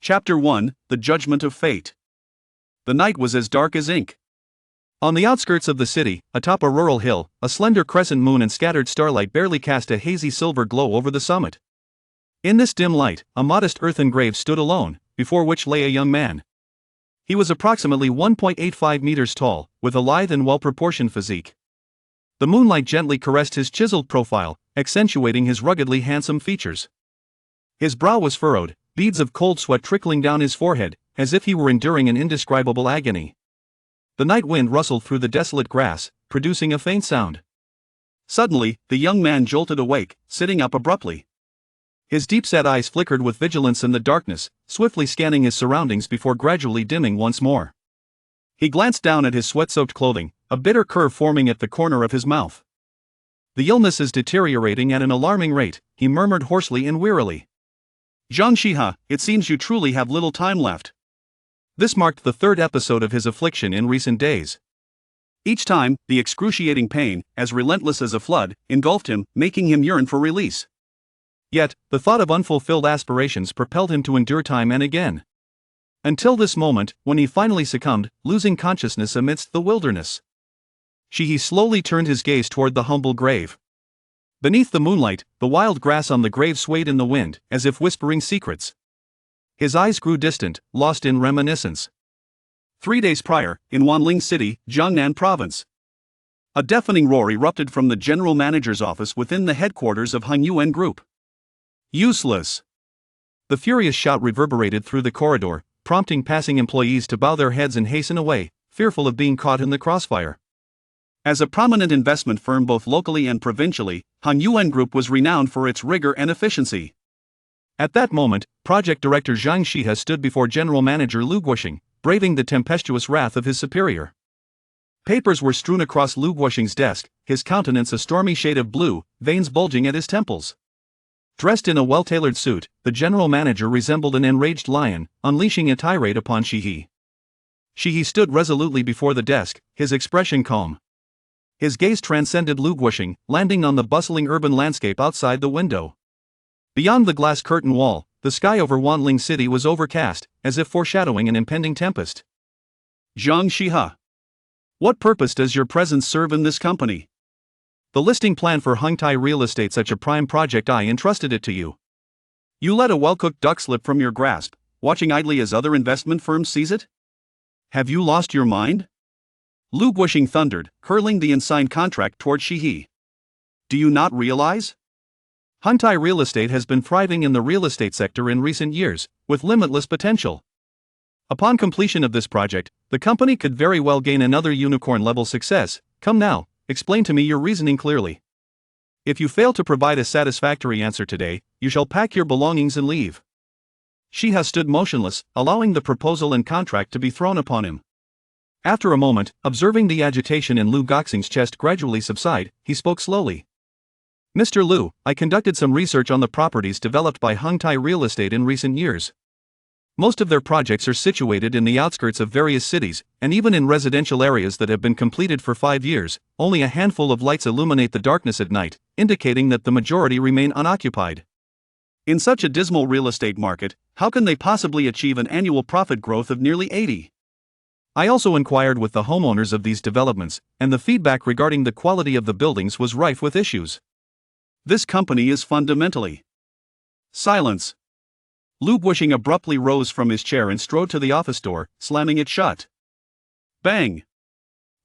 Chapter 1: The Judgment of Fate. The night was as dark as ink. On the outskirts of the city, atop a rural hill, a slender crescent moon and scattered starlight barely cast a hazy silver glow over the summit. In this dim light, a modest earthen grave stood alone, before which lay a young man. He was approximately 1.85 meters tall, with a lithe and well-proportioned physique. The moonlight gently caressed his chiseled profile, accentuating his ruggedly handsome features. His brow was furrowed, beads of cold sweat trickling down his forehead, as if he were enduring an indescribable agony. The night wind rustled through the desolate grass, producing a faint sound. Suddenly, the young man jolted awake, sitting up abruptly. His deep-set eyes flickered with vigilance in the darkness, swiftly scanning his surroundings before gradually dimming once more. He glanced down at his sweat-soaked clothing, a bitter curve forming at the corner of his mouth. "The illness is deteriorating at an alarming rate," he murmured hoarsely and wearily. "Zhang Shiha, it seems you truly have little time left." This marked the third episode of his affliction in recent days. Each time, the excruciating pain, as relentless as a flood, engulfed him, making him yearn for release. Yet, the thought of unfulfilled aspirations propelled him to endure time and again. Until this moment, when he finally succumbed, losing consciousness amidst the wilderness. Shihi slowly turned his gaze toward the humble grave. Beneath the moonlight, the wild grass on the grave swayed in the wind, as if whispering secrets. His eyes grew distant, lost in reminiscence. 3 days prior, in Wanling City, Jiangnan Province. A deafening roar erupted from the general manager's office within the headquarters of Hunyuan Group. "Useless!" The furious shout reverberated through the corridor, prompting passing employees to bow their heads and hasten away, fearful of being caught in the crossfire. As a prominent investment firm both locally and provincially, Hunyuan Group was renowned for its rigor and efficiency. At that moment, Project Director Zhang Shiha stood before General Manager Lu Guoxing, braving the tempestuous wrath of his superior. Papers were strewn across Lu Guoxing's desk, his countenance a stormy shade of blue, veins bulging at his temples. Dressed in a well-tailored suit, the general manager resembled an enraged lion, unleashing a tirade upon Shihi. Shihi stood resolutely before the desk, his expression calm. His gaze transcended Lu Guoxing, landing on the bustling urban landscape outside the window. Beyond the glass curtain wall, the sky over Wanling City was overcast, as if foreshadowing an impending tempest. "Zhang Shiha, what purpose does your presence serve in this company? The listing plan for Hungtai Real Estate, such a prime project, I entrusted it to you. You let a well-cooked duck slip from your grasp, watching idly as other investment firms seize it? Have you lost your mind?" Lu Guoxing thundered, hurling the unsigned contract toward Shihi. "Do you not realize? Hungtai Real Estate has been thriving in the real estate sector in recent years, with limitless potential. Upon completion of this project, the company could very well gain another unicorn-level success. Come now, explain to me your reasoning clearly. If you fail to provide a satisfactory answer today, you shall pack your belongings and leave." Shiha stood motionless, allowing the proposal and contract to be thrown upon him. After a moment, observing the agitation in Lu Guoxing's chest gradually subside, he spoke slowly. "Mr. Lu, I conducted some research on the properties developed by Hungtai Real Estate in recent years. Most of their projects are situated in the outskirts of various cities, and even in residential areas that have been completed for 5 years, only a handful of lights illuminate the darkness at night, indicating that the majority remain unoccupied. In such a dismal real estate market, how can they possibly achieve an annual profit growth of nearly 80? I also inquired with the homeowners of these developments, and the feedback regarding the quality of the buildings was rife with issues. This company is fundamentally..." Silence. Lu Guoxing abruptly rose from his chair and strode to the office door, slamming it shut. Bang!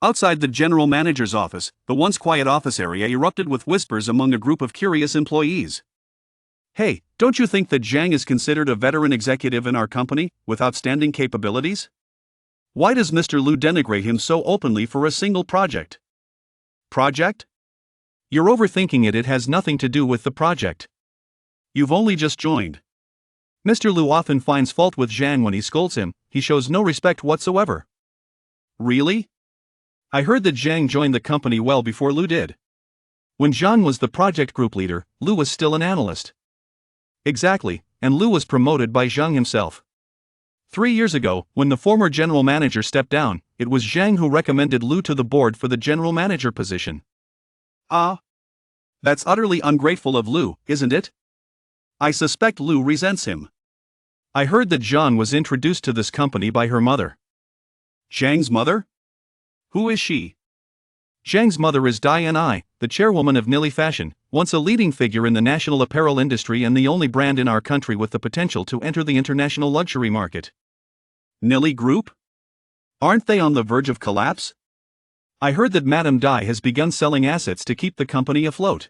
Outside the general manager's office, the once quiet office area erupted with whispers among a group of curious employees. "Hey, don't you think that Zhang is considered a veteran executive in our company, with outstanding capabilities? Why does Mr. Lu denigrate him so openly for a single project?" "Project? You're overthinking it. It has nothing to do with the project. You've only just joined. Mr. Lu often finds fault with Zhang when he scolds him. He shows no respect whatsoever." "Really? I heard that Zhang joined the company well before Lu did. When Zhang was the project group leader, Lu was still an analyst." "Exactly, and Lu was promoted by Zhang himself. 3 years ago, when the former general manager stepped down, it was Zhang who recommended Lu to the board for the general manager position." "Ah? That's utterly ungrateful of Lu, isn't it? I suspect Lu resents him. I heard that Zhang was introduced to this company by her mother. Zhang's mother? Who is she? Zhang's mother is Diane Ai, the chairwoman of Nili Fashion, once a leading figure in the national apparel industry and the only brand in our country with the potential to enter the international luxury market. Nili Group? Aren't they on the verge of collapse? I heard that Madame Dai has begun selling assets to keep the company afloat.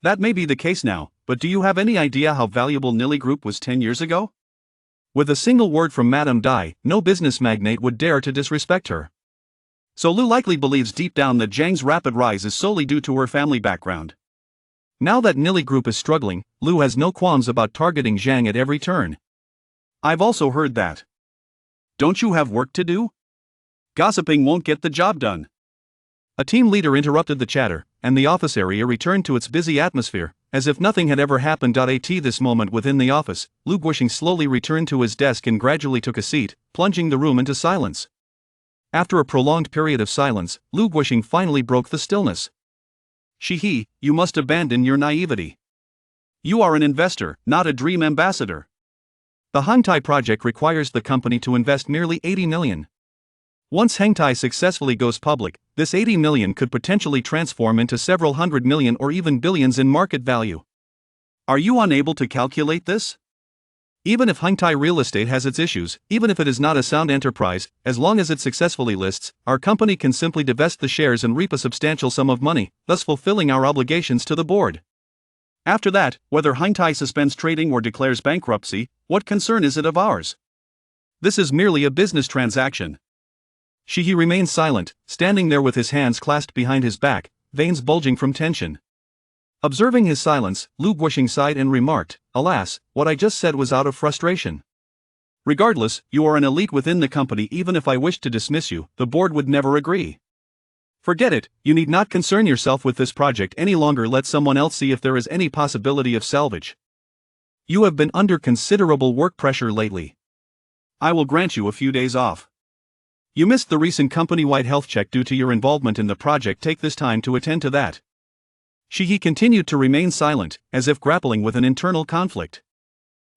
That may be the case now, but do you have any idea how valuable Nili Group was 10 years ago? With a single word from Madame Dai, no business magnate would dare to disrespect her. So Lu likely believes deep down that Zhang's rapid rise is solely due to her family background. Now that Nili Group is struggling, Lu has no qualms about targeting Zhang at every turn. I've also heard that. Don't you have work to do? Gossiping won't get the job done. A team leader interrupted the chatter, and the office area returned to its busy atmosphere, as if nothing had ever happened. At this moment within the office, Lu Guoxing slowly returned to his desk and gradually took a seat, plunging the room into silence. After a prolonged period of silence, Lu Guoxing finally broke the stillness. Shihe, you must abandon your naivety. You are an investor, not a dream ambassador. The Hengtai project requires the company to invest nearly 80 million. Once Hengtai successfully goes public, this 80 million could potentially transform into several hundred million or even billions in market value. Are you unable to calculate this? Even if Hengtai Real Estate has its issues, even if it is not a sound enterprise, as long as it successfully lists, our company can simply divest the shares and reap a substantial sum of money, thus fulfilling our obligations to the board. After that, whether Hengtai suspends trading or declares bankruptcy, what concern is it of ours? This is merely a business transaction. Shihe remained silent, standing there with his hands clasped behind his back, veins bulging from tension. Observing his silence, Lu Guoxing sighed and remarked, "Alas, what I just said was out of frustration. Regardless, you are an elite within the company. Even if I wished to dismiss you, the board would never agree. Forget it, you need not concern yourself with this project any longer. Let someone else see if there is any possibility of salvage. You have been under considerable work pressure lately. I will grant you a few days off. You missed the recent company-wide health check due to your involvement in the project. Take this time to attend to that." Shihe continued to remain silent, as if grappling with an internal conflict.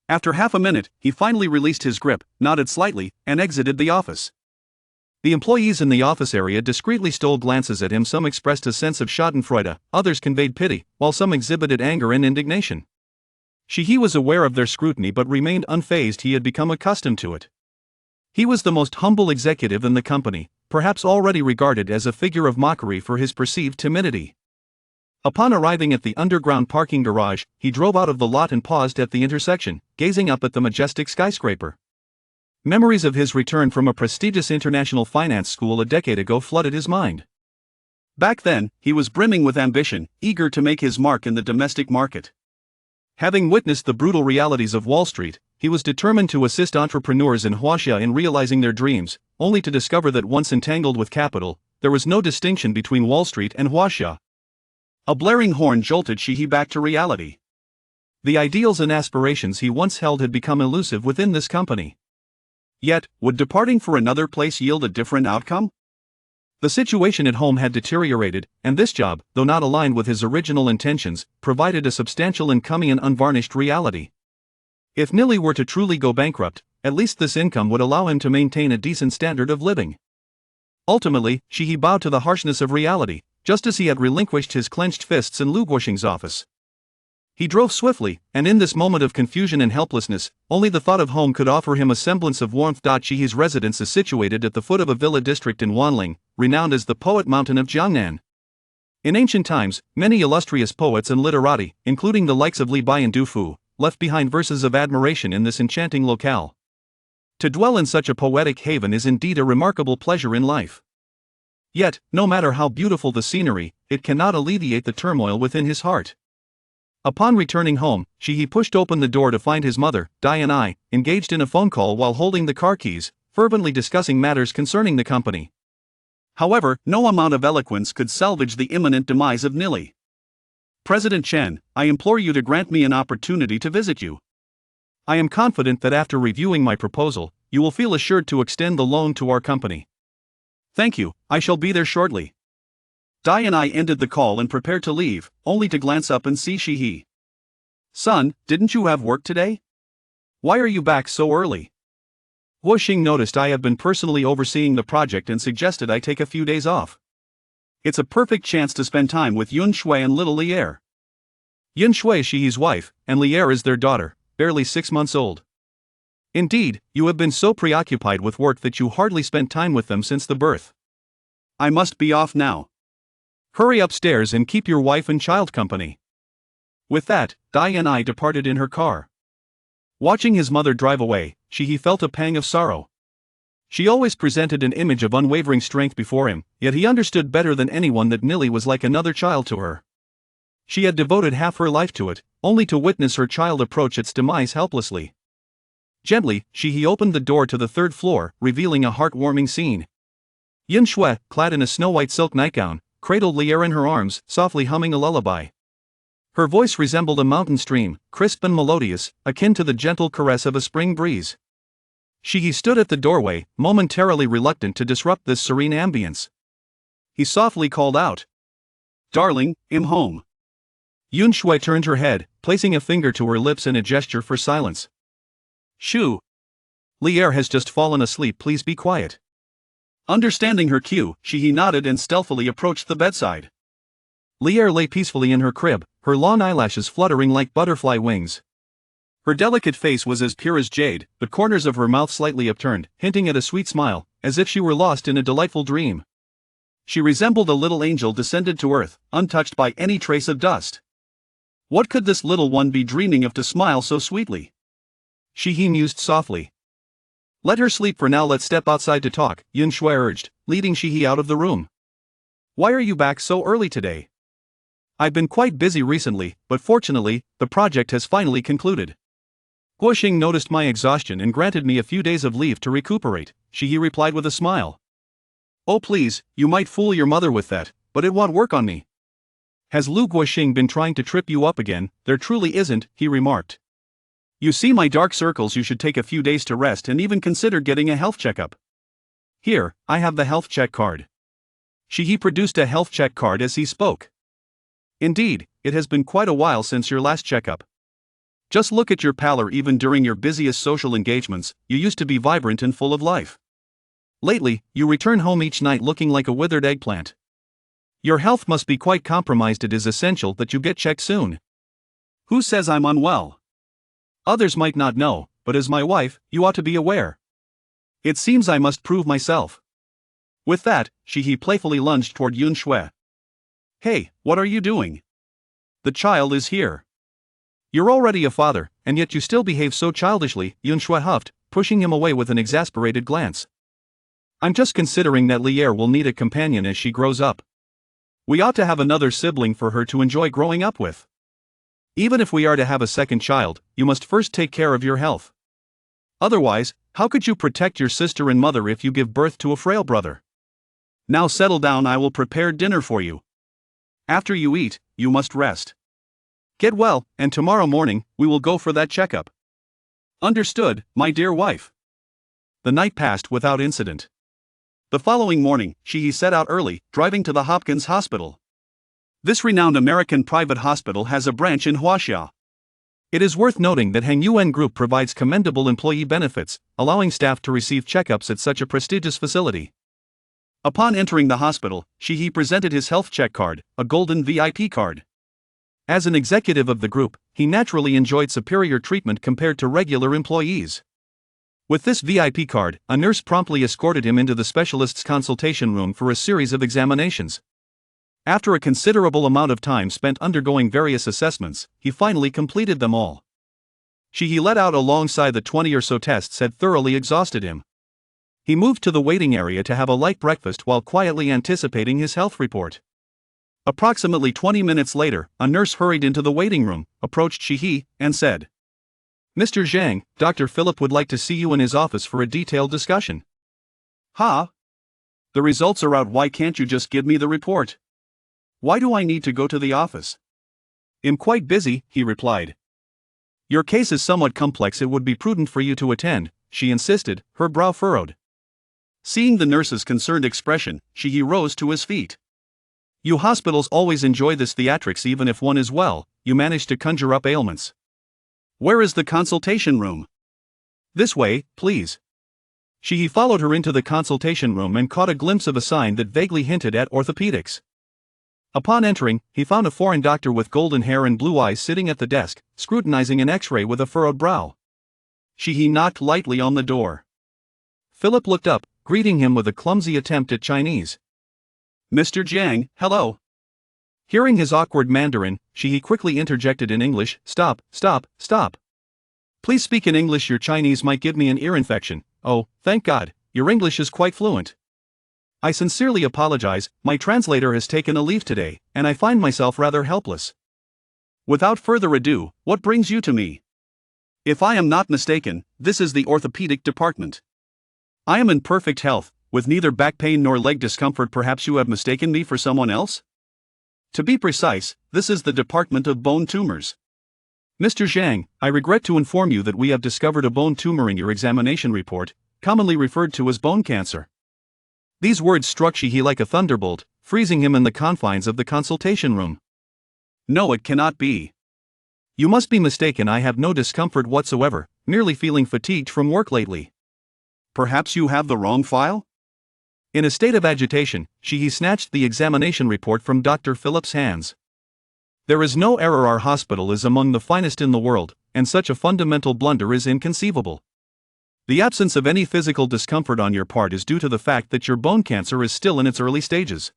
After half a minute, he finally released his grip, nodded slightly, and exited the office. The employees in the office area discreetly stole glances at him. Some expressed a sense of schadenfreude, others conveyed pity, while some exhibited anger and indignation. Shihe was aware of their scrutiny but remained unfazed. He had become accustomed to it. He was the most humble executive in the company, perhaps already regarded as a figure of mockery for his perceived timidity. Upon arriving at the underground parking garage, he drove out of the lot and paused at the intersection, gazing up at the majestic skyscraper. Memories of his return from a prestigious international finance school a decade ago flooded his mind. Back then, he was brimming with ambition, eager to make his mark in the domestic market. Having witnessed the brutal realities of Wall Street, he was determined to assist entrepreneurs in Huaxia in realizing their dreams, only to discover that once entangled with capital, there was no distinction between Wall Street and Huaxia. A blaring horn jolted Shihe back to reality. The ideals and aspirations he once held had become elusive within this company. Yet, would departing for another place yield a different outcome? The situation at home had deteriorated, and this job, though not aligned with his original intentions, provided a substantial income and unvarnished reality. If Nili were to truly go bankrupt, at least this income would allow him to maintain a decent standard of living. Ultimately, Shihe bowed to the harshness of reality, just as he had relinquished his clenched fists in Lu Guoxing's office. He drove swiftly, and in this moment of confusion and helplessness, only the thought of home could offer him a semblance of warmth. Shihe's residence is situated at the foot of a villa district in Wanling, renowned as the Poet Mountain of Jiangnan. In ancient times, many illustrious poets and literati, including the likes of Li Bai and Du Fu, left behind verses of admiration in this enchanting locale. To dwell in such a poetic haven is indeed a remarkable pleasure in life. Yet, no matter how beautiful the scenery, it cannot alleviate the turmoil within his heart. Upon returning home, Shihe pushed open the door to find his mother, Diane Ai, engaged in a phone call while holding the car keys, fervently discussing matters concerning the company. However, no amount of eloquence could salvage the imminent demise of Nili. "President Chen, I implore you to grant me an opportunity to visit you. I am confident that after reviewing my proposal, you will feel assured to extend the loan to our company." "Thank you, I shall be there shortly." Diane Ai ended the call and prepared to leave, only to glance up and see Shihe. "Son, didn't you have work today?" Why are you back so early? Guo Xing noticed I have been personally overseeing the project and suggested I take a few days off. It's a perfect chance to spend time with Yun Shui and little Lier. Yun Shui is Shihi's wife, and Lier is their daughter, barely 6 months old. Indeed, you have been so preoccupied with work that you hardly spent time with them since the birth. I must be off now. Hurry upstairs and keep your wife and child company. With that, Dai and I departed in her car. Watching his mother drive away, Shihi felt a pang of sorrow. She always presented an image of unwavering strength before him, yet he understood better than anyone that Nili was like another child to her. She had devoted half her life to it, only to witness her child approach its demise helplessly. Gently, Shihi opened the door to the 3rd floor, revealing a heartwarming scene. Yun Shui, clad in a snow-white silk nightgown, cradled Lier in her arms, softly humming a lullaby. Her voice resembled a mountain stream, crisp and melodious, akin to the gentle caress of a spring breeze. Shihi stood at the doorway, momentarily reluctant to disrupt this serene ambience. He softly called out, "Darling, I'm home." Yun Shui turned her head, placing a finger to her lips in a gesture for silence. "Shoo! Lier has just fallen asleep, please be quiet." Understanding her cue, Shihi nodded and stealthily approached the bedside. Lier lay peacefully in her crib, her long eyelashes fluttering like butterfly wings. Her delicate face was as pure as jade, the corners of her mouth slightly upturned, hinting at a sweet smile, as if she were lost in a delightful dream. She resembled a little angel descended to earth, untouched by any trace of dust. What could this little one be dreaming of to smile so sweetly? Shihi mused softly. Let her sleep for now, let's step outside to talk, Yun Shui urged, leading Shihi out of the room. Why are you back so early today? I've been quite busy recently, but fortunately, the project has finally concluded. Guo Xing noticed my exhaustion and granted me a few days of leave to recuperate, Shihi replied with a smile. Oh please, you might fool your mother with that, but it won't work on me. Has Lu Guoxing been trying to trip you up again? There truly isn't, he remarked. You see my dark circles, you should take a few days to rest and even consider getting a health checkup. Here, I have the health check card. Shihi produced a health check card as he spoke. Indeed, it has been quite a while since your last checkup. Just look at your pallor. Even during your busiest social engagements, you used to be vibrant and full of life. Lately, you return home each night looking like a withered eggplant. Your health must be quite compromised. It is essential that you get checked soon. Who says I'm unwell? Others might not know, but as my wife, you ought to be aware. It seems I must prove myself. With that, Shihi playfully lunged toward Yun Shui. Hey, what are you doing? The child is here. You're already a father, and yet you still behave so childishly, Yun Shui huffed, pushing him away with an exasperated glance. I'm just considering that Lier will need a companion as she grows up. We ought to have another sibling for her to enjoy growing up with. Even if we are to have a second child, you must first take care of your health. Otherwise, how could you protect your sister and mother if you give birth to a frail brother? Now settle down, I will prepare dinner for you. After you eat, you must rest. Get well, and tomorrow morning, we will go for that checkup. Understood, my dear wife. The night passed without incident. The following morning, Shihi set out early, driving to the Hopkins Hospital. This renowned American private hospital has a branch in Huaxia. It is worth noting that Heng Yuan Group provides commendable employee benefits, allowing staff to receive checkups at such a prestigious facility. Upon entering the hospital, Shihi presented his health check card, a golden VIP card. As an executive of the group, he naturally enjoyed superior treatment compared to regular employees. With this VIP card, a nurse promptly escorted him into the specialist's consultation room for a series of examinations. After a considerable amount of time spent undergoing various assessments, he finally completed them all. Shihi let out alongside the 20 or so tests had thoroughly exhausted him. He moved to the waiting area to have a light breakfast while quietly anticipating his health report. Approximately 20 minutes later, a nurse hurried into the waiting room, approached Shihi, and said, Mr. Zhang, Dr. Philip would like to see you in his office for a detailed discussion. Huh? The results are out, why can't you just give me the report? Why do I need to go to the office? I'm quite busy, he replied. Your case is somewhat complex, it would be prudent for you to attend, she insisted, her brow furrowed. Seeing the nurse's concerned expression, Shihi rose to his feet. You hospitals always enjoy this theatrics, even if one is well, you manage to conjure up ailments. Where is the consultation room? This way, please. She followed her into the consultation room and caught a glimpse of a sign that vaguely hinted at orthopedics. Upon entering, he found a foreign doctor with golden hair and blue eyes sitting at the desk, scrutinizing an X-ray with a furrowed brow. He knocked lightly on the door. Philip looked up, greeting him with a clumsy attempt at Chinese. "Mr. Jiang, hello." Hearing his awkward Mandarin, he quickly interjected in English, "Stop, stop, stop. Please speak in English, your Chinese might give me an ear infection." "Oh, thank God, your English is quite fluent. I sincerely apologize, my translator has taken a leave today, and I find myself rather helpless. Without further ado, what brings you to me? If I am not mistaken, this is the orthopedic department. I am in perfect health, with neither back pain nor leg discomfort. Perhaps you have mistaken me for someone else? To be precise, this is the department of bone tumors. Mr. Zhang, I regret to inform you that we have discovered a bone tumor in your examination report, commonly referred to as bone cancer." These words struck Shihi like a thunderbolt, freezing him in the confines of the consultation room. "No, it cannot be. You must be mistaken. I have no discomfort whatsoever, merely feeling fatigued from work lately." "Perhaps you have the wrong file?" In a state of agitation, Shihi snatched the examination report from Dr. Philip's hands. "There is no error. Our hospital is among the finest in the world, and such a fundamental blunder is inconceivable. The absence of any physical discomfort on your part is due to the fact that your bone cancer is still in its early stages."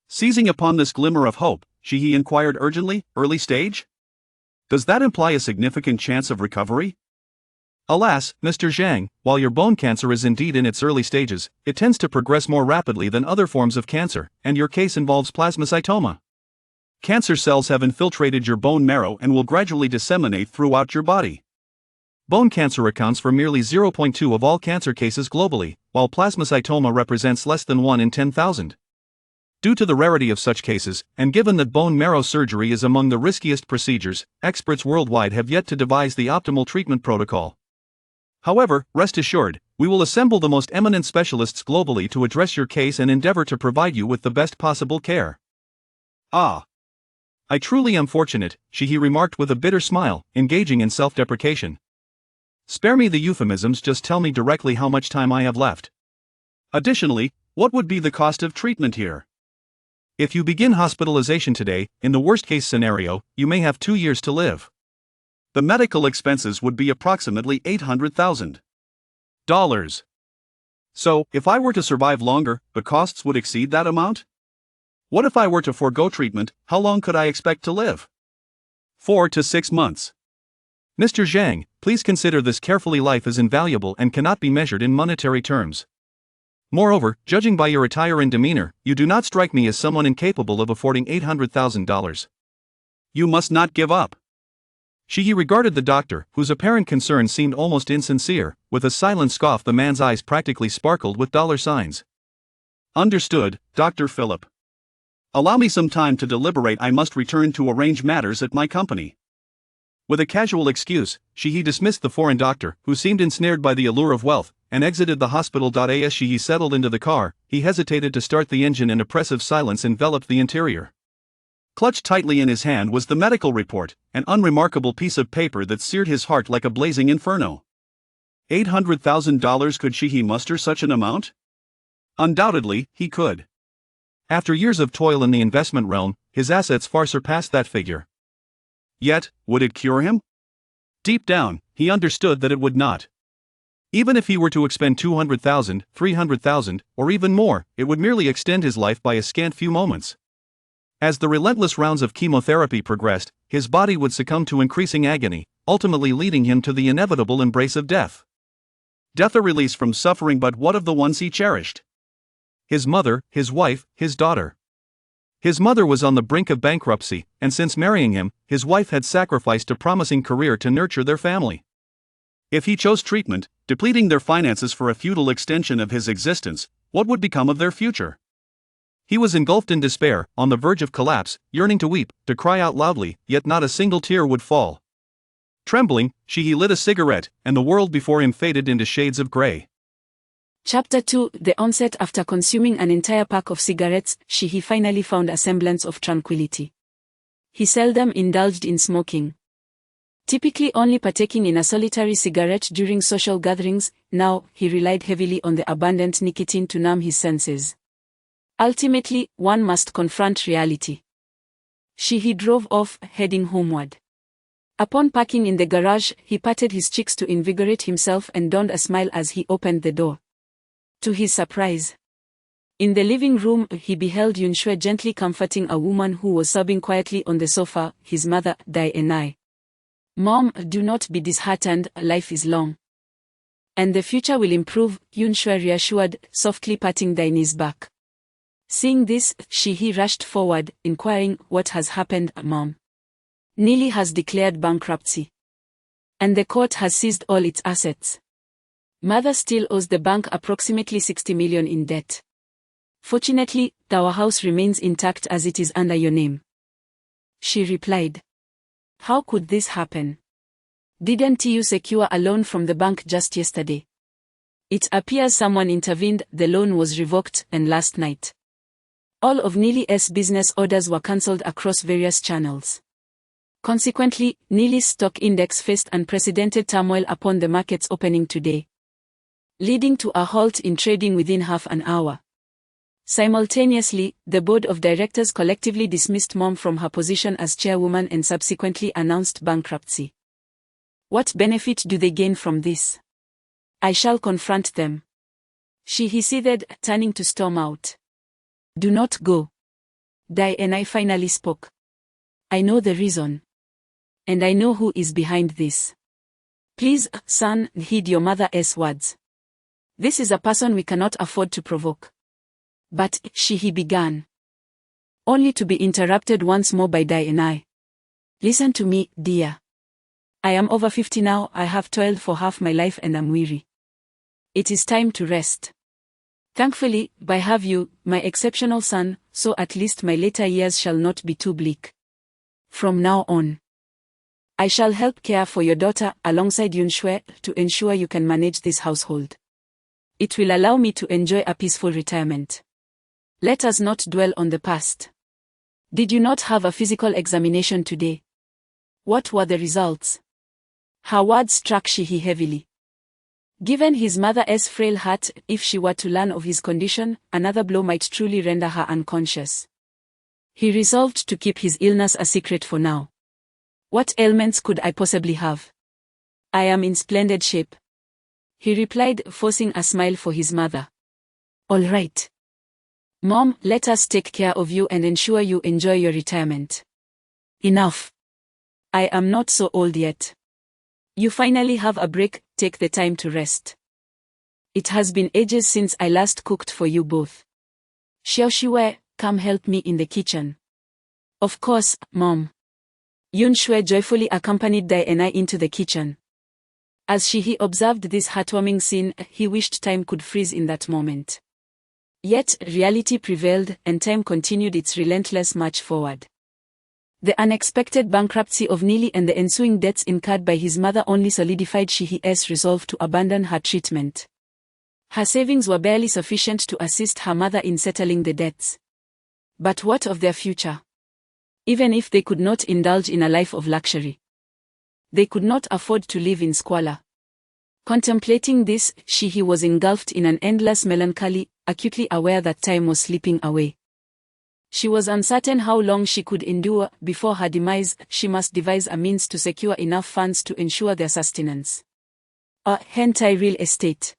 Seizing upon this glimmer of hope, Shihi inquired urgently, "Early stage? Does that imply a significant chance of recovery?" "Alas, Mr. Zhang, while your bone cancer is indeed in its early stages, it tends to progress more rapidly than other forms of cancer, and your case involves plasmacytoma. Cancer cells have infiltrated your bone marrow and will gradually disseminate throughout your body. Bone cancer accounts for merely 0.2% of all cancer cases globally, while plasmacytoma represents less than 1 in 10,000. Due to the rarity of such cases, and given that bone marrow surgery is among the riskiest procedures, experts worldwide have yet to devise the optimal treatment protocol. However, rest assured, we will assemble the most eminent specialists globally to address your case and endeavor to provide you with the best possible care." "Ah. I truly am fortunate," Shihi remarked with a bitter smile, engaging in self-deprecation. "Spare me the euphemisms, just tell me directly how much time I have left. Additionally, what would be the cost of treatment here? If you begin hospitalization today, in the worst-case scenario, you may have 2 years to live. The medical expenses would be approximately $800,000. So, if I were to survive longer, the costs would exceed that amount? What if I were to forego treatment, how long could I expect to live? 4 to 6 months. Mr. Zhang, please consider this carefully. Life is invaluable and cannot be measured in monetary terms. Moreover, judging by your attire and demeanor, you do not strike me as someone incapable of affording $800,000. You must not give up." Shihi regarded the doctor, whose apparent concern seemed almost insincere, with a silent scoff. The man's eyes practically sparkled with dollar signs. "Understood, Dr. Philip. Allow me some time to deliberate. I must return to arrange matters at my company." With a casual excuse, Shihi dismissed the foreign doctor, who seemed ensnared by the allure of wealth, and exited the hospital. As Shihi settled into the car, he hesitated to start the engine and oppressive silence enveloped the interior. Clutched tightly in his hand was the medical report, an unremarkable piece of paper that seared his heart like a blazing inferno. $800,000. Could Shihi muster such an amount? Undoubtedly, he could. After years of toil in the investment realm, his assets far surpassed that figure. Yet, would it cure him? Deep down, he understood that it would not. Even if he were to expend $200,000, $300,000, or even more, it would merely extend his life by a scant few moments. As the relentless rounds of chemotherapy progressed, his body would succumb to increasing agony, ultimately leading him to the inevitable embrace of death. Death, a release from suffering, but what of the ones he cherished? His mother, his wife, his daughter. His mother was on the brink of bankruptcy, and since marrying him, his wife had sacrificed a promising career to nurture their family. If he chose treatment, depleting their finances for a futile extension of his existence, what would become of their future? He was engulfed in despair, on the verge of collapse, yearning to weep, to cry out loudly, yet not a single tear would fall. Trembling, Shihi lit a cigarette, and the world before him faded into shades of gray. Chapter 2 The onset. After consuming an entire pack of cigarettes, Shihi finally found a semblance of tranquility. He seldom indulged in smoking. Typically only partaking in a solitary cigarette during social gatherings, now he relied heavily on the abundant nicotine to numb his senses. Ultimately, one must confront reality. He drove off, heading homeward. Upon parking in the garage, he patted his cheeks to invigorate himself and donned a smile as he opened the door. To his surprise, in the living room, he beheld Yunshui gently comforting a woman who was sobbing quietly on the sofa, his mother, Dai. "Mom, do not be disheartened, life is long. And the future will improve," Yunshui reassured, softly patting Dai's back. Seeing this, he rushed forward, inquiring, "What has happened, Mom?" "Nili has declared bankruptcy. And the court has seized all its assets. Mother still owes the bank approximately 60 million in debt. Fortunately, our house remains intact as it is under your name," she replied. "How could this happen? Didn't you secure a loan from the bank just yesterday?" "It appears someone intervened, the loan was revoked, and last night all of Nili's business orders were cancelled across various channels. Consequently, Nili's stock index faced unprecedented turmoil upon the market's opening today, leading to a halt in trading within half an hour. Simultaneously, the board of directors collectively dismissed Mom from her position as chairwoman and subsequently announced bankruptcy. What benefit do they gain from this? I shall confront them," he said, turning to storm out. "Do not go." Dai finally spoke. "I know the reason. And I know who is behind this. Please, son, heed your mother's words. This is a person we cannot afford to provoke." "But," he began, only to be interrupted once more by Dai. "Listen to me, dear. I am over 50 now, I have toiled for half my life and am weary. It is time to rest. Thankfully, I have you, my exceptional son, so at least my later years shall not be too bleak. From now on, I shall help care for your daughter alongside Yunshui to ensure you can manage this household. It will allow me to enjoy a peaceful retirement. Let us not dwell on the past. Did you not have a physical examination today? What were the results?" Her words struck Shihi heavily. Given his mother's frail heart, if she were to learn of his condition, another blow might truly render her unconscious. He resolved to keep his illness a secret for now. "What ailments could I possibly have? I am in splendid shape," he replied, forcing a smile for his mother. "All right. Mom, let us take care of you and ensure you enjoy your retirement." "Enough. I am not so old yet. You finally have a break, take the time to rest. It has been ages since I last cooked for you both. Xiaoshiwei, come help me in the kitchen." "Of course, Mom." Yunshui joyfully accompanied Dai into the kitchen. As he observed this heartwarming scene, he wished time could freeze in that moment. Yet, reality prevailed, and time continued its relentless march forward. The unexpected bankruptcy of Nili and the ensuing debts incurred by his mother only solidified Shihi's resolve to abandon her treatment. Her savings were barely sufficient to assist her mother in settling the debts. But what of their future? Even if they could not indulge in a life of luxury, they could not afford to live in squalor. Contemplating this, Shihi was engulfed in an endless melancholy, acutely aware that time was slipping away. She was uncertain how long she could endure. Before her demise, she must devise a means to secure enough funds to ensure their sustenance. A hentai real estate.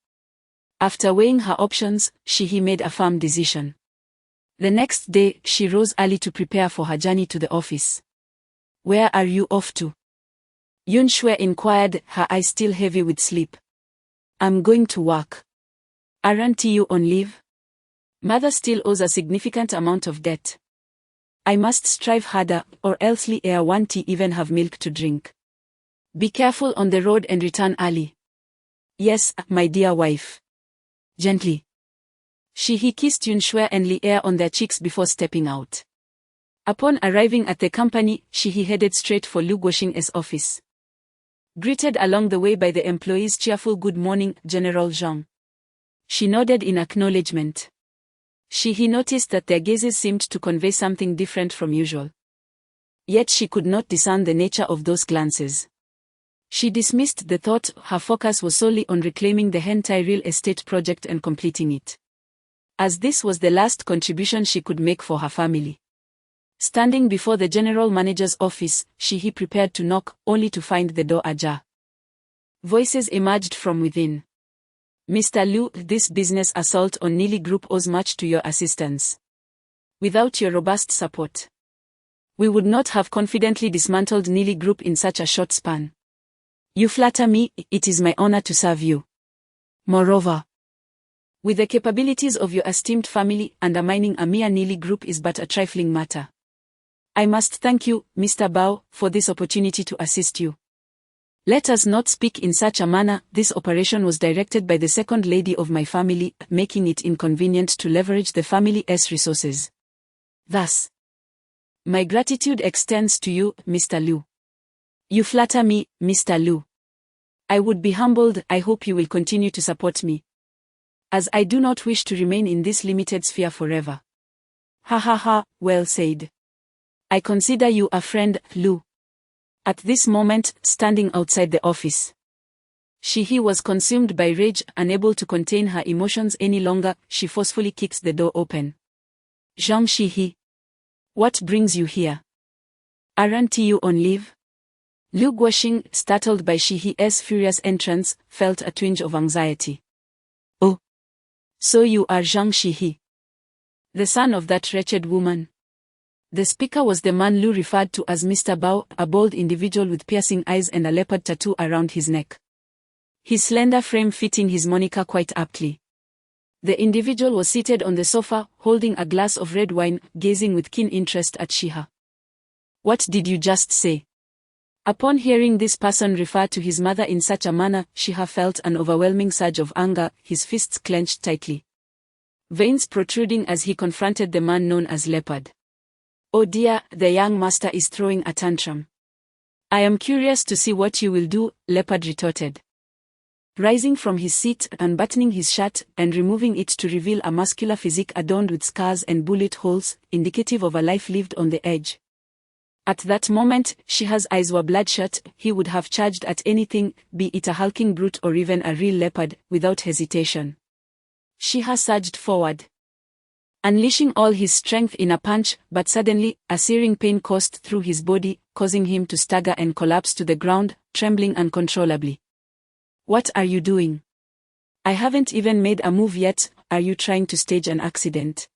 After weighing her options, Shihi made a firm decision. The next day, she rose early to prepare for her journey to the office. "Where are you off to?" Yunshui inquired, her eyes still heavy with sleep. "I'm going to work." "Aren't you on leave?" "Mother still owes a significant amount of debt. I must strive harder, or else Li won't even have milk to drink. Be careful on the road and return early." "Yes, my dear wife." Gently, he kissed Yunshui and Li on their cheeks before stepping out. Upon arriving at the company, he headed straight for Lu Guoxing's office. Greeted along the way by the employee's cheerful "Good morning, General Zhang," she nodded in acknowledgement. He noticed that their gazes seemed to convey something different from usual. Yet she could not discern the nature of those glances. She dismissed the thought. Her focus was solely on reclaiming the Hentai real estate project and completing it, as this was the last contribution she could make for her family. Standing before the general manager's office, he prepared to knock, only to find the door ajar. Voices emerged from within. Mr. Liu, this business assault on Nili Group owes much to your assistance. Without your robust support, we would not have confidently dismantled Nili Group in such a short span. You flatter me. It is my honor to serve you. Moreover, with the capabilities of your esteemed family, undermining a mere Nili Group is but a trifling matter. I must thank you, Mr. Bao, for this opportunity to assist you. Let us not speak in such a manner. This operation was directed by the second lady of my family, making it inconvenient to leverage the family's resources. Thus, my gratitude extends to you, Mr. Liu. You flatter me, Mr. Liu. I would be humbled. I hope you will continue to support me, as I do not wish to remain in this limited sphere forever. Ha ha ha, well said. I consider you a friend, Liu. At this moment, standing outside the office, he was consumed by rage. Unable to contain her emotions any longer, she forcefully kicks the door open. Zhang Shihi, what brings you here? Aren't you on leave? Liu Guoxing, startled by Shihi's furious entrance, felt a twinge of anxiety. Oh, so you are Zhang Shihi, the son of that wretched woman. The speaker was the man Liu referred to as Mr. Bao, a bald individual with piercing eyes and a leopard tattoo around his neck. His slender frame fitting his moniker quite aptly. The individual was seated on the sofa, holding a glass of red wine, gazing with keen interest at Shiha. What did you just say? Upon hearing this person refer to his mother in such a manner, Shiha felt an overwhelming surge of anger, his fists clenched tightly, veins protruding as he confronted the man known as Leopard. Oh dear, the young master is throwing a tantrum. I am curious to see what you will do, Leopard retorted. Rising from his seat, unbuttoning his shirt, and removing it to reveal a muscular physique adorned with scars and bullet holes, indicative of a life lived on the edge. At that moment, Shiha's eyes were bloodshot. He would have charged at anything, be it a hulking brute or even a real leopard, without hesitation. Shiha surged forward, unleashing all his strength in a punch, but suddenly, a searing pain coursed through his body, causing him to stagger and collapse to the ground, trembling uncontrollably. What are you doing? I haven't even made a move yet. Are you trying to stage an accident?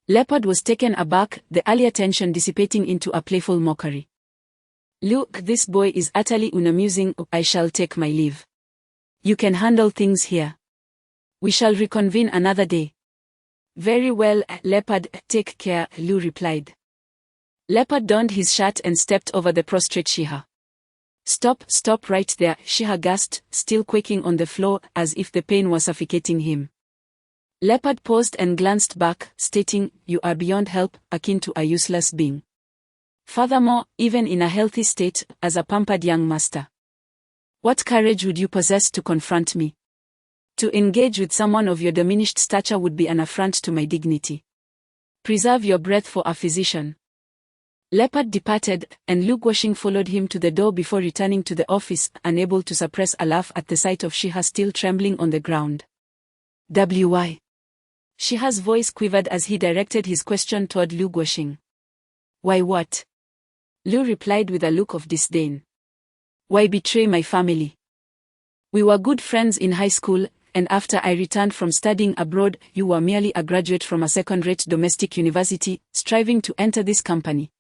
Leopard was taken aback, the earlier tension dissipating into a playful mockery. Look, this boy is utterly unamusing. I shall take my leave. You can handle things here. We shall reconvene another day. Very well, Leopard, take care, Liu replied. Leopard donned his shirt and stepped over the prostrate Shiha. Stop right there, Shiha gasped, still quaking on the floor, as if the pain was suffocating him. Leopard paused and glanced back, stating, you are beyond help, akin to a useless being. Furthermore, even in a healthy state, as a pampered young master, what courage would you possess to confront me? To engage with someone of your diminished stature would be an affront to my dignity. Preserve your breath for a physician. Leopard departed, and Liu Guoxing followed him to the door before returning to the office, unable to suppress a laugh at the sight of Shiha still trembling on the ground. Why? Shiha's voice quivered as he directed his question toward Liu Guoxing. Why what? Liu replied with a look of disdain. Why betray my family? We were good friends in high school, and after I returned from studying abroad, you were merely a graduate from a second-rate domestic university, striving to enter this company.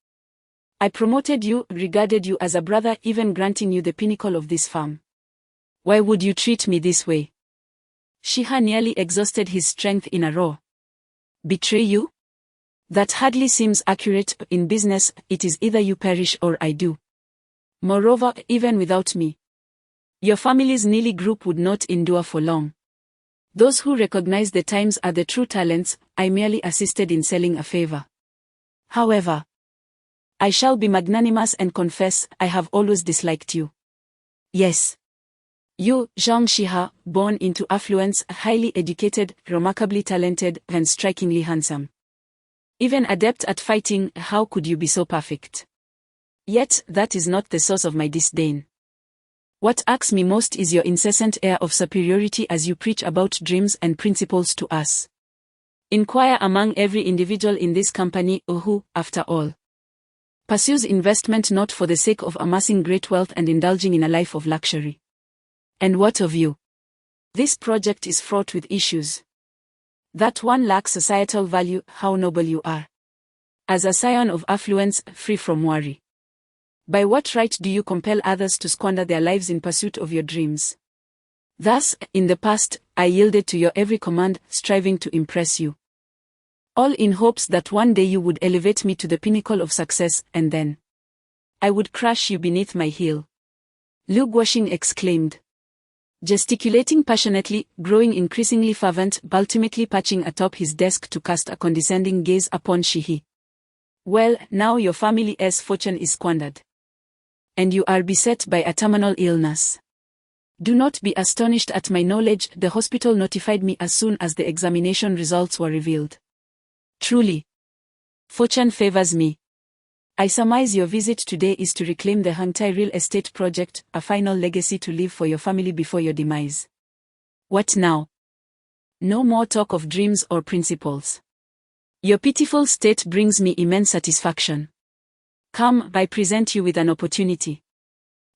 I promoted you, regarded you as a brother, even granting you the pinnacle of this firm. Why would you treat me this way? Shiha nearly exhausted his strength in a roar. Betray you? That hardly seems accurate. In business, it is either you perish or I do. Moreover, even without me, your family's Nili Group would not endure for long. Those who recognize the times are the true talents. I merely assisted in selling a favor. However, I shall be magnanimous and confess, I have always disliked you. Yes. You, Zhang Shiha, born into affluence, highly educated, remarkably talented, and strikingly handsome. Even adept at fighting, how could you be so perfect? Yet, that is not the source of my disdain. What irks me most is your incessant air of superiority as you preach about dreams and principles to us. Inquire among every individual in this company who, after all, pursues investment not for the sake of amassing great wealth and indulging in a life of luxury. And what of you? This project is fraught with issues. That one lacks societal value. How noble you are. As a scion of affluence, free from worry. By what right do you compel others to squander their lives in pursuit of your dreams? Thus, in the past, I yielded to your every command, striving to impress you. All in hopes that one day you would elevate me to the pinnacle of success, and then I would crush you beneath my heel. Lu Guoxing exclaimed, gesticulating passionately, growing increasingly fervent, ultimately perching atop his desk to cast a condescending gaze upon Shihi. Well, now your family's fortune is squandered. And you are beset by a terminal illness. Do not be astonished at my knowledge, the hospital notified me as soon as the examination results were revealed. Truly, fortune favors me. I surmise your visit today is to reclaim the Hangtai real estate project, a final legacy to leave for your family before your demise. What now? No more talk of dreams or principles. Your pitiful state brings me immense satisfaction. Come, I present you with an opportunity.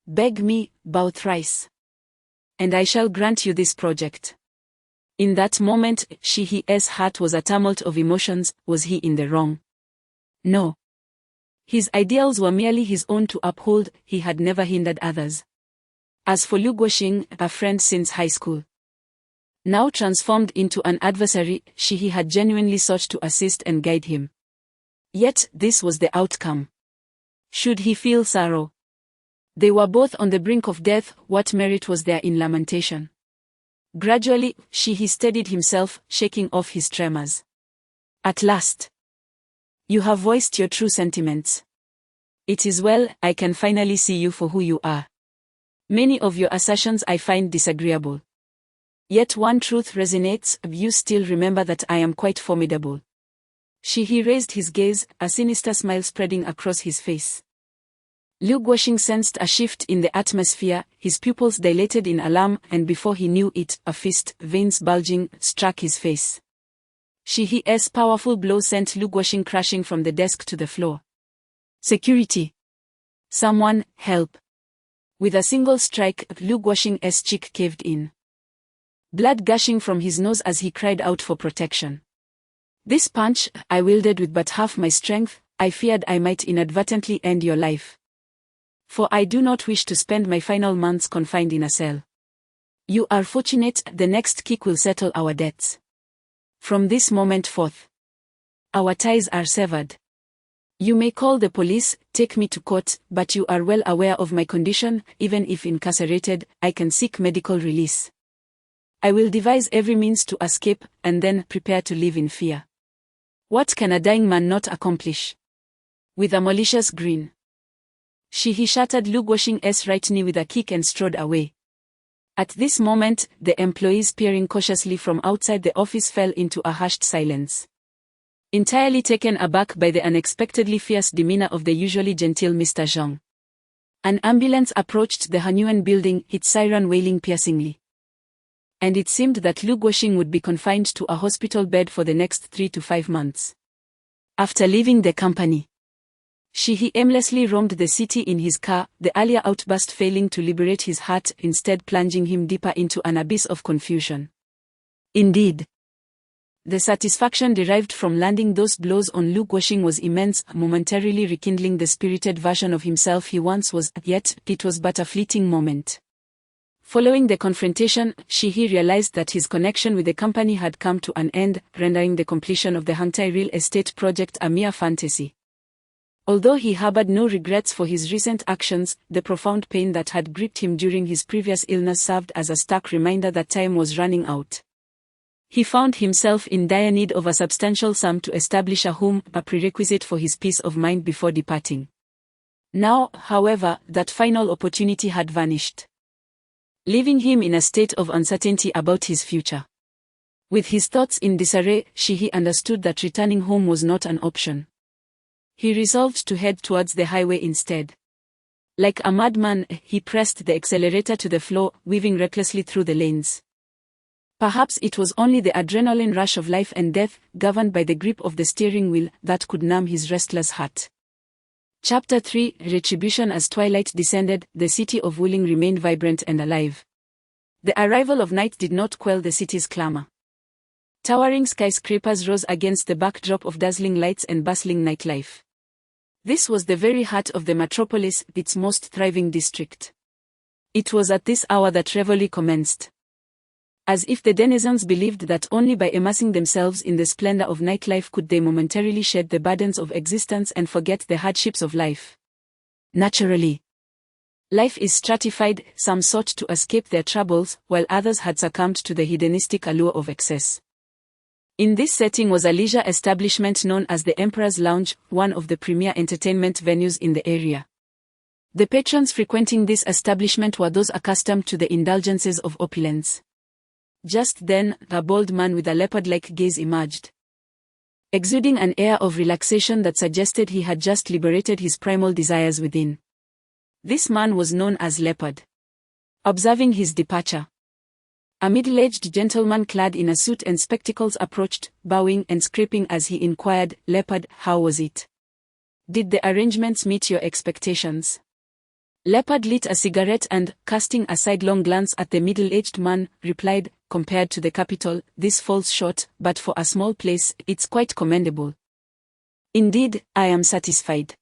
Beg me, bow thrice, and I shall grant you this project. In that moment, Shihi's heart was a tumult of emotions. Was he in the wrong? No. His ideals were merely his own to uphold, he had never hindered others. As for Lu Guoxing, a friend since high school, now transformed into an adversary, Shihi had genuinely sought to assist and guide him. Yet, this was the outcome. Should he feel sorrow? They were both on the brink of death. What merit was there in lamentation? Gradually, Shihi steadied himself, shaking off his tremors. At last, you have voiced your true sentiments. It is well, I can finally see you for who you are. Many of your assertions I find disagreeable. Yet one truth resonates, you still remember that I am quite formidable. Shihi raised his gaze, a sinister smile spreading across his face. Lu Guoxing sensed a shift in the atmosphere, his pupils dilated in alarm, and before he knew it, a fist, veins bulging, struck his face. Shihi's powerful blow sent Lu Guoxing crashing from the desk to the floor. Security! Someone, help! With a single strike, Lu Guoxing's cheek caved in, blood gushing from his nose as he cried out for protection. This punch, I wielded with but half my strength. I feared I might inadvertently end your life. For I do not wish to spend my final months confined in a cell. You are fortunate, the next kick will settle our debts. From this moment forth, our ties are severed. You may call the police, take me to court, but you are well aware of my condition. Even if incarcerated, I can seek medical release. I will devise every means to escape, and then prepare to live in fear. What can a dying man not accomplish? With a malicious grin, Shihi shattered Lu Guoxing's right knee with a kick and strode away. At this moment, the employees peering cautiously from outside the office fell into a hushed silence. Entirely taken aback by the unexpectedly fierce demeanor of the usually genteel Mr. Zhang. An ambulance approached the Hanyuan building, its siren wailing piercingly. And it seemed that Lu Guoxing would be confined to a hospital bed for the next 3 to 5 months. After leaving the company, Shihi aimlessly roamed the city in his car, the earlier outburst failing to liberate his heart, instead plunging him deeper into an abyss of confusion. Indeed, the satisfaction derived from landing those blows on Lu Guoxing was immense, momentarily rekindling the spirited version of himself he once was, yet it was but a fleeting moment. Following the confrontation, Shihi realized that his connection with the company had come to an end, rendering the completion of the Hangtai real estate project a mere fantasy. Although he harbored no regrets for his recent actions, the profound pain that had gripped him during his previous illness served as a stark reminder that time was running out. He found himself in dire need of a substantial sum to establish a home, a prerequisite for his peace of mind before departing. Now, however, that final opportunity had vanished, leaving him in a state of uncertainty about his future. With his thoughts in disarray, Shihi understood that returning home was not an option. He resolved to head towards the highway instead. Like a madman, he pressed the accelerator to the floor, weaving recklessly through the lanes. Perhaps it was only the adrenaline rush of life and death, governed by the grip of the steering wheel, that could numb his restless heart. Chapter 3: Retribution. As twilight descended, the city of Wuling remained vibrant and alive. The arrival of night did not quell the city's clamor. Towering skyscrapers rose against the backdrop of dazzling lights and bustling nightlife. This was the very heart of the metropolis, its most thriving district. It was at this hour that revelry commenced. As if the denizens believed that only by immersing themselves in the splendor of nightlife could they momentarily shed the burdens of existence and forget the hardships of life. Naturally, life is stratified. Some sought to escape their troubles, while others had succumbed to the hedonistic allure of excess. In this setting was a leisure establishment known as the Emperor's Lounge, one of the premier entertainment venues in the area. The patrons frequenting this establishment were those accustomed to the indulgences of opulence. Just then, a bald man with a leopard-like gaze emerged, exuding an air of relaxation that suggested he had just liberated his primal desires within. This man was known as Leopard. Observing his departure, a middle-aged gentleman clad in a suit and spectacles approached, bowing and scraping as he inquired, "Leopard, how was it? Did the arrangements meet your expectations?" Leopard lit a cigarette and, casting a sidelong glance at the middle-aged man, replied, "Compared to the capital, this falls short, but for a small place, it's quite commendable. Indeed, I am satisfied.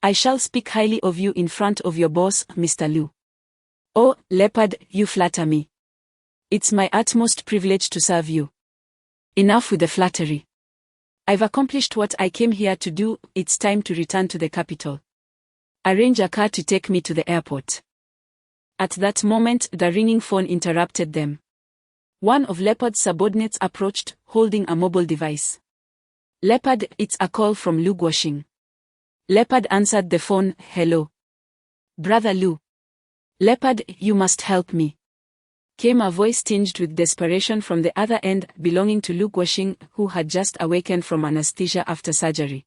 I shall speak highly of you in front of your boss, Mr. Liu." "Oh, Leopard, you flatter me. It's my utmost privilege to serve you." "Enough with the flattery. I've accomplished what I came here to do. It's time to return to the capital. Arrange a car to take me to the airport." At that moment, the ringing phone interrupted them. One of Leopard's subordinates approached, holding a mobile device. "Leopard, it's a call from Lu Guoxing." Leopard answered the phone. "Hello. Brother Lu." "Leopard, you must help me," came a voice tinged with desperation from the other end, belonging to Lu Guoxing, who had just awakened from anesthesia after surgery.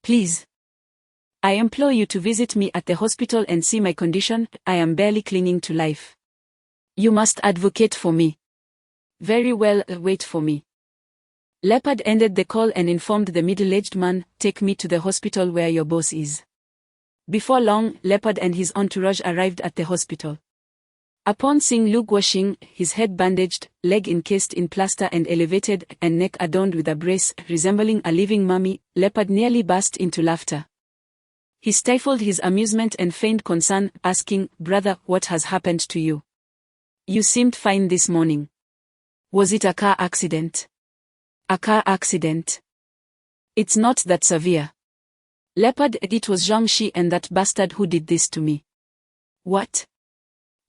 "Please. I implore you to visit me at the hospital and see my condition. I am barely clinging to life. You must advocate for me." "Very well, wait for me." Leopard ended the call and informed the middle-aged man, "Take me to the hospital where your boss is." Before long, Leopard and his entourage arrived at the hospital. Upon seeing Lu Guoxing, his head bandaged, leg encased in plaster and elevated, and neck adorned with a brace, resembling a living mummy, Leopard nearly burst into laughter. He stifled his amusement and feigned concern, asking, "Brother, what has happened to you? You seemed fine this morning. Was it a car accident?" "A car accident? It's not that severe. Leopard, it was Zhang Shi and that bastard who did this to me." "What?"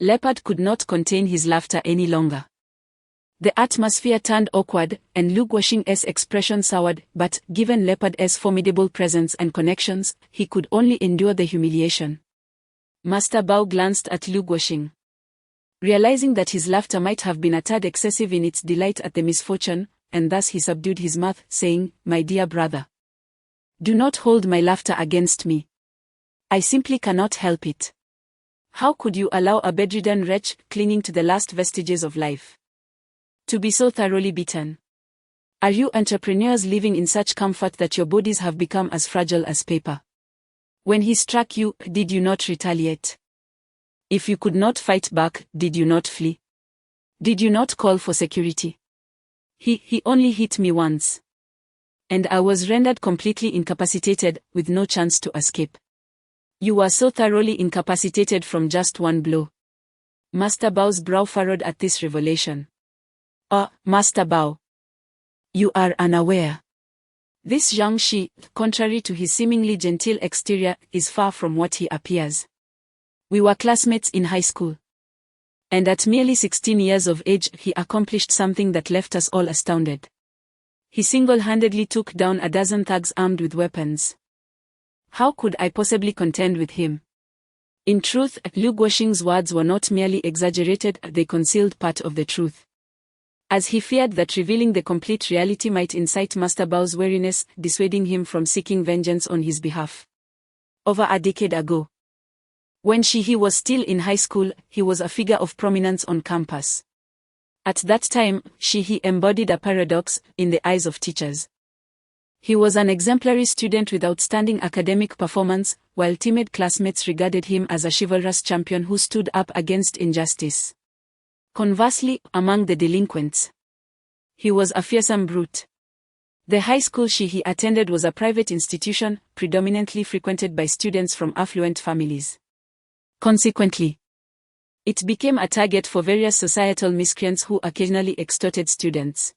Leopard could not contain his laughter any longer. The atmosphere turned awkward, and Lu Guoxing's expression soured, but, given Leopard's formidable presence and connections, he could only endure the humiliation. Master Bao glanced at Lu Guoxing. Realizing that his laughter might have been a tad excessive in its delight at the misfortune, and thus he subdued his mirth, saying, "My dear brother, do not hold my laughter against me. I simply cannot help it. How could you allow a bedridden wretch, clinging to the last vestiges of life, to be so thoroughly beaten? Are you entrepreneurs living in such comfort that your bodies have become as fragile as paper? When he struck you, did you not retaliate? If you could not fight back, did you not flee? Did you not call for security? He only hit me once. And I was rendered completely incapacitated, with no chance to escape. You were so thoroughly incapacitated from just one blow." Master Bao's brow furrowed at this revelation. "Oh, Master Bao. You are unaware. This Zhang Shi, contrary to his seemingly genteel exterior, is far from what he appears. We were classmates in high school. And at merely 16 years of age, he accomplished something that left us all astounded. He single-handedly took down a dozen thugs armed with weapons. How could I possibly contend with him?" In truth, Lu Guoxing's words were not merely exaggerated, they concealed part of the truth. As he feared that revealing the complete reality might incite Master Bao's wariness, dissuading him from seeking vengeance on his behalf. Over a decade ago, When he was still in high school, he was a figure of prominence on campus. At that time, he embodied a paradox in the eyes of teachers. He was an exemplary student with outstanding academic performance, while timid classmates regarded him as a chivalrous champion who stood up against injustice. Conversely, among the delinquents, he was a fearsome brute. The high school he attended was a private institution, predominantly frequented by students from affluent families. Consequently, it became a target for various societal miscreants who occasionally extorted students.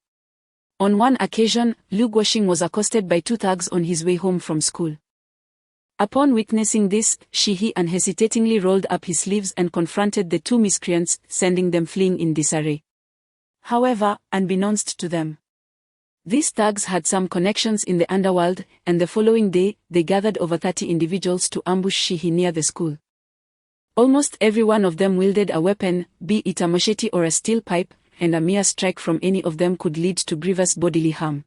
On one occasion, Liu Guoxing was accosted by 2 thugs on his way home from school. Upon witnessing this, he unhesitatingly rolled up his sleeves and confronted the 2 miscreants, sending them fleeing in disarray. However, unbeknownst to them, these thugs had some connections in the underworld, and the following day, they gathered over 30 individuals to ambush he near the school. Almost every one of them wielded a weapon, be it a machete or a steel pipe, and a mere strike from any of them could lead to grievous bodily harm.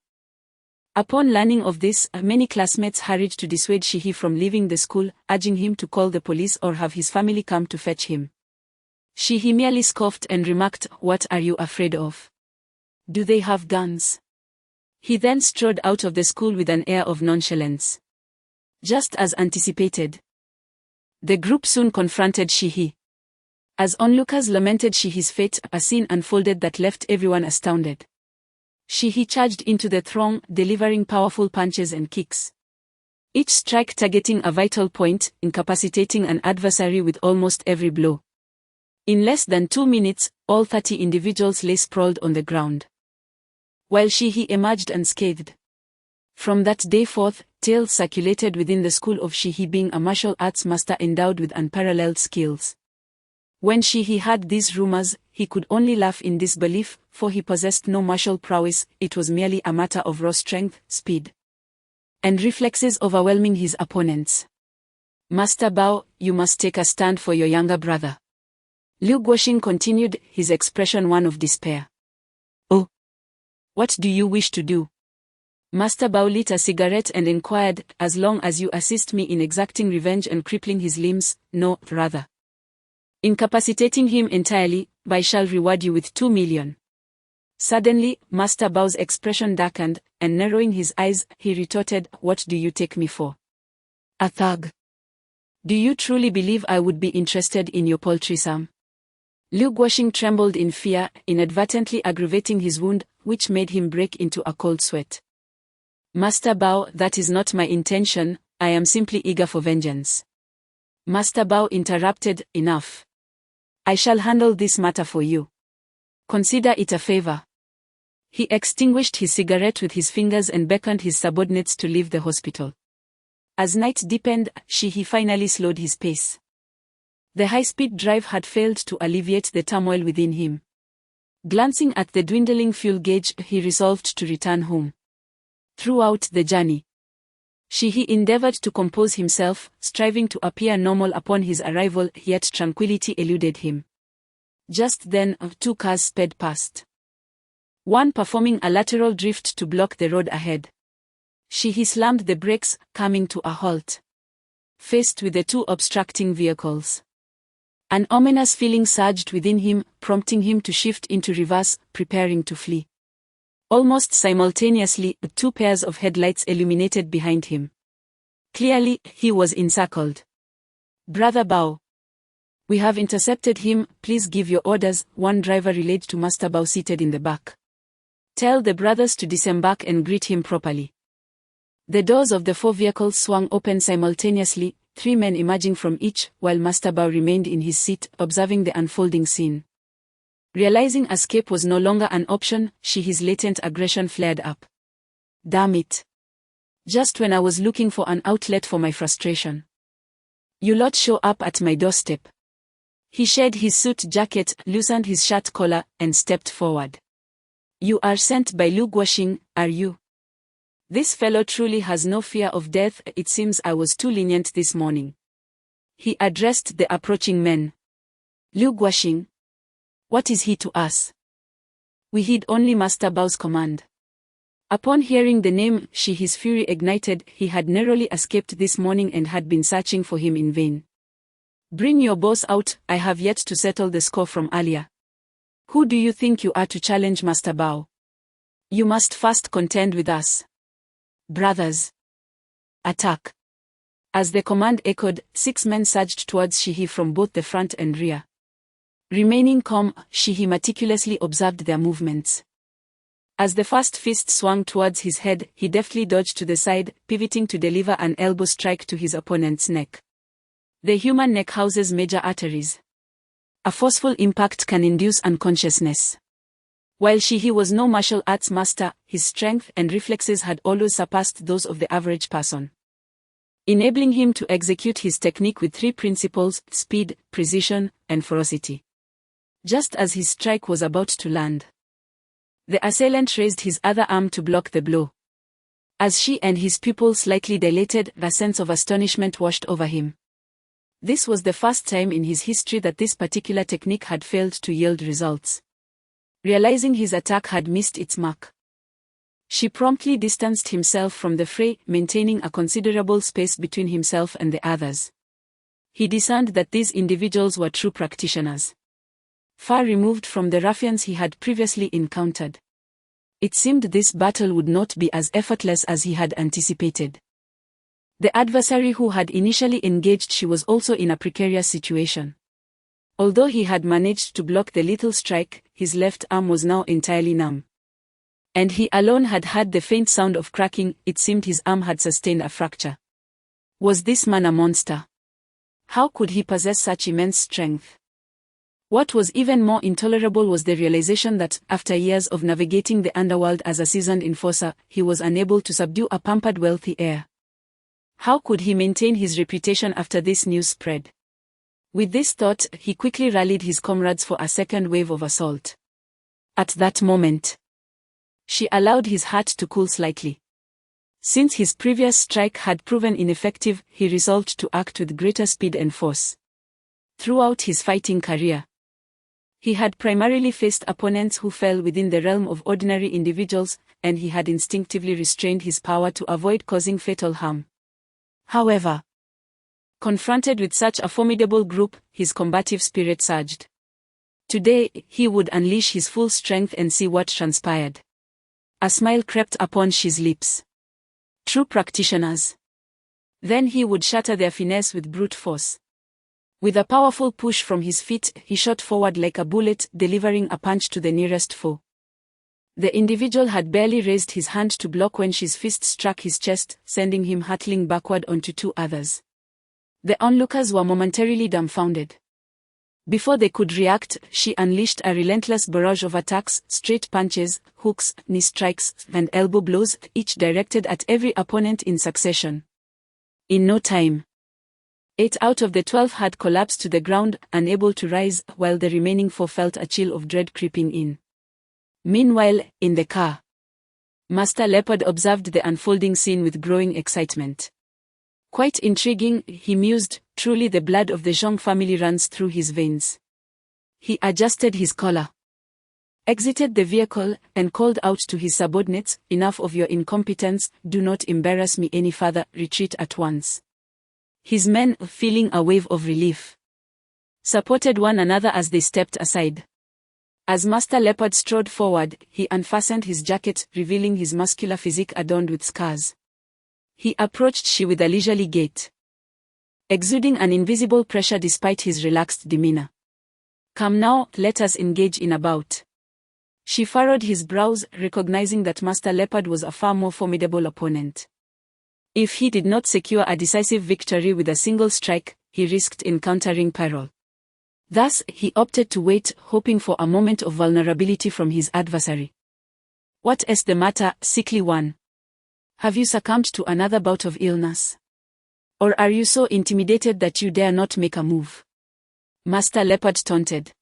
Upon learning of this, many classmates hurried to dissuade he from leaving the school, urging him to call the police or have his family come to fetch him. He merely scoffed and remarked, "What are you afraid of? Do they have guns?" He then strode out of the school with an air of nonchalance. Just as anticipated, the group soon confronted Shi. As onlookers lamented Shihi's fate, a scene unfolded that left everyone astounded. Shi charged into the throng, delivering powerful punches and kicks, each strike targeting a vital point, incapacitating an adversary with almost every blow. In less than 2 minutes, all 30 individuals lay sprawled on the ground, while Shi emerged unscathed. From that day forth, tales circulated within the school of Shi being a martial arts master endowed with unparalleled skills. When Shi heard these rumors, he could only laugh in disbelief, for he possessed no martial prowess. It was merely a matter of raw strength, speed, and reflexes overwhelming his opponents. "Master Bao, you must take a stand for your younger brother," Liu Guoxing continued, his expression one of despair. "Oh, what do you wish to do?" Master Bao lit a cigarette and inquired, "As long as you assist me in exacting revenge and crippling his limbs, no, rather, incapacitating him entirely, I shall reward you with 2 million. Suddenly, Master Bao's expression darkened, and narrowing his eyes, he retorted, "What do you take me for? A thug? Do you truly believe I would be interested in your paltry sum?" Liu Guoxing trembled in fear, inadvertently aggravating his wound, which made him break into a cold sweat. "Master Bao, that is not my intention, I am simply eager for vengeance." Master Bao interrupted, "Enough. I shall handle this matter for you. Consider it a favor." He extinguished his cigarette with his fingers and beckoned his subordinates to leave the hospital. As night deepened, he finally slowed his pace. The high-speed drive had failed to alleviate the turmoil within him. Glancing at the dwindling fuel gauge, he resolved to return home. Throughout the journey, he endeavored to compose himself, striving to appear normal upon his arrival, yet tranquility eluded him. Just then, 2 cars sped past, one performing a lateral drift to block the road ahead. He slammed the brakes, coming to a halt, faced with the 2 obstructing vehicles. An ominous feeling surged within him, prompting him to shift into reverse, preparing to flee. Almost simultaneously, 2 pairs of headlights illuminated behind him. Clearly, he was encircled. "Brother Bao, we have intercepted him, please give your orders," one driver relayed to Master Bao seated in the back. "Tell the brothers to disembark and greet him properly." The doors of the 4 vehicles swung open simultaneously, 3 men emerging from each, while Master Bao remained in his seat, observing the unfolding scene. Realizing escape was no longer an option, his latent aggression flared up. "Damn it. Just when I was looking for an outlet for my frustration, you lot show up at my doorstep." He shed his suit jacket, loosened his shirt collar, and stepped forward. "You are sent by Liu Guoxing, are you? This fellow truly has no fear of death. It seems I was too lenient this morning." He addressed the approaching men. "Liu Guoxing, what is he to us? We heed only Master Bao's command." Upon hearing the name, his fury ignited. He had narrowly escaped this morning and had been searching for him in vain. Bring your boss out, I have yet to settle the score from earlier. Who do you think you are to challenge Master Bao? You must first contend with us. Brothers. Attack. As the command echoed, 6 men surged towards Shihi from both the front and rear. Remaining calm, Shihi meticulously observed their movements. As the first fist swung towards his head, he deftly dodged to the side, pivoting to deliver an elbow strike to his opponent's neck. The human neck houses major arteries. A forceful impact can induce unconsciousness. While Shihi was no martial arts master, his strength and reflexes had always surpassed those of the average person, enabling him to execute his technique with 3 principles: speed, precision, and ferocity. Just as his strike was about to land, the assailant raised his other arm to block the blow. As she and his pupil slightly dilated, a sense of astonishment washed over him. This was the first time in his history that this particular technique had failed to yield results. Realizing his attack had missed its mark, she promptly distanced himself from the fray, maintaining a considerable space between himself and the others. He discerned that these individuals were true practitioners, far removed from the ruffians he had previously encountered. It seemed this battle would not be as effortless as he had anticipated. The adversary who had initially engaged she was also in a precarious situation. Although he had managed to block the lethal strike, his left arm was now entirely numb. And he alone had heard the faint sound of cracking. It seemed his arm had sustained a fracture. Was this man a monster? How could he possess such immense strength? What was even more intolerable was the realization that, after years of navigating the underworld as a seasoned enforcer, he was unable to subdue a pampered wealthy heir. How could he maintain his reputation after this news spread? With this thought, he quickly rallied his comrades for a second wave of assault. At that moment, she allowed his heart to cool slightly. Since his previous strike had proven ineffective, he resolved to act with greater speed and force. Throughout his fighting career, he had primarily faced opponents who fell within the realm of ordinary individuals, and he had instinctively restrained his power to avoid causing fatal harm. However, confronted with such a formidable group, his combative spirit surged. Today, he would unleash his full strength and see what transpired. A smile crept upon Shi's lips. True practitioners. Then he would shatter their finesse with brute force. With a powerful push from his feet, he shot forward like a bullet, delivering a punch to the nearest foe. The individual had barely raised his hand to block when Shi's fist struck his chest, sending him hurtling backward onto 2 others. The onlookers were momentarily dumbfounded. Before they could react, she unleashed a relentless barrage of attacks: straight punches, hooks, knee strikes, and elbow blows, each directed at every opponent in succession. In no time, 8 out of the 12 had collapsed to the ground, unable to rise, while the remaining 4 felt a chill of dread creeping in. Meanwhile, in the car, Master Leopard observed the unfolding scene with growing excitement. Quite intriguing, he mused, truly the blood of the Zhong family runs through his veins. He adjusted his collar, exited the vehicle, and called out to his subordinates, enough of your incompetence, do not embarrass me any further, retreat at once. His men, feeling a wave of relief, supported one another as they stepped aside. As Master Leopard strode forward, he unfastened his jacket, revealing his muscular physique adorned with scars. He approached Shi with a leisurely gait, exuding an invisible pressure despite his relaxed demeanor. Come now, let us engage in a bout. She furrowed his brows, recognizing that Master Leopard was a far more formidable opponent. If he did not secure a decisive victory with a single strike, he risked encountering peril. Thus, he opted to wait, hoping for a moment of vulnerability from his adversary. What is the matter, sickly one? Have you succumbed to another bout of illness? Or are you so intimidated that you dare not make a move? Master Leopard taunted,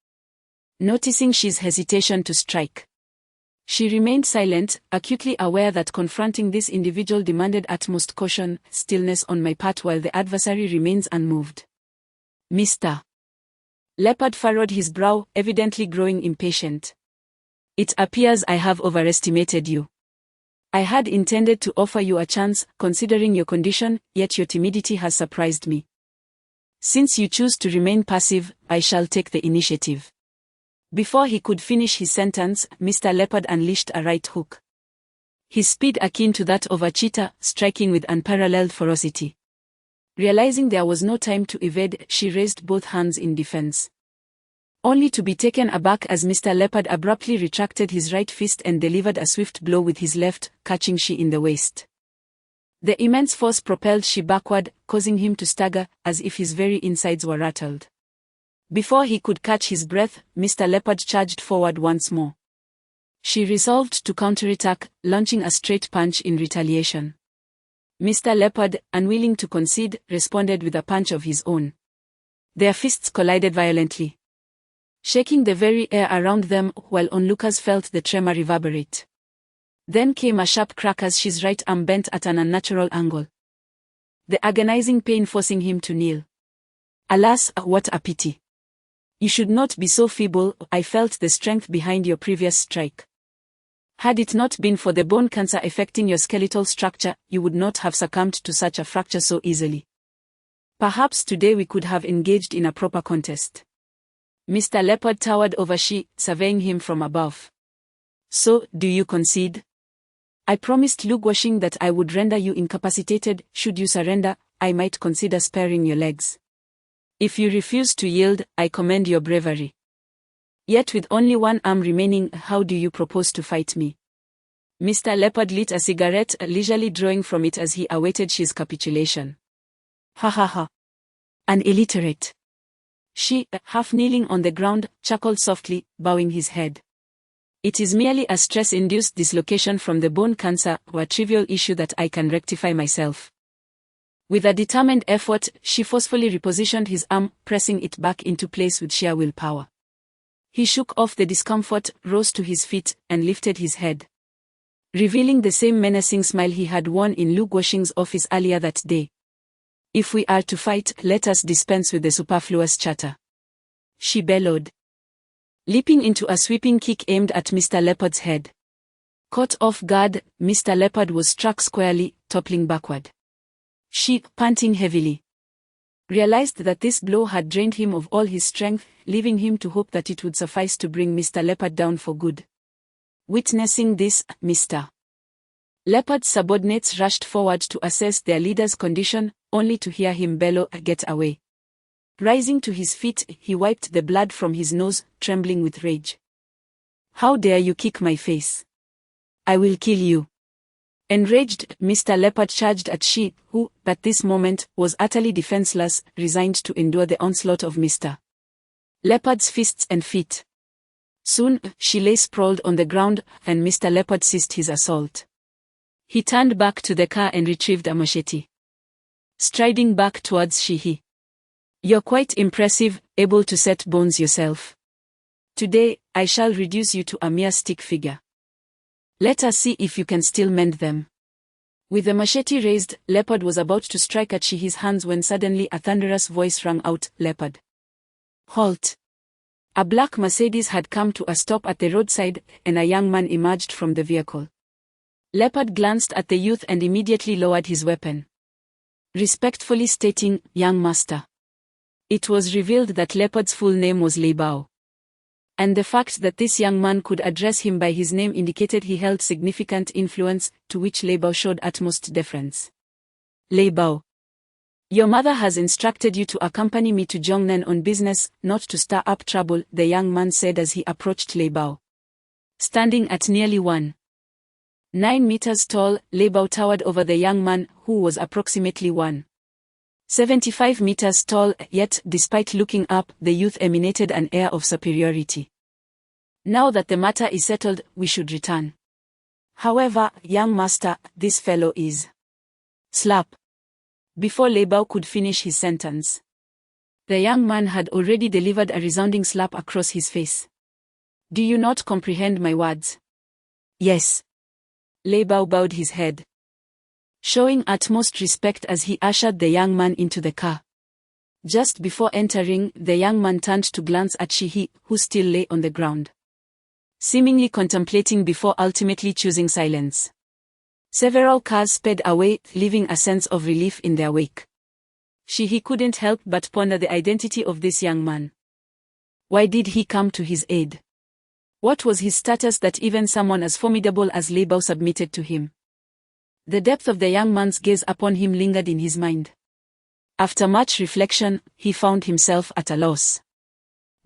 noticing Shi's hesitation to strike. She remained silent, acutely aware that confronting this individual demanded utmost caution, stillness on my part while the adversary remains unmoved. Mr. Leopard furrowed his brow, evidently growing impatient. It appears I have overestimated you. I had intended to offer you a chance, considering your condition, yet your timidity has surprised me. Since you choose to remain passive, I shall take the initiative. Before he could finish his sentence, Mr. Leopard unleashed a right hook. His speed akin to that of a cheetah, striking with unparalleled ferocity. Realizing there was no time to evade, she raised both hands in defense. Only to be taken aback as Mr. Leopard abruptly retracted his right fist and delivered a swift blow with his left, catching she in the waist. The immense force propelled she backward, causing him to stagger, as if his very insides were rattled. Before he could catch his breath, Mr. Leopard charged forward once more. She resolved to counterattack, launching a straight punch in retaliation. Mr. Leopard, unwilling to concede, responded with a punch of his own. Their fists collided violently, shaking the very air around them, while onlookers felt the tremor reverberate. Then came a sharp crack as she's right arm bent at an unnatural angle, the agonizing pain forcing him to kneel. Alas, what a pity. You should not be so feeble. I felt the strength behind your previous strike. Had it not been for the bone cancer affecting your skeletal structure, you would not have succumbed to such a fracture so easily. Perhaps today we could have engaged in a proper contest. Mr. Leopard towered over she, surveying him from above. So, do you concede? I promised Lugwashing that I would render you incapacitated. Should you surrender, I might consider sparing your legs. If you refuse to yield, I commend your bravery. Yet with only one arm remaining, how do you propose to fight me? Mr. Leopard lit a cigarette, leisurely drawing from it as he awaited she's capitulation. Ha ha ha. An illiterate. She, half kneeling on the ground, chuckled softly, bowing his head. It is merely a stress-induced dislocation from the bone cancer, or a trivial issue that I can rectify myself. With a determined effort, she forcefully repositioned his arm, pressing it back into place with sheer willpower. He shook off the discomfort, rose to his feet, and lifted his head, revealing the same menacing smile he had worn in Lugwashing's office earlier that day. If we are to fight, let us dispense with the superfluous chatter, she bellowed, leaping into a sweeping kick aimed at Mr. Leopard's head. Caught off guard, Mr. Leopard was struck squarely, toppling backward. She, panting heavily, realized that this blow had drained him of all his strength, leaving him to hope that it would suffice to bring Mr. Leopard down for good. Witnessing this, Mr. Leopard's subordinates rushed forward to assess their leader's condition, only to hear him bellow, "Get away." Rising to his feet, he wiped the blood from his nose, trembling with rage. "How dare you kick my face? I will kill you." Enraged, Mr. Leopard charged at she, who, at this moment, was utterly defenseless, resigned to endure the onslaught of Mr. Leopard's fists and feet. Soon, she lay sprawled on the ground, and Mr. Leopard ceased his assault. He turned back to the car and retrieved a machete. Striding back towards she, "You're quite impressive, able to set bones yourself. Today, I shall reduce you to a mere stick figure. Let us see if you can still mend them." With the machete raised, Leopard was about to strike at his hands when suddenly a thunderous voice rang out, "Leopard! Halt!" A black Mercedes had come to a stop at the roadside, and a young man emerged from the vehicle. Leopard glanced at the youth and immediately lowered his weapon, respectfully stating, "Young master." It was revealed that Leopard's full name was Leibao, and the fact that this young man could address him by his name indicated he held significant influence, to which Leibao showed utmost deference. "Leibao, your mother has instructed you to accompany me to Zhongnan on business, not to stir up trouble," the young man said as he approached Leibao. Standing at nearly 1.9 meters tall, Leibao towered over the young man, who was approximately 1.75 meters tall, yet, despite looking up, the youth emanated an air of superiority. "Now that the matter is settled, we should return. However, young master, this fellow is..." Slap. Before Leibao could finish his sentence, the young man had already delivered a resounding slap across his face. "Do you not comprehend my words?" "Yes." Leibao bowed his head, showing utmost respect as he ushered the young man into the car. Just before entering, the young man turned to glance at Shihi, who still lay on the ground, seemingly contemplating before ultimately choosing silence. Several cars sped away, leaving a sense of relief in their wake. He couldn't help but ponder the identity of this young man. Why did he come to his aid? What was his status that even someone as formidable as Lei Bao submitted to him? The depth of the young man's gaze upon him lingered in his mind. After much reflection, he found himself at a loss.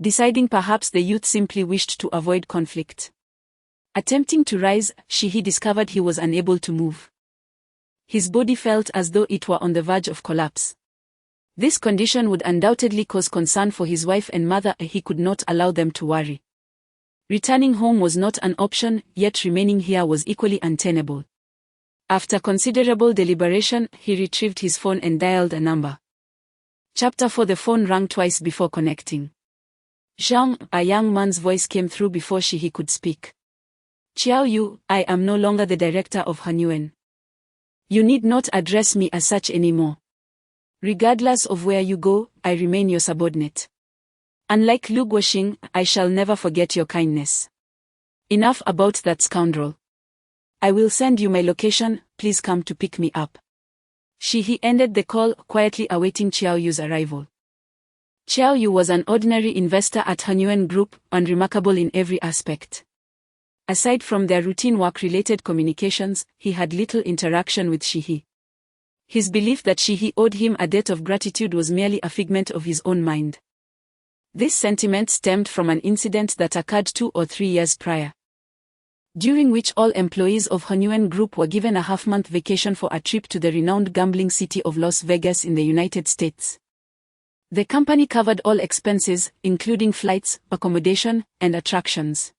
Deciding perhaps the youth simply wished to avoid conflict. Attempting to rise, he discovered he was unable to move. His body felt as though it were on the verge of collapse. This condition would undoubtedly cause concern for his wife and mother, and he could not allow them to worry. Returning home was not an option, yet remaining here was equally untenable. After considerable deliberation, he retrieved his phone and dialed a number. Chapter 4. The phone rang twice before connecting. Zhang, a young man's voice came through before he could speak. Qiao Yu, I am no longer the director of Hanyuan. You need not address me as such anymore. Regardless of where you go, I remain your subordinate. Unlike Lu Guoxing, I shall never forget your kindness. Enough about that scoundrel. I will send you my location, please come to pick me up. He ended the call, quietly awaiting Qiao Yu's arrival. Qiao Yu was an ordinary investor at Hanyuan Group, unremarkable in every aspect. Aside from their routine work-related communications, he had little interaction with Shihi. His belief that Shihi owed him a debt of gratitude was merely a figment of his own mind. This sentiment stemmed from an incident that occurred 2 or 3 years prior, during which all employees of Hanyuan Group were given a half-month vacation for a trip to the renowned gambling city of Las Vegas in the United States. The company covered all expenses, including flights, accommodation, and attractions.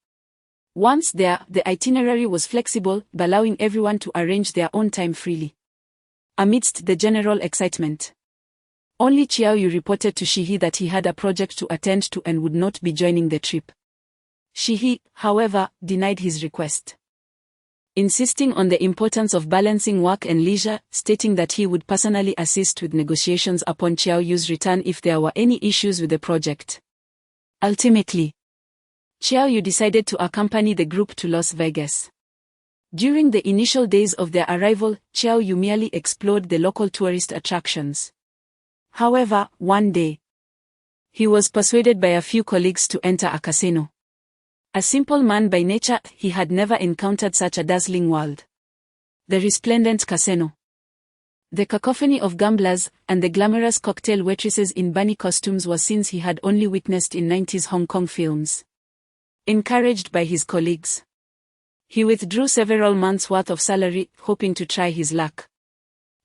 Once there, the itinerary was flexible, allowing everyone to arrange their own time freely. Amidst the general excitement, only Qiao Yu reported to Shihi that he had a project to attend to and would not be joining the trip. Shihi, however, denied his request, insisting on the importance of balancing work and leisure, stating that he would personally assist with negotiations upon Qiao Yu's return if there were any issues with the project. Ultimately, Qiao Yu decided to accompany the group to Las Vegas. During the initial days of their arrival, Qiao Yu merely explored the local tourist attractions. However, one day, he was persuaded by a few colleagues to enter a casino. A simple man by nature, he had never encountered such a dazzling world. The resplendent casino, the cacophony of gamblers, and the glamorous cocktail waitresses in bunny costumes were scenes he had only witnessed in 90s Hong Kong films. Encouraged by his colleagues, he withdrew several months' worth of salary, hoping to try his luck.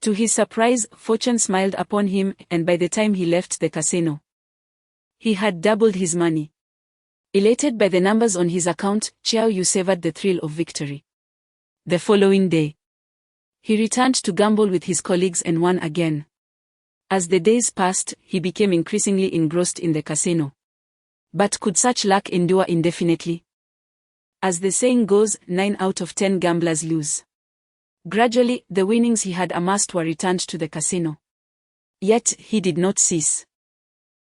To his surprise, fortune smiled upon him, and by the time he left the casino, he had doubled his money. Elated by the numbers on his account, Qiao Yu savored the thrill of victory. The following day, he returned to gamble with his colleagues and won again. As the days passed, he became increasingly engrossed in the casino. But could such luck endure indefinitely? As the saying goes, 9 out of 10 gamblers lose. Gradually, the winnings he had amassed were returned to the casino. Yet, he did not cease.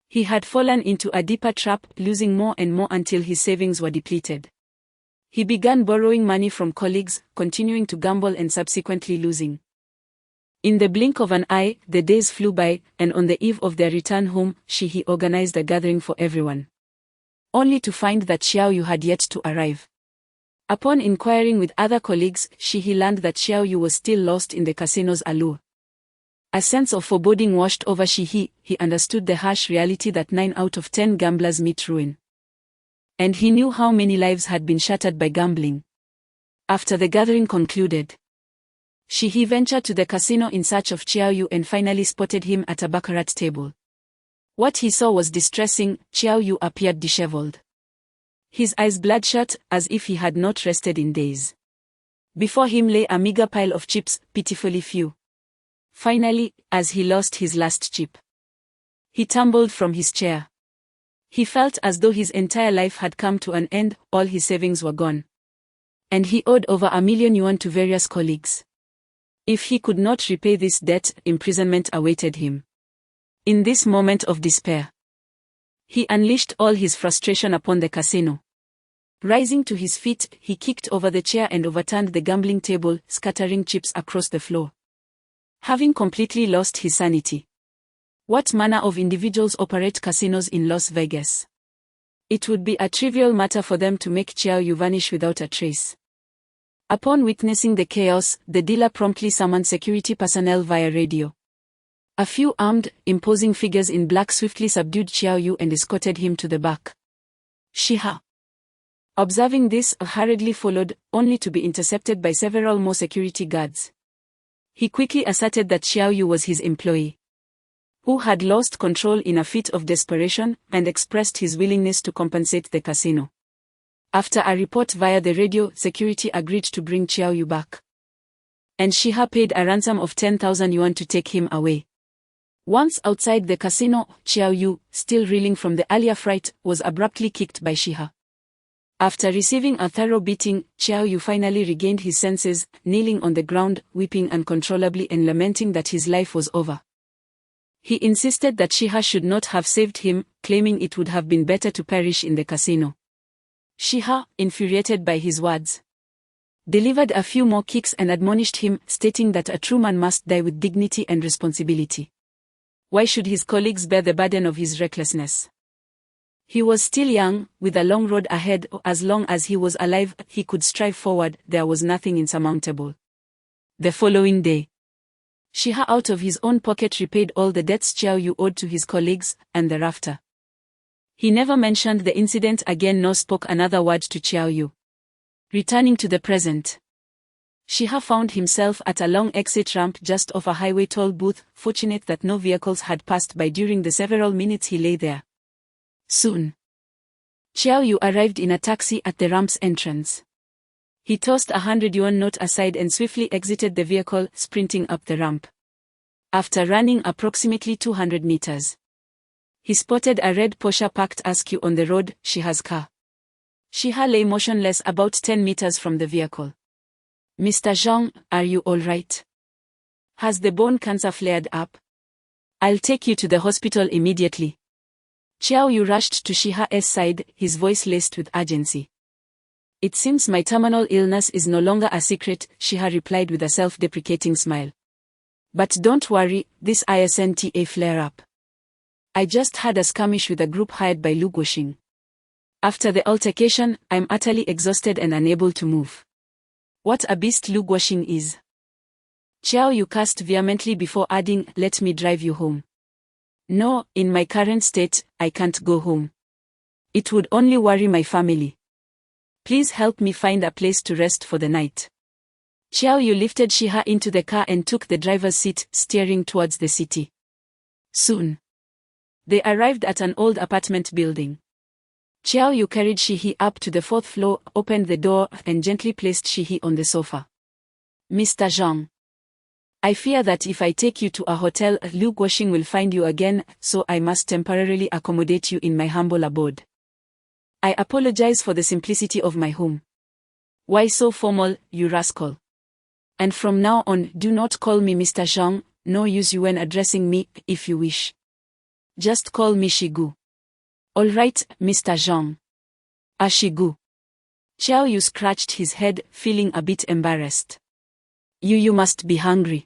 He had fallen into a deeper trap, losing more and more until his savings were depleted. He began borrowing money from colleagues, continuing to gamble and subsequently losing. In the blink of an eye, the days flew by, and on the eve of their return home, Shihi organized a gathering for everyone, only to find that Qiao Yu had yet to arrive. Upon inquiring with other colleagues, Shihi learned that Qiao Yu was still lost in the casino's allure. A sense of foreboding washed over Shihi. He understood the harsh reality that 9 out of 10 gamblers meet ruin. And he knew how many lives had been shattered by gambling. After the gathering concluded, Shihi ventured to the casino in search of Qiao Yu and finally spotted him at a baccarat table. What he saw was distressing. Qiao Yu appeared disheveled, his eyes bloodshot, as if he had not rested in days. Before him lay a meager pile of chips, pitifully few. Finally, as he lost his last chip, he tumbled from his chair. He felt as though his entire life had come to an end, all his savings were gone. And he owed over 1 million yuan to various colleagues. If he could not repay this debt, imprisonment awaited him. In this moment of despair, he unleashed all his frustration upon the casino. Rising to his feet, he kicked over the chair and overturned the gambling table, scattering chips across the floor. Having completely lost his sanity, What manner of individuals operate casinos in Las Vegas? It would be a trivial matter for them to make Xiao Yu vanish without a trace. Upon witnessing the chaos, the dealer promptly summoned security personnel via radio. A few armed, imposing figures in black swiftly subdued Xiao Yu and escorted him to the back. Shiha, observing this, hurriedly followed, only to be intercepted by several more security guards. He quickly asserted that Xiao Yu was his employee, who had lost control in a fit of desperation, and expressed his willingness to compensate the casino. After a report via the radio, security agreed to bring Xiao Yu back, and Shiha paid a ransom of 10,000 yuan to take him away. Once outside the casino, Xiao Yu, still reeling from the earlier fright, was abruptly kicked by Shiha. After receiving a thorough beating, Xiao Yu finally regained his senses, kneeling on the ground, weeping uncontrollably and lamenting that his life was over. He insisted that Shiha should not have saved him, claiming it would have been better to perish in the casino. Shiha, infuriated by his words, delivered a few more kicks and admonished him, stating that a true man must die with dignity and responsibility. Why should his colleagues bear the burden of his recklessness? He was still young, with a long road ahead. As long as he was alive, he could strive forward. There was nothing insurmountable. The following day, Shiha out of his own pocket repaid all the debts Xiao Yu owed to his colleagues, and thereafter he never mentioned the incident again nor spoke another word to Xiao Yu. Returning to the present, Shiha found himself at a long exit ramp just off a highway toll booth, fortunate that no vehicles had passed by during the several minutes he lay there. Soon, Xiao Yu arrived in a taxi at the ramp's entrance. He tossed a 100 yuan note aside and swiftly exited the vehicle, sprinting up the ramp. After running approximately 200 meters, he spotted a red Porsche parked askew on the road, Shiha's car. Shiha lay motionless about 10 meters from the vehicle. "Mr. Zhang, are you all right? Has the bone cancer flared up? I'll take you to the hospital immediately." Xiao Yu rushed to Shiha's side, his voice laced with urgency. "It seems my terminal illness is no longer a secret," Shiha replied with a self-deprecating smile. "But don't worry, this isn't a flare-up. I just had a skirmish with a group hired by Lu Guoxing. After the altercation, I'm utterly exhausted and unable to move." "What a beast Lu Guoxing is!" Xiao Yu cursed vehemently before adding, "Let me drive you home." "No, in my current state, I can't go home. It would only worry my family. Please help me find a place to rest for the night." Xiao Yu lifted Shiha into the car and took the driver's seat, steering towards the city. Soon, they arrived at an old apartment building. Xiao Yu carried Shihi up to the 4th floor, opened the door, and gently placed Shihi on the sofa. "Mr. Zhang, I fear that if I take you to a hotel, Lu Guoxing will find you again, so I must temporarily accommodate you in my humble abode. I apologize for the simplicity of my home." "Why so formal, you rascal? And from now on, do not call me Mr. Zhang, nor use you when addressing me, if you wish. Just call me Shigu." "All right, Mr. Zhang." "Shigu." Xiao Yu scratched his head, feeling a bit embarrassed. You must be hungry.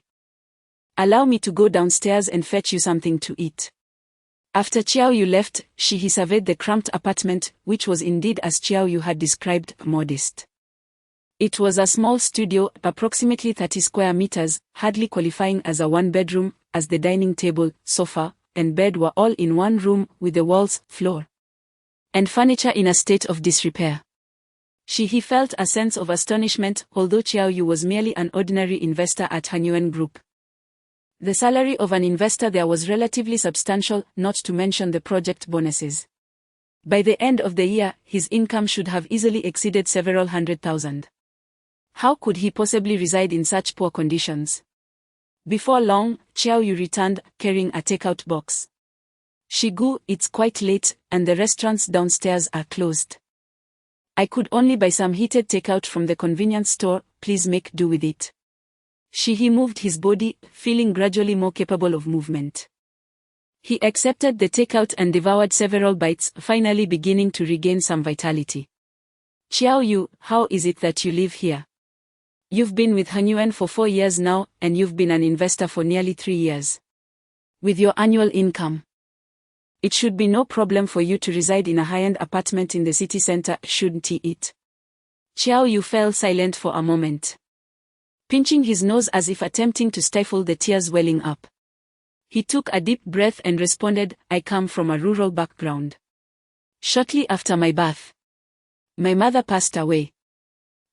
Allow me to go downstairs and fetch you something to eat." After Xiao Yu left, Shihi surveyed the cramped apartment, which was indeed, as Xiao Yu had described, modest. It was a small studio, approximately 30 square meters, hardly qualifying as a one-bedroom, as the dining table, sofa, and bed were all in one room, with the walls, floor, and furniture in a state of disrepair. Shihi felt a sense of astonishment, although Xiao Yu was merely an ordinary investor at Hanyuan Group. The salary of an investor there was relatively substantial, not to mention the project bonuses. By the end of the year, his income should have easily exceeded several 100,000. How could he possibly reside in such poor conditions? Before long, Xiao Yu returned, carrying a takeout box. "Shigu, it's quite late, and the restaurants downstairs are closed. I could only buy some heated takeout from the convenience store, please make do with it." Shihi moved his body, feeling gradually more capable of movement. He accepted the takeout and devoured several bites, finally beginning to regain some vitality. "Xiao Yu, how is it that you live here? You've been with Hanyuan for 4 years now, and you've been an investor for nearly 3 years. With your annual income, it should be no problem for you to reside in a high-end apartment in the city center, shouldn't it? Xiao Yu fell silent for a moment, pinching his nose as if attempting to stifle the tears welling up. He took a deep breath and responded, I come from a rural background. Shortly after my birth, my mother passed away.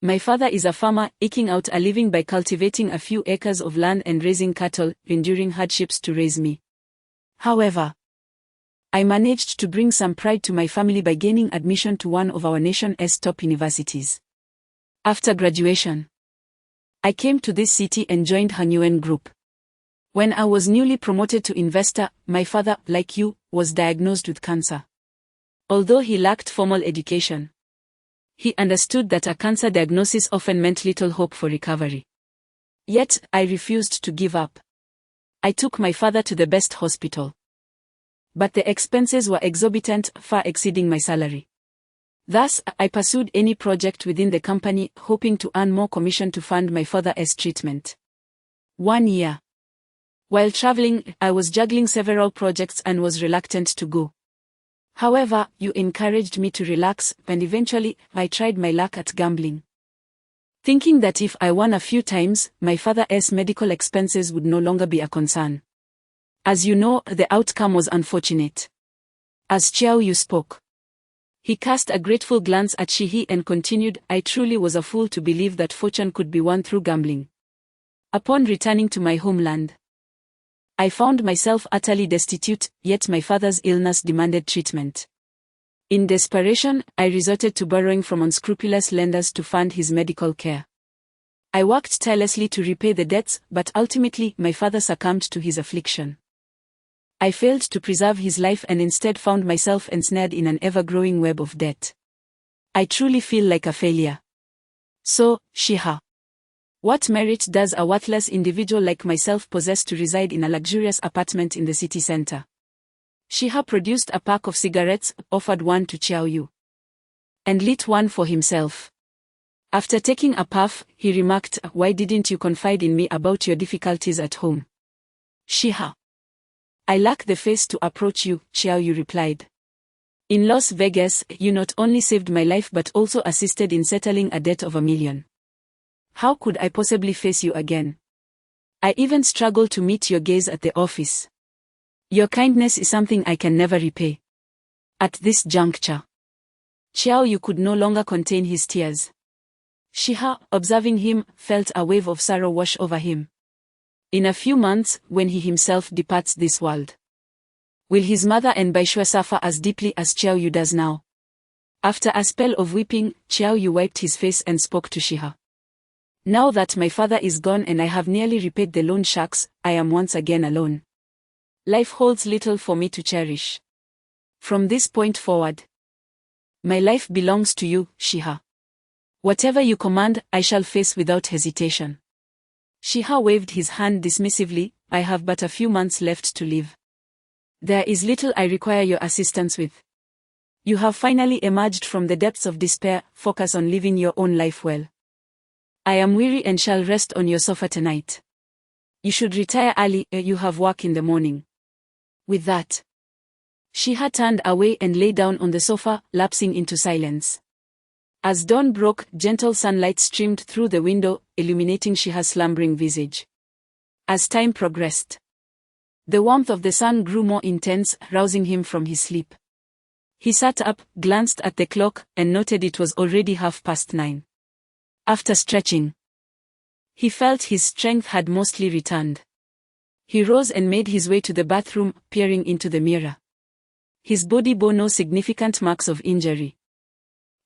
My father is a farmer, eking out a living by cultivating a few acres of land and raising cattle, enduring hardships to raise me. However, I managed to bring some pride to my family by gaining admission to one of our nation's top universities. After graduation, I came to this city and joined Hanyuan Group. When I was newly promoted to investor, my father, like you, was diagnosed with cancer. Although he lacked formal education, he understood that a cancer diagnosis often meant little hope for recovery. Yet, I refused to give up. I took my father to the best hospital. But the expenses were exorbitant, far exceeding my salary. Thus, I pursued any project within the company, hoping to earn more commission to fund my father's treatment. 1 year. While traveling, I was juggling several projects and was reluctant to go. However, you encouraged me to relax, and eventually, I tried my luck at gambling. Thinking that if I won a few times, my father's medical expenses would no longer be a concern. As you know, the outcome was unfortunate. As Xiao Yu spoke, he cast a grateful glance at Shihi and continued, I truly was a fool to believe that fortune could be won through gambling. Upon returning to my homeland, I found myself utterly destitute, yet my father's illness demanded treatment. In desperation, I resorted to borrowing from unscrupulous lenders to fund his medical care. I worked tirelessly to repay the debts, but ultimately my father succumbed to his affliction. I failed to preserve his life and instead found myself ensnared in an ever-growing web of debt. I truly feel like a failure. So, Shiha, what merit does a worthless individual like myself possess to reside in a luxurious apartment in the city center? Shiha produced a pack of cigarettes, offered one to Xiao Yu, and lit one for himself. After taking a puff, he remarked, why didn't you confide in me about your difficulties at home? Shiha, I lack the face to approach you, Xiao Yu replied. In Las Vegas, you not only saved my life but also assisted in settling a debt of $1 million. How could I possibly face you again? I even struggle to meet your gaze at the office. Your kindness is something I can never repay. At this juncture, Xiao Yu could no longer contain his tears. Shiha, observing him, felt a wave of sorrow wash over him. In a few months, when he himself departs this world, will his mother and Baishua suffer as deeply as Xiao Yu does now? After a spell of weeping, Xiao Yu wiped his face and spoke to Shiha. Now that my father is gone and I have nearly repaid the loan sharks, I am once again alone. Life holds little for me to cherish. From this point forward, my life belongs to you, Shiha. Whatever you command, I shall face without hesitation. Shiha waved his hand dismissively, I have but a few months left to live. There is little I require your assistance with. You have finally emerged from the depths of despair, focus on living your own life well. I am weary and shall rest on your sofa tonight. You should retire early, you have work in the morning. With that, Shiha turned away and lay down on the sofa, lapsing into silence. As dawn broke, gentle sunlight streamed through the window, illuminating Shiha's slumbering visage. As time progressed, the warmth of the sun grew more intense, rousing him from his sleep. He sat up, glanced at the clock, and noted it was already 9:30. After stretching, he felt his strength had mostly returned. He rose and made his way to the bathroom, peering into the mirror. His body bore no significant marks of injury.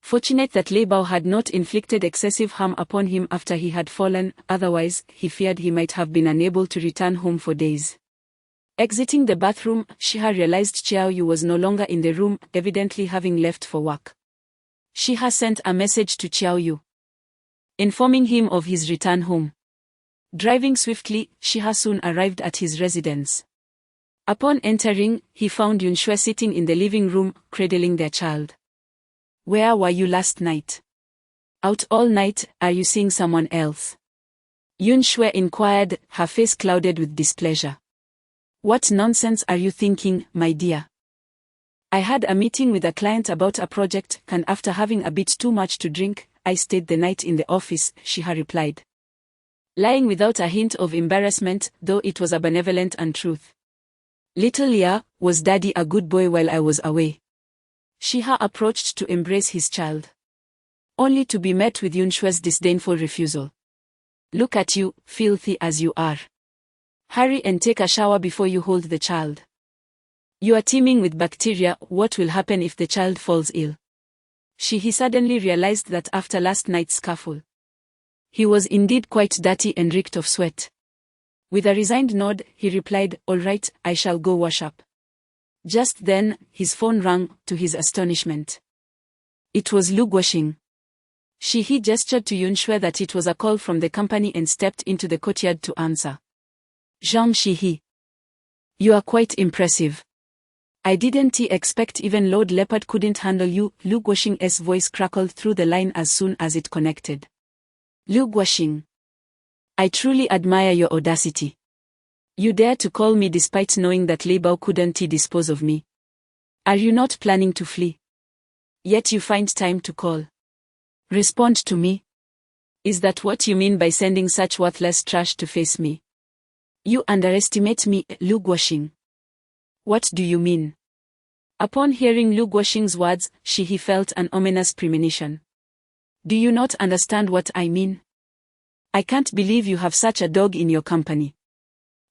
Fortunate that Lei Bao had not inflicted excessive harm upon him after he had fallen, otherwise, he feared he might have been unable to return home for days. Exiting the bathroom, Shiha realized Xiao Yu was no longer in the room, evidently having left for work. Shiha sent a message to Xiao Yu, informing him of his return home. Driving swiftly, Shiha soon arrived at his residence. Upon entering, he found Yunshui sitting in the living room, cradling their child. Where were you last night? Out all night, are you seeing someone else? Yunshui inquired, her face clouded with displeasure. What nonsense are you thinking, my dear? I had a meeting with a client about a project, and after having a bit too much to drink, I stayed the night in the office, she replied. Lying without a hint of embarrassment, though it was a benevolent untruth. Little Leah, was Daddy a good boy while I was away? Shiha approached to embrace his child. Only to be met with Yunshue's disdainful refusal. Look at you, filthy as you are. Hurry and take a shower before you hold the child. You are teeming with bacteria, what will happen if the child falls ill? He suddenly realized that after last night's scuffle, he was indeed quite dirty and reeked of sweat. With a resigned nod, he replied, all right, I shall go wash up. Just then, his phone rang, to his astonishment. It was Lu Guoxing. He gestured to Yunshue that it was a call from the company and stepped into the courtyard to answer. Zhang Shihi. You are quite impressive. I didn't expect even Lord Leopard couldn't handle you, Lu Guoxing's voice crackled through the line as soon as it connected. Lu Guoxing. I truly admire your audacity. You dare to call me despite knowing that Lei Bao couldn't dispose of me. Are you not planning to flee? Yet you find time to call. Respond to me. Is that what you mean by sending such worthless trash to face me? You underestimate me, Lu Guoxing. What do you mean? Upon hearing Lu Guoxing's words, he felt an ominous premonition. Do you not understand what I mean? I can't believe you have such a dog in your company.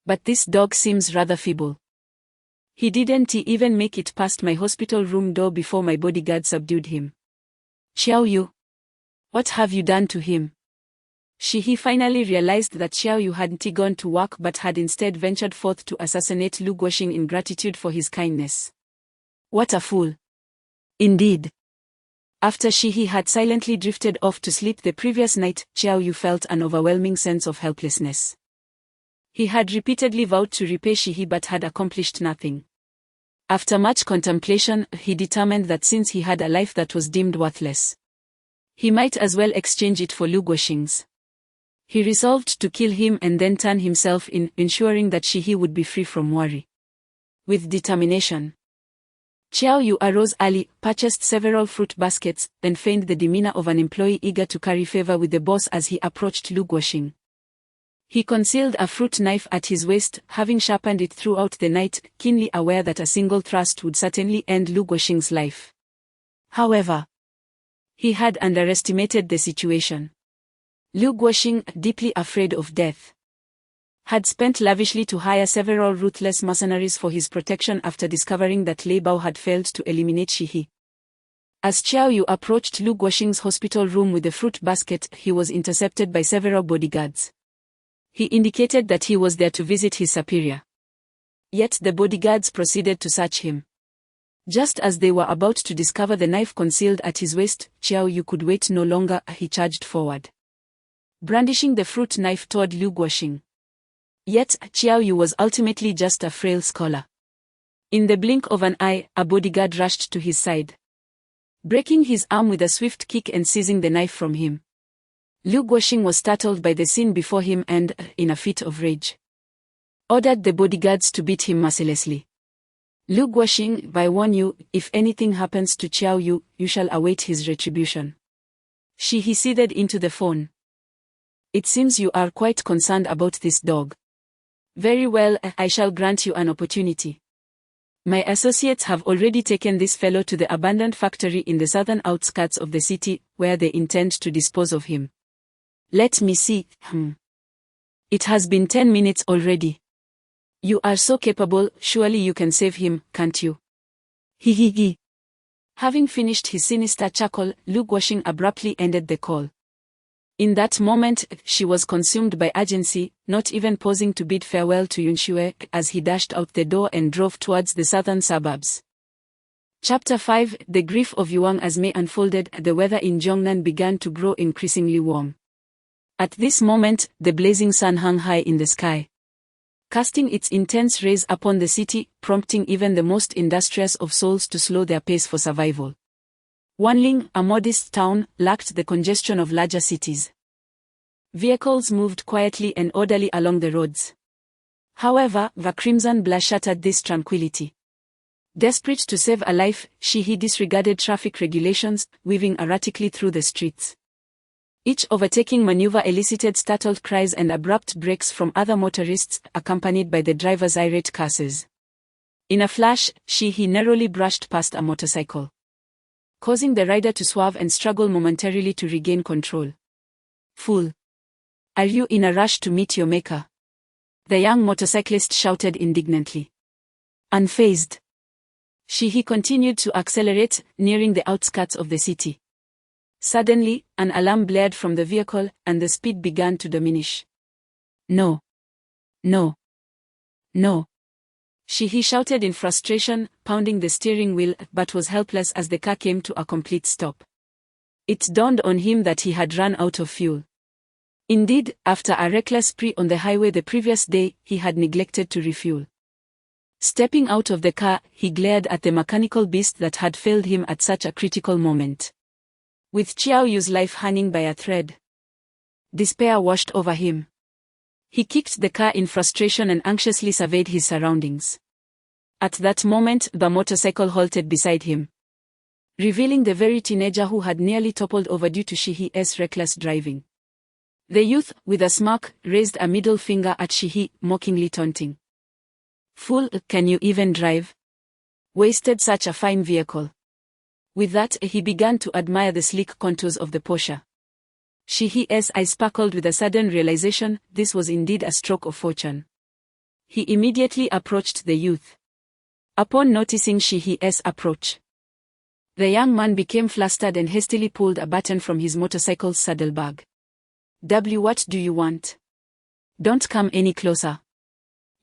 But this dog seems rather feeble. He didn't even make it past my hospital room door before my bodyguard subdued him. Xiao Yu. What have you done to him? He finally realized that Xiao Yu hadn't gone to work but had instead ventured forth to assassinate Lu Guoxing in gratitude for his kindness. What a fool. Indeed. After he had silently drifted off to sleep the previous night, Xiao Yu felt an overwhelming sense of helplessness. He had repeatedly vowed to repay Shihi but had accomplished nothing. After much contemplation, he determined that since he had a life that was deemed worthless, he might as well exchange it for Lu Guoxing's. He resolved to kill him and then turn himself in, ensuring that Shihi would be free from worry. With determination, Xiao Yu arose early, purchased several fruit baskets, then feigned the demeanor of an employee eager to curry favor with the boss as he approached Lu Guoxing. He concealed a fruit knife at his waist, having sharpened it throughout the night, keenly aware that a single thrust would certainly end Lu Guoxing's life. However, he had underestimated the situation. Lu Guoxing, deeply afraid of death, had spent lavishly to hire several ruthless mercenaries for his protection after discovering that Lei Bao had failed to eliminate Shihi. As Xiao Yu approached Lu Guoxing's hospital room with the fruit basket, he was intercepted by several bodyguards. He indicated that he was there to visit his superior. Yet the bodyguards proceeded to search him. Just as they were about to discover the knife concealed at his waist, Xiao Yu could wait no longer, he charged forward, brandishing the fruit knife toward Lu Guoxing. Yet, Xiao Yu was ultimately just a frail scholar. In the blink of an eye, a bodyguard rushed to his side, breaking his arm with a swift kick and seizing the knife from him. Lu Guoxing was startled by the scene before him and, in a fit of rage, ordered the bodyguards to beat him mercilessly. Lu Guoxing, I warn you, if anything happens to Xiao Yu, you shall await his retribution. He seethed into the phone. It seems you are quite concerned about this dog. Very well, I shall grant you an opportunity. My associates have already taken this fellow to the abandoned factory in the southern outskirts of the city, where they intend to dispose of him. Let me see, It has been 10 minutes already. You are so capable, surely you can save him, can't you? He. Having finished his sinister chuckle, Lu Guoxing abruptly ended the call. In that moment, she was consumed by urgency, not even pausing to bid farewell to Yunshue as he dashed out the door and drove towards the southern suburbs. Chapter 5, The Grief of Yuang. As May unfolded, the weather in Jiangnan began to grow increasingly warm. At this moment, the blazing sun hung high in the sky, casting its intense rays upon the city, prompting even the most industrious of souls to slow their pace for survival. Wanling, a modest town, lacked the congestion of larger cities. Vehicles moved quietly and orderly along the roads. However, the crimson blur shattered this tranquility. Desperate to save a life, he disregarded traffic regulations, weaving erratically through the streets. Each overtaking maneuver elicited startled cries and abrupt brakes from other motorists, accompanied by the driver's irate curses. In a flash, he narrowly brushed past a motorcycle, causing the rider to swerve and struggle momentarily to regain control. "Fool! Are you in a rush to meet your maker?" the young motorcyclist shouted indignantly. Unfazed, he continued to accelerate, nearing the outskirts of the city. Suddenly, an alarm blared from the vehicle, and the speed began to diminish. "No! No! No!" He shouted in frustration, pounding the steering wheel, but was helpless as the car came to a complete stop. It dawned on him that he had run out of fuel. Indeed, after a reckless spree on the highway the previous day, he had neglected to refuel. Stepping out of the car, he glared at the mechanical beast that had failed him at such a critical moment. With Xiao Yu's life hanging by a thread, despair washed over him. He kicked the car in frustration and anxiously surveyed his surroundings. At that moment, the motorcycle halted beside him, revealing the very teenager who had nearly toppled over due to Shihi's reckless driving. The youth, with a smirk, raised a middle finger at Shihi, mockingly taunting. "Fool, can you even drive? Wasted such a fine vehicle." With that, he began to admire the sleek contours of the Porsche. Shihi's eyes sparkled with a sudden realization this was indeed a stroke of fortune. He immediately approached the youth. Upon noticing Shihi's approach, the young man became flustered and hastily pulled a button from his motorcycle's saddlebag. What do you want? Don't come any closer.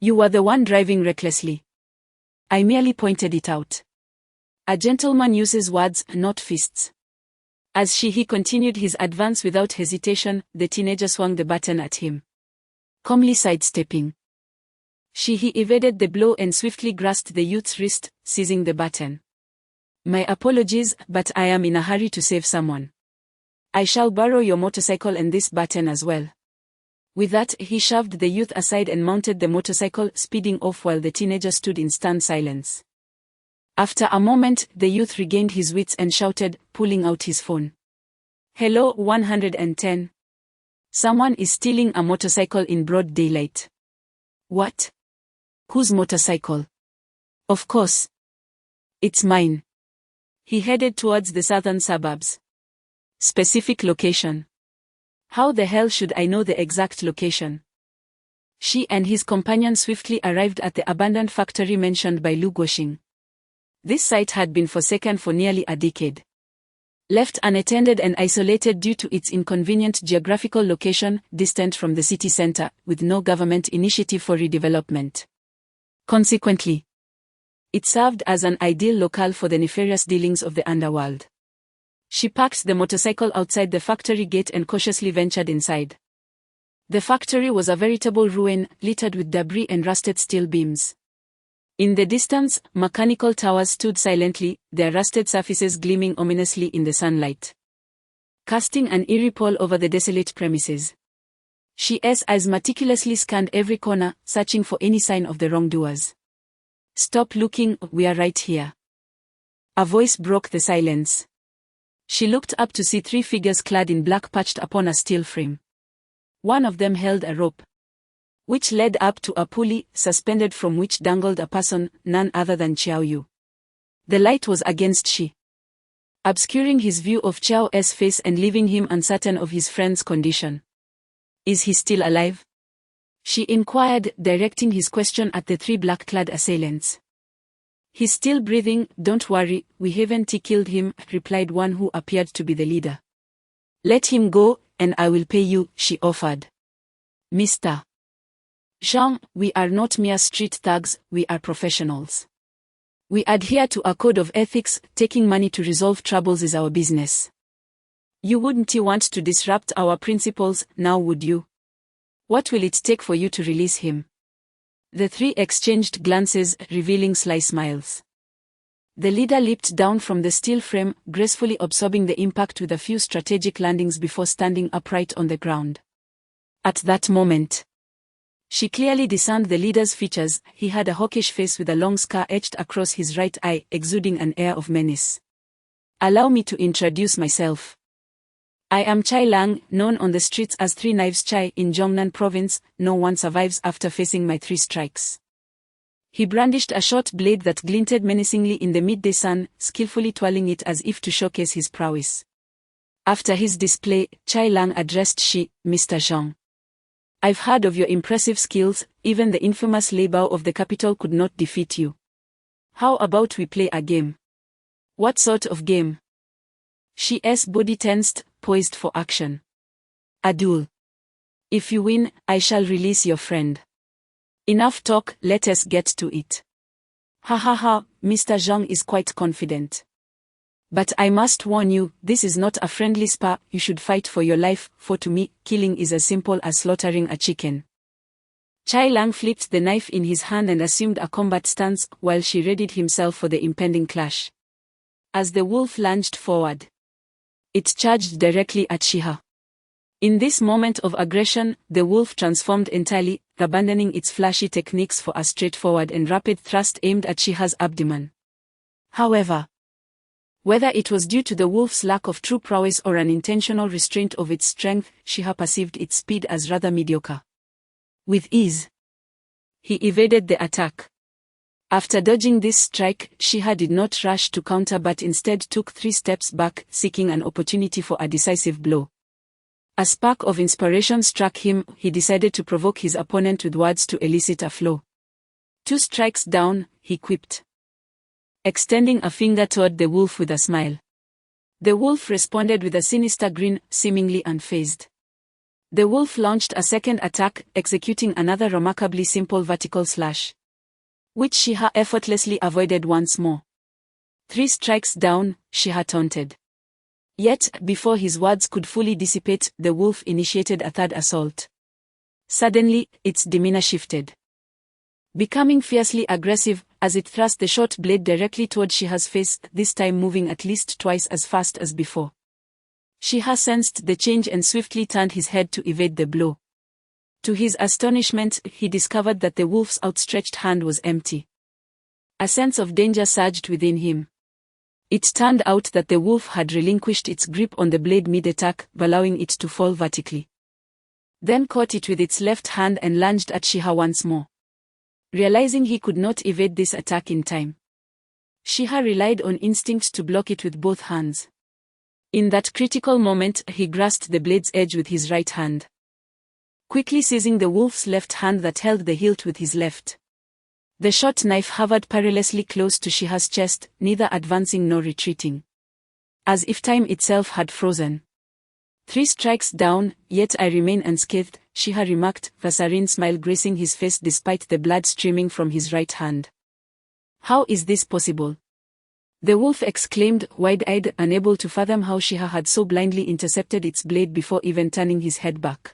You were the one driving recklessly. I merely pointed it out. A gentleman uses words, not fists. As Shihi continued his advance without hesitation, the teenager swung the button at him, calmly sidestepping. Shihi evaded the blow and swiftly grasped the youth's wrist, seizing the button. "My apologies, but I am in a hurry to save someone. I shall borrow your motorcycle and this button as well." With that, he shoved the youth aside and mounted the motorcycle, speeding off while the teenager stood in stunned silence. After a moment, the youth regained his wits and shouted, pulling out his phone. "Hello, 110. Someone is stealing a motorcycle in broad daylight." "What? Whose motorcycle?" "Of course. It's mine." He headed towards the southern suburbs. "Specific location? How the hell should I know the exact location?" She and his companion swiftly arrived at the abandoned factory mentioned by Lu Guoxing. This site had been forsaken for nearly a decade. Left unattended and isolated due to its inconvenient geographical location, distant from the city center, with no government initiative for redevelopment. Consequently, it served as an ideal locale for the nefarious dealings of the underworld. She parked the motorcycle outside the factory gate and cautiously ventured inside. The factory was a veritable ruin, littered with debris and rusted steel beams. In the distance, mechanical towers stood silently, their rusted surfaces gleaming ominously in the sunlight, casting an eerie pall over the desolate premises. She's eyes meticulously scanned every corner, searching for any sign of the wrongdoers. "Stop looking, we are right here." A voice broke the silence. She looked up to see three figures clad in black perched upon a steel frame. One of them held a rope, which led up to a pulley, suspended from which dangled a person, none other than Xiao Yu. The light was against Shi, obscuring his view of Xiao's face and leaving him uncertain of his friend's condition. "Is he still alive?" she inquired, directing his question at the three black-clad assailants. "He's still breathing, don't worry, we haven't killed him," replied one who appeared to be the leader. "Let him go, and I will pay you," she offered. "Mr. Zhang, we are not mere street thugs, we are professionals. We adhere to a code of ethics, taking money to resolve troubles is our business. You wouldn't want to disrupt our principles, now would you? What will it take for you to release him?" The three exchanged glances, revealing sly smiles. The leader leaped down from the steel frame, gracefully absorbing the impact with a few strategic landings before standing upright on the ground. At that moment, She clearly discerned the leader's features. He had a hawkish face with a long scar etched across his right eye, exuding an air of menace. Allow me to introduce myself. I am Chai Lang, known on the streets as Three Knives Chai in Jongnan province. No one survives after facing my 3 strikes. He brandished a short blade that glinted menacingly in the midday sun, skillfully twirling it as if to showcase his prowess. After his display, Chai Lang addressed she, Mr. Zhang. I've heard of your impressive skills. Even the infamous Lei Bao of the capital could not defeat you. How about we play a game? What sort of game? She's body tensed, poised for action. A duel. If you win, I shall release your friend. Enough talk, let us get to it. Ha ha ha, Mr. Zhang is quite confident. But I must warn you, this is not a friendly spar. You should fight for your life, for to me, killing is as simple as slaughtering a chicken. Chai Lang flipped the knife in his hand and assumed a combat stance, while she readied himself for the impending clash. As the wolf lunged forward, it charged directly at Shiha. In this moment of aggression, the wolf transformed entirely, abandoning its flashy techniques for a straightforward and rapid thrust aimed at Shiha's abdomen. However, whether it was due to the wolf's lack of true prowess or an intentional restraint of its strength, Shiha perceived its speed as rather mediocre. With ease, he evaded the attack. After dodging this strike, Shiha did not rush to counter but instead took 3 steps back, seeking an opportunity for a decisive blow. A spark of inspiration struck him. He decided to provoke his opponent with words to elicit a flow. 2 strikes down, he quipped, extending a finger toward the wolf with a smile. The wolf responded with a sinister grin, seemingly unfazed. The wolf launched a second attack, executing another remarkably simple vertical slash, which Shiha effortlessly avoided once more. 3 strikes down, Shiha taunted. Yet, before his words could fully dissipate, the wolf initiated a third assault. Suddenly, its demeanor shifted, becoming fiercely aggressive, as it thrust the short blade directly toward Shiha's face, this time moving at least twice as fast as before. Shiha sensed the change and swiftly turned his head to evade the blow. To his astonishment, he discovered that the wolf's outstretched hand was empty. A sense of danger surged within him. It turned out that the wolf had relinquished its grip on the blade mid-attack, allowing it to fall vertically. Then caught it with its left hand and lunged at Shiha once more. Realizing he could not evade this attack in time, Shiha relied on instinct to block it with both hands. In that critical moment, he grasped the blade's edge with his right hand, quickly seizing the wolf's left hand that held the hilt with his left. The short knife hovered perilously close to Shiha's chest, neither advancing nor retreating, as if time itself had frozen. 3 strikes down, yet I remain unscathed, Shiha remarked, a serene smile gracing his face despite the blood streaming from his right hand. How is this possible? The wolf exclaimed, wide-eyed, unable to fathom how Shiha had so blindly intercepted its blade before even turning his head back.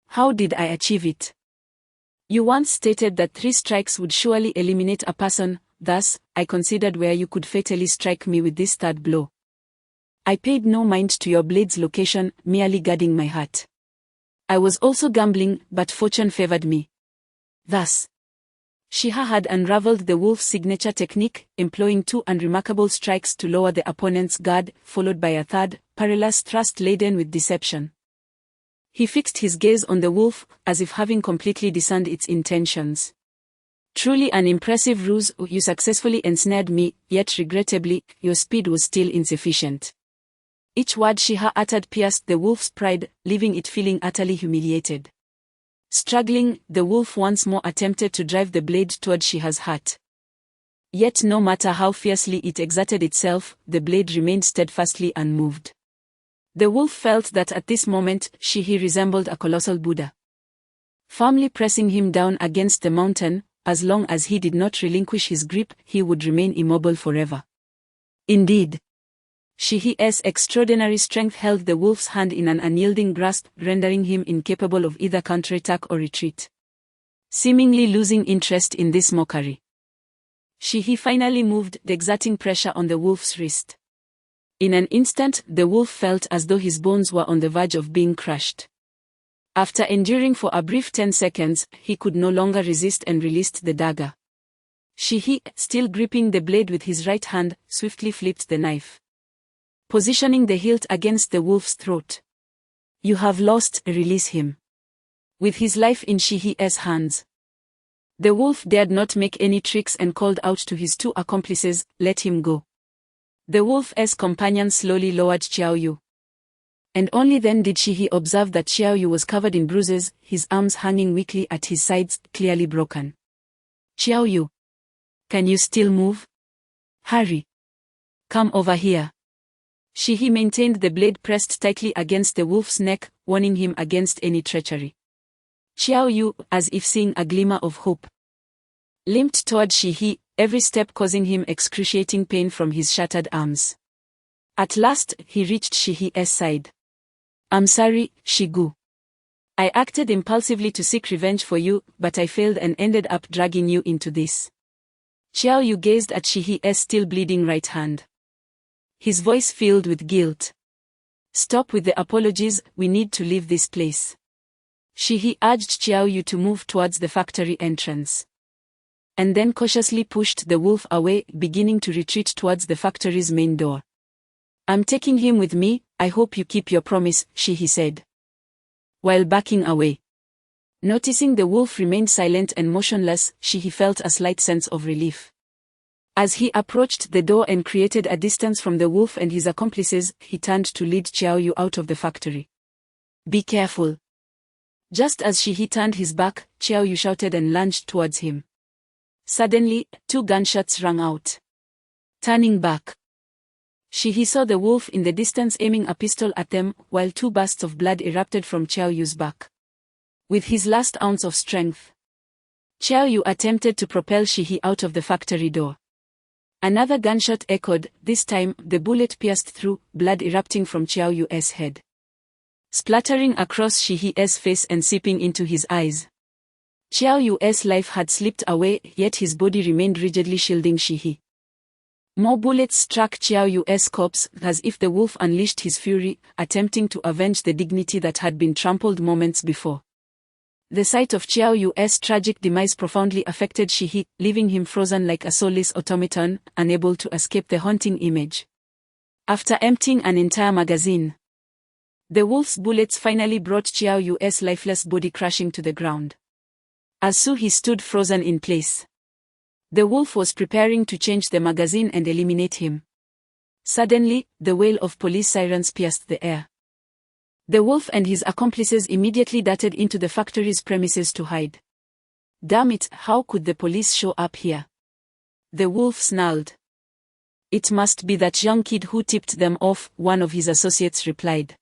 How did I achieve it? You once stated that 3 strikes would surely eliminate a person, thus, I considered where you could fatally strike me with this 3rd blow. I paid no mind to your blade's location, merely guarding my heart. I was also gambling, but fortune favored me. Thus, Shiha had unraveled the wolf's signature technique, employing 2 unremarkable strikes to lower the opponent's guard, followed by a 3rd, perilous thrust laden with deception. He fixed his gaze on the wolf, as if having completely discerned its intentions. Truly an impressive ruse. You successfully ensnared me, yet regrettably, your speed was still insufficient. Each word Shiha uttered pierced the wolf's pride, leaving it feeling utterly humiliated. Struggling, the wolf once more attempted to drive the blade toward Shiha's heart. Yet no matter how fiercely it exerted itself, the blade remained steadfastly unmoved. The wolf felt that at this moment, he resembled a colossal Buddha, firmly pressing him down against the mountain. As long as he did not relinquish his grip, he would remain immobile forever. Indeed, Shihi's extraordinary strength held the wolf's hand in an unyielding grasp, rendering him incapable of either counterattack or retreat. Seemingly losing interest in this mockery, Shihi finally moved, exerting pressure on the wolf's wrist. In an instant, the wolf felt as though his bones were on the verge of being crushed. After enduring for a brief 10 seconds, he could no longer resist and released the dagger. Shihi, still gripping the blade with his right hand, swiftly flipped the knife, positioning the hilt against the wolf's throat. You have lost, release him. With his life in Shihi's hands, the wolf dared not make any tricks and called out to his two accomplices, let him go. The wolf's companion slowly lowered Xiaoyu. And only then did Shihi observe that Xiaoyu was covered in bruises, his arms hanging weakly at his sides, clearly broken. Xiaoyu, can you still move? Hurry. Come over here. Shihi maintained the blade pressed tightly against the wolf's neck, warning him against any treachery. Xiaoyu, as if seeing a glimmer of hope, limped toward Shihi, every step causing him excruciating pain from his shattered arms. At last, he reached Shihi's side. I'm sorry, Shigu. I acted impulsively to seek revenge for you, but I failed and ended up dragging you into this. Xiaoyu gazed at Shihi's still bleeding right hand, his voice filled with guilt. Stop with the apologies, we need to leave this place. Shihi urged Xiaoyu to move towards the factory entrance, and then cautiously pushed the wolf away, beginning to retreat towards the factory's main door. I'm taking him with me, I hope you keep your promise, Shihi said, while backing away. Noticing the wolf remained silent and motionless, Shihi felt a slight sense of relief. As he approached the door and created a distance from the wolf and his accomplices, he turned to lead Xiaoyu out of the factory. Be careful. Just as Shihi turned his back, Xiaoyu shouted and lunged towards him. Suddenly, 2 gunshots rang out. Turning back, Shihi saw the wolf in the distance aiming a pistol at them, while 2 bursts of blood erupted from Xiaoyu's back. With his last ounce of strength, Xiaoyu attempted to propel Shihi out of the factory door. Another gunshot echoed, this time the bullet pierced through, blood erupting from Xiaoyu's head, splattering across Shihi's face and seeping into his eyes. Xiaoyu's life had slipped away, yet his body remained rigidly shielding Shihi. More bullets struck Xiaoyu's corpse, as if the wolf unleashed his fury, attempting to avenge the dignity that had been trampled moments before. The sight of Xiaoyu's tragic demise profoundly affected Shihi, leaving him frozen like a soulless automaton, unable to escape the haunting image. After emptying an entire magazine, the wolf's bullets finally brought Xiaoyu's lifeless body crashing to the ground. As Suhi stood frozen in place, the wolf was preparing to change the magazine and eliminate him. Suddenly, the wail of police sirens pierced the air. The wolf and his accomplices immediately darted into the factory's premises to hide. Damn it, how could the police show up here? The wolf snarled. It must be that young kid who tipped them off, one of his associates replied.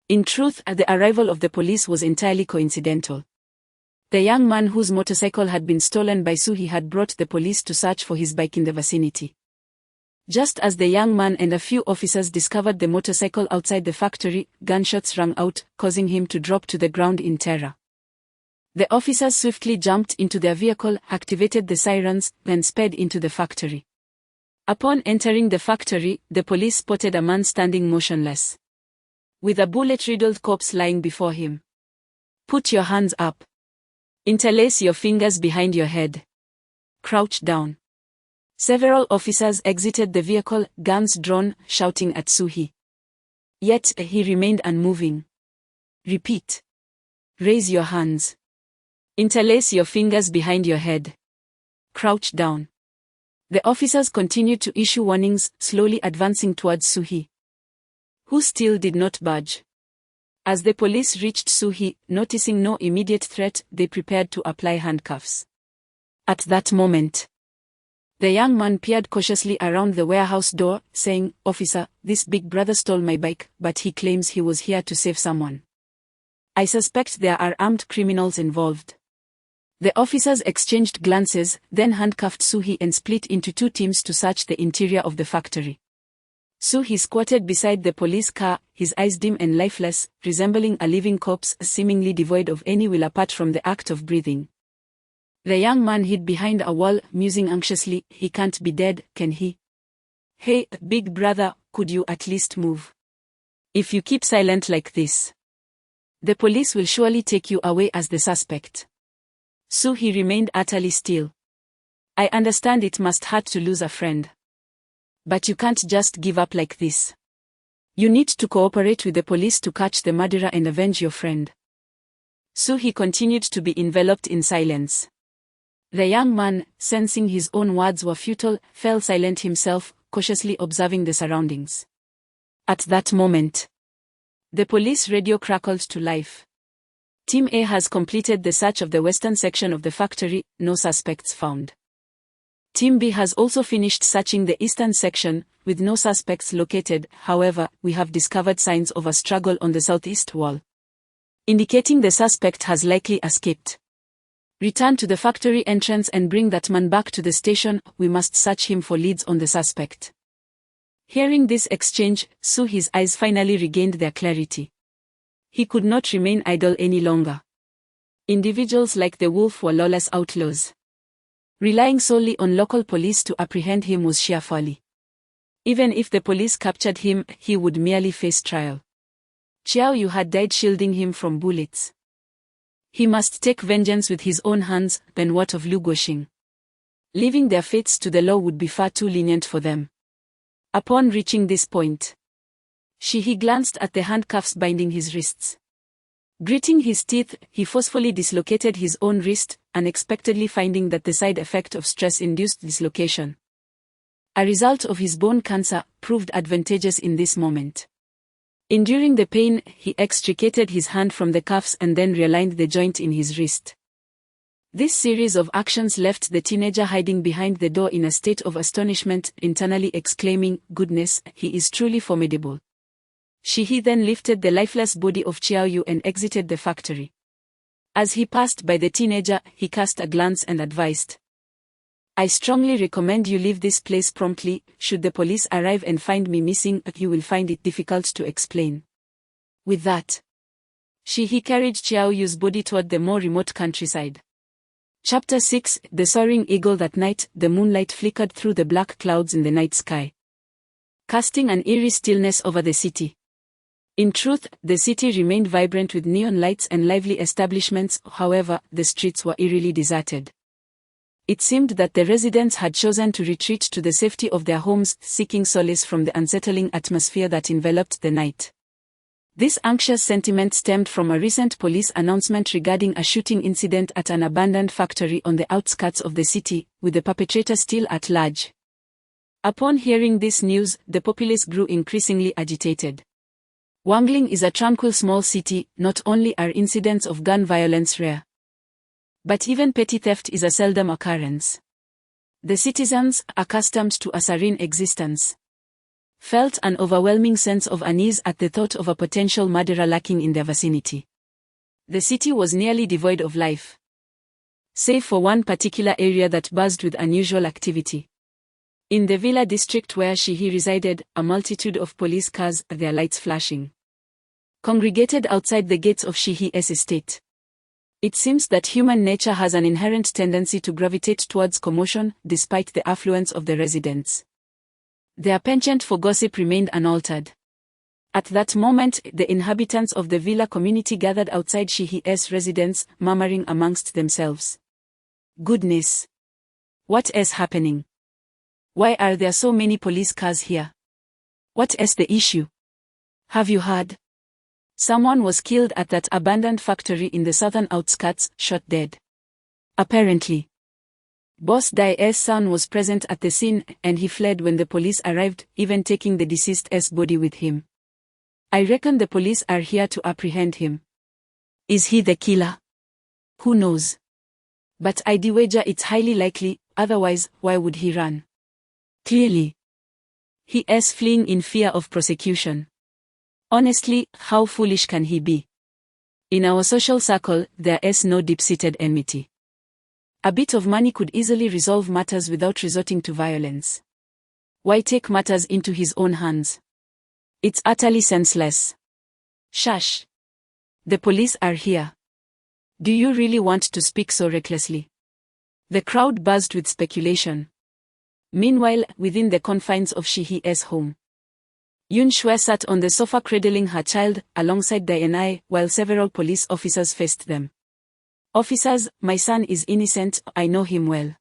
In truth, the arrival of the police was entirely coincidental. The young man whose motorcycle had been stolen by Suhi had brought the police to search for his bike in the vicinity. Just as the young man and a few officers discovered the motorcycle outside the factory, gunshots rang out, causing him to drop to the ground in terror. The officers swiftly jumped into their vehicle, activated the sirens, and sped into the factory. Upon entering the factory, the police spotted a man standing motionless, with a bullet-riddled corpse lying before him. Put your hands up. Interlace your fingers behind your head. Crouch down. Several officers exited the vehicle, guns drawn, shouting at Suhi. Yet he remained unmoving. Repeat. Raise your hands. Interlace your fingers behind your head. Crouch down. The officers continued to issue warnings, slowly advancing towards Suhi, who still did not budge. As the police reached Suhi, noticing no immediate threat, they prepared to apply handcuffs. At that moment, the young man peered cautiously around the warehouse door, saying, "Officer, this big brother stole my bike, but he claims he was here to save someone. I suspect there are armed criminals involved." The officers exchanged glances, then handcuffed Suhi and split into 2 teams to search the interior of the factory. Suhi squatted beside the police car, his eyes dim and lifeless, resembling a living corpse, seemingly devoid of any will apart from the act of breathing. The young man hid behind a wall, musing anxiously, "He can't be dead, can he? Hey, big brother, could you at least move? If you keep silent like this, The police will surely take you away as the suspect. So he remained utterly still. I understand it must hurt to lose a friend. But you can't just give up like this. You need to cooperate with the police to catch the murderer and avenge your friend. So he continued to be enveloped in silence. The young man, sensing his own words were futile, fell silent himself, cautiously observing the surroundings. At that moment, the police radio crackled to life. Team A has completed the search of the western section of the factory, no suspects found. Team B has also finished searching the eastern section, with no suspects located. However, we have discovered signs of a struggle on the southeast wall, indicating the suspect has likely escaped. Return to the factory entrance and bring that man back to the station. We must search him for leads on the suspect. Hearing this exchange, His eyes finally regained their clarity. He could not remain idle any longer. Individuals like the wolf were lawless outlaws. Relying solely on local police to apprehend him was sheer folly. Even if the police captured him, he would merely face trial. Chiao Yu had died shielding him from bullets. He must take vengeance with his own hands. Then what of Lu Guoxing? Leaving their fates to the law would be far too lenient for them. Upon reaching this point, He glanced at the handcuffs binding his wrists. Gritting his teeth, he forcefully dislocated his own wrist, unexpectedly finding that the side effect of stress-induced dislocation, a result of his bone cancer, proved advantageous in this moment. Enduring the pain, he extricated his hand from the cuffs and then realigned the joint in his wrist. This series of actions left the teenager hiding behind the door in a state of astonishment, internally exclaiming, "Goodness, he is truly formidable." He then lifted the lifeless body of Chiao Yu and exited the factory. As he passed by the teenager, he cast a glance and advised, "I strongly recommend you leave this place promptly. Should the police arrive and find me missing, you will find it difficult to explain." With that, he carried Chiao Yu's body toward the more remote countryside. Chapter 6: The Soaring Eagle. That night, the moonlight flickered through the black clouds in the night sky, casting an eerie stillness over the city. In truth, the city remained vibrant with neon lights and lively establishments. However, the streets were eerily deserted. It seemed that the residents had chosen to retreat to the safety of their homes, seeking solace from the unsettling atmosphere that enveloped the night. This anxious sentiment stemmed from a recent police announcement regarding a shooting incident at an abandoned factory on the outskirts of the city, with the perpetrator still at large. Upon hearing this news, the populace grew increasingly agitated. Wangling is a tranquil small city. Not only are incidents of gun violence rare, but even petty theft is a seldom occurrence. The citizens, accustomed to a serene existence, felt an overwhelming sense of unease at the thought of a potential murderer lurking in their vicinity. The city was nearly devoid of life, save for one particular area that buzzed with unusual activity. In the Villa district where he resided, a multitude of police cars, their lights flashing, congregated outside the gates of Shihi's estate. It seems that human nature has an inherent tendency to gravitate towards commotion, despite the affluence of the residents. Their penchant for gossip remained unaltered. At that moment, the inhabitants of the villa community gathered outside Shihi's residence, murmuring amongst themselves, "Goodness! What is happening? Why are there so many police cars here? What is the issue? Have you heard? Someone was killed at that abandoned factory in the southern outskirts, shot dead. Apparently, Boss Dai's son was present at the scene, and he fled when the police arrived, even taking the deceased's body with him. I reckon the police are here to apprehend him. Is he the killer? Who knows? But I'd wager it's highly likely, otherwise, why would he run? Clearly, he is fleeing in fear of prosecution. Honestly, how foolish can he be? In our social circle, there is no deep-seated enmity. A bit of money could easily resolve matters without resorting to violence. Why take matters into his own hands? It's utterly senseless. Shush. The police are here. Do you really want to speak so recklessly? The crowd buzzed with speculation. Meanwhile, within the confines of Shihi's home, Yun Shue sat on the sofa cradling her child, alongside Dai, while several police officers faced them. "Officers, my son is innocent, I know him well.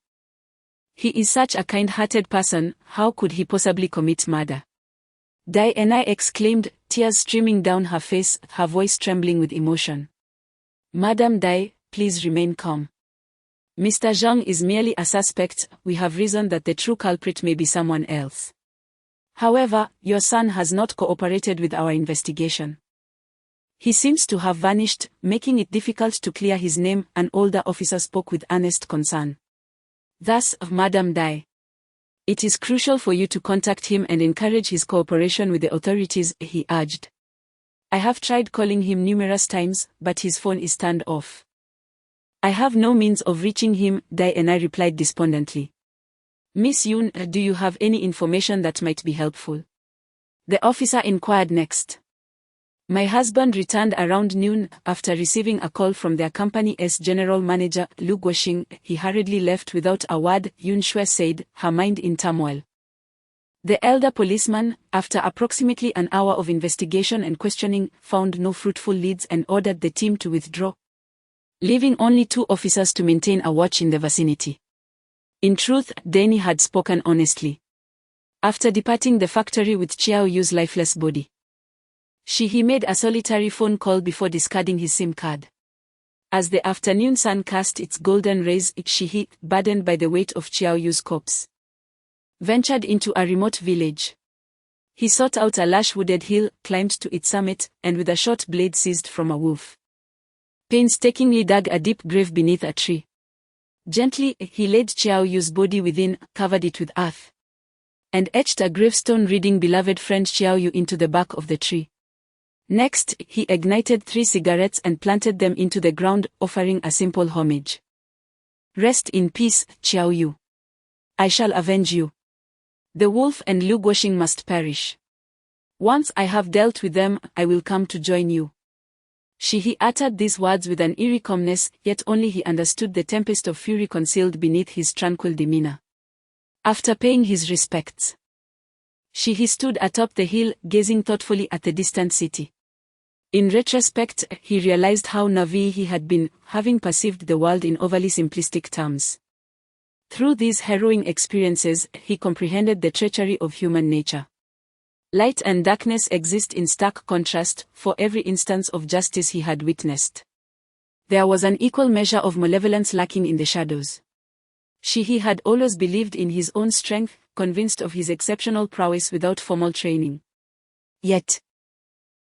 He is such a kind-hearted person, how could he possibly commit murder?" Dai exclaimed, tears streaming down her face, her voice trembling with emotion. "Madam Dai, please remain calm. Mr. Zhang is merely a suspect, we have reason that the true culprit may be someone else. However, your son has not cooperated with our investigation. He seems to have vanished, making it difficult to clear his name," an older officer spoke with earnest concern. "Thus, Madam Dai, it is crucial for you to contact him and encourage his cooperation with the authorities," he urged. "I have tried calling him numerous times, but his phone is turned off." "I have no means of reaching him," Dai replied despondently. "Miss Yun, do you have any information that might be helpful?" the officer inquired next. "My husband returned around noon, after receiving a call from their company's general manager, Lu Guoxing. He hurriedly left without a word," Yun Shue said, her mind in turmoil. The elder policeman, after approximately an hour of investigation and questioning, found no fruitful leads and ordered the team to withdraw, leaving only 2 officers to maintain a watch in the vicinity. In truth, Danny had spoken honestly. After departing the factory with Xiao Yu's lifeless body, he made a solitary phone call before discarding his SIM card. As the afternoon sun cast its golden rays, he, burdened by the weight of Xiao Yu's corpse, ventured into a remote village. He sought out a lush-wooded hill, climbed to its summit, and with a short blade seized from a wolf, painstakingly dug a deep grave beneath a tree. Gently, he laid Xiao Yu's body within, covered it with earth, and etched a gravestone reading "Beloved friend Xiao Yu" into the bark of the tree. Next, he ignited 3 cigarettes and planted them into the ground, offering a simple homage. "Rest in peace, Xiao Yu. I shall avenge you. The wolf and Lu Guoxing must perish. Once I have dealt with them, I will come to join you." He uttered these words with an eerie calmness, yet only he understood the tempest of fury concealed beneath his tranquil demeanor. After paying his respects, he stood atop the hill, gazing thoughtfully at the distant city. In retrospect, he realized how naive he had been, having perceived the world in overly simplistic terms. Through these harrowing experiences, he comprehended the treachery of human nature. Light and darkness exist in stark contrast, for every instance of justice he had witnessed, there was an equal measure of malevolence lurking in the shadows. He had always believed in his own strength, convinced of his exceptional prowess without formal training. Yet,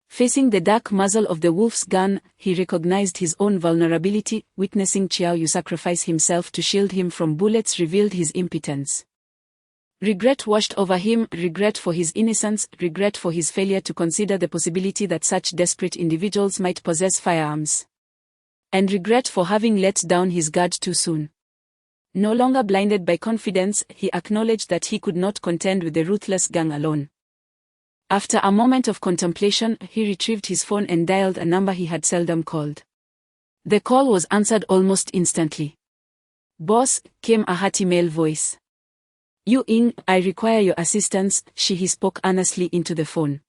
facing the dark muzzle of the wolf's gun, he recognized his own vulnerability. Witnessing Xiao Yu sacrifice himself to shield him from bullets revealed his impotence. Regret washed over him, regret for his innocence, regret for his failure to consider the possibility that such desperate individuals might possess firearms, and regret for having let down his guard too soon. No longer blinded by confidence, he acknowledged that he could not contend with the ruthless gang alone. After a moment of contemplation, he retrieved his phone and dialed a number he had seldom called. The call was answered almost instantly. "Boss," came a hearty male voice. "Yu Ying, I require your assistance," he spoke earnestly into the phone.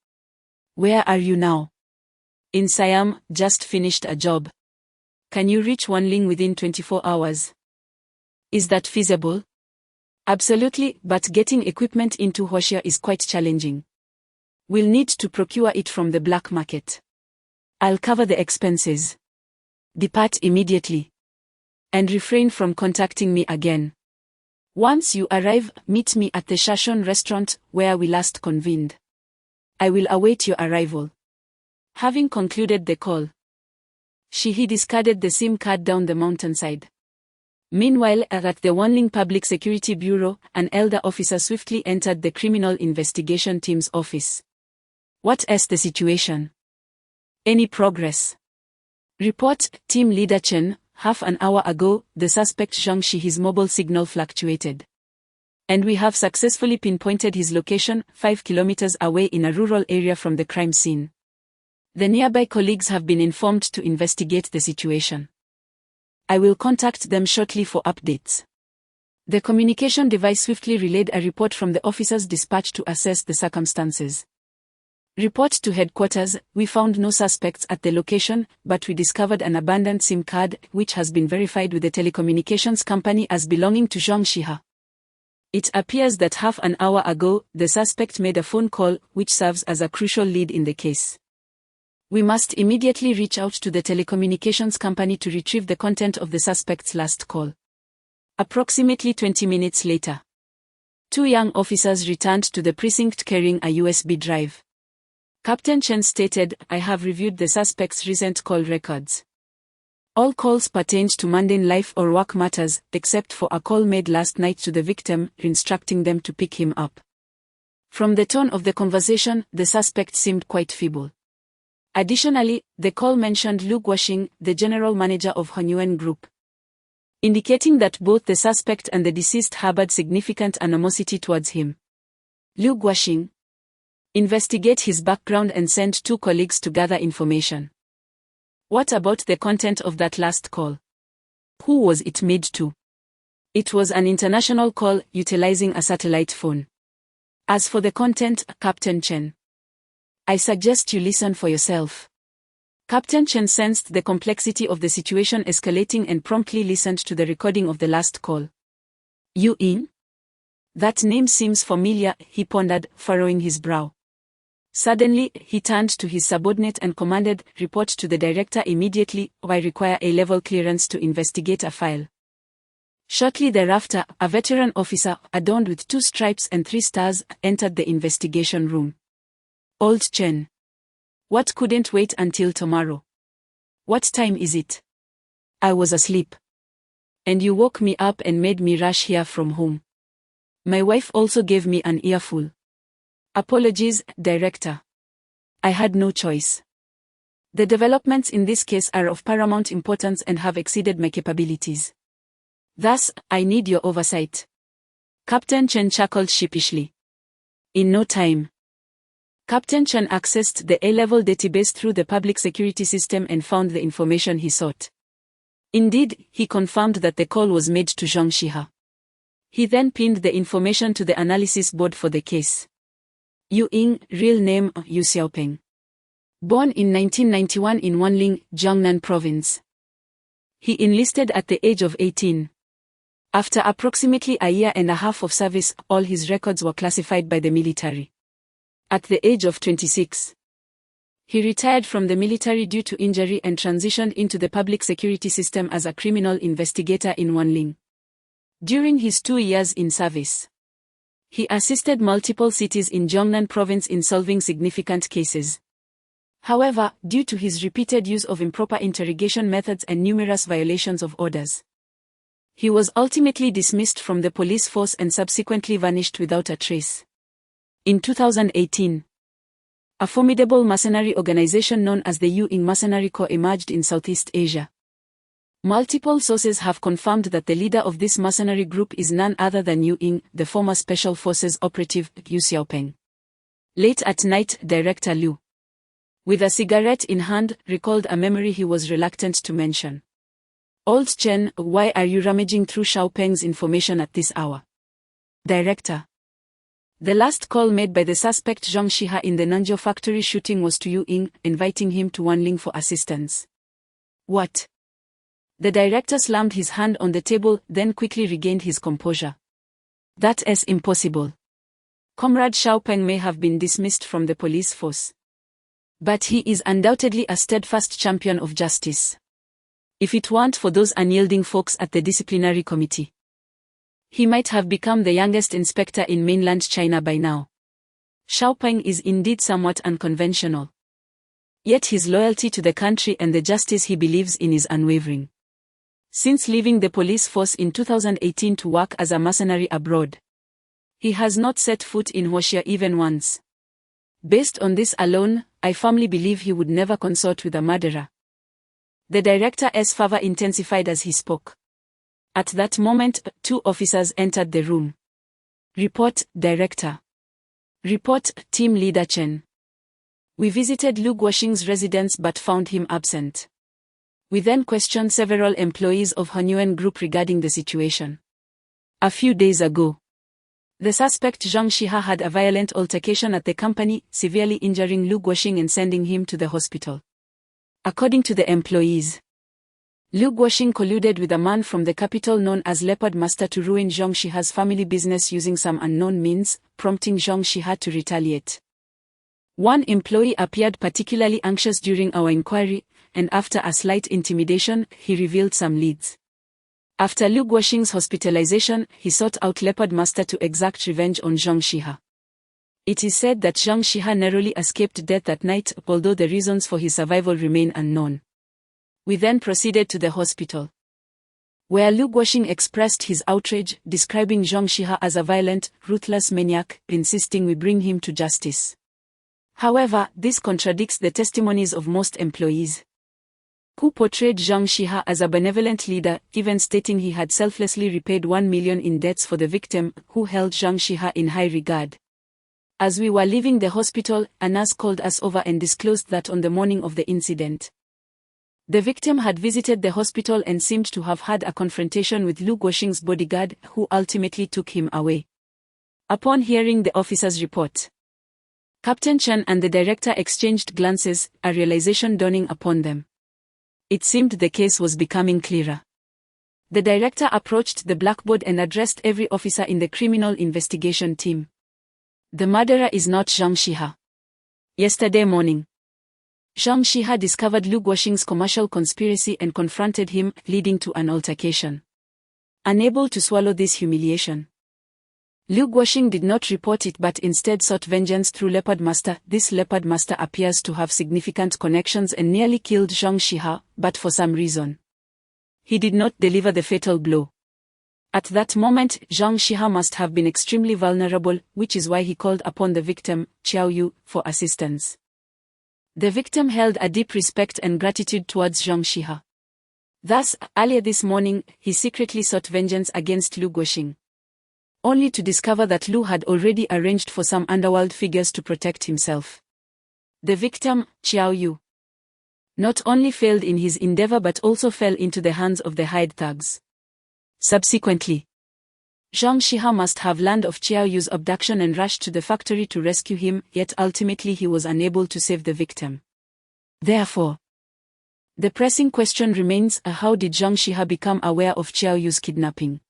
"Where are you now?" "In Siam, just finished a job. Can you reach Wanling within 24 hours? Is that feasible?" "Absolutely, but getting equipment into Hoshia is quite challenging. We'll need to procure it from the black market. I'll cover the expenses. Depart immediately. And refrain from contacting me again. Once you arrive, meet me at the Shashon restaurant, where we last convened. I will await your arrival." Having concluded the call, he discarded the SIM card down the mountainside. Meanwhile, at the Wanling Public Security Bureau, an elder officer swiftly entered the Criminal Investigation Team's office. "What is the situation? Any progress?" "Report, Team Leader Chen. Half an hour ago, the suspect Zhang Shi's mobile signal fluctuated, and we have successfully pinpointed his location, 5 kilometers away in a rural area from the crime scene. The nearby colleagues have been informed to investigate the situation. I will contact them shortly for updates." The communication device swiftly relayed a report from the officer's dispatch to assess the circumstances. Report to headquarters, we found no suspects at the location, but we discovered an abandoned SIM card, which has been verified with the telecommunications company as belonging to Zhang Shiha. It appears that half an hour ago, the suspect made a phone call, which serves as a crucial lead in the case. We must immediately reach out to the telecommunications company to retrieve the content of the suspect's last call. Approximately 20 minutes later, 2 young officers returned to the precinct carrying a USB drive. Captain Chen stated, "I have reviewed the suspect's recent call records. All calls pertained to mundane life or work matters, except for a call made last night to the victim, instructing them to pick him up." From the tone of the conversation, the suspect seemed quite feeble. Additionally, the call mentioned Liu Guoxing, the general manager of Hunyuan Group, indicating that both the suspect and the deceased harbored significant animosity towards him. Liu Guoxing: investigate his background and send 2 colleagues to gather information. What about the content of that last call? Who was it made to? It was an international call utilizing a satellite phone. As for the content, Captain Chen, I suggest you listen for yourself. Captain Chen sensed the complexity of the situation escalating and promptly listened to the recording of the last call. Yu Ying? That name seems familiar, he pondered, furrowing his brow. Suddenly, he turned to his subordinate and commanded, "Report to the director immediately, or I require A-level clearance to investigate a file." Shortly thereafter, a veteran officer, adorned with 2 stripes and 3 stars, entered the investigation room. "Old Chen. What couldn't wait until tomorrow? What time is it?" "I was asleep. And you woke me up and made me rush here from home. My wife also gave me an earful." "Apologies, Director. I had no choice. The developments in this case are of paramount importance and have exceeded my capabilities. Thus, I need your oversight." Captain Chen chuckled sheepishly. In no time, Captain Chen accessed the A-level database through the public security system and found the information he sought. Indeed, he confirmed that the call was made to Zhang Shiha. He then pinned the information to the analysis board for the case. Yu Ying, real name Yu Xiaopeng. Born in 1991 in Wanling, Jiangnan Province. He enlisted at the age of 18. After approximately a year and a half of service, all his records were classified by the military. At the age of 26, he retired from the military due to injury and transitioned into the public security system as a criminal investigator in Wanling. During his 2 years in service, he assisted multiple cities in Jiangnan Province in solving significant cases. However, due to his repeated use of improper interrogation methods and numerous violations of orders, he was ultimately dismissed from the police force and subsequently vanished without a trace. In 2018, a formidable mercenary organization known as the Yu Ying Mercenary Corps emerged in Southeast Asia. Multiple sources have confirmed that the leader of this mercenary group is none other than Yu Ying, the former Special Forces operative Yu Xiaopeng. Late at night, Director Liu, with a cigarette in hand, recalled a memory he was reluctant to mention. "Old Chen, why are you rummaging through Xiaopeng's information at this hour?" "Director, the last call made by the suspect Zhang Shiha in the Nanzhou factory shooting was to Yu Ying, inviting him to Wanling for assistance." "What?" The director slammed his hand on the table, then quickly regained his composure. "That is impossible. Comrade Xiaopeng may have been dismissed from the police force, but he is undoubtedly a steadfast champion of justice. If it weren't for those unyielding folks at the disciplinary committee, he might have become the youngest inspector in mainland China by now. Xiaopeng is indeed somewhat unconventional. Yet his loyalty to the country and the justice he believes in is unwavering. Since leaving the police force in 2018 to work as a mercenary abroad, he has not set foot in Huaxia even once. Based on this alone, I firmly believe he would never consort with a murderer." The director's fervor intensified as he spoke. At that moment, 2 officers entered the room. "Report, Director." "Report, Team Leader Chen. We visited Liu Guoxing's residence but found him absent. We then questioned several employees of Hunyuan Group regarding the situation. A few days ago, The suspect Zhang Shiha had a violent altercation at the company, severely injuring Lu Guoxing and sending him to the hospital. According to the employees, Lu Guoxing colluded with a man from the capital known as Leopard Master to ruin Zhang Shiha's family business using some unknown means, prompting Zhang Shiha to retaliate. One employee appeared particularly anxious during our inquiry, and after a slight intimidation, he revealed some leads. After Lu Guoxing's hospitalization, he sought out Leopard Master to exact revenge on Zhang Shiha. It is said that Zhang Shiha narrowly escaped death that night, although the reasons for his survival remain unknown. We then proceeded to the hospital, where Lu Guoxing expressed his outrage, describing Zhang Shiha as a violent, ruthless maniac, insisting we bring him to justice. However, this contradicts the testimonies of most employees, who portrayed Zhang Shiha as a benevolent leader, even stating he had selflessly repaid 1 million in debts for the victim, who held Zhang Shiha in high regard. As we were leaving the hospital, a nurse called us over and disclosed that on the morning of the incident, the victim had visited the hospital and seemed to have had a confrontation with Lu Guoxing's bodyguard, who ultimately took him away. Upon hearing the officer's report, Captain Chen and the director exchanged glances, a realization dawning upon them. It seemed the case was becoming clearer. The director approached the blackboard and addressed every officer in the criminal investigation team. The murderer is not Zhang Shiha. Yesterday morning, Zhang Shiha discovered Lu Guoxing's commercial conspiracy and confronted him, leading to an altercation. Unable to swallow this humiliation, Lu Guoxing did not report it but instead sought vengeance through Leopard Master. This Leopard Master appears to have significant connections and nearly killed Zhang Shiha, but for some reason, he did not deliver the fatal blow. At that moment, Zhang Shiha must have been extremely vulnerable, which is why he called upon the victim, Qiao Yu, for assistance. The victim held a deep respect and gratitude towards Zhang Shiha. Thus, earlier this morning, he secretly sought vengeance against Lu Guoxing, only to discover that Lu had already arranged for some underworld figures to protect himself. The victim, Qiao Yu, not only failed in his endeavor but also fell into the hands of the hired thugs. Subsequently, Zhang Shiha must have learned of Qiao Yu's abduction and rushed to the factory to rescue him, yet ultimately he was unable to save the victim. Therefore, the pressing question remains, how did Zhang Shiha become aware of Qiao Yu's kidnapping?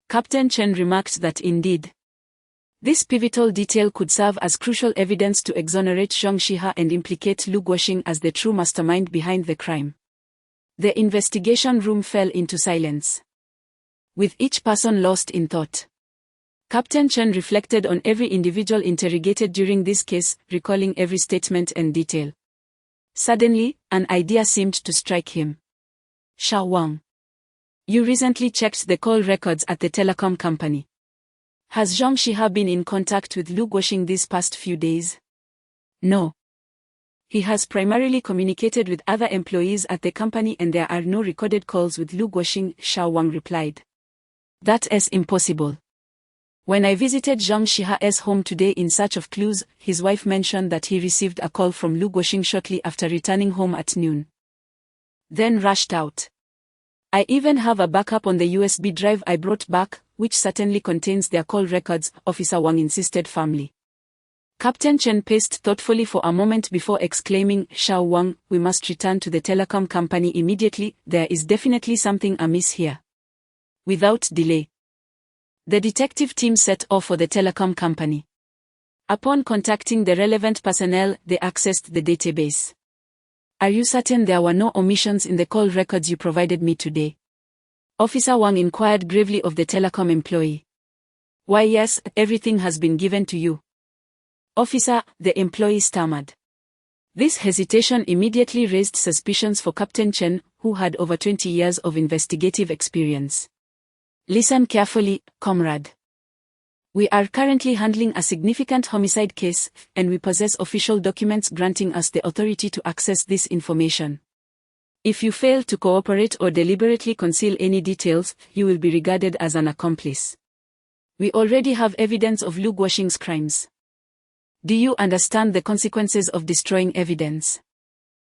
Captain Chen remarked that indeed, this pivotal detail could serve as crucial evidence to exonerate Zhang Shiha and implicate Lu Guoxing as the true mastermind behind the crime. The investigation room fell into silence, with each person lost in thought. Captain Chen reflected on every individual interrogated during this case, recalling every statement and detail. Suddenly, an idea seemed to strike him. Shao Wang, you recently checked the call records at the telecom company. Has Zhang Shiha been in contact with Lu Guoxing these past few days? No. He has primarily communicated with other employees at the company and there are no recorded calls with Lu Guoxing, Shao Wang replied. That is impossible. When I visited Zhang Shiha's home today in search of clues, his wife mentioned that he received a call from Lu Guoxing shortly after returning home at noon, then rushed out. I even have a backup on the USB drive I brought back, which certainly contains their call records, Officer Wang insisted firmly. Captain Chen paced thoughtfully for a moment before exclaiming, Shao Wang, we must return to the telecom company immediately, there is definitely something amiss here. Without delay, the detective team set off for the telecom company. Upon contacting the relevant personnel, they accessed the database. Are you certain there were no omissions in the call records you provided me today? Officer Wang inquired gravely of the telecom employee. Why yes, everything has been given to you. Officer, the employee stammered. This hesitation immediately raised suspicions for Captain Chen, who had over 20 years of investigative experience. Listen carefully, comrade. We are currently handling a significant homicide case, and we possess official documents granting us the authority to access this information. If you fail to cooperate or deliberately conceal any details, you will be regarded as an accomplice. We already have evidence of Lu Guoxing's crimes. Do you understand the consequences of destroying evidence?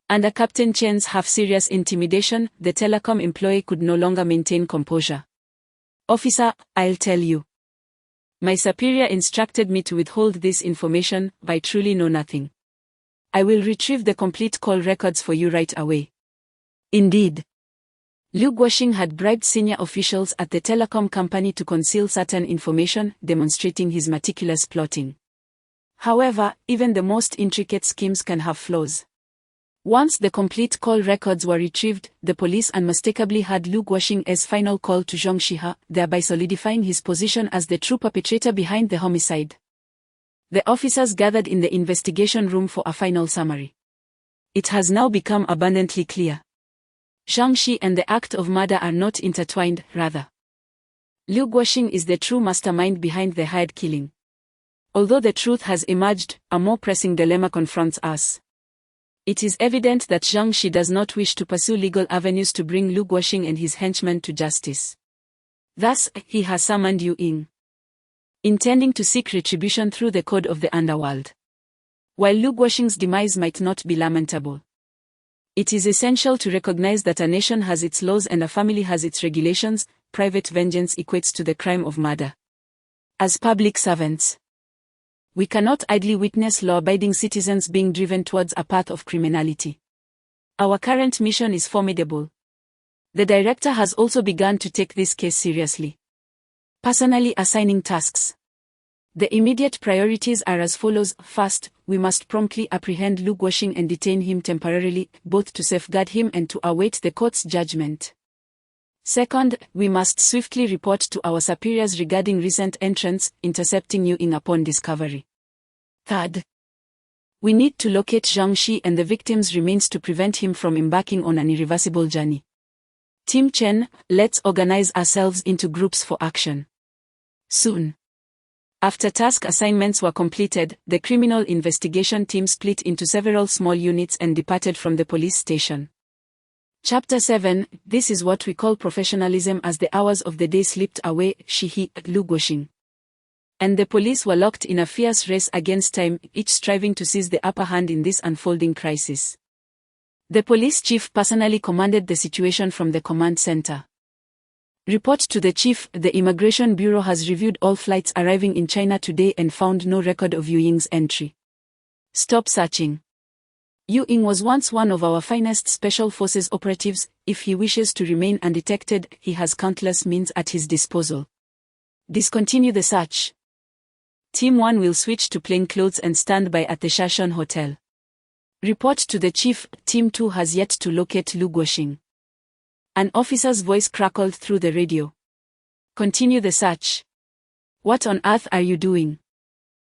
Under Captain Chen's half-serious intimidation, the telecom employee could no longer maintain composure. Officer, I'll tell you. My superior instructed me to withhold this information, but I truly know nothing. I will retrieve the complete call records for you right away. Indeed. Liu Guoxing had bribed senior officials at the telecom company to conceal certain information, demonstrating his meticulous plotting. However, even the most intricate schemes can have flaws. Once the complete call records were retrieved, the police unmistakably had Liu Guoxing's final call to Zhang Shihe, thereby solidifying his position as the true perpetrator behind the homicide. The officers gathered in the investigation room for a final summary. It has now become abundantly clear. Zhang Shi and the act of murder are not intertwined, rather. Liu Guoxing is the true mastermind behind the hired killing. Although the truth has emerged, a more pressing dilemma confronts us. It is evident that Zhang Shi does not wish to pursue legal avenues to bring Liu Guoxing and his henchmen to justice. Thus, he has summoned Yu Ying, intending to seek retribution through the code of the underworld. While Liu Guoxing's demise might not be lamentable, it is essential to recognize that a nation has its laws and a family has its regulations. Private vengeance equates to the crime of murder. As public servants, we cannot idly witness law-abiding citizens being driven towards a path of criminality. Our current mission is formidable. The director has also begun to take this case seriously, personally assigning tasks. The immediate priorities are as follows. First, we must promptly apprehend Liu Guoxing and detain him temporarily, both to safeguard him and to await the court's judgment. Second, we must swiftly report to our superiors regarding recent entrants, intercepting Yu Ying upon discovery. Third, we need to locate Zhang Shi and the victim's remains to prevent him from embarking on an irreversible journey. Team Chen, let's organize ourselves into groups for action soon. After task assignments were completed, the criminal investigation team split into several small units and departed from the police station. Chapter 7. This is what we call professionalism. As the hours of the day slipped away, Shihe, Liu Guoxing, and the police were locked in a fierce race against time, each striving to seize the upper hand in this unfolding crisis. The police chief personally commanded the situation from the command center. Report to the chief. The Immigration Bureau has reviewed all flights arriving in China today and found no record of Yu Ying's entry. Stop searching. Yu Ying was once one of our finest special forces operatives. If he wishes to remain undetected, he has countless means at his disposal. Discontinue the search. Team 1 will switch to plain clothes and stand by at the Shashon Hotel. Report to the chief. Team 2 has yet to locate Liu Guoxing. An officer's voice crackled through the radio. Continue the search. What on earth are you doing?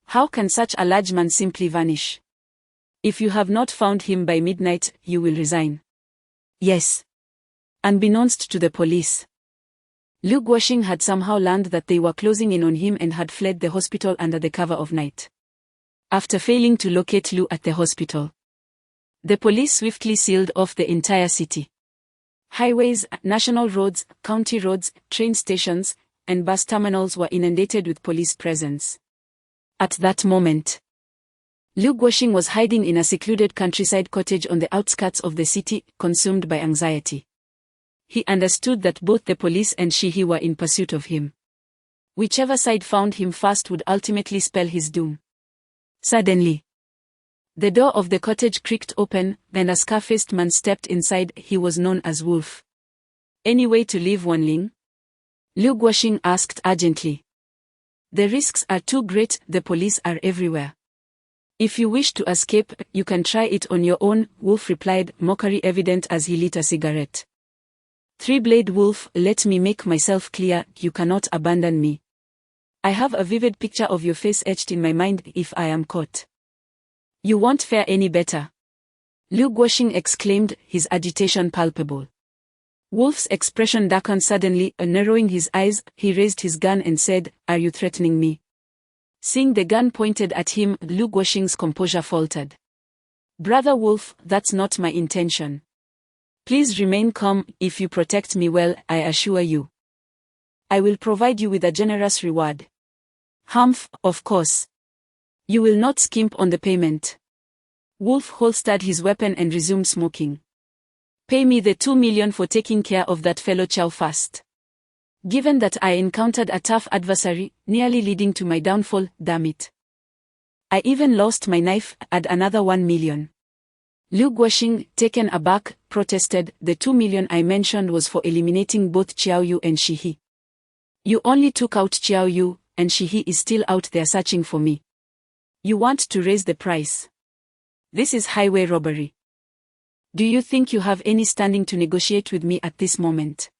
How can such a large man simply vanish? If you have not found him by midnight, you will resign. Yes. Unbeknownst to the police, Liu Guoxing had somehow learned that they were closing in on him and had fled the hospital under the cover of night. After failing to locate Liu at the hospital, the police swiftly sealed off the entire city. Highways, national roads, county roads, train stations, and bus terminals were inundated with police presence. At that moment, Liu Guoxing was hiding in a secluded countryside cottage on the outskirts of the city, consumed by anxiety. He understood that both the police and Shihe were in pursuit of him. Whichever side found him first would ultimately spell his doom. Suddenly, the door of the cottage creaked open, and a scar-faced man stepped inside. He was known as Wolf. Any way to leave Wanling? Liu Guoxing asked urgently. The risks are too great. The police are everywhere. If you wish to escape, you can try it on your own, Wolf replied, mockery evident as he lit a cigarette. Three-Blade Wolf, let me make myself clear, you cannot abandon me. I have a vivid picture of your face etched in my mind. If I am caught, you won't fare any better. Liu Guoxing exclaimed, his agitation palpable. Wolf's expression darkened suddenly. Narrowing his eyes, he raised his gun and said, are you threatening me? Seeing the gun pointed at him, Liu Guoxing's composure faltered. Brother Wolf, that's not my intention. Please remain calm. If you protect me well, I assure you, I will provide you with a generous reward. Humph, of course. You will not skimp on the payment. Wolf holstered his weapon and resumed smoking. Pay me the 2 million for taking care of that fellow Chow first. Given that I encountered a tough adversary, nearly leading to my downfall, damn it. I even lost my knife, add another 1 million. Liu Guoxing, taken aback, protested, the 2 million I mentioned was for eliminating both Qiao Yu and Shi He. You only took out Qiao Yu, and Shi He is still out there searching for me. You want to raise the price. This is highway robbery. Do you think you have any standing to negotiate with me at this moment?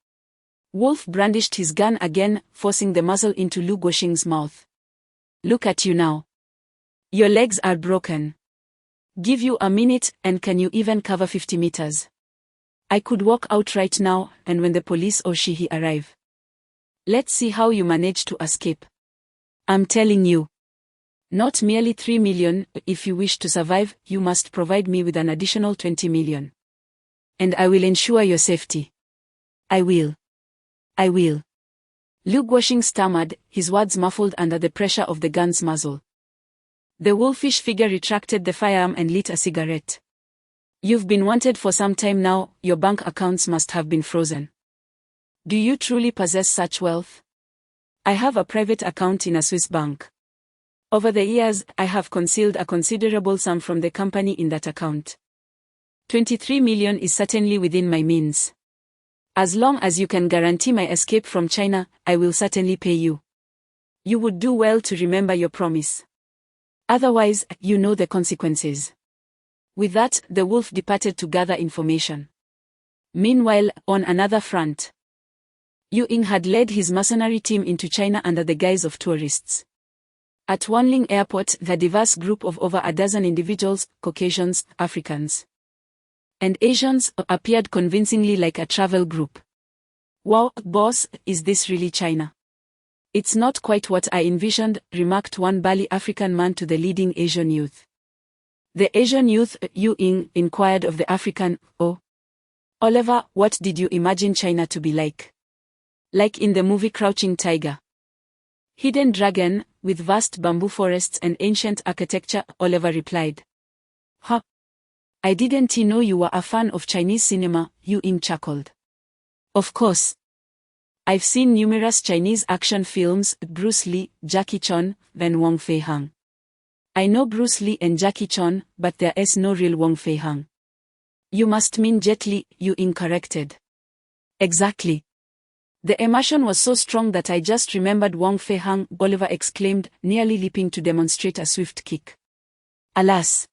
Wolf brandished his gun again, forcing the muzzle into Liu Guoxing's mouth. Look at you now. Your legs are broken. Give you a minute, and can you even cover 50 meters? I could walk out right now, and when the police or Shi He arrive. Let's see how you manage to escape. I'm telling you. Not merely 3 million, if you wish to survive, you must provide me with an additional 20 million. And I will ensure your safety. I will. Liu Guoxing stammered, his words muffled under the pressure of the gun's muzzle. The wolfish figure retracted the firearm and lit a cigarette. You've been wanted for some time now, your bank accounts must have been frozen. Do you truly possess such wealth? I have a private account in a Swiss bank. Over the years, I have concealed a considerable sum from the company in that account. 23 million is certainly within my means. As long as you can guarantee my escape from China, I will certainly pay you. You would do well to remember your promise. Otherwise, you know the consequences. With that, the wolf departed to gather information. Meanwhile, on another front, Yu Ying had led his mercenary team into China under the guise of tourists. At Wanling Airport, the diverse group of over a dozen individuals, Caucasians, Africans, and Asians, appeared convincingly like a travel group. Wow, boss, is this really China? It's not quite what I envisioned, remarked one burly African man to the leading Asian youth. The Asian youth, Yu Ying, inquired of the African, oh, Oliver, what did you imagine China to be like? Like in the movie Crouching Tiger. Hidden Dragon, with vast bamboo forests and ancient architecture, Oliver replied. Huh. I didn't know you were a fan of Chinese cinema, Yu Ying chuckled. Of course. I've seen numerous Chinese action films, Bruce Lee, Jackie Chan, then Wong Fei-hung. I know Bruce Lee and Jackie Chan, but there is no real Wong Fei-hung. You must mean Jet Li, Yu Ying corrected. Exactly. The immersion was so strong that I just remembered Wong Fei-hung, Oliver exclaimed, nearly leaping to demonstrate a swift kick. Alas.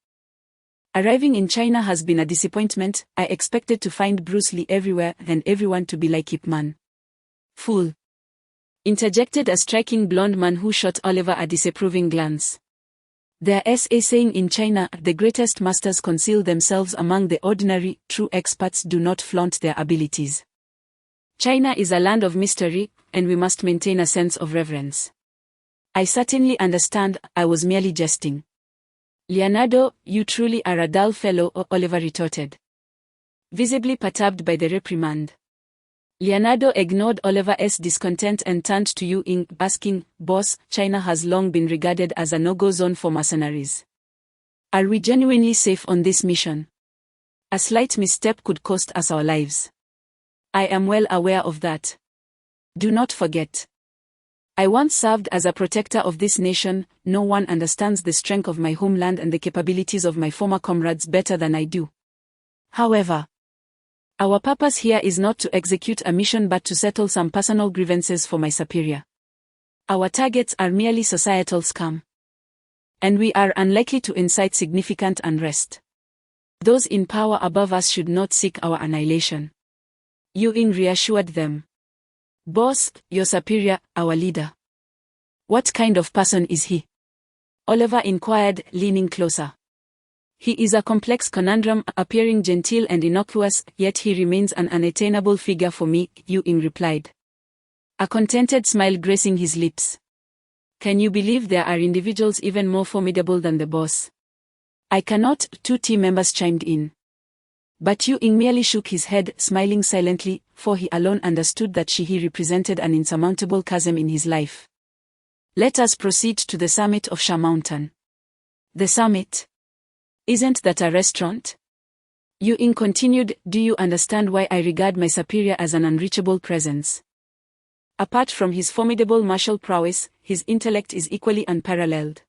Arriving in China has been a disappointment. I expected to find Bruce Lee everywhere and everyone to be like Ip Man. Fool. Interjected a striking blonde man who shot Oliver a disapproving glance. There is a saying in China, the greatest masters conceal themselves among the ordinary, true experts do not flaunt their abilities. China is a land of mystery, and we must maintain a sense of reverence. I certainly understand, I was merely jesting. Leonardo, you truly are a dull fellow, Oliver retorted. Visibly perturbed by the reprimand. Leonardo ignored Oliver's discontent and turned to Yu Ying, asking, Boss, China has long been regarded as a no-go zone for mercenaries. Are we genuinely safe on this mission? A slight misstep could cost us our lives. I am well aware of that. Do not forget. I once served as a protector of this nation. No one understands the strength of my homeland and the capabilities of my former comrades better than I do. However, our purpose here is not to execute a mission but to settle some personal grievances for my superior. Our targets are merely societal scum. And we are unlikely to incite significant unrest. Those in power above us should not seek our annihilation. Yu Ying reassured them. Boss, your superior, our leader. What kind of person is he? Oliver inquired, leaning closer. He is a complex conundrum, appearing genteel and innocuous, yet he remains an unattainable figure for me, Yu Ying replied. A contented smile gracing his lips. Can you believe there are individuals even more formidable than the boss? I cannot, 2 team members chimed in. But Yu Ying merely shook his head, smiling silently, for he alone understood that he represented an insurmountable chasm in his life. Let us proceed to the summit of Sha Mountain. The summit? Isn't that a restaurant? Yu Ying continued, do you understand why I regard my superior as an unreachable presence? Apart from his formidable martial prowess, his intellect is equally unparalleled.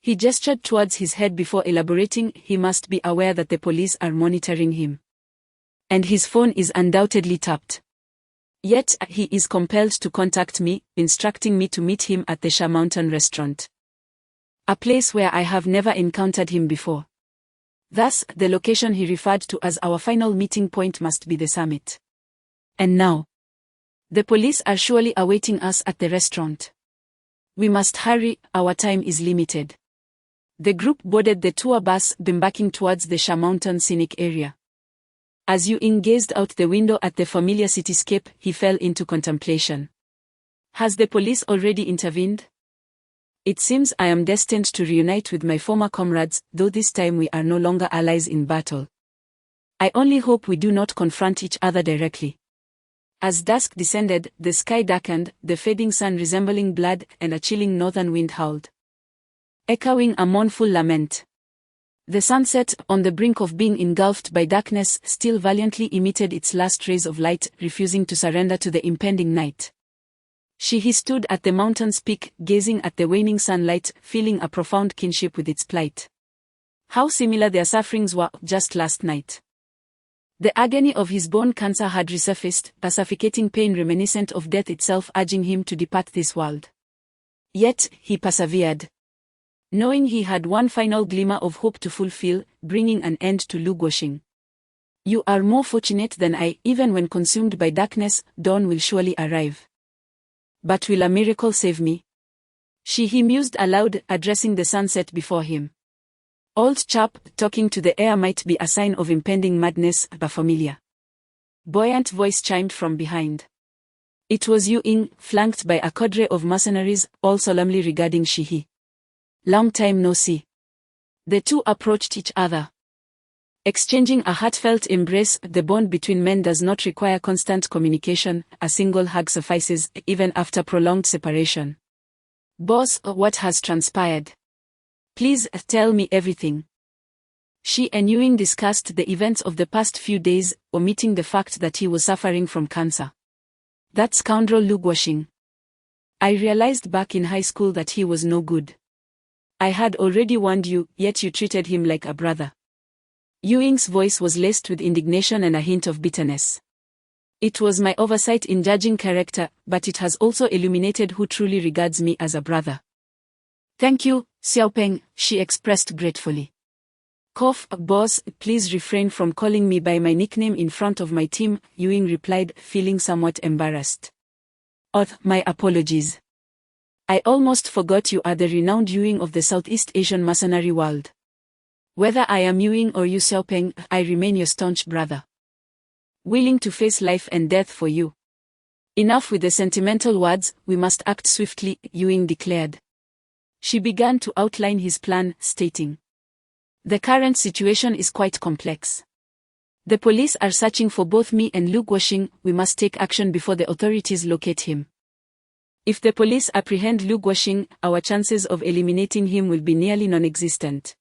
He gestured towards his head before elaborating. He must be aware that the police are monitoring him. And his phone is undoubtedly tapped. Yet, he is compelled to contact me, instructing me to meet him at the Sha Mountain restaurant. A place where I have never encountered him before. Thus, the location he referred to as our final meeting point must be the summit. And now, the police are surely awaiting us at the restaurant. We must hurry, our time is limited. The group boarded the tour bus, embarking towards the Sha Mountain scenic area. As Yu-Ying gazed out the window at the familiar cityscape, he fell into contemplation. Has the police already intervened? It seems I am destined to reunite with my former comrades, though this time we are no longer allies in battle. I only hope we do not confront each other directly. As dusk descended, the sky darkened, the fading sun resembling blood, and a chilling northern wind howled, echoing a mournful lament. The sunset, on the brink of being engulfed by darkness, still valiantly emitted its last rays of light, refusing to surrender to the impending night. He stood at the mountain's peak, gazing at the waning sunlight, feeling a profound kinship with its plight. How similar their sufferings were just last night. The agony of his bone cancer had resurfaced, a suffocating pain reminiscent of death itself urging him to depart this world. Yet, he persevered. Knowing he had one final glimmer of hope to fulfill, bringing an end to Lu Guoxing. You are more fortunate than I. Even when consumed by darkness, dawn will surely arrive. But will a miracle save me? He mused aloud, addressing the sunset before him. Old chap, talking to the air might be a sign of impending madness, a familiar, buoyant voice chimed from behind. It was Yu-Ying, flanked by a cadre of mercenaries, all solemnly regarding Shihi. Long time no see. The two approached each other, exchanging a heartfelt embrace. The bond between men does not require constant communication, a single hug suffices, even after prolonged separation. Boss, what has transpired? Please, tell me everything. She and Yu-Ying discussed the events of the past few days, omitting the fact that he was suffering from cancer. That scoundrel Lu Guoxing. I realized back in high school that he was no good. I had already warned you, yet you treated him like a brother. Yu-Ying's voice was laced with indignation and a hint of bitterness. It was my oversight in judging character, but it has also illuminated who truly regards me as a brother. Thank you, Xiaopeng, she expressed gratefully. Boss, please refrain from calling me by my nickname in front of my team, Yu-Ying replied, feeling somewhat embarrassed. Oh, my apologies. I almost forgot you are the renowned Yu-Ying of the Southeast Asian mercenary world. Whether I am Yu-Ying or you Xiaopeng, I remain your staunch brother. Willing to face life and death for you. Enough with the sentimental words, we must act swiftly, Yu-Ying declared. She began to outline his plan, stating, the current situation is quite complex. The police are searching for both me and Lu Guoxing. We must take action before the authorities locate him. If the police apprehend Lu Guoxing, our chances of eliminating him will be nearly non-existent.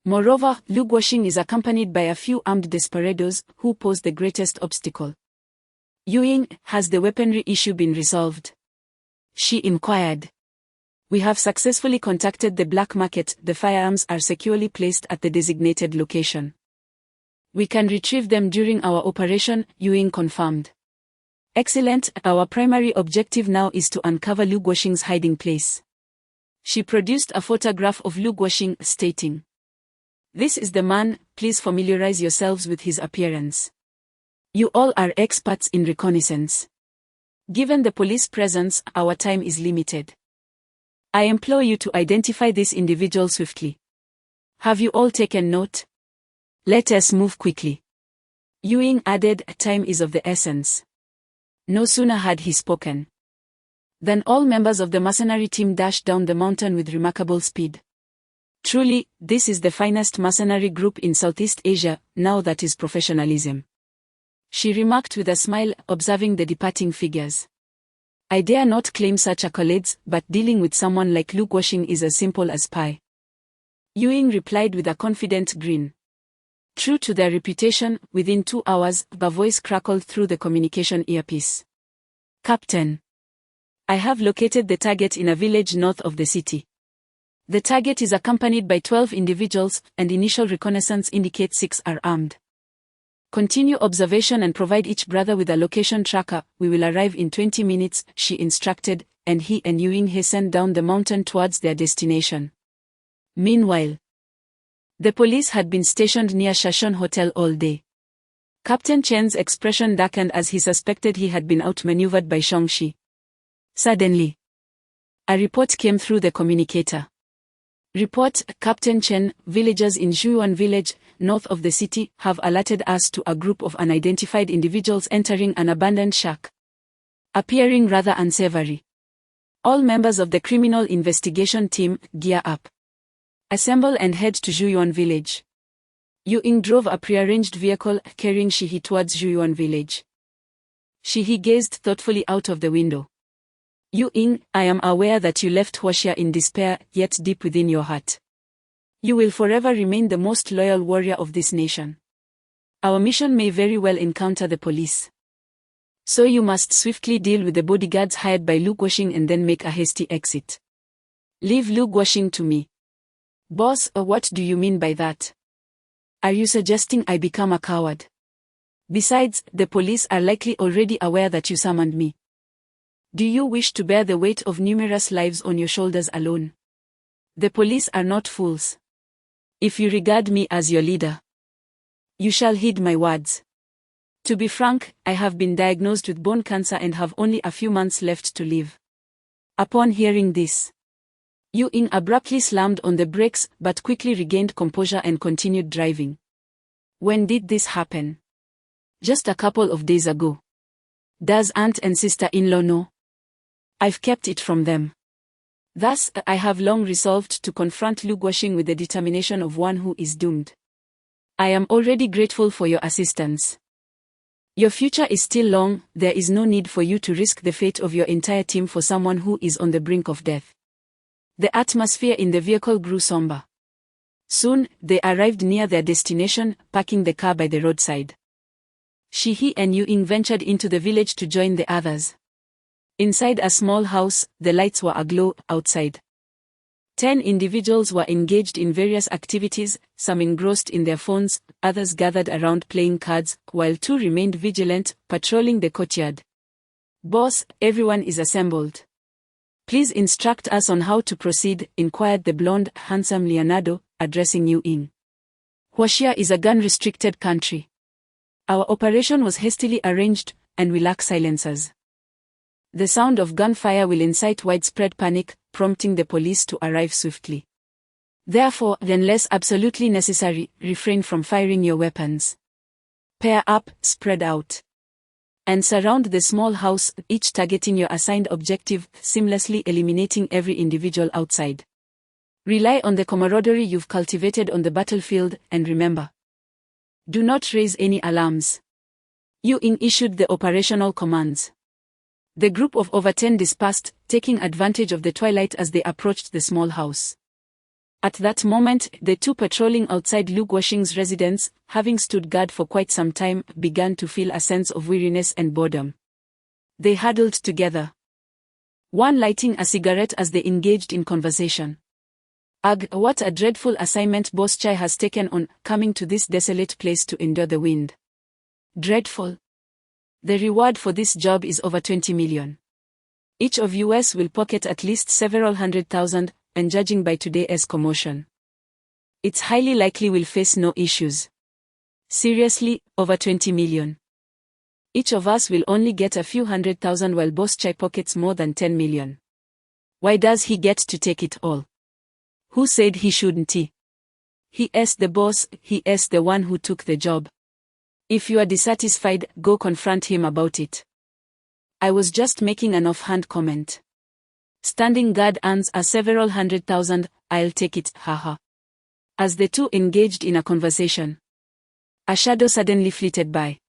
Moreover, Lu Guoxing is accompanied by a few armed desperados, who pose the greatest obstacle. Yu-Ying, has the weaponry issue been resolved? She inquired. We have successfully contacted the black market. The firearms are securely placed at the designated location. We can retrieve them during our operation, Yu-Ying confirmed. Excellent, our primary objective now is to uncover Lu Guoxing's hiding place. She produced a photograph of Lu Guoxing, stating, this is the man, please familiarize yourselves with his appearance. You all are experts in reconnaissance. Given the police presence, our time is limited. I implore you to identify this individual swiftly. Have you all taken note? Let us move quickly. Yu-Ying added, time is of the essence. No sooner had he spoken than all members of the mercenary team dashed down the mountain with remarkable speed. Truly, this is the finest mercenary group in Southeast Asia, now that is professionalism. She remarked with a smile, observing the departing figures. I dare not claim such accolades, but dealing with someone like Lu Guoxing is as simple as pie. Yu-Ying replied with a confident grin. True to their reputation, within 2 hours, a voice crackled through the communication earpiece. Captain. I have located the target in a village north of the city. The target is accompanied by 12 individuals, and initial reconnaissance indicates 6 are armed. Continue observation and provide each brother with a location tracker. We will arrive in 20 minutes, she instructed, and he and Ewing hastened down the mountain towards their destination. Meanwhile, the police had been stationed near Shashon Hotel all day. Captain Chen's expression darkened as he suspected he had been outmaneuvered by Shangxi. Suddenly, a report came through the communicator. Report, Captain Chen, villagers in Zhuyan village, north of the city, have alerted us to a group of unidentified individuals entering an abandoned shack, appearing rather unsavory. All members of the criminal investigation team, gear up. Assemble and head to Zhuyan village. Yu-Ying drove a prearranged vehicle carrying Shihi towards Zhuyan village. Shihi gazed thoughtfully out of the window. Yu-Ying, I am aware that you left Huaxia in despair, yet deep within your heart, you will forever remain the most loyal warrior of this nation. Our mission may very well encounter the police. So you must swiftly deal with the bodyguards hired by Lu Guoxing and then make a hasty exit. Leave Lu Guoxing to me. Boss, what do you mean by that? Are you suggesting I become a coward? Besides, the police are likely already aware that you summoned me. Do you wish to bear the weight of numerous lives on your shoulders alone? The police are not fools. If you regard me as your leader, you shall heed my words. To be frank, I have been diagnosed with bone cancer and have only a few months left to live. Upon hearing this, Yu-Ying abruptly slammed on the brakes but quickly regained composure and continued driving. When did this happen? Just a couple of days ago. Does aunt and sister-in-law know? I've kept it from them. Thus, I have long resolved to confront Lu Guoxing with the determination of one who is doomed. I am already grateful for your assistance. Your future is still long, there is no need for you to risk the fate of your entire team for someone who is on the brink of death. The atmosphere in the vehicle grew somber. Soon, they arrived near their destination, parking the car by the roadside. Shihi and Yu-Ying ventured into the village to join the others. Inside a small house, the lights were aglow outside. 10 individuals were engaged in various activities, some engrossed in their phones, others gathered around playing cards, while 2 remained vigilant, patrolling the courtyard. Boss, everyone is assembled. Please instruct us on how to proceed, inquired the blonde, handsome Leonardo, addressing Yu-Ying. Huaxia is a gun-restricted country. Our operation was hastily arranged, and we lack silencers. The sound of gunfire will incite widespread panic, prompting the police to arrive swiftly. Therefore, unless absolutely necessary, refrain from firing your weapons. Pair up, spread out, and surround the small house, each targeting your assigned objective, seamlessly eliminating every individual outside. Rely on the camaraderie you've cultivated on the battlefield, and remember, do not raise any alarms. Yu-Ying issued the operational commands. The group of over 10 dispersed, taking advantage of the twilight as they approached the small house. At that moment, the 2 patrolling outside Lu Guoxing's residence, having stood guard for quite some time, began to feel a sense of weariness and boredom. They huddled together, one lighting a cigarette as they engaged in conversation. Ugh, what a dreadful assignment Boss Chai has taken on, coming to this desolate place to endure the wind. Dreadful. The reward for this job is over 20 million. Each of us will pocket at least several 100,000, and judging by today's commotion, it's highly likely we'll face no issues. Seriously, over 20 million. Each of us will only get a few 100,000 while Boss Chai pockets more than 10 million. Why does he get to take it all? Who said he shouldn't? He is the boss, he is the one who took the job. If you are dissatisfied, go confront him about it. I was just making an offhand comment. Standing guard earns a several 100,000, I'll take it, haha. As the 2 engaged in a conversation, a shadow suddenly flitted by.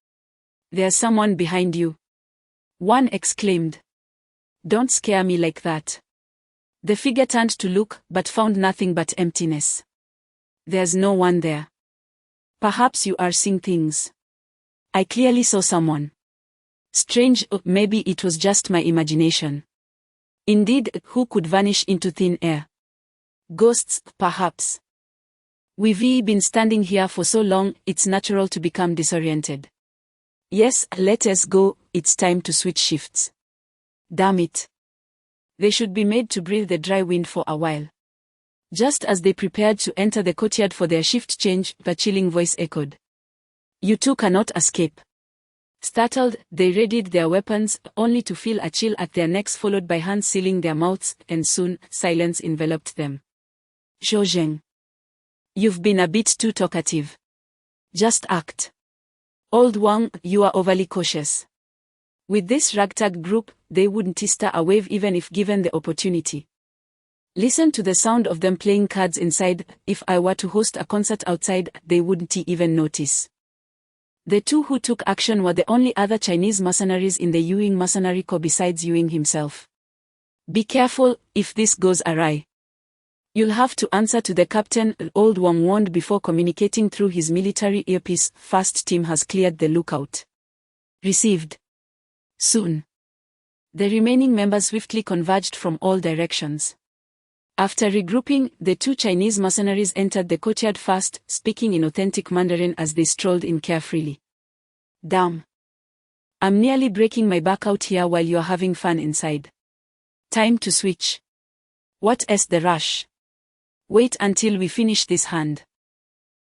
There's someone behind you, one exclaimed. Don't scare me like that. The figure turned to look, but found nothing but emptiness. There's no one there. Perhaps you are seeing things. I clearly saw someone. Strange, maybe it was just my imagination. Indeed, who could vanish into thin air? Ghosts, perhaps. We've been standing here for so long, it's natural to become disoriented. Yes, let us go, it's time to switch shifts. Damn it. They should be made to breathe the dry wind for a while. Just as they prepared to enter the courtyard for their shift change, the chilling voice echoed. You two cannot escape. Startled, they readied their weapons, only to feel a chill at their necks followed by hands sealing their mouths, and soon, silence enveloped them. Zhou Zheng. You've been a bit too talkative. Just act. Old Wang, you are overly cautious. With this ragtag group, they wouldn't stir a wave even if given the opportunity. Listen to the sound of them playing cards inside. If I were to host a concert outside, they wouldn't even notice. The two who took action were the only other Chinese mercenaries in the Yuying mercenary corps besides Yuying himself. Be careful, if this goes awry. You'll have to answer to the captain, Old Wang warned before communicating through his military earpiece. First team has cleared the lookout. Received. Soon. The remaining members swiftly converged from all directions. After regrouping, the two Chinese mercenaries entered the courtyard fast, speaking in authentic Mandarin as they strolled in carefreely. Damn. I'm nearly breaking my back out here while you're having fun inside. Time to switch. What is the rush? Wait until we finish this hand.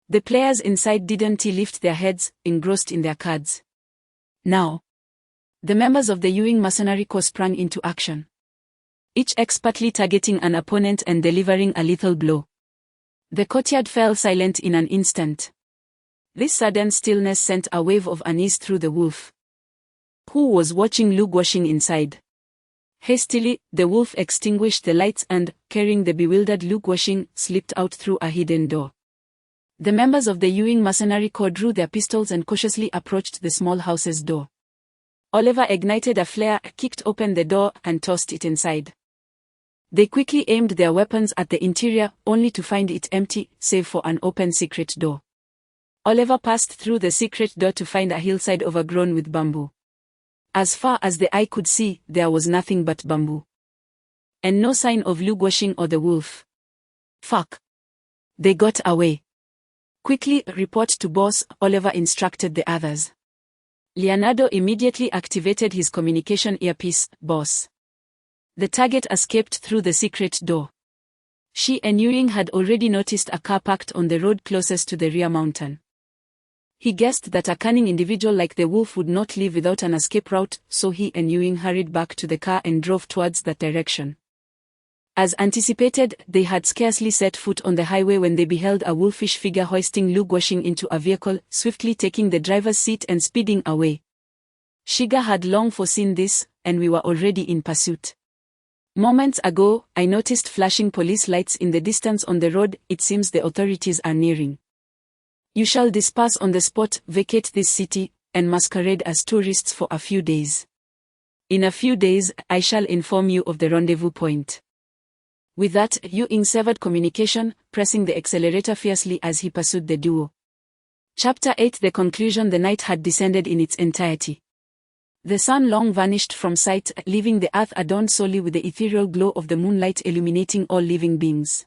The players inside didn't lift their heads, engrossed in their cards. Now. The members of the Yuying mercenary corps sprang into action. Each expertly targeting an opponent and delivering a lethal blow. The courtyard fell silent in an instant. This sudden stillness sent a wave of unease through the wolf, who was watching Lu Guoxing inside. Hastily, the wolf extinguished the lights and, carrying the bewildered Lu Guoxing, slipped out through a hidden door. The members of the Yuying mercenary corps drew their pistols and cautiously approached the small house's door. Oliver ignited a flare, kicked open the door, and tossed it inside. They quickly aimed their weapons at the interior, only to find it empty, save for an open secret door. Oliver passed through the secret door to find a hillside overgrown with bamboo. As far as the eye could see, there was nothing but bamboo. And no sign of Lu Guoxing or the wolf. Fuck. They got away. Quickly, report to boss, Oliver instructed the others. Leonardo immediately activated his communication earpiece. Boss. The target escaped through the secret door. She and Yuying had already noticed a car parked on the road closest to the rear mountain. He guessed that a cunning individual like the wolf would not leave without an escape route, so he and Yuying hurried back to the car and drove towards that direction. As anticipated, they had scarcely set foot on the highway when they beheld a wolfish figure hoisting Lu Guoxing into a vehicle, swiftly taking the driver's seat and speeding away. Shiga had long foreseen this, and we were already in pursuit. Moments ago, I noticed flashing police lights in the distance on the road. It seems the authorities are nearing. You shall disperse on the spot, vacate this city, and masquerade as tourists for a few days. In a few days, I shall inform you of the rendezvous point. With that, Yuying severed communication, pressing the accelerator fiercely as he pursued the duo. Chapter 8. The conclusion. The night had descended in its entirety. The sun long vanished from sight, leaving the earth adorned solely with the ethereal glow of the moonlight illuminating all living beings.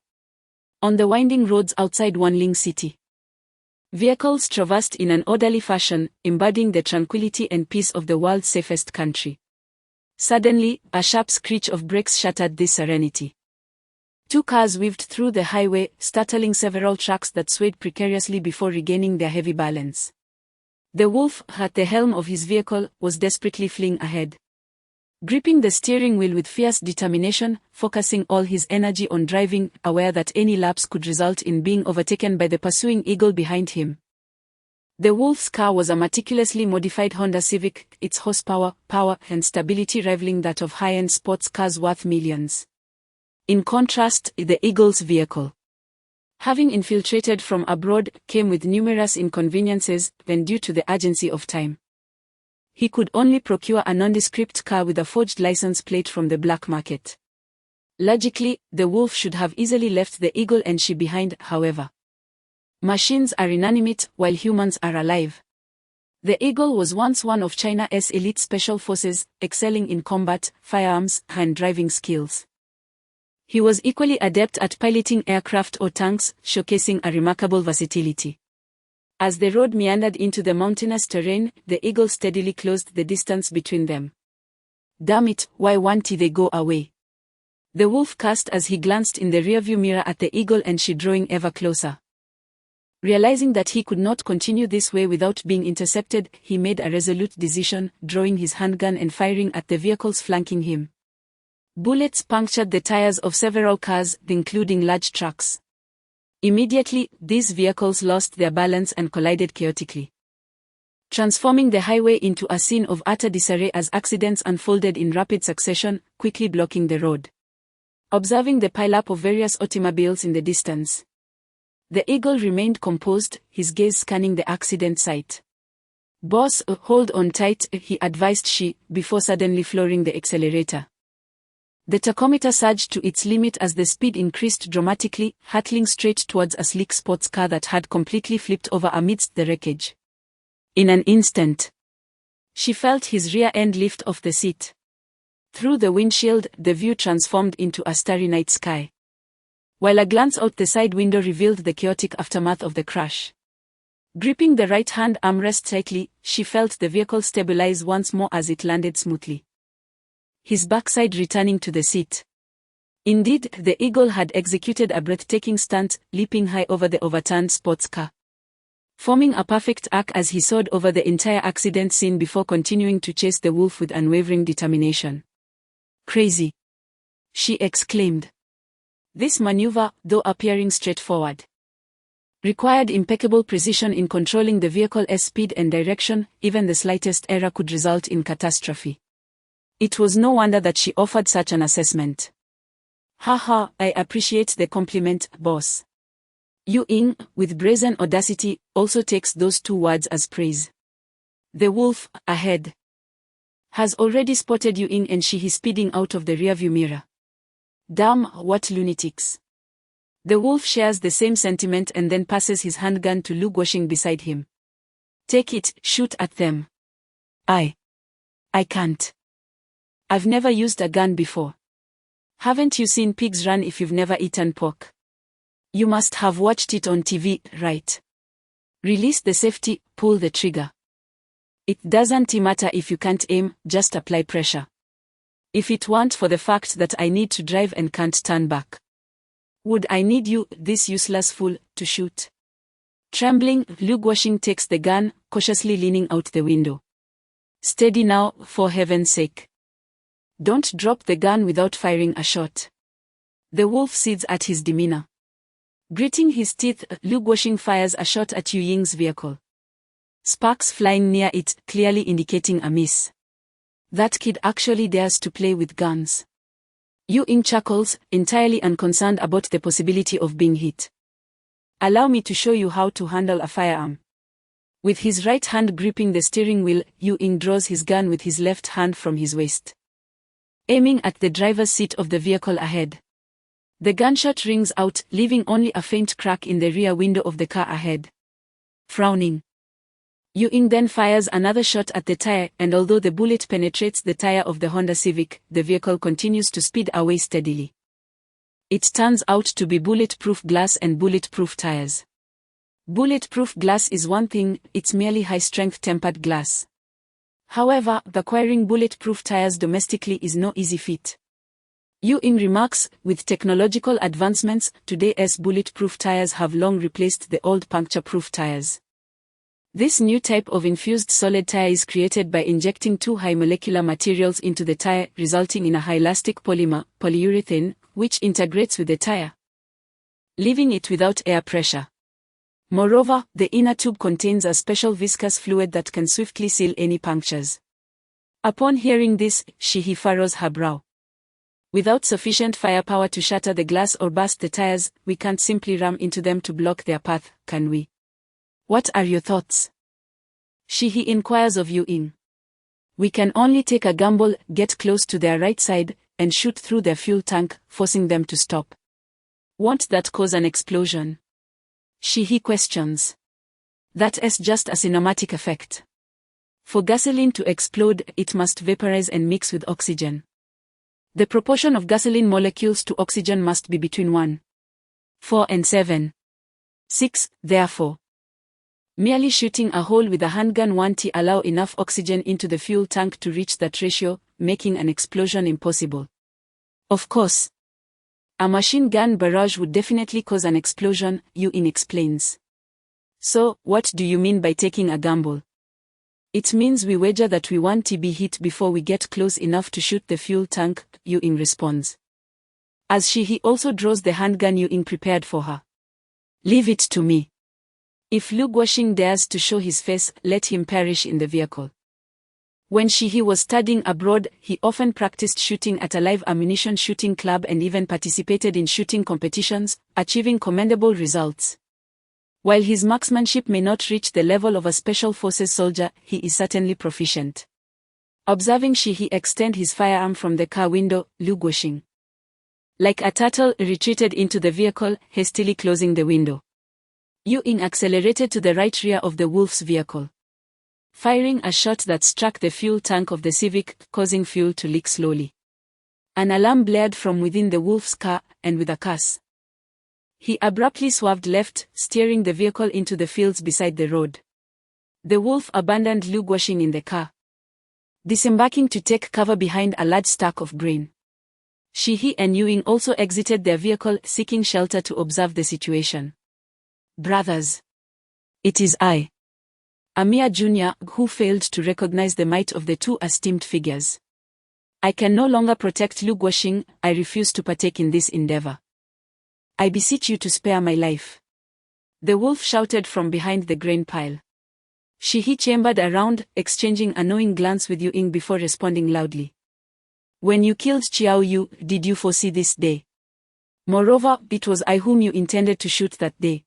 On the winding roads outside Wanling City, vehicles traversed in an orderly fashion, embodying the tranquility and peace of the world's safest country. Suddenly, a sharp screech of brakes shattered this serenity. Two cars weaved through the highway, startling several trucks that swayed precariously before regaining their heavy balance. The wolf, at the helm of his vehicle, was desperately fleeing ahead. Gripping the steering wheel with fierce determination, focusing all his energy on driving, aware that any lapse could result in being overtaken by the pursuing eagle behind him. The wolf's car was a meticulously modified Honda Civic, its horsepower, power, and stability rivaling that of high-end sports cars worth millions. In contrast, the eagle's vehicle, having infiltrated from abroad, came with numerous inconveniences, when due to the urgency of time. He could only procure a nondescript car with a forged license plate from the black market. Logically, the wolf should have easily left the eagle and she behind, however. Machines are inanimate, while humans are alive. The Eagle was once one of China's elite special forces, excelling in combat, firearms, and driving skills. He was equally adept at piloting aircraft or tanks, showcasing a remarkable versatility. As the road meandered into the mountainous terrain, the Eagle steadily closed the distance between them. "Damn it, why won't they go away?" the Wolf cursed as he glanced in the rearview mirror at the Eagle and she drawing ever closer. Realizing that he could not continue this way without being intercepted, he made a resolute decision, drawing his handgun and firing at the vehicles flanking him. Bullets punctured the tires of several cars, including large trucks. Immediately, these vehicles lost their balance and collided chaotically, transforming the highway into a scene of utter disarray as accidents unfolded in rapid succession, quickly blocking the road. Observing the pileup of various automobiles in the distance, the Eagle remained composed, his gaze scanning the accident site. "Boss, hold on tight," he advised she, before suddenly flooring the accelerator. The tachometer surged to its limit as the speed increased dramatically, hurtling straight towards a sleek sports car that had completely flipped over amidst the wreckage. In an instant, she felt his rear end lift off the seat. Through the windshield, the view transformed into a starry night sky, while a glance out the side window revealed the chaotic aftermath of the crash. Gripping the right-hand armrest tightly, she felt the vehicle stabilize once more as it landed smoothly, his backside returning to the seat. Indeed, the Eagle had executed a breathtaking stunt, leaping high over the overturned sports car, forming a perfect arc as he soared over the entire accident scene before continuing to chase the Wolf with unwavering determination. "Crazy!" she exclaimed. This maneuver, though appearing straightforward, required impeccable precision in controlling the vehicle's speed and direction. Even the slightest error could result in catastrophe. It was no wonder that she offered such an assessment. "Haha, I appreciate the compliment, boss." Yu Ying, with brazen audacity, also takes those two words as praise. The Wolf, ahead, has already spotted Yu Ying and she is speeding out of the rearview mirror. "Damn, what lunatics." The Wolf shares the same sentiment and then passes his handgun to Lu Guoxing beside him. "Take it, shoot at them." I can't. I've never used a gun before." "Haven't you seen pigs run if you've never eaten pork? You must have watched it on TV, right? Release the safety, pull the trigger. It doesn't matter if you can't aim, just apply pressure. If it weren't for the fact that I need to drive and can't turn back, would I need you, this useless fool, to shoot?" Trembling, Lu Guoxing takes the gun, cautiously leaning out the window. "Steady now, for heaven's sake. Don't drop the gun without firing a shot." The Wolf cedes at his demeanor. Gritting his teeth, Lu Guoxing fires a shot at Yu Ying's vehicle, sparks flying near it, clearly indicating a miss. "That kid actually dares to play with guns." Yu Ying chuckles, entirely unconcerned about the possibility of being hit. "Allow me to show you how to handle a firearm." With his right hand gripping the steering wheel, Yu Ying draws his gun with his left hand from his waist, aiming at the driver's seat of the vehicle ahead. The gunshot rings out, leaving only a faint crack in the rear window of the car ahead. Frowning, Yu Ying then fires another shot at the tire, and although the bullet penetrates the tire of the Honda Civic, the vehicle continues to speed away steadily. It turns out to be bulletproof glass and bulletproof tires. Bulletproof glass is one thing, it's merely high-strength tempered glass. However, acquiring bulletproof tires domestically is no easy feat. Yu Ying remarks, with technological advancements, today's bulletproof tires have long replaced the old puncture-proof tires. This new type of infused solid tire is created by injecting two high molecular materials into the tire, resulting in a high elastic polymer, polyurethane, which integrates with the tire, leaving it without air pressure. Moreover, the inner tube contains a special viscous fluid that can swiftly seal any punctures. Upon hearing this, he furrows her brow. "Without sufficient firepower to shatter the glass or burst the tires, we can't simply ram into them to block their path, can we? What are your thoughts?" He inquires of Yu Ying. "We can only take a gamble, get close to their right side, and shoot through their fuel tank, forcing them to stop. Won't that cause an explosion?" He questions. "That's just a cinematic effect. For gasoline to explode, it must vaporize and mix with oxygen. The proportion of gasoline molecules to oxygen must be between 1, 4 and 7, 6, therefore. Merely shooting a hole with a handgun won't allow enough oxygen into the fuel tank to reach that ratio, making an explosion impossible. Of course, a machine gun barrage would definitely cause an explosion, Ewing explains. So, what do you mean by taking a gamble? It means we wager that we won't be hit before we get close enough to shoot the fuel tank, Ewing responds. As he also draws the handgun Ewing prepared for her. Leave it to me. If Lu Guoxing dares to show his face, let him perish in the vehicle. When he was studying abroad, he often practiced shooting at a live ammunition shooting club and even participated in shooting competitions, achieving commendable results. While his marksmanship may not reach the level of a special forces soldier, he is certainly proficient. Observing he extend his firearm from the car window, Lu Guoxing, like a turtle, retreated into the vehicle, hastily closing the window. Ewing accelerated to the right rear of the wolf's vehicle, firing a shot that struck the fuel tank of the Civic, causing fuel to leak slowly. An alarm blared from within the wolf's car, and with a curse, he abruptly swerved left, steering the vehicle into the fields beside the road. The wolf abandoned Lu Guoxing in the car, disembarking to take cover behind a large stack of grain. He and Ewing also exited their vehicle, seeking shelter to observe the situation. Brothers. It is I, Amir Jr., who failed to recognize the might of the two esteemed figures. I can no longer protect Lu Guoxing. I refuse to partake in this endeavor. I beseech you to spare my life. The wolf shouted from behind the grain pile. He chambered around, exchanging a knowing glance with Ewing before responding loudly. When you killed Qiao Yu, did you foresee this day? Moreover, it was I whom you intended to shoot that day.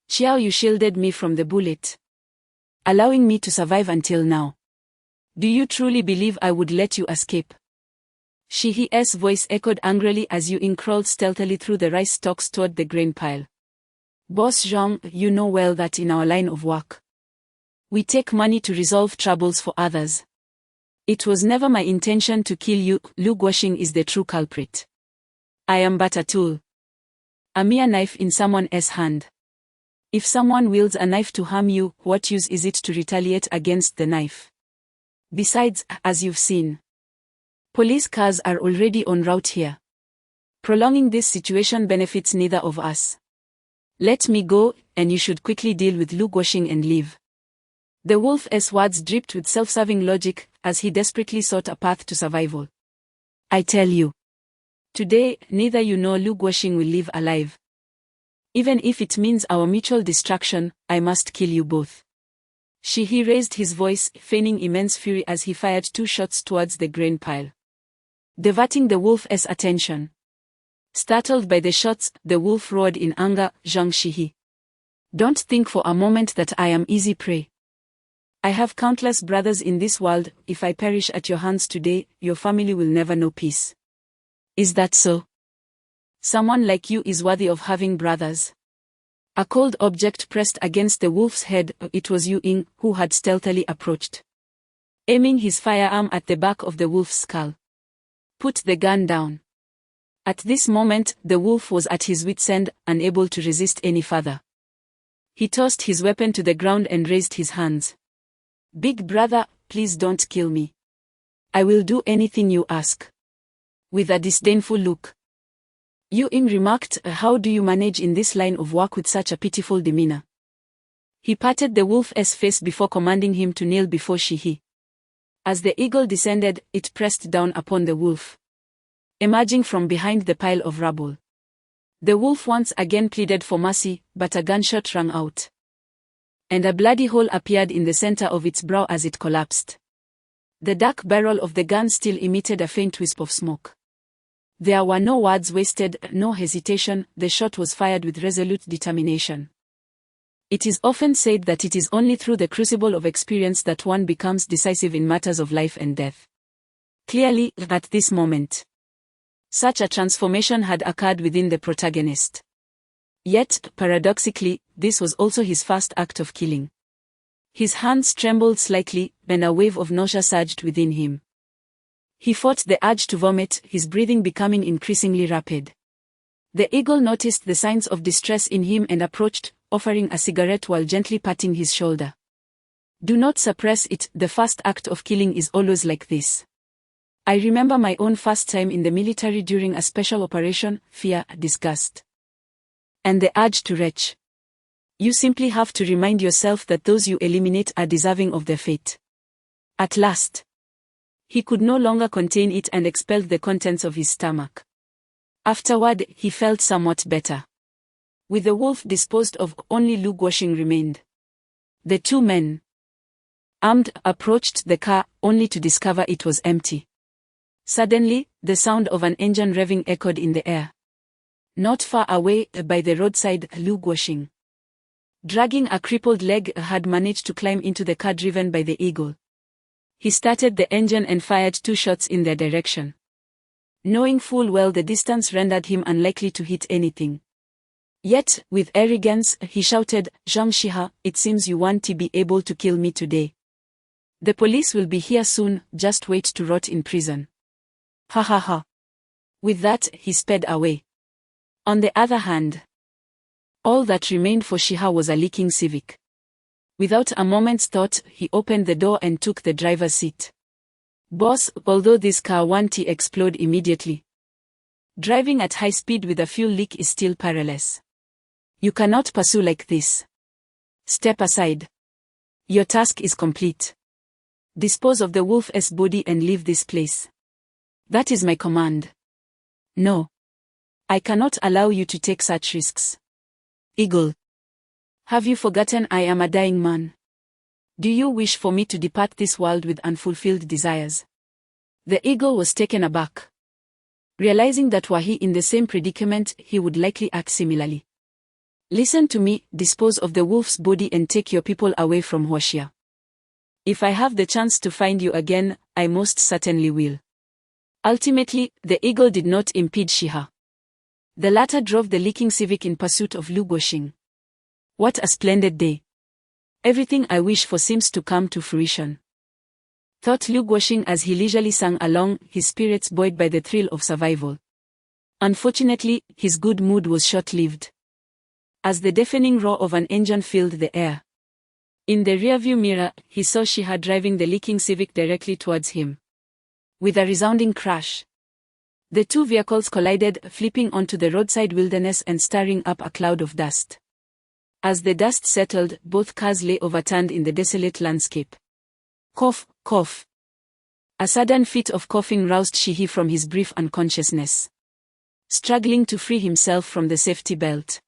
Qiao Yu shielded me from the bullet, allowing me to survive until now. Do you truly believe I would let you escape? His voice echoed angrily as Ewing crawled stealthily through the rice stalks toward the grain pile. Boss Zhang, you know well that in our line of work, we take money to resolve troubles for others. It was never my intention to kill you. Lu Guoxing is the true culprit. I am but a tool, a mere knife in someone else's hand. If someone wields a knife to harm you, what use is it to retaliate against the knife? Besides, as you've seen, police cars are already en route here. Prolonging this situation benefits neither of us. Let me go, and you should quickly deal with Lu Guoxing and leave. The wolf's words dripped with self-serving logic, as he desperately sought a path to survival. I tell you, today, neither you nor Lu Guoxing will live alive. Even if it means our mutual destruction, I must kill you both. He raised his voice, feigning immense fury as he fired 2 shots towards the grain pile, diverting the wolf's attention. Startled by the shots, the wolf roared in anger, Zhang Shihi. Don't think for a moment that I am easy prey. I have countless brothers in this world. If I perish at your hands today, your family will never know peace. Is that so? Someone like you is worthy of having brothers. A cold object pressed against the wolf's head. It was Ewing, who had stealthily approached, aiming his firearm at the back of the wolf's skull. Put the gun down. At this moment, the wolf was at his wit's end, unable to resist any further. He tossed his weapon to the ground and raised his hands. Big brother, please don't kill me. I will do anything you ask. With a disdainful look, Ewing remarked, how do you manage in this line of work with such a pitiful demeanor? He patted the wolf's face before commanding him to kneel before Shihi. As the eagle descended, it pressed down upon the wolf, emerging from behind the pile of rubble. The wolf once again pleaded for mercy, but a gunshot rang out, and a bloody hole appeared in the center of its brow as it collapsed. The dark barrel of the gun still emitted a faint wisp of smoke. There were no words wasted, no hesitation. The shot was fired with resolute determination. It is often said that it is only through the crucible of experience that one becomes decisive in matters of life and death. Clearly, at this moment, such a transformation had occurred within the protagonist. Yet, paradoxically, this was also his first act of killing. His hands trembled slightly, and a wave of nausea surged within him. He fought the urge to vomit, his breathing becoming increasingly rapid. The eagle noticed the signs of distress in him and approached, offering a cigarette while gently patting his shoulder. Do not suppress it, the first act of killing is always like this. I remember my own first time in the military during a special operation, fear, disgust, and the urge to retch. You simply have to remind yourself that those you eliminate are deserving of their fate. At last, he could no longer contain it and expelled the contents of his stomach. Afterward, he felt somewhat better. With the wolf disposed of, only Lu Guoxing remained. The two men, armed, approached the car, only to discover it was empty. Suddenly, the sound of an engine revving echoed in the air. Not far away, by the roadside, Lu Guoxing, dragging a crippled leg, had managed to climb into the car driven by the eagle. He started the engine and fired 2 shots in their direction. Knowing full well the distance rendered him unlikely to hit anything. Yet, with arrogance, he shouted, Zhang Shiha, it seems you want to be able to kill me today. The police will be here soon, just wait to rot in prison. Ha ha ha. With that, he sped away. On the other hand, all that remained for Shiha was a leaking Civic. Without a moment's thought, he opened the door and took the driver's seat. Boss, although this car won't explode immediately, driving at high speed with a fuel leak is still perilous. You cannot pursue like this. Step aside. Your task is complete. Dispose of the wolf's body and leave this place. That is my command. No. I cannot allow you to take such risks. Eagle. Have you forgotten I am a dying man? Do you wish for me to depart this world with unfulfilled desires? The eagle was taken aback, realizing that were he in the same predicament, he would likely act similarly. Listen to me, dispose of the wolf's body and take your people away from Huaxia. If I have the chance to find you again, I most certainly will. Ultimately, the eagle did not impede Shiha. The latter drove the leaking Civic in pursuit of Lu Guoxing. What a splendid day. Everything I wish for seems to come to fruition, thought Lu Guoxing as he leisurely sang along, his spirits buoyed by the thrill of survival. Unfortunately, his good mood was short-lived, as the deafening roar of an engine filled the air. In the rearview mirror, he saw Shiha driving the leaking Civic directly towards him. With a resounding crash, the two vehicles collided, flipping onto the roadside wilderness and stirring up a cloud of dust. As the dust settled, both cars lay overturned in the desolate landscape. Cough, cough. A sudden fit of coughing roused Shihi from his brief unconsciousness. Struggling to free himself from the safety belt,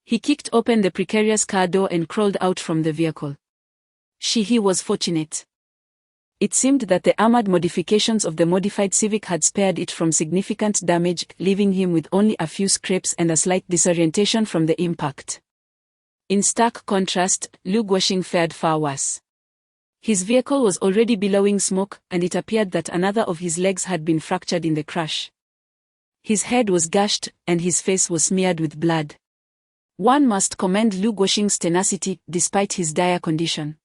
he kicked open the precarious car door and crawled out from the vehicle. Shihi was fortunate. It seemed that the armored modifications of the modified Civic had spared it from significant damage, leaving him with only a few scrapes and a slight disorientation from the impact. In stark contrast, Lu Guoxing fared far worse. His vehicle was already billowing smoke, and it appeared that another of his legs had been fractured in the crash. His head was gashed, and his face was smeared with blood. One must commend Lu Guoxing's tenacity, despite his dire condition.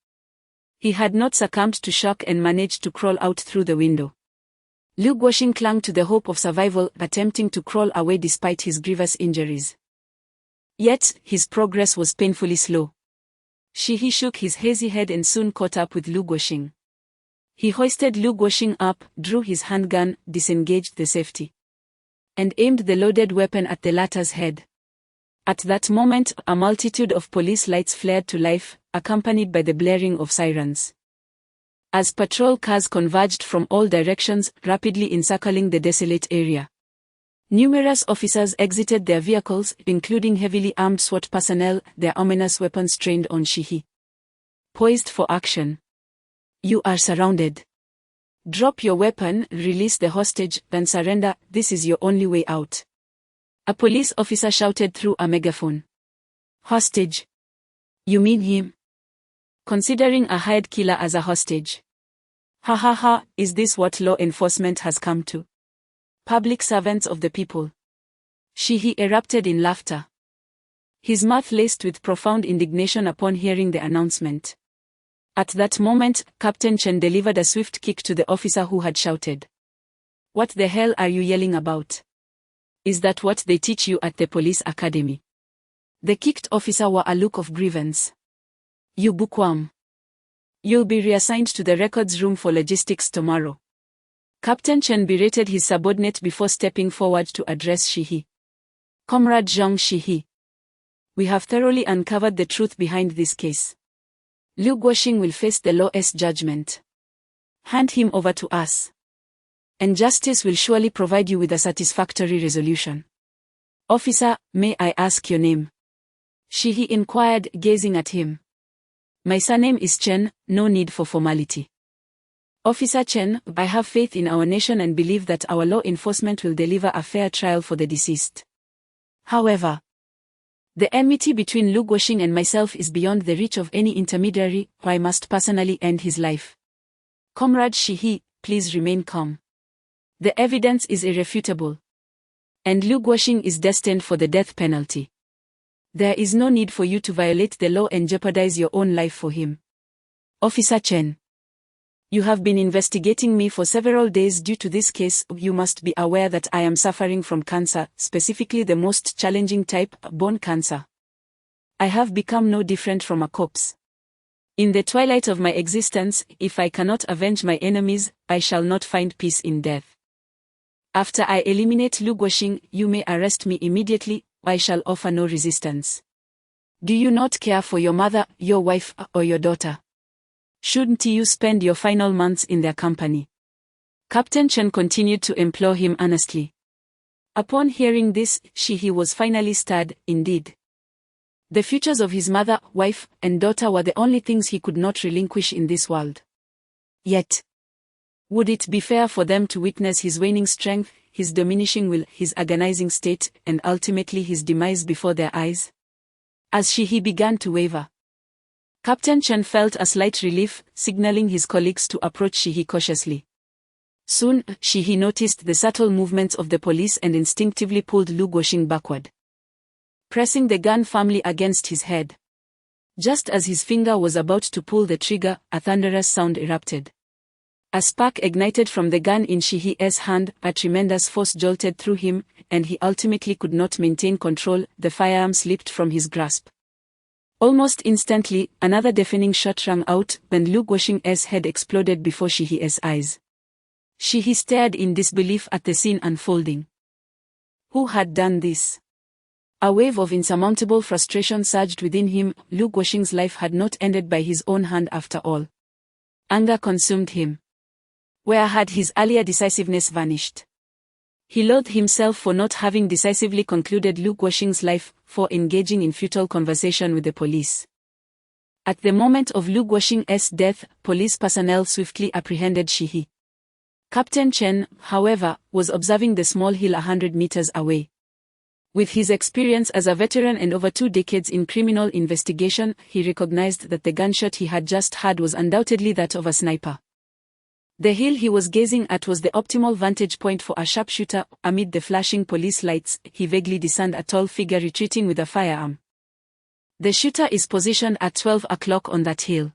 He had not succumbed to shock and managed to crawl out through the window. Lu Guoxing clung to the hope of survival, attempting to crawl away despite his grievous injuries. Yet, his progress was painfully slow. Shihi shook his hazy head and soon caught up with Lu Guoxing. He hoisted Lu Guoxing up, drew his handgun, disengaged the safety, and aimed the loaded weapon at the latter's head. At that moment, a multitude of police lights flared to life, accompanied by the blaring of sirens. As patrol cars converged from all directions, rapidly encircling the desolate area. Numerous officers exited their vehicles, including heavily armed SWAT personnel, their ominous weapons trained on Shihi. Poised for action. You are surrounded. Drop your weapon, release the hostage, then surrender, this is your only way out. A police officer shouted through a megaphone. Hostage? You mean him? Considering a hired killer as a hostage? Ha ha ha, is this what law enforcement has come to? Public servants of the people. Shihi erupted in laughter, his mouth laced with profound indignation upon hearing the announcement. At that moment, Captain Chen delivered a swift kick to the officer who had shouted. "What the hell are you yelling about? Is that what they teach you at the police academy?" The kicked officer wore a look of grievance. "You bookworm. You'll be reassigned to the records room for logistics tomorrow." Captain Chen berated his subordinate before stepping forward to address Shihi. "Comrade Zhang Shihi. We have thoroughly uncovered the truth behind this case. Liu Guoxing will face the law's judgment. Hand him over to us, and justice will surely provide you with a satisfactory resolution." "Officer, may I ask your name?" Shihi inquired, gazing at him. "My surname is Chen, no need for formality." "Officer Chen, I have faith in our nation and believe that our law enforcement will deliver a fair trial for the deceased. However, the enmity between Liu Guoxing and myself is beyond the reach of any intermediary, or I must personally end his life. Comrade Shihi, please remain calm. The evidence is irrefutable, and Liu Guoxing is destined for the death penalty. There is no need for you to violate the law and jeopardize your own life for him. Officer Chen, you have been investigating me for several days due to this case. You must be aware that I am suffering from cancer, specifically the most challenging type, bone cancer. I have become no different from a corpse. In the twilight of my existence, if I cannot avenge my enemies, I shall not find peace in death. After I eliminate Liu Guoxing, you may arrest me immediately, I shall offer no resistance. Do you not care for your mother, your wife, or your daughter? Shouldn't you spend your final months in their company?" Captain Chen continued to implore him earnestly. Upon hearing this, Shihi was finally stirred, indeed. The futures of his mother, wife, and daughter were the only things he could not relinquish in this world. Yet, would it be fair for them to witness his waning strength, his diminishing will, his agonizing state, and ultimately his demise before their eyes? As Shihi began to waver, Captain Chen felt a slight relief, signaling his colleagues to approach Shihi cautiously. Soon, Shihi noticed the subtle movements of the police and instinctively pulled Liu Guoxing backward, pressing the gun firmly against his head. Just as his finger was about to pull the trigger, a thunderous sound erupted. A spark ignited from the gun in Shihi's hand, a tremendous force jolted through him, and he ultimately could not maintain control. The firearm slipped from his grasp. Almost instantly, another deafening shot rang out, and Liu Guoxing's head exploded before Shihi's eyes. Shihi stared in disbelief at the scene unfolding. Who had done this? A wave of insurmountable frustration surged within him. Liu Guoxing's life had not ended by his own hand after all. Anger consumed him. Where had his earlier decisiveness vanished? He loathed himself for not having decisively concluded Liu Guoxing's life, for engaging in futile conversation with the police. At the moment of Liu Guoxing's death, police personnel swiftly apprehended Shihi. Captain Chen, however, was observing the small hill 100 meters away. With his experience as a veteran and over 2 decades in criminal investigation, he recognized that the gunshot he had just heard was undoubtedly that of a sniper. The hill he was gazing at was the optimal vantage point for a sharpshooter. Amid the flashing police lights, he vaguely discerned a tall figure retreating with a firearm. The shooter is positioned at 12 o'clock on that hill.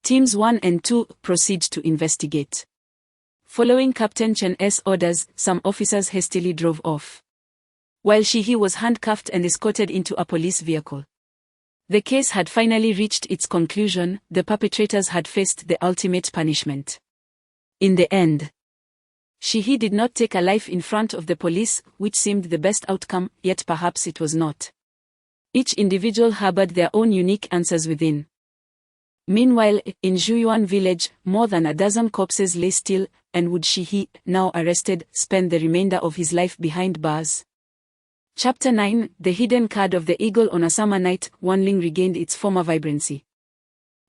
Teams 1 and 2 proceed to investigate. Following Captain Chen's orders, some officers hastily drove off, while Shihi was handcuffed and escorted into a police vehicle. The case had finally reached its conclusion. The perpetrators had faced the ultimate punishment. In the end, Shihi did not take a life in front of the police, which seemed the best outcome, yet perhaps it was not. Each individual harbored their own unique answers within. Meanwhile, in Zhuyuan village, more than a dozen corpses lay still, and would Shihi, now arrested, spend the remainder of his life behind bars? Chapter 9, The Hidden Card of the Eagle. On a summer night, Wanling regained its former vibrancy.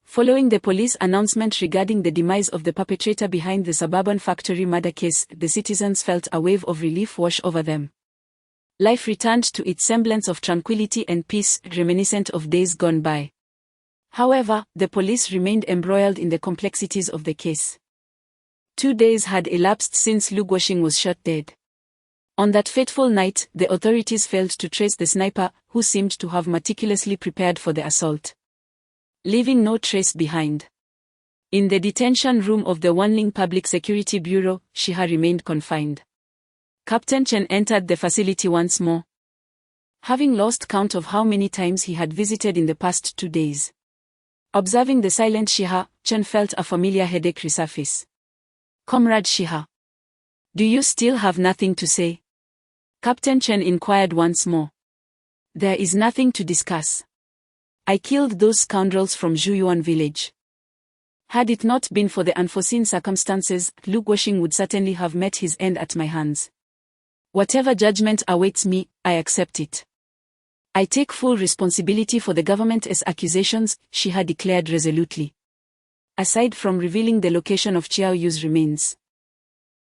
Following the police announcement regarding the demise of the perpetrator behind the suburban factory murder case, the citizens felt a wave of relief wash over them. Life returned to its semblance of tranquility and peace, reminiscent of days gone by. However, the police remained embroiled in the complexities of the case. 2 days had elapsed since Liu Guoxing was shot dead. On that fateful night, the authorities failed to trace the sniper, who seemed to have meticulously prepared for the assault, leaving no trace behind. In the detention room of the Wanling Public Security Bureau, Shiha remained confined. Captain Chen entered the facility once more, having lost count of how many times he had visited in the past 2 days. Observing the silent Shiha, Chen felt a familiar headache resurface. "Comrade Shiha, do you still have nothing to say?" Captain Chen inquired once more. "There is nothing to discuss. I killed those scoundrels from Zhuyuan village. Had it not been for the unforeseen circumstances, Lu Guoxing would certainly have met his end at my hands. Whatever judgment awaits me, I accept it. I take full responsibility for the government's accusations," Shiha declared resolutely. Aside from revealing the location of Chiao Yu's remains,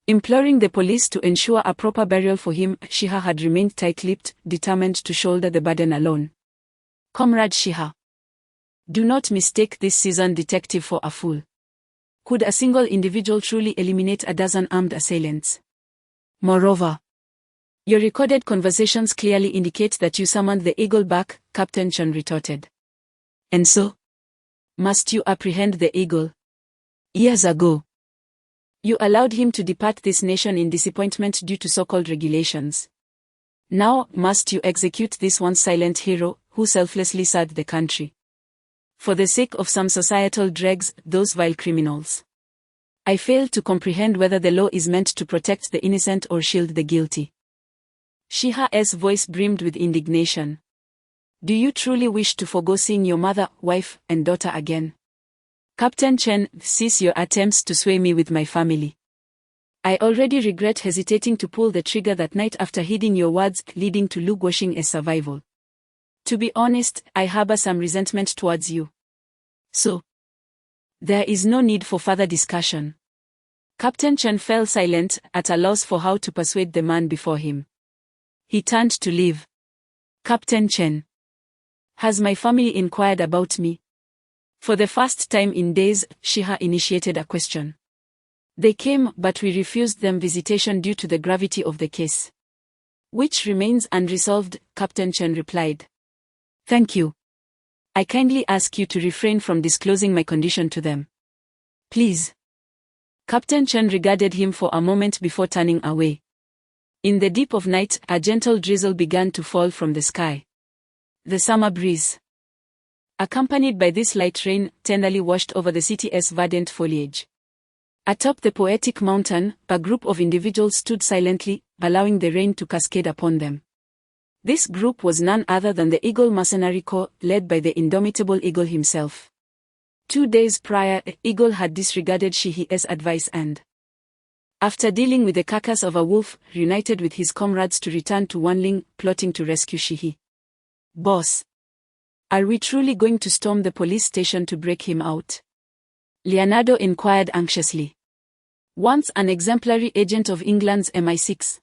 imploring the police to ensure a proper burial for him, Shiha had remained tight-lipped, determined to shoulder the burden alone. "Comrade Shiha, do not mistake this seasoned detective for a fool. Could a single individual truly eliminate a dozen armed assailants? Moreover, your recorded conversations clearly indicate that you summoned the eagle back," Captain Chen retorted. "And so? Must you apprehend the eagle? Years ago, you allowed him to depart this nation in disappointment due to so-called regulations. Now, must you execute this once silent hero, who selflessly served the country for the sake of some societal dregs, those vile criminals? I fail to comprehend whether the law is meant to protect the innocent or shield the guilty." Shiha's voice brimmed with indignation. "Do you truly wish to forgo seeing your mother, wife, and daughter again? Captain Chen, cease your attempts to sway me with my family. I already regret hesitating to pull the trigger that night after heeding your words, leading to Lu Guoxing's survival. To be honest, I harbor some resentment towards you. So, there is no need for further discussion." Captain Chen fell silent, at a loss for how to persuade the man before him. He turned to leave. "Captain Chen, has my family inquired about me?" For the first time in days, Shiha initiated a question. "They came, but we refused them visitation due to the gravity of the case, which remains unresolved," Captain Chen replied. "Thank you. I kindly ask you to refrain from disclosing my condition to them. Please." Captain Chen regarded him for a moment before turning away. In the deep of night, a gentle drizzle began to fall from the sky. The summer breeze, accompanied by this light rain, tenderly washed over the city's verdant foliage. Atop the poetic mountain, a group of individuals stood silently, allowing the rain to cascade upon them. This group was none other than the Eagle Mercenary Corps, led by the indomitable Eagle himself. 2 days prior, Eagle had disregarded Shihi's advice and, after dealing with the carcass of a wolf, reunited with his comrades to return to Wanling, plotting to rescue Shihi. "Boss, are we truly going to storm the police station to break him out?" Leonardo inquired anxiously. Once an exemplary agent of England's MI6,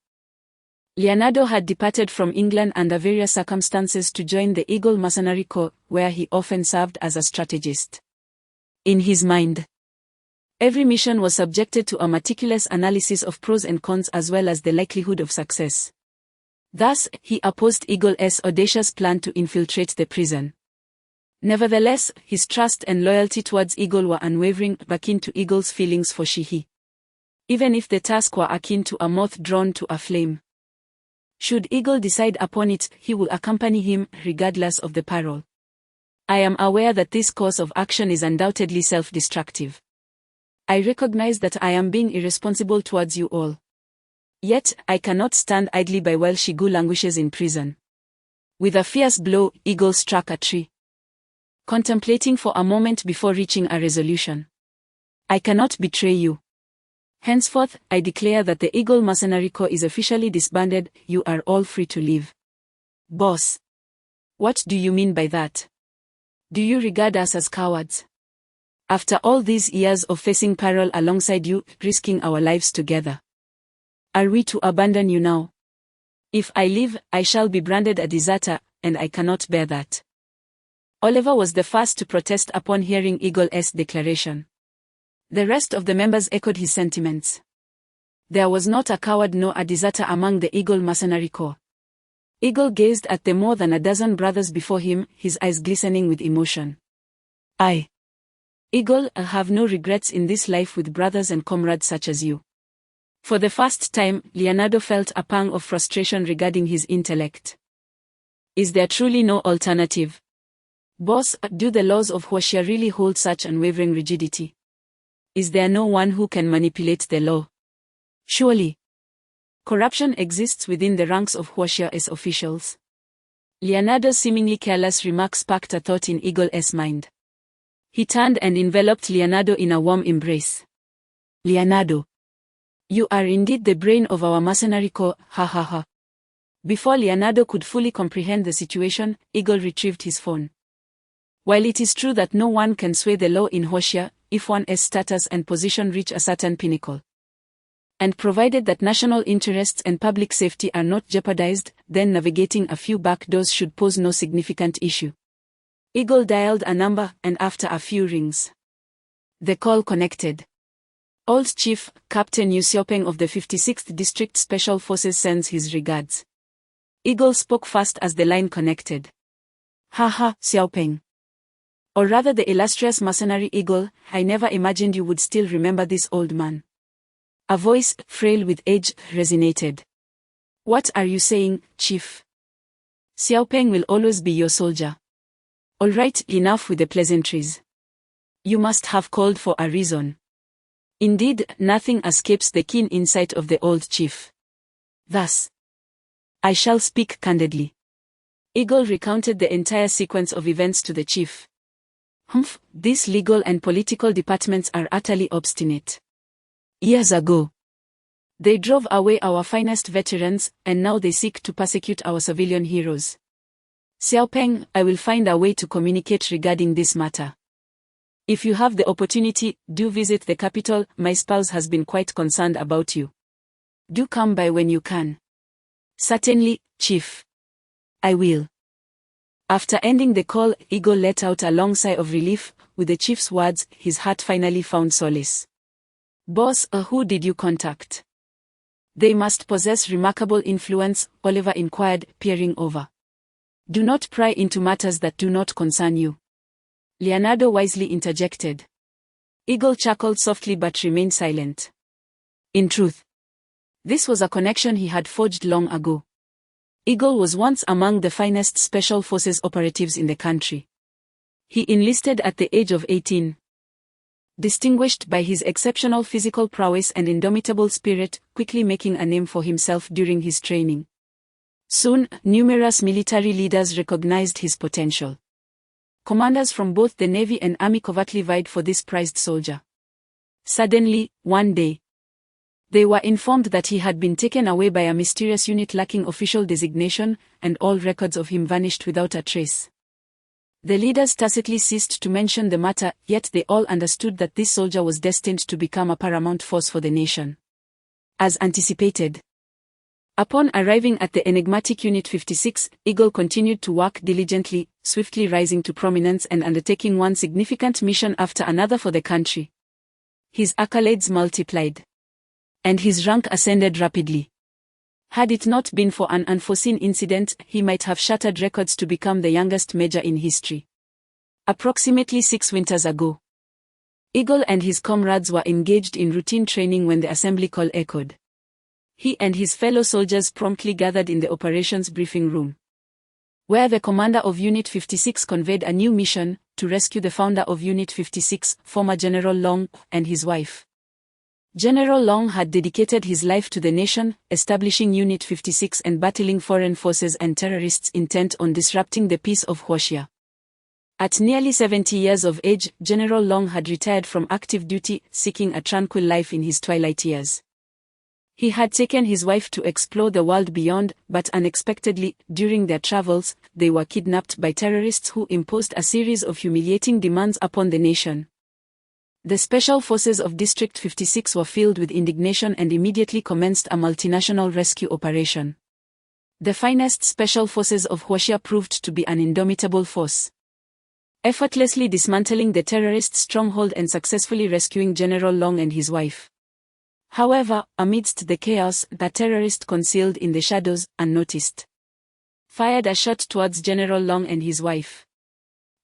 Leonardo had departed from England under various circumstances to join the Eagle Mercenary Corps, where he often served as a strategist. In his mind, every mission was subjected to a meticulous analysis of pros and cons as well as the likelihood of success. Thus, he opposed Eagle's audacious plan to infiltrate the prison. Nevertheless, his trust and loyalty towards Eagle were unwavering, akin to Eagle's feelings for Shihi. Even if the task were akin to a moth drawn to a flame. Should Eagle decide upon it, he will accompany him, regardless of the peril. I am aware that this course of action is undoubtedly self-destructive. I recognize that I am being irresponsible towards you all. Yet, I cannot stand idly by while Shigu languishes in prison. With a fierce blow, Eagle struck a tree, contemplating for a moment before reaching a resolution. I cannot betray you. Henceforth, I declare that the Eagle Mercenary Corps is officially disbanded. You are all free to leave. Boss, what do you mean by that? Do you regard us as cowards? After all these years of facing peril alongside you, risking our lives together, are we to abandon you now? If I leave, I shall be branded a deserter, and I cannot bear that. Oliver was the first to protest upon hearing Eagle's declaration. The rest of the members echoed his sentiments. There was not a coward nor a deserter among the Eagle Mercenary Corps. Eagle gazed at the more than a dozen brothers before him, his eyes glistening with emotion. I Eagle, I have no regrets in this life with brothers and comrades such as you. For the first time, Leonardo felt a pang of frustration regarding his intellect. Is there truly no alternative? Boss, do the laws of Huaxia really hold such unwavering rigidity? Is there no one who can manipulate the law? Surely. Corruption exists within the ranks of Huaxia as officials. Leonardo's seemingly careless remark sparked a thought in Eagle's mind. He turned and enveloped Leonardo in a warm embrace. Leonardo, you are indeed the brain of our mercenary corps, ha ha ha. Before Leonardo could fully comprehend the situation, Eagle retrieved his phone. While it is true that no one can sway the law in Huaxia, if one's status and position reach a certain pinnacle, and provided that national interests and public safety are not jeopardized, then navigating a few back doors should pose no significant issue. Eagle dialed a number, and after a few rings, the call connected. Old Chief, Captain Yu Xiaopeng of the 56th District Special Forces sends his regards. Eagle spoke fast as the line connected. Haha, Xiaopeng. Or rather the illustrious mercenary Eagle, I never imagined you would still remember this old man. A voice, frail with age, resonated. What are you saying, Chief? Xiaopeng will always be your soldier. All right, enough with the pleasantries. You must have called for a reason. Indeed, nothing escapes the keen insight of the old chief. Thus, I shall speak candidly. Eagle recounted the entire sequence of events to the chief. Humph, these legal and political departments are utterly obstinate. Years ago, they drove away our finest veterans, and now they seek to persecute our civilian heroes. Xiaopeng, I will find a way to communicate regarding this matter. If you have the opportunity, do visit the capital. My spouse has been quite concerned about you. Do come by when you can. Certainly, Chief. I will. After ending the call, Eagle let out a long sigh of relief. With the chief's words, his heart finally found solace. Boss, who did you contact? They must possess remarkable influence, Oliver inquired, peering over. Do not pry into matters that do not concern you. Leonardo wisely interjected. Eagle chuckled softly but remained silent. In truth, this was a connection he had forged long ago. Eagle was once among the finest special forces operatives in the country. He enlisted at the age of 18. Distinguished by his exceptional physical prowess and indomitable spirit, quickly making a name for himself during his training. Soon, numerous military leaders recognized his potential. Commanders from both the Navy and Army covertly vied for this prized soldier. Suddenly, one day, they were informed that he had been taken away by a mysterious unit lacking official designation, and all records of him vanished without a trace. The leaders tacitly ceased to mention the matter, yet they all understood that this soldier was destined to become a paramount force for the nation. As anticipated, upon arriving at the enigmatic Unit 56, Eagle continued to work diligently, swiftly rising to prominence and undertaking one significant mission after another for the country. His accolades multiplied, and his rank ascended rapidly. Had it not been for an unforeseen incident, he might have shattered records to become the youngest major in history. Approximately 6 winters ago, Eagle and his comrades were engaged in routine training when the assembly call echoed. He and his fellow soldiers promptly gathered in the operations briefing room, where the commander of Unit 56 conveyed a new mission, to rescue the founder of Unit 56, former General Long, and his wife. General Long had dedicated his life to the nation, establishing Unit 56 and battling foreign forces and terrorists intent on disrupting the peace of Huaxia. At nearly 70 years of age, General Long had retired from active duty, seeking a tranquil life in his twilight years. He had taken his wife to explore the world beyond, but unexpectedly, during their travels, they were kidnapped by terrorists who imposed a series of humiliating demands upon the nation. The special forces of District 56 were filled with indignation and immediately commenced a multinational rescue operation. The finest special forces of Huaxia proved to be an indomitable force, effortlessly dismantling the terrorist stronghold and successfully rescuing General Long and his wife. However, amidst the chaos, the terrorist concealed in the shadows, unnoticed, fired a shot towards General Long and his wife.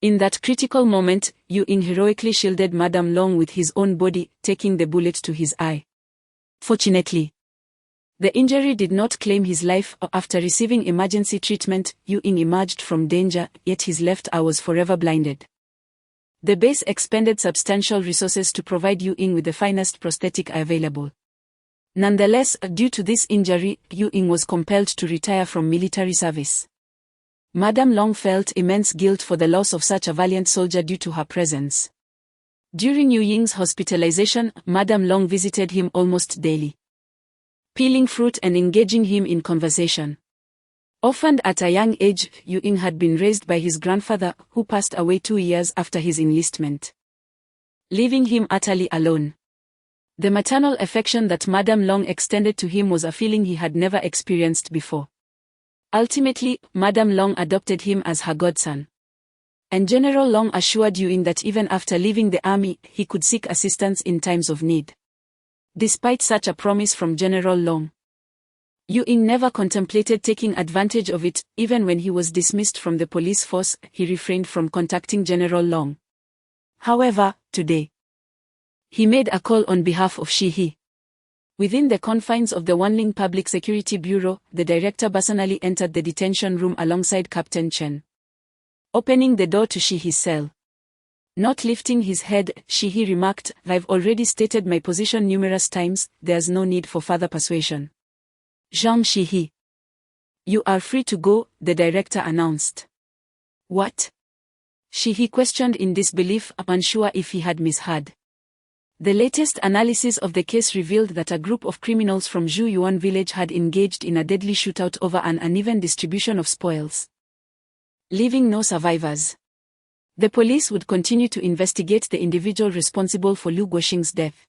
In that critical moment, Yu Ying heroically shielded Madame Long with his own body, taking the bullet to his eye. Fortunately, the injury did not claim his life. After receiving emergency treatment, Yu Ying emerged from danger, yet his left eye was forever blinded. The base expended substantial resources to provide Yu Ying with the finest prosthetic available. Nonetheless, due to this injury, Yu Ying was compelled to retire from military service. Madame Long felt immense guilt for the loss of such a valiant soldier due to her presence. During Yu Ying's hospitalization, Madame Long visited him almost daily, peeling fruit and engaging him in conversation. Orphaned at a young age, Yu Ying had been raised by his grandfather, who passed away 2 years after his enlistment, leaving him utterly alone. The maternal affection that Madame Long extended to him was a feeling he had never experienced before. Ultimately, Madame Long adopted him as her godson. And General Long assured Yu Ying that even after leaving the army, he could seek assistance in times of need. Despite such a promise from General Long, Yu Ying never contemplated taking advantage of it. Even when he was dismissed from the police force, he refrained from contacting General Long. However, today, he made a call on behalf of Shihi. Within the confines of the Wanling Public Security Bureau, the director personally entered the detention room alongside Captain Chen, opening the door to Shihi's cell. Not lifting his head, Shihi remarked, "I've already stated my position numerous times, there's no need for further persuasion." "Zhang Shihi, you are free to go," the director announced. "What?" Shihi questioned in disbelief, unsure if he had misheard. The latest analysis of the case revealed that a group of criminals from Zhu Yuan village had engaged in a deadly shootout over an uneven distribution of spoils, leaving no survivors. The police would continue to investigate the individual responsible for Liu Guoxing's death.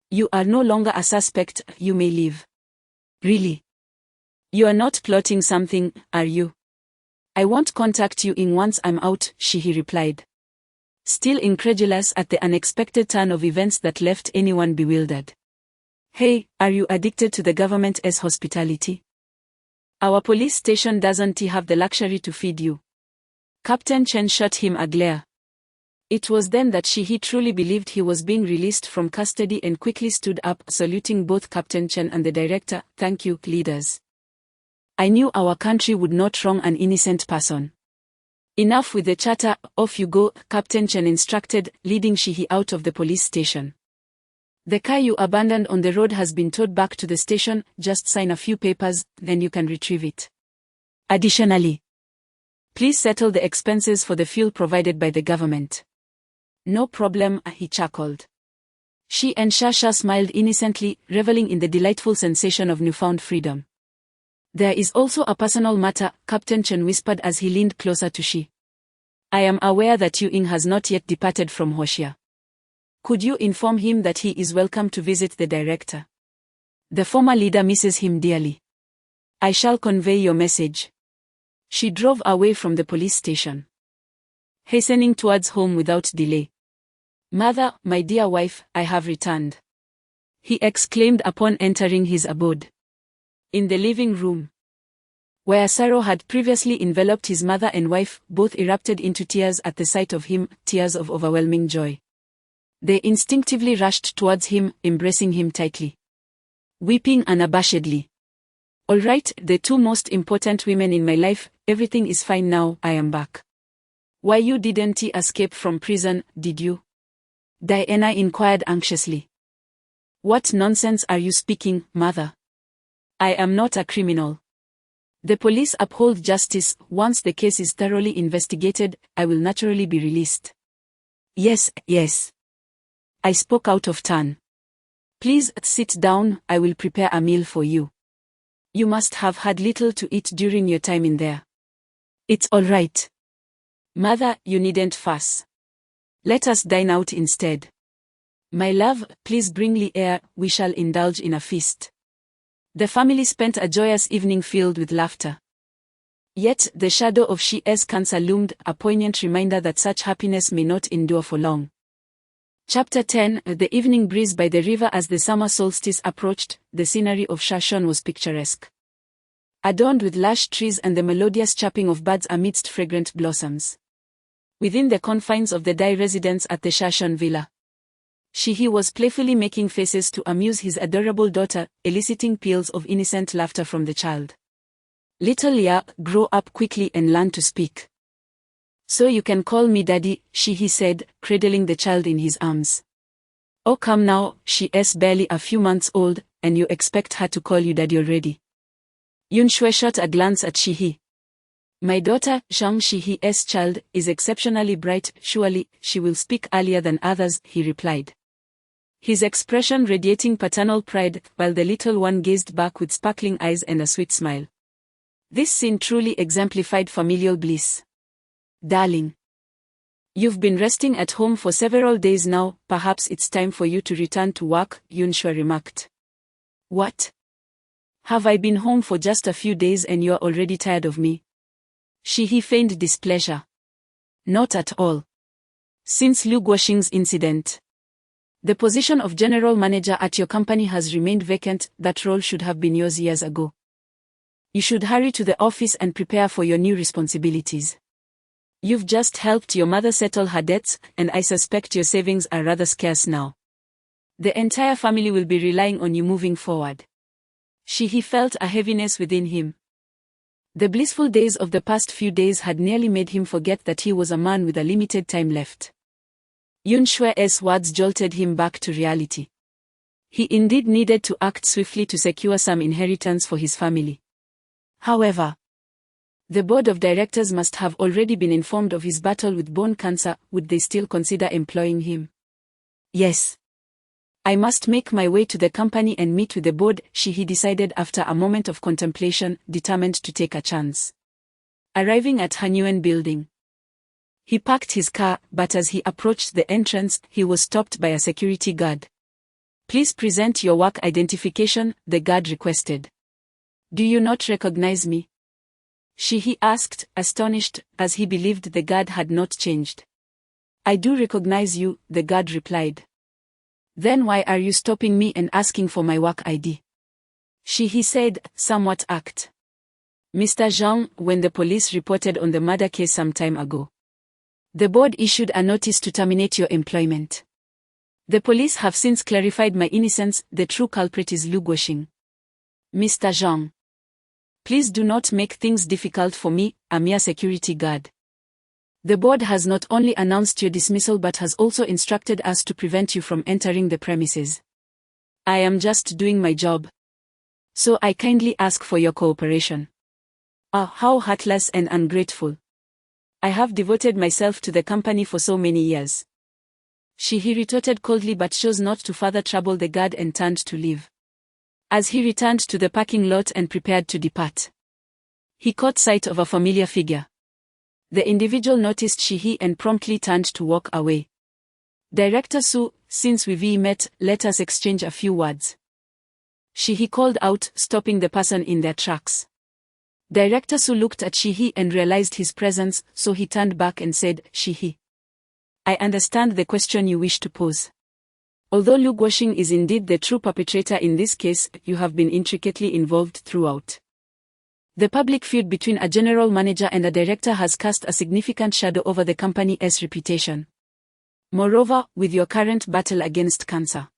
"You are no longer a suspect, you may leave." "Really? You are not plotting something, are you?" "I won't contact you in once I'm out," Shihi replied, still incredulous at the unexpected turn of events that left anyone bewildered. "Hey, are you addicted to the government's hospitality? Our police station doesn't have the luxury to feed you." Captain Chen shot him a glare. It was then that Shihi truly believed he was being released from custody and quickly stood up, saluting both Captain Chen and the director. "Thank you, leaders. I knew our country would not wrong an innocent person." "Enough with the chatter, off you go," Captain Chen instructed, leading Shihi out of the police station. "The car you abandoned on the road has been towed back to the station, just sign a few papers, then you can retrieve it. Additionally, please settle the expenses for the fuel provided by the government." "No problem," he chuckled. She and Shasha smiled innocently, reveling in the delightful sensation of newfound freedom. "There is also a personal matter," Captain Chen whispered as he leaned closer to Shi. "I am aware that Yu Ying has not yet departed from Hoxia. Could you inform him that he is welcome to visit the director? The former leader misses him dearly." "I shall convey your message." She drove away from the police station, hastening towards home without delay. "Mother, my dear wife, I have returned," he exclaimed upon entering his abode. In the living room, where sorrow had previously enveloped his mother and wife, both erupted into tears at the sight of him, tears of overwhelming joy. They instinctively rushed towards him, embracing him tightly, weeping unabashedly. "All right, the two most important women in my life, everything is fine now, I am back." "Why you didn't escape from prison, did you?" Diana inquired anxiously. "What nonsense are you speaking, mother? I am not a criminal. The police uphold justice. Once the case is thoroughly investigated, I will naturally be released." Yes. I spoke out of turn. "Please sit down, I will prepare a meal for you. You must have had little to eat during your time in there." "It's all right. Mother, you needn't fuss. Let us dine out instead." "My love, please bring Li air, we shall indulge in a feast." The family spent a joyous evening filled with laughter. Yet, the shadow of Shi's cancer loomed, a poignant reminder that such happiness may not endure for long. Chapter 10, The evening breeze by the river. As the summer solstice approached, the scenery of Shashon was picturesque, adorned with lush trees and the melodious chirping of birds amidst fragrant blossoms. within the confines of the Dai residence at the Shashon Villa. Shihi was playfully making faces to amuse his adorable daughter, eliciting peals of innocent laughter from the child. Little Lia, grow up quickly and learn to speak. So you can call me daddy, Shihi said, cradling the child in his arms. Oh come now, she is barely a few months old, and you expect her to call you daddy already. Yunshui shot a glance at Shihi. My daughter, Zhang Shihi's child, is exceptionally bright, surely, she will speak earlier than others, he replied. His expression radiating paternal pride, while the little one gazed back with sparkling eyes and a sweet smile. This scene truly exemplified familial bliss. Darling. You've been resting at home for several days now, perhaps it's time for you to return to work, Yunshui remarked. What? Have I been home for just a few days and you're already tired of me? Shihi feigned displeasure. Not at all. Since Liu Guoxing's incident, the position of general manager at your company has remained vacant. That role should have been yours years ago. You should hurry to the office and prepare for your new responsibilities. You've just helped your mother settle her debts, and I suspect your savings are rather scarce now. The entire family will be relying on you moving forward. Shihi felt a heaviness within him. The blissful days of the past few days had nearly made him forget that he was a man with a limited time left. Yunshui's words jolted him back to reality. He indeed needed to act swiftly to secure some inheritance for his family. However, the board of directors must have already been informed of his battle with bone cancer. Would they still consider employing him? Yes. I must make my way to the company and meet with the board, Shihi decided after a moment of contemplation, determined to take a chance. Arriving at Hanyuan building, he parked his car, but as he approached the entrance, he was stopped by a security guard. Please present your work identification, the guard requested. Do you not recognize me? Shihi asked, astonished, as he believed the guard had not changed. I do recognize you, the guard replied. Then why are you stopping me and asking for my work ID? Shihi said, somewhat irked. Mr. Zhang, when the police reported on the murder case some time ago, the board issued a notice to terminate your employment. The police have since clarified my innocence. The true culprit is Liu Guoxing. Mr. Zhang, please do not make things difficult for me, a mere security guard. The board has not only announced your dismissal but has also instructed us to prevent you from entering the premises. I am just doing my job. So I kindly ask for your cooperation. Ah, how heartless and ungrateful. I have devoted myself to the company for so many years. Shihi retorted coldly but chose not to further trouble the guard and turned to leave. As he returned to the parking lot and prepared to depart, he caught sight of a familiar figure. The individual noticed Shihi and promptly turned to walk away. Director Su, since we've met, let us exchange a few words. Shihi called out, stopping the person in their tracks. Director Su looked at Shihi and realized his presence, so he turned back and said, Shihi, I understand the question you wish to pose. Although Liu Guoxing is indeed the true perpetrator in this case, you have been intricately involved throughout. The public feud between a general manager and a director has cast a significant shadow over the company's reputation. Moreover, with your current battle against cancer,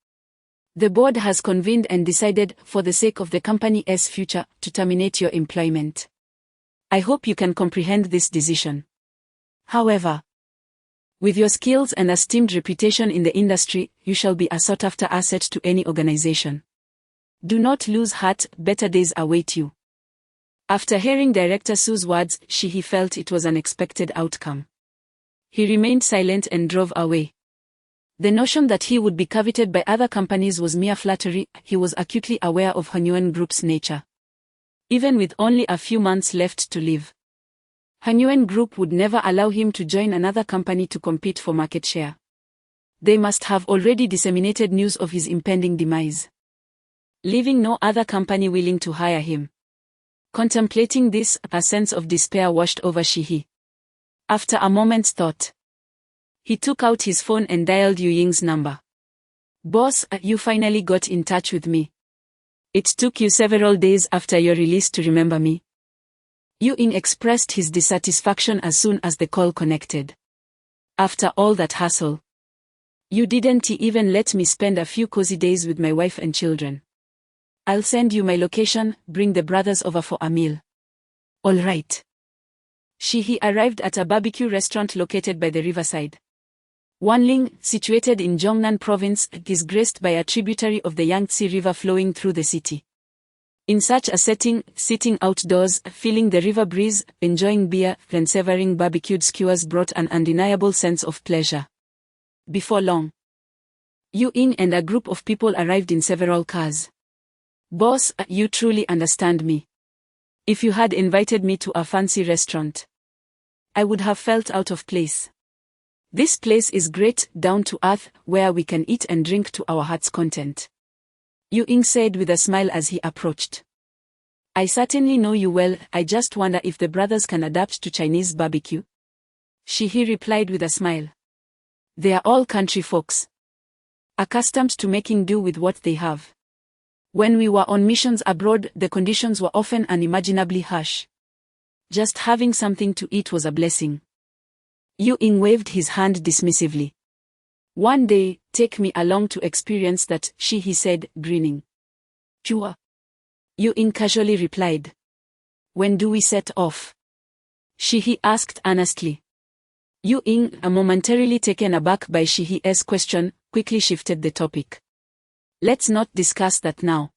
the board has convened and decided, for the sake of the company's future, to terminate your employment. I hope you can comprehend this decision. However, with your skills and esteemed reputation in the industry, you shall be a sought-after asset to any organization. Do not lose heart, better days await you. After hearing Director Su's words, Shihi felt it was an expected outcome. He remained silent and drove away. The notion that he would be coveted by other companies was mere flattery. He was acutely aware of Hanyuan Group's nature. Even with only a few months left to live, Hanyuan Group would never allow him to join another company to compete for market share. They must have already disseminated news of his impending demise, leaving no other company willing to hire him. Contemplating this, a sense of despair washed over Shihi. After a moment's thought, he took out his phone and dialed Yu Ying's number. Boss, you finally got in touch with me. It took you several days after your release to remember me. Yu Ying expressed his dissatisfaction as soon as the call connected. After all that hassle. You didn't even let me spend a few cozy days with my wife and children. I'll send you my location, bring the brothers over for a meal. All right. He arrived at a barbecue restaurant located by the riverside. Wanling, situated in Zhongnan province, is graced by a tributary of the Yangtze River flowing through the city. In such a setting, sitting outdoors, feeling the river breeze, enjoying beer, and savoring barbecued skewers brought an undeniable sense of pleasure. Before long, Yu Ying and a group of people arrived in several cars. Boss, you truly understand me. If you had invited me to a fancy restaurant, I would have felt out of place. This place is great, down to earth, where we can eat and drink to our heart's content. Yu Ying said with a smile as he approached. I certainly know you well, I just wonder if the brothers can adapt to Chinese barbecue. He replied with a smile. They are all country folks, accustomed to making do with what they have. When we were on missions abroad, the conditions were often unimaginably harsh. Just having something to eat was a blessing. Yu Ying waved his hand dismissively. One day, take me along to experience that, he said, grinning. Sure. Yu Ying casually replied. When do we set off? He asked earnestly. Yu Ying, momentarily taken aback by Shihi's question, quickly shifted the topic. Let's not discuss that now.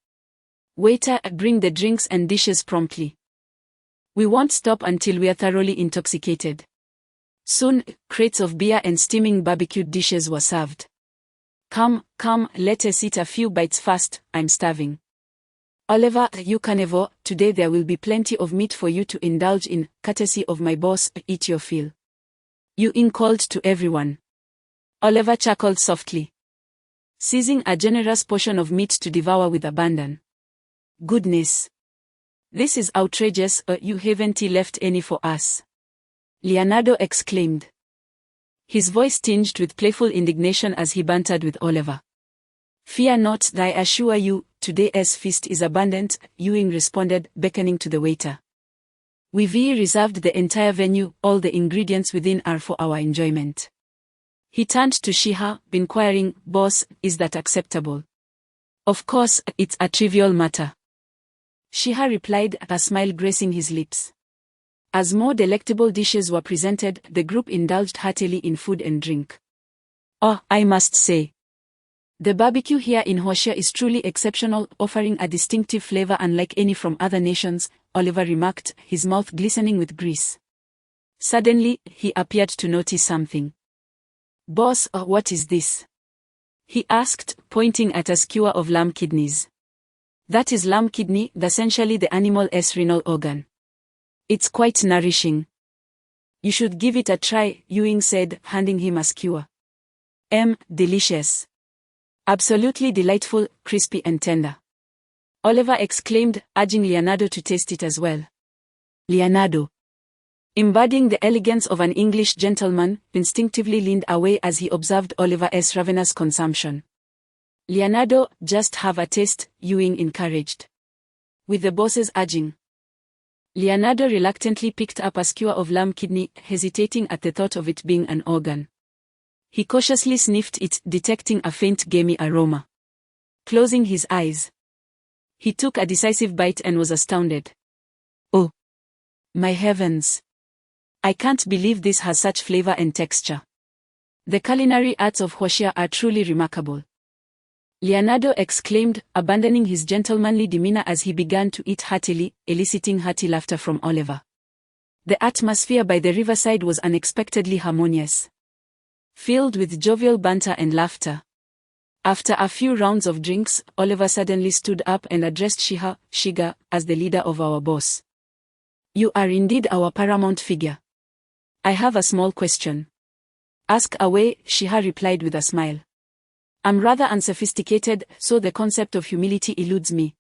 Waiter, bring the drinks and dishes promptly. We won't stop until we are thoroughly intoxicated. Soon, crates of beer and steaming barbecued dishes were served. Come, let us eat a few bites fast, I'm starving. Oliver, you carnivore, today there will be plenty of meat for you to indulge in, courtesy of my boss, eat your fill. Yu Ying called to everyone. Oliver chuckled softly, seizing a generous portion of meat to devour with abandon. Goodness! This is outrageous, you haven't left any for us. Leonardo exclaimed, his voice tinged with playful indignation as he bantered with Oliver. Fear not, I assure you, today's feast is abundant, Yu Ying responded, beckoning to the waiter. We've reserved the entire venue, all the ingredients within are for our enjoyment. He turned to Shiha, inquiring, Boss, is that acceptable? Of course, it's a trivial matter. Shiha replied, a smile gracing his lips. As more delectable dishes were presented, the group indulged heartily in food and drink. Oh, I must say, the barbecue here in Hoshea is truly exceptional, offering a distinctive flavor unlike any from other nations, Oliver remarked, his mouth glistening with grease. Suddenly, he appeared to notice something. Boss, what is this? He asked, pointing at a skewer of lamb kidneys. That is lamb kidney, essentially the animal's renal organ. It's quite nourishing. You should give it a try, Yu Ying said, handing him a skewer. Delicious. Absolutely delightful, crispy and tender. Oliver exclaimed, urging Leonardo to taste it as well. Leonardo, embodying the elegance of an English gentleman, instinctively leaned away as he observed Oliver's ravenous consumption. Leonardo, just have a taste, Yu Ying encouraged. With the boss's urging, Leonardo reluctantly picked up a skewer of lamb kidney, hesitating at the thought of it being an organ. He cautiously sniffed it, detecting a faint gamey aroma. Closing his eyes, he took a decisive bite and was astounded. Oh, my heavens! I can't believe this has such flavor and texture. The culinary arts of Hoshea are truly remarkable. Leonardo exclaimed, abandoning his gentlemanly demeanor as he began to eat heartily, eliciting hearty laughter from Oliver. The atmosphere by the riverside was unexpectedly harmonious, filled with jovial banter and laughter. After a few rounds of drinks, Oliver suddenly stood up and addressed Shiga, as the leader of our boss. You are indeed our paramount figure. I have a small question. Ask away, Shiha replied with a smile. I'm rather unsophisticated, so the concept of humility eludes me.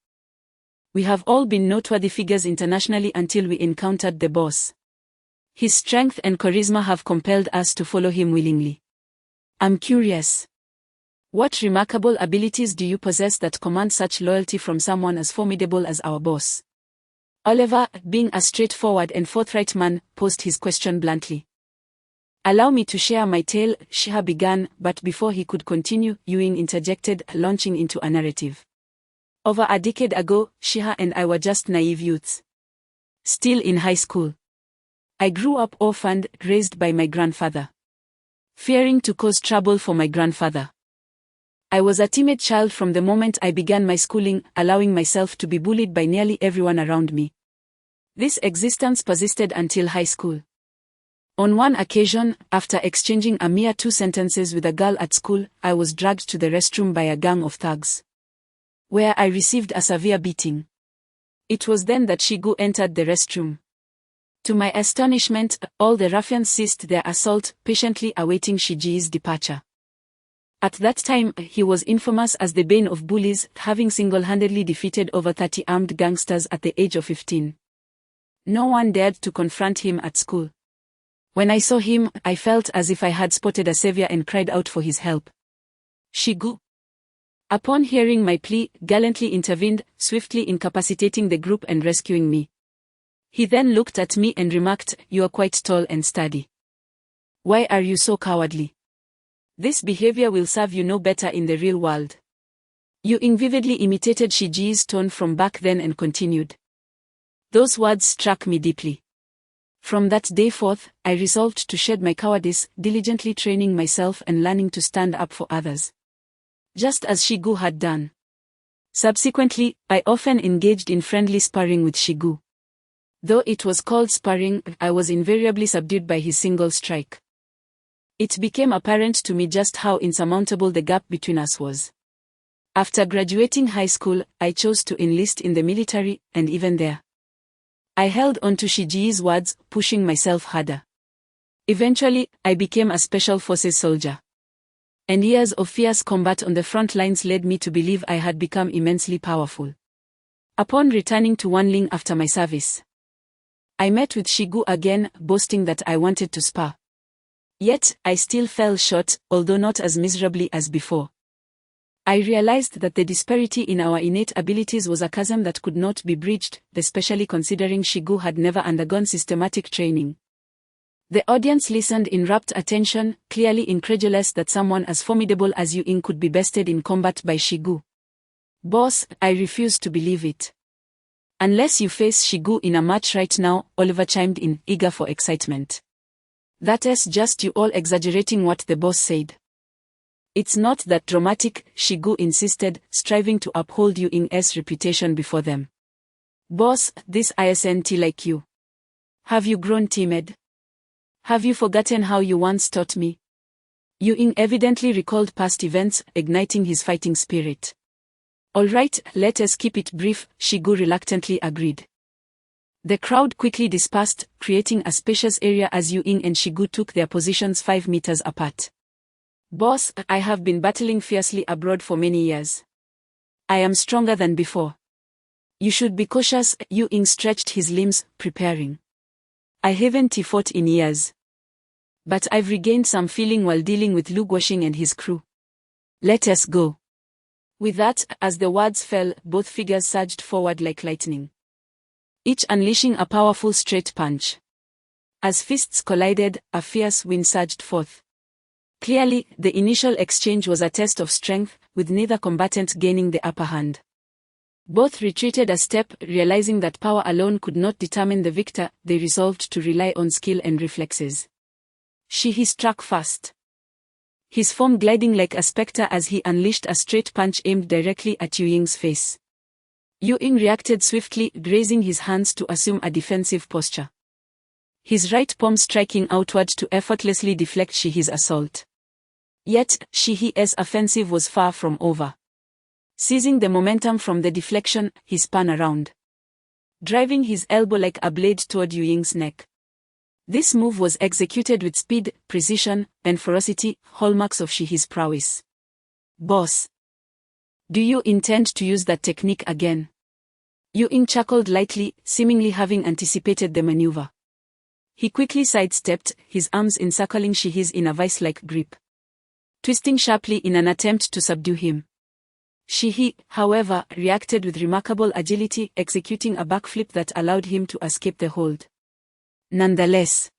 We have all been noteworthy figures internationally until we encountered the boss. His strength and charisma have compelled us to follow him willingly. I'm curious. What remarkable abilities do you possess that command such loyalty from someone as formidable as our boss? Oliver, being a straightforward and forthright man, posed his question bluntly. Allow me to share my tale, Shiha began, but before he could continue, Ewing interjected, launching into a narrative. Over a decade ago, Shiha and I were just naive youths. Still in high school. I grew up orphaned, raised by my grandfather. Fearing to cause trouble for my grandfather. I was a timid child from the moment I began my schooling, allowing myself to be bullied by nearly everyone around me. This existence persisted until high school. On one occasion, after exchanging a mere 2 sentences with a girl at school, I was dragged to the restroom by a gang of thugs, where I received a severe beating. It was then that Shigu entered the restroom. To my astonishment, all the ruffians ceased their assault, patiently awaiting Shiji's departure. At that time, he was infamous as the bane of bullies, having single-handedly defeated over 30 armed gangsters at the age of 15. No one dared to confront him at school. When I saw him, I felt as if I had spotted a savior and cried out for his help. Shigu, upon hearing my plea, gallantly intervened, swiftly incapacitating the group and rescuing me. He then looked at me and remarked, "You are quite tall and sturdy. Why are you so cowardly? This behavior will serve you no better in the real world." Ewing vividly imitated Shiji's tone from back then and continued. Those words struck me deeply. From that day forth, I resolved to shed my cowardice, diligently training myself and learning to stand up for others. Just as Shigu had done. Subsequently, I often engaged in friendly sparring with Shigu. Though it was called sparring, I was invariably subdued by his single strike. It became apparent to me just how insurmountable the gap between us was. After graduating high school, I chose to enlist in the military, and even there, I held on to Shiji's words, pushing myself harder. Eventually, I became a special forces soldier. And years of fierce combat on the front lines led me to believe I had become immensely powerful. Upon returning to Wanling after my service, I met with Shigu again, boasting that I wanted to spar. Yet, I still fell short, although not as miserably as before. I realized that the disparity in our innate abilities was a chasm that could not be bridged, especially considering Shigu had never undergone systematic training. The audience listened in rapt attention, clearly incredulous that someone as formidable as Ewing could be bested in combat by Shigu. Boss, I refuse to believe it. Unless you face Shigu in a match right now, Oliver chimed in, eager for excitement. That's just you all exaggerating what the boss said. It's not that dramatic, Shigu insisted, striving to uphold Ewing's reputation before them. Boss, this isn't like you. Have you grown timid? Have you forgotten how you once taught me? Ewing evidently recalled past events, igniting his fighting spirit. All right, let us keep it brief, Shigu reluctantly agreed. The crowd quickly dispersed, creating a spacious area as Ewing and Shigu took their positions 5 meters apart. Boss, I have been battling fiercely abroad for many years. I am stronger than before. You should be cautious, Ewing stretched his limbs, preparing. I haven't fought in years. But I've regained some feeling while dealing with Lu Guoxing and his crew. Let us go. With that, as the words fell, both figures surged forward like lightning, each unleashing a powerful straight punch. As fists collided, a fierce wind surged forth. Clearly, the initial exchange was a test of strength, with neither combatant gaining the upper hand. Both retreated a step, realizing that power alone could not determine the victor. They resolved to rely on skill and reflexes. Shihi struck first, his form gliding like a spectre as he unleashed a straight punch aimed directly at Ewing's face. Ewing reacted swiftly, raising his hands to assume a defensive posture, his right palm striking outward to effortlessly deflect Shihi's assault. Yet, Shihi's offensive was far from over. Seizing the momentum from the deflection, he spun around, driving his elbow like a blade toward Ewing's neck. This move was executed with speed, precision, and ferocity, hallmarks of Shihi's prowess. Boss, do you intend to use that technique again? Ewing chuckled lightly, seemingly having anticipated the maneuver. He quickly sidestepped, his arms encircling Shihi's in a vice-like grip, twisting sharply in an attempt to subdue him. Shihi, however, reacted with remarkable agility, executing a backflip that allowed him to escape the hold. Nonetheless,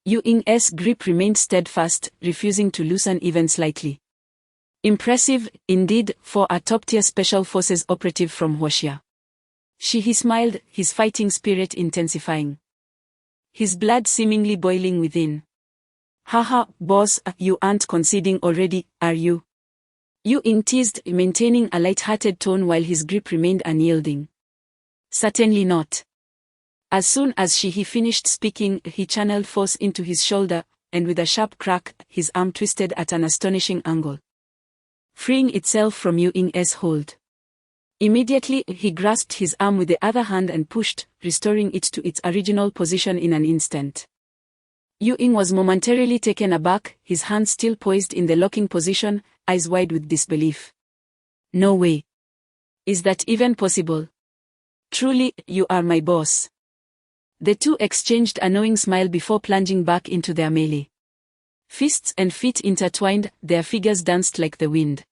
Yu Ing's grip remained steadfast, refusing to loosen even slightly. Impressive, indeed, for a top-tier special forces operative from Huaxia. He smiled, his fighting spirit intensifying. His blood seemingly boiling within. Haha, boss, you aren't conceding already, are you? Yu Ing teased, maintaining a light-hearted tone while his grip remained unyielding. Certainly not. As soon as he finished speaking, he channeled force into his shoulder, and with a sharp crack, his arm twisted at an astonishing angle, freeing itself from Yu Ing's hold. Immediately, he grasped his arm with the other hand and pushed, restoring it to its original position in an instant. Yu Ing was momentarily taken aback, his hand still poised in the locking position, eyes wide with disbelief. No way. Is that even possible? Truly, you are my boss. The two exchanged a knowing smile before plunging back into their melee. Fists and feet intertwined, their figures danced like the wind.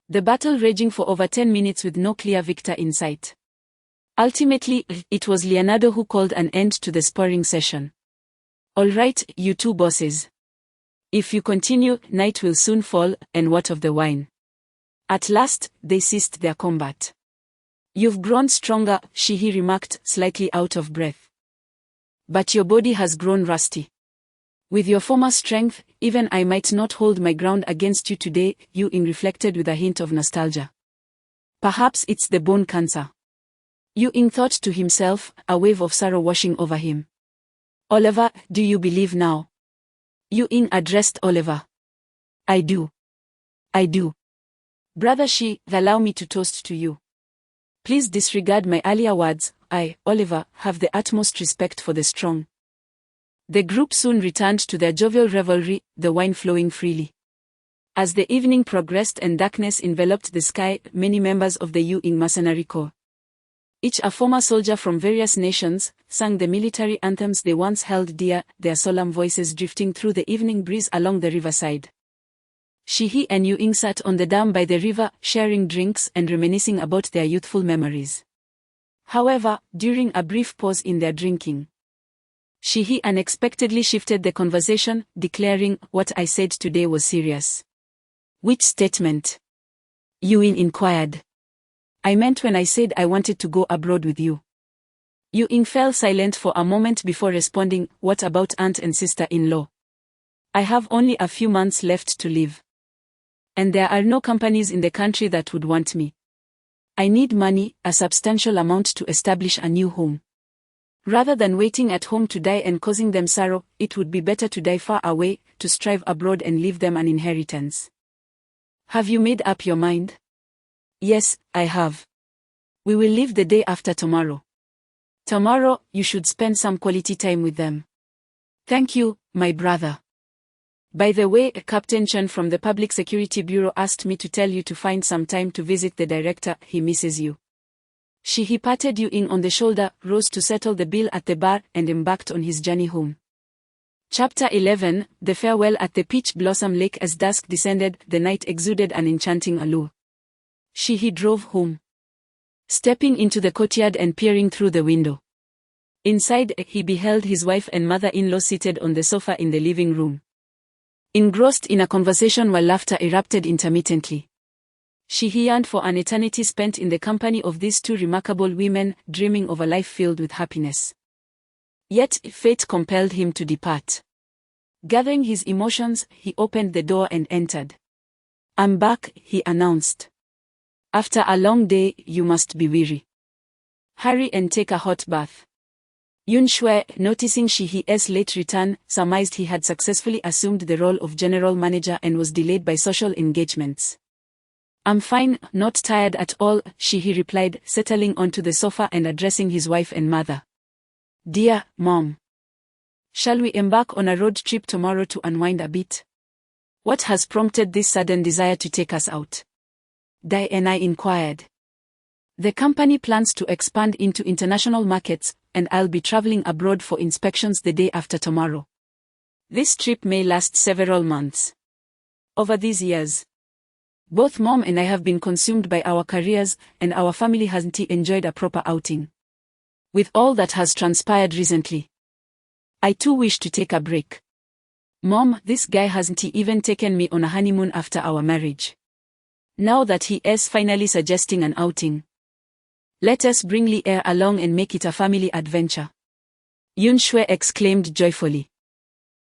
The battle raging for over 10 minutes with no clear victor in sight. Ultimately, it was Leonardo who called an end to the sparring session. All right, you two bosses. If you continue, night will soon fall, and what of the wine? At last, they ceased their combat. You've grown stronger, he remarked, slightly out of breath. But your body has grown rusty. With your former strength, even I might not hold my ground against you today, Yu Ing reflected with a hint of nostalgia. Perhaps it's the bone cancer. Yu Ing thought to himself, a wave of sorrow washing over him. Oliver, do you believe now? Yu Ing addressed Oliver. I do. I do. Brother allow me to toast to you. Please disregard my earlier words, I, Oliver, have the utmost respect for the strong. The group soon returned to their jovial revelry, the wine flowing freely. As the evening progressed and darkness enveloped the sky, many members of the Yu Ing mercenary corps, each a former soldier from various nations, sang the military anthems they once held dear, their solemn voices drifting through the evening breeze along the riverside. He and Yu Ing sat on the dam by the river, sharing drinks and reminiscing about their youthful memories. However, during a brief pause in their drinking, he unexpectedly shifted the conversation, declaring, what I said today was serious. Which statement? Yu Ing inquired. I meant when I said I wanted to go abroad with you. Yu Ing fell silent for a moment before responding, what about aunt and sister-in-law? I have only a few months left to live. And there are no companies in the country that would want me. I need money, a substantial amount to establish a new home. Rather than waiting at home to die and causing them sorrow, it would be better to die far away, to strive abroad and leave them an inheritance. Have you made up your mind? Yes, I have. We will leave the day after tomorrow. Tomorrow, you should spend some quality time with them. Thank you, my brother. By the way, Captain Chen from the Public Security Bureau asked me to tell you to find some time to visit the director, he misses you. He patted Yu Ing on the shoulder, rose to settle the bill at the bar, and embarked on his journey home. Chapter 11, The Farewell at the Peach Blossom Lake. As dusk descended, the night exuded an enchanting allure. He drove home, stepping into the courtyard and peering through the window. Inside, he beheld his wife and mother-in-law seated on the sofa in the living room, engrossed in a conversation while laughter erupted intermittently. He yearned for an eternity spent in the company of these two remarkable women, dreaming of a life filled with happiness. Yet, fate compelled him to depart. Gathering his emotions, he opened the door and entered. I'm back, he announced. After a long day, you must be weary. Hurry and take a hot bath. Yun Shui, noticing his late return, surmised he had successfully assumed the role of general manager and was delayed by social engagements. I'm fine, not tired at all, he replied, settling onto the sofa and addressing his wife and mother. Dear Mom, shall we embark on a road trip tomorrow to unwind a bit? What has prompted this sudden desire to take us out? Diana inquired. The company plans to expand into international markets, and I'll be traveling abroad for inspections the day after tomorrow. This trip may last several months. Over these years, both Mom and I have been consumed by our careers, and our family hasn't enjoyed a proper outing. With all that has transpired recently, I too wish to take a break. Mom, this guy hasn't even taken me on a honeymoon after our marriage. Now that he is finally suggesting an outing. Let us bring Lee along and make it a family adventure. Yoon Shui exclaimed joyfully.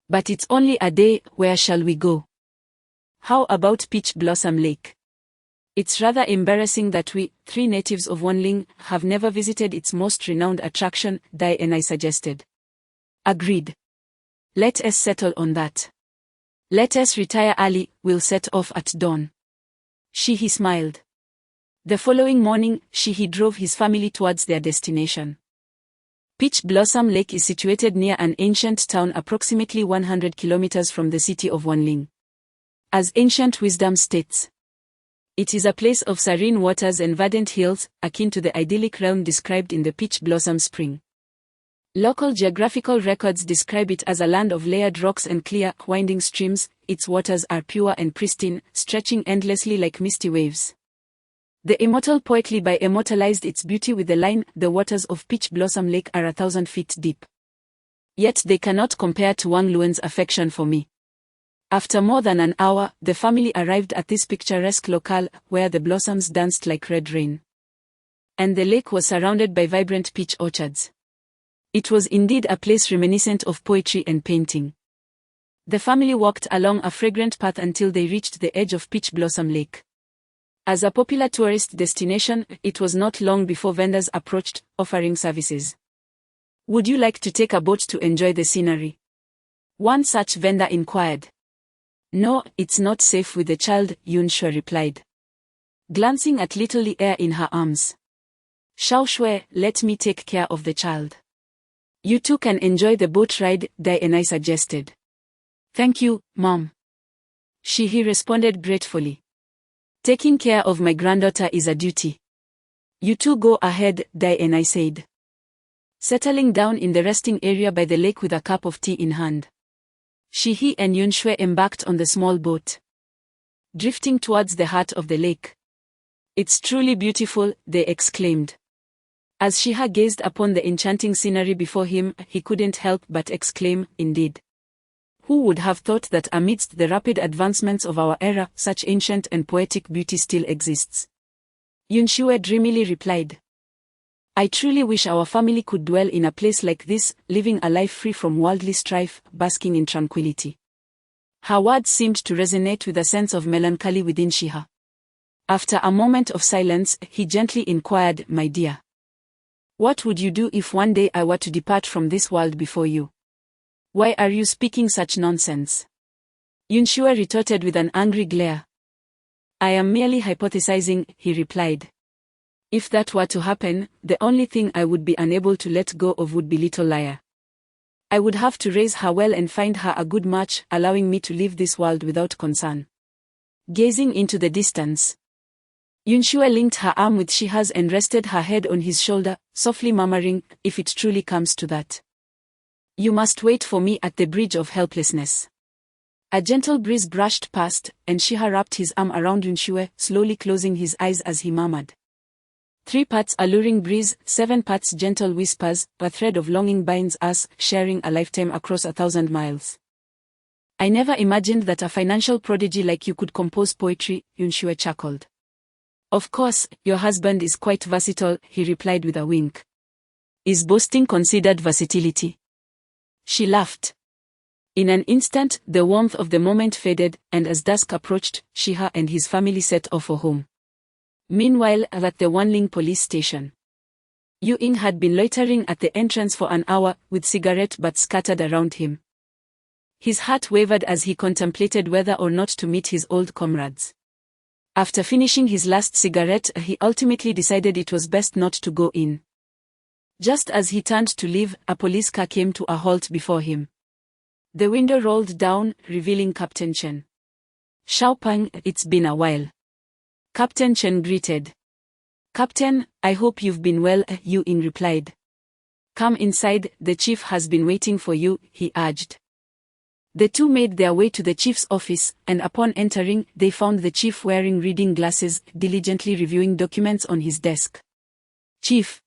But it's only a day, where shall we go? How about Peach Blossom Lake? It's rather embarrassing that we, 3 natives of Wanling, have never visited its most renowned attraction, Dai and I suggested. Agreed. Let us settle on that. Let us retire early, we'll set off at dawn. He smiled. The following morning, he drove his family towards their destination. Peach Blossom Lake is situated near an ancient town approximately 100 kilometers from the city of Wanling. As ancient wisdom states, it is a place of serene waters and verdant hills, akin to the idyllic realm described in the Peach Blossom Spring. Local geographical records describe it as a land of layered rocks and clear, winding streams. Its waters are pure and pristine, stretching endlessly like misty waves. The immortal poet Li Bai immortalized its beauty with the line, "The waters of Peach Blossom Lake are 1,000 feet deep. Yet they cannot compare to Wang Luan's affection for me." After more than an hour, the family arrived at this picturesque locale, where the blossoms danced like red rain. And the lake was surrounded by vibrant peach orchards. It was indeed a place reminiscent of poetry and painting. The family walked along a fragrant path until they reached the edge of Peach Blossom Lake. As a popular tourist destination, it was not long before vendors approached, offering services. "Would you like to take a boat to enjoy the scenery?" one such vendor inquired. "No, it's not safe with the child," Yoon Shui replied, glancing at little Lee in her arms. "Xiao Shui, let me take care of the child. You two can enjoy the boat ride," Dai and I suggested. "Thank you, Mom." He responded gratefully. "Taking care of my granddaughter is a duty. You two go ahead," Dai and I said, settling down in the resting area by the lake with a cup of tea in hand. He and Yoon Shui embarked on the small boat, drifting towards the heart of the lake. "It's truly beautiful," they exclaimed. As Shiha gazed upon the enchanting scenery before him, he couldn't help but exclaim, "Indeed. Who would have thought that amidst the rapid advancements of our era, such ancient and poetic beauty still exists?" Yoon Shui dreamily replied, "I truly wish our family could dwell in a place like this, living a life free from worldly strife, basking in tranquility." Her words seemed to resonate with a sense of melancholy within Shiha. After a moment of silence, he gently inquired, "My dear, what would you do if one day I were to depart from this world before you? Why are you speaking such nonsense?" Yoon Shui retorted with an angry glare. "I am merely hypothesizing," he replied. "If that were to happen, the only thing I would be unable to let go of would be little Laya. I would have to raise her well and find her a good match, allowing me to leave this world without concern." Gazing into the distance, Yoon Shui linked her arm with Shiha's and rested her head on his shoulder, softly murmuring, "If it truly comes to that, you must wait for me at the Bridge of Helplessness." A gentle breeze brushed past, and Shiha wrapped his arm around Yoon Shui, slowly closing his eyes as he murmured, "3 parts alluring breeze, 7 parts gentle whispers, a thread of longing binds us, sharing a lifetime across 1,000 miles." "I never imagined that a financial prodigy like you could compose poetry," Yoon Shui chuckled. "Of course, your husband is quite versatile," he replied with a wink. "Is boasting considered versatility?" She laughed. In an instant, the warmth of the moment faded, and as dusk approached, Shiha and his family set off for home. Meanwhile, at the Wanling police station, Yu Ying had been loitering at the entrance for an hour, with cigarette butts scattered around him. His heart wavered as he contemplated whether or not to meet his old comrades. After finishing his last cigarette, he ultimately decided it was best not to go in. Just as he turned to leave, a police car came to a halt before him. The window rolled down, revealing Captain Chen. "Xiao Pang, it's been a while." Captain Chen greeted. "Captain, I hope you've been well," Yu Ying replied. "Come inside, the chief has been waiting for you," he urged. The two made their way to the chief's office, and upon entering, they found the chief wearing reading glasses, diligently reviewing documents on his desk. "Chief."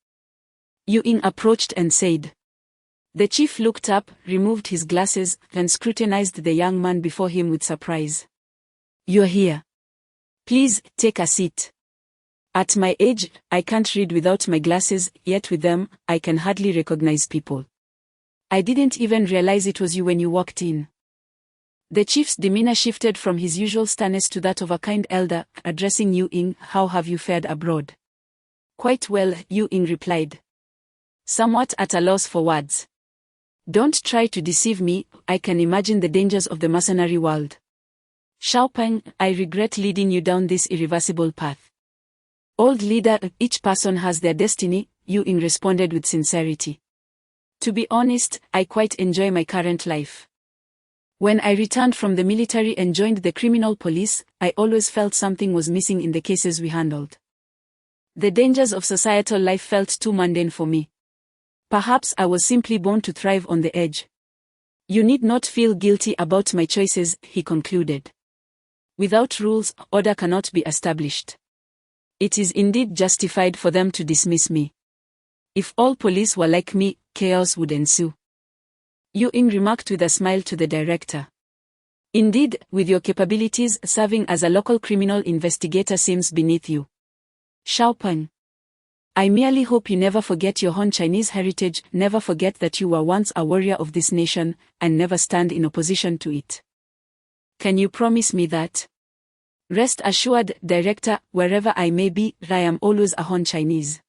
Yu Ying approached and said, The chief looked up, removed his glasses, and scrutinized the young man before him with surprise. "You're here. Please, take a seat. At my age, I can't read without my glasses, yet with them, I can hardly recognize people. I didn't even realize it was you when you walked in." The chief's demeanor shifted from his usual sternness to that of a kind elder, addressing Yu Ying. "How have you fared abroad?" "Quite well," Yu Ying replied, somewhat at a loss for words. "Don't try to deceive me, I can imagine the dangers of the mercenary world. Xiaopeng, I regret leading you down this irreversible path." "Old leader, each person has their destiny," Yu Ying responded with sincerity. "To be honest, I quite enjoy my current life. When I returned from the military and joined the criminal police, I always felt something was missing in the cases we handled. The dangers of societal life felt too mundane for me. Perhaps I was simply born to thrive on the edge." "You need not feel guilty about my choices," he concluded. "Without rules, order cannot be established. It is indeed justified for them to dismiss me. If all police were like me, chaos would ensue." Yu Ying remarked with a smile to the director. "Indeed, with your capabilities, serving as a local criminal investigator seems beneath you. Xiaopeng, I merely hope you never forget your Han Chinese heritage, never forget that you were once a warrior of this nation, and never stand in opposition to it. Can you promise me that?" "Rest assured, Director, wherever I may be, I am always a Han Chinese.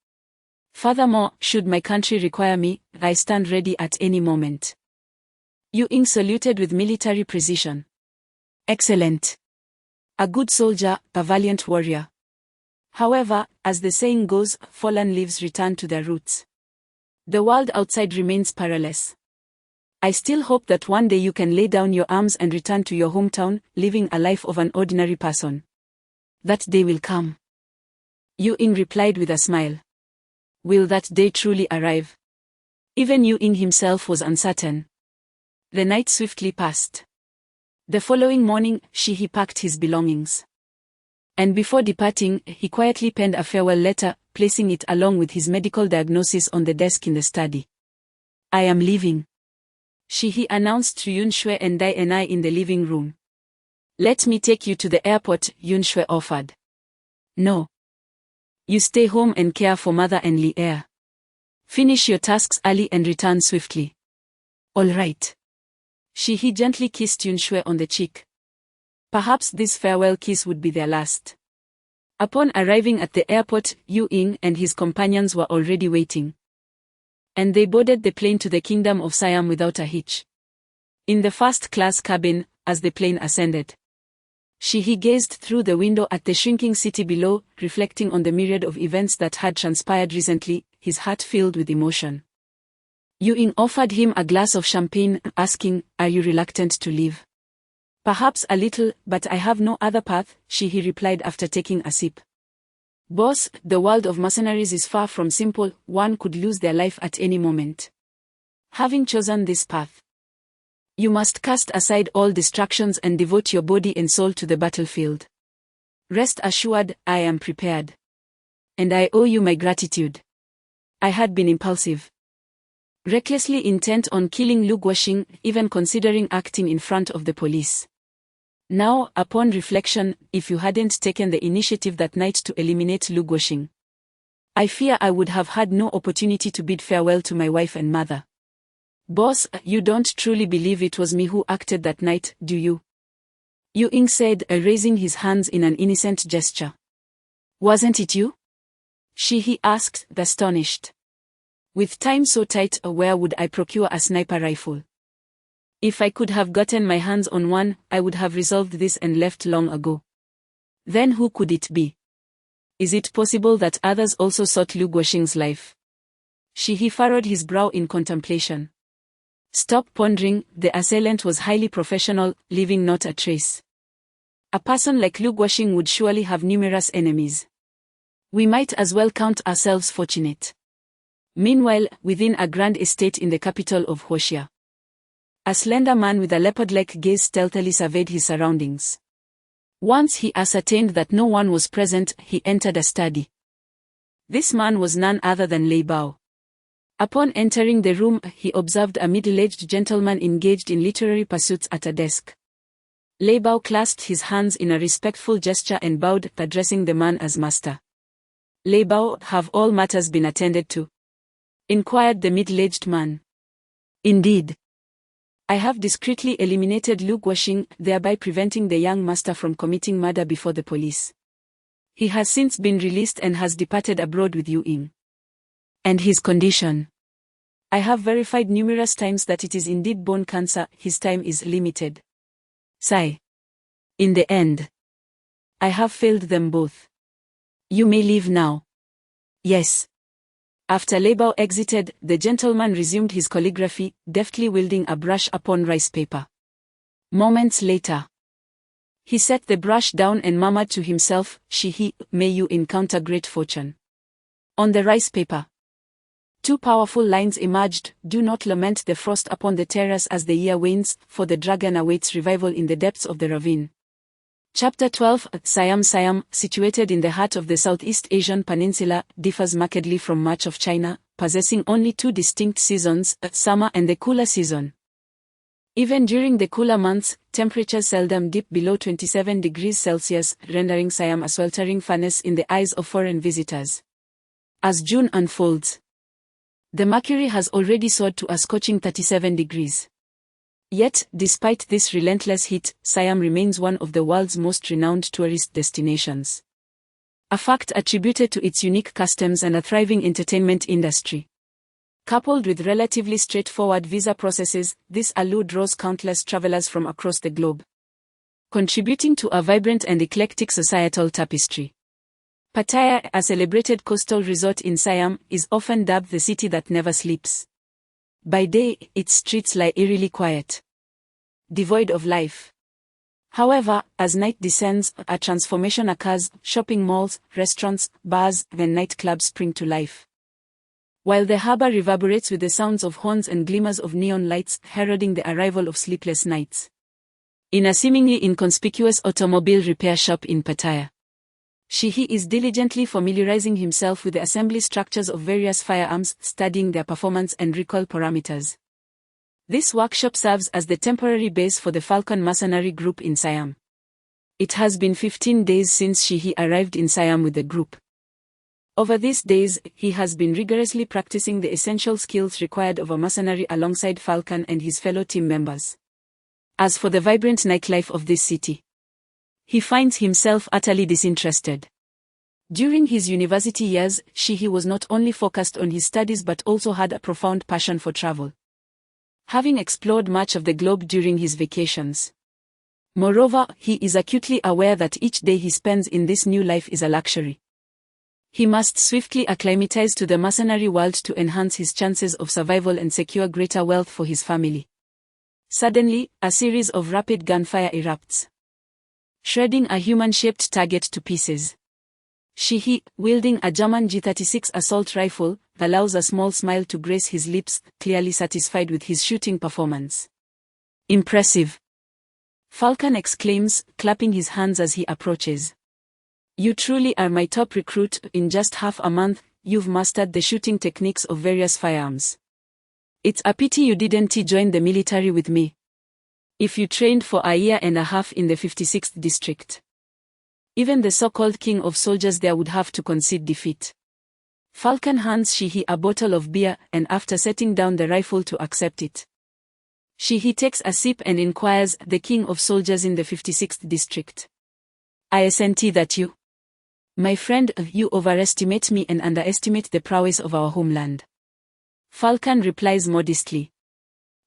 Furthermore, should my country require me, I stand ready at any moment." Yu Ying saluted with military precision. "Excellent. A good soldier, a valiant warrior. However, as the saying goes, fallen leaves return to their roots. The world outside remains perilous. I still hope that one day you can lay down your arms and return to your hometown, living a life of an ordinary person. That day will come." Yu Ying replied with a smile. Will that day truly arrive? Even Yu Ying himself was uncertain. The night swiftly passed. The following morning, he packed his belongings. And before departing, he quietly penned a farewell letter, placing it along with his medical diagnosis on the desk in the study. "I am leaving," he announced to Yun Shui and Dai and I in the living room. "Let me take you to the airport," Yun Shui offered. "No. You stay home and care for mother and Li Er. Finish your tasks early and return swiftly." "All right." He gently kissed Yun Shui on the cheek. Perhaps this farewell kiss would be their last. Upon arriving at the airport, Yu Ying and his companions were already waiting. And they boarded the plane to the kingdom of Siam without a hitch. In the first-class cabin, as the plane ascended, he gazed through the window at the shrinking city below, reflecting on the myriad of events that had transpired recently, his heart filled with emotion. Yu Ying offered him a glass of champagne, asking, "Are you reluctant to leave?" "Perhaps a little, but I have no other path," he replied after taking a sip. "Boss, the world of mercenaries is far from simple, one could lose their life at any moment. Having chosen this path, you must cast aside all distractions and devote your body and soul to the battlefield. Rest assured, I am prepared. And I owe you my gratitude. I had been impulsive, recklessly intent on killing Lu Guoxing, even considering acting in front of the police. Now, upon reflection, if you hadn't taken the initiative that night to eliminate Lu Guoxing, I fear I would have had no opportunity to bid farewell to my wife and mother. Boss, you don't truly believe it was me who acted that night, do you?" Yu Ying said, raising his hands in an innocent gesture. "Wasn't it you?" He asked, astonished. "With time so tight, where would I procure a sniper rifle? If I could have gotten my hands on one, I would have resolved this and left long ago. Then who could it be? Is it possible that others also sought Lu Guoxing's life?" He furrowed his brow in contemplation. "Stop pondering," the assailant was highly professional, leaving not a trace. A person like Lu Guoxing would surely have numerous enemies. We might as well count ourselves fortunate. Meanwhile, within a grand estate in the capital of Huoxia, a slender man with a leopard-like gaze stealthily surveyed his surroundings. Once he ascertained that no one was present, he entered a study. This man was none other than Lei Bao. Upon entering the room, he observed a middle-aged gentleman engaged in literary pursuits at a desk. Lei Bao clasped his hands in a respectful gesture and bowed, addressing the man as master. Lei Bao, have all matters been attended to? Inquired the middle-aged man. Indeed. I have discreetly eliminated Lu Guoxing, thereby preventing the young master from committing murder before the police. He has since been released and has departed abroad with Yu Ying. And his condition? I have verified numerous times that it is indeed bone cancer. His time is limited. Sigh. In the end, I have failed them both. You may leave now. Yes. After Lei Bao exited, the gentleman resumed his calligraphy, deftly wielding a brush upon rice paper. Moments later, he set the brush down and murmured to himself, may you encounter great fortune. On the rice paper, two powerful lines emerged: do not lament the frost upon the terrace as the year wanes, for the dragon awaits revival in the depths of the ravine. Chapter 12. Siam, situated in the heart of the Southeast Asian peninsula, differs markedly from much of China, possessing only two distinct seasons, summer and the cooler season. Even during the cooler months, temperatures seldom dip below 27 degrees Celsius, rendering Siam a sweltering furnace in the eyes of foreign visitors. As June unfolds, the mercury has already soared to a scorching 37 degrees. Yet, despite this relentless heat, Siam remains one of the world's most renowned tourist destinations. A fact attributed to its unique customs and a thriving entertainment industry. Coupled with relatively straightforward visa processes, this allure draws countless travelers from across the globe, contributing to a vibrant and eclectic societal tapestry. Pattaya, a celebrated coastal resort in Siam, is often dubbed the city that never sleeps. By day, its streets lie eerily quiet, devoid of life. However, as night descends, a transformation occurs. Shopping malls, restaurants, bars, and nightclubs spring to life, while the harbor reverberates with the sounds of horns and glimmers of neon lights, heralding the arrival of sleepless nights. In a seemingly inconspicuous automobile repair shop in Pattaya, he is diligently familiarizing himself with the assembly structures of various firearms, studying their performance and recoil parameters. This workshop serves as the temporary base for the Falcon Mercenary Group in Siam. It has been 15 days since he arrived in Siam with the group. Over these days, he has been rigorously practicing the essential skills required of a mercenary alongside Falcon and his fellow team members. As for the vibrant nightlife of this city, he finds himself utterly disinterested. During his university years, he was not only focused on his studies but also had a profound passion for travel, having explored much of the globe during his vacations. Moreover, he is acutely aware that each day he spends in this new life is a luxury. He must swiftly acclimatize to the mercenary world to enhance his chances of survival and secure greater wealth for his family. Suddenly, a series of rapid gunfire erupts, shredding a human-shaped target to pieces. He, wielding a German G36 assault rifle, allows a small smile to grace his lips, clearly satisfied with his shooting performance. Impressive! Falcon exclaims, clapping his hands as he approaches. You truly are my top recruit. In just half a month, you've mastered the shooting techniques of various firearms. It's a pity you didn't join the military with me. If you trained for a year and a half in the 56th district, even the so-called king of soldiers there would have to concede defeat. Falcon hands he a bottle of beer, and after setting down the rifle to accept it, he takes a sip and inquires, the king of soldiers in the 56th district. I assent that you, my friend, you overestimate me and underestimate the prowess of our homeland. Falcon replies modestly.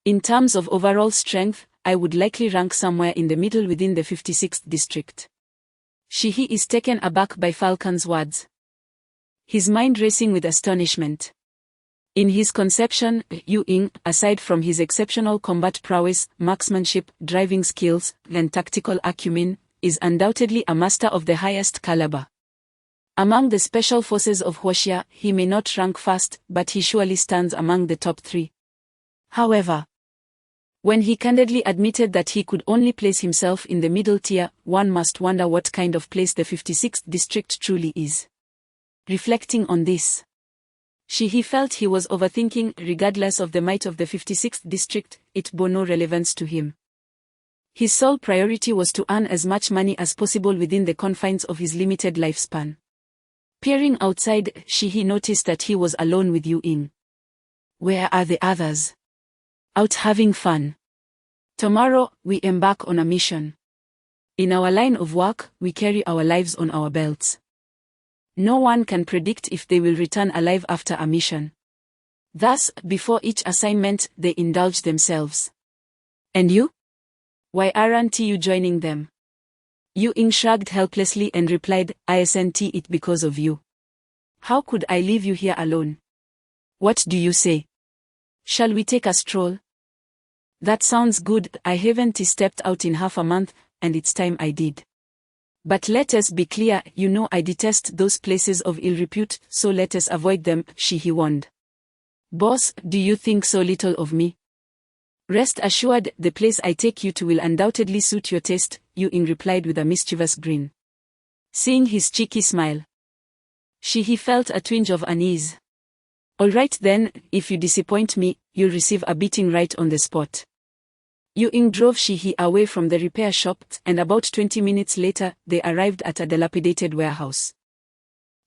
In terms of overall strength, I would likely rank somewhere in the middle within the 56th district. He is taken aback by Falcon's words, his mind racing with astonishment. In his conception, Yu Ying, aside from his exceptional combat prowess, marksmanship, driving skills, and tactical acumen, is undoubtedly a master of the highest caliber. Among the special forces of Huaxia, he may not rank first, but he surely stands among the top 3. However, when he candidly admitted that he could only place himself in the middle tier, one must wonder what kind of place the 56th district truly is. Reflecting on this, He felt he was overthinking. Regardless of the might of the 56th district, it bore no relevance to him. His sole priority was to earn as much money as possible within the confines of his limited lifespan. Peering outside, he noticed that he was alone with Yu Ying. Where are the others? Out having fun. Tomorrow, we embark on a mission. In our line of work, we carry our lives on our belts. No one can predict if they will return alive after a mission. Thus, before each assignment, they indulge themselves. And you? Why aren't you joining them? Yu Ying shrugged helplessly and replied, "Isn't it because of you? How could I leave you here alone? What do you say? Shall we take a stroll?" "That sounds good. I haven't stepped out in half a month, and it's time I did. But let us be clear, you know I detest those places of ill repute, so let us avoid them," he warned. "Boss, do you think so little of me?" "Rest assured, the place I take you to will undoubtedly suit your taste," Yu Ying replied with a mischievous grin. Seeing his cheeky smile, he felt a twinge of unease. "All right then, if you disappoint me, you'll receive a beating right on the spot." Yu Ying drove away from the repair shop, and about 20 minutes later, they arrived at a dilapidated warehouse.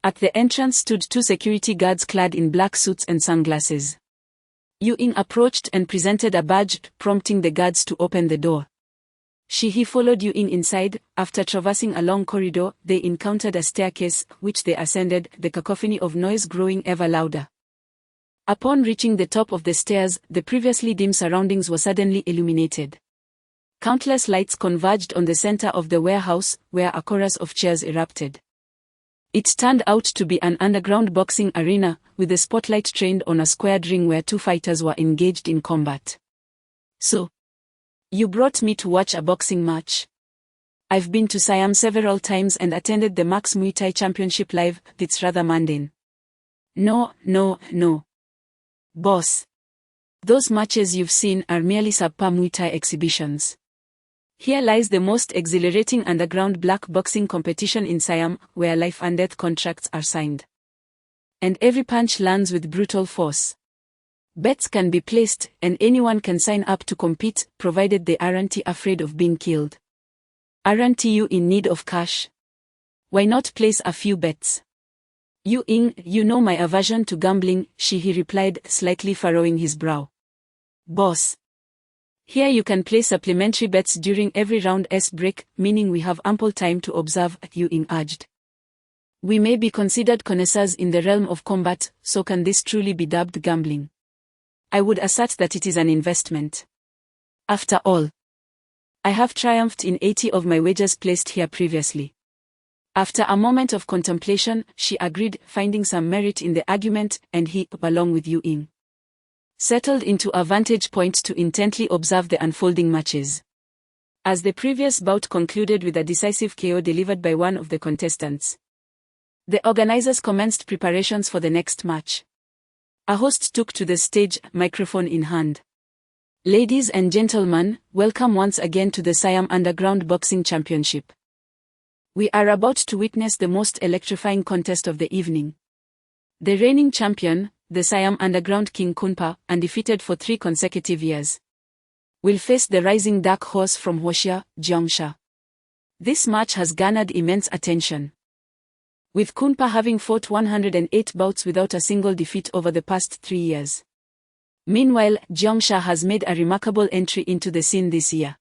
At the entrance stood two security guards clad in black suits and sunglasses. Yu Ying approached and presented a badge, prompting the guards to open the door. He followed Yu Ying inside. After traversing a long corridor, they encountered a staircase, which they ascended, the cacophony of noise growing ever louder. Upon reaching the top of the stairs, the previously dim surroundings were suddenly illuminated. Countless lights converged on the center of the warehouse, where a chorus of cheers erupted. It turned out to be an underground boxing arena, with the spotlight trained on a squared ring where two fighters were engaged in combat. "So, you brought me to watch a boxing match? I've been to Siam several times and attended the Max Muay Thai Championship live. It's rather mundane." No, boss. Those matches you've seen are merely subpar Muay Thai exhibitions. Here lies the most exhilarating underground black boxing competition in Siam, where life and death contracts are signed. And every punch lands with brutal force. Bets can be placed, and anyone can sign up to compete, provided they aren't afraid of being killed. Aren't you in need of cash? Why not place a few bets? "Yu Ying, you know my aversion to gambling," he replied, slightly furrowing his brow. "Boss. Here you can place supplementary bets during every round's break, meaning we have ample time to observe," Yu Ying urged. "We may be considered connoisseurs in the realm of combat, so can this truly be dubbed gambling? I would assert that it is an investment. After all, I have triumphed in 80 of my wagers placed here previously." After a moment of contemplation, she agreed, finding some merit in the argument, and he, along with Yu Ying, settled into a vantage point to intently observe the unfolding matches. As the previous bout concluded with a decisive KO delivered by one of the contestants, the organizers commenced preparations for the next match. A host took to the stage, microphone in hand. "Ladies and gentlemen, welcome once again to the Siam Underground Boxing Championship. We are about to witness the most electrifying contest of the evening. The reigning champion, the Siam Underground King Kunpa, undefeated for 3 consecutive years, will face the rising dark horse from Hoshia, Jiangsha. This match has garnered immense attention, with Kunpa having fought 108 bouts without a single defeat over the past 3 years. Meanwhile, Jiangsha has made a remarkable entry into the scene this year,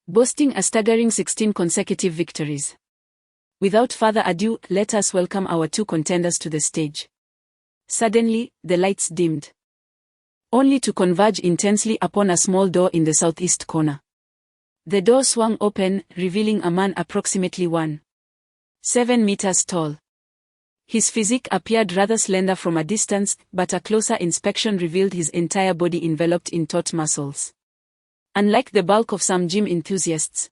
boasting a staggering 16 consecutive victories. Without further ado, let us welcome our 2 contenders to the stage." Suddenly, the lights dimmed, only to converge intensely upon a small door in the southeast corner. The door swung open, revealing a man approximately 1.7 meters tall. His physique appeared rather slender from a distance, but a closer inspection revealed his entire body enveloped in taut muscles. Unlike the bulk of some gym enthusiasts,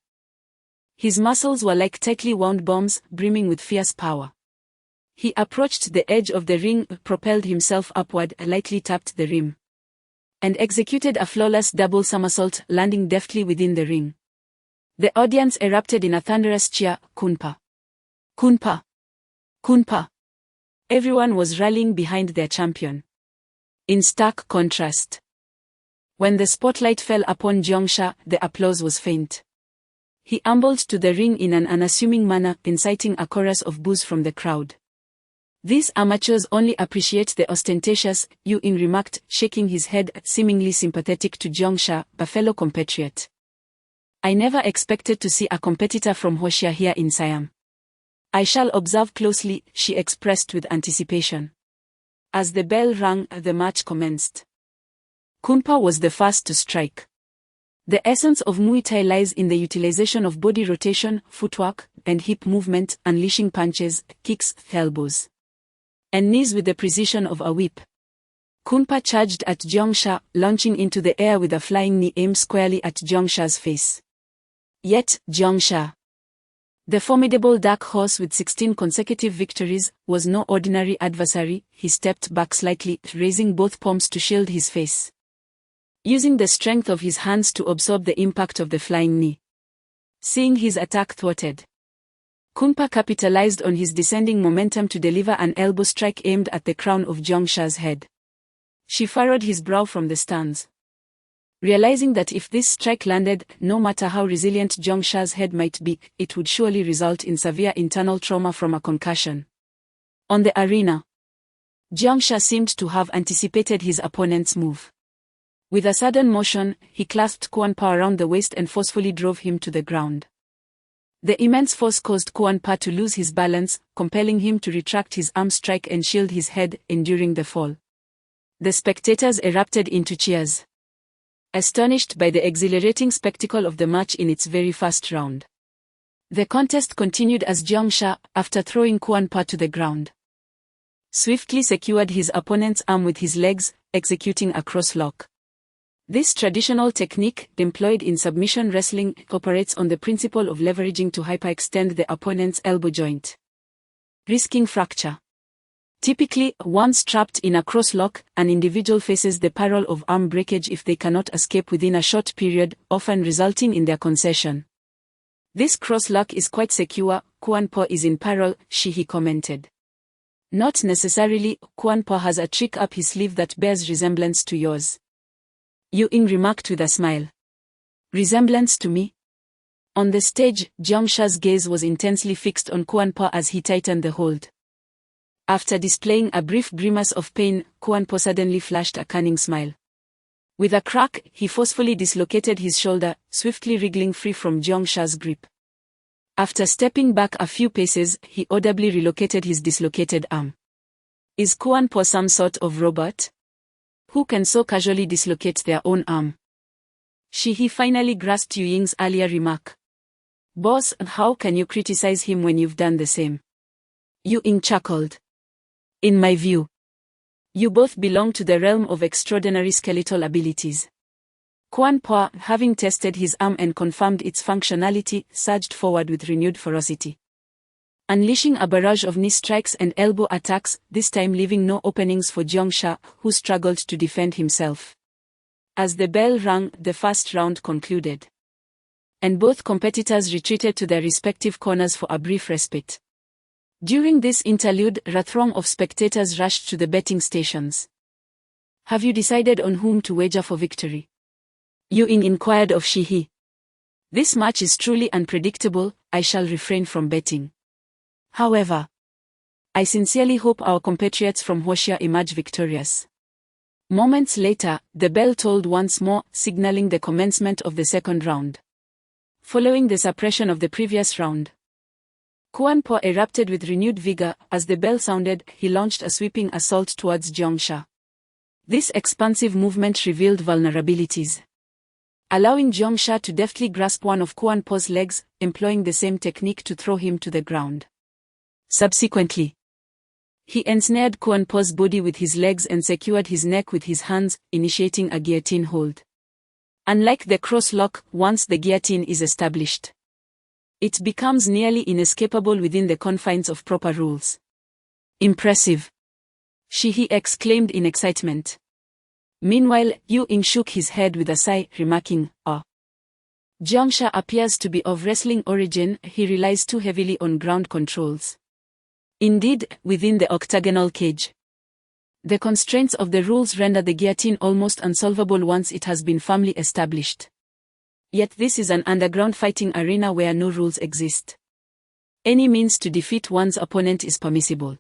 his muscles were like tightly wound bombs, brimming with fierce power. He approached the edge of the ring, propelled himself upward, lightly tapped the rim, and executed a flawless double somersault, landing deftly within the ring. The audience erupted in a thunderous cheer. "Kunpa! Kunpa! Kunpa!" Everyone was rallying behind their champion. In stark contrast, when the spotlight fell upon Jeongsha, the applause was faint. He ambled to the ring in an unassuming manner, inciting a chorus of boos from the crowd. These amateurs only appreciate the ostentatious, Yu Ying remarked, shaking his head, seemingly sympathetic to Jeongsha, a fellow compatriot. I never expected to see a competitor from Hoshia here in Siam. I shall observe closely, she expressed with anticipation. As the bell rang, the match commenced. Kunpa was the first to strike. The essence of Muay Thai lies in the utilization of body rotation, footwork, and hip movement, unleashing punches, kicks, elbows, and knees with the precision of a whip. Kunpa charged at Jeongsha, launching into the air with a flying knee aimed squarely at Jeongsha's face. Yet, Jeongsha, the formidable dark horse with 16 consecutive victories, was no ordinary adversary. He stepped back slightly, raising both palms to shield his face, using the strength of his hands to absorb the impact of the flying knee. Seeing his attack thwarted, Kunpa capitalized on his descending momentum to deliver an elbow strike aimed at the crown of Jeongsha's head. She furrowed his brow from the stands, realizing that if this strike landed, no matter how resilient Jeongsha's head might be, it would surely result in severe internal trauma from a concussion. On the arena, Jeongsha seemed to have anticipated his opponent's move. With a sudden motion, he clasped Kunpa around the waist and forcefully drove him to the ground. The immense force caused Kunpa to lose his balance, compelling him to retract his arm strike and shield his head, enduring the fall. The spectators erupted into cheers, astonished by the exhilarating spectacle of the match in its very first round. The contest continued as Jeongsha, after throwing Kunpa to the ground, swiftly secured his opponent's arm with his legs, executing a cross-lock. This traditional technique, employed in submission wrestling, operates on the principle of leveraging to hyperextend the opponent's elbow joint, risking fracture. Typically, once trapped in a cross-lock, an individual faces the peril of arm breakage if they cannot escape within a short period, often resulting in their concession. This cross-lock is quite secure. Kunpa is in peril, he commented. Not necessarily. Kunpa has a trick up his sleeve that bears resemblance to yours, Yu Ying remarked with a smile. Resemblance to me? On the stage, Jeongsha's gaze was intensely fixed on Kunpa as he tightened the hold. After displaying a brief grimace of pain, Kunpa suddenly flashed a cunning smile. With a crack, he forcefully dislocated his shoulder, swiftly wriggling free from Jeongsha's grip. After stepping back a few paces, he audibly relocated his dislocated arm. Is Kunpa some sort of robot? Who can so casually dislocate their own arm? He finally grasped Yu Ying's earlier remark. Boss, how can you criticize him when you've done the same? Yu Ying chuckled. In my view, you both belong to the realm of extraordinary skeletal abilities. Kunpa, having tested his arm and confirmed its functionality, surged forward with renewed ferocity, unleashing a barrage of knee strikes and elbow attacks, this time leaving no openings for Jeongsha, who struggled to defend himself. As the bell rang, the first round concluded, and both competitors retreated to their respective corners for a brief respite. During this interlude, a throng of spectators rushed to the betting stations. Have you decided on whom to wager for victory? Yu Ying inquired of Shihi. This match is truly unpredictable. I shall refrain from betting. However, I sincerely hope our compatriots from Hoshia emerge victorious. Moments later, the bell tolled once more, signaling the commencement of the second round. Following the suppression of the previous round, Kunpa erupted with renewed vigor. As the bell sounded, he launched a sweeping assault towards Jeongsha. This expansive movement revealed vulnerabilities, allowing Jeongsha to deftly grasp one of Kunpa's legs, employing the same technique to throw him to the ground. Subsequently, he ensnared Kunpa's body with his legs and secured his neck with his hands, initiating a guillotine hold. Unlike the cross-lock, once the guillotine is established, it becomes nearly inescapable within the confines of proper rules. Impressive! He exclaimed in excitement. Meanwhile, Yu Ying shook his head with a sigh, remarking, Jeongsha appears to be of wrestling origin. He relies too heavily on ground controls. Indeed, within the octagonal cage. The constraints of the rules render the guillotine almost unsolvable once it has been firmly established. Yet this is an underground fighting arena where no rules exist. Any means to defeat one's opponent is permissible.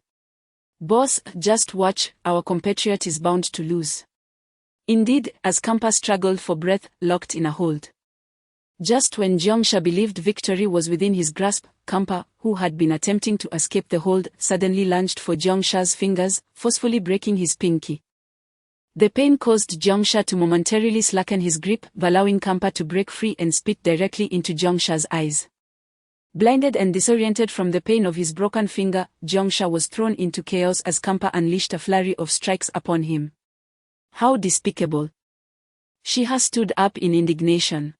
Boss, just watch, our compatriot is bound to lose. Indeed, as Kampa struggled for breath, locked in a hold. Just when Jiangsha believed victory was within his grasp, Kampa, who had been attempting to escape the hold, suddenly lunged for Jiangsha's fingers, forcefully breaking his pinky. The pain caused Jiangsha to momentarily slacken his grip, allowing Kampa to break free and spit directly into Jiangsha's eyes. Blinded and disoriented from the pain of his broken finger, Jiangsha was thrown into chaos as Kampa unleashed a flurry of strikes upon him. How despicable! Shiha stood up in indignation.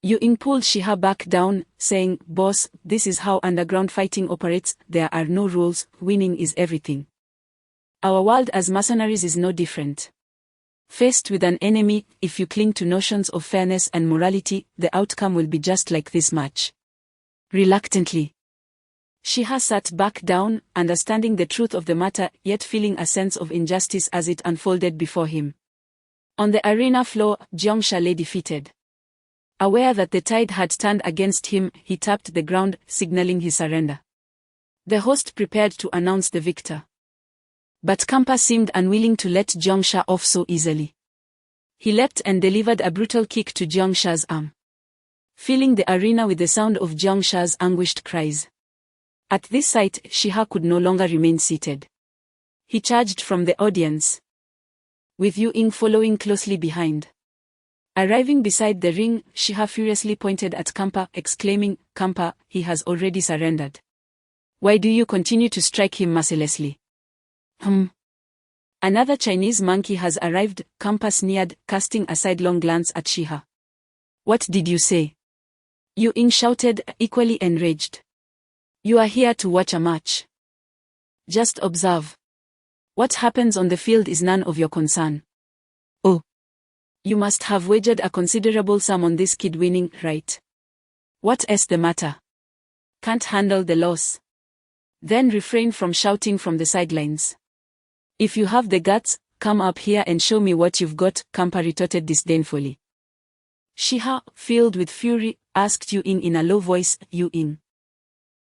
Yu Ying pulled Shiha back down, saying, "Boss, this is how underground fighting operates, there are no rules, winning is everything. Our world as mercenaries is no different. Faced with an enemy, if you cling to notions of fairness and morality, the outcome will be just like this match." Reluctantly, Shiha sat back down, understanding the truth of the matter, yet feeling a sense of injustice as it unfolded before him. On the arena floor, Jiangsha lay defeated. Aware that the tide had turned against him, he tapped the ground, signaling his surrender. The host prepared to announce the victor. But Kampa seemed unwilling to let Jiangsha off so easily. He leapt and delivered a brutal kick to Jiangsha's arm, filling the arena with the sound of Jiangsha's anguished cries. At this sight, Shiha could no longer remain seated. He charged from the audience, with Yu Ying following closely behind. Arriving beside the ring, Shiha furiously pointed at Kampa, exclaiming, "Kampa, he has already surrendered. Why do you continue to strike him mercilessly?" Another Chinese monkey has arrived, Kampa sneered, casting a sidelong glance at Shiha. "What did you say?" Yu Ying shouted, equally enraged. "You are here to watch a match. Just observe. What happens on the field is none of your concern. Oh, you must have wagered a considerable sum on this kid winning, right? What is the matter? Can't handle the loss? Then refrain from shouting from the sidelines. If you have the guts, come up here and show me what you've got," Kampa retorted disdainfully. Shiha, filled with fury, asked Yu Ying in a low voice, "Yu Ying,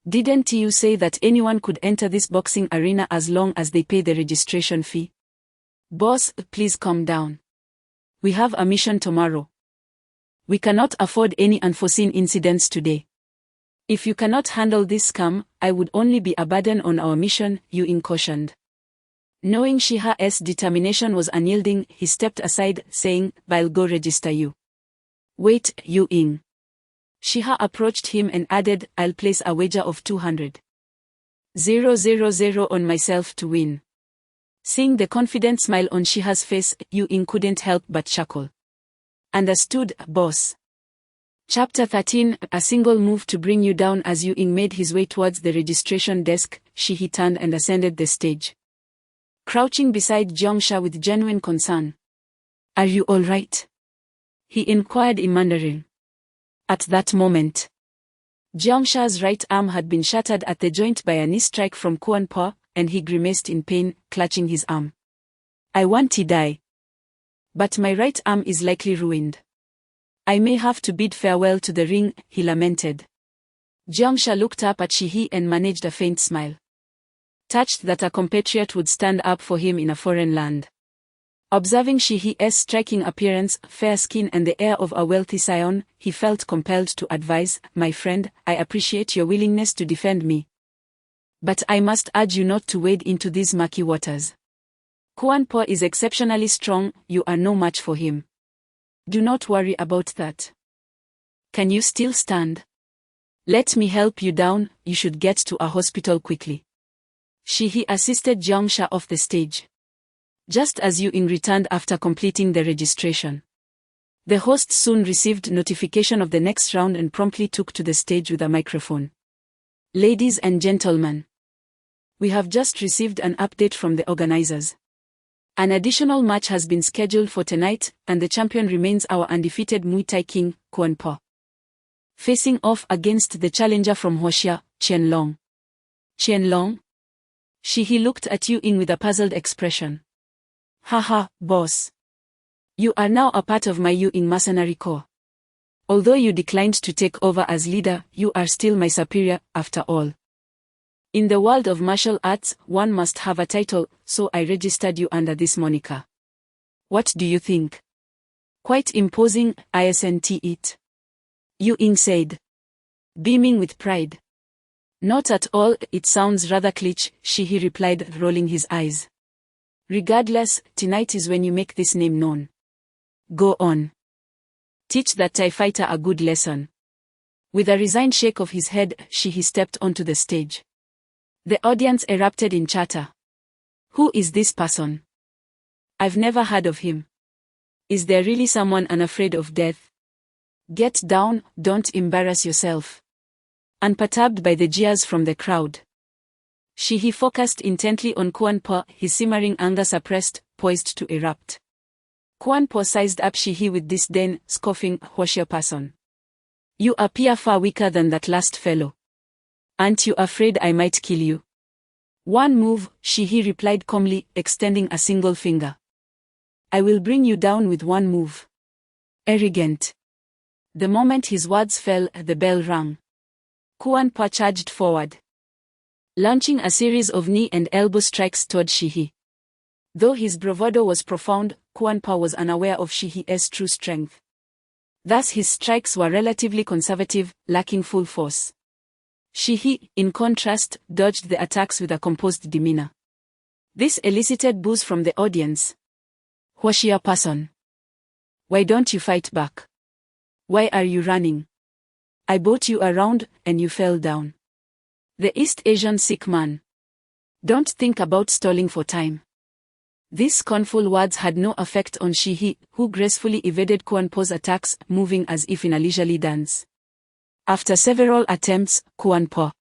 didn't you say that anyone could enter this boxing arena as long as they pay the registration fee?" "Boss, please calm down. We have a mission tomorrow. We cannot afford any unforeseen incidents today. If you cannot handle this scam, I would only be a burden on our mission," Yu Ying cautioned. Knowing Shiha's determination was unyielding, he stepped aside, saying, "I'll go register you." "Wait, Yu Ying." Shiha approached him and added, "I'll place a wager of 200,000 on myself to win." Seeing the confident smile on Shiha's face, Yu Ying couldn't help but chuckle. "Understood, boss." Chapter 13, a single move to bring you down. As Yu Ying made his way towards the registration desk, Shihi turned and ascended the stage. Crouching beside Jiangsha with genuine concern. "Are you all right?" he inquired in Mandarin. At that moment, Jiangsha's right arm had been shattered at the joint by a knee strike from Kuan Po, and he grimaced in pain, clutching his arm. "I want to die. But my right arm is likely ruined. I may have to bid farewell to the ring," he lamented. Jiangsha looked up at Shihi and managed a faint smile. Touched that a compatriot would stand up for him in a foreign land. Observing Shihi's striking appearance, fair skin and the air of a wealthy scion, he felt compelled to advise, "My friend, I appreciate your willingness to defend me. But I must urge you not to wade into these murky waters. Kuan Po is exceptionally strong, you are no match for him. Do not worry about that. Can you still stand? Let me help you down, you should get to a hospital quickly." Shihi assisted Jiangsha off the stage. Just as Yu Ying returned after completing the registration. The host soon received notification of the next round and promptly took to the stage with a microphone. "Ladies and gentlemen, we have just received an update from the organizers. An additional match has been scheduled for tonight, and the champion remains our undefeated Muay Thai king, Kuan Po, facing off against the challenger from Huaxia, Qianlong." "Qianlong?" He looked at Yu In with a puzzled expression. Haha, boss. You are now a part of my Yu In mercenary corps. Although you declined to take over as leader, you are still my superior, after all. In the world of martial arts, one must have a title, so I registered you under this moniker. What do you think? Quite imposing, isn't it? Yu In said, beaming with pride. Not at all, it sounds rather kitsch, he replied, rolling his eyes. Regardless, tonight is when you make this name known. Go on. Teach that TIE fighter a good lesson. With a resigned shake of his head, he stepped onto the stage. The audience erupted in chatter. Who is this person? I've never heard of him. Is there really someone unafraid of death? Get down, don't embarrass yourself. Unperturbed by the jeers from the crowd, he focused intently on Quan Po, his simmering anger suppressed, poised to erupt. Quan Po sized up Shi with disdain, scoffing, "What's your person? You appear far weaker than that last fellow. Aren't you afraid I might kill you?" One move, Shi replied calmly, extending a single finger. I will bring you down with one move. Arrogant. The moment his words fell, the bell rang. Quan Po charged forward, launching a series of knee and elbow strikes toward Shi. Though his bravado was profound, Quan Po was unaware of Shi's true strength. Thus his strikes were relatively conservative, lacking full force. Shi, in contrast, dodged the attacks with a composed demeanor. This elicited boos from the audience. What's your person? Why don't you fight back? Why are you running? I brought you around, and you fell down. The East Asian sick man. Don't think about stalling for time. These scornful words had no effect on Shi, who gracefully evaded Quan Po's attacks, moving as if in a leisurely dance. After several attempts, Quan Po,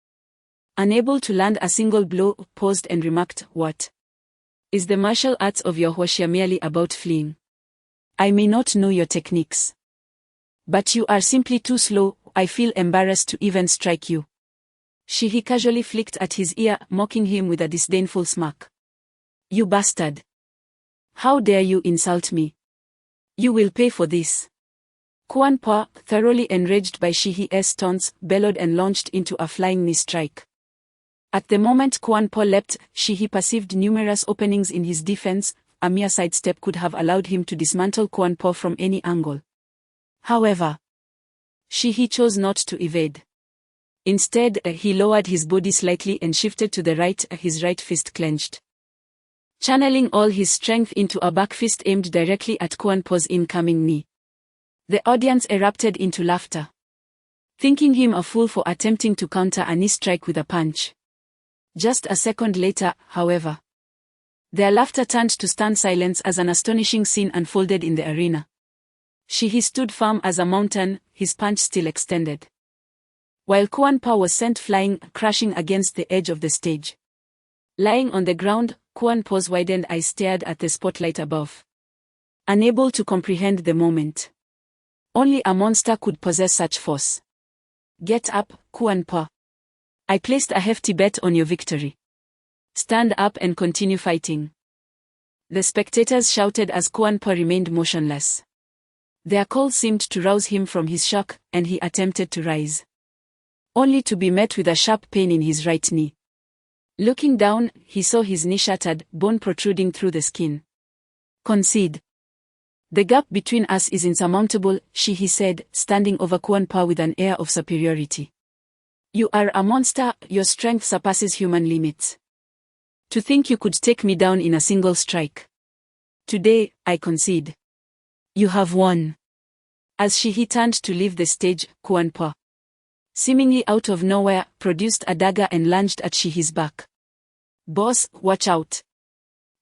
unable to land a single blow, paused and remarked, "What? Is the martial arts of your Huoxia merely about fleeing? I may not know your techniques, but you are simply too slow. I feel embarrassed to even strike you." Shi casually flicked at his ear, mocking him with a disdainful smirk. "You bastard! How dare you insult me? You will pay for this." Quan Po, thoroughly enraged by Shi's taunts, bellowed and launched into a flying knee strike. At the moment Quan Po leapt, Shi perceived numerous openings in his defense. A mere sidestep could have allowed him to dismantle Quan Po from any angle. However, Shi chose not to evade. Instead, he lowered his body slightly and shifted to the right, his right fist clenched, channeling all his strength into a back fist aimed directly at Quan Po's incoming knee. The audience erupted into laughter, thinking him a fool for attempting to counter a knee strike with a punch. Just a second later, however, their laughter turned to stunned silence as an astonishing scene unfolded in the arena. Shi stood firm as a mountain, his punch still extended, while Quan Po was sent flying, crashing against the edge of the stage. Lying on the ground, Quan Po's widened eyes stared at the spotlight above, unable to comprehend the moment. Only a monster could possess such force. "Get up, Quan Po. I placed a hefty bet on your victory. Stand up and continue fighting." The spectators shouted as Quan Po remained motionless. Their call seemed to rouse him from his shock, and he attempted to rise, only to be met with a sharp pain in his right knee. Looking down, he saw his knee shattered, bone protruding through the skin. "Concede. The gap between us is insurmountable," he said, standing over Quan Po with an air of superiority. "You are a monster, your strength surpasses human limits. To think you could take me down in a single strike. Today, I concede. You have won." As Shi turned to leave the stage, Quan Po, seemingly out of nowhere, produced a dagger and lunged at Shi's back. "Boss, watch out!"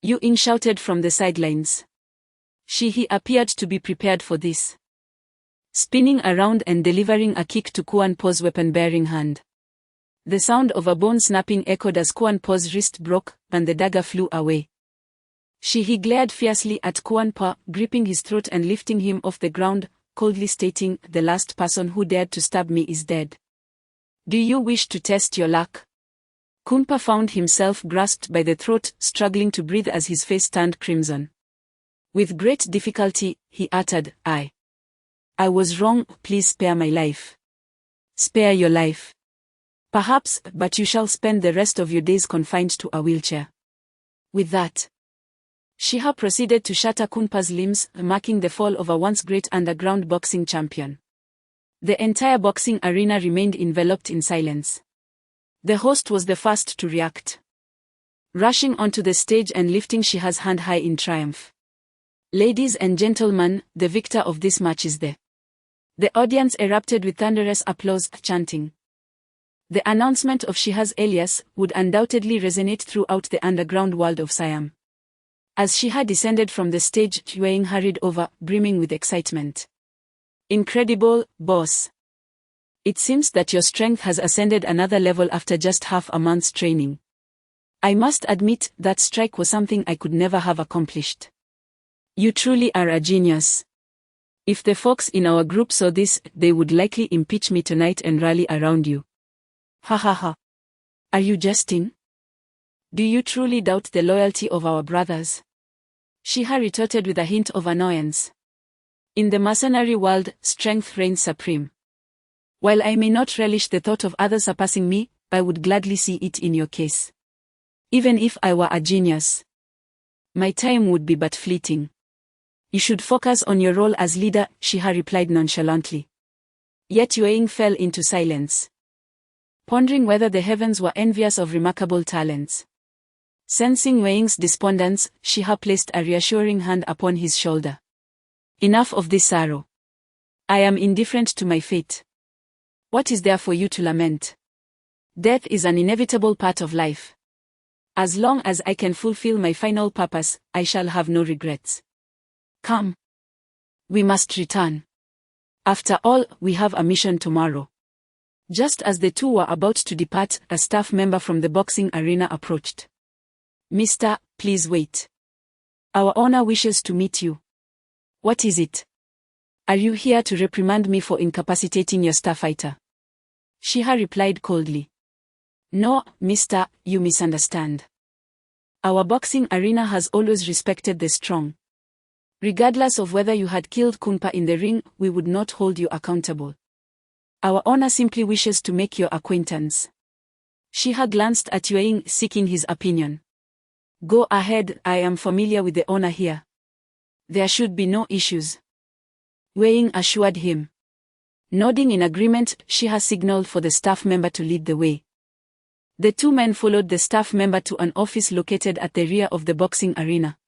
Yu In shouted from the sidelines. Shi appeared to be prepared for this, spinning around and delivering a kick to Quan Po's weapon-bearing hand. The sound of a bone snapping echoed as Quan Po's wrist broke, and the dagger flew away. Shi glared fiercely at Quan Po, gripping his throat and lifting him off the ground, coldly stating, "The last person who dared to stab me is dead. Do you wish to test your luck?" Kunpa found himself grasped by the throat, struggling to breathe as his face turned crimson. With great difficulty, he uttered, I was wrong, please spare my life. Spare your life. Perhaps, but you shall spend the rest of your days confined to a wheelchair. With that, Shiha proceeded to shatter Kunpa's limbs, marking the fall of a once great underground boxing champion. The entire boxing arena remained enveloped in silence. The host was the first to react, rushing onto the stage and lifting Shiha's hand high in triumph. Ladies and gentlemen, the victor of this match is the audience erupted with thunderous applause, chanting. The announcement of Shiha's alias would undoubtedly resonate throughout the underground world of Siam. As Shiha descended from the stage, Yueying hurried over, brimming with excitement. Incredible, boss. It seems that your strength has ascended another level after just half a month's training. I must admit that strike was something I could never have accomplished. You truly are a genius. If the folks in our group saw this, they would likely impeach me tonight and rally around you. Ha ha ha. Are you jesting? Do you truly doubt the loyalty of our brothers? Shiha retorted with a hint of annoyance. In the mercenary world, strength reigns supreme. While I may not relish the thought of others surpassing me, I would gladly see it in your case. Even if I were a genius, my time would be but fleeting. You should focus on your role as leader, Shiha replied nonchalantly. Yet Yueying fell into silence, pondering whether the heavens were envious of remarkable talents. Sensing Yueying's despondence, Shiha placed a reassuring hand upon his shoulder. Enough of this sorrow. I am indifferent to my fate. What is there for you to lament? Death is an inevitable part of life. As long as I can fulfill my final purpose, I shall have no regrets. Come. We must return. After all, we have a mission tomorrow. Just as the two were about to depart, a staff member from the boxing arena approached. Mister, please wait. Our owner wishes to meet you. What is it? Are you here to reprimand me for incapacitating your star fighter? Shiha replied coldly. No, mister, you misunderstand. Our boxing arena has always respected the strong. Regardless of whether you had killed Kunpa in the ring, we would not hold you accountable. Our owner simply wishes to make your acquaintance. Shiha glanced at Yueying, seeking his opinion. Go ahead, I am familiar with the owner here. There should be no issues. Yueying assured him. Nodding in agreement, Shiha signaled for the staff member to lead the way. The two men followed the staff member to an office located at the rear of the boxing arena.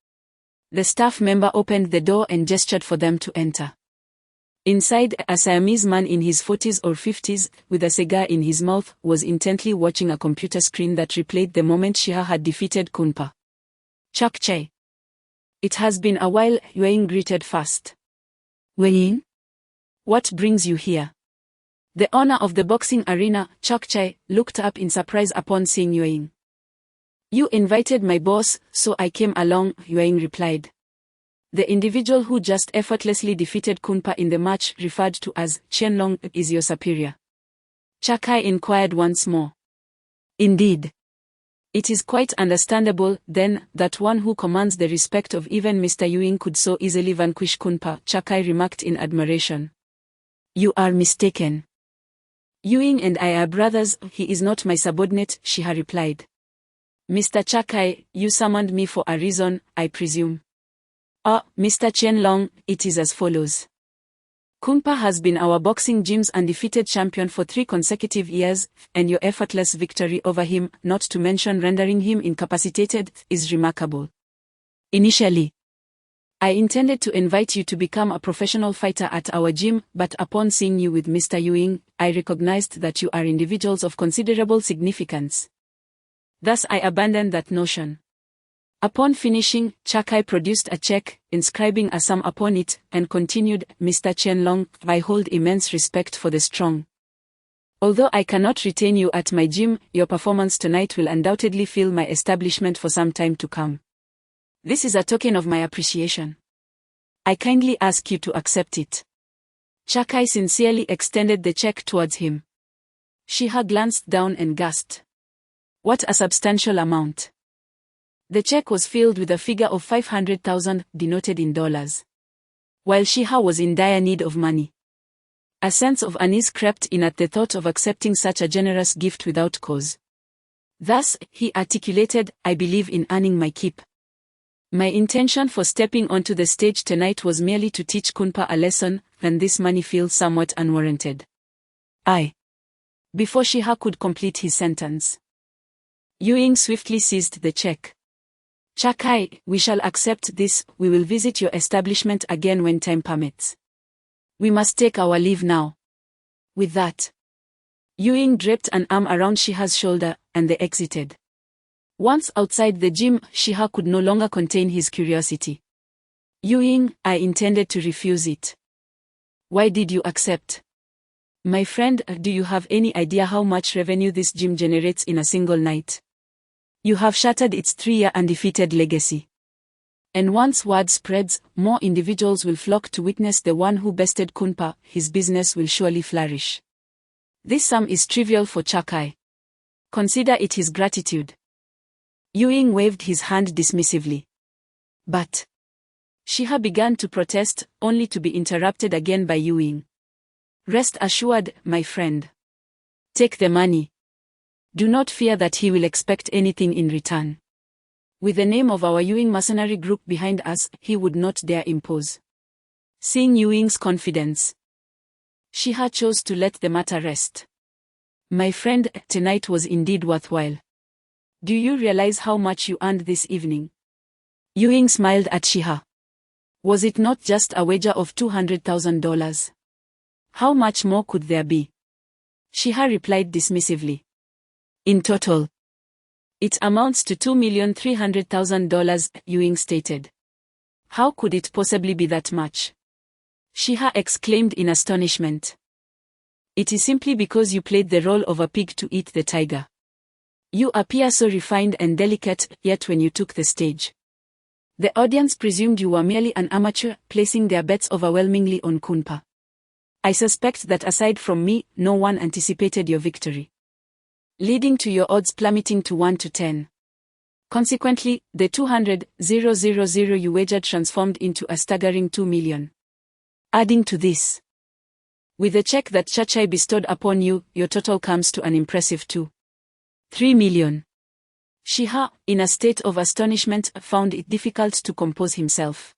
The staff member opened the door and gestured for them to enter. Inside, a Siamese man in his 40s or 50s, with a cigar in his mouth, was intently watching a computer screen that replayed the moment Shiha had defeated Kunpa. Chakche. It has been a while, Yueying greeted first. Yueying? What brings you here? The owner of the boxing arena, Chakche, looked up in surprise upon seeing Yueying. You invited my boss, so I came along, Yueying replied. The individual who just effortlessly defeated Kunpa in the match referred to as Qianlong is your superior. Chakai inquired once more. Indeed. It is quite understandable, then, that one who commands the respect of even Mr. Yueying could so easily vanquish Kunpa, Chakai remarked in admiration. You are mistaken. Yueying and I are brothers, he is not my subordinate, Shiha replied. Mr. Chakai, you summoned me for a reason, I presume. Mr. Qianlong, it is as follows. Kunpa has been our boxing gym's undefeated champion for 3 consecutive years, and your effortless victory over him, not to mention rendering him incapacitated, is remarkable. Initially, I intended to invite you to become a professional fighter at our gym, but upon seeing you with Mr. Yueying, I recognized that you are individuals of considerable significance. Thus I abandoned that notion. Upon finishing, Chakai produced a check, inscribing a sum upon it, and continued, Mr. Qianlong, I hold immense respect for the strong. Although I cannot retain you at my gym, your performance tonight will undoubtedly fill my establishment for some time to come. This is a token of my appreciation. I kindly ask you to accept it. Chakai sincerely extended the check towards him. Shiha glanced down and gasped. What a substantial amount. The check was filled with a figure of $500,000 denoted in dollars. While Shiha was in dire need of money, a sense of unease crept in at the thought of accepting such a generous gift without cause. Thus, he articulated, "I believe in earning my keep. My intention for stepping onto the stage tonight was merely to teach Kunpa a lesson, and this money feels somewhat unwarranted." Before Shiha could complete his sentence, Ewing swiftly seized the check. "Chakai, we shall accept this. We will visit your establishment again when time permits. We must take our leave now." With that, Ewing draped an arm around Shiha's shoulder, and they exited. Once outside the gym, Shiha could no longer contain his curiosity. "Ewing, I intended to refuse it. Why did you accept?" "My friend, do you have any idea how much revenue this gym generates in a single night? You have shattered its 3-year undefeated legacy. And once word spreads, more individuals will flock to witness the one who bested Kunpa. His business will surely flourish. This sum is trivial for Chakai. Consider it his gratitude." Ewing waved his hand dismissively. But Shiha began to protest, only to be interrupted again by Ewing. "Rest assured, my friend. Take the money. Do not fear that he will expect anything in return. With the name of our Ewing mercenary group behind us, he would not dare impose." Seeing Ewing's confidence, Shiha chose to let the matter rest. "My friend, tonight was indeed worthwhile. Do you realize how much you earned this evening?" Ewing smiled at Shiha. "Was it not just a wager of $200,000? How much more could there be?" Shiha replied dismissively. "In total, it amounts to $2,300,000, Ewing stated. "How could it possibly be that much?" Shiha exclaimed in astonishment. "It is simply because you played the role of a pig to eat the tiger. You appear so refined and delicate, yet when you took the stage, the audience presumed you were merely an amateur, placing their bets overwhelmingly on Kunpa. I suspect that aside from me, no one anticipated your victory, leading to your odds plummeting to 1 to 10. Consequently, the 200,000 you wagered transformed into a staggering 2 million. Adding to this, with the check that Chachai bestowed upon you, your total comes to an impressive 3 million. Shiha, in a state of astonishment, found it difficult to compose himself.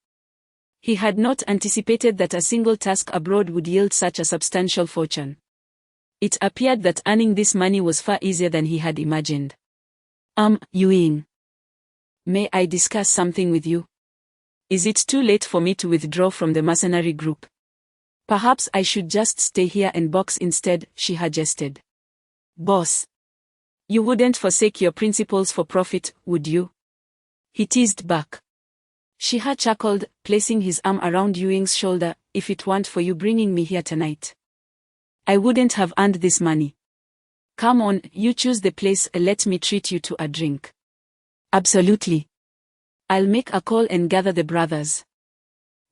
He had not anticipated that a single task abroad would yield such a substantial fortune. It appeared that earning this money was far easier than he had imagined. Ewing. May I discuss something with you? Is it too late for me to withdraw from the mercenary group? Perhaps I should just stay here and box instead, Shiha jested. Boss. You wouldn't forsake your principles for profit, would you? He teased back. Shiha chuckled, placing his arm around Ewing's shoulder. If it weren't for you bringing me here tonight, I wouldn't have earned this money. Come on, you choose the place, let me treat you to a drink. Absolutely. I'll make a call and gather the brothers.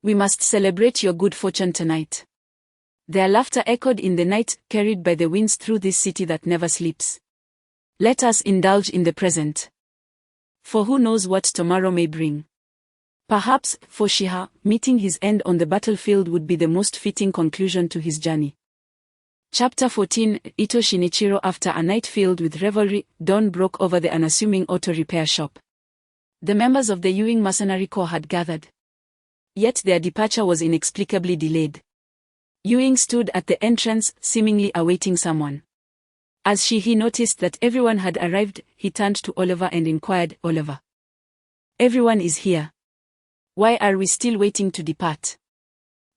We must celebrate your good fortune tonight. Their laughter echoed in the night, carried by the winds through this city that never sleeps. Let us indulge in the present. For who knows what tomorrow may bring. Perhaps, for Shiha, meeting his end on the battlefield would be the most fitting conclusion to his journey. Chapter 14, Ito Shinichiro. After a night filled with revelry, dawn broke over the unassuming auto repair shop. The members of the Ewing Mercenary Corps had gathered. Yet their departure was inexplicably delayed. Ewing stood at the entrance, seemingly awaiting someone. As he noticed that everyone had arrived, he turned to Oliver and inquired, Oliver. Everyone is here. Why are we still waiting to depart?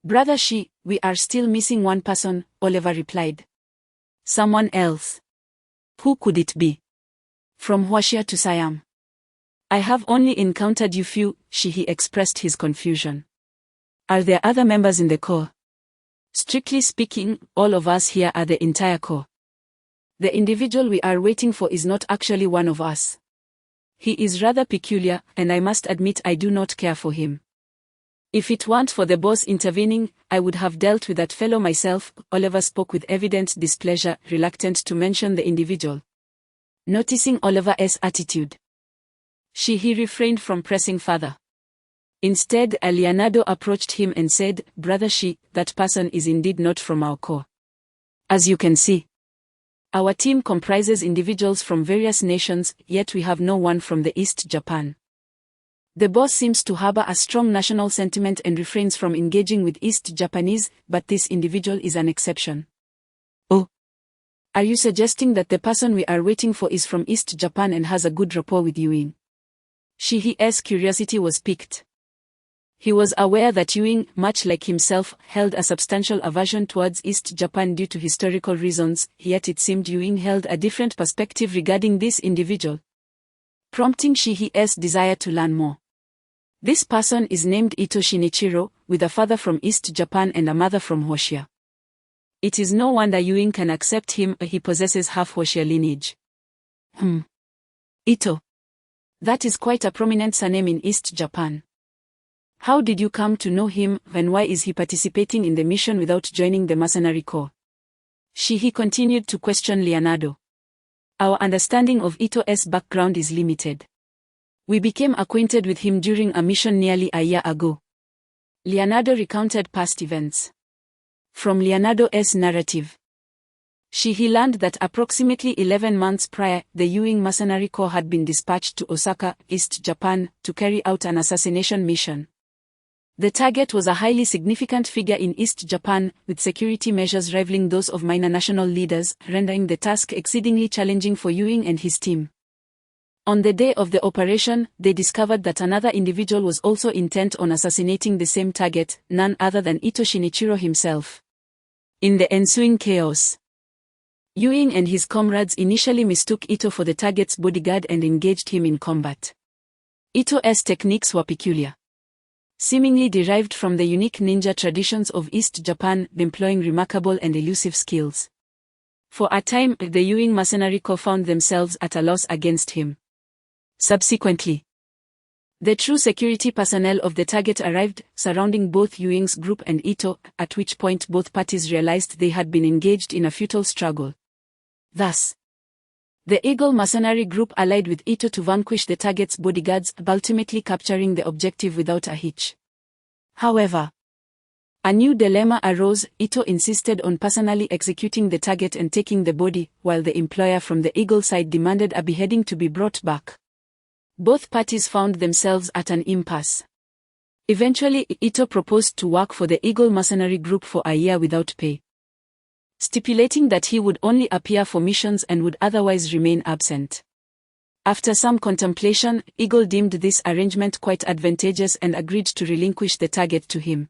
Brother we are still missing one person, Oliver replied. Someone else. Who could it be? From Huaxia to Siam. I have only encountered you few, he expressed his confusion. Are there other members in the Corps? Strictly speaking, all of us here are the entire Corps. The individual we are waiting for is not actually one of us. He is rather peculiar, and I must admit I do not care for him. If it weren't for the boss intervening, I would have dealt with that fellow myself. Oliver spoke with evident displeasure, reluctant to mention the individual. Noticing Oliver's attitude, he refrained from pressing further. Instead, Leonardo approached him and said, "Brother that person is indeed not from our corps. As you can see, our team comprises individuals from various nations, yet we have no one from the East Japan." The boss seems to harbor a strong national sentiment and refrains from engaging with East Japanese, but this individual is an exception. Oh. Are you suggesting that the person we are waiting for is from East Japan and has a good rapport with Ewing? His curiosity was piqued. He was aware that Ewing, much like himself, held a substantial aversion towards East Japan due to historical reasons, yet it seemed Ewing held a different perspective regarding this individual, prompting his desire to learn more. This person is named Ito Shinichiro, with a father from East Japan and a mother from Hoshia. It is no wonder Ewing can accept him, he possesses half Hoshia lineage. Ito. That is quite a prominent surname in East Japan. How did you come to know him, and why is he participating in the mission without joining the mercenary corps? He continued to question Leonardo. Our understanding of Ito's background is limited. We became acquainted with him during a mission nearly a year ago. Leonardo recounted past events. From Leonardo's narrative, he learned that approximately 11 months prior, the Ewing Mercenary Corps had been dispatched to Osaka, East Japan, to carry out an assassination mission. The target was a highly significant figure in East Japan, with security measures rivaling those of minor national leaders, rendering the task exceedingly challenging for Ewing and his team. On the day of the operation, they discovered that another individual was also intent on assassinating the same target, none other than Ito Shinichiro himself. In the ensuing chaos, Ewing and his comrades initially mistook Ito for the target's bodyguard and engaged him in combat. Ito's techniques were peculiar, seemingly derived from the unique ninja traditions of East Japan, employing remarkable and elusive skills. For a time, the Ewing Mercenary Corps found themselves at a loss against him. Subsequently, the true security personnel of the target arrived, surrounding both Ewing's group and Ito, at which point both parties realized they had been engaged in a futile struggle. Thus, the Eagle Mercenary Group allied with Ito to vanquish the target's bodyguards, ultimately capturing the objective without a hitch. However, a new dilemma arose. Ito insisted on personally executing the target and taking the body, while the employer from the Eagle side demanded a beheading to be brought back. Both parties found themselves at an impasse. Eventually, Ito proposed to work for the Eagle Mercenary Group for a year without pay, stipulating that he would only appear for missions and would otherwise remain absent. After some contemplation, Eagle deemed this arrangement quite advantageous and agreed to relinquish the target to him.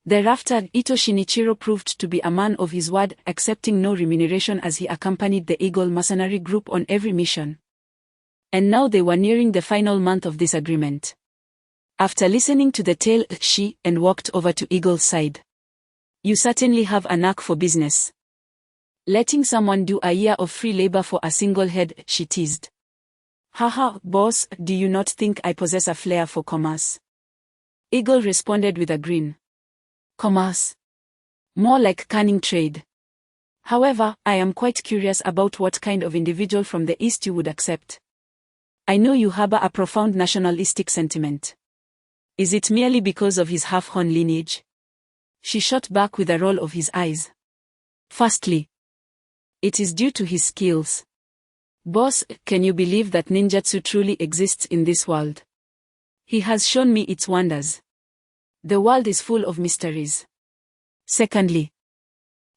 Thereafter, Ito Shinichiro proved to be a man of his word, accepting no remuneration as he accompanied the Eagle Mercenary Group on every mission. And now they were nearing the final month of this agreement. After listening to the tale, she walked over to Eagle's side. "You certainly have a knack for business. Letting someone do a year of free labor for a single head," she teased. "Haha, boss, do you not think I possess a flair for commerce?" Eagle responded with a grin. "Commerce? More like cunning trade. However, I am quite curious about what kind of individual from the East you would accept. I know you harbor a profound nationalistic sentiment. Is it merely because of his half-Han lineage?" She shot back with a roll of his eyes. "Firstly, it is due to his skills. Boss, can you believe that ninjutsu truly exists in this world? He has shown me its wonders. The world is full of mysteries. Secondly,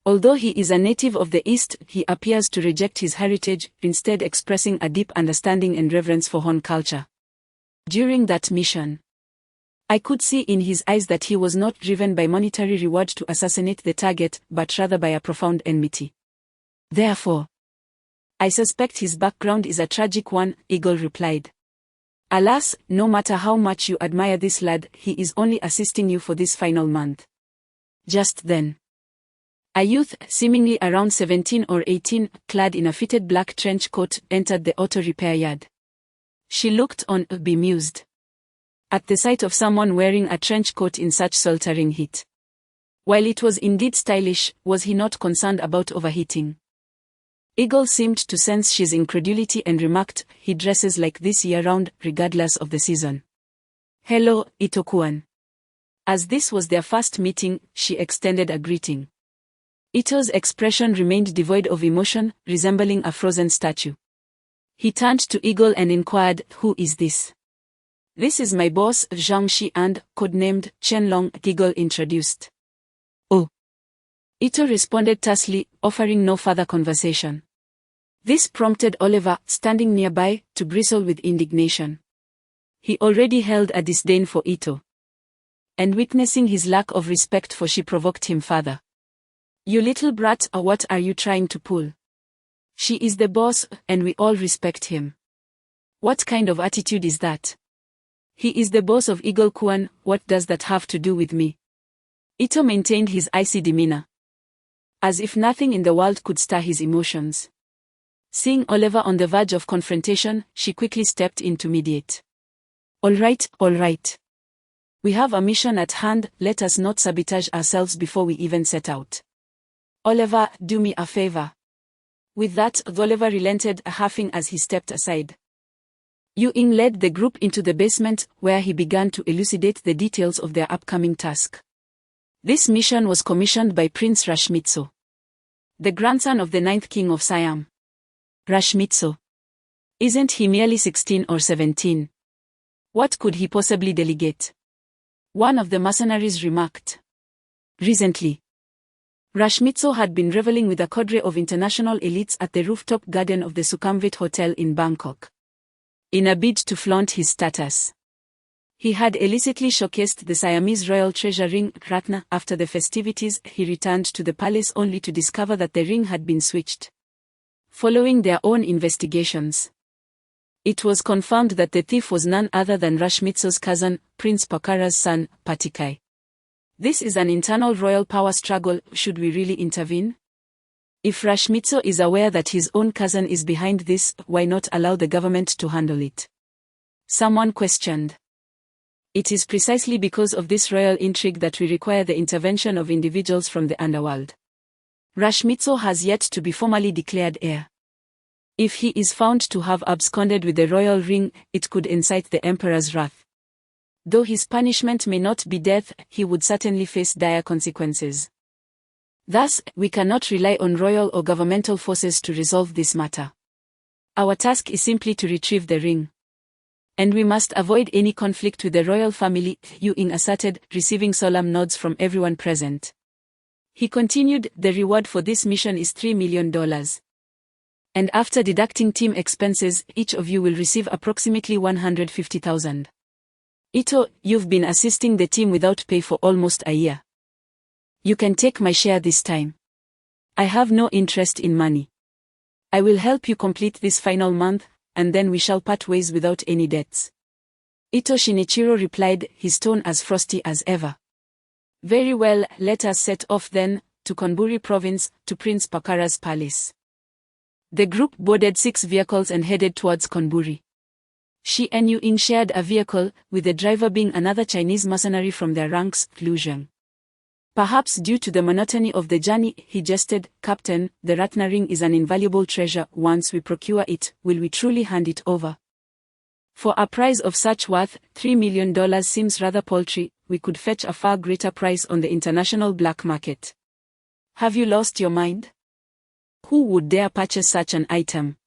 although he is a native of the East, he appears to reject his heritage, instead expressing a deep understanding and reverence for Han culture. During that mission, I could see in his eyes that he was not driven by monetary reward to assassinate the target, but rather by a profound enmity. Therefore, I suspect his background is a tragic one," Eagle replied. "Alas, no matter how much you admire this lad, he is only assisting you for this final month." Just then, a youth, seemingly around 17 or 18, clad in a fitted black trench coat, entered the auto repair yard. She looked on, bemused, at the sight of someone wearing a trench coat in such sweltering heat. While it was indeed stylish, was he not concerned about overheating? Eagle seemed to sense she's incredulity and remarked, "He dresses like this year-round, regardless of the season." "Hello, Ito-kuan." As this was their first meeting, she extended a greeting. Ito's expression remained devoid of emotion, resembling a frozen statue. He turned to Eagle and inquired, "Who is this?" "This is my boss, Zhang Shi, and, codenamed Chenlong," Eagle introduced. "Oh." Ito responded tersely, offering no further conversation. This prompted Oliver, standing nearby, to bristle with indignation. He already held a disdain for Ito. And witnessing his lack of respect for she provoked him further. "You little brat, or what are you trying to pull? She is the boss, and we all respect him. What kind of attitude is that? He is the boss of Eagle-kuan, what does that have to do with me?" Ito maintained his icy demeanor. As if nothing in the world could stir his emotions. Seeing Oliver on the verge of confrontation, she quickly stepped in to mediate. All right. We have a mission at hand, let us not sabotage ourselves before we even set out. Oliver, do me a favor." With that, Oliver relented, huffing as he stepped aside. Yu Ying led the group into the basement, where he began to elucidate the details of their upcoming task. This mission was commissioned by Prince Rashmitsu, the grandson of the 9th king of Siam. Rashmitsu. Isn't he merely 16 or 17? What could he possibly delegate? One of the mercenaries remarked. Recently, Rashmitsu had been reveling with a cadre of international elites at the rooftop garden of the Sukhumvit Hotel in Bangkok. In a bid to flaunt his status, he had illicitly showcased the Siamese royal treasure ring, Ratna. After the festivities, he returned to the palace only to discover that the ring had been switched. Following their own investigations, it was confirmed that the thief was none other than Rashmitsu's cousin, Prince Pokhara's son, Patikai. This is an internal royal power struggle. Should we really intervene? If Rashmitsu is aware that his own cousin is behind this, why not allow the government to handle it? Someone questioned. It is precisely because of this royal intrigue that we require the intervention of individuals from the underworld. Rashmitsu has yet to be formally declared heir. If he is found to have absconded with the royal ring, it could incite the emperor's wrath. Though his punishment may not be death, he would certainly face dire consequences. Thus, we cannot rely on royal or governmental forces to resolve this matter. Our task is simply to retrieve the ring. And we must avoid any conflict with the royal family, Yu Ying asserted, receiving solemn nods from everyone present. He continued, the reward for this mission is $3 million. And after deducting team expenses, each of you will receive approximately $150,000. Ito, you've been assisting the team without pay for almost a year. You can take my share this time. I have no interest in money. I will help you complete this final month, and then we shall part ways without any debts. Ito Shinichiro replied, his tone as frosty as ever. Very well, let us set off then, to Konburi province, to Prince Pokhara's palace. The group boarded 6 vehicles and headed towards Konburi. She and Yu Ying shared a vehicle, with the driver being another Chinese mercenary from their ranks, Lu Zheng. Perhaps due to the monotony of the journey, he jested, Captain, the Ratna ring is an invaluable treasure. Once we procure it, will we truly hand it over? For a prize of such worth, $3 million seems rather paltry. We could fetch a far greater price on the international black market. Have you lost your mind? Who would dare purchase such an item?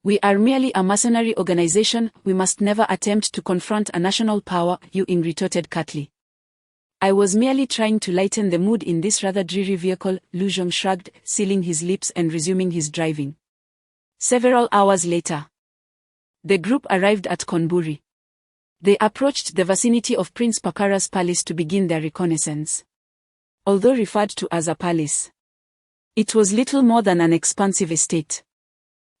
We are merely a mercenary organization. We must never attempt to confront a national power, Yu Ying retorted curtly. I was merely trying to lighten the mood in this rather dreary vehicle, Lu Zheng shrugged, sealing his lips and resuming his driving. Several hours later, the group arrived at Konburi. They approached the vicinity of Prince Pokhara's palace to begin their reconnaissance. Although referred to as a palace, it was little more than an expansive estate.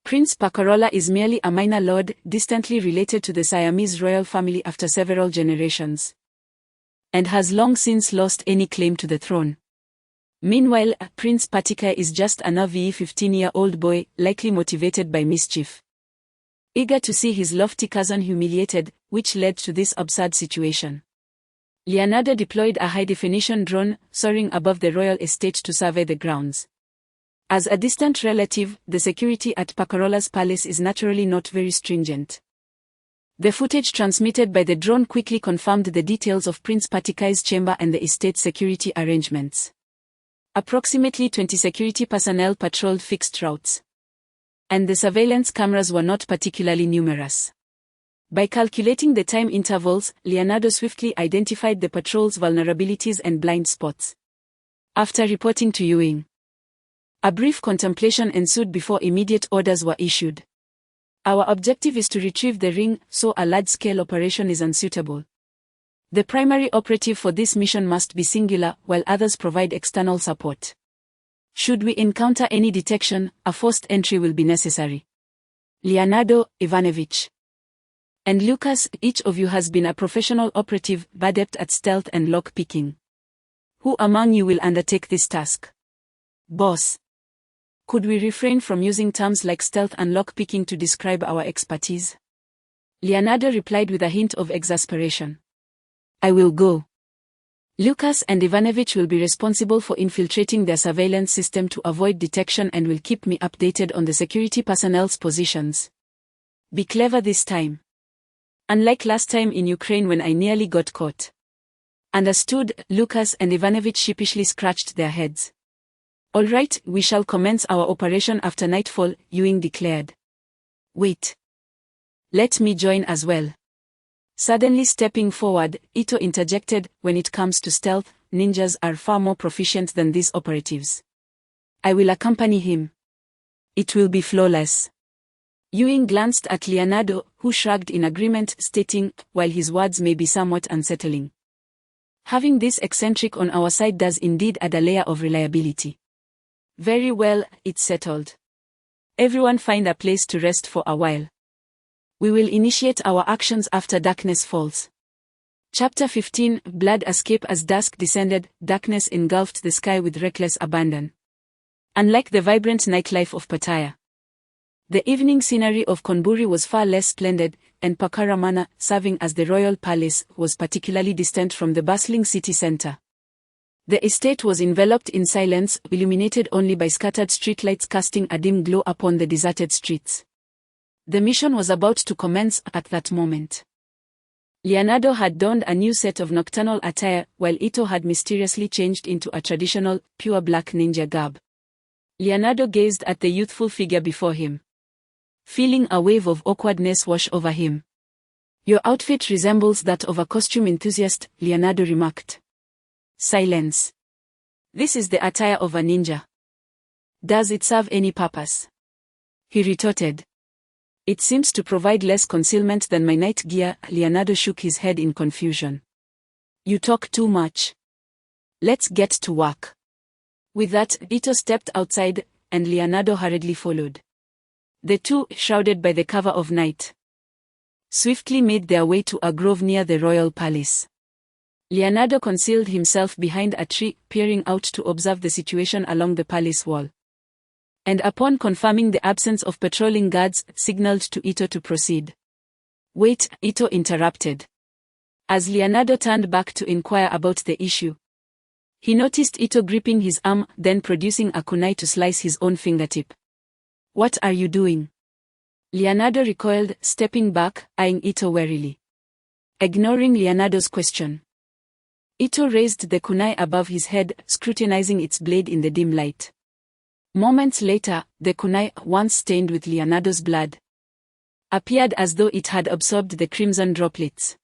Prince Pokhara is merely a minor lord, distantly related to the Siamese royal family after several generations, and has long since lost any claim to the throne. Meanwhile, Prince Patikai is just a nervy 15-year-old boy, likely motivated by mischief, eager to see his lofty cousin humiliated, which led to this absurd situation. Leonardo deployed a high-definition drone, soaring above the royal estate to survey the grounds. As a distant relative, the security at Pacarola's palace is naturally not very stringent. The footage transmitted by the drone quickly confirmed the details of Prince Patikai's chamber and the estate's security arrangements. Approximately 20 security personnel patrolled fixed routes. And the surveillance cameras were not particularly numerous. By calculating the time intervals, Leonardo swiftly identified the patrol's vulnerabilities and blind spots. After reporting to Ewing, a brief contemplation ensued before immediate orders were issued. Our objective is to retrieve the ring, so a large-scale operation is unsuitable. The primary operative for this mission must be singular, while others provide external support. Should we encounter any detection, a forced entry will be necessary. Leonardo Ivanovich and Lucas, each of you has been a professional operative, adept at stealth and lock-picking. Who among you will undertake this task? Boss. Could we refrain from using terms like stealth and lock-picking to describe our expertise? Leonardo replied with a hint of exasperation. I will go. Lucas and Ivanovich will be responsible for infiltrating their surveillance system to avoid detection and will keep me updated on the security personnel's positions. Be clever this time. Unlike last time in Ukraine when I nearly got caught. Understood. Lucas and Ivanovich sheepishly scratched their heads. All right, we shall commence our operation after nightfall, Ewing declared. Wait. Let me join as well. Suddenly stepping forward, Ito interjected, when it comes to stealth, ninjas are far more proficient than these operatives. I will accompany him. It will be flawless. Ewing glanced at Leonardo, who shrugged in agreement, stating, while his words may be somewhat unsettling. Having this eccentric on our side does indeed add a layer of reliability. Very well, it's settled. Everyone find a place to rest for a while. We will initiate our actions after darkness falls. Chapter 15, Blood Escape. As dusk descended, darkness engulfed the sky with reckless abandon. Unlike the vibrant nightlife of Pattaya, the evening scenery of Konburi was far less splendid, and Pakaramana, serving as the royal palace, was particularly distant from the bustling city center. The estate was enveloped in silence, illuminated only by scattered streetlights casting a dim glow upon the deserted streets. The mission was about to commence at that moment. Leonardo had donned a new set of nocturnal attire, while Ito had mysteriously changed into a traditional, pure black ninja garb. Leonardo gazed at the youthful figure before him, feeling a wave of awkwardness wash over him. Your outfit resembles that of a costume enthusiast, Leonardo remarked. Silence. This is the attire of a ninja. Does it serve any purpose? He retorted. It seems to provide less concealment than my night gear. Leonardo shook his head in confusion. You talk too much. Let's get to work. With that, Ito stepped outside, and Leonardo hurriedly followed. The two, shrouded by the cover of night, swiftly made their way to a grove near the royal palace. Leonardo concealed himself behind a tree, peering out to observe the situation along the palace wall. And upon confirming the absence of patrolling guards, signaled to Ito to proceed. Wait, Ito interrupted. As Leonardo turned back to inquire about the issue, he noticed Ito gripping his arm, then producing a kunai to slice his own fingertip. What are you doing? Leonardo recoiled, stepping back, eyeing Ito warily. Ignoring Leonardo's question, Ito raised the kunai above his head, scrutinizing its blade in the dim light. Moments later, the kunai, once stained with Leonardo's blood, appeared as though it had absorbed the crimson droplets.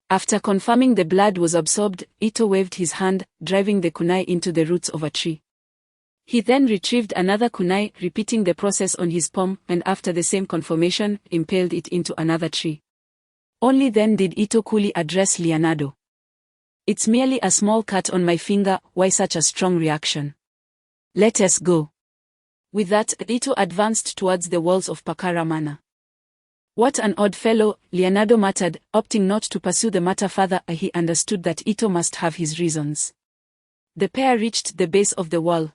After confirming the blood was absorbed, Ito waved his hand, driving the kunai into the roots of a tree. He then retrieved another kunai, repeating the process on his palm, and after the same confirmation, impaled it into another tree. Only then did Ito coolly address Leonardo. It's merely a small cut on my finger, why such a strong reaction? Let us go. With that, Ito advanced towards the walls of Pakaramana. What an odd fellow, Leonardo muttered, opting not to pursue the matter further. He understood that Ito must have his reasons. The pair reached the base of the wall,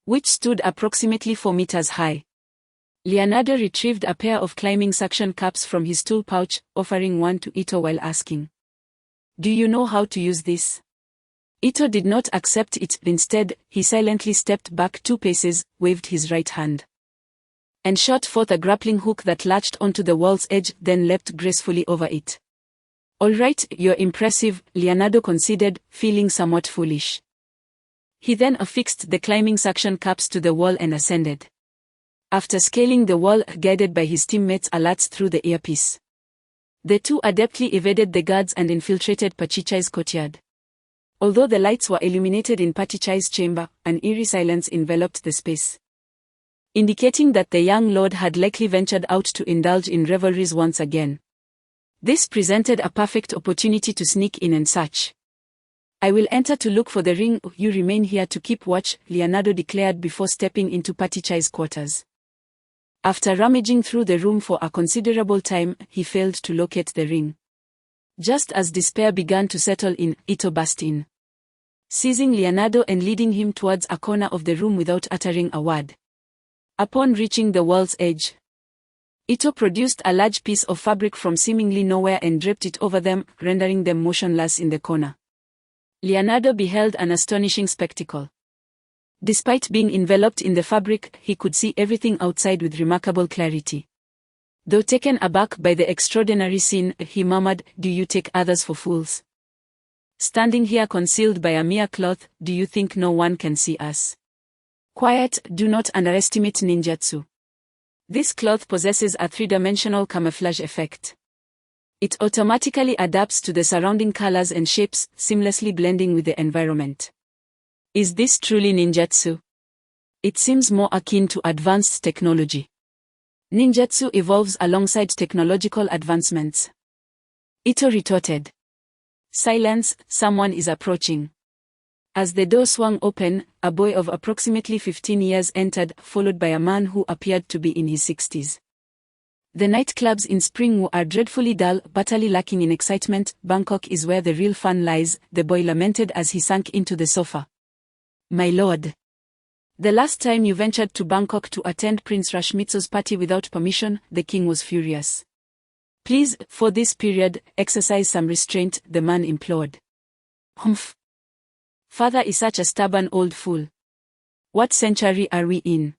which stood approximately 4 meters high. Leonardo retrieved a pair of climbing suction cups from his tool pouch, offering one to Ito while asking, Do you know how to use this? Ito did not accept it. Instead, he silently stepped back 2 paces, waved his right hand, and shot forth a grappling hook that latched onto the wall's edge, then leapt gracefully over it. "All right, you're impressive," Leonardo conceded, feeling somewhat foolish. He then affixed the climbing suction cups to the wall and ascended. After scaling the wall, guided by his teammates' alerts through the earpiece, the two adeptly evaded the guards and infiltrated Pachichai's courtyard. Although the lights were illuminated in Pachichai's chamber, an eerie silence enveloped the space, indicating that the young lord had likely ventured out to indulge in revelries once again. This presented a perfect opportunity to sneak in and search. "I will enter to look for the ring, you remain here to keep watch," Leonardo declared before stepping into Pachichai's quarters. After rummaging through the room for a considerable time, he failed to locate the ring. Just as despair began to settle in, Ito burst in, seizing Leonardo and leading him towards a corner of the room without uttering a word. Upon reaching the wall's edge, Ito produced a large piece of fabric from seemingly nowhere and draped it over them, rendering them motionless in the corner. Leonardo beheld an astonishing spectacle. Despite being enveloped in the fabric, he could see everything outside with remarkable clarity. Though taken aback by the extraordinary scene, he murmured, "Do you take others for fools? Standing here concealed by a mere cloth, do you think no one can see us? Quiet, do not underestimate ninjutsu. This cloth possesses a 3-dimensional camouflage effect. It automatically adapts to the surrounding colors and shapes, seamlessly blending with the environment. Is this truly ninjutsu? It seems more akin to advanced technology. Ninjutsu evolves alongside technological advancements," Ito retorted. "Silence, someone is approaching." As the door swung open, a boy of approximately 15 years entered, followed by a man who appeared to be in his 60s. "The nightclubs in Springwu are dreadfully dull, utterly lacking in excitement. Bangkok is where the real fun lies," the boy lamented as he sank into the sofa. "My lord. The last time you ventured to Bangkok to attend Prince Rashmitsu's party without permission," the king was furious. "Please, for this period, exercise some restraint," the man implored. "Humph. Father is such a stubborn old fool. What century are we in?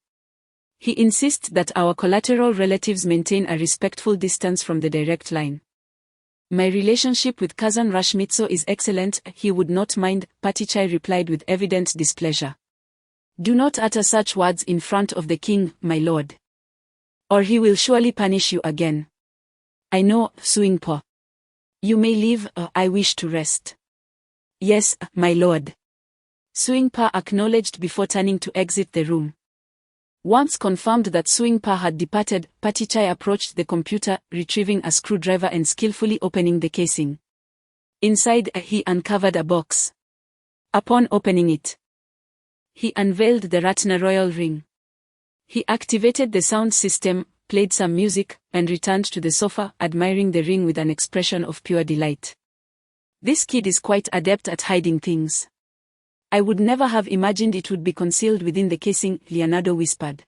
He insists that our collateral relatives maintain a respectful distance from the direct line. My relationship with cousin Rashmitsu is excellent, he would not mind," Patichai replied with evident displeasure. "Do not utter such words in front of the king, my lord, or he will surely punish you again. I know, Suingpo. You may leave, I wish to rest." "Yes, my lord," Suingpa acknowledged before turning to exit the room. Once confirmed that Suingpa had departed, Patichai approached the computer, retrieving a screwdriver and skillfully opening the casing. Inside, he uncovered a box. Upon opening it, he unveiled the Ratna Royal ring. He activated the sound system, played some music, and returned to the sofa, admiring the ring with an expression of pure delight. "This kid is quite adept at hiding things. I would never have imagined it would be concealed within the casing," Leonardo whispered.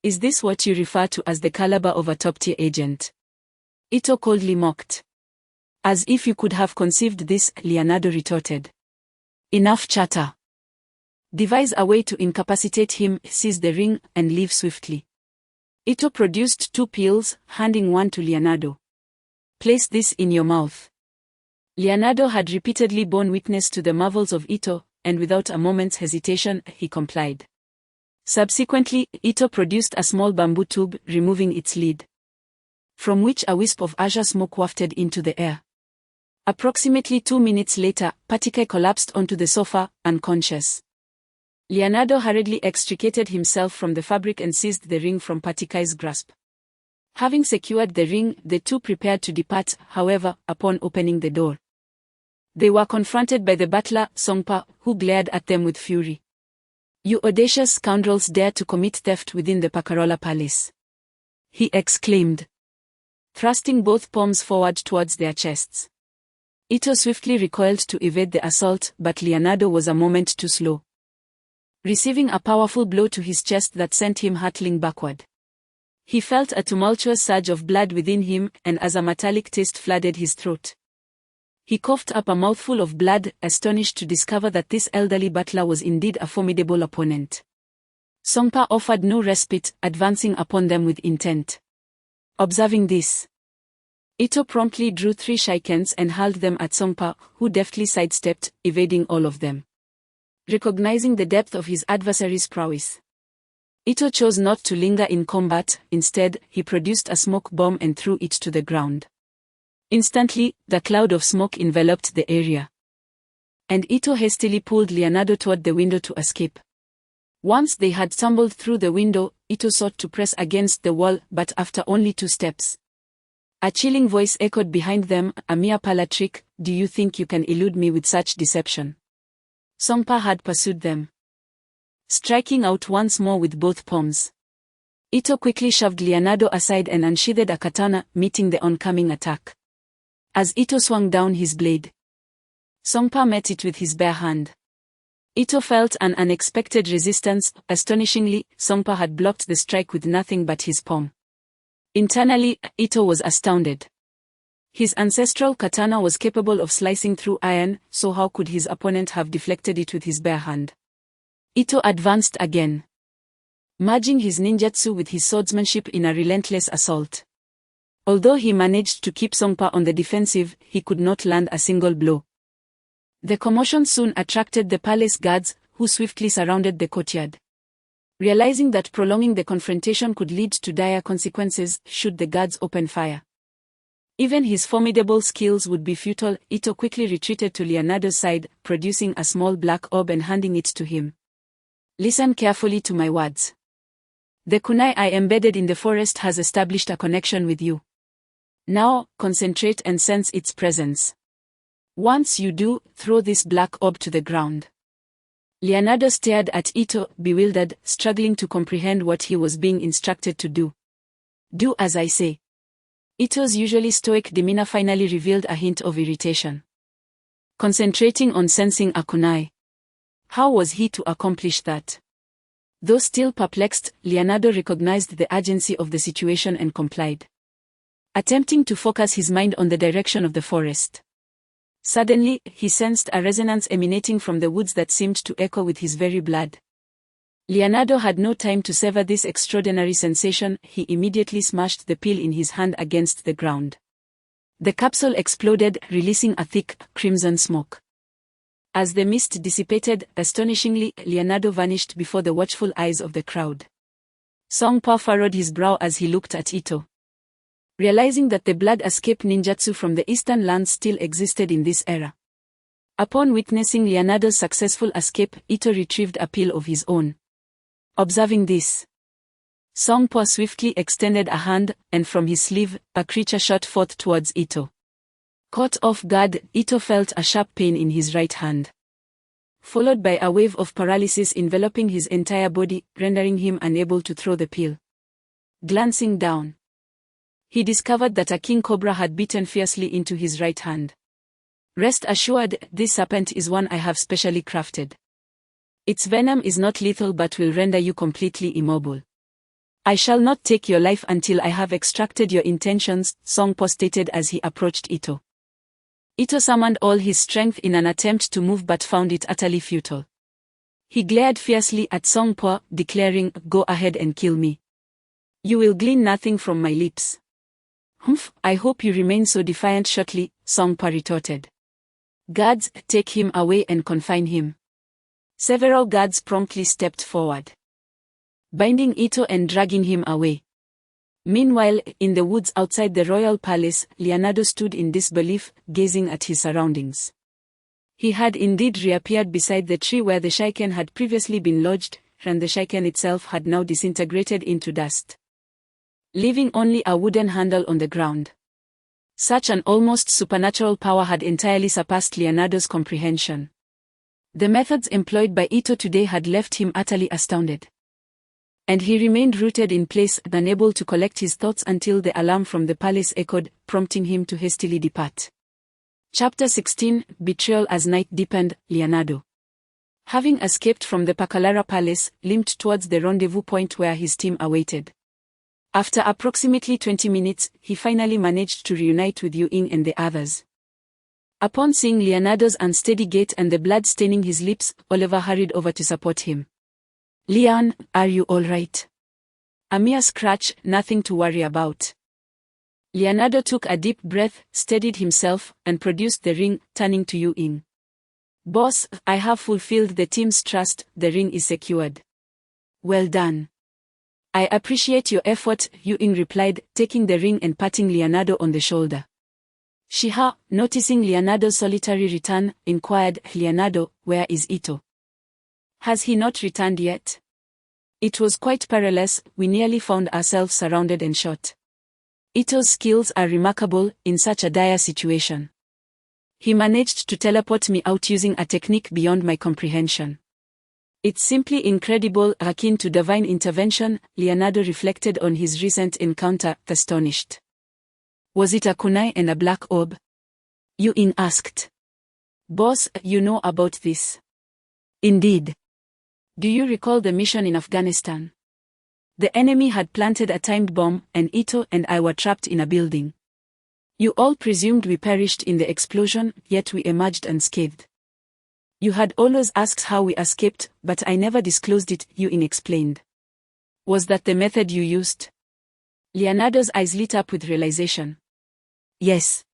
"Is this what you refer to as the caliber of a top-tier agent?" Ito coldly mocked. "As if you could have conceived this," Leonardo retorted. "Enough chatter. Devise a way to incapacitate him, seize the ring, and leave swiftly." Ito produced 2 pills, handing one to Leonardo. "Place this in your mouth." Leonardo had repeatedly borne witness to the marvels of Ito, and without a moment's hesitation, he complied. Subsequently, Ito produced a small bamboo tube, removing its lid, from which a wisp of azure smoke wafted into the air. Approximately 2 minutes later, Patichai collapsed onto the sofa, unconscious. Leonardo hurriedly extricated himself from the fabric and seized the ring from Patichai's grasp. Having secured the ring, the two prepared to depart. However, upon opening the door, they were confronted by the butler, Songpa, who glared at them with fury. "You audacious scoundrels dare to commit theft within the Pakarola Palace," he exclaimed, thrusting both palms forward towards their chests. Ito swiftly recoiled to evade the assault, but Leonardo was a moment too slow, receiving a powerful blow to his chest that sent him hurtling backward. He felt a tumultuous surge of blood within him, and as a metallic taste flooded his throat, He coughed up a mouthful of blood, astonished to discover that this elderly butler was indeed a formidable opponent. Songpa offered no respite, advancing upon them with intent. Observing this, Ito promptly drew 3 shurikens and hurled them at Songpa, who deftly sidestepped, evading all of them. Recognizing the depth of his adversary's prowess, Ito chose not to linger in combat. Instead, he produced a smoke bomb and threw it to the ground. Instantly, the cloud of smoke enveloped the area, and Ito hastily pulled Leonardo toward the window to escape. Once they had tumbled through the window, Ito sought to press against the wall, but after only 2 steps, a chilling voice echoed behind them, "A mere parlor trick, do you think you can elude me with such deception?" Songpa had pursued them, striking out once more with both palms. Ito quickly shoved Leonardo aside and unsheathed a katana, meeting the oncoming attack. As Ito swung down his blade, Songpa met it with his bare hand. Ito felt an unexpected resistance. Astonishingly, Songpa had blocked the strike with nothing but his palm. Internally, Ito was astounded. His ancestral katana was capable of slicing through iron, so how could his opponent have deflected it with his bare hand? Ito advanced again, merging his ninjutsu with his swordsmanship in a relentless assault. Although he managed to keep Songpa on the defensive, he could not land a single blow. The commotion soon attracted the palace guards, who swiftly surrounded the courtyard. Realizing that prolonging the confrontation could lead to dire consequences should the guards open fire, even his formidable skills would be futile, Ito quickly retreated to Leonardo's side, producing a small black orb and handing it to him. "Listen carefully to my words. The kunai I embedded in the forest has established a connection with you. Now, concentrate and sense its presence. Once you do, throw this black orb to the ground." Leonardo stared at Ito, bewildered, struggling to comprehend what he was being instructed to do. "Do as I say." Ito's usually stoic demeanor finally revealed a hint of irritation. Concentrating on sensing a kunai. How was he to accomplish that? Though still perplexed, Leonardo recognized the urgency of the situation and complied, attempting to focus his mind on the direction of the forest. Suddenly, he sensed a resonance emanating from the woods that seemed to echo with his very blood. Leonardo had no time to savor this extraordinary sensation. He immediately smashed the pill in his hand against the ground. The capsule exploded, releasing a thick, crimson smoke. As the mist dissipated, astonishingly, Leonardo vanished before the watchful eyes of the crowd. Songpa furrowed his brow as he looked at Ito. Realizing that the blood escape ninjutsu from the eastern lands still existed in this era. Upon witnessing Leonardo's successful escape, Ito retrieved a pill of his own. Observing this, Songpa swiftly extended a hand, and from his sleeve, a creature shot forth towards Ito. Caught off guard, Ito felt a sharp pain in his right hand, followed by a wave of paralysis enveloping his entire body, rendering him unable to throw the pill. Glancing down, he discovered that a king cobra had bitten fiercely into his right hand. "Rest assured, this serpent is one I have specially crafted. Its venom is not lethal but will render you completely immobile. I shall not take your life until I have extracted your intentions," Songpa stated as he approached Ito. Ito summoned all his strength in an attempt to move but found it utterly futile. He glared fiercely at Songpa, declaring, "Go ahead and kill me. You will glean nothing from my lips." "Humph, I hope you remain so defiant shortly," Songpa retorted. "Guards, take him away and confine him." Several guards promptly stepped forward, binding Ito and dragging him away. Meanwhile, in the woods outside the royal palace, Leonardo stood in disbelief, gazing at his surroundings. He had indeed reappeared beside the tree where the shuriken had previously been lodged, and the shuriken itself had now disintegrated into dust, leaving only a wooden handle on the ground. Such an almost supernatural power had entirely surpassed Leonardo's comprehension. The methods employed by Ito today had left him utterly astounded, and he remained rooted in place, unable to collect his thoughts until the alarm from the palace echoed, prompting him to hastily depart. Chapter 16, Betrayal. As night deepened, Leonardo, having escaped from the Pacalara Palace, limped towards the rendezvous point where his team awaited. After approximately 20 minutes, he finally managed to reunite with Yu Ying and the others. Upon seeing Leonardo's unsteady gait and the blood staining his lips, Oliver hurried over to support him. "Leon, are you all right?" "A mere scratch, nothing to worry about." Leonardo took a deep breath, steadied himself, and produced the ring, turning to Yu Ying. "Boss, I have fulfilled the team's trust, the ring is secured." "Well done." "I appreciate your effort," Yu Ying replied, taking the ring and patting Leonardo on the shoulder. Shiha, noticing Leonardo's solitary return, inquired, "Leonardo, where is Ito? Has he not returned yet?" "It was quite perilous, we nearly found ourselves surrounded and shot. Ito's skills are remarkable in such a dire situation. He managed to teleport me out using a technique beyond my comprehension. It's simply incredible, akin to divine intervention." Leonardo reflected on his recent encounter, astonished. "Was it a kunai and a black orb?" Yu Ying asked. "Boss, you know about this." "Indeed. Do you recall the mission in Afghanistan? The enemy had planted a timed bomb, and Ito and I were trapped in a building. You all presumed we perished in the explosion, yet we emerged unscathed. You had always asked how we escaped, but I never disclosed it," Yu Ying explained. "Was that the method you used?" Leonardo's eyes lit up with realization. "Yes.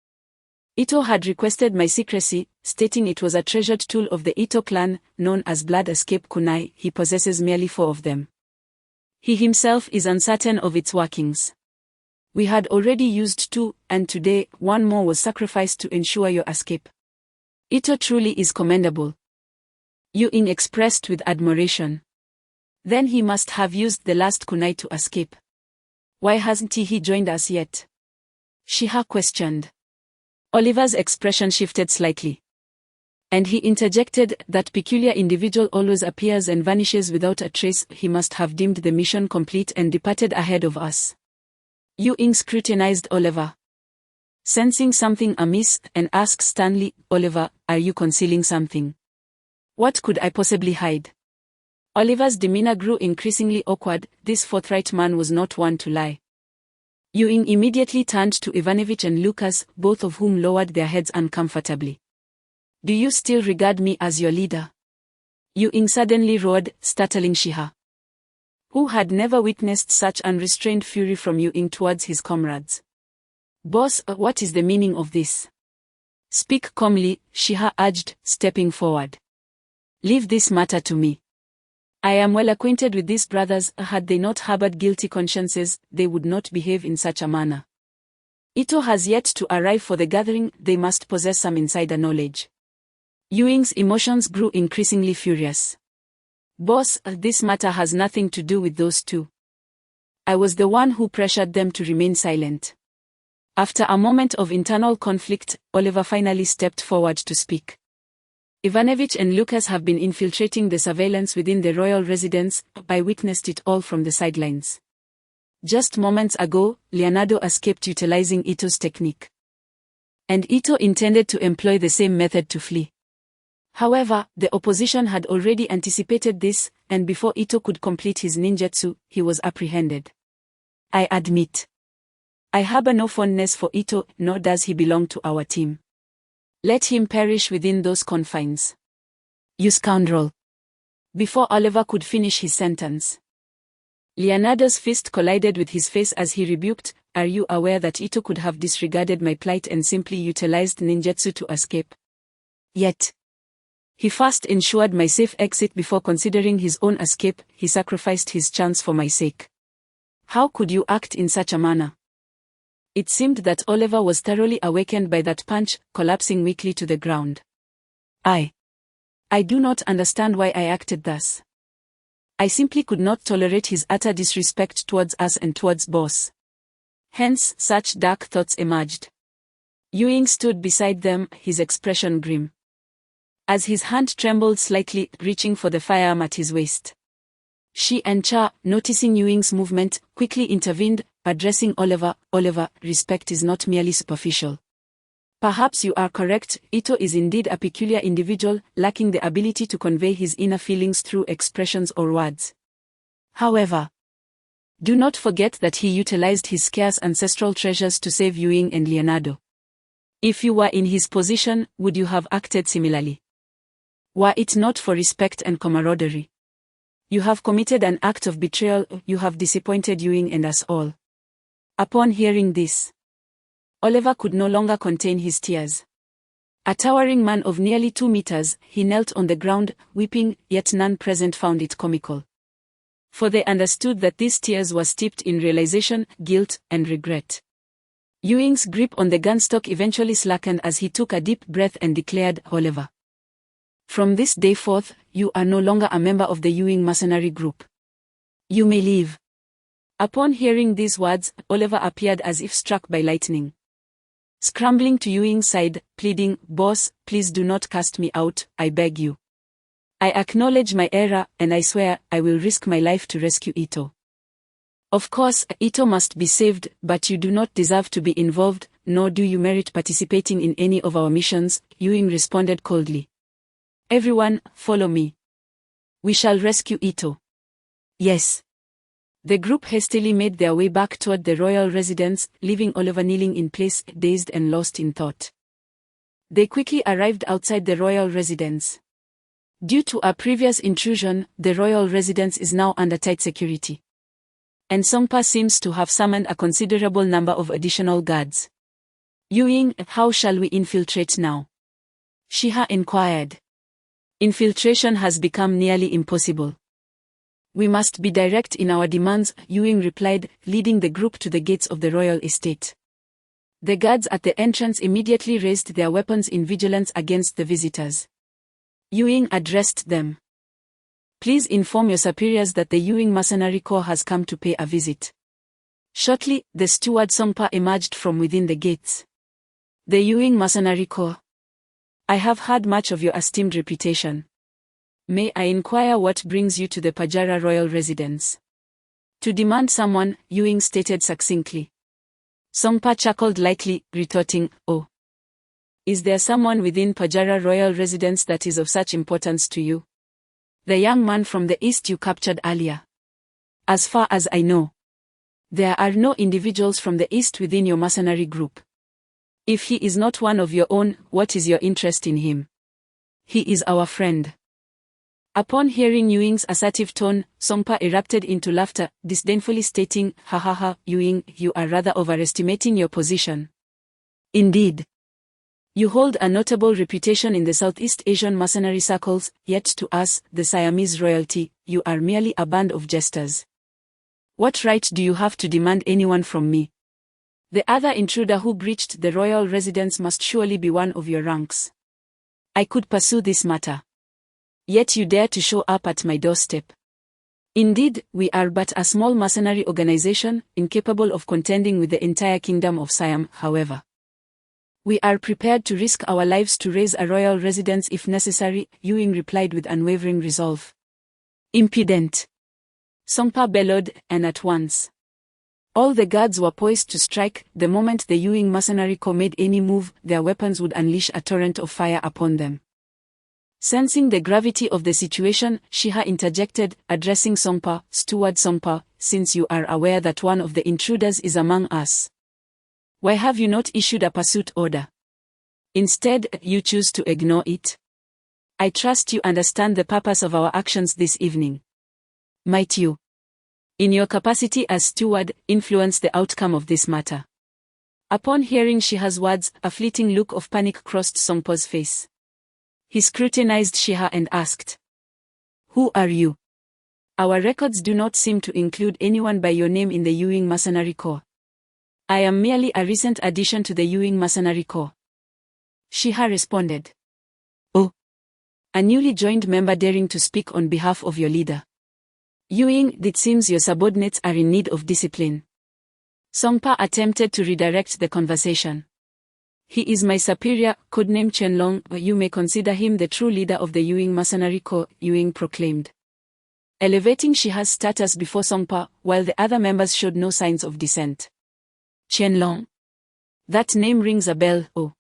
Ito had requested my secrecy, stating it was a treasured tool of the Ito clan, known as Blood Escape Kunai. He possesses merely 4 of them. He himself is uncertain of its workings. We had already used 2, and today, 1 more was sacrificed to ensure your escape. Ito truly is commendable." Yu Ying expressed with admiration. "Then he must have used the last kunai to escape. Why hasn't he joined us yet?" Shiha questioned. Oliver's expression shifted slightly. And he interjected, "That peculiar individual always appears and vanishes without a trace. He must have deemed the mission complete and departed ahead of us." Yu Ying scrutinized Oliver, sensing something amiss, and asked sternly, "Oliver, are you concealing something? What could I possibly hide?" Oliver's demeanor grew increasingly awkward. This forthright man was not one to lie. Yu Ying immediately turned to Ivanovich and Lucas, both of whom lowered their heads uncomfortably. "Do you still regard me as your leader?" Yu Ying suddenly roared, startling Shiha, who had never witnessed such unrestrained fury from Yu Ying towards his comrades. "Boss, what is the meaning of this?" "Speak calmly," Shiha urged, stepping forward. "Leave this matter to me. I am well acquainted with these brothers. Had they not harbored guilty consciences, they would not behave in such a manner. Ito has yet to arrive for the gathering. They must possess some insider knowledge." Yu Ying's emotions grew increasingly furious. "Boss, this matter has nothing to do with those 2. I was the one who pressured them to remain silent." After a moment of internal conflict, Oliver finally stepped forward to speak. "Ivanovich and Lucas have been infiltrating the surveillance within the royal residence. I witnessed it all from the sidelines. Just moments ago, Leonardo escaped utilizing Ito's technique. And Ito intended to employ the same method to flee. However, the opposition had already anticipated this, and before Ito could complete his ninjutsu, he was apprehended. I admit, I harbor no fondness for Ito, nor does he belong to our team. Let him perish within those confines. You scoundrel." Before Oliver could finish his sentence, Leonardo's fist collided with his face as he rebuked, "Are you aware that Ito could have disregarded my plight and simply utilized ninjutsu to escape? Yet, he first ensured my safe exit before considering his own escape. He sacrificed his chance for my sake. How could you act in such a manner?" It seemed that Oliver was thoroughly awakened by that punch, collapsing weakly to the ground. I do not understand why I acted thus. I simply could not tolerate his utter disrespect towards us and towards Boss." Hence, such dark thoughts emerged. Yu Ying stood beside them, his expression grim, as his hand trembled slightly, reaching for the firearm at his waist. She and Cha, noticing Yu Ying's movement, quickly intervened, addressing Oliver. "Oliver, respect is not merely superficial. Perhaps you are correct, Ito is indeed a peculiar individual, lacking the ability to convey his inner feelings through expressions or words. However, do not forget that he utilized his scarce ancestral treasures to save Yu Ying and Leonardo. If you were in his position, would you have acted similarly? Were it not for respect and camaraderie? You have committed an act of betrayal, you have disappointed Ewing and us all. Upon hearing this, Oliver could no longer contain his tears. A towering man of nearly 2 meters, he knelt on the ground, weeping, yet none present found it comical. For they understood that these tears were steeped in realization, guilt, and regret. Ewing's grip on the gunstock eventually slackened as he took a deep breath and declared, Oliver, from this day forth, you are no longer a member of the Ewing mercenary group. You may leave. Upon hearing these words, Oliver appeared as if struck by lightning. Scrambling to Ewing's side, pleading, Boss, please do not cast me out, I beg you. I acknowledge my error, and I swear, I will risk my life to rescue Ito. Of course, Ito must be saved, but you do not deserve to be involved, nor do you merit participating in any of our missions, Ewing responded coldly. Everyone, follow me. We shall rescue Ito. Yes. The group hastily made their way back toward the royal residence, leaving Oliver kneeling in place, dazed and lost in thought. They quickly arrived outside the royal residence. Due to a previous intrusion, the royal residence is now under tight security. And Songpa seems to have summoned a considerable number of additional guards. Ewing, how shall we infiltrate now? Shiha inquired. Infiltration has become nearly impossible. We must be direct in our demands, Ewing replied, leading the group to the gates of the royal estate. The guards at the entrance immediately raised their weapons in vigilance against the visitors. Ewing addressed them. Please inform your superiors that the Ewing Mercenary Corps has come to pay a visit. Shortly, the steward Songpa emerged from within the gates. The Ewing Mercenary Corps. I have heard much of your esteemed reputation. May I inquire what brings you to the Pajara royal residence? To demand someone, Ewing stated succinctly. Songpa chuckled lightly, retorting, Oh. Is there someone within Pajara royal residence that is of such importance to you? The young man from the east you captured earlier. As far as I know, there are no individuals from the east within your mercenary group. If he is not one of your own, what is your interest in him? He is our friend. Upon hearing Ewing's assertive tone, Songpa erupted into laughter, disdainfully stating, Ha ha ha, Ewing, you are rather overestimating your position. Indeed. You hold a notable reputation in the Southeast Asian mercenary circles, yet to us, the Siamese royalty, you are merely a band of jesters. What right do you have to demand anyone from me? The other intruder who breached the royal residence must surely be one of your ranks. I could pursue this matter. Yet you dare to show up at my doorstep. Indeed, we are but a small mercenary organization, incapable of contending with the entire kingdom of Siam, however. We are prepared to risk our lives to raise a royal residence if necessary, Ewing replied with unwavering resolve. Impudent! Songpa bellowed, and at once. All the guards were poised to strike. The moment the Ewing Mercenary Corps made any move, their weapons would unleash a torrent of fire upon them. Sensing the gravity of the situation, Shiha interjected, addressing Songpa, Steward Songpa, since you are aware that one of the intruders is among us. Why have you not issued a pursuit order? Instead, you choose to ignore it. I trust you understand the purpose of our actions this evening. Might you, in your capacity as steward, influence the outcome of this matter? Upon hearing Shiha's words, a fleeting look of panic crossed Songpa's face. He scrutinized Shiha and asked, Who are you? Our records do not seem to include anyone by your name in the Ewing Mercenary Corps. I am merely a recent addition to the Ewing Mercenary Corps. Shiha responded. Oh. A newly joined member daring to speak on behalf of your leader. Ewing, it seems your subordinates are in need of discipline. Songpa attempted to redirect the conversation. He is my superior, codename Chenlong, but you may consider him the true leader of the Ewing Mercenary Corps, Ewing proclaimed. Elevating Shiha's status before Songpa, while the other members showed no signs of dissent. Chenlong. That name rings a bell, oh.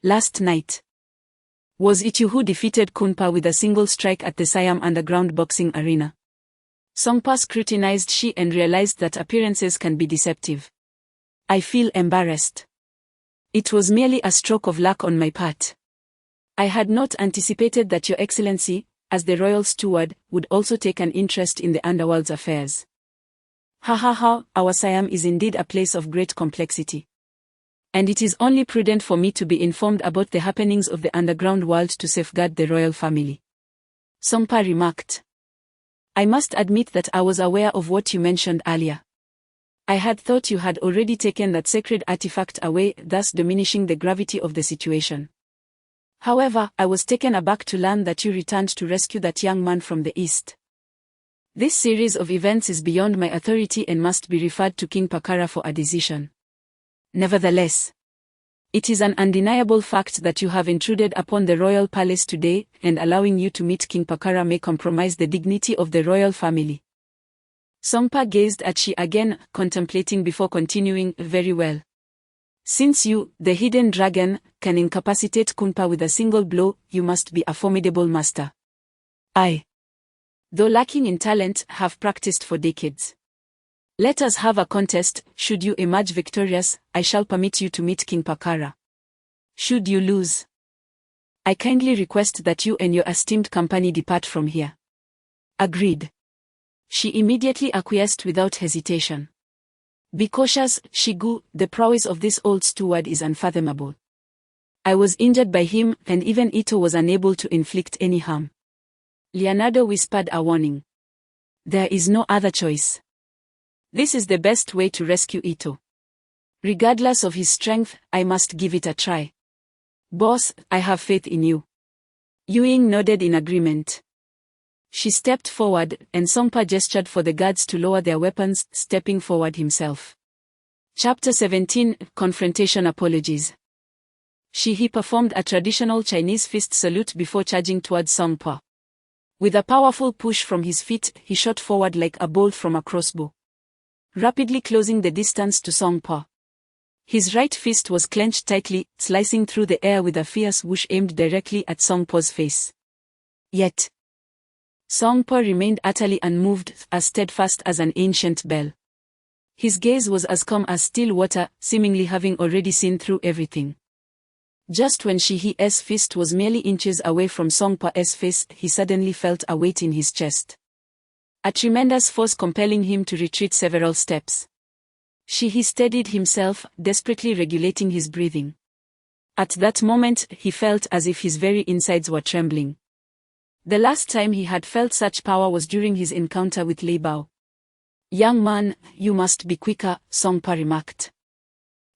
Last night. Was it you who defeated Kunpa with a single strike at the Siam Underground Boxing Arena? Songpa scrutinized Shi and realized that appearances can be deceptive. I feel embarrassed. It was merely a stroke of luck on my part. I had not anticipated that Your Excellency, as the royal steward, would also take an interest in the underworld's affairs. Ha ha ha, our Siam is indeed a place of great complexity. And it is only prudent for me to be informed about the happenings of the underground world to safeguard the royal family. Songpa remarked. I must admit that I was aware of what you mentioned earlier. I had thought you had already taken that sacred artifact away, thus diminishing the gravity of the situation. However, I was taken aback to learn that you returned to rescue that young man from the east. This series of events is beyond my authority and must be referred to King Pakara for a decision. Nevertheless, it is an undeniable fact that you have intruded upon the royal palace today, and allowing you to meet King Pakara may compromise the dignity of the royal family. Songpa gazed at Shi again, contemplating before continuing. Very well. Since you, the hidden dragon, can incapacitate Kunpa with a single blow, you must be a formidable master. I, though lacking in talent, have practiced for decades. Let us have a contest. Should you emerge victorious, I shall permit you to meet King Pakara. Should you lose, I kindly request that you and your esteemed company depart from here. Agreed. She immediately acquiesced without hesitation. Be cautious, Shigu, the prowess of this old steward is unfathomable. I was injured by him, and even Ito was unable to inflict any harm. Leonardo whispered a warning. There is no other choice. This is the best way to rescue Ito. Regardless of his strength, I must give it a try. Boss, I have faith in you. Yuying nodded in agreement. She stepped forward, and Songpa gestured for the guards to lower their weapons, stepping forward himself. Chapter 17, Confrontation Apologies. He performed a traditional Chinese fist salute before charging towards Songpa. With a powerful push from his feet, he shot forward like a bolt from a crossbow, rapidly closing the distance to Songpa. His right fist was clenched tightly, slicing through the air with a fierce whoosh aimed directly at Songpa's face. Yet, Songpa remained utterly unmoved, as steadfast as an ancient bell. His gaze was as calm as still water, seemingly having already seen through everything. Just when Shihi's fist was merely inches away from Songpa's face, he suddenly felt a weight in his chest, a tremendous force compelling him to retreat several steps. Shihi steadied himself, desperately regulating his breathing. At that moment, he felt as if his very insides were trembling. The last time he had felt such power was during his encounter with Lei Bao. Young man, you must be quicker, Songpa remarked.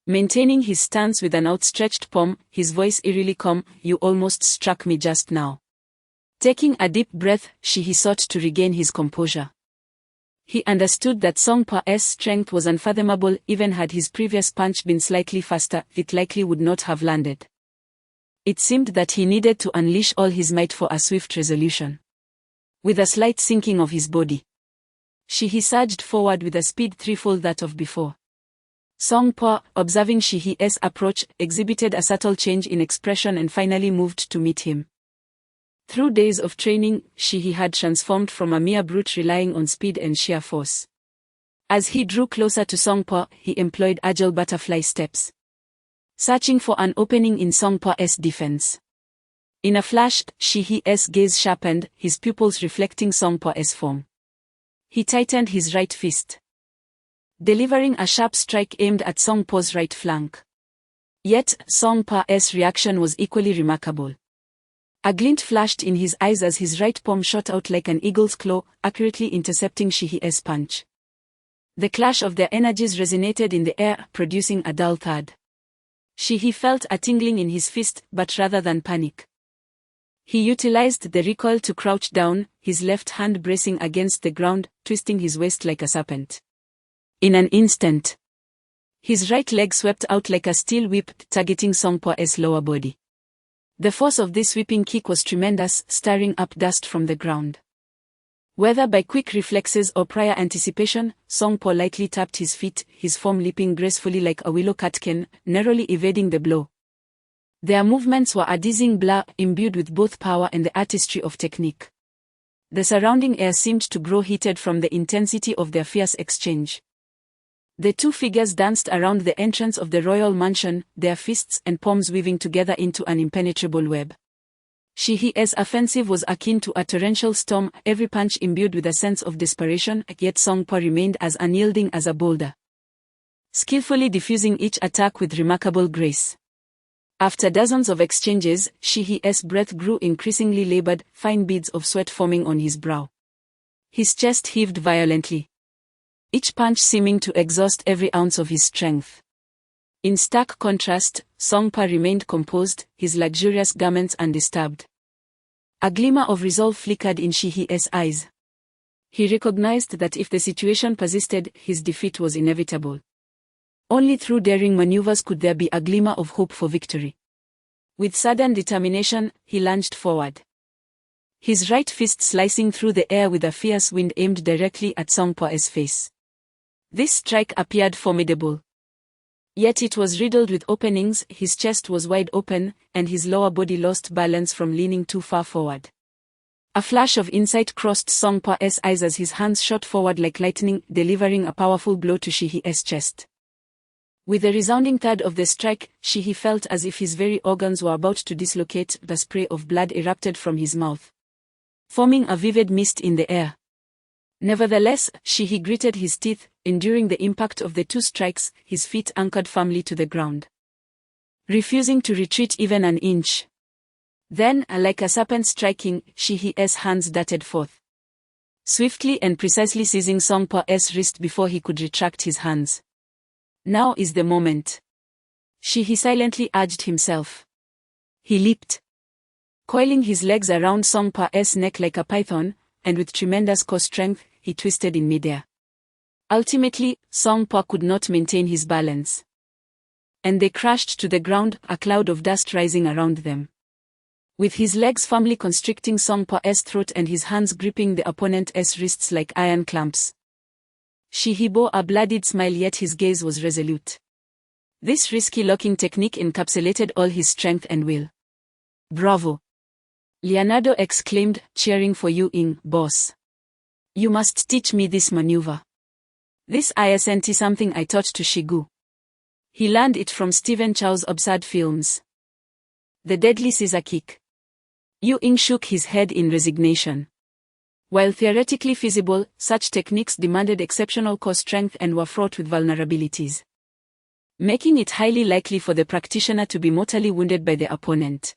Maintaining his stance with an outstretched palm, his voice eerily calm, you almost struck me just now. Taking a deep breath, he sought to regain his composure. He understood that Songpa's strength was unfathomable. Even had his previous punch been slightly faster, it likely would not have landed. It seemed that he needed to unleash all his might for a swift resolution. With a slight sinking of his body, he surged forward with a speed threefold that of before. Songpa, observing Shihi's approach, exhibited a subtle change in expression and finally moved to meet him. Through days of training, Shihi had transformed from a mere brute relying on speed and sheer force. As he drew closer to Songpa, he employed agile butterfly steps, searching for an opening in Songpa's defense. In a flash, Shihi's gaze sharpened, his pupils reflecting Songpa's form. He tightened his right fist, delivering a sharp strike aimed at Songpa's right flank. Yet, Songpa's reaction was equally remarkable. A glint flashed in his eyes as his right palm shot out like an eagle's claw, accurately intercepting Shihi's punch. The clash of their energies resonated in the air, producing a dull thud. Shihi felt a tingling in his fist, but rather than panic, he utilized the recoil to crouch down, his left hand bracing against the ground, twisting his waist like a serpent. In an instant, his right leg swept out like a steel whip, targeting Songpa's lower body. The force of this sweeping kick was tremendous, stirring up dust from the ground. Whether by quick reflexes or prior anticipation, Songpa lightly tapped his feet, his form leaping gracefully like a willow catkin, narrowly evading the blow. Their movements were a dizzying blur, imbued with both power and the artistry of technique. The surrounding air seemed to grow heated from the intensity of their fierce exchange. The two figures danced around the entrance of the royal mansion, their fists and palms weaving together into an impenetrable web. Shihi's offensive was akin to a torrential storm, every punch imbued with a sense of desperation, yet Songpo remained as unyielding as a boulder, skillfully diffusing each attack with remarkable grace. After dozens of exchanges, Shihi's breath grew increasingly labored, fine beads of sweat forming on his brow. His chest heaved violently, each punch seeming to exhaust every ounce of his strength. In stark contrast, Songpa remained composed, his luxurious garments undisturbed. A glimmer of resolve flickered in Shihi's eyes. He recognized that if the situation persisted, his defeat was inevitable. Only through daring maneuvers could there be a glimmer of hope for victory. With sudden determination, he lunged forward, his right fist slicing through the air with a fierce wind aimed directly at Songpa's face. This strike appeared formidable. Yet it was riddled with openings, his chest was wide open, and his lower body lost balance from leaning too far forward. A flash of insight crossed Songpa's eyes as his hands shot forward like lightning, delivering a powerful blow to Shihi's chest. With the resounding thud of the strike, Shihi felt as if his very organs were about to dislocate. The spray of blood erupted from his mouth, forming a vivid mist in the air. Nevertheless, Shihi gritted his teeth, enduring the impact of the two strikes, his feet anchored firmly to the ground, refusing to retreat even an inch. Then, like a serpent striking, Shihi's hands darted forth, swiftly and precisely seizing Songpa's wrist before he could retract his hands. Now is the moment, Shihi silently urged himself. He leaped, coiling his legs around Songpa's neck like a python, and with tremendous core strength, he twisted in midair. Ultimately, Songpa could not maintain his balance, and they crashed to the ground, a cloud of dust rising around them. With his legs firmly constricting Songpa's throat and his hands gripping the opponent's wrists like iron clamps, Shihi bore a bloodied smile, yet his gaze was resolute. This risky locking technique encapsulated all his strength and will. "Bravo!" Leonardo exclaimed, cheering for Yu-Ying, "Boss. You must teach me this maneuver. This isn't something I taught to Shigu. He learned it from Stephen Chow's absurd films. The deadly scissor kick." Yu-Ying shook his head in resignation. While theoretically feasible, such techniques demanded exceptional core strength and were fraught with vulnerabilities, making it highly likely for the practitioner to be mortally wounded by the opponent.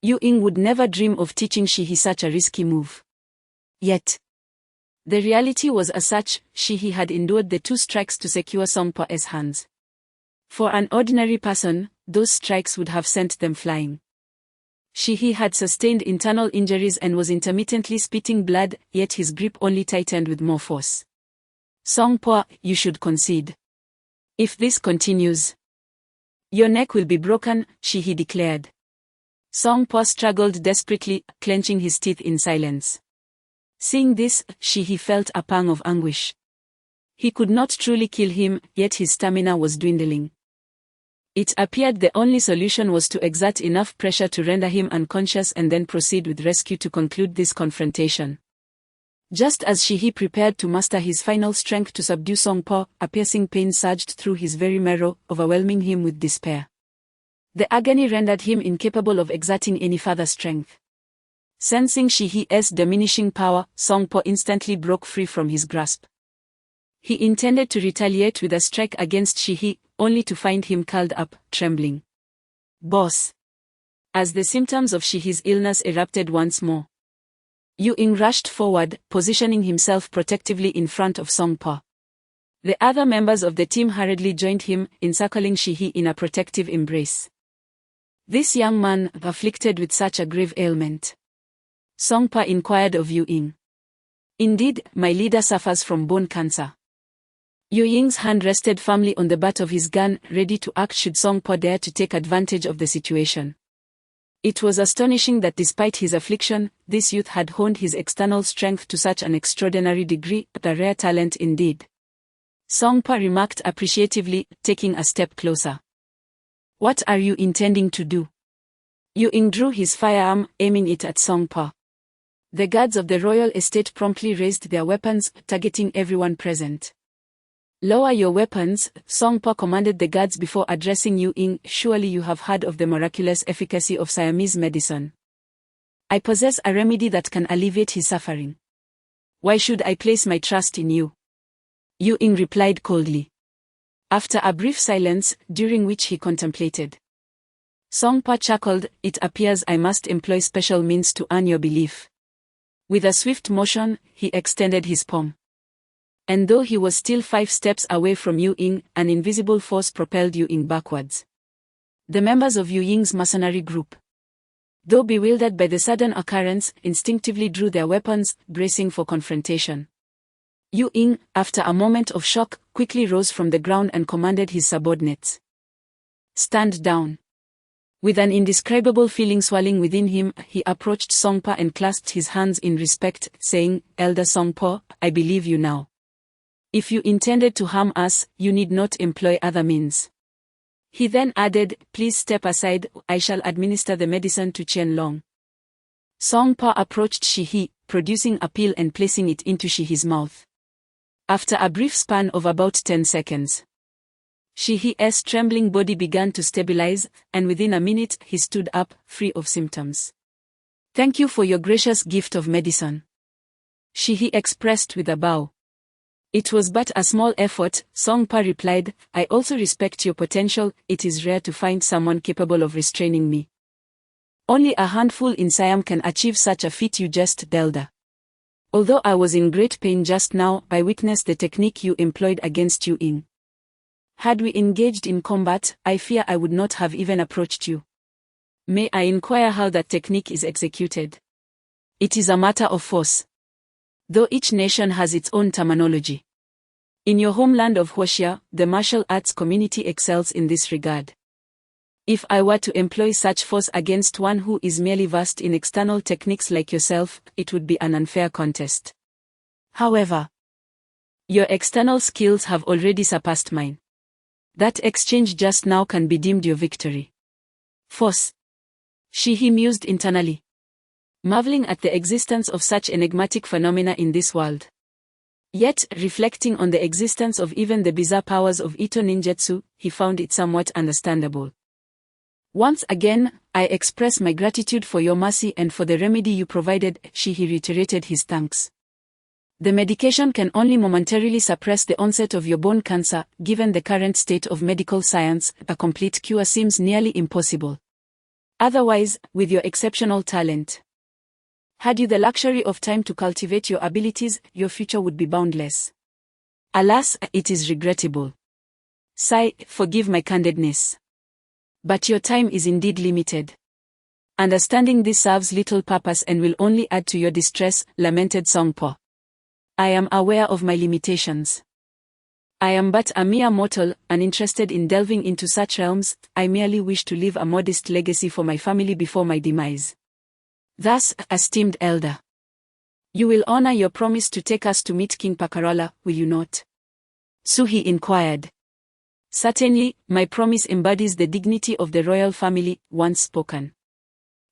Yu-Ying would never dream of teaching Shihi such a risky move. Yet, the reality was as such. Shihi had endured the two strikes to secure Songpa's hands. For an ordinary person, those strikes would have sent them flying. Shihi had sustained internal injuries and was intermittently spitting blood, yet his grip only tightened with more force. "Songpa, you should concede. If this continues, your neck will be broken," Shihi declared. Songpa struggled desperately, clenching his teeth in silence. Seeing this, Shihi felt a pang of anguish. He could not truly kill him, yet his stamina was dwindling. It appeared the only solution was to exert enough pressure to render him unconscious and then proceed with rescue to conclude this confrontation. Just as Shihi prepared to muster his final strength to subdue Songpa, a piercing pain surged through his very marrow, overwhelming him with despair. The agony rendered him incapable of exerting any further strength. Sensing Shihi's diminishing power, Songpa instantly broke free from his grasp. He intended to retaliate with a strike against Shihi, only to find him curled up, trembling. "Boss!" As the symptoms of Shihi's illness erupted once more, Yu-Ying rushed forward, positioning himself protectively in front of Songpa. The other members of the team hurriedly joined him, encircling Shihi in a protective embrace. "This young man, afflicted with such a grave ailment?" Songpa inquired of Yu-Ying. "Indeed, my leader suffers from bone cancer." Yu-Ying's hand rested firmly on the butt of his gun, ready to act should Songpa dare to take advantage of the situation. It was astonishing that despite his affliction, this youth had honed his external strength to such an extraordinary degree, a rare talent indeed. Songpa remarked appreciatively, taking a step closer. "What are you intending to do?" Yu-Ying drew his firearm, aiming it at Songpa. The guards of the royal estate promptly raised their weapons, targeting everyone present. Lower your weapons, Songpa commanded the guards before addressing Yu Ying. Surely you have heard of the miraculous efficacy of Siamese medicine. I possess a remedy that can alleviate his suffering. Why should I place my trust in you? Yu Ying replied coldly. After a brief silence, during which he contemplated, Songpa chuckled. It appears I must employ special means to earn your belief. With a swift motion, he extended his palm. And though he was still 5 steps away from Yu Ying, an invisible force propelled Yu Ying backwards. The members of Yu Ying's mercenary group, though bewildered by the sudden occurrence, instinctively drew their weapons, bracing for confrontation. Yu Ying, after a moment of shock, quickly rose from the ground and commanded his subordinates. Stand down. With an indescribable feeling swelling within him, he approached Songpa and clasped his hands in respect, saying, Elder Songpo, I believe you now. If you intended to harm us, you need not employ other means. He then added, Please step aside, I shall administer the medicine to Qianlong. Songpa approached Shihi, producing a pill and placing it into Shihi's mouth. After a brief span of about 10 seconds, Shihi's trembling body began to stabilize, and within a minute he stood up, free of symptoms. Thank you for your gracious gift of medicine, Shihi expressed with a bow. It was but a small effort, Songpa replied. I also respect your potential. It is rare to find someone capable of restraining me. Only a handful in Siam can achieve such a feat you just delda. Although I was in great pain just now, I witnessed the technique you employed against Yu Ying. Had we engaged in combat, I fear I would not have even approached you. May I inquire how that technique is executed? It is a matter of force, though each nation has its own terminology. In your homeland of Huaxia, the martial arts community excels in this regard. If I were to employ such force against one who is merely versed in external techniques like yourself, it would be an unfair contest. However, your external skills have already surpassed mine. That exchange just now can be deemed your victory. Force. Shihi mused internally, marveling at the existence of such enigmatic phenomena in this world. Yet, reflecting on the existence of even the bizarre powers of Ito ninjutsu, he found it somewhat understandable. Once again, I express my gratitude for your mercy and for the remedy you provided. Shihi reiterated his thanks. The medication can only momentarily suppress the onset of your bone cancer. Given the current state of medical science, a complete cure seems nearly impossible. Otherwise, with your exceptional talent, had you the luxury of time to cultivate your abilities, your future would be boundless. Alas, it is regrettable. Sigh, forgive my candidness. But your time is indeed limited. Understanding this serves little purpose and will only add to your distress, lamented Songpo. I am aware of my limitations. I am but a mere mortal, uninterested in delving into such realms. I merely wish to leave a modest legacy for my family before my demise. Thus, esteemed elder, you will honor your promise to take us to meet King Pakarola, will you not? Suhi inquired. Certainly, my promise embodies the dignity of the royal family, once spoken.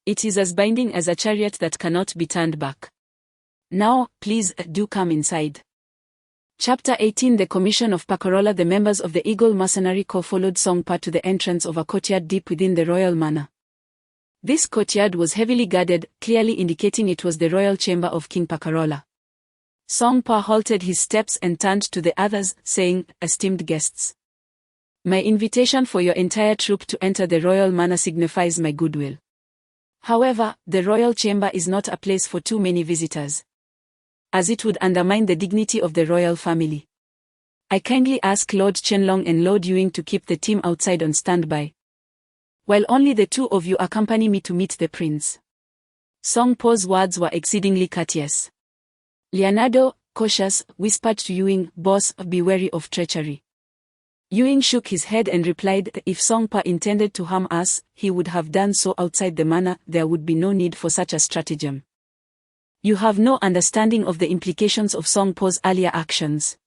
It is as binding as a chariot that cannot be turned back. Now, please, do come inside. Chapter 18 The Commission of Pakarola. The members of the Eagle Mercenary Corps followed Songpa to the entrance of a courtyard deep within the royal manor. This courtyard was heavily guarded, clearly indicating it was the royal chamber of King Pakarola. Songpa halted his steps and turned to the others, saying, Esteemed guests, my invitation for your entire troop to enter the royal manor signifies my goodwill. However, the royal chamber is not a place for too many visitors, as it would undermine the dignity of the royal family. I kindly ask Lord Qianlong and Lord Yu Ying to keep the team outside on standby, while only the two of you accompany me to meet the prince. Songpo's words were exceedingly courteous. Leonardo, cautious, whispered to Yu Ying, Boss, be wary of treachery. Yu Ying shook his head and replied that if Songpa intended to harm us, he would have done so outside the manor. There would be no need for such a stratagem. You have no understanding of the implications of Songpo's earlier actions.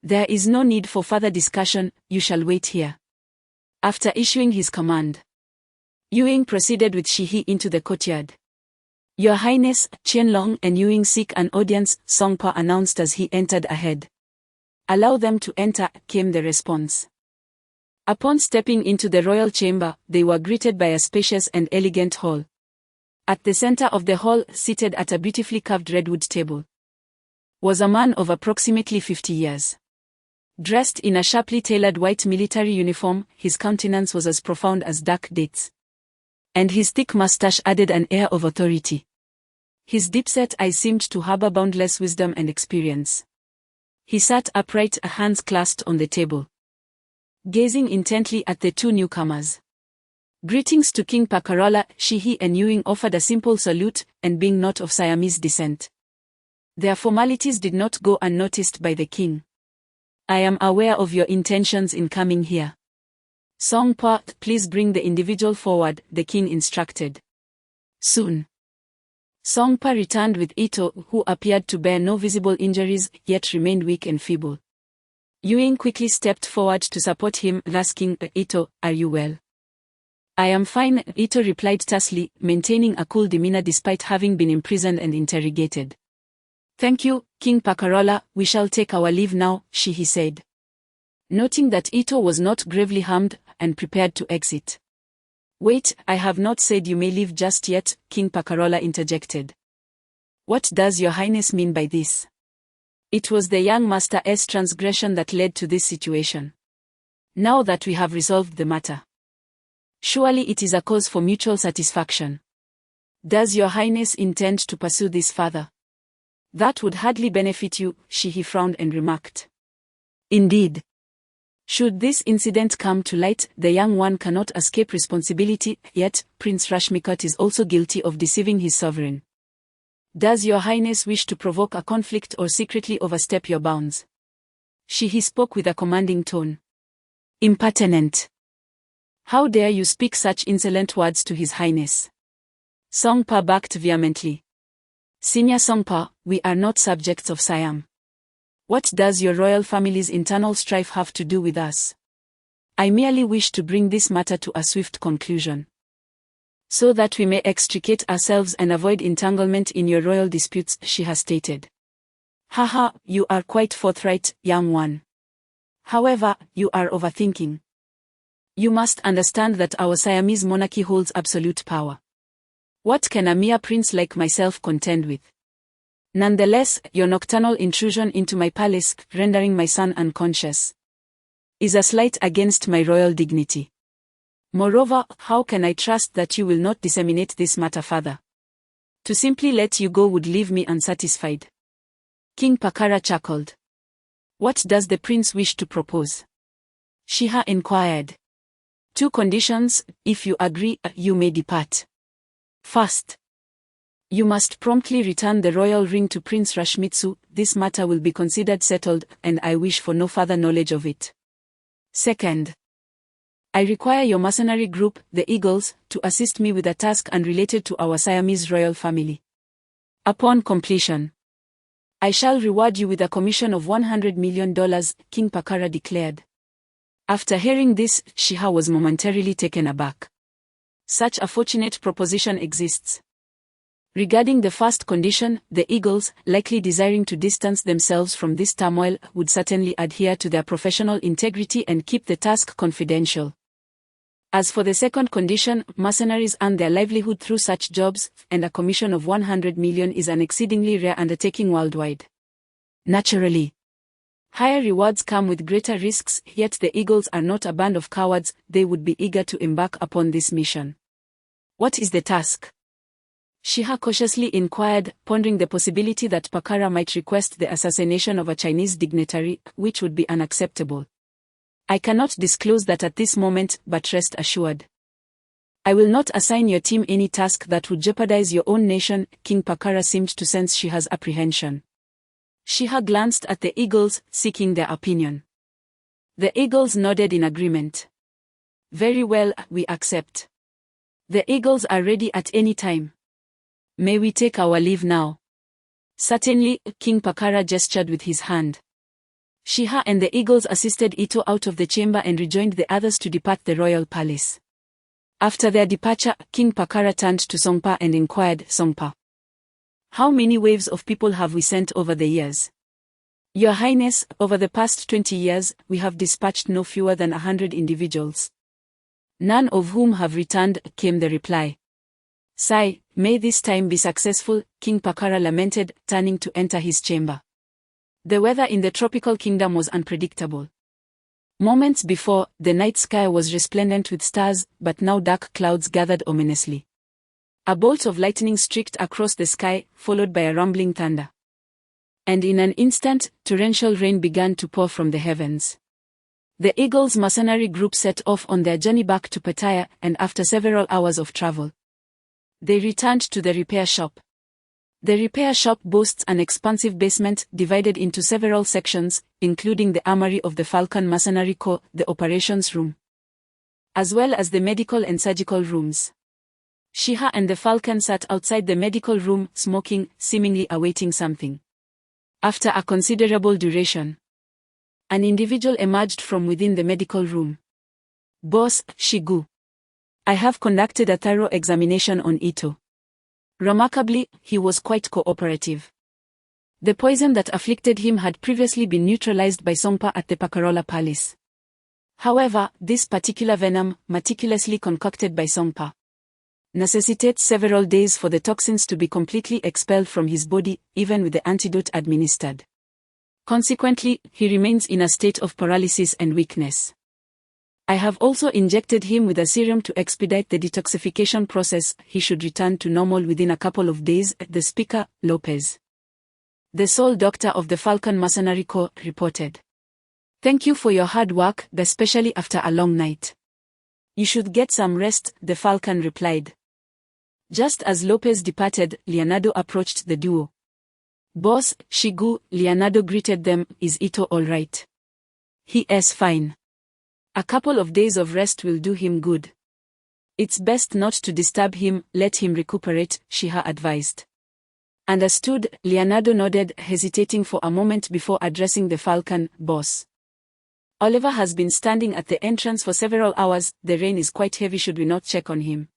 There is no need for further discussion, you shall wait here. After issuing his command, Yu Ying proceeded with Shihi into the courtyard. Your Highness, Qianlong and Yu Ying seek an audience, Songpa announced as he entered ahead. Allow them to enter, came the response. Upon stepping into the royal chamber, they were greeted by a spacious and elegant hall. At the center of the hall, seated at a beautifully carved redwood table, was a man of approximately 50 years. Dressed in a sharply tailored white military uniform, his countenance was as profound as dark dates, and his thick mustache added an air of authority. His deep-set eyes seemed to harbor boundless wisdom and experience. He sat upright, hands clasped on the table, gazing intently at the two newcomers. Greetings to King Pakarola, Shihi and Ewing offered a simple salute, and being not of Siamese descent, their formalities did not go unnoticed by the king. I am aware of your intentions in coming here. Songpa, please bring the individual forward, the king instructed. Soon. Songpa returned with Ito, who appeared to bear no visible injuries, yet remained weak and feeble. Ewing quickly stepped forward to support him, asking, Ito, are you well? I am fine, Ito replied tersely, maintaining a cool demeanor despite having been imprisoned and interrogated. Thank you, King Pakarola, we shall take our leave now, Shihi said, noting that Ito was not gravely harmed, and prepared to exit. Wait, I have not said you may leave just yet, King Pakarola interjected. What does your highness mean by this? It was the young master's transgression that led to this situation. Now that we have resolved the matter, surely it is a cause for mutual satisfaction. Does your highness intend to pursue this further? That would hardly benefit you, Shihi frowned and remarked. Indeed. Should this incident come to light, the young one cannot escape responsibility, yet, Prince Rashmikot is also guilty of deceiving his sovereign. Does your highness wish to provoke a conflict or secretly overstep your bounds? Shihi spoke with a commanding tone. Impertinent. How dare you speak such insolent words to his highness? Songpa barked vehemently. Senior Songpa, we are not subjects of Siam. What does your royal family's internal strife have to do with us? I merely wish to bring this matter to a swift conclusion, so that we may extricate ourselves and avoid entanglement in your royal disputes, she has stated. Haha, you are quite forthright, young one. However, you are overthinking. You must understand that our Siamese monarchy holds absolute power. What can a mere prince like myself contend with? Nonetheless, your nocturnal intrusion into my palace, rendering my son unconscious, is a slight against my royal dignity. Moreover, how can I trust that you will not disseminate this matter further? To simply let you go would leave me unsatisfied. King Pakara chuckled. What does the prince wish to propose? Shiha inquired. 2 conditions, if you agree, you may depart. First, you must promptly return the royal ring to Prince Rashmitsu. This matter will be considered settled, and I wish for no further knowledge of it. Second, I require your mercenary group, the Eagles, to assist me with a task unrelated to our Siamese royal family. Upon completion, I shall reward you with a commission of $100 million, King Pakara declared. After hearing this, Shiha was momentarily taken aback. Such a fortunate proposition exists. Regarding the first condition, the Eagles, likely desiring to distance themselves from this turmoil, would certainly adhere to their professional integrity and keep the task confidential. As for the second condition, mercenaries earn their livelihood through such jobs, and a commission of $100 million is an exceedingly rare undertaking worldwide. Naturally, higher rewards come with greater risks, yet the Eagles are not a band of cowards. They would be eager to embark upon this mission. What is the task? Shiha cautiously inquired, pondering the possibility that Pakara might request the assassination of a Chinese dignitary, which would be unacceptable. I cannot disclose that at this moment, but rest assured, I will not assign your team any task that would jeopardize your own nation. King Pakara seemed to sense Shiha's apprehension. Shiha glanced at the Eagles, seeking their opinion. The Eagles nodded in agreement. Very well, we accept. The Eagles are ready at any time. May we take our leave now? Certainly, King Pakara gestured with his hand. Shiha and the Eagles assisted Ito out of the chamber and rejoined the others to depart the royal palace. After their departure, King Pakara turned to Songpa and inquired, Songpa, how many waves of people have we sent over the years? Your Highness, over the past 20 years, we have dispatched no fewer than 100 individuals, none of whom have returned, came the reply. Sigh, may this time be successful, King Pakara lamented, turning to enter his chamber. The weather in the tropical kingdom was unpredictable. Moments before, the night sky was resplendent with stars, but now dark clouds gathered ominously. A bolt of lightning streaked across the sky, followed by a rumbling thunder. And in an instant, torrential rain began to pour from the heavens. The Eagles mercenary group set off on their journey back to Pattaya, and after several hours of travel, they returned to the repair shop. The repair shop boasts an expansive basement divided into several sections, including the armory of the Falcon Mercenary Corps, the operations room, as well as the medical and surgical rooms. Shiha and the Falcon sat outside the medical room, smoking, seemingly awaiting something. After a considerable duration, an individual emerged from within the medical room. Boss, Shigu. I have conducted a thorough examination on Ito. Remarkably, he was quite cooperative. The poison that afflicted him had previously been neutralized by Songpa at the Pakarola Palace. However, this particular venom, meticulously concocted by Songpa, necessitates several days for the toxins to be completely expelled from his body, even with the antidote administered. Consequently, he remains in a state of paralysis and weakness. I have also injected him with a serum to expedite the detoxification process. He should return to normal within a couple of days, the speaker, Lopez, the sole doctor of the Falcon Mercenary Corps, reported. Thank you for your hard work, especially after a long night. You should get some rest, the Falcon replied. Just as Lopez departed, Leonardo approached the duo. Boss, Shigu, Leonardo greeted them. Is Ito all right? He is fine. A couple of days of rest will do him good. It's best not to disturb him, let him recuperate, Shiha advised. Understood, Leonardo nodded, hesitating for a moment before addressing the Falcon. Boss, Oliver has been standing at the entrance for several hours. The rain is quite heavy. Should we not check on him?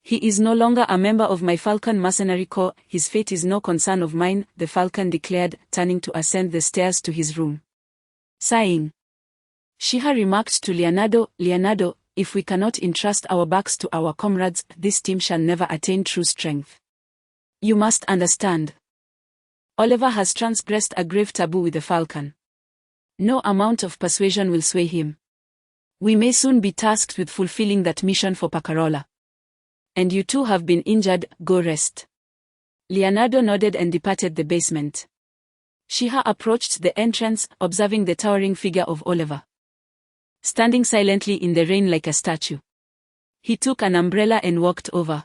He is no longer a member of my Falcon Mercenary Corps. His fate is no concern of mine, the Falcon declared, turning to ascend the stairs to his room. Sighing, Shiha remarked to Leonardo, Leonardo, if we cannot entrust our backs to our comrades, this team shall never attain true strength. You must understand. Oliver has transgressed a grave taboo with the Falcon. No amount of persuasion will sway him. We may soon be tasked with fulfilling that mission for Pakarola. And you two have been injured, go rest. Leonardo nodded and departed the basement. Shiha approached the entrance, observing the towering figure of Oliver, standing silently in the rain like a statue. He took an umbrella and walked over.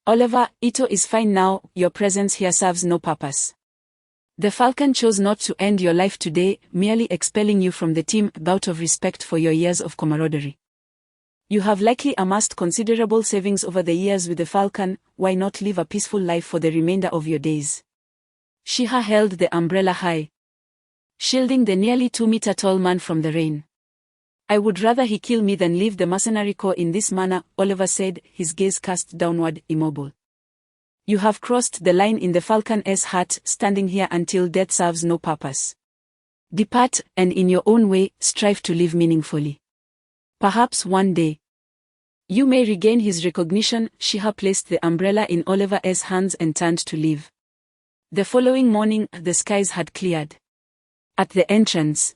Oliver, Ito is fine now, your presence here serves no purpose. The Falcon chose not to end your life today, merely expelling you from the team out of respect for your years of camaraderie. You have likely amassed considerable savings over the years with the Falcon, why not live a peaceful life for the remainder of your days? Shiha held the umbrella high, shielding the nearly 2-meter-tall man from the rain. I would rather he kill me than leave the mercenary corps in this manner, Oliver said, his gaze cast downward, immobile. You have crossed the line in the Falcon's heart, standing here until death serves no purpose. Depart, and in your own way, strive to live meaningfully. Perhaps one day you may regain his recognition. Shiha placed the umbrella in Oliver's hands and turned to leave. The following morning, the skies had cleared. At the entrance,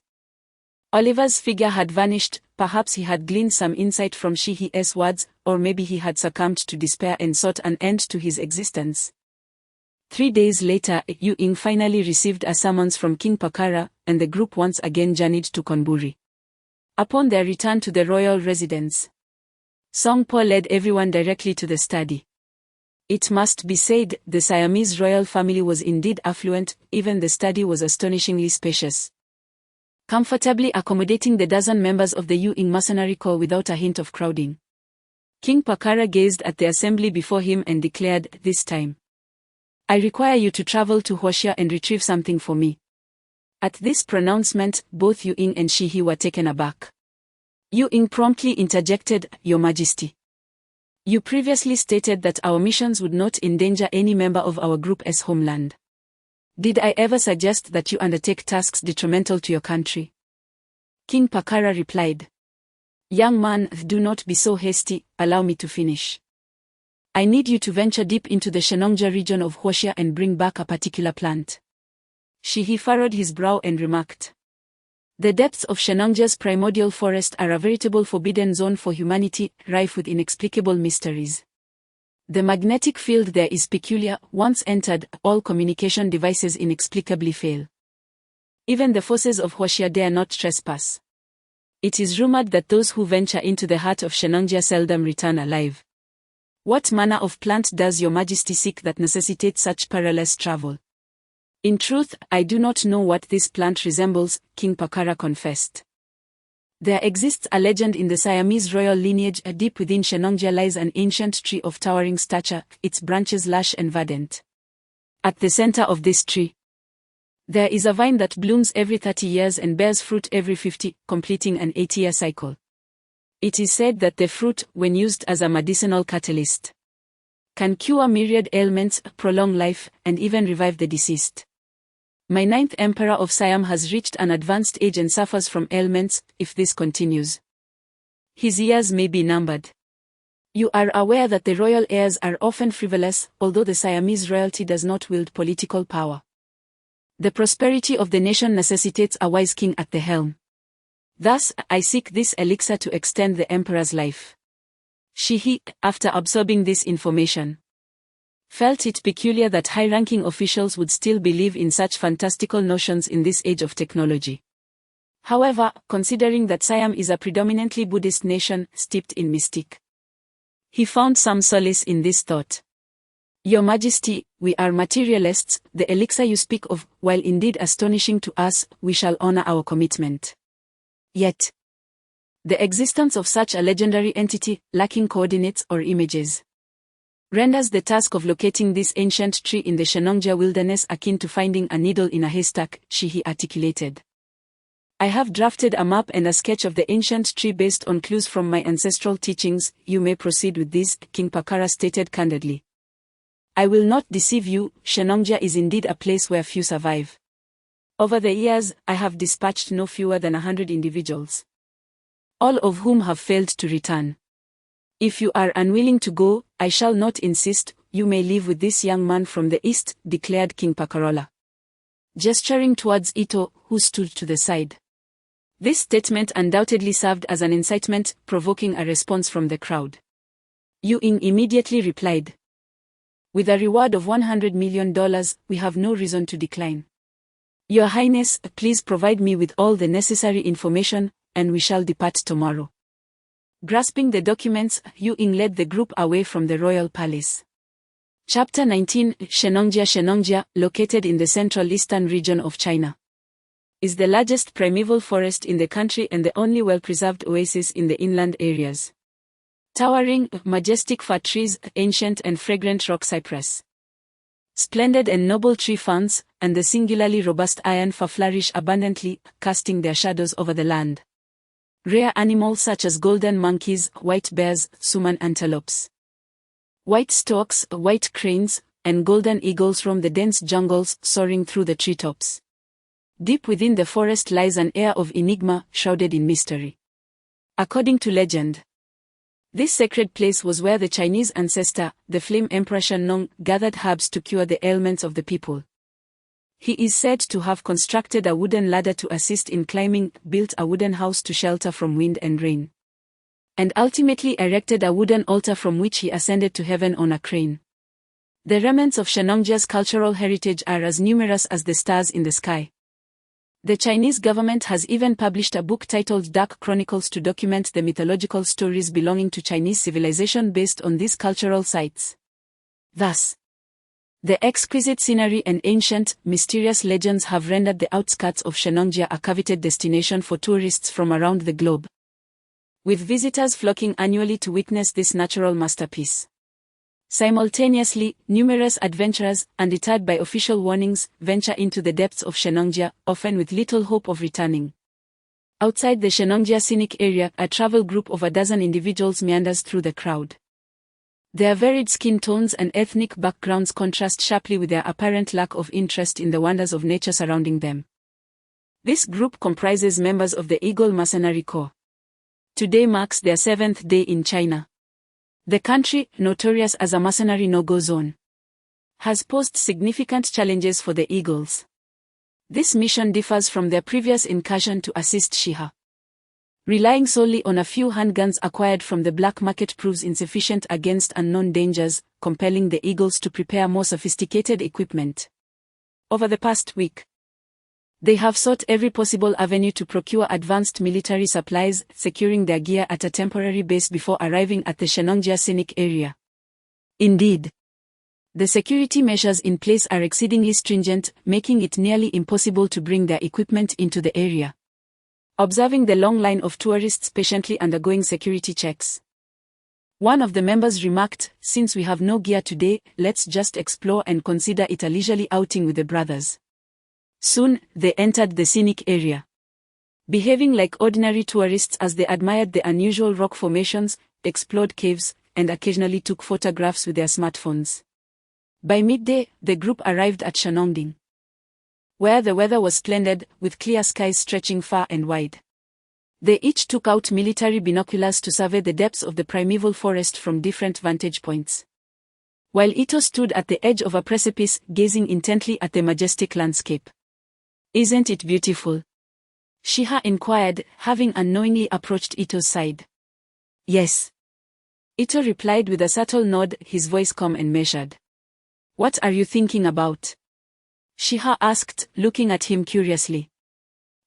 Oliver's figure had vanished. Perhaps he had gleaned some insight from Shihi's words, or maybe he had succumbed to despair and sought an end to his existence. 3 days later, Yu Ying finally received a summons from King Pakara, and the group once again journeyed to Konburi. Upon their return to the royal residence, Songpo led everyone directly to the study. It must be said, the Siamese royal family was indeed affluent. Even the study was astonishingly spacious, comfortably accommodating the dozen members of the Yu Ying Mercenary Corps without a hint of crowding. King Pakara gazed at the assembly before him and declared, this time, I require you to travel to Huaxia and retrieve something for me. At this pronouncement, both Yu Ying and Shihi were taken aback. Yu Ying promptly interjected, Your Majesty, you previously stated that our missions would not endanger any member of our group's homeland. Did I ever suggest that you undertake tasks detrimental to your country? King Pakara replied. Young man, do not be so hasty, allow me to finish. I need you to venture deep into the Shenongja region of Huaxia and bring back a particular plant. He furrowed his brow and remarked. The depths of Shenongja's primordial forest are a veritable forbidden zone for humanity, rife with inexplicable mysteries. The magnetic field there is peculiar. Once entered, all communication devices inexplicably fail. Even the forces of Huaxia dare not trespass. It is rumored that those who venture into the heart of Shenongja seldom return alive. What manner of plant does your majesty seek that necessitates such perilous travel? In truth, I do not know what this plant resembles, King Pakara confessed. There exists a legend in the Siamese royal lineage. Deep within Shenongja lies an ancient tree of towering stature, its branches lush and verdant. At the center of this tree, there is a vine that blooms every 30 years and bears fruit every 50, completing an 80-year cycle. It is said that the fruit, when used as a medicinal catalyst, can cure myriad ailments, prolong life, and even revive the deceased. My 9th emperor of Siam has reached an advanced age and suffers from ailments. If this continues, his years may be numbered. You are aware that the royal heirs are often frivolous, although the Siamese royalty does not wield political power. The prosperity of the nation necessitates a wise king at the helm. Thus, I seek this elixir to extend the emperor's life. He, after absorbing this information, felt it peculiar that high-ranking officials would still believe in such fantastical notions in this age of technology. However, considering that Siam is a predominantly Buddhist nation steeped in mystique, he found some solace in this thought. Your Majesty, we are materialists. The elixir you speak of, while indeed astonishing to us, we shall honor our commitment. Yet, the existence of such a legendary entity, lacking coordinates or images, renders the task of locating this ancient tree in the Shenongja wilderness akin to finding a needle in a haystack, he articulated. I have drafted a map and a sketch of the ancient tree based on clues from my ancestral teachings. You may proceed with this, King Pakara stated candidly. I will not deceive you, Shenongja is indeed a place where few survive. Over the years, I have dispatched no fewer than 100 individuals, all of whom have failed to return. If you are unwilling to go, I shall not insist. You may leave with this young man from the east, declared King Pakarola, gesturing towards Ito, who stood to the side. This statement undoubtedly served as an incitement, provoking a response from the crowd. Yu Ying immediately replied. With a reward of $100 million, we have no reason to decline. Your Highness, please provide me with all the necessary information, and we shall depart tomorrow. Grasping the documents, Yu Ying led the group away from the royal palace. Chapter 19. Shenongja, located in the central eastern region of China, is the largest primeval forest in the country and the only well-preserved oasis in the inland areas. Towering, majestic fir trees, ancient and fragrant rock cypress, splendid and noble tree ferns, and the singularly robust iron fir flourish abundantly, casting their shadows over the land. Rare animals such as golden monkeys, white bears, suman antelopes, white storks, white cranes, and golden eagles roam the dense jungles, soaring through the treetops. Deep within the forest lies an air of enigma, shrouded in mystery. According to legend, this sacred place was where the Chinese ancestor, the Flame Emperor Shennong, gathered herbs to cure the ailments of the people. He is said to have constructed a wooden ladder to assist in climbing, built a wooden house to shelter from wind and rain, and ultimately erected a wooden altar from which he ascended to heaven on a crane. The remnants of Shenongja's cultural heritage are as numerous as the stars in the sky. The Chinese government has even published a book titled Dark Chronicles to document the mythological stories belonging to Chinese civilization based on these cultural sites. Thus, the exquisite scenery and ancient, mysterious legends have rendered the outskirts of Shenongja a coveted destination for tourists from around the globe, with visitors flocking annually to witness this natural masterpiece. Simultaneously, numerous adventurers, undeterred by official warnings, venture into the depths of Shenongja, often with little hope of returning. Outside the Shenongja scenic area, a travel group of a dozen individuals meanders through the crowd. Their varied skin tones and ethnic backgrounds contrast sharply with their apparent lack of interest in the wonders of nature surrounding them. This group comprises members of the Eagle Mercenary Corps. Today marks their 7th day in China. The country, notorious as a mercenary no-go zone, has posed significant challenges for the Eagles. This mission differs from their previous incursion to assist Shiha. Relying solely on a few handguns acquired from the black market proves insufficient against unknown dangers, compelling the Eagles to prepare more sophisticated equipment. Over the past week, they have sought every possible avenue to procure advanced military supplies, securing their gear at a temporary base before arriving at the Shenongjia scenic area. Indeed, the security measures in place are exceedingly stringent, making it nearly impossible to bring their equipment into the area. Observing the long line of tourists patiently undergoing security checks, one of the members remarked, "Since we have no gear today, let's just explore and consider it a leisurely outing with the brothers." Soon, they entered the scenic area. Behaving like ordinary tourists as they admired the unusual rock formations, explored caves, and occasionally took photographs with their smartphones. By midday, the group arrived at Shenongding, where the weather was splendid, with clear skies stretching far and wide. They each took out military binoculars to survey the depths of the primeval forest from different vantage points. While Ito stood at the edge of a precipice, gazing intently at the majestic landscape. "Isn't it beautiful?" Shiha inquired, having unknowingly approached Ito's side. "Yes." Ito replied with a subtle nod, his voice calm and measured. "What are you thinking about?" Shiha asked, looking at him curiously.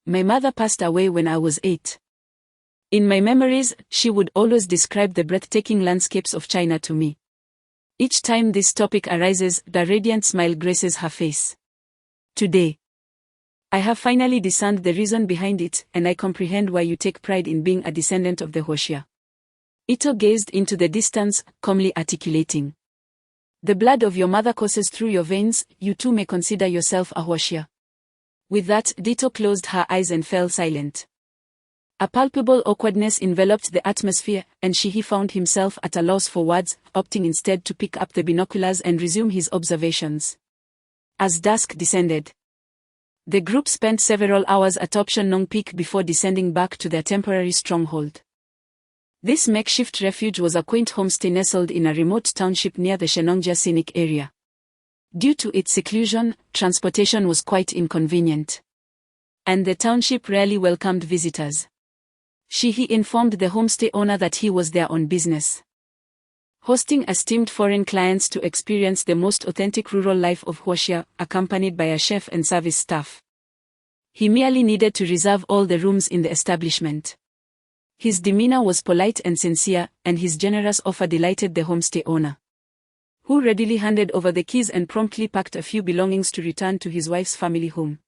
"My mother passed away when I was 8. In my memories, she would always describe the breathtaking landscapes of China to me. Each time this topic arises, the radiant smile graces her face. Today, I have finally discerned the reason behind it, and I comprehend why you take pride in being a descendant of the Hoxia." Ito gazed into the distance, calmly articulating. "The blood of your mother courses through your veins, you too may consider yourself a Hoxia." With that, Ito closed her eyes and fell silent. A palpable awkwardness enveloped the atmosphere, and Shihi found himself at a loss for words, opting instead to pick up the binoculars and resume his observations. As dusk descended, the group spent several hours atop Shenong Peak before descending back to their temporary stronghold. This makeshift refuge was a quaint homestay nestled in a remote township near the Shenongjia scenic area. Due to its seclusion, transportation was quite inconvenient, and the township rarely welcomed visitors. Shihi informed the homestay owner that he was there on business, hosting esteemed foreign clients to experience the most authentic rural life of Hoxia, accompanied by a chef and service staff. He merely needed to reserve all the rooms in the establishment. His demeanor was polite and sincere, and his generous offer delighted the homestay owner, who readily handed over the keys and promptly packed a few belongings to return to his wife's family home.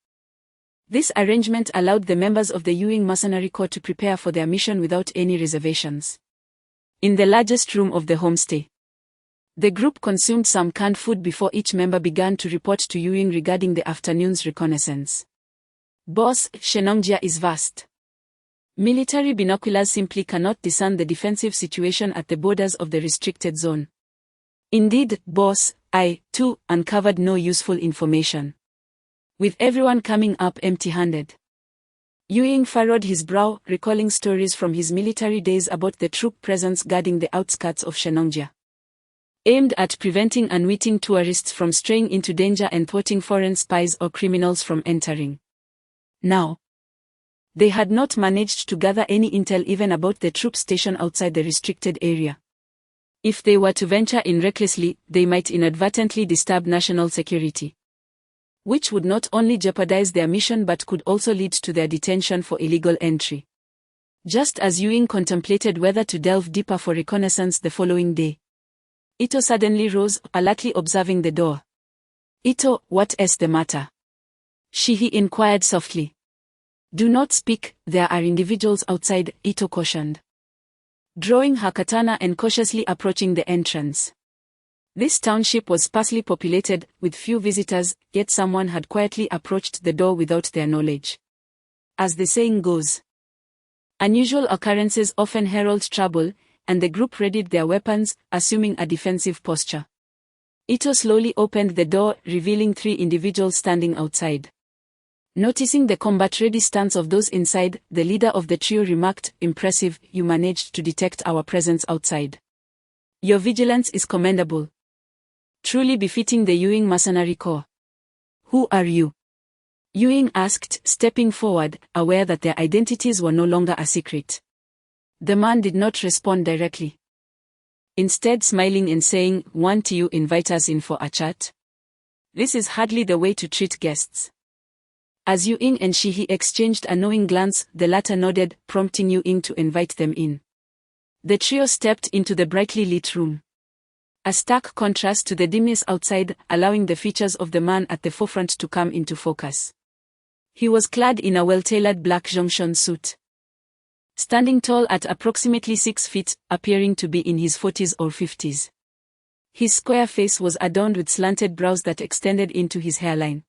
This arrangement allowed the members of the Yuing Mercenary Corps to prepare for their mission without any reservations. In the largest room of the homestay, the group consumed some canned food before each member began to report to Yuing regarding the afternoon's reconnaissance. "Boss, Shenongjia is vast. Military binoculars simply cannot discern the defensive situation at the borders of the restricted zone." "Indeed, boss, I, too, uncovered no useful information." With everyone coming up empty-handed, Yuing furrowed his brow, recalling stories from his military days about the troop presence guarding the outskirts of Shenongjia, aimed at preventing unwitting tourists from straying into danger and thwarting foreign spies or criminals from entering. Now, they had not managed to gather any intel even about the troop station outside the restricted area. If they were to venture in recklessly, they might inadvertently disturb national security, which would not only jeopardize their mission but could also lead to their detention for illegal entry. Just as Yuing contemplated whether to delve deeper for reconnaissance the following day, Ito suddenly rose, alertly observing the door. "Ito, what is the matter?" Shihi inquired softly. "Do not speak, there are individuals outside," Ito cautioned, drawing her katana and cautiously approaching the entrance. This township was sparsely populated, with few visitors, yet someone had quietly approached the door without their knowledge. As the saying goes, unusual occurrences often herald trouble, and the group readied their weapons, assuming a defensive posture. Ito slowly opened the door, revealing 3 individuals standing outside. Noticing the combat-ready stance of those inside, the leader of the trio remarked, "Impressive, you managed to detect our presence outside. Your vigilance is commendable. Truly befitting the Yuing Mercenary Corps." "Who are you?" Yuing asked, stepping forward, aware that their identities were no longer a secret. The man did not respond directly. Instead smiling and saying, "Want you invite us in for a chat? This is hardly the way to treat guests." As Yuing and Shihi exchanged a knowing glance, the latter nodded, prompting Yuing to invite them in. The trio stepped into the brightly lit room. A stark contrast to the dimness outside, allowing the features of the man at the forefront to come into focus. He was clad in a well-tailored black Zhongshan suit. Standing tall at approximately 6 feet, appearing to be in his 40s or 50s. His square face was adorned with slanted brows that extended into his hairline,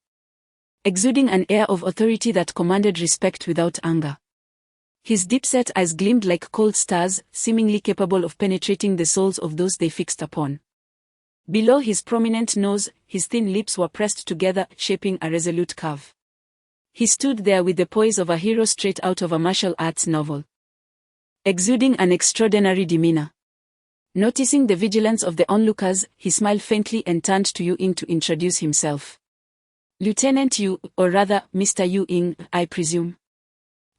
exuding an air of authority that commanded respect without anger. His deep-set eyes gleamed like cold stars, seemingly capable of penetrating the souls of those they fixed upon. Below his prominent nose, his thin lips were pressed together, shaping a resolute curve. He stood there with the poise of a hero straight out of a martial arts novel, exuding an extraordinary demeanor. Noticing the vigilance of the onlookers, he smiled faintly and turned to Yuing to introduce himself. "Lieutenant Yu, or rather, Mr. Yuing, I presume.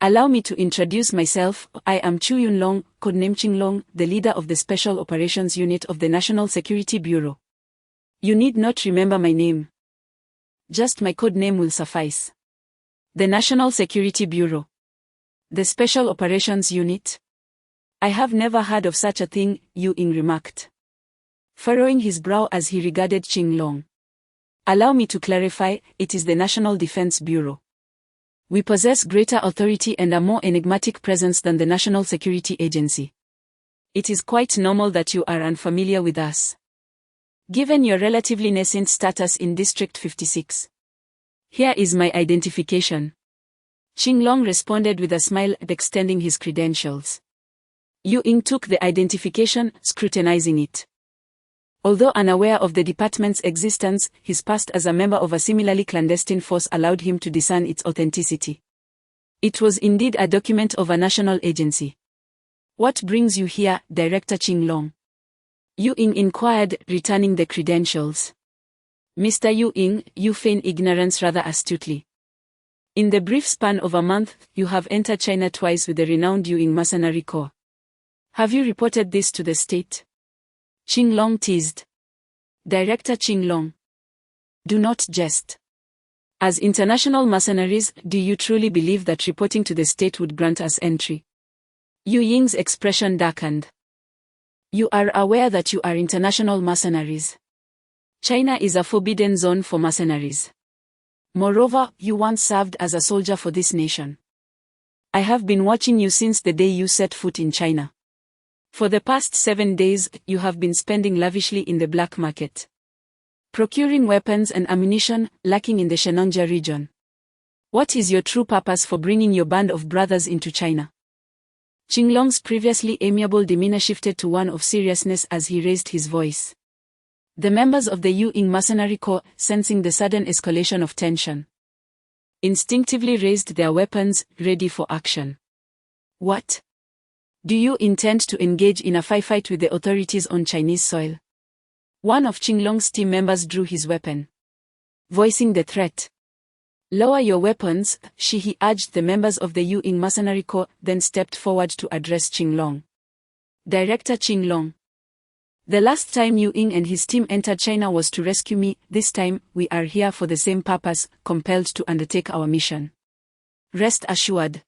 Allow me to introduce myself. I am Chu Yunlong, codename Qinglong, the leader of the Special Operations Unit of the National Security Bureau. You need not remember my name. Just my code name will suffice. The National Security Bureau. The Special Operations Unit? I have never heard of such a thing," Yuing remarked, furrowing his brow as he regarded Qinglong. "Allow me to clarify, it is the National Defense Bureau. We possess greater authority and a more enigmatic presence than the National Security Agency. It is quite normal that you are unfamiliar with us, given your relatively nascent status in District 56. Here is my identification." Qinglong responded with a smile, extending his credentials. Yuing took the identification, scrutinizing it. Although unaware of the department's existence, his past as a member of a similarly clandestine force allowed him to discern its authenticity. It was indeed a document of a national agency. "What brings you here, Director Qinglong?" Yuing inquired, returning the credentials. "Mr. Yuing, you feign ignorance rather astutely. In the brief span of a month, you have entered China twice with the renowned Yuing Mercenary Corps. Have you reported this to the state?" Qinglong teased. "Director Qinglong, do not jest. As international mercenaries, do you truly believe that reporting to the state would grant us entry?" Yuing's expression darkened. "You are aware that you are international mercenaries. China is a forbidden zone for mercenaries. Moreover, you once served as a soldier for this nation. I have been watching you since the day you set foot in China. For the past 7 days, you have been spending lavishly in the black market, procuring weapons and ammunition, lacking in the Shenongjia region. What is your true purpose for bringing your band of brothers into China?" Qinglong's previously amiable demeanor shifted to one of seriousness as he raised his voice. The members of the Yuing Mercenary Corps, sensing the sudden escalation of tension, instinctively raised their weapons, ready for action. "What? Do you intend to engage in a firefight with the authorities on Chinese soil?" One of Qinglong's team members drew his weapon, voicing the threat. "Lower your weapons," he urged the members of the Yuing Mercenary Corps, then stepped forward to address Qinglong. "Director Qinglong, the last time Yuing and his team entered China was to rescue me. This time, we are here for the same purpose, compelled to undertake our mission. Rest assured,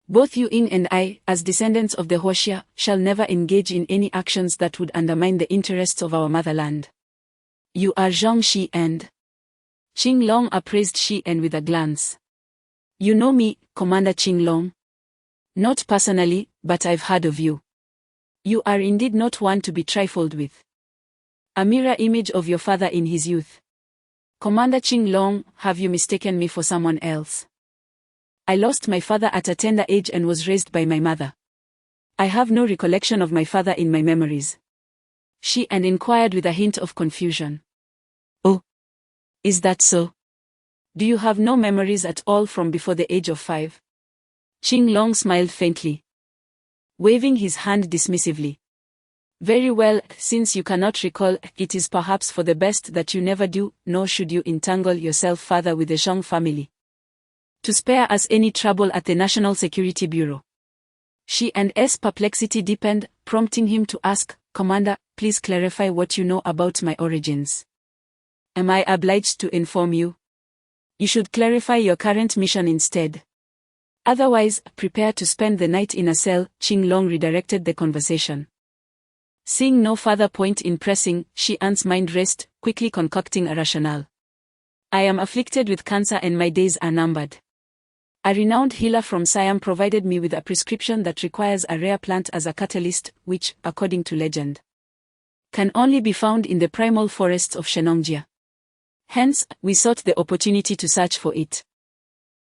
both Yuing and I, as descendants of the Huoxia, shall never engage in any actions that would undermine the interests of our motherland. You are Zhang Shi and..." Qinglong appraised Shi En with a glance. "You know me, Commander Qinglong? Not personally, but I've heard of you. You are indeed not one to be trifled with. A mirror image of your father in his youth. Commander Qinglong, have you mistaken me for someone else? I lost my father at a tender age and was raised by my mother. I have no recollection of my father in my memories. She and inquired with a hint of confusion. Oh, is that so? Do you have no memories at all from before the age of 5? Qing Long smiled faintly, waving his hand dismissively. Very well, since you cannot recall, it is perhaps for the best that you never do, nor should you entangle yourself further with the Zhang family, to spare us any trouble at the National Security Bureau. She and S' perplexity deepened, prompting him to ask, Commander, please clarify what you know about my origins. Am I obliged to inform you? You should clarify your current mission instead. Otherwise, prepare to spend the night in a cell. Qing Long redirected the conversation. Seeing no further point in pressing, Xian's mind raced, quickly concocting a rationale. I am afflicted with cancer and my days are numbered. A renowned healer from Siam provided me with a prescription that requires a rare plant as a catalyst, which, according to legend, can only be found in the primal forests of Shenongjia. Hence, we sought the opportunity to search for it.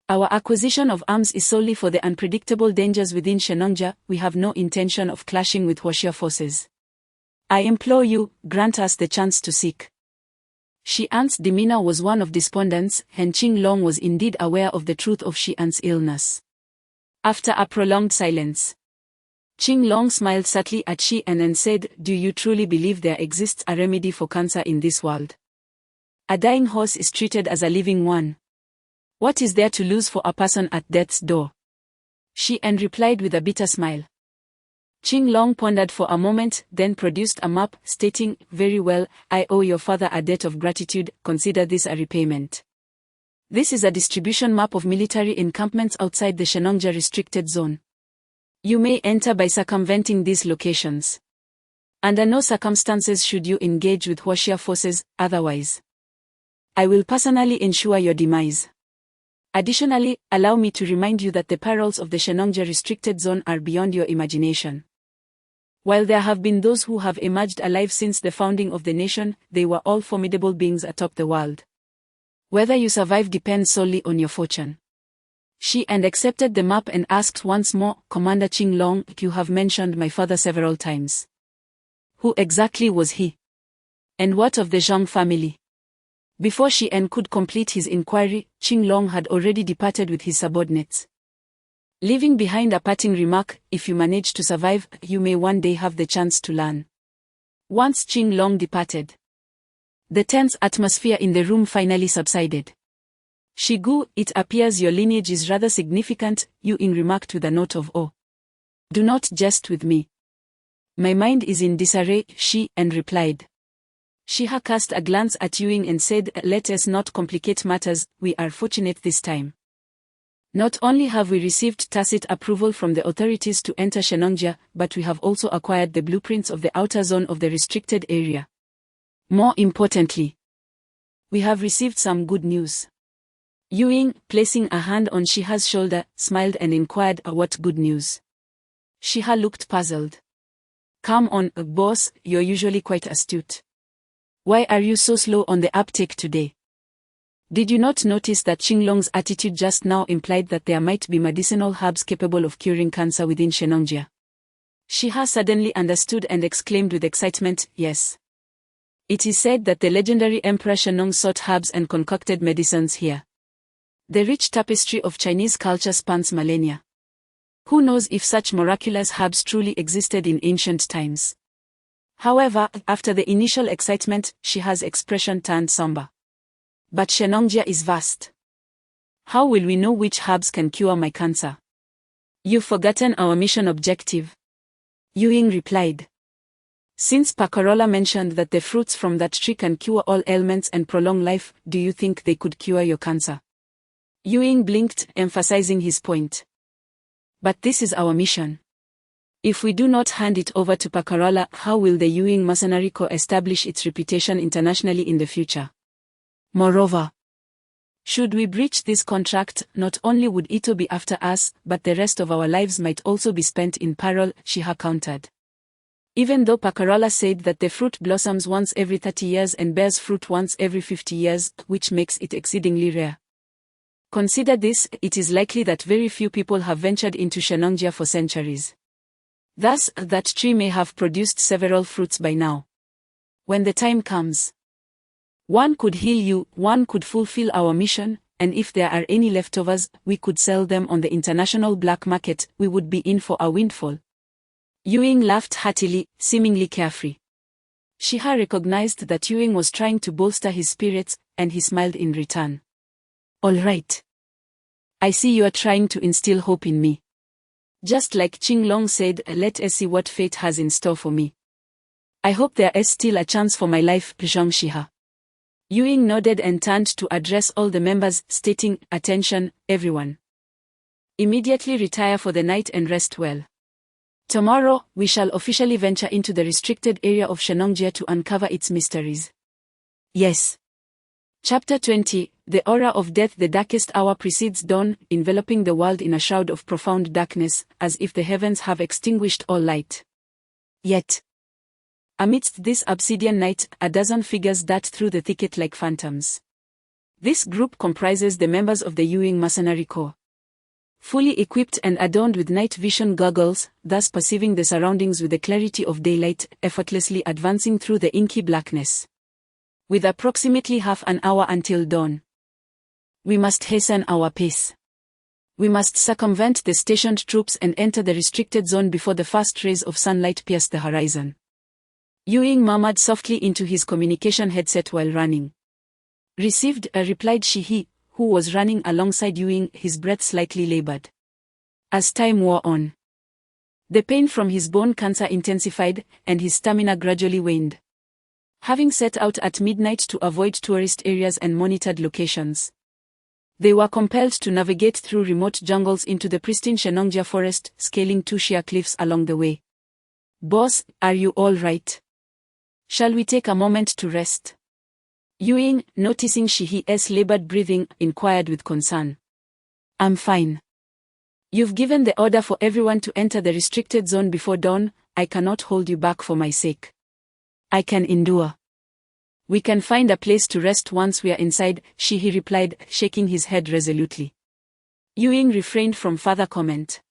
Our acquisition of arms is solely for the unpredictable dangers within Shenongjia. We have no intention of clashing with Huaxia forces. I implore you, grant us the chance to seek. Xian's demeanor was one of despondence, and Qing Long was indeed aware of the truth of Xian's illness. After a prolonged silence, Qing Long smiled subtly at Xian and said, Do you truly believe there exists a remedy for cancer in this world? A dying horse is treated as a living one. What is there to lose for a person at death's door? Xian replied with a bitter smile. Qing Long pondered for a moment, then produced a map, stating, Very well, I owe your father a debt of gratitude, consider this a repayment. This is a distribution map of military encampments outside the Shenongjia restricted zone. You may enter by circumventing these locations. Under no circumstances should you engage with Huaxia forces, otherwise I will personally ensure your demise. Additionally, allow me to remind you that the perils of the Shenongjia restricted zone are beyond your imagination. While there have been those who have emerged alive since the founding of the nation, they were all formidable beings atop the world. Whether you survive depends solely on your fortune. Xian accepted the map and asked once more, Commander Qing Long, you have mentioned my father several times. Who exactly was he? And what of the Zhang family? Before Xian could complete his inquiry, Qing Long had already departed with his subordinates, leaving behind a parting remark, if you manage to survive, you may one day have the chance to learn. Once Qing Long departed, the tense atmosphere in the room finally subsided. Shigu, it appears your lineage is rather significant, Ying remarked with a note of awe. Do not jest with me. My mind is in disarray, Xian replied. Shiha cast a glance at Ying and said, Let us not complicate matters, we are fortunate this time. Not only have we received tacit approval from the authorities to enter Shenongjia, but we have also acquired the blueprints of the outer zone of the restricted area. More importantly, we have received some good news. Ying, placing a hand on Shiha's shoulder, smiled and inquired, What good news? Shiha looked puzzled. Come on, boss, you're usually quite astute. Why are you so slow on the uptake today? Did you not notice that Qing Long's attitude just now implied that there might be medicinal herbs capable of curing cancer within Shenongjia? Shiha suddenly understood and exclaimed with excitement, Yes. It is said that the legendary Emperor Shenong sought herbs and concocted medicines here. The rich tapestry of Chinese culture spans millennia. Who knows if such miraculous herbs truly existed in ancient times? However, after the initial excitement, Shiha's expression turned somber. But Shenongjia is vast. How will we know which herbs can cure my cancer? You've forgotten our mission objective. Ying replied. Since Pacorola mentioned that the fruits from that tree can cure all ailments and prolong life, do you think they could cure your cancer? Ying blinked, emphasizing his point. But this is our mission. If we do not hand it over to Pacorola, how will the Ying Mercenary Corps establish its reputation internationally in the future? Moreover, should we breach this contract, not only would Ito be after us, but the rest of our lives might also be spent in peril, Shiha countered. Even though Pacorola said that the fruit blossoms once every 30 years and bears fruit once every 50 years, which makes it exceedingly rare. Consider this, it is likely that very few people have ventured into Shenongjia for centuries. Thus, that tree may have produced several fruits by now. When the time comes, one could heal you, one could fulfill our mission, and if there are any leftovers, we could sell them on the international black market. We would be in for a windfall. Ewing laughed heartily, seemingly carefree. Shiha recognized that Ewing was trying to bolster his spirits, and he smiled in return. All right. I see you are trying to instill hope in me. Just like Qinglong said, let us see what fate has in store for me. I hope there is still a chance for my life, Zhang Shiha. Ewing nodded and turned to address all the members, stating, attention, everyone. Immediately retire for the night and rest well. Tomorrow, we shall officially venture into the restricted area of Shenongjia to uncover its mysteries. Yes. Chapter 20, The Aura of Death. The darkest hour precedes dawn, enveloping the world in a shroud of profound darkness, as if the heavens have extinguished all light. Yet, amidst this obsidian night, a dozen figures dart through the thicket like phantoms. This group comprises the members of the Ewing Mercenary Corps. Fully equipped and adorned with night vision goggles, thus perceiving the surroundings with the clarity of daylight, effortlessly advancing through the inky blackness. With approximately half an hour until dawn, we must hasten our pace. We must circumvent the stationed troops and enter the restricted zone before the first rays of sunlight pierce the horizon. Ewing murmured softly into his communication headset while running. Received, replied Shihi, who was running alongside Ewing, his breath slightly labored. As time wore on, the pain from his bone cancer intensified, and his stamina gradually waned. Having set out at midnight to avoid tourist areas and monitored locations, they were compelled to navigate through remote jungles into the pristine Shenongjia forest, scaling 2 sheer cliffs along the way. Boss, are you all right? Shall we take a moment to rest? Ewing, noticing Shihi's labored breathing, inquired with concern. I'm fine. You've given the order for everyone to enter the restricted zone before dawn. I cannot hold you back for my sake. I can endure. We can find a place to rest once we are inside, Shihi replied, shaking his head resolutely. Ewing refrained from further comment.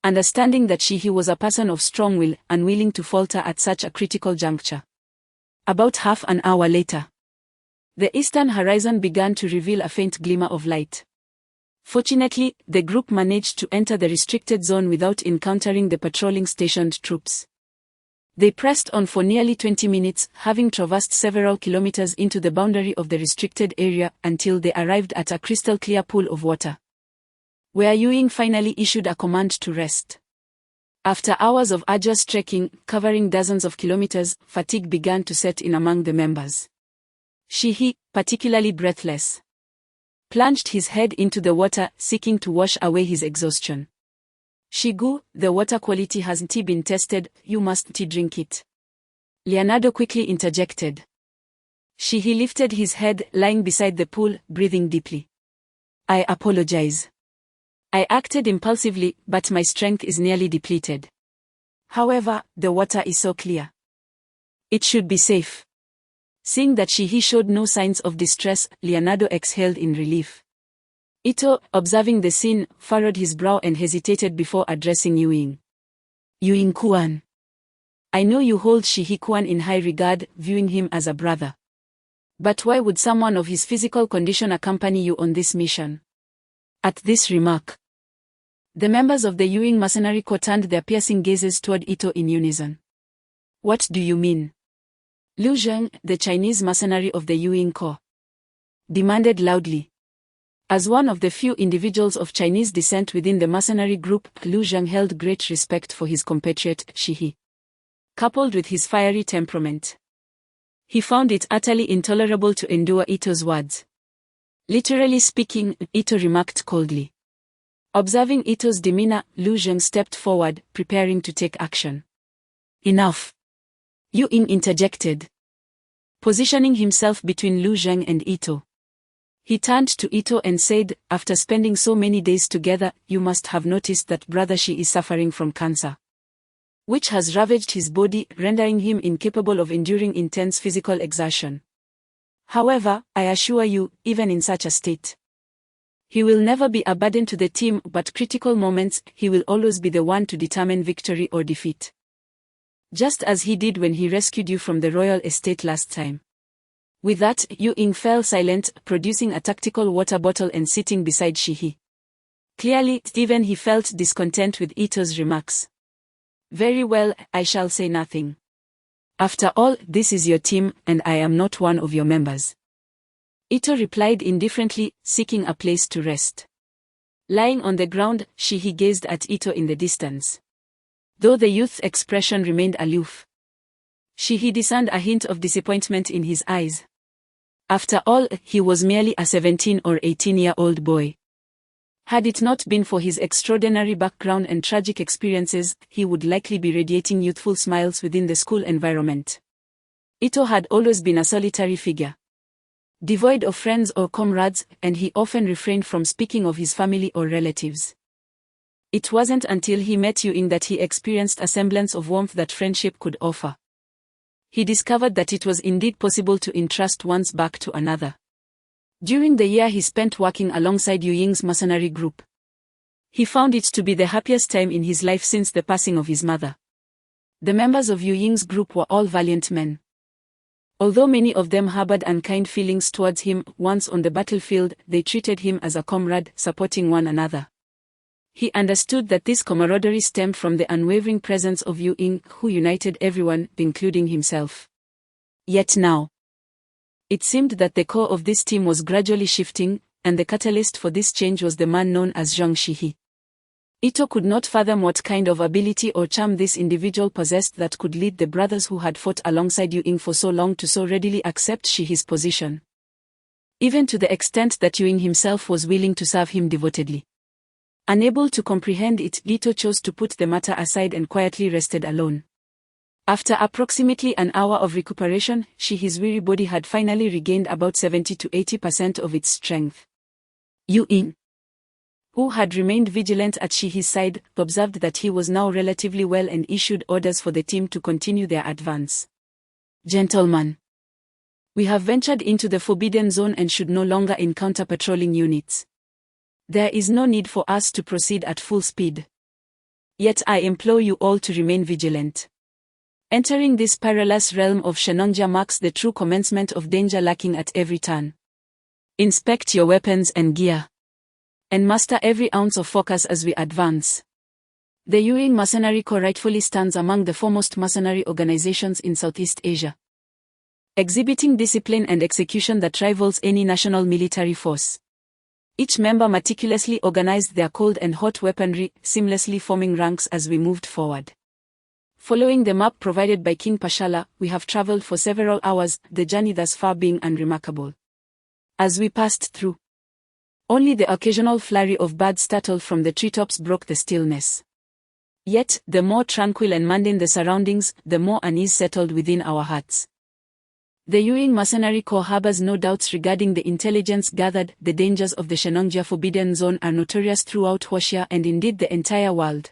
Understanding that Shihi was a person of strong will, unwilling to falter at such a critical juncture. About half an hour later, the eastern horizon began to reveal a faint glimmer of light. Fortunately, the group managed to enter the restricted zone without encountering the patrolling stationed troops. They pressed on for nearly 20 minutes, having traversed several kilometers into the boundary of the restricted area, until they arrived at a crystal-clear pool of water, where Ewing finally issued a command to rest. After hours of arduous trekking, covering dozens of kilometers, fatigue began to set in among the members. Shihi, particularly breathless, plunged his head into the water, seeking to wash away his exhaustion. Shigu, the water quality hasn't been tested, you must drink it. Leonardo quickly interjected. Shihi lifted his head, lying beside the pool, breathing deeply. I apologize. I acted impulsively, but my strength is nearly depleted. However, the water is so clear. It should be safe. Seeing that Shihi showed no signs of distress, Leonardo exhaled in relief. Ito, observing the scene, furrowed his brow and hesitated before addressing Ewing. Ewing-kuan. I know you hold Shihi-kuan in high regard, viewing him as a brother. But why would someone of his physical condition accompany you on this mission? At this remark, the members of the Ewing Mercenary Corps turned their piercing gazes toward Ito in unison. What do you mean? Liu Zheng, the Chinese mercenary of the Ewing Corps, demanded loudly. As one of the few individuals of Chinese descent within the mercenary group, Liu Zheng held great respect for his compatriot, Shihi. Coupled with his fiery temperament, he found it utterly intolerable to endure Ito's words. Literally speaking, Ito remarked coldly. Observing Ito's demeanor, Liu Zheng stepped forward, preparing to take action. Enough! Ewing interjected, positioning himself between Liu Zheng and Ito. He turned to Ito and said, after spending so many days together, you must have noticed that Brother Shi is suffering from cancer, which has ravaged his body, rendering him incapable of enduring intense physical exertion. However, I assure you, even in such a state, He will never be a burden to the team, but critical moments, he will always be the one to determine victory or defeat. Just as he did when he rescued you from the royal estate last time. With that, Yu Ying fell silent, producing a tactical water bottle and sitting beside Shihi. Clearly, even he felt discontent with Ito's remarks. Very well, I shall say nothing. After all, this is your team, and I am not one of your members. Ito replied indifferently, seeking a place to rest. Lying on the ground, Shihi gazed at Ito in the distance. Though the youth's expression remained aloof, Shihi discerned a hint of disappointment in his eyes. After all, he was merely a 17 or 18-year-old boy. Had it not been for his extraordinary background and tragic experiences, he would likely be radiating youthful smiles within the school environment. Ito had always been a solitary figure, devoid of friends or comrades, and he often refrained from speaking of his family or relatives. It wasn't until he met Yu Ying that he experienced a semblance of warmth that friendship could offer. He discovered that it was indeed possible to entrust one's back to another. During the year he spent working alongside Yu Ying's mercenary group, he found it to be the happiest time in his life since the passing of his mother. The members of Yu Ying's group were all valiant men. Although many of them harbored unkind feelings towards him, once on the battlefield, they treated him as a comrade, supporting one another. He understood that this camaraderie stemmed from the unwavering presence of Yu Ying, who united everyone, including himself. Yet now, it seemed that the core of this team was gradually shifting, and the catalyst for this change was the man known as Zhang Shihi. Ito could not fathom what kind of ability or charm this individual possessed that could lead the brothers who had fought alongside Yu Ying for so long to so readily accept Shihi's position. Even to the extent that Yu Ying himself was willing to serve him devotedly. Unable to comprehend it, Ito chose to put the matter aside and quietly rested alone. After approximately an hour of recuperation, Shihi's weary body had finally regained about 70 to 80% of its strength. Yu Ying, who had remained vigilant at Shihi's side, observed that he was now relatively well and issued orders for the team to continue their advance. Gentlemen, we have ventured into the Forbidden Zone and should no longer encounter patrolling units. There is no need for us to proceed at full speed. Yet I implore you all to remain vigilant. Entering this perilous realm of Shenongjia marks the true commencement of danger lurking at every turn. Inspect your weapons and gear, and master every ounce of focus as we advance. The Yu Ying Mercenary Corps rightfully stands among the foremost mercenary organizations in Southeast Asia, exhibiting discipline and execution that rivals any national military force. Each member meticulously organized their cold and hot weaponry, seamlessly forming ranks as we moved forward. Following the map provided by King Pashala, we have traveled for several hours, the journey thus far being unremarkable. As we passed through, only the occasional flurry of birds startled from the treetops broke the stillness. Yet, the more tranquil and mundane the surroundings, the more unease settled within our hearts. The Yu Ying Mercenary Corps harbors no doubts regarding the intelligence gathered. The dangers of the Shenongjia Forbidden Zone are notorious throughout Huaxia and indeed the entire world.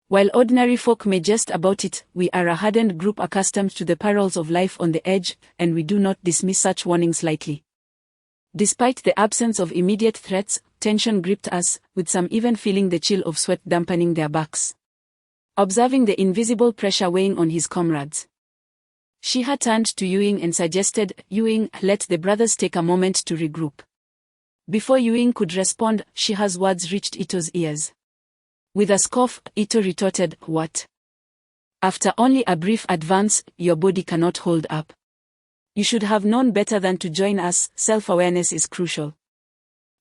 While ordinary folk may jest about it, we are a hardened group accustomed to the perils of life on the edge, and we do not dismiss such warnings lightly. Despite the absence of immediate threats, tension gripped us, with some even feeling the chill of sweat dampening their backs. Observing the invisible pressure weighing on his comrades, Shiha turned to Yu Ying and suggested, "Yu Ying, let the brothers take a moment to regroup." Before Yu Ying could respond, Shiha's words reached Ito's ears. With a scoff, Ito retorted, "What? After only a brief advance, your body cannot hold up. You should have known better than to join us. Self-awareness is crucial."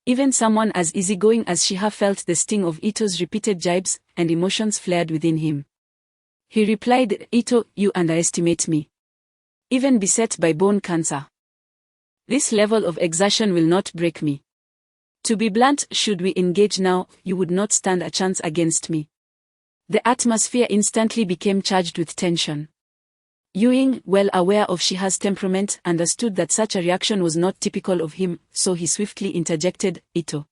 Even someone as easygoing as Shiha felt the sting of Ito's repeated jibes, and emotions flared within him. He replied, "Ito, you underestimate me. Even beset by bone cancer, this level of exertion will not break me. To be blunt, should we engage now, you would not stand a chance against me." The atmosphere instantly became charged with tension. Yu Ying, well aware of Shiha's temperament, understood that such a reaction was not typical of him, so he swiftly interjected, "Ito,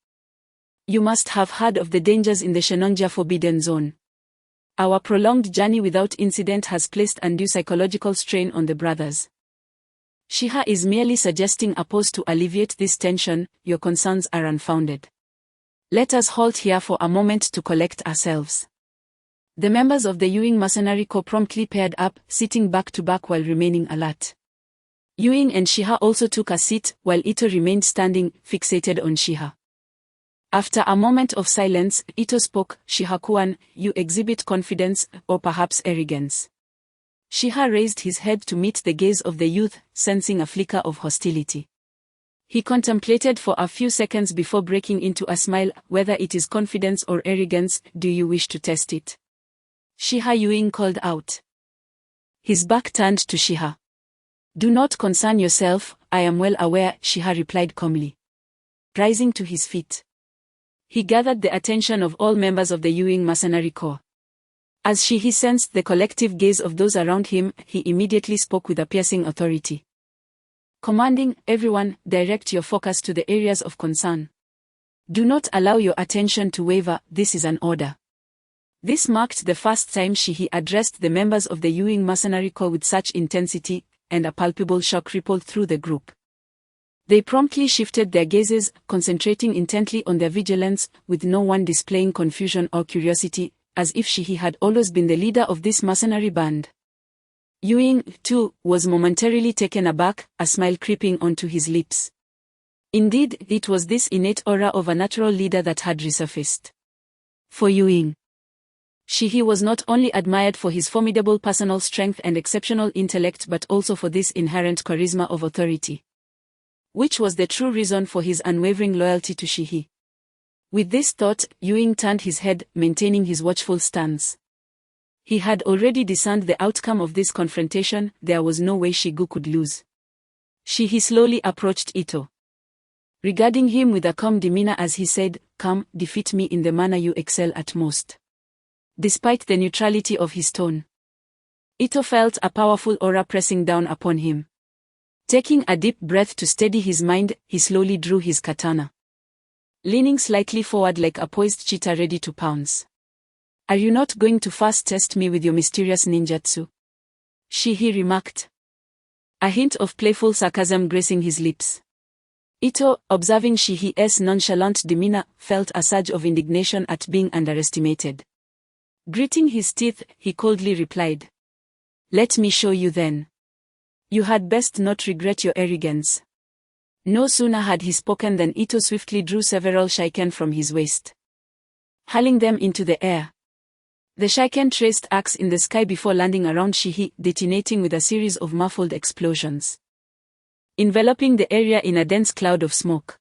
you must have heard of the dangers in the Shenongjia Forbidden Zone. Our prolonged journey without incident has placed undue psychological strain on the brothers. Shiha is merely suggesting a pause to alleviate this tension. Your concerns are unfounded." Let us halt here for a moment to collect ourselves. The members of the Ewing Mercenary Corps promptly paired up, sitting back to back while remaining alert. Ewing and Shiha also took a seat, while Ito remained standing, fixated on Shiha. After a moment of silence, Ito spoke. Shiha-kuan, you exhibit confidence, or perhaps arrogance. Shiha raised his head to meet the gaze of the youth, sensing a flicker of hostility. He contemplated for a few seconds before breaking into a smile. Whether it is confidence or arrogance, do you wish to test it? Shiha Ewing called out. His back turned to Shiha. Do not concern yourself, I am well aware, Shiha replied calmly. Rising to his feet, he gathered the attention of all members of the Ewing Mercenary Corps. As he sensed the collective gaze of those around him, he immediately spoke with a piercing authority. Commanding, everyone, direct your focus to the areas of concern. Do not allow your attention to waver, this is an order. This marked the first time Shihi addressed the members of the Ewing Mercenary Corps with such intensity, and a palpable shock rippled through the group. They promptly shifted their gazes, concentrating intently on their vigilance, with no one displaying confusion or curiosity, as if Shihi had always been the leader of this mercenary band. Ewing, too, was momentarily taken aback, a smile creeping onto his lips. Indeed, it was this innate aura of a natural leader that had resurfaced. For Ewing, Shihi was not only admired for his formidable personal strength and exceptional intellect but also for this inherent charisma of authority, which was the true reason for his unwavering loyalty to Shihi. With this thought, Ewing turned his head, maintaining his watchful stance. He had already discerned the outcome of this confrontation. There was no way Shigu could lose. Shihi slowly approached Ito, regarding him with a calm demeanor as he said, "Come, defeat me in the manner you excel at most." Despite the neutrality of his tone, Ito felt a powerful aura pressing down upon him. Taking a deep breath to steady his mind, he slowly drew his katana, leaning slightly forward like a poised cheetah ready to pounce. Are you not going to first test me with your mysterious ninjutsu? Shihi remarked, a hint of playful sarcasm gracing his lips. Ito, observing Shihi's nonchalant demeanor, felt a surge of indignation at being underestimated. Gritting his teeth, he coldly replied, "Let me show you then. You had best not regret your arrogance." No sooner had he spoken than Ito swiftly drew several shuriken from his waist, hurling them into the air. The shuriken traced arcs in the sky before landing around Shihi, detonating with a series of muffled explosions, enveloping the area in a dense cloud of smoke.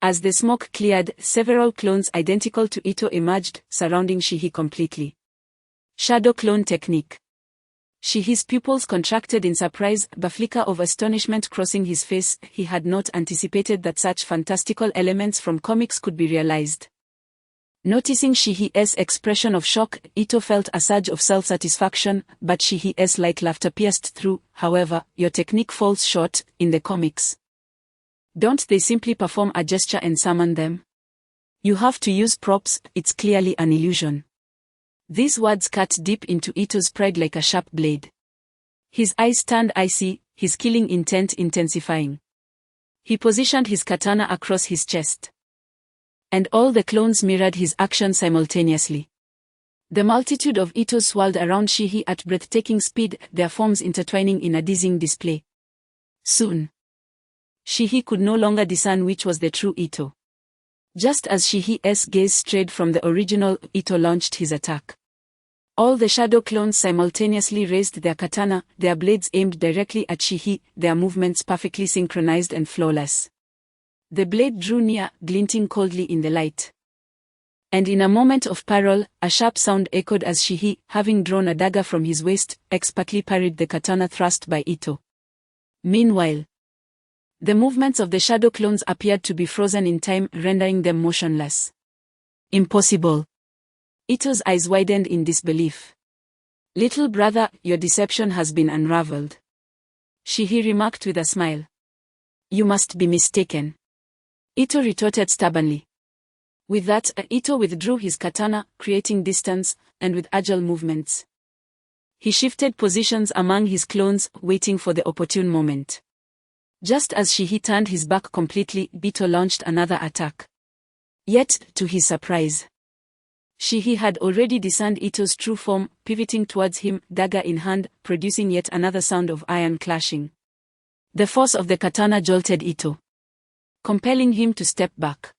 As the smoke cleared, several clones identical to Ito emerged, surrounding Shihi completely. Shadow clone technique. Shihi's pupils contracted in surprise, a flicker of astonishment crossing his face. He had not anticipated that such fantastical elements from comics could be realized. Noticing Shihi's expression of shock, Ito felt a surge of self-satisfaction, but Shihi's light laughter pierced through. However, your technique falls short. In the comics, don't they simply perform a gesture and summon them? You have to use props. It's clearly an illusion. These words cut deep into Ito's pride like a sharp blade. His eyes turned icy, his killing intent intensifying. He positioned his katana across his chest, and all the clones mirrored his action simultaneously. The multitude of Itos swirled around Shihi at breathtaking speed, their forms intertwining in a dizzying display. Soon, Shihi could no longer discern which was the true Ito. Just as Shihi's gaze strayed from the original, Ito launched his attack. All the shadow clones simultaneously raised their katana, their blades aimed directly at Shihi, their movements perfectly synchronized and flawless. The blade drew near, glinting coldly in the light. And in a moment of peril, a sharp sound echoed as Shihi, having drawn a dagger from his waist, expertly parried the katana thrust by Ito. Meanwhile, the movements of the shadow clones appeared to be frozen in time, rendering them motionless. Impossible. Ito's eyes widened in disbelief. Little brother, your deception has been unraveled, Shihi remarked with a smile. You must be mistaken, Ito retorted stubbornly. With that, Ito withdrew his katana, creating distance, and with agile movements, he shifted positions among his clones, waiting for the opportune moment. Just as Shihi turned his back completely, Ito launched another attack. Yet, to his surprise, Shihi had already discerned Ito's true form, pivoting towards him, dagger in hand, producing yet another sound of iron clashing. The force of the katana jolted Ito, compelling him to step back.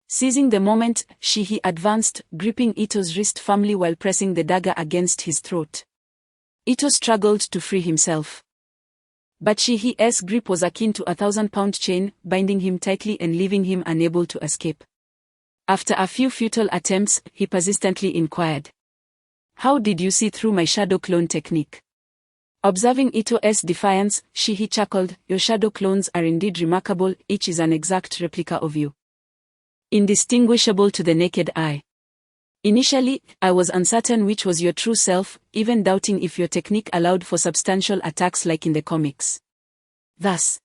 Seizing the moment, Shihi advanced, gripping Ito's wrist firmly while pressing the dagger against his throat. Ito struggled to free himself, but Shihi's grip was akin to a 1,000-pound chain, binding him tightly and leaving him unable to escape. After a few futile attempts, he persistently inquired, "How did you see through my shadow clone technique?" Observing Ito's defiance, Shihi chuckled, "Your shadow clones are indeed remarkable, each is an exact replica of you, indistinguishable to the naked eye. Initially, I was uncertain which was your true self, even doubting if your technique allowed for substantial attacks like in the comics. Thus,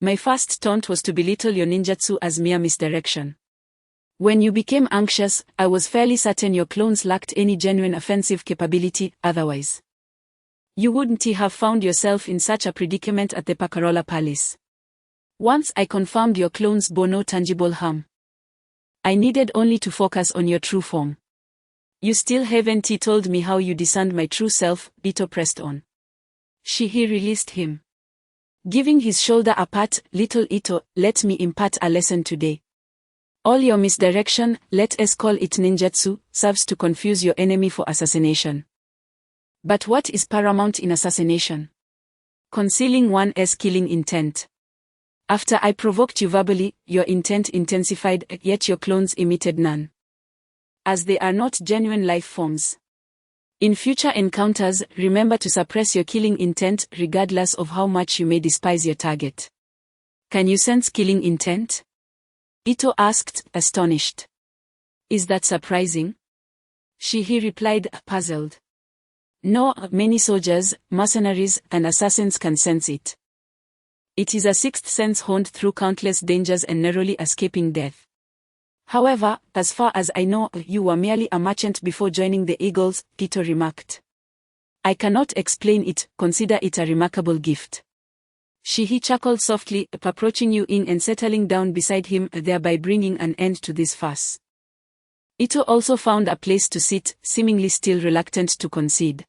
my first taunt was to belittle your ninjutsu as mere misdirection. When you became anxious, I was fairly certain your clones lacked any genuine offensive capability, otherwise you wouldn't have found yourself in such a predicament at the Pakarola Palace. Once I confirmed your clones bore no tangible harm, I needed only to focus on your true form. You still haven't told me how you discerned my true self," Ito pressed on. Shihi released him, giving his shoulder a pat. "Little Ito, let me impart a lesson today. All your misdirection, let us call it ninjutsu, serves to confuse your enemy for assassination. But what is paramount in assassination? Concealing one's killing intent. After I provoked you verbally, your intent intensified, yet your clones emitted none, as they are not genuine life forms. In future encounters, remember to suppress your killing intent regardless of how much you may despise your target." "Can you sense killing intent?" Ito asked, astonished. "Is that surprising?" Shihi replied, puzzled. "No, many soldiers, mercenaries, and assassins can sense it. It is a sixth sense honed through countless dangers and narrowly escaping death. However, as far as I know, you were merely a merchant before joining the Eagles," Ito remarked. "I cannot explain it, consider it a remarkable gift." Shihi chuckled softly, approaching Yu Ying and settling down beside him, thereby bringing an end to this fuss. Ito also found a place to sit, seemingly still reluctant to concede.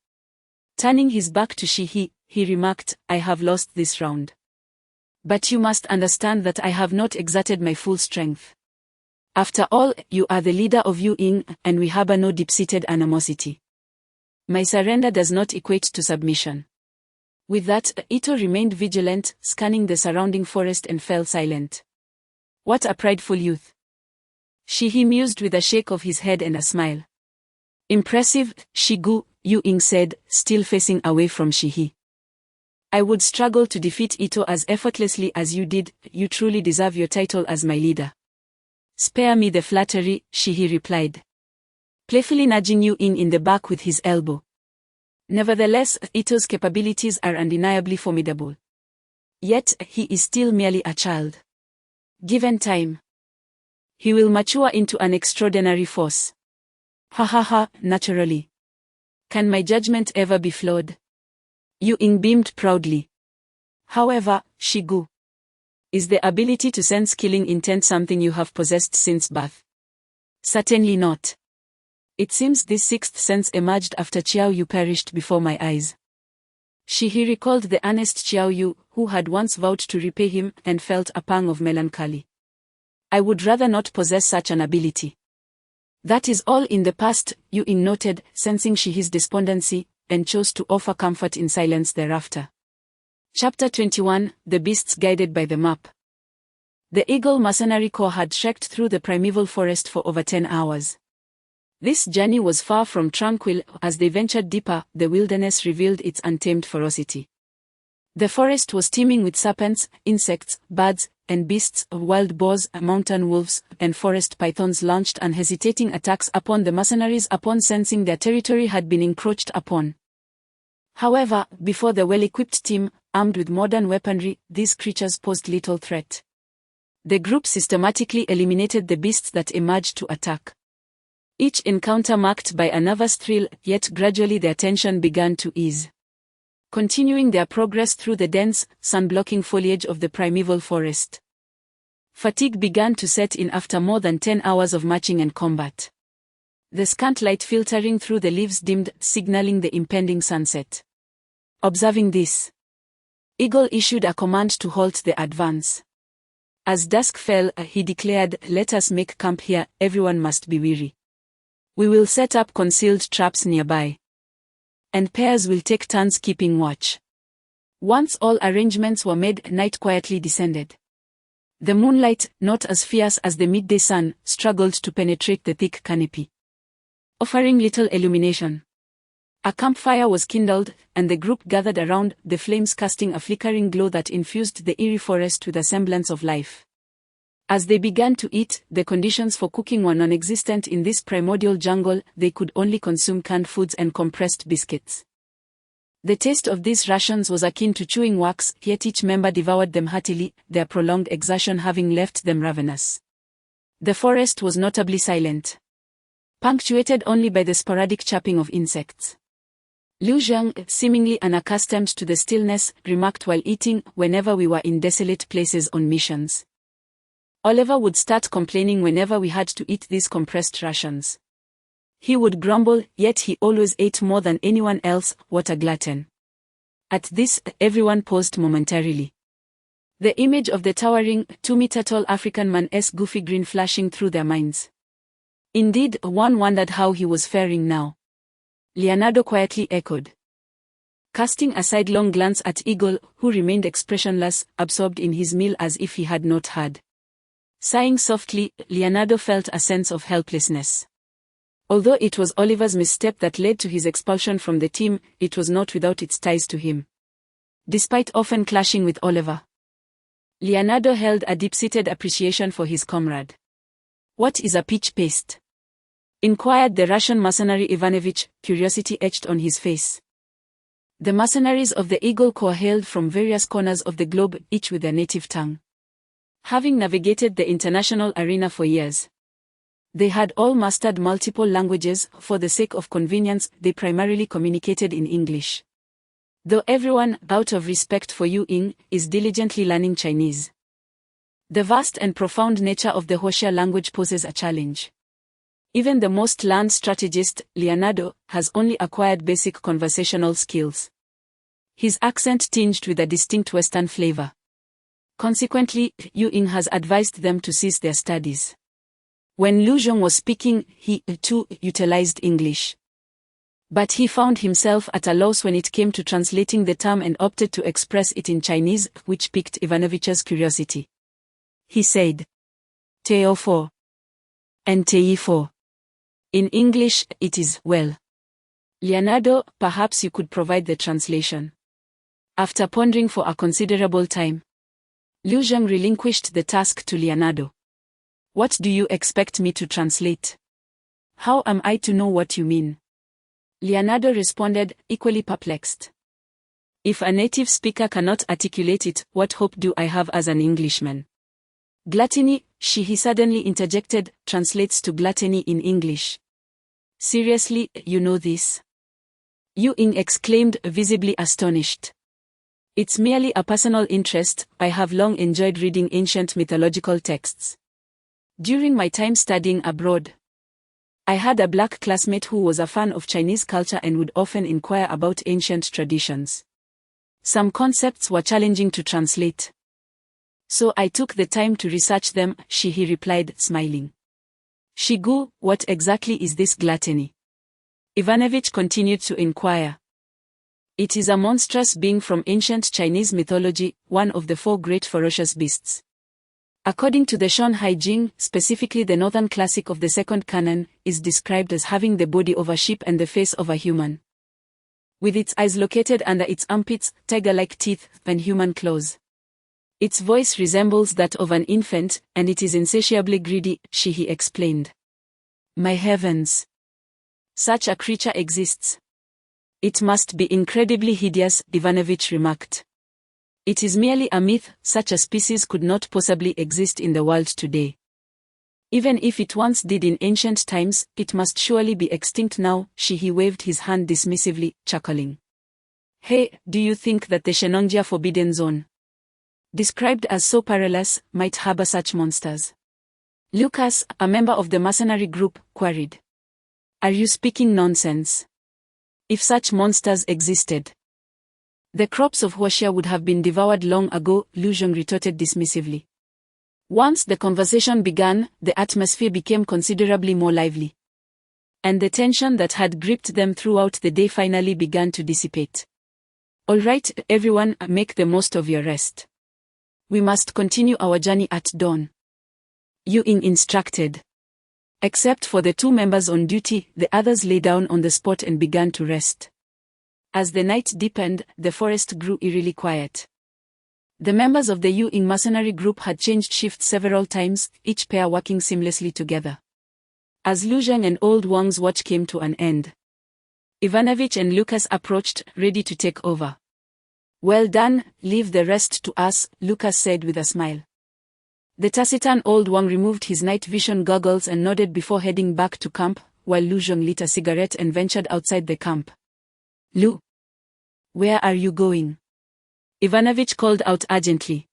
Turning his back to Shihi, he remarked, "I have lost this round. But you must understand that I have not exerted my full strength. After all, you are the leader of Yu Ying, and we harbor no deep-seated animosity. My surrender does not equate to submission." With that, Ito remained vigilant, scanning the surrounding forest and fell silent. "What a prideful youth," Shihi mused with a shake of his head and a smile. "Impressive, Shigu," Yu Ying said, still facing away from Shihi. "I would struggle to defeat Ito as effortlessly as you did. You truly deserve your title as my leader." "Spare me the flattery," Shihi replied, playfully nudging Yu Ying in the back with his elbow. Nevertheless, Ito's capabilities are undeniably formidable. Yet, he is still merely a child. Given time, he will mature into an extraordinary force. Ha ha ha, naturally. Can my judgment ever be flawed?" Yu Ying beamed proudly. "However, Shigu, is the ability to sense killing intent something you have possessed since birth?" "Certainly not. It seems this sixth sense emerged after Xiao Yu perished before my eyes." Shihi recalled the earnest Xiao Yu, who had once vowed to repay him, and felt a pang of melancholy. "I would rather not possess such an ability." "That is all in the past," Yu Ying noted, sensing Shihi's despondency, and chose to offer comfort in silence thereafter. Chapter 21, The Beasts Guided by the Map. The Eagle Mercenary Corps had trekked through the primeval forest for over 10 hours. This journey was far from tranquil. As they ventured deeper, the wilderness revealed its untamed ferocity. The forest was teeming with serpents, insects, birds, and beasts. Wild boars, mountain wolves, and forest pythons launched unhesitating attacks upon the mercenaries upon sensing their territory had been encroached upon. However, before the well-equipped team, armed with modern weaponry, these creatures posed little threat. The group systematically eliminated the beasts that emerged to attack. Each encounter marked by a nervous thrill, yet gradually their tension began to ease. Continuing their progress through the dense, sun-blocking foliage of the primeval forest. Fatigue began to set in after more than 10 hours of marching and combat. The scant light filtering through the leaves dimmed, signaling the impending sunset. Observing this, Eagle issued a command to halt the advance. As dusk fell, he declared, "Let us make camp here, everyone must be weary. We will set up concealed traps nearby. And pairs will take turns keeping watch." Once all arrangements were made, night quietly descended. The moonlight, not as fierce as the midday sun, struggled to penetrate the thick canopy, offering little illumination. A campfire was kindled, and the group gathered around, the flames casting a flickering glow that infused the eerie forest with a semblance of life. As they began to eat, the conditions for cooking were non-existent in this primordial jungle. They could only consume canned foods and compressed biscuits. The taste of these rations was akin to chewing wax, yet each member devoured them heartily, their prolonged exertion having left them ravenous. The forest was notably silent, punctuated only by the sporadic chirping of insects. Liu Zhang, seemingly unaccustomed to the stillness, remarked while eating, "Whenever we were in desolate places on missions, Oliver would start complaining whenever we had to eat these compressed rations. He would grumble, yet he always ate more than anyone else. What a glutton." At this, everyone paused momentarily. The image of the towering, 2-meter-tall African man's goofy grin flashing through their minds. Indeed, one wondered how he was faring now. Leonardo quietly echoed, casting a sidelong glance at Eagle, who remained expressionless, absorbed in his meal as if he had not heard. Sighing softly, Leonardo felt a sense of helplessness. Although it was Oliver's misstep that led to his expulsion from the team, it was not without its ties to him. Despite often clashing with Oliver, Leonardo held a deep-seated appreciation for his comrade. "What is a pitch paste?" inquired the Russian mercenary Ivanovich, curiosity etched on his face. The mercenaries of the Eagle Corps hailed from various corners of the globe, each with their native tongue. Having navigated the international arena for years, they had all mastered multiple languages. For the sake of convenience, they primarily communicated in English, though everyone, out of respect for Yu Ying, is diligently learning Chinese. The vast and profound nature of the Hoxia language poses a challenge. Even the most learned strategist, Leonardo, has only acquired basic conversational skills, his accent tinged with a distinct Western flavor. Consequently, Yu Ying has advised them to cease their studies. When Liu Zhong was speaking, he, too, utilized English. But he found himself at a loss when it came to translating the term and opted to express it in Chinese, which piqued Ivanovich's curiosity. He said, "Teo4 and Tei4. In English, it is, well." "Leonardo, perhaps you could provide the translation." After pondering for a considerable time, Liu Zhang relinquished the task to Leonardo. "What do you expect me to translate? How am I to know what you mean?" Leonardo responded, equally perplexed. "If a native speaker cannot articulate it, what hope do I have as an Englishman?" "Gluttony," he suddenly interjected, translates to gluttony in English. "Seriously, you know this?" Yu Ying exclaimed, visibly astonished. "It's merely a personal interest. I have long enjoyed reading ancient mythological texts. During my time studying abroad, I had a black classmate who was a fan of Chinese culture and would often inquire about ancient traditions. Some concepts were challenging to translate, so I took the time to research them," he replied, smiling. "Shigu, what exactly is this gluttony?" Ivanovich continued to inquire. "It is a monstrous being from ancient Chinese mythology, one of the 4 great ferocious beasts. According to the Shanhai Jing, specifically the northern classic of the second canon, is described as having the body of a sheep and the face of a human, with its eyes located under its armpits, tiger-like teeth, and human claws. Its voice resembles that of an infant, and it is insatiably greedy," he explained. "My heavens! Such a creature exists. It must be incredibly hideous," Ivanovich remarked. "It is merely a myth. Such a species could not possibly exist in the world today. Even if it once did in ancient times, it must surely be extinct now." He waved his hand dismissively, chuckling. "Hey, do you think that the Shenongjia Forbidden Zone described as so perilous, might harbor such monsters? Lucas, a member of the mercenary group, queried. Are you speaking nonsense? If such monsters existed, the crops of Huaxia would have been devoured long ago, Lu Zhong retorted dismissively. Once the conversation began, the atmosphere became considerably more lively. And the tension that had gripped them throughout the day finally began to dissipate. All right, everyone, make the most of your rest. We must continue our journey at dawn. Yu Ying instructed. Except for the two members on duty, the others lay down on the spot and began to rest. As the night deepened, the forest grew eerily quiet. The members of the Yu Ying mercenary group had changed shifts several times, each pair working seamlessly together. As Lu Zheng and Old Wang's watch came to an end, Ivanovich and Lucas approached, ready to take over. Well done, leave the rest to us, Lucas said with a smile. The taciturn Old Wang removed his night vision goggles and nodded before heading back to camp, while Lu Zheng lit a cigarette and ventured outside the camp. Lu, where are you going? Ivanovich called out urgently.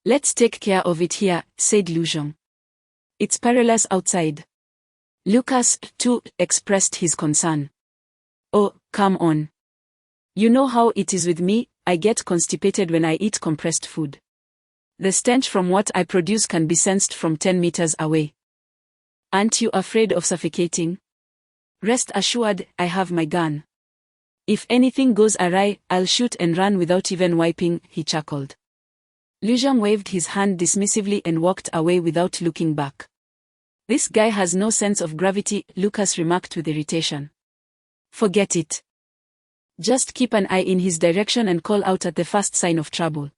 Let's take care of it here, said Lu Zheng. It's perilous outside. Lucas, too, expressed his concern. Oh, come on. You know how it is with me, I get constipated when I eat compressed food. The stench from what I produce can be sensed from 10 meters away. Aren't you afraid of suffocating? Rest assured, I have my gun. If anything goes awry, I'll shoot and run without even wiping, he chuckled. Lu Zheng waved his hand dismissively and walked away without looking back. This guy has no sense of gravity, Lucas remarked with irritation. Forget it. Just keep an eye in his direction and call out at the first sign of trouble.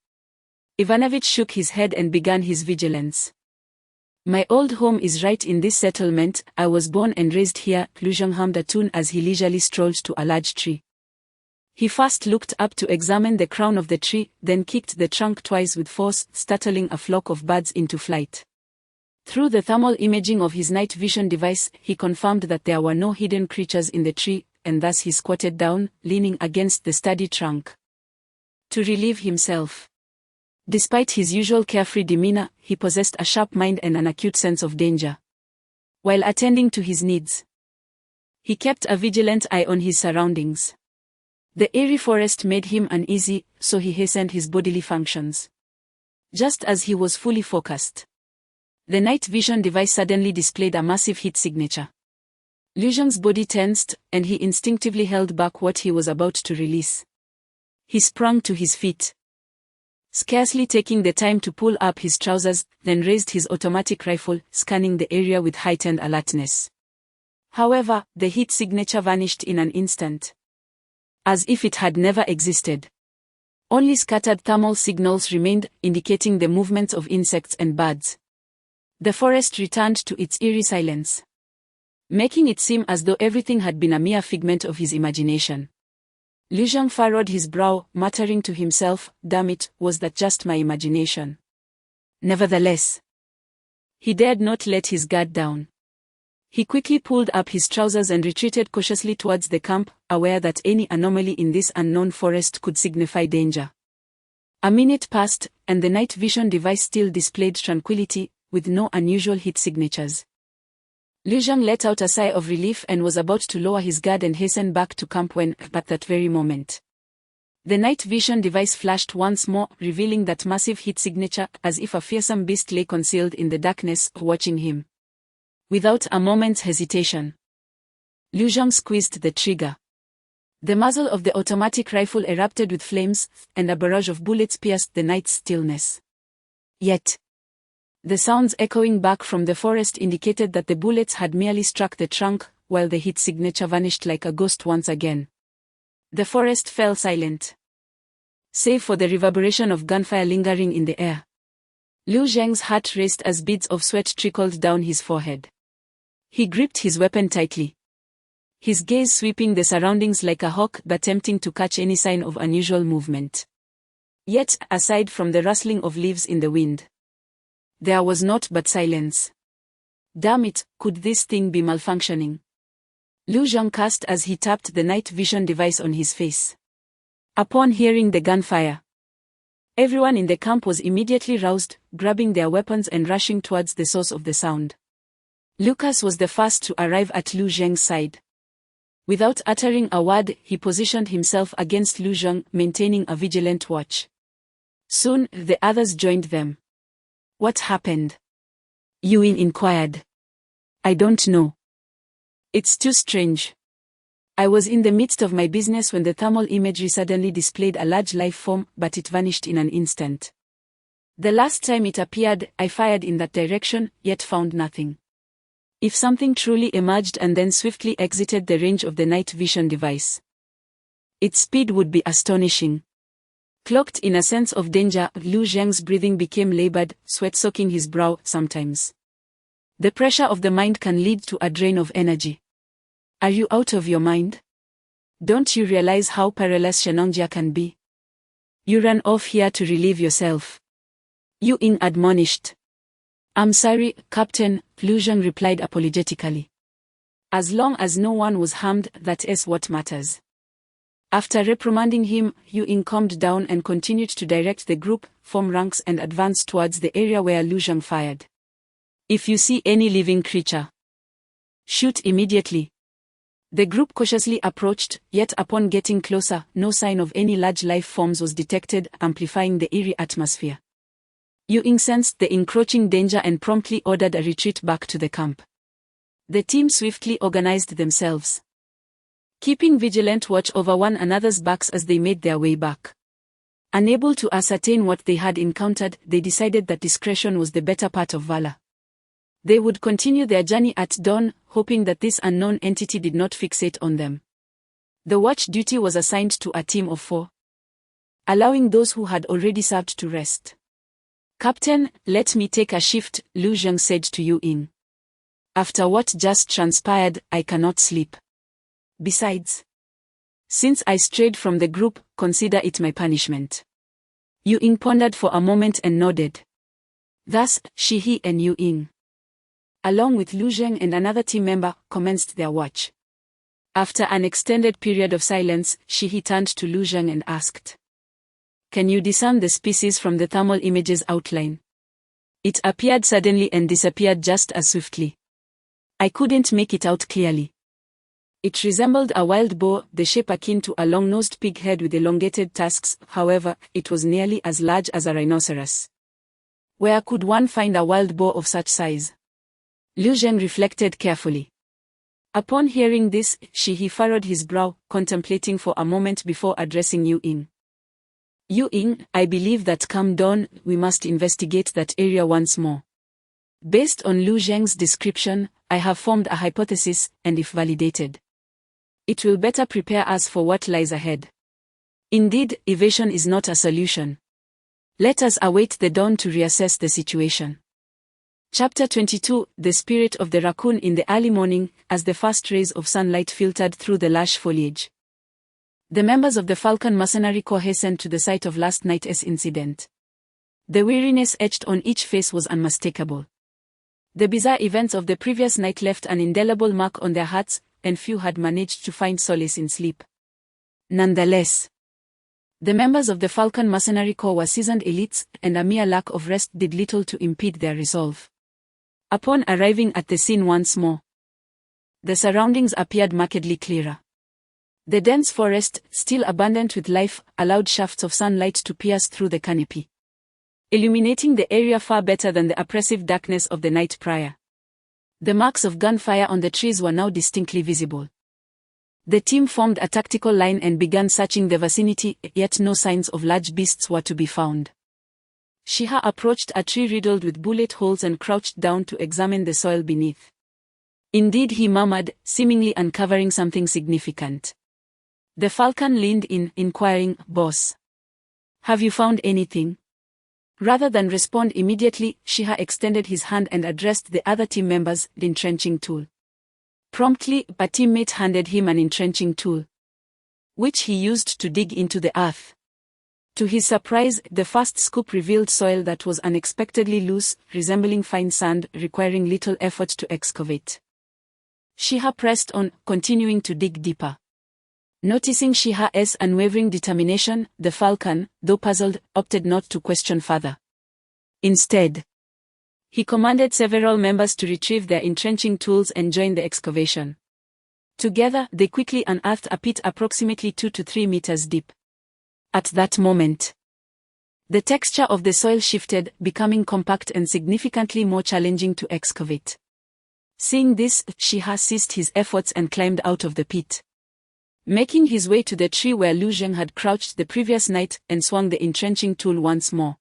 Ivanovich shook his head and began his vigilance. My old home is right in this settlement, I was born and raised here, Lu Zheng hummed a tune as he leisurely strolled to a large tree. He first looked up to examine the crown of the tree, then kicked the trunk twice with force, startling a flock of birds into flight. Through the thermal imaging of his night vision device, he confirmed that there were no hidden creatures in the tree, and thus he squatted down, leaning against the sturdy trunk. To relieve himself. Despite his usual carefree demeanor, he possessed a sharp mind and an acute sense of danger. While attending to his needs, he kept a vigilant eye on his surroundings. The eerie forest made him uneasy, so he hastened his bodily functions. Just as he was fully focused, the night vision device suddenly displayed a massive heat signature. Lu Zheng's body tensed, and he instinctively held back what he was about to release. He sprang to his feet, scarcely taking the time to pull up his trousers, then raised his automatic rifle, scanning the area with heightened alertness. However, the heat signature vanished in an instant, as if it had never existed. Only scattered thermal signals remained, indicating the movements of insects and birds. The forest returned to its eerie silence, making it seem as though everything had been a mere figment of his imagination. Lu Zheng furrowed his brow, muttering to himself, damn it, was that just my imagination? Nevertheless, he dared not let his guard down. He quickly pulled up his trousers and retreated cautiously towards the camp, aware that any anomaly in this unknown forest could signify danger. A minute passed, and the night vision device still displayed tranquility, with no unusual heat signatures. Lu Zheng let out a sigh of relief and was about to lower his guard and hasten back to camp when, at that very moment, the night vision device flashed once more, revealing that massive heat signature, as if a fearsome beast lay concealed in the darkness, watching him. Without a moment's hesitation, Lu Zheng squeezed the trigger. The muzzle of the automatic rifle erupted with flames, and a barrage of bullets pierced the night's stillness. Yet, the sounds echoing back from the forest indicated that the bullets had merely struck the trunk, while the heat signature vanished like a ghost once again. The forest fell silent, save for the reverberation of gunfire lingering in the air. Lu Zheng's heart raced as beads of sweat trickled down his forehead. He gripped his weapon tightly, his gaze sweeping the surroundings like a hawk attempting to catch any sign of unusual movement. Yet, aside from the rustling of leaves in the wind, there was naught but silence. Damn it, could this thing be malfunctioning? Lu Zheng cursed as he tapped the night vision device on his face. Upon hearing the gunfire, Everyone in the camp was immediately roused, grabbing their weapons and rushing towards the source of the sound. Lucas was the first to arrive at Lu Zheng's side. Without uttering a word, he positioned himself against Lu Zheng, maintaining a vigilant watch. Soon, the others joined them. "What happened?" Yuin inquired. "I don't know. It's too strange. I was in the midst of my business when the thermal imagery suddenly displayed a large life form, but it vanished in an instant. The last time it appeared, I fired in that direction, yet found nothing. If something truly emerged and then swiftly exited the range of the night vision device, its speed would be astonishing." Cloaked in a sense of danger, Lu Zheng's breathing became labored, sweat soaking his brow. Sometimes the pressure of the mind can lead to a drain of energy. "Are you out of your mind? Don't you realize how perilous Shenongjia can be? You ran off here to relieve yourself," Yuin admonished. "I'm sorry, Captain," Lu Zheng replied apologetically. "As long as no one was harmed, that is what matters." After reprimanding him, Yuin calmed down and continued to direct the group, form ranks and advance towards the area where Lu Zheng fired. "If you see any living creature, shoot immediately." The group cautiously approached, yet upon getting closer, no sign of any large life forms was detected, amplifying the eerie atmosphere. Yuin sensed the encroaching danger and promptly ordered a retreat back to the camp. The team swiftly organized themselves, keeping vigilant watch over one another's backs as they made their way back. Unable to ascertain what they had encountered, they decided that discretion was the better part of valor. They would continue their journey at dawn, hoping that this unknown entity did not fixate on them. The watch duty was assigned to a team of 4, allowing those who had already served to rest. "Captain, let me take a shift," Lu Zheng said to Yuin. "After what just transpired, I cannot sleep. Besides, since I strayed from the group, consider it my punishment." Yuin pondered for a moment and nodded. Thus, Shihi and Yuin, along with Lu Zheng and another team member, commenced their watch. After an extended period of silence, Shihi turned to Lu Zheng and asked, "Can you discern the species from the thermal image's outline? It appeared suddenly and disappeared just as swiftly. I couldn't make it out clearly. It resembled a wild boar, the shape akin to a long-nosed pig head with elongated tusks. However, it was nearly as large as a rhinoceros. Where could one find a wild boar of such size?" Lu Zheng reflected carefully. Upon hearing this, Shihi furrowed his brow, contemplating for a moment before addressing Yuin. "Yuin, I believe that come dawn, we must investigate that area once more. Based on Lu Zheng's description, I have formed a hypothesis, and if validated, it will better prepare us for what lies ahead. Indeed, evasion is not a solution. Let us await the dawn to reassess the situation." Chapter 22, The Spirit of the Raccoon. In the early morning, as the first rays of sunlight filtered through the lush foliage, the members of the Falcon Mercenary Corps hastened to the site of last night's incident. The weariness etched on each face was unmistakable. The bizarre events of the previous night left an indelible mark on their hearts, and few had managed to find solace in sleep. Nonetheless, the members of the Falcon Mercenary Corps were seasoned elites, and a mere lack of rest did little to impede their resolve. Upon arriving at the scene once more, the surroundings appeared markedly clearer. The dense forest, still abundant with life, allowed shafts of sunlight to pierce through the canopy, illuminating the area far better than the oppressive darkness of the night prior. The marks of gunfire on the trees were now distinctly visible. The team formed a tactical line and began searching the vicinity, yet no signs of large beasts were to be found. Shiha approached a tree riddled with bullet holes and crouched down to examine the soil beneath. Indeed, he murmured, seemingly uncovering something significant. The Falcon leaned in, inquiring, "Boss, have you found anything?" Rather than respond immediately, Shiha extended his hand and addressed the other team members, the entrenching tool. Promptly, a teammate handed him an entrenching tool, which he used to dig into the earth. To his surprise, the first scoop revealed soil that was unexpectedly loose, resembling fine sand, requiring little effort to excavate. Shiha pressed on, continuing to dig deeper. Noticing Shiha's unwavering determination, the Falcon, though puzzled, opted not to question further. Instead, he commanded several members to retrieve their entrenching tools and join the excavation. Together, they quickly unearthed a pit approximately 2 to 3 meters deep. At that moment, the texture of the soil shifted, becoming compact and significantly more challenging to excavate. Seeing this, Shiha ceased his efforts and climbed out of the pit, making his way to the tree where Lu Zheng had crouched the previous night and swung the entrenching tool once more.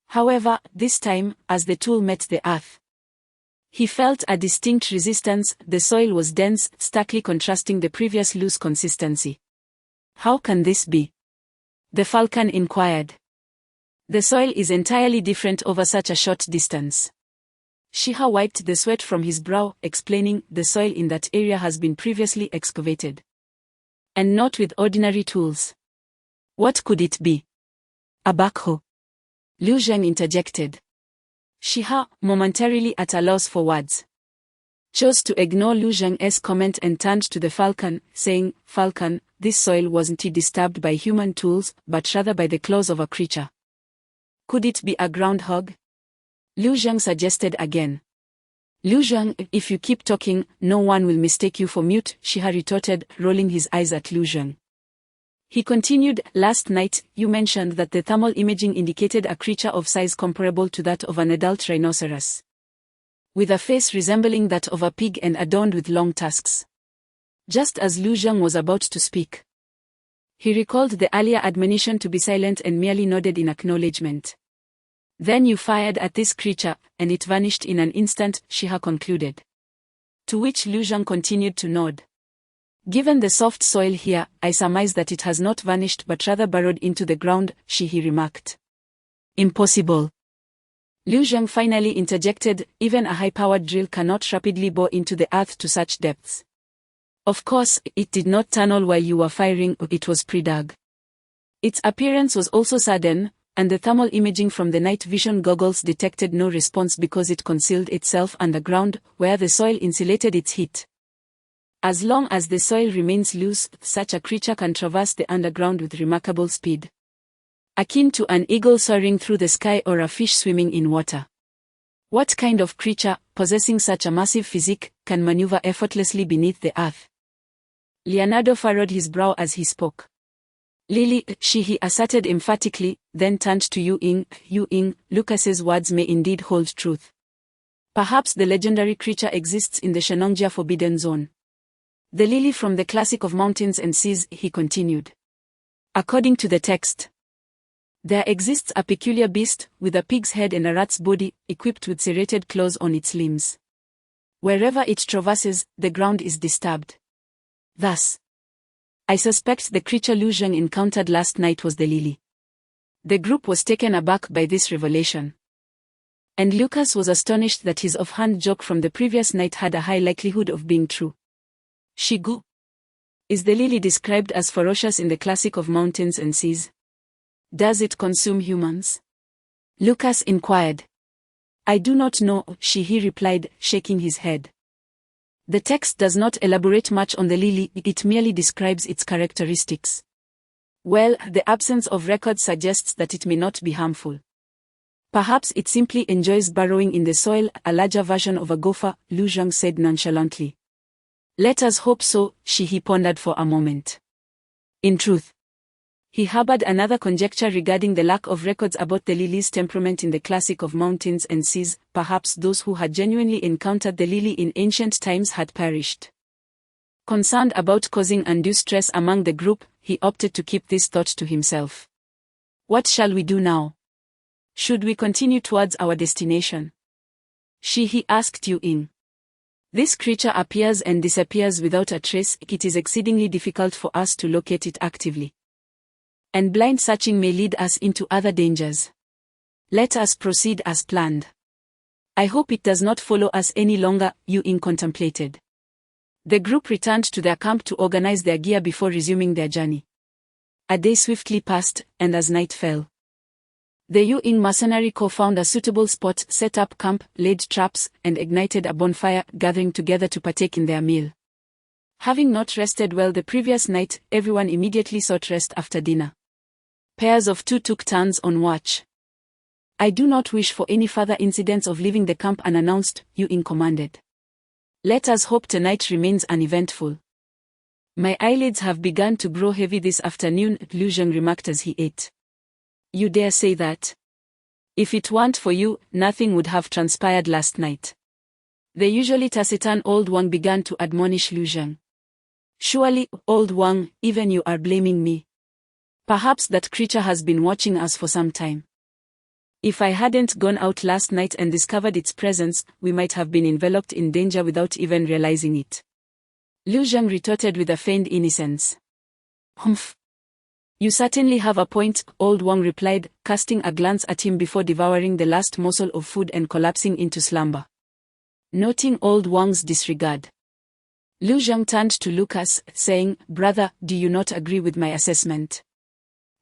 However, this time, as the tool met the earth, he felt a distinct resistance. The soil was dense, starkly contrasting the previous loose consistency. How can this be? The Falcon inquired. The soil is entirely different over such a short distance. Shiha wiped the sweat from his brow, explaining, the soil in that area has been previously excavated. And not with ordinary tools. What could it be? A backhoe. Lu Zheng interjected. Shiha, momentarily at a loss for words, chose to ignore Lu Zheng's comment and turned to the Falcon, saying, Falcon, this soil wasn't disturbed by human tools, but rather by the claws of a creature. Could it be a groundhog? Lu Zheng suggested again. Lu Zheng, if you keep talking, no one will mistake you for mute, Shiha retorted, rolling his eyes at Lu Zheng. He continued, last night, you mentioned that the thermal imaging indicated a creature of size comparable to that of an adult rhinoceros, with a face resembling that of a pig and adorned with long tusks. Just as Lu Zheng was about to speak, he recalled the earlier admonition to be silent and merely nodded in acknowledgement. Then you fired at this creature, and it vanished in an instant, Shiha concluded. To which Lu Zheng continued to nod. Given the soft soil here, I surmise that it has not vanished but rather burrowed into the ground, he remarked. Impossible. Lu Zheng finally interjected, even a high-powered drill cannot rapidly bore into the earth to such depths. Of course, it did not tunnel while you were firing, it was pre-dug. Its appearance was also sudden, and the thermal imaging from the night vision goggles detected no response because it concealed itself underground, where the soil insulated its heat. As long as the soil remains loose, such a creature can traverse the underground with remarkable speed, akin to an eagle soaring through the sky or a fish swimming in water. What kind of creature, possessing such a massive physique, can maneuver effortlessly beneath the earth? Leonardo furrowed his brow as he spoke. Lily, he asserted emphatically, then turned to Yu Ying, Lucas's words may indeed hold truth. Perhaps the legendary creature exists in the Shenongjia Forbidden Zone. The lily from the classic of mountains and seas, he continued. According to the text, there exists a peculiar beast, with a pig's head and a rat's body, equipped with serrated claws on its limbs. Wherever it traverses, the ground is disturbed. Thus, I suspect the creature Lu Zheng encountered last night was the lily. The group was taken aback by this revelation. And Lucas was astonished that his offhand joke from the previous night had a high likelihood of being true. Shigu. Is the lily described as ferocious in the classic of mountains and seas? Does it consume humans? Lucas inquired. I do not know, he replied, shaking his head. The text does not elaborate much on the lily, it merely describes its characteristics. Well, the absence of record suggests that it may not be harmful. Perhaps it simply enjoys burrowing in the soil, a larger version of a gopher, Lu Zheng said nonchalantly. Let us hope so, he pondered for a moment. In truth, he harbored another conjecture regarding the lack of records about the lily's temperament in the classic of mountains and seas. Perhaps those who had genuinely encountered the lily in ancient times had perished. Concerned about causing undue stress among the group, he opted to keep this thought to himself. What shall we do now? Should we continue towards our destination? He asked Yu Ying. This creature appears and disappears without a trace. It is exceedingly difficult for us to locate it actively. And blind searching may lead us into other dangers. Let us proceed as planned. I hope it does not follow us any longer, Yu Ying contemplated. The group returned to their camp to organize their gear before resuming their journey. A day swiftly passed, and as night fell, the Yu Ying Mercenary Corps found a suitable spot, set up camp, laid traps, and ignited a bonfire, gathering together to partake in their meal. Having not rested well the previous night, everyone immediately sought rest after dinner. Pairs of two took turns on watch. I do not wish for any further incidents of leaving the camp unannounced, Yu-in commanded. Let us hope tonight remains uneventful. My eyelids have begun to grow heavy this afternoon, Liu Zheng remarked as he ate. You dare say that? If it weren't for you, nothing would have transpired last night. The usually taciturn old Wang began to admonish Liu Zheng. Surely, old Wang, even you are blaming me. Perhaps that creature has been watching us for some time. If I hadn't gone out last night and discovered its presence, we might have been enveloped in danger without even realizing it. Liu Zheng retorted with a feigned innocence. Humph. You certainly have a point, old Wang replied, casting a glance at him before devouring the last morsel of food and collapsing into slumber. Noting old Wang's disregard, Liu Zheng turned to Lucas, saying, Brother, do you not agree with my assessment?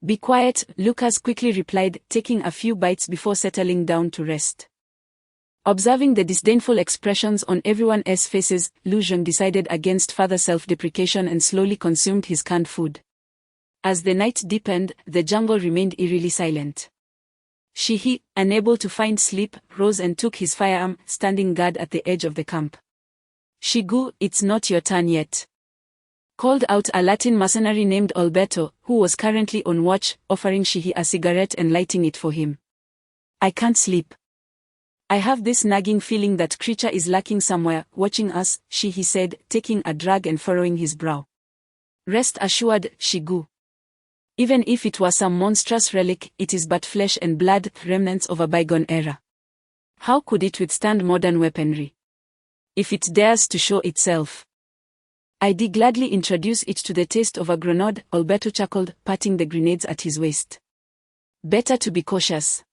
Be quiet, Lucas quickly replied, taking a few bites before settling down to rest. Observing the disdainful expressions on everyone's faces, Liu Zheng decided against further self-deprecation and slowly consumed his canned food. As the night deepened, the jungle remained eerily silent. Shihi, unable to find sleep, rose and took his firearm, standing guard at the edge of the camp. Shigu, it's not your turn yet. Called out a Latin mercenary named Alberto, who was currently on watch, offering Shihi a cigarette and lighting it for him. I can't sleep. I have this nagging feeling that creature is lurking somewhere, watching us, Shihi said, taking a drag and furrowing his brow. Rest assured, Shigu. Even if it was some monstrous relic, it is but flesh and blood, remnants of a bygone era. How could it withstand modern weaponry? If it dares to show itself, I'd gladly introduce it to the taste of a grenade, Alberto chuckled, patting the grenades at his waist. Better to be cautious.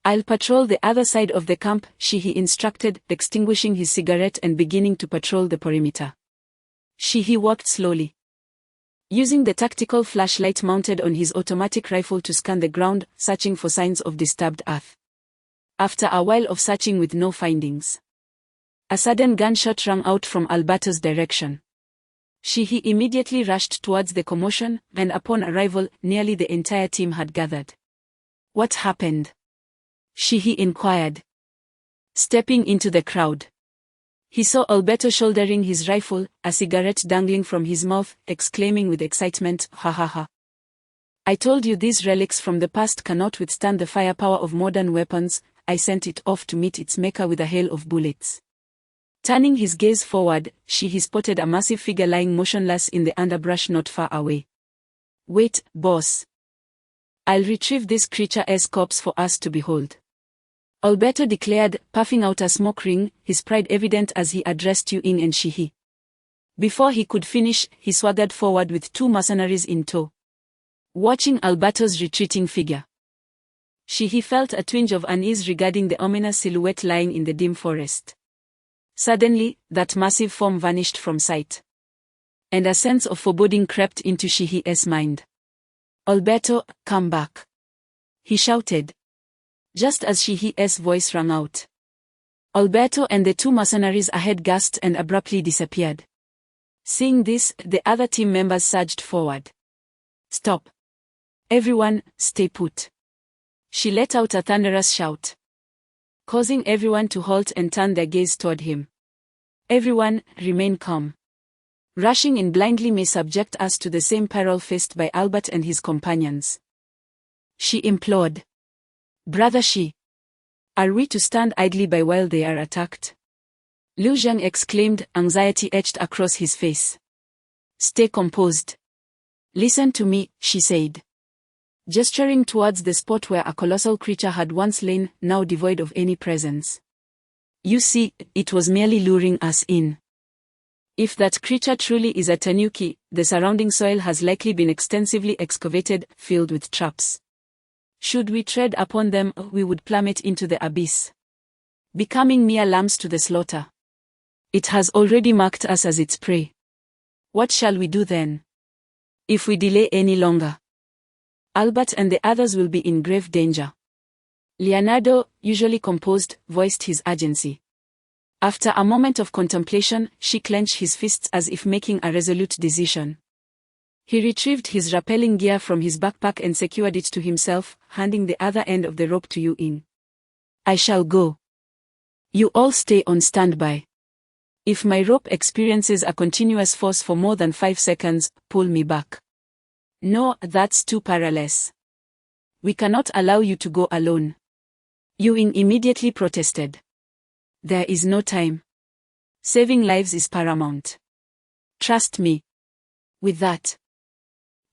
I'll patrol the other side of the camp, Shihi instructed, extinguishing his cigarette and beginning to patrol the perimeter. Shihi walked slowly, using the tactical flashlight mounted on his automatic rifle to scan the ground, searching for signs of disturbed earth. After a while of searching with no findings, a sudden gunshot rang out from Alberto's direction. Shihi immediately rushed towards the commotion, and upon arrival, nearly the entire team had gathered. What happened? Shihi inquired, stepping into the crowd. He saw Alberto shouldering his rifle, a cigarette dangling from his mouth, exclaiming with excitement, ha ha ha. I told you these relics from the past cannot withstand the firepower of modern weapons. I sent it off to meet its maker with a hail of bullets. Turning his gaze forward, Shihi spotted a massive figure lying motionless in the underbrush not far away. Wait, boss. I'll retrieve this creature's corpse for us to behold, Alberto declared, puffing out a smoke ring, his pride evident as he addressed Yu-in and Shihi. Before he could finish, he swaggered forward with two mercenaries in tow. Watching Alberto's retreating figure, Shihi felt a twinge of unease regarding the ominous silhouette lying in the dim forest. Suddenly, that massive form vanished from sight, and a sense of foreboding crept into Shihi's mind. Alberto, come back, he shouted, just as Shihi's voice rang out. Alberto and the two mercenaries ahead gasped and abruptly disappeared. Seeing this, the other team members surged forward. Stop. Everyone, stay put. She let out a thunderous shout, causing everyone to halt and turn their gaze toward him. Everyone, remain calm. Rushing in blindly may subject us to the same peril faced by Albert and his companions, she implored. Brother Shi, are we to stand idly by while they are attacked? Liu Zheng exclaimed, anxiety etched across his face. Stay composed. Listen to me, she said, gesturing towards the spot where a colossal creature had once lain, now devoid of any presence. You see, it was merely luring us in. If that creature truly is a tanuki, the surrounding soil has likely been extensively excavated, filled with traps. Should we tread upon them, we would plummet into the abyss, becoming mere lambs to the slaughter. It has already marked us as its prey. What shall we do then? If we delay any longer, Albert and the others will be in grave danger. Leonardo, usually composed, voiced his urgency. After a moment of contemplation, she clenched his fists as if making a resolute decision. He retrieved his rappelling gear from his backpack and secured it to himself, handing the other end of the rope to Yu-in. I shall go. You all stay on standby. If my rope experiences a continuous force for more than 5 seconds, pull me back. No, that's too perilous. We cannot allow you to go alone. Yu-in immediately protested. There is no time. Saving lives is paramount. Trust me. With that,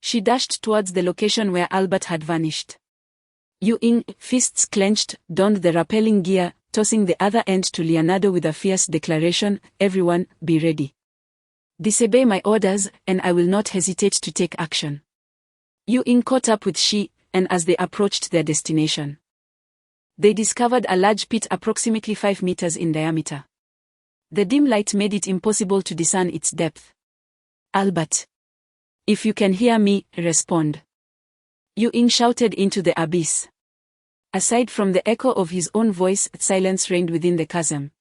she dashed towards the location where Albert had vanished. Yu-in, fists clenched, donned the rappelling gear, tossing the other end to Leonardo with a fierce declaration, everyone, be ready. Disobey my orders, and I will not hesitate to take action. Yu-in caught up with Shi, and as they approached their destination, they discovered a large pit approximately 5 meters in diameter. The dim light made it impossible to discern its depth. Albert, if you can hear me, respond. Yu-in shouted into the abyss. Aside from the echo of his own voice, silence reigned within the chasm.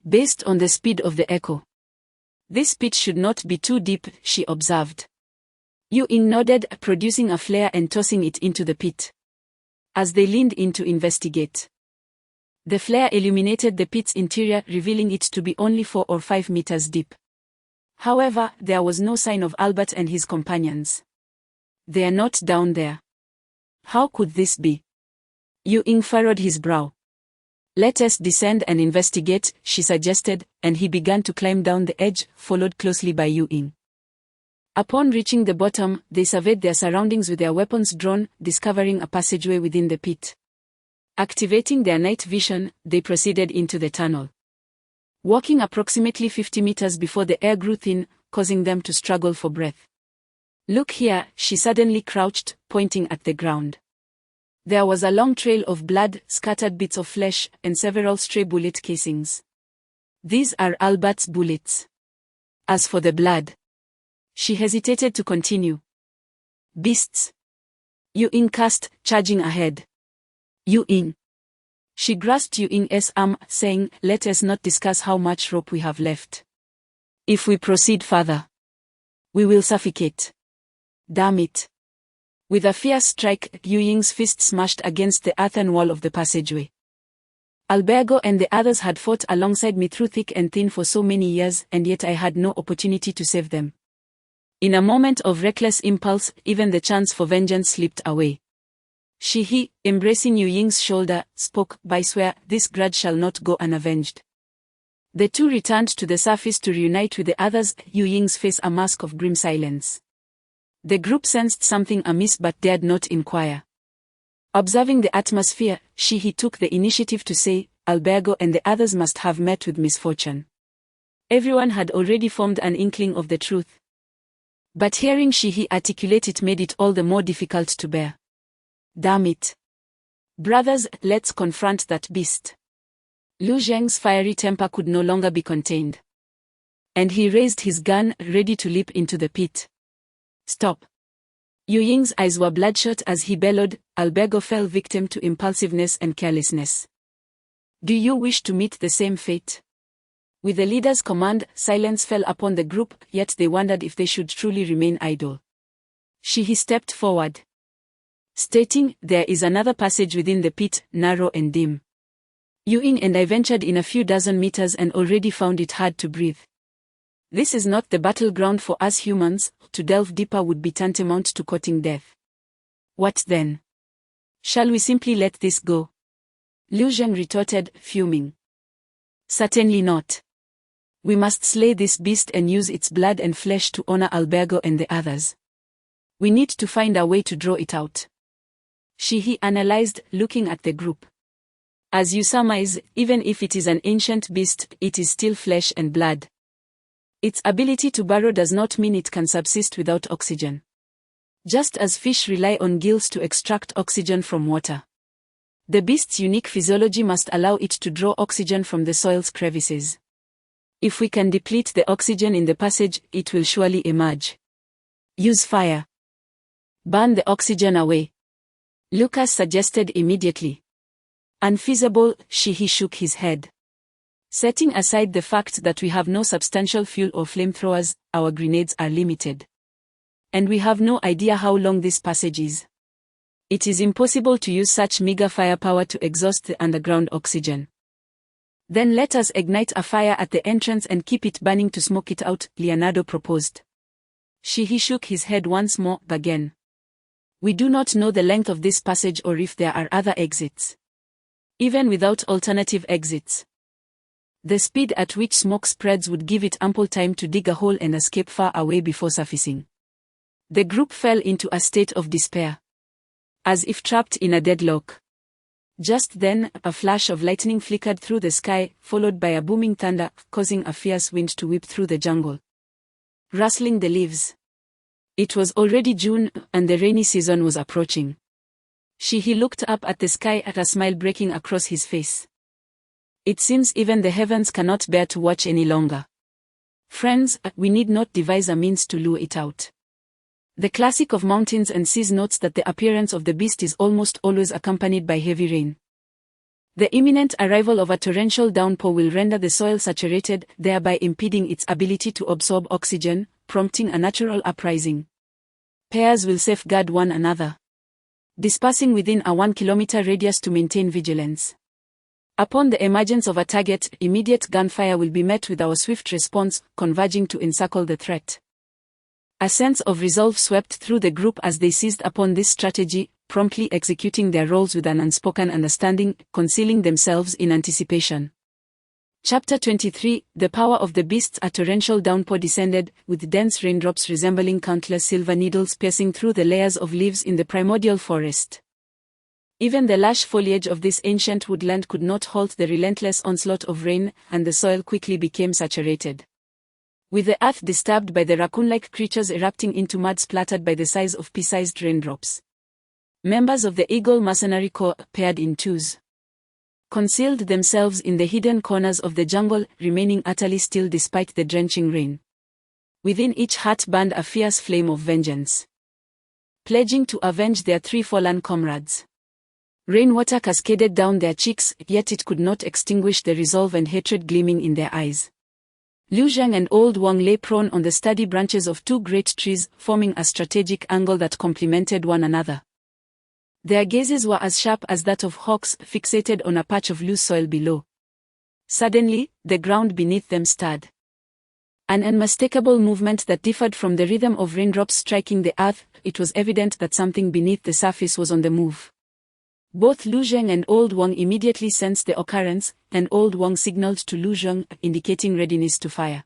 Based on the speed of the echo, this pit should not be too deep, she observed. Yu-in nodded, producing a flare and tossing it into the pit. As they leaned in to investigate, the flare illuminated the pit's interior, revealing it to be only 4 or 5 meters deep. However, there was no sign of Albert and his companions. They are not down there. How could this be? Yu-in furrowed his brow. Let us descend and investigate, she suggested, and he began to climb down the edge, followed closely by Yu-in. Upon reaching the bottom, they surveyed their surroundings with their weapons drawn, discovering a passageway within the pit. Activating their night vision, they proceeded into the tunnel. Walking approximately 50 meters before the air grew thin, causing them to struggle for breath. Look here, she suddenly crouched, pointing at the ground. There was a long trail of blood, scattered bits of flesh, and several stray bullet casings. These are Albert's bullets. As for the blood, she hesitated to continue. Beasts. Yu-in cast, charging ahead. Yu-in. She grasped Yu-in's arm, saying, let us not discuss how much rope we have left. If we proceed further, we will suffocate. Damn it. With a fierce strike, Yu-in's fist smashed against the earthen wall of the passageway. Albergo and the others had fought alongside me through thick and thin for so many years, and yet I had no opportunity to save them. In a moment of reckless impulse, even the chance for vengeance slipped away. He, embracing Yu-in's shoulder, spoke, I swear, this grudge shall not go unavenged. The two returned to the surface to reunite with the others, Yu-in's face a mask of grim silence. The group sensed something amiss but dared not inquire. Observing the atmosphere, he took the initiative to say, Albergo and the others must have met with misfortune. Everyone had already formed an inkling of the truth. But hearing he articulate it made it all the more difficult to bear. Damn it. Brothers, let's confront that beast. Lu Zheng's fiery temper could no longer be contained. And he raised his gun, ready to leap into the pit. Stop. Yu-in's eyes were bloodshot as he bellowed, Albergo fell victim to impulsiveness and carelessness. Do you wish to meet the same fate? With the leader's command, silence fell upon the group, yet they wondered if they should truly remain idle. He stepped forward, stating, there is another passage within the pit, narrow and dim. Yu-in and I ventured in a few dozen meters and already found it hard to breathe. This is not the battleground for us humans, to delve deeper would be tantamount to courting death. What then? Shall we simply let this go? Lu Zheng retorted, fuming. Certainly not. We must slay this beast and use its blood and flesh to honor Albergo and the others. We need to find a way to draw it out. He analyzed, looking at the group. As you surmise, even if it is an ancient beast, it is still flesh and blood. Its ability to burrow does not mean it can subsist without oxygen. Just as fish rely on gills to extract oxygen from water, the beast's unique physiology must allow it to draw oxygen from the soil's crevices. If we can deplete the oxygen in the passage, it will surely emerge. Use fire. Burn the oxygen away. Lucas suggested immediately. Unfeasible, he shook his head. Setting aside the fact that we have no substantial fuel or flamethrowers, our grenades are limited. And we have no idea how long this passage is. It is impossible to use such meager firepower to exhaust the underground oxygen. Then let us ignite a fire at the entrance and keep it burning to smoke it out, Leonardo proposed. He shook his head once more, again. We do not know the length of this passage or if there are other exits. Even without alternative exits, the speed at which smoke spreads would give it ample time to dig a hole and escape far away before surfacing. The group fell into a state of despair, as if trapped in a deadlock. Just then, a flash of lightning flickered through the sky, followed by a booming thunder, causing a fierce wind to whip through the jungle, rustling the leaves. It was already June, and the rainy season was approaching. He looked up at the sky, at a smile breaking across his face. It seems even the heavens cannot bear to watch any longer. Friends, we need not devise a means to lure it out. The classic of mountains and seas notes that the appearance of the beast is almost always accompanied by heavy rain. The imminent arrival of a torrential downpour will render the soil saturated, thereby impeding its ability to absorb oxygen, prompting a natural uprising. Pairs will safeguard one another, dispersing within a 1-kilometer radius to maintain vigilance. Upon the emergence of a target, immediate gunfire will be met with our swift response, converging to encircle the threat. A sense of resolve swept through the group as they seized upon this strategy, promptly executing their roles with an unspoken understanding, concealing themselves in anticipation. Chapter 23, The Power of the Beasts. A torrential downpour descended, with dense raindrops resembling countless silver needles piercing through the layers of leaves in the primordial forest. Even the lush foliage of this ancient woodland could not halt the relentless onslaught of rain, and the soil quickly became saturated, with the earth disturbed by the raccoon-like creatures erupting into mud splattered by the size of pea-sized raindrops. Members of the Eagle Mercenary Corps, paired in twos, concealed themselves in the hidden corners of the jungle, remaining utterly still despite the drenching rain. Within each heart burned a fierce flame of vengeance, pledging to avenge their 3 fallen comrades. Rainwater cascaded down their cheeks, yet it could not extinguish the resolve and hatred gleaming in their eyes. Liu Zhang and Old Wang lay prone on the sturdy branches of 2 great trees, forming a strategic angle that complemented one another. Their gazes were as sharp as that of hawks fixated on a patch of loose soil below. Suddenly, the ground beneath them stirred. An unmistakable movement that differed from the rhythm of raindrops striking the earth. It was evident that something beneath the surface was on the move. Both Liu Zhang and Old Wang immediately sensed the occurrence, and Old Wang signaled to Liu Zhang, indicating readiness to fire.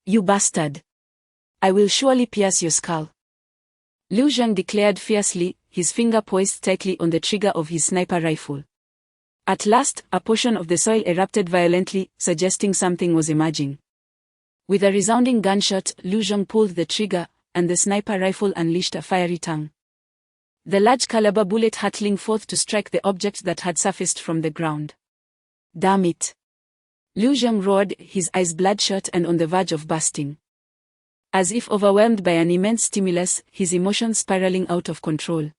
"You bastard! I will surely pierce your skull," Liu Zhang declared fiercely, his finger poised tightly on the trigger of his sniper rifle. At last, a portion of the soil erupted violently, suggesting something was emerging. With a resounding gunshot, Liu Zhang pulled the trigger, and the sniper rifle unleashed a fiery tongue, the large caliber bullet hurtling forth to strike the object that had surfaced from the ground. "Damn it!" Liu Zhang roared, his eyes bloodshot and on the verge of bursting. As if overwhelmed by an immense stimulus, his emotions spiraling out of control.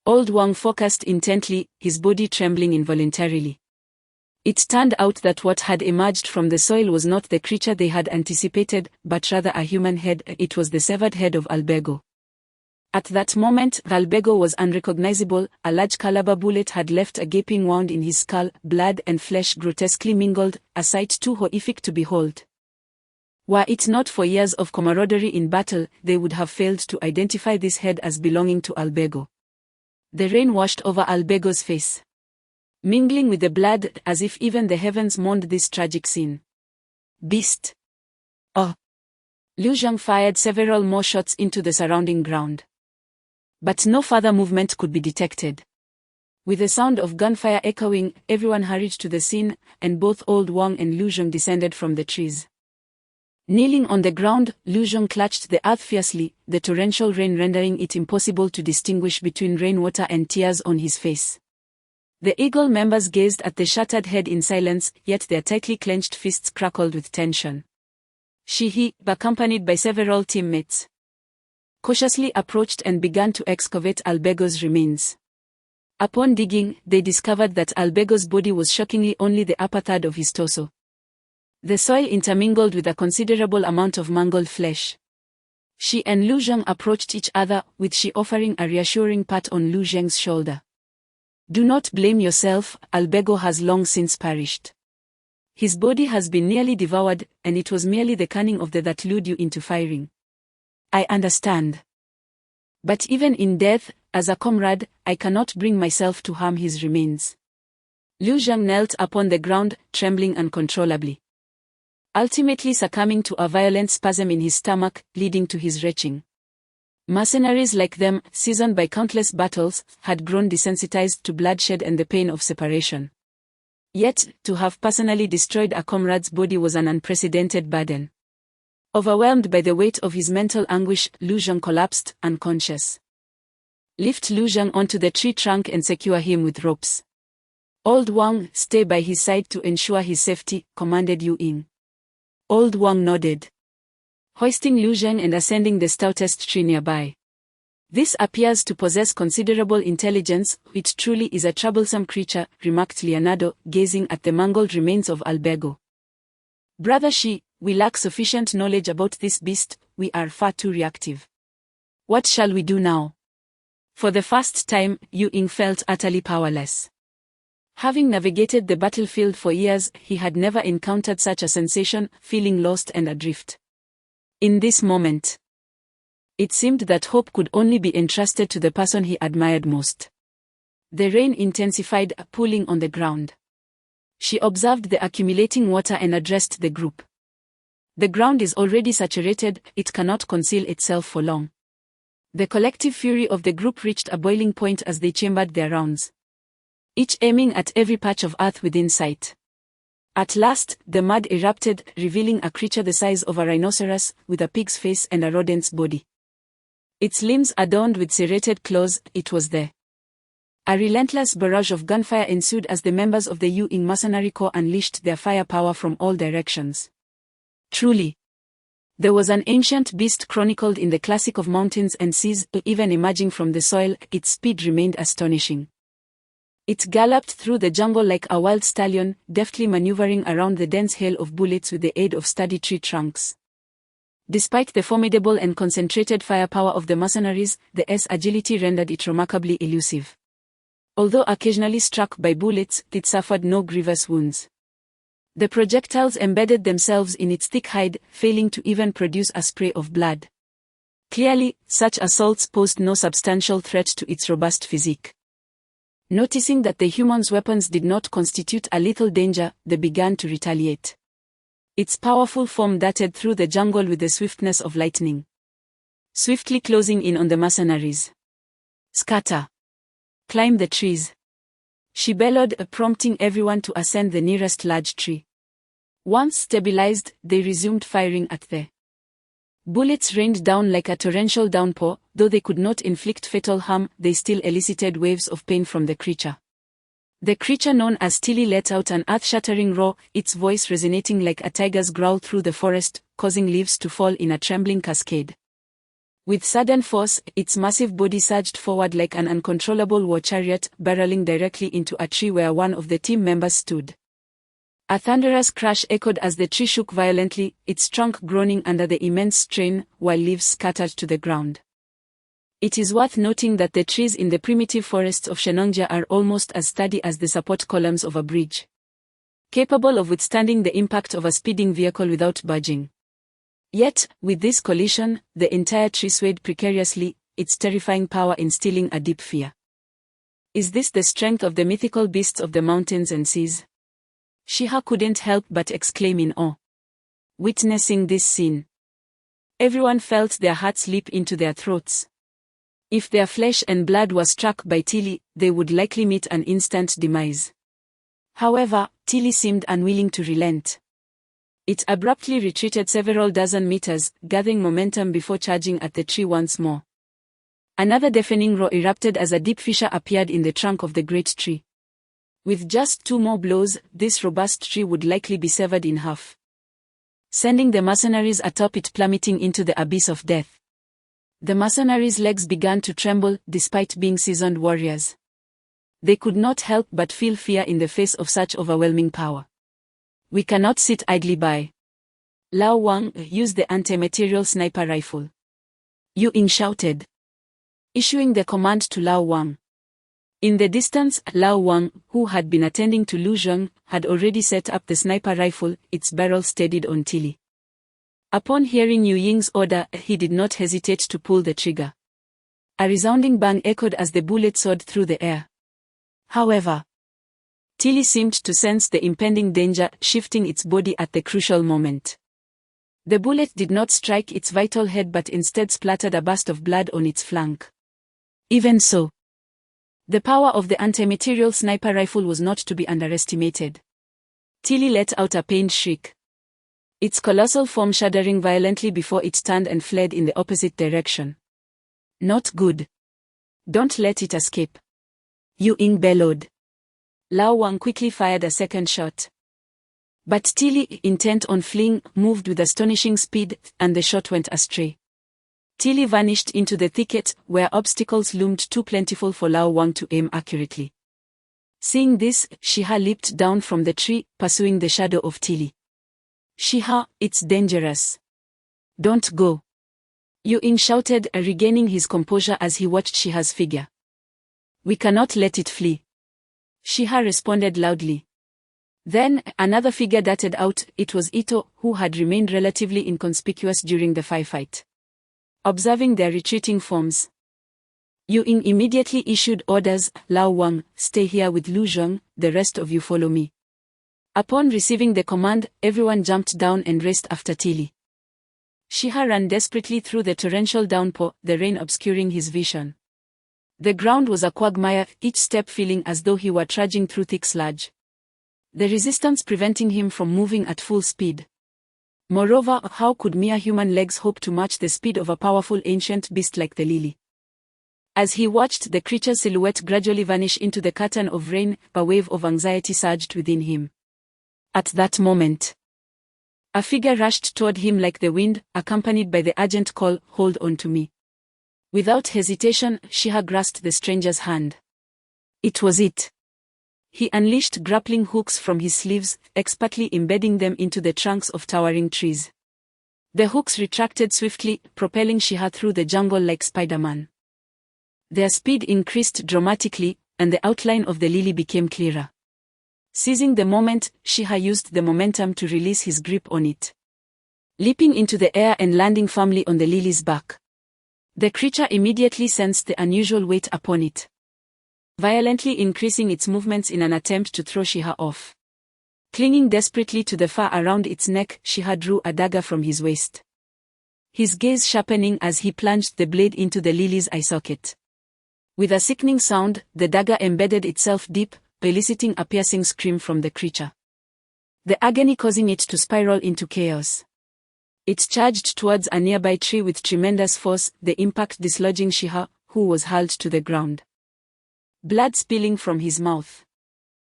Old Wang focused intently, his body trembling involuntarily. It turned out that what had emerged from the soil was not the creature they had anticipated, but rather a human head. It was the severed head of Albego. At that moment, Albego was unrecognizable. A large caliber bullet had left a gaping wound in his skull, blood and flesh grotesquely mingled, a sight too horrific to behold. Were it not for years of camaraderie in battle, they would have failed to identify this head as belonging to Albego. The rain washed over Albego's face, mingling with the blood, as if even the heavens mourned this tragic scene. "Beast!" "Oh!" Liu Zhang fired several more shots into the surrounding ground, but no further movement could be detected. With the sound of gunfire echoing, everyone hurried to the scene, and both Old Wang and Liu Zhang descended from the trees. Kneeling on the ground, Liu Zhang clutched the earth fiercely, the torrential rain rendering it impossible to distinguish between rainwater and tears on his face. The Eagle members gazed at the shattered head in silence, yet their tightly clenched fists crackled with tension. He, accompanied by several teammates, cautiously approached and began to excavate Albego's remains. Upon digging, they discovered that Albego's body was shockingly only the upper third of his torso. The soil intermingled with a considerable amount of mangled flesh. She and Lu Zheng approached each other, with she offering a reassuring pat on Lu Zheng's shoulder. Do not blame yourself, Albego has long since perished. His body has been nearly devoured, and it was merely the cunning of that lured you into firing. I understand. But even in death, as a comrade, I cannot bring myself to harm his remains. Lu Zheng knelt upon the ground, trembling uncontrollably. Ultimately succumbing to a violent spasm in his stomach, leading to his retching. Mercenaries like them, seasoned by countless battles, had grown desensitized to bloodshed and the pain of separation. Yet, to have personally destroyed a comrade's body was an unprecedented burden. Overwhelmed by the weight of his mental anguish, Lu Zheng collapsed, unconscious. Lift Lu Zheng onto the tree trunk and secure him with ropes. Old Wang, stay by his side to ensure his safety, commanded Yu Ying. Old Wang nodded. Hoisting Lu Zheng and ascending the stoutest tree nearby. This appears to possess considerable intelligence, which truly is a troublesome creature, remarked Leonardo, gazing at the mangled remains of Albego. Brother Shi, we lack sufficient knowledge about this beast, we are far too reactive. What shall we do now? For the first time, Yu Ying felt utterly powerless. Having navigated the battlefield for years, he had never encountered such a sensation, feeling lost and adrift. In this moment, it seemed that hope could only be entrusted to the person he admired most. The rain intensified, pooling on the ground. She observed the accumulating water and addressed the group. The ground is already saturated, it cannot conceal itself for long. The collective fury of the group reached a boiling point as they chambered their rounds, each aiming at every patch of earth within sight. At last, the mud erupted, revealing a creature the size of a rhinoceros, with a pig's face and a rodent's body. Its limbs adorned with serrated claws, it was there. A relentless barrage of gunfire ensued as the members of the Yu Ying Mercenary Corps unleashed their firepower from all directions. Truly, there was an ancient beast chronicled in the classic of mountains and seas, even emerging from the soil, its speed remained astonishing. It galloped through the jungle like a wild stallion, deftly maneuvering around the dense hail of bullets with the aid of sturdy tree trunks. Despite the formidable and concentrated firepower of the mercenaries, the S agility rendered it remarkably elusive. Although occasionally struck by bullets, it suffered no grievous wounds. The projectiles embedded themselves in its thick hide, failing to even produce a spray of blood. Clearly, such assaults posed no substantial threat to its robust physique. Noticing that the human's weapons did not constitute a lethal danger, they began to retaliate. Its powerful form darted through the jungle with the swiftness of lightning, swiftly closing in on the mercenaries. Scatter! Climb the trees! She bellowed, prompting everyone to ascend the nearest large tree. Once stabilized, they resumed firing at the bullets rained down like a torrential downpour. Though they could not inflict fatal harm, they still elicited waves of pain from the creature. The creature known as Tilly let out an earth-shattering roar, its voice resonating like a tiger's growl through the forest, causing leaves to fall in a trembling cascade. With sudden force, its massive body surged forward like an uncontrollable war chariot, barreling directly into a tree where one of the team members stood. A thunderous crash echoed as the tree shook violently, its trunk groaning under the immense strain, while leaves scattered to the ground. It is worth noting that the trees in the primitive forests of Shenongjia are almost as sturdy as the support columns of a bridge, capable of withstanding the impact of a speeding vehicle without budging. Yet, with this collision, the entire tree swayed precariously, its terrifying power instilling a deep fear. Is this the strength of the mythical beasts of the mountains and seas? Shiha couldn't help but exclaim in awe. Witnessing this scene, everyone felt their hearts leap into their throats. If their flesh and blood were struck by Tilly, they would likely meet an instant demise. However, Tilly seemed unwilling to relent. It abruptly retreated several dozen meters, gathering momentum before charging at the tree once more. Another deafening roar erupted as a deep fissure appeared in the trunk of the great tree. With just 2 more blows, this robust tree would likely be severed in half, sending the mercenaries atop it plummeting into the abyss of death. The mercenaries' legs began to tremble, despite being seasoned warriors. They could not help but feel fear in the face of such overwhelming power. We cannot sit idly by. Lao Wang, use the anti-material sniper rifle. Yu Ying shouted, issuing the command to Lao Wang. In the distance, Lao Wang, who had been attending to Lu Zheng, had already set up the sniper rifle, its barrel steadied on Tilly. Upon hearing Yu Ying's order, he did not hesitate to pull the trigger. A resounding bang echoed as the bullet soared through the air. However, Tilly seemed to sense the impending danger, shifting its body at the crucial moment. The bullet did not strike its vital head but instead splattered a burst of blood on its flank. Even so, the power of the anti-material sniper rifle was not to be underestimated. Tilly let out a pained shriek, its colossal form shuddering violently before it turned and fled in the opposite direction. Not good. Don't let it escape. Yu Ying bellowed. Lao Wang quickly fired a second shot. But Tilly, intent on fleeing, moved with astonishing speed, and the shot went astray. Tilly vanished into the thicket, where obstacles loomed too plentiful for Lao Wang to aim accurately. Seeing this, Shiha leaped down from the tree, pursuing the shadow of Tilly. Shiha, it's dangerous. Don't go. Yu Ying shouted, regaining his composure as he watched Shiha's figure. We cannot let it flee. Shiha responded loudly. Then, another figure darted out. It was Ito, who had remained relatively inconspicuous during the firefight. Observing their retreating forms, Yu Ying immediately issued orders, Lao Wang, stay here with Lu Zheng, the rest of you follow me. Upon receiving the command, everyone jumped down and raced after Tilly. Shiha ran desperately through the torrential downpour, the rain obscuring his vision. The ground was a quagmire, each step feeling as though he were trudging through thick sludge. The resistance preventing him from moving at full speed. Moreover, how could mere human legs hope to match the speed of a powerful ancient beast like the lily? As he watched the creature's silhouette gradually vanish into the curtain of rain, a wave of anxiety surged within him. At that moment, a figure rushed toward him like the wind, accompanied by the urgent call, hold on to me. Without hesitation, Shiha grasped the stranger's hand. It was it. He unleashed grappling hooks from his sleeves, expertly embedding them into the trunks of towering trees. The hooks retracted swiftly, propelling Shiha through the jungle like Spider-Man. Their speed increased dramatically, and the outline of the lily became clearer. Seizing the moment, Shiha used the momentum to release his grip on it. Leaping into the air and landing firmly on the lily's back. The creature immediately sensed the unusual weight upon it, violently increasing its movements in an attempt to throw Shiha off. Clinging desperately to the fur around its neck, Shiha drew a dagger from his waist. His gaze sharpening as he plunged the blade into the lily's eye socket. With a sickening sound, the dagger embedded itself deep, eliciting a piercing scream from the creature. The agony causing it to spiral into chaos. It charged towards a nearby tree with tremendous force, the impact dislodging Shiha, who was hurled to the ground. Blood spilling from his mouth.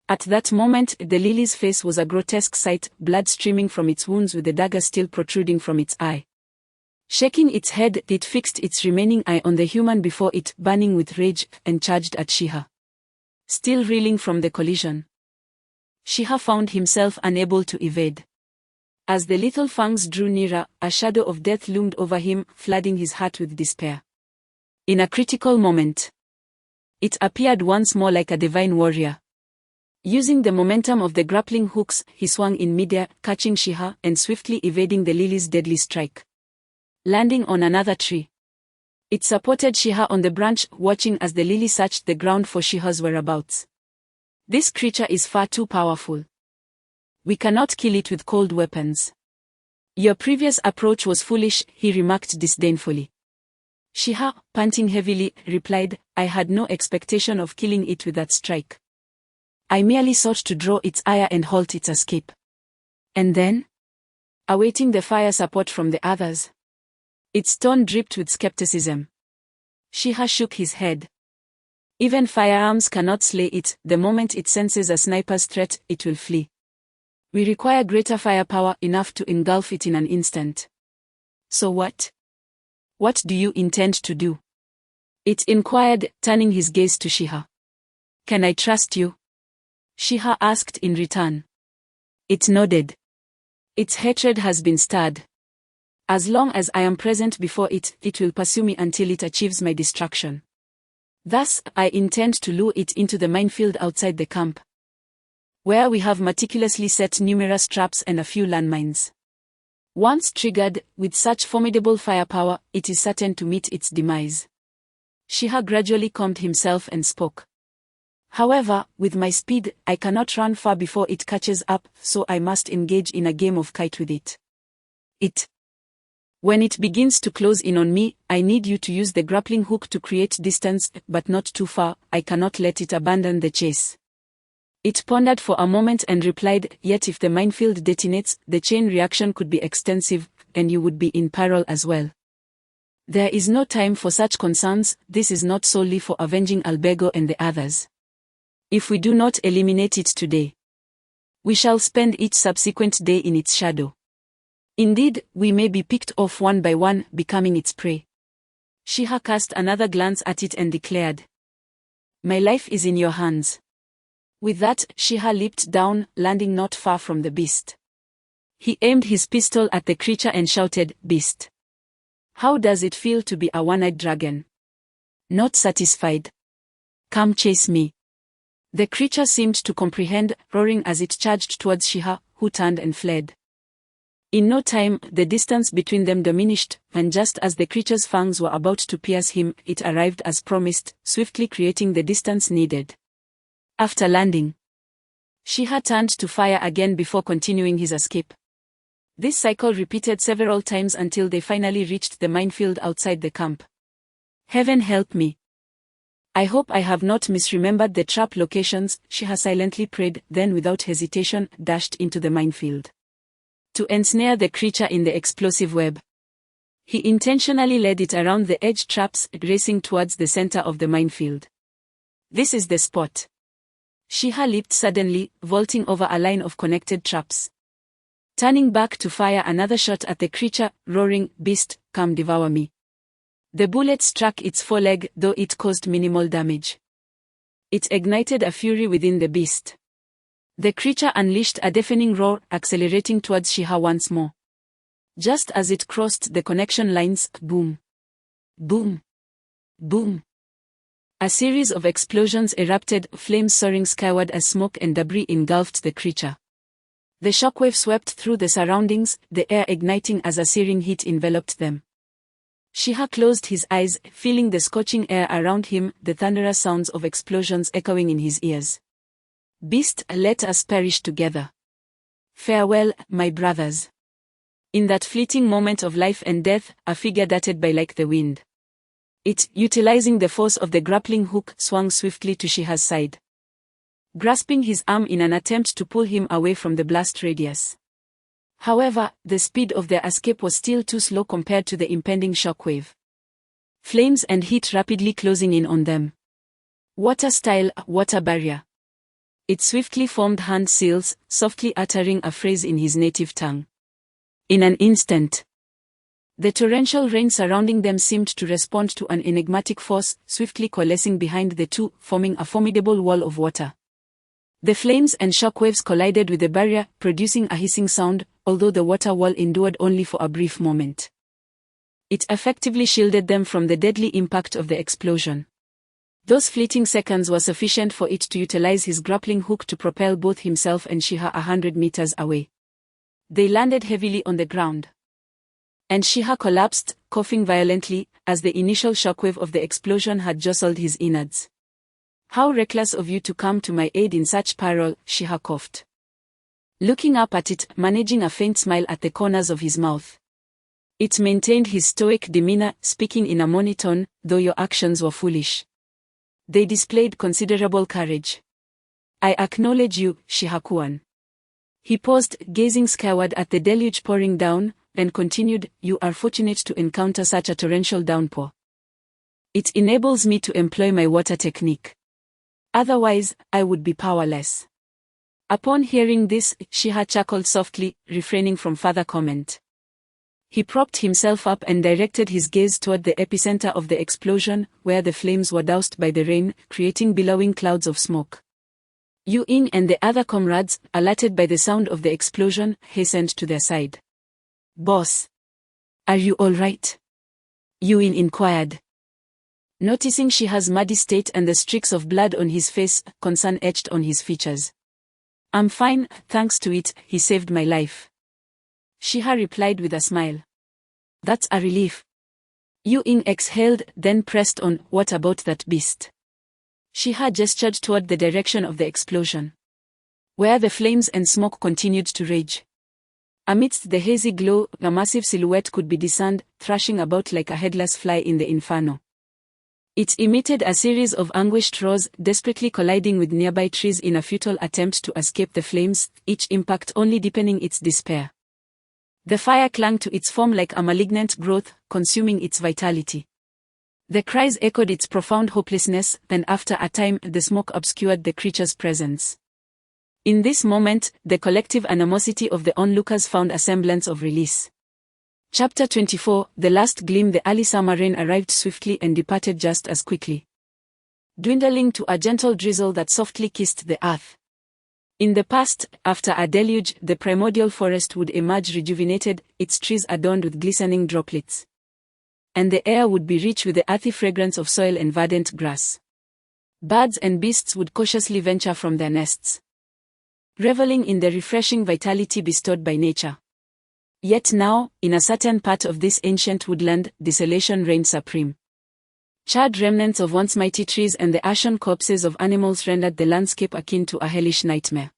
At that moment, the lily's face was a grotesque sight, blood streaming from its wounds with the dagger still protruding from its eye. Shaking its head, it fixed its remaining eye on the human before it, burning with rage, and charged at Shiha. Still reeling from the collision, Shiha found himself unable to evade. As the lethal fangs drew nearer, a shadow of death loomed over him, flooding his heart with despair. In a critical moment, it appeared once more like a divine warrior. Using the momentum of the grappling hooks, he swung in midair, catching Shiha and swiftly evading the lily's deadly strike. Landing on another tree, it supported Shiha on the branch, watching as the lily searched the ground for Shiha's whereabouts. This creature is far too powerful. We cannot kill it with cold weapons. Your previous approach was foolish, he remarked disdainfully. Shiha, panting heavily, replied, I had no expectation of killing it with that strike. I merely sought to draw its ire and halt its escape. And then? Awaiting the fire support from the others. Its tone dripped with skepticism. Shiha shook his head. Even firearms cannot slay it. The moment it senses a sniper's threat, it will flee. We require greater firepower, enough to engulf it in an instant. So what? What do you intend to do? It inquired, turning his gaze to Shiha. Can I trust you? Shiha asked in return. It nodded. Its hatred has been stirred. As long as I am present before it, it will pursue me until it achieves my destruction. Thus, I intend to lure it into the minefield outside the camp, where we have meticulously set numerous traps and a few landmines. Once triggered, with such formidable firepower, it is certain to meet its demise. Shiha gradually calmed himself and spoke. However, with my speed, I cannot run far before it catches up, so I must engage in a game of kite with it. When it begins to close in on me, I need you to use the grappling hook to create distance, but not too far. I cannot let it abandon the chase. It pondered for a moment and replied, yet if the minefield detonates, the chain reaction could be extensive, and you would be in peril as well. There is no time for such concerns. This is not solely for avenging Albego and the others. If we do not eliminate it today, we shall spend each subsequent day in its shadow. Indeed, we may be picked off one by one, becoming its prey. Shiha cast another glance at it and declared, "My life is in your hands." With that, Shiha leaped down, landing not far from the beast. He aimed his pistol at the creature and shouted, "Beast, how does it feel to be a one-eyed dragon? Not satisfied? Come chase me." The creature seemed to comprehend, roaring as it charged towards Shiha, who turned and fled. In no time, the distance between them diminished, and just as the creature's fangs were about to pierce him, it arrived as promised, swiftly creating the distance needed. After landing, Shiha turned to fire again before continuing his escape. This cycle repeated several times until they finally reached the minefield outside the camp. Heaven help me. I hope I have not misremembered the trap locations, Shiha silently prayed, then without hesitation, dashed into the minefield to ensnare the creature in the explosive web. He intentionally led it around the edge traps, racing towards the center of the minefield. This is the spot. Shiha leaped suddenly, vaulting over a line of connected traps. Turning back to fire another shot at the creature, roaring, "Beast, come devour me." The bullet struck its foreleg, though it caused minimal damage. It ignited a fury within the beast. The creature unleashed a deafening roar, accelerating towards Shiha once more. Just as it crossed the connection lines, boom, boom, boom. A series of explosions erupted, flames soaring skyward as smoke and debris engulfed the creature. The shockwave swept through the surroundings, the air igniting as a searing heat enveloped them. Shiha closed his eyes, feeling the scorching air around him, the thunderous sounds of explosions echoing in his ears. "Beast, let us perish together. Farewell, my brothers." In that fleeting moment of life and death, a figure darted by like the wind. It, utilizing the force of the grappling hook, swung swiftly to Shiha's side, grasping his arm in an attempt to pull him away from the blast radius. However, the speed of their escape was still too slow compared to the impending shockwave. Flames and heat rapidly closing in on them. Water-style, water barrier. It swiftly formed hand seals, softly uttering a phrase in his native tongue. In an instant, the torrential rain surrounding them seemed to respond to an enigmatic force, swiftly coalescing behind the two, forming a formidable wall of water. The flames and shockwaves collided with the barrier, producing a hissing sound, although the water wall endured only for a brief moment. It effectively shielded them from the deadly impact of the explosion. Those fleeting seconds were sufficient for it to utilize his grappling hook to propel both himself and Shiha 100 meters away. They landed heavily on the ground, and Shiha collapsed, coughing violently, as the initial shockwave of the explosion had jostled his innards. "How reckless of you to come to my aid in such peril," Shiha coughed, looking up at it, managing a faint smile at the corners of his mouth. It maintained his stoic demeanor, speaking in a monotone, "Though your actions were foolish, they displayed considerable courage. I acknowledge you, Shiha-kuan." He paused, gazing skyward at the deluge pouring down, and continued, "You are fortunate to encounter such a torrential downpour. It enables me to employ my water technique. Otherwise, I would be powerless." Upon hearing this, Shiha chuckled softly, refraining from further comment. He propped himself up and directed his gaze toward the epicenter of the explosion, where the flames were doused by the rain, creating billowing clouds of smoke. Yu Ying and the other comrades, alerted by the sound of the explosion, hastened to their side. "Boss. Are you all right?" Yu Ying inquired. Noticing she has muddy state and the streaks of blood on his face, concern etched on his features. "I'm fine, thanks to it, he saved my life." Shiha replied with a smile. "That's a relief." Yu Ying exhaled, then pressed on, "What about that beast?" Shiha gestured toward the direction of the explosion, where the flames and smoke continued to rage. Amidst the hazy glow, a massive silhouette could be discerned, thrashing about like a headless fly in the inferno. It emitted a series of anguished roars, desperately colliding with nearby trees in a futile attempt to escape the flames, each impact only deepening its despair. The fire clung to its form like a malignant growth, consuming its vitality. The cries echoed its profound hopelessness, then after a time the smoke obscured the creature's presence. In this moment, the collective animosity of the onlookers found a semblance of release. Chapter 24, The Last Gleam. The early summer rain arrived swiftly and departed just as quickly, dwindling to a gentle drizzle that softly kissed the earth. In the past, after a deluge, the primordial forest would emerge rejuvenated, its trees adorned with glistening droplets, and the air would be rich with the earthy fragrance of soil and verdant grass. Birds and beasts would cautiously venture from their nests, reveling in the refreshing vitality bestowed by nature. Yet now, in a certain part of this ancient woodland, desolation reigned supreme. Charred remnants of once mighty trees and the ashen corpses of animals rendered the landscape akin to a hellish nightmare.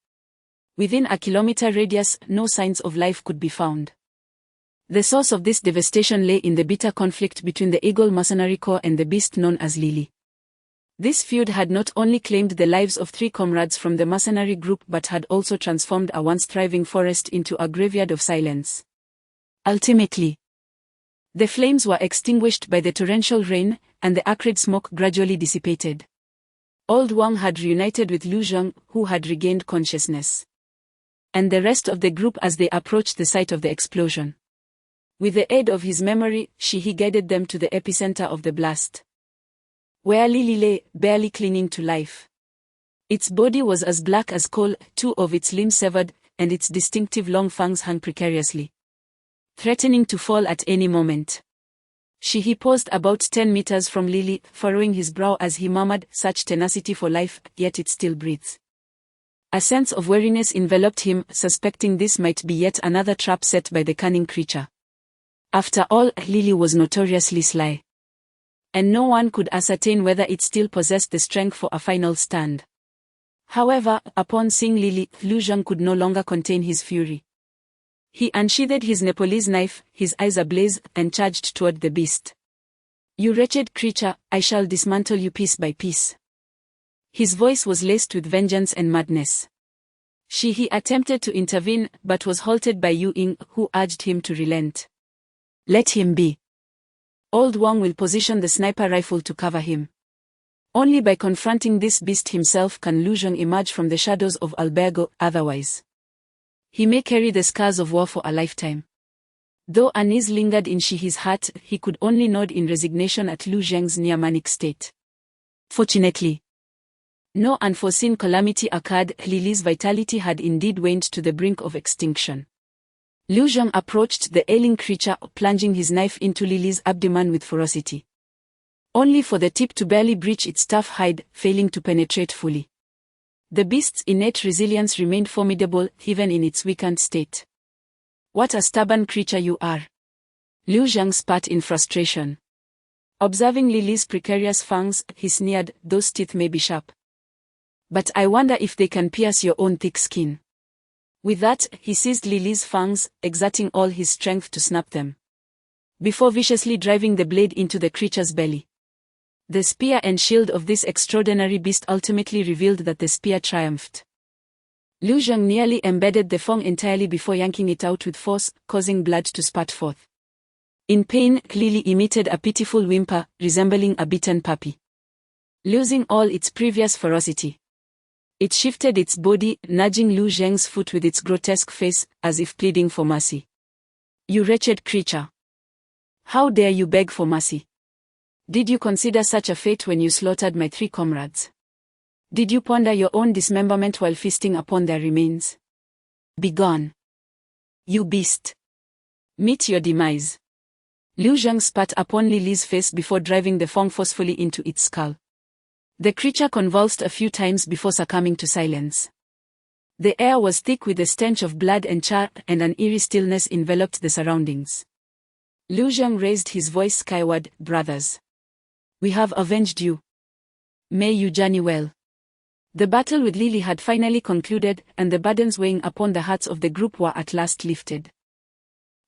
Within a kilometer radius, no signs of life could be found. The source of this devastation lay in the bitter conflict between the Eagle Mercenary Corps and the beast known as Lily. This feud had not only claimed the lives of 3 comrades from the mercenary group but had also transformed a once thriving forest into a graveyard of silence. Ultimately, the flames were extinguished by the torrential rain, and the acrid smoke gradually dissipated. Old Wang had reunited with Lu Zhang, who had regained consciousness, and the rest of the group as they approached the site of the explosion. With the aid of his memory, he guided them to the epicenter of the blast, where Lily lay, barely clinging to life. Its body was as black as coal, 2 of its limbs severed, and its distinctive long fangs hung precariously, threatening to fall at any moment. He paused about 10 meters from Lily, furrowing his brow as he murmured, "Such tenacity for life, yet it still breathes." A sense of weariness enveloped him, suspecting this might be yet another trap set by the cunning creature. After all, Lily was notoriously sly, and no one could ascertain whether it still possessed the strength for a final stand. However, upon seeing Lily, Lu Zhang could no longer contain his fury. He unsheathed his Nepalese knife, his eyes ablaze, and charged toward the beast. "You wretched creature, I shall dismantle you piece by piece." His voice was laced with vengeance and madness. He attempted to intervene, but was halted by Yu Ying, who urged him to relent. "Let him be. Old Wang will position the sniper rifle to cover him. Only by confronting this beast himself can Lu Zhang emerge from the shadows of Albergo, otherwise he may carry the scars of war for a lifetime." Though unease lingered in his heart, he could only nod in resignation at Lu Zhang's near-manic state. Fortunately, no unforeseen calamity occurred. Lily's vitality had indeed waned to the brink of extinction. Lu Zhang approached the ailing creature, plunging his knife into Lily's abdomen with ferocity, only for the tip to barely breach its tough hide, failing to penetrate fully. The beast's innate resilience remained formidable, even in its weakened state. "What a stubborn creature you are!" Lu Zhang spat in frustration. Observing Lily's precarious fangs, he sneered, "Those teeth may be sharp, but I wonder if they can pierce your own thick skin." With that, he seized Lily's fangs, exerting all his strength to snap them, before viciously driving the blade into the creature's belly. The spear and shield of this extraordinary beast ultimately revealed that the spear triumphed. Lu Zhang nearly embedded the fang entirely before yanking it out with force, causing blood to spurt forth. In pain, Lily emitted a pitiful whimper, resembling a beaten puppy. Losing all its previous ferocity, it shifted its body, nudging Lu Zhang's foot with its grotesque face, as if pleading for mercy. "You wretched creature! How dare you beg for mercy? Did you consider such a fate when you slaughtered my 3 comrades? Did you ponder your own dismemberment while feasting upon their remains? Begone. You beast. Meet your demise. Liu Zhang spat upon Lily's face before driving the fang forcefully into its skull. The creature convulsed a few times before succumbing to silence. The air was thick with the stench of blood and char, and an eerie stillness enveloped the surroundings. Liu Zhang raised his voice skyward, "Brothers. We have avenged you. May you journey well." The battle with Lily had finally concluded, and the burdens weighing upon the hearts of the group were at last lifted.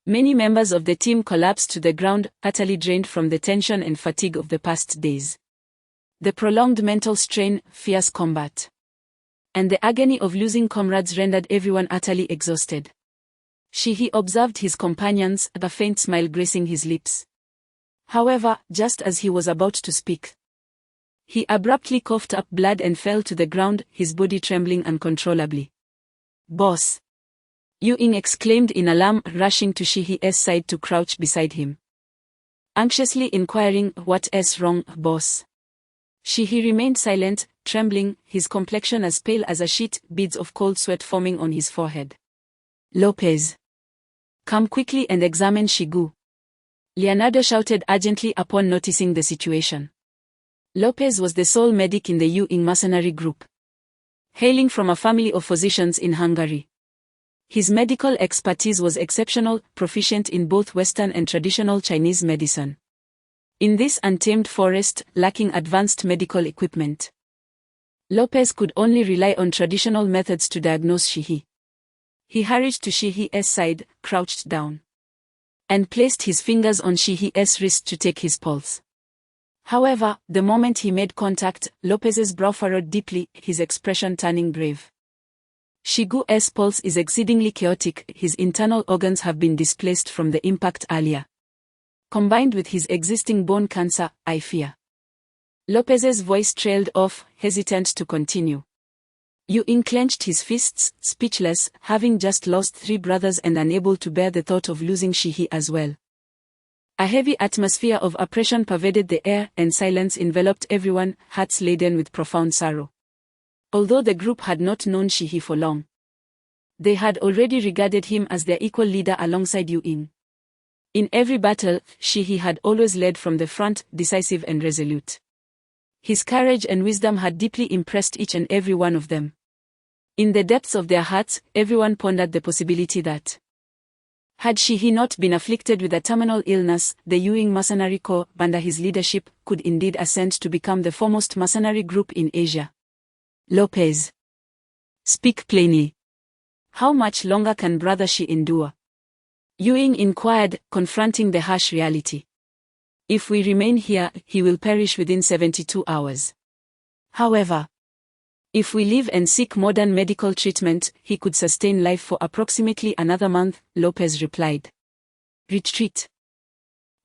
Many members of the team collapsed to the ground, utterly drained from the tension and fatigue of the past days. The prolonged mental strain, fierce combat, and the agony of losing comrades rendered everyone utterly exhausted. Shihi observed his companions, a faint smile gracing his lips. However, just as he was about to speak, he abruptly coughed up blood and fell to the ground, his body trembling uncontrollably. "Boss!" Yu Ying exclaimed in alarm, rushing to Shihi's side to crouch beside him. Anxiously inquiring, "What's wrong, boss?" Shihi remained silent, trembling, his complexion as pale as a sheet, beads of cold sweat forming on his forehead. "Lopez! Come quickly and examine Shigu!" Leonardo shouted urgently upon noticing the situation. Lopez was the sole medic in the Yu Ying mercenary group, hailing from a family of physicians in Hungary. His medical expertise was exceptional, proficient in both Western and traditional Chinese medicine. In this untamed forest, lacking advanced medical equipment, Lopez could only rely on traditional methods to diagnose Shihi. He hurried to Shihi's side, crouched down, and placed his fingers on Shihi's wrist to take his pulse. However, the moment he made contact, Lopez's brow furrowed deeply, his expression turning grave. Shigu's pulse is exceedingly chaotic, his internal organs have been displaced from the impact earlier. Combined with his existing bone cancer, I fear. Lopez's voice trailed off, hesitant to continue. Yu Ying clenched his fists, speechless, having just lost 3 brothers and unable to bear the thought of losing Shihi as well. A heavy atmosphere of oppression pervaded the air, and silence enveloped everyone, hearts laden with profound sorrow. Although the group had not known Shihi for long, they had already regarded him as their equal leader alongside Yu Ying. In every battle, Shihi had always led from the front, decisive and resolute. His courage and wisdom had deeply impressed each and every one of them. In the depths of their hearts, everyone pondered the possibility that, had Shihi not been afflicted with a terminal illness, the Yu Ying Mercenary Corps, under his leadership, could indeed ascend to become the foremost mercenary group in Asia. "Lopez. Speak plainly. How much longer can Brother Shi endure?" Yu Ying inquired, confronting the harsh reality. "If we remain here, he will perish within 72 hours. However, if we live and seek modern medical treatment, he could sustain life for approximately another month," Lopez replied. "Retreat.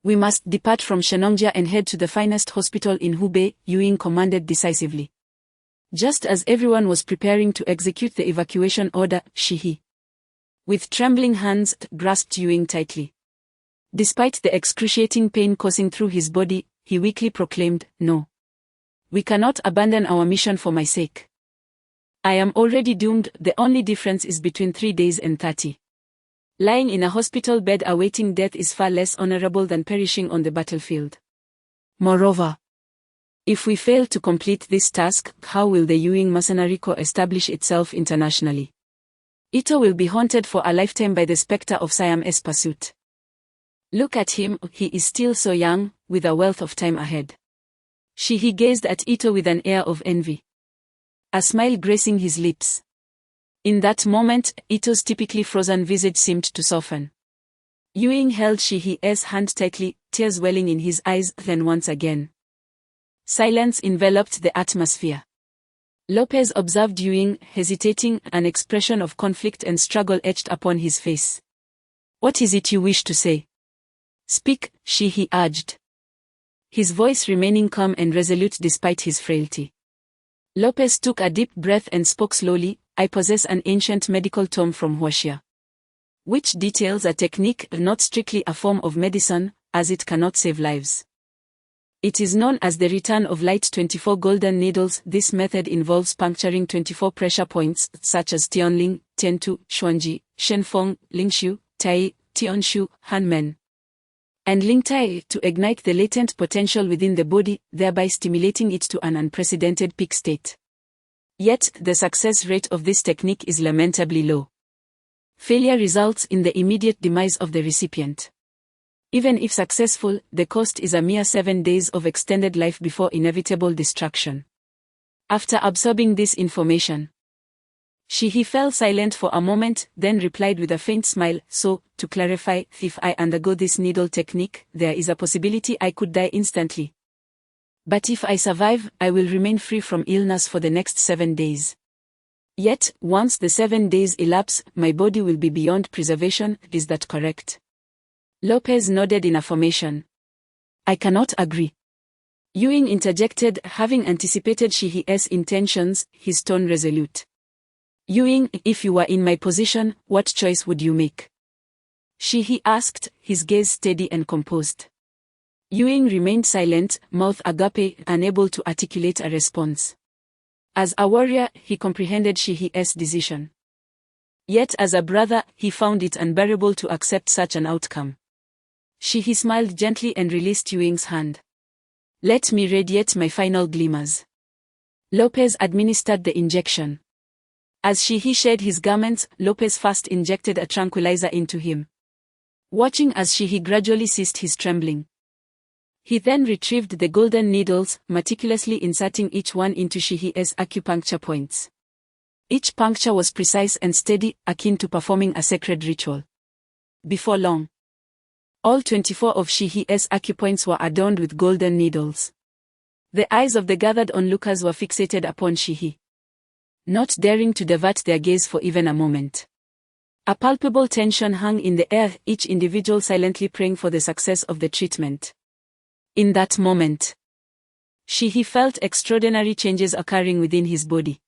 We must depart from Shenongjia and head to the finest hospital in Hubei," Yu Ying commanded decisively. Just as everyone was preparing to execute the evacuation order, Shihi, with trembling hands, grasped Yu Ying tightly. Despite the excruciating pain coursing through his body, he weakly proclaimed, "No. We cannot abandon our mission for my sake. I am already doomed, the only difference is between 3 days and 30. Lying in a hospital bed awaiting death is far less honorable than perishing on the battlefield. Moreover, if we fail to complete this task, how will the Yu Ying Mercenary Corps establish itself internationally? Ito will be haunted for a lifetime by the specter of Siam's pursuit. Look at him, he is still so young, with a wealth of time ahead." Shihi gazed at Ito with an air of envy, a smile gracing his lips. In that moment, Ito's typically frozen visage seemed to soften. Yu Ying held Shihi's hand tightly, tears welling in his eyes, then once again, silence enveloped the atmosphere. Lopez observed Yu Ying, hesitating, an expression of conflict and struggle etched upon his face. "What is it you wish to say? Speak," Shihi urged, his voice remaining calm and resolute despite his frailty. Lopez took a deep breath and spoke slowly, "I possess an ancient medical tome from Huaxia, which details a technique, not strictly a form of medicine, as it cannot save lives. It is known as the return of light 24 golden needles. This method involves puncturing 24 pressure points such as Tianling, Tiantu, Xuanji, Shenfeng, Lingshu, Tai, Tianshu, Hanmen, and Lingtai to ignite the latent potential within the body, thereby stimulating it to an unprecedented peak state. Yet, the success rate of this technique is lamentably low. Failure results in the immediate demise of the recipient. Even if successful, the cost is a mere 7 days of extended life before inevitable destruction. After absorbing this information, he fell silent for a moment, then replied with a faint smile, "So, to clarify, if I undergo this needle technique, there is a possibility I could die instantly. But if I survive, I will remain free from illness for the next 7 days. Yet, once the 7 days elapse, my body will be beyond preservation, is that correct?" Lopez nodded in affirmation. "I cannot agree." Ewing interjected, having anticipated Shihi's intentions, his tone resolute. "Ewing, if you were in my position, what choice would you make?" Shihi asked, his gaze steady and composed. Ewing remained silent, mouth agape, unable to articulate a response. As a warrior, he comprehended Shihi's decision. Yet as a brother, he found it unbearable to accept such an outcome. Shihi smiled gently and released Ewing's hand. "Let me radiate my final glimmers." Lopez administered the injection. As Shihi shed his garments, Lopez first injected a tranquilizer into him. Watching as Shihi gradually ceased his trembling, he then retrieved the golden needles, meticulously inserting each one into Shihi's acupuncture points. Each puncture was precise and steady, akin to performing a sacred ritual. Before long, all 24 of Shihi's acupoints were adorned with golden needles. The eyes of the gathered onlookers were fixated upon Shihi, not daring to divert their gaze for even a moment. A palpable tension hung in the air, each individual silently praying for the success of the treatment. In that moment, Shihi felt extraordinary changes occurring within his body.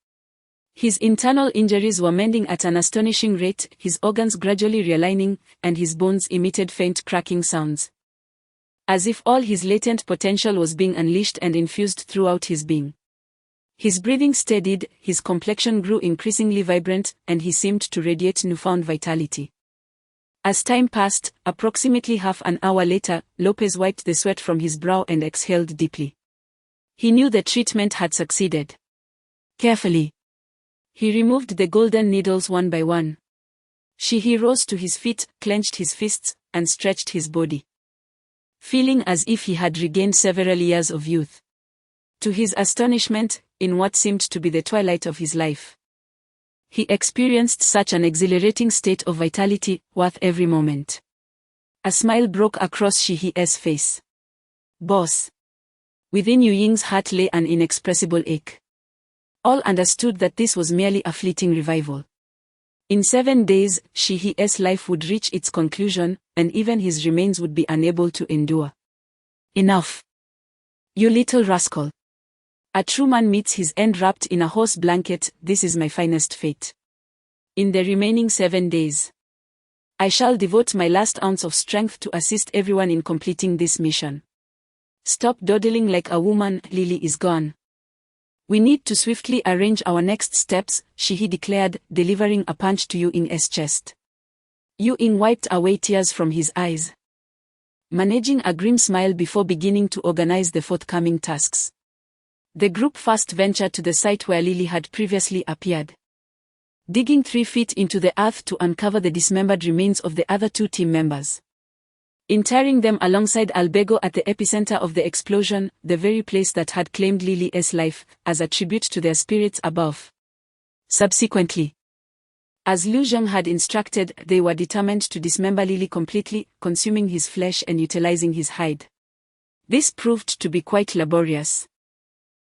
His internal injuries were mending at an astonishing rate, his organs gradually realigning, and his bones emitted faint cracking sounds, as if all his latent potential was being unleashed and infused throughout his being. His breathing steadied, his complexion grew increasingly vibrant, and he seemed to radiate newfound vitality. As time passed, approximately half an hour later, Lopez wiped the sweat from his brow and exhaled deeply. He knew the treatment had succeeded. Carefully, he removed the golden needles one by one. Shihi rose to his feet, clenched his fists, and stretched his body, feeling as if he had regained several years of youth. To his astonishment, in what seemed to be the twilight of his life, he experienced such an exhilarating state of vitality, worth every moment. A smile broke across Shihi's face. "Boss." Within Ewing's heart lay an inexpressible ache. All understood that this was merely a fleeting revival. In 7 days, Shihi's life would reach its conclusion, and even his remains would be unable to endure. "Enough. You little rascal. A true man meets his end wrapped in a horse blanket. This is my finest fate. In the remaining 7 days, I shall devote my last ounce of strength to assist everyone in completing this mission. Stop dawdling like a woman, Lily is gone. We need to swiftly arrange our next steps," Shihi declared, delivering a punch to Ewing's chest. Ewing wiped away tears from his eyes, managing a grim smile before beginning to organize the forthcoming tasks. The group first ventured to the site where Lily had previously appeared, digging 3 feet into the earth to uncover the dismembered remains of the other 2 team members. Interring them alongside Albego at the epicenter of the explosion, the very place that had claimed Lily's life, as a tribute to their spirits above. Subsequently, as Liu Zheng had instructed, they were determined to dismember Lily completely, consuming his flesh and utilizing his hide. This proved to be quite laborious,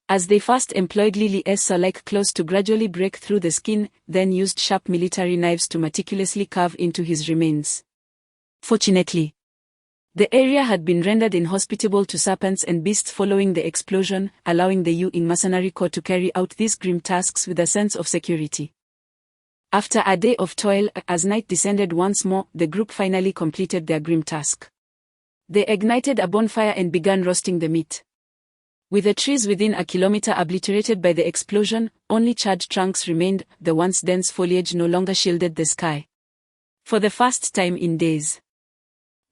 as they first employed Lily's saw-like claws to gradually break through the skin, then used sharp military knives to meticulously carve into his remains. Fortunately, the area had been rendered inhospitable to serpents and beasts following the explosion, allowing the Ewing Mercenary Corps to carry out these grim tasks with a sense of security. After a day of toil, as night descended once more, the group finally completed their grim task. They ignited a bonfire and began roasting the meat. With the trees within a kilometer obliterated by the explosion, only charred trunks remained, the once dense foliage no longer shielded the sky. For the first time in days,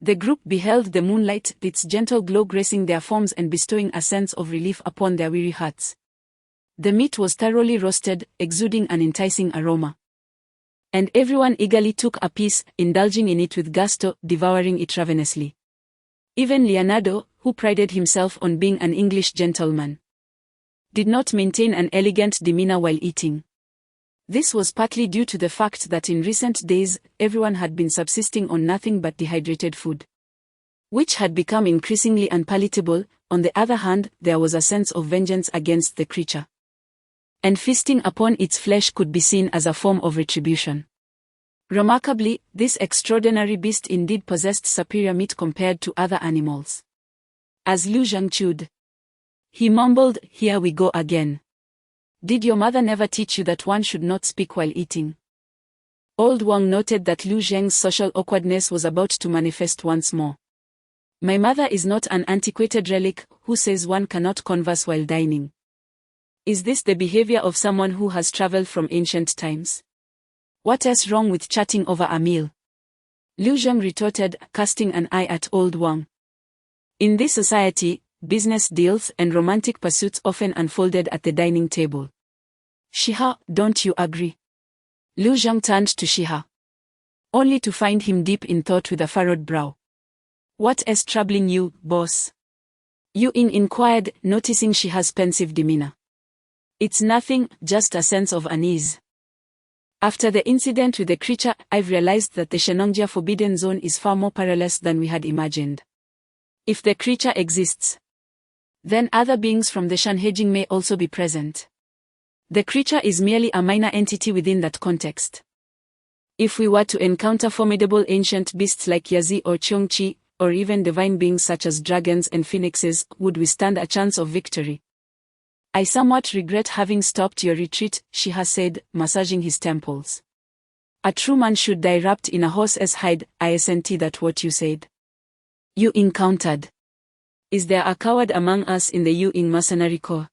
the group beheld the moonlight, its gentle glow gracing their forms and bestowing a sense of relief upon their weary hearts. The meat was thoroughly roasted, exuding an enticing aroma. And everyone eagerly took a piece, indulging in it with gusto, devouring it ravenously. Even Leonardo, who prided himself on being an English gentleman, did not maintain an elegant demeanor while eating. This was partly due to the fact that in recent days, everyone had been subsisting on nothing but dehydrated food, which had become increasingly unpalatable. On the other hand, there was a sense of vengeance against the creature, and feasting upon its flesh could be seen as a form of retribution. Remarkably, this extraordinary beast indeed possessed superior meat compared to other animals. As Lu Zhang chewed, he mumbled, "Here we go again. Did your mother never teach you that one should not speak while eating?" Old Wang noted that Lu Zhang's social awkwardness was about to manifest once more. "My mother is not an antiquated relic who says one cannot converse while dining. Is this the behavior of someone who has traveled from ancient times? What is wrong with chatting over a meal?" Lu Zhang retorted, casting an eye at Old Wang. In this society, business deals and romantic pursuits often unfolded at the dining table. "Shiha, don't you agree?" Lu Zhang turned to Shiha, only to find him deep in thought with a furrowed brow. "What is troubling you, boss?" Yu Ying inquired, noticing Shiha's pensive demeanor. "It's nothing, just a sense of unease. After the incident with the creature, I've realized that the Shenongjia Forbidden Zone is far more perilous than we had imagined. If the creature exists, then other beings from the Shanhejing may also be present. The creature is merely a minor entity within that context. If we were to encounter formidable ancient beasts like Yazi or Chongqi, or even divine beings such as dragons and phoenixes, would we stand a chance of victory?" "I somewhat regret having stopped your retreat," Shiha said, massaging his temples. "A true man should die wrapped in a horse's hide. I assent that what you said." Yu Ying countered. "Is there a coward among us in the Yu Ying mercenary corps?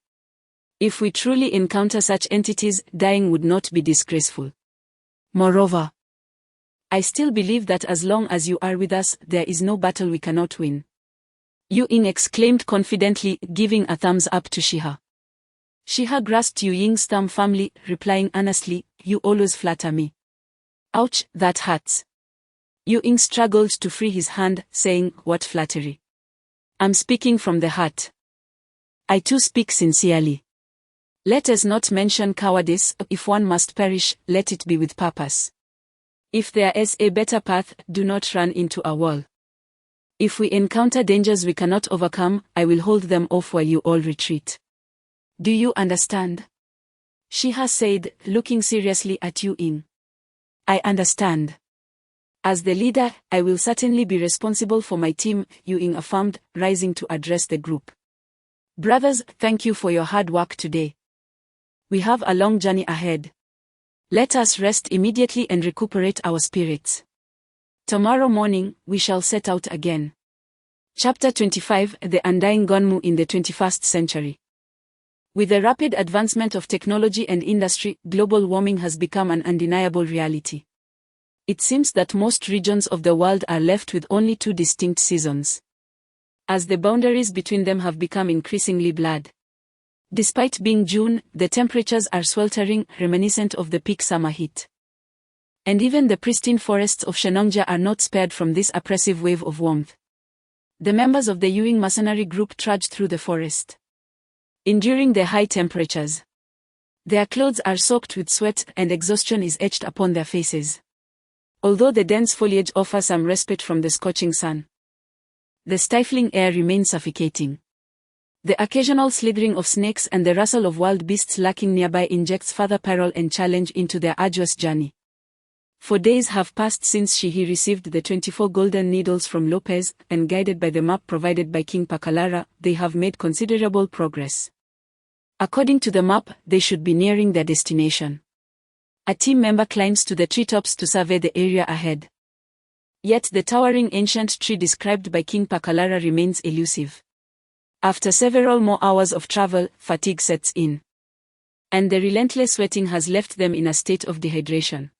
If we truly encounter such entities, dying would not be disgraceful. Moreover, I still believe that as long as you are with us, there is no battle we cannot win." Yu Ying exclaimed confidently, giving a thumbs up to Shiha. Shiha grasped Yu Ying's thumb firmly, replying earnestly, "You always flatter me." "Ouch, that hurts." Yu Ying struggled to free his hand, saying, "What flattery? I'm speaking from the heart. I too speak sincerely. Let us not mention cowardice. If one must perish, let it be with purpose. If there is a better path, do not run into a wall. If we encounter dangers we cannot overcome, I will hold them off while you all retreat. Do you understand?" Shiha said, looking seriously at Yu Ying. "I understand. As the leader, I will certainly be responsible for my team," Yu Ying affirmed, rising to address the group. "Brothers, thank you for your hard work today. We have a long journey ahead. Let us rest immediately and recuperate our spirits. Tomorrow morning, we shall set out again." Chapter 25: The Undying Gonmu in the 21st Century. With the rapid advancement of technology and industry, global warming has become an undeniable reality. It seems that most regions of the world are left with only two distinct seasons, as the boundaries between them have become increasingly blurred. Despite being June, the temperatures are sweltering, reminiscent of the peak summer heat. And even the pristine forests of Shenongjia are not spared from this oppressive wave of warmth. The members of the Yu Ying mercenary group trudge through the forest, enduring the high temperatures. Their clothes are soaked with sweat and exhaustion is etched upon their faces. Although the dense foliage offers some respite from the scorching sun, the stifling air remains suffocating. The occasional slithering of snakes and the rustle of wild beasts lurking nearby injects further peril and challenge into their arduous journey. 4 days have passed since Shihi received the 24 golden needles from Lopez, and guided by the map provided by King Pakalara, they have made considerable progress. According to the map, they should be nearing their destination. A team member climbs to the treetops to survey the area ahead. Yet the towering ancient tree described by King Pakalara remains elusive. After several more hours of travel, fatigue sets in. And the relentless sweating has left them in a state of dehydration.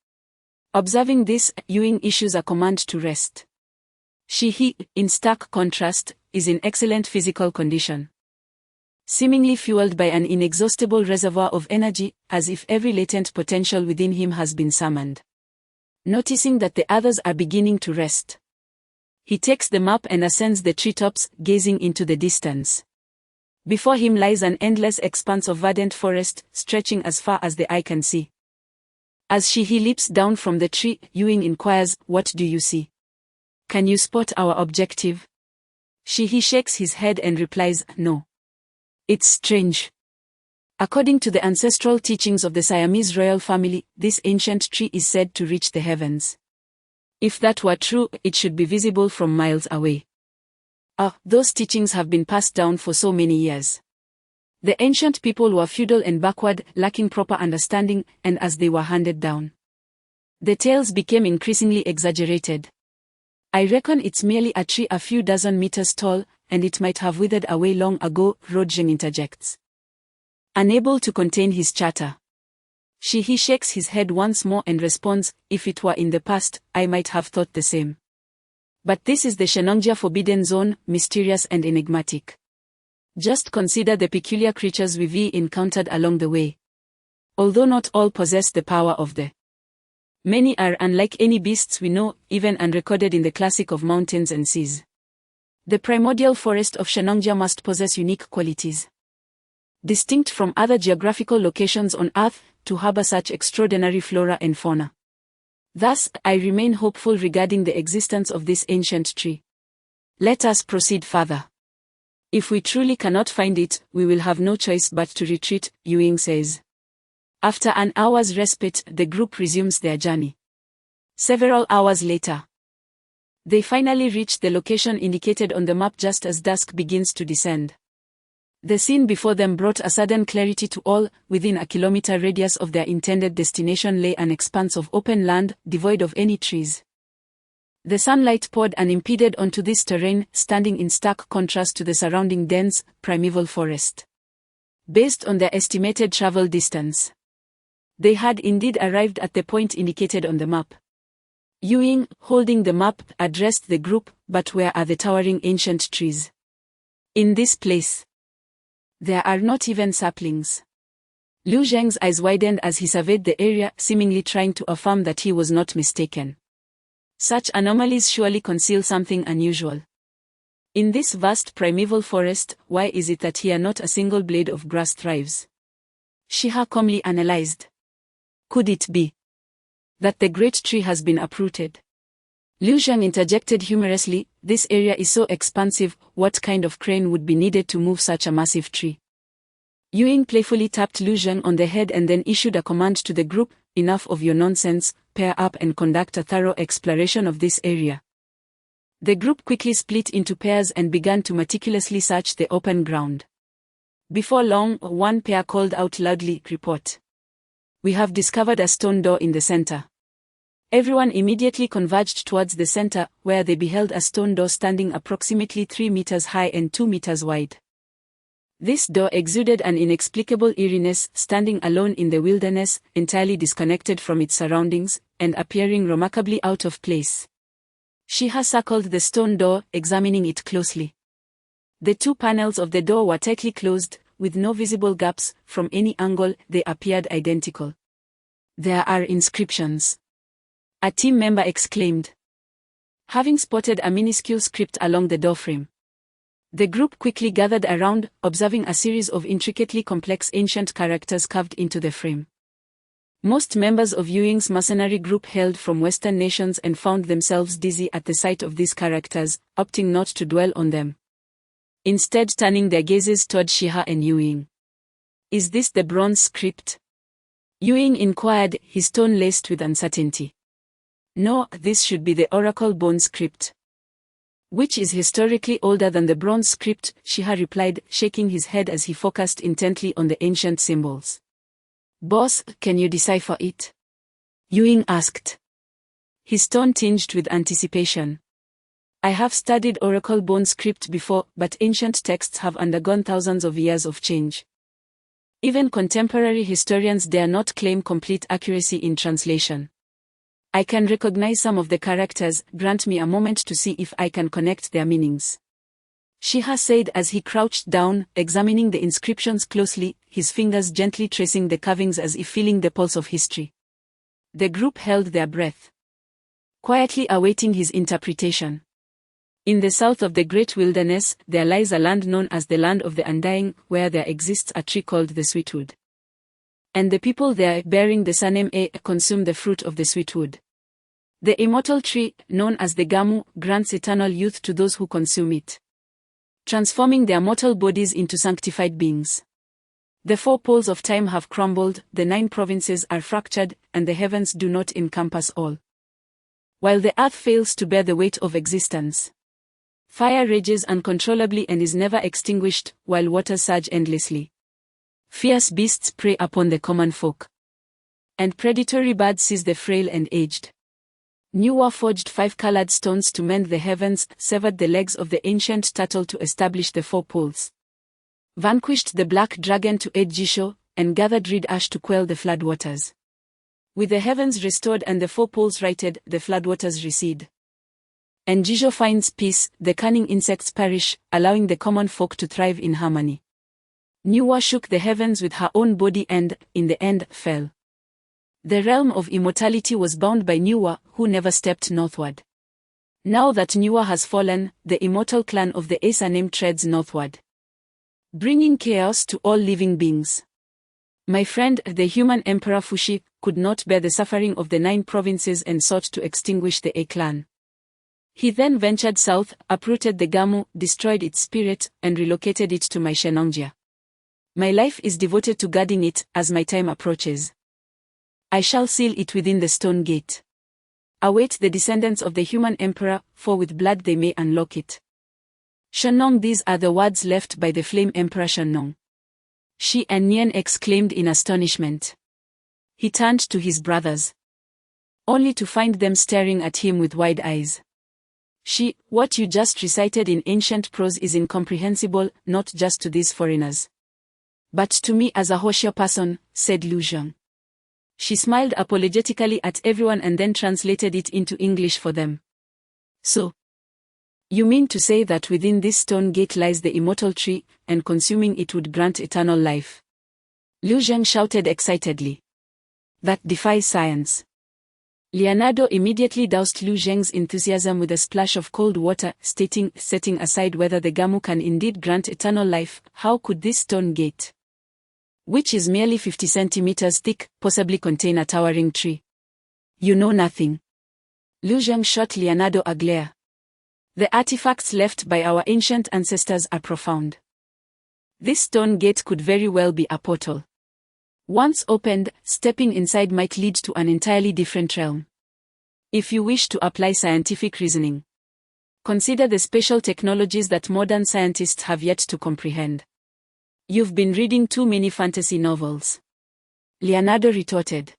Observing this, Ewing issues a command to rest. He, in stark contrast, is in excellent physical condition. Seemingly fueled by an inexhaustible reservoir of energy, as if every latent potential within him has been summoned. Noticing that the others are beginning to rest, he takes them up and ascends the treetops, gazing into the distance. Before him lies an endless expanse of verdant forest, stretching as far as the eye can see. As he leaps down from the tree, Ewing inquires, "What do you see? Can you spot our objective?" He shakes his head and replies, "No. It's strange. According to the ancestral teachings of the Siamese royal family, this ancient tree is said to reach the heavens. If that were true, it should be visible from miles away. Those teachings have been passed down for so many years. The ancient people were feudal and backward, lacking proper understanding, and as they were handed down, the tales became increasingly exaggerated. I reckon it's merely a tree a few dozen meters tall, and it might have withered away long ago," Rodgen interjects. Unable to contain his chatter, he shakes his head once more and responds, "If it were in the past, I might have thought the same. But this is the Shenongjia Forbidden Zone, mysterious and enigmatic. Just consider the peculiar creatures we've encountered along the way. Although not all possess the power of the many are unlike any beasts we know, even unrecorded in the classic of mountains and seas. The primordial forest of Shenongjia must possess unique qualities, distinct from other geographical locations on Earth, to harbor such extraordinary flora and fauna. Thus, I remain hopeful regarding the existence of this ancient tree. Let us proceed further. If we truly cannot find it, we will have no choice but to retreat," Ewing says. After an hour's respite, the group resumes their journey. Several hours later, they finally reach the location indicated on the map just as dusk begins to descend. The scene before them brought a sudden clarity to all. Within a kilometer radius of their intended destination lay an expanse of open land, devoid of any trees. The sunlight poured unimpeded onto this terrain, standing in stark contrast to the surrounding dense, primeval forest. Based on their estimated travel distance, they had indeed arrived at the point indicated on the map. Ewing, holding the map, addressed the group, "But where are the towering ancient trees? In this place, there are not even saplings." Liu Zheng's eyes widened as he surveyed the area, seemingly trying to affirm that he was not mistaken. Such anomalies surely conceal something unusual. In this vast primeval forest, why is it that here not a single blade of grass thrives? Shiha calmly analyzed. Could it be that the great tree has been uprooted? Liu Zhang interjected humorously, "This area is so expansive, what kind of crane would be needed to move such a massive tree?" Ewing playfully tapped Liu Zhang on the head and then issued a command to the group, "Enough of your nonsense, pair up and conduct a thorough exploration of this area." The group quickly split into pairs and began to meticulously search the open ground. Before long, one pair called out loudly, "Report. We have discovered a stone door in the center." Everyone immediately converged towards the center, where they beheld a stone door standing approximately 3 meters high and 2 meters wide. This door exuded an inexplicable eeriness, standing alone in the wilderness, entirely disconnected from its surroundings, and appearing remarkably out of place. Shiha circled the stone door, examining it closely. The two panels of the door were tightly closed, with no visible gaps. From any angle, they appeared identical. "There are inscriptions," a team member exclaimed, having spotted a minuscule script along the doorframe. The group quickly gathered around, observing a series of intricately complex ancient characters carved into the frame. Most members of Ewing's mercenary group hailed from Western nations and found themselves dizzy at the sight of these characters, opting not to dwell on them, instead turning their gazes toward Shiha and Ewing. "Is this the bronze script?" Ewing inquired, his tone laced with uncertainty. "No, this should be the Oracle Bone script, which is historically older than the bronze script," Shiha replied, shaking his head as he focused intently on the ancient symbols. "Boss, can you decipher it?" Ewing asked, his tone tinged with anticipation. I have studied oracle bone script before, but ancient texts have undergone thousands of years of change. Even contemporary historians dare not claim complete accuracy in translation. I can recognize some of the characters, grant me a moment to see if I can connect their meanings. Shiha said as he crouched down, examining the inscriptions closely, his fingers gently tracing the carvings as if feeling the pulse of history. The group held their breath, quietly awaiting his interpretation. In the south of the Great Wilderness, there lies a land known as the Land of the Undying, where there exists a tree called the Sweetwood. And the people there, bearing the surname A, consume the fruit of the sweetwood. The immortal tree, known as the Gamu, grants eternal youth to those who consume it, transforming their mortal bodies into sanctified beings. The four poles of time have crumbled, the 9 provinces are fractured, and the heavens do not encompass all. While the earth fails to bear the weight of existence, fire rages uncontrollably and is never extinguished, while waters surge endlessly. Fierce beasts prey upon the common folk, and predatory birds seize the frail and aged. Nuwa forged 5-colored stones to mend the heavens, severed the legs of the ancient turtle to establish the 4 poles, vanquished the black dragon to aid Jisho, and gathered reed ash to quell the floodwaters. With the heavens restored and the 4 poles righted, the floodwaters recede, and Jisho finds peace, the cunning insects perish, allowing the common folk to thrive in harmony. Nuwa shook the heavens with her own body and, in the end, fell. The realm of immortality was bound by Nuwa, who never stepped northward. Now that Nuwa has fallen, the immortal clan of the Ace name treads northward, bringing chaos to all living beings. My friend, the human Emperor Fushi, could not bear the suffering of the 9 provinces and sought to extinguish the A clan. He then ventured south, uprooted the Gamu, destroyed its spirit, and relocated it to my Shenongjia. My life is devoted to guarding it, as my time approaches. I shall seal it within the stone gate. Await the descendants of the human emperor, for with blood they may unlock it. Shennong. These are the words left by the flame emperor Shennong. Shi and Nian exclaimed in astonishment. He turned to his brothers, only to find them staring at him with wide eyes. Shi, what you just recited in ancient prose is incomprehensible, not just to these foreigners, but to me as a Hoshio person, said Lu Zheng. She smiled apologetically at everyone and then translated it into English for them. So, you mean to say that within this stone gate lies the immortal tree, and consuming it would grant eternal life? Lu Zheng shouted excitedly. That defies science. Leonardo immediately doused Lu Zheng's enthusiasm with a splash of cold water, stating, setting aside whether the Gamu can indeed grant eternal life, how could this stone gate, which is merely 50 centimeters thick, possibly contain a towering tree? You know nothing. Lu Zheng shot Leonardo a glare. The artifacts left by our ancient ancestors are profound. This stone gate could very well be a portal. Once opened, stepping inside might lead to an entirely different realm. If you wish to apply scientific reasoning, consider the special technologies that modern scientists have yet to comprehend. You've been reading too many fantasy novels, Leonardo retorted.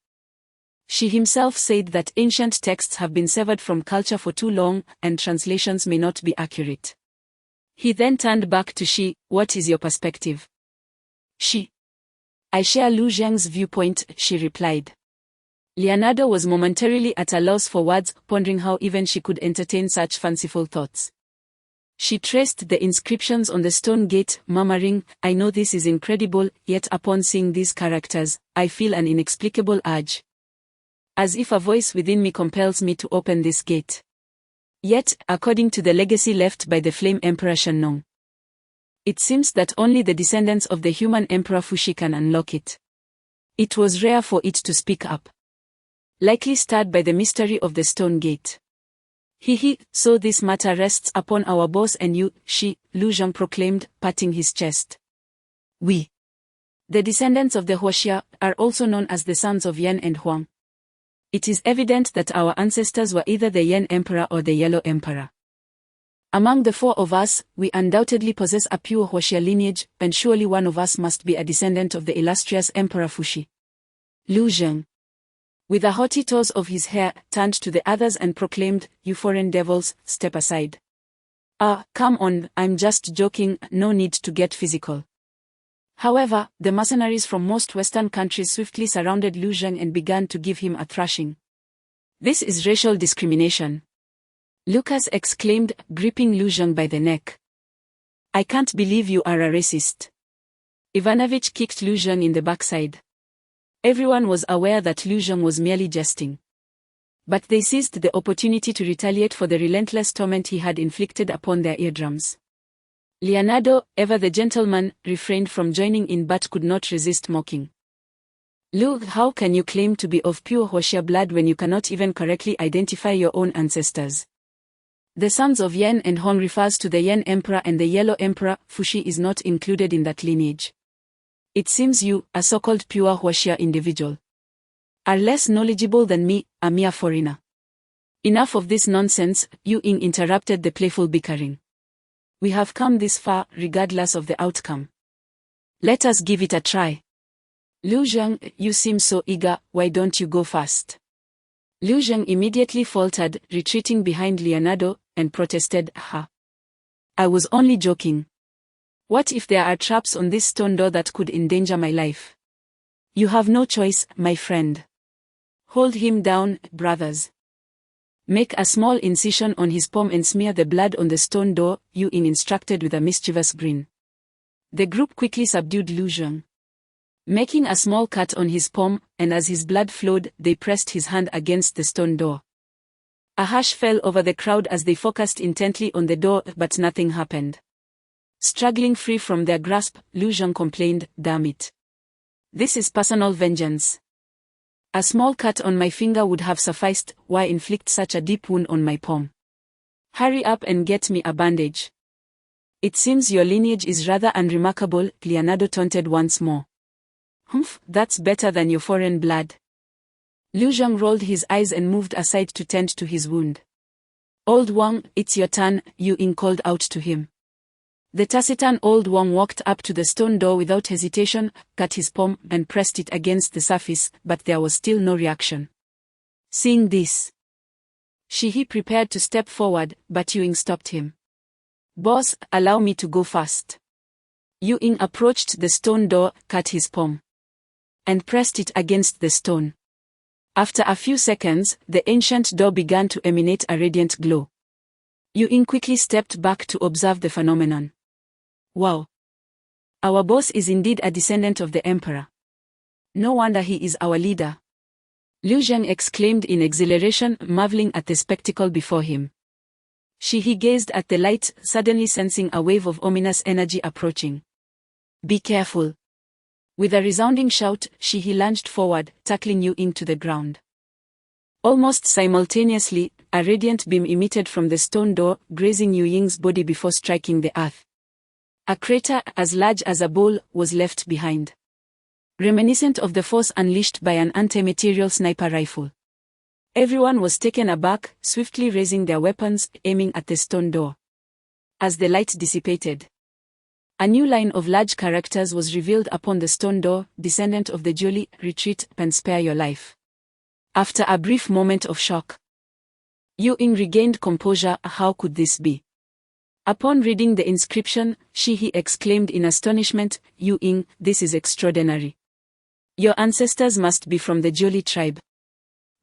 She himself said that ancient texts have been severed from culture for too long, and translations may not be accurate. He then turned back to Shi. What is your perspective? Shi. I share Lu Zheng's viewpoint, she replied. Leonardo was momentarily at a loss for words, pondering how even she could entertain such fanciful thoughts. She traced the inscriptions on the stone gate, murmuring, I know this is incredible, yet upon seeing these characters, I feel an inexplicable urge, as if a voice within me compels me to open this gate. Yet, according to the legacy left by the Flame Emperor Shennong, it seems that only the descendants of the human Emperor Fushi can unlock it. It was rare for it to speak up, likely stirred by the mystery of the stone gate. So this matter rests upon our boss and you, Shi, Lu Zheng proclaimed, patting his chest. We, the descendants of the Huoxia, are also known as the sons of Yan and Huang. It is evident that our ancestors were either the Yan Emperor or the Yellow Emperor. Among the 4 of us, we undoubtedly possess a pure Huoxia lineage, and surely one of us must be a descendant of the illustrious Emperor Fushi. Lu Zheng, with a haughty toss of his hair, turned to the others and proclaimed, You foreign devils, step aside. Ah, come on, I'm just joking, no need to get physical. However, the mercenaries from most Western countries swiftly surrounded Liu Zheng and began to give him a thrashing. This is racial discrimination, Lucas exclaimed, gripping Liu Zheng by the neck. I can't believe you are a racist. Ivanovich kicked Liu Zheng in the backside. Everyone was aware that Liu Zheng was merely jesting. But they seized the opportunity to retaliate for the relentless torment he had inflicted upon their eardrums. Leonardo, ever the gentleman, refrained from joining in but could not resist mocking. Liu, how can you claim to be of pure Huoxia blood when you cannot even correctly identify your own ancestors? The sons of Yan and Huang refers to the Yan Emperor and the Yellow Emperor. Fuxi is not included in that lineage. It seems you, a so-called pure Huoxia individual, are less knowledgeable than me, a mere foreigner. Enough of this nonsense, Yu Ying interrupted the playful bickering. We have come this far, regardless of the outcome. Let us give it a try. Liu Zheng, you seem so eager, why don't you go first? Liu Zheng immediately faltered, retreating behind Leonardo, and protested, I was only joking. What if there are traps on this stone door that could endanger my life? You have no choice, my friend. Hold him down, brothers. Make a small incision on his palm and smear the blood on the stone door, Yu Ying instructed with a mischievous grin. The group quickly subdued Liu Zheng, making a small cut on his palm, and as his blood flowed, they pressed his hand against the stone door. A hush fell over the crowd as they focused intently on the door, but nothing happened. Struggling free from their grasp, Liu Zheng complained, damn it. This is personal vengeance. A small cut on my finger would have sufficed, why inflict such a deep wound on my palm? Hurry up and get me a bandage. It seems your lineage is rather unremarkable, Leonardo taunted once more. Humph, that's better than your foreign blood. Liu Zheng rolled his eyes and moved aside to tend to his wound. Old Wang, it's your turn, Yu Ying called out to him. The taciturn old Wang walked up to the stone door without hesitation, cut his palm, and pressed it against the surface, but there was still no reaction. Seeing this, Shihi prepared to step forward, but Yu Ying stopped him. Boss, allow me to go first. Yu Ying approached the stone door, cut his palm, and pressed it against the stone. After a few seconds, the ancient door began to emanate a radiant glow. Yu Ying quickly stepped back to observe the phenomenon. Wow! Our boss is indeed a descendant of the emperor. No wonder he is our leader. Liu Zheng exclaimed in exhilaration, marveling at the spectacle before him. He gazed at the light, suddenly sensing a wave of ominous energy approaching. Be careful! With a resounding shout, he lunged forward, tackling Yu Ying to the ground. Almost simultaneously, a radiant beam emitted from the stone door, grazing Yu Ying's body before striking the earth. A crater as large as a bowl was left behind, reminiscent of the force unleashed by an anti-material sniper rifle. Everyone was taken aback, swiftly raising their weapons, aiming at the stone door. As the light dissipated, a new line of large characters was revealed upon the stone door, descendant of the Jiuli, retreat and spare your life. After a brief moment of shock, Yu Ying regained composure. How could this be? Upon reading the inscription, he exclaimed in astonishment, Yu Ying, this is extraordinary. Your ancestors must be from the Jiuli tribe,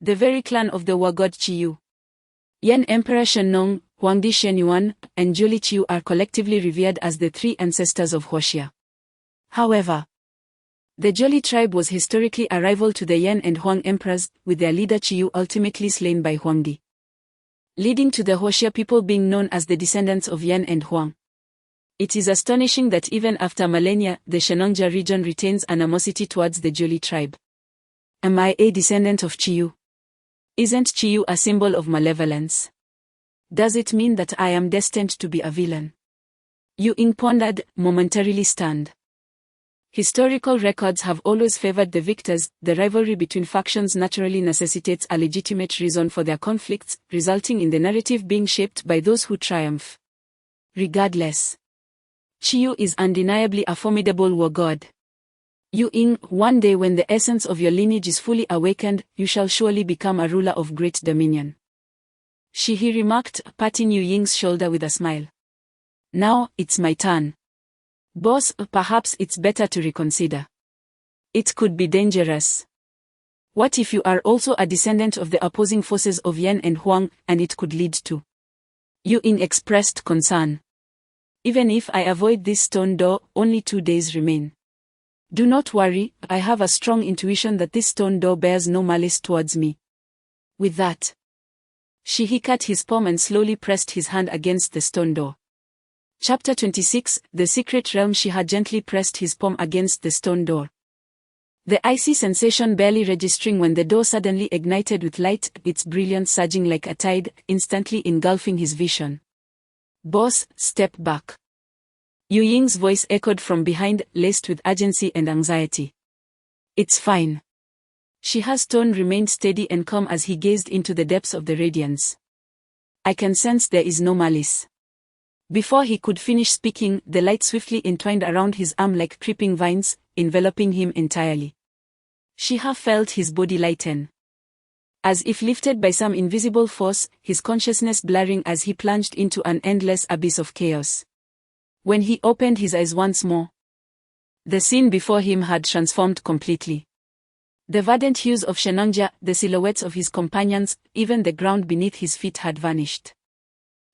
the very clan of the war god Qiyu. Yan Emperor Shennong, Huangdi Shenyuan, and Jiuli Qiyu are collectively revered as the three ancestors of Huoxia. However, the Jiuli tribe was historically a rival to the Yan and Huang emperors, with their leader Qiyu ultimately slain by Huangdi, leading to the Huoxia people being known as the descendants of Yan and Huang. It is astonishing that even after millennia, the Shennongjia region retains animosity towards the Jiuli tribe. Am I a descendant of Qiyu? Isn't Qiyu a symbol of malevolence? Does it mean that I am destined to be a villain? Yu Ying pondered, momentarily stunned. Historical records have always favored the victors. The rivalry between factions naturally necessitates a legitimate reason for their conflicts, resulting in the narrative being shaped by those who triumph. Regardless, Qiyu is undeniably a formidable war god. Yu Ying, one day when the essence of your lineage is fully awakened, you shall surely become a ruler of great dominion. He remarked, patting Yu Ying's shoulder with a smile. Now, it's my turn. Boss, perhaps it's better to reconsider. It could be dangerous. What if you are also a descendant of the opposing forces of Yan and Huang, and it could lead to Yin expressed concern. Even if I avoid this stone door, only 2 days remain. Do not worry, I have a strong intuition that this stone door bears no malice towards me. With that, Shihi cut his palm and slowly pressed his hand against the stone door. Chapter 26, The Secret Realm. Shiha gently pressed his palm against the stone door. The icy sensation barely registering when the door suddenly ignited with light, its brilliance surging like a tide, instantly engulfing his vision. Boss, step back. Yu Ying's voice echoed from behind, laced with urgency and anxiety. It's fine. Shiha's tone remained steady and calm as he gazed into the depths of the radiance. I can sense there is no malice. Before he could finish speaking, the light swiftly entwined around his arm like creeping vines, enveloping him entirely. Shiha felt his body lighten. As if lifted by some invisible force, his consciousness blurring as he plunged into an endless abyss of chaos. When he opened his eyes once more, the scene before him had transformed completely. The verdant hues of Shenangjia, the silhouettes of his companions, even the ground beneath his feet had vanished.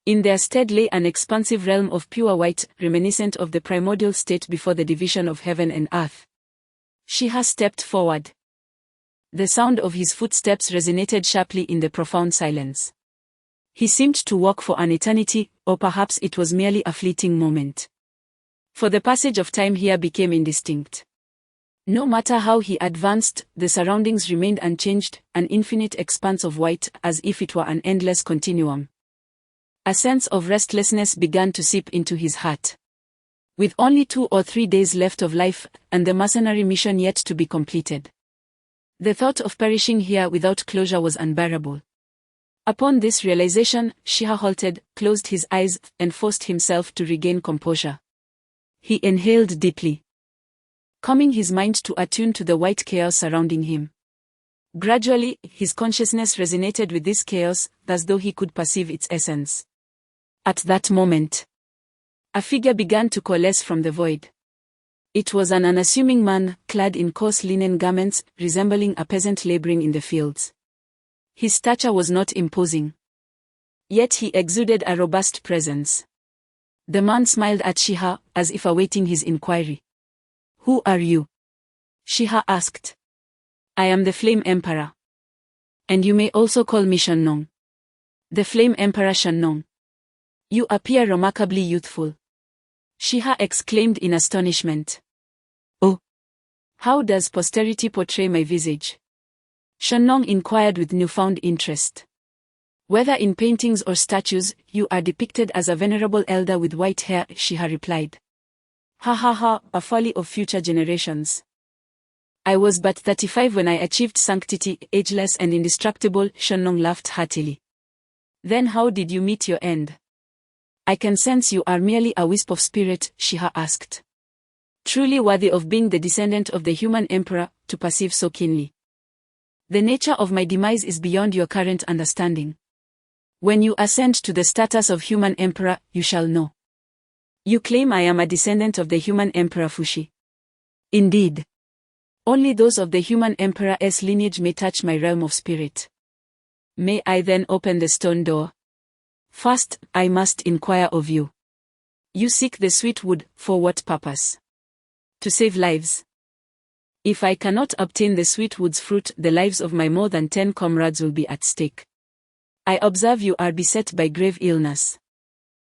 In their stead lay an expansive realm of pure white, reminiscent of the primordial state before the division of heaven and earth. Shiha stepped forward. The sound of his footsteps resonated sharply in the profound silence. He seemed to walk for an eternity, or perhaps it was merely a fleeting moment. For the passage of time here became indistinct. No matter how he advanced, the surroundings remained unchanged, an infinite expanse of white, as if it were an endless continuum. A sense of restlessness began to seep into his heart. With only 2 or 3 days left of life, and the mercenary mission yet to be completed, the thought of perishing here without closure was unbearable. Upon this realization, Shiha halted, closed his eyes, and forced himself to regain composure. He inhaled deeply, calming his mind to attune to the white chaos surrounding him. Gradually, his consciousness resonated with this chaos, as though he could perceive its essence. At that moment, a figure began to coalesce from the void. It was an unassuming man, clad in coarse linen garments, resembling a peasant laboring in the fields. His stature was not imposing, yet he exuded a robust presence. The man smiled at Shiha, as if awaiting his inquiry. Who are you? Shiha asked. I am the Flame Emperor. And you may also call me Shennong. The Flame Emperor Shennong. You appear remarkably youthful. Shiha exclaimed in astonishment. Oh! How does posterity portray my visage? Shennong inquired with newfound interest. Whether in paintings or statues, you are depicted as a venerable elder with white hair, Shiha replied. Ha ha ha, a folly of future generations. I was but 35 when I achieved sanctity, ageless and indestructible, Shennong laughed heartily. Then how did you meet your end? I can sense you are merely a wisp of spirit, Shiha asked. Truly worthy of being the descendant of the human emperor, to perceive so keenly. The nature of my demise is beyond your current understanding. When you ascend to the status of human emperor, you shall know. You claim I am a descendant of the human emperor Fuxi. Indeed. Only those of the human emperor's lineage may touch my realm of spirit. May I then open the stone door? First, I must inquire of you. You seek the sweet wood, for what purpose? To save lives. If I cannot obtain the sweet wood's fruit, the lives of my more than 10 comrades will be at stake. I observe you are beset by grave illness.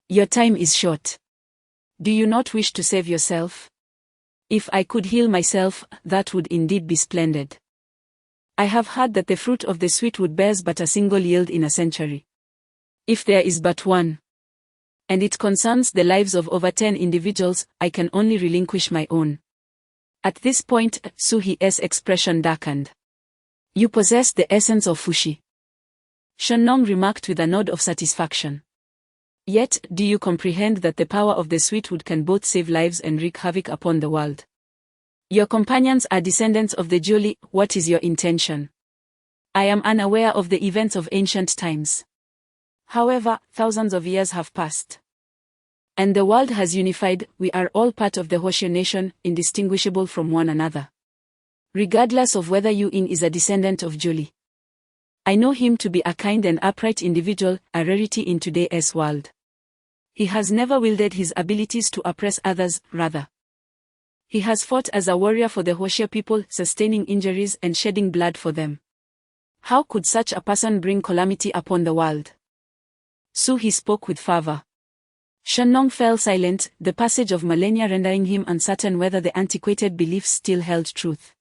Your time is short. Do you not wish to save yourself? If I could heal myself, that would indeed be splendid. I have heard that the fruit of the sweet wood bears but a single yield in a century. If there is but one, and it concerns the lives of over 10 individuals, I can only relinquish my own. At this point, Suhi's expression darkened. You possess the essence of Fuxi. Shennong remarked with a nod of satisfaction. Yet, do you comprehend that the power of the sweetwood can both save lives and wreak havoc upon the world? Your companions are descendants of the Jiuli. What is your intention? I am unaware of the events of ancient times. However, thousands of years have passed. And the world has unified, we are all part of the Hoshio nation, indistinguishable from one another. Regardless of whether Yu Ying is a descendant of Julie. I know him to be a kind and upright individual, a rarity in today's world. He has never wielded his abilities to oppress others, rather. He has fought as a warrior for the Hoshio people, sustaining injuries and shedding blood for them. How could such a person bring calamity upon the world? So he spoke with fervor. Shenlong fell silent, the passage of millennia rendering him uncertain whether the antiquated beliefs still held truth.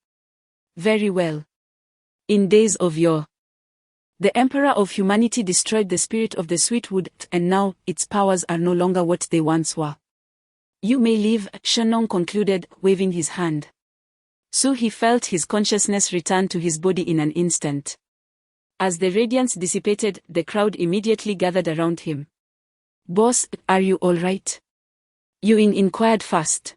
Very well. In days of yore, the Emperor of Humanity destroyed the spirit of the Sweetwood, and now, its powers are no longer what they once were. You may leave, Shenlong concluded, waving his hand. So he felt his consciousness return to his body in an instant. As the radiance dissipated, the crowd immediately gathered around him. Boss, are you all right? Yu Ying inquired first.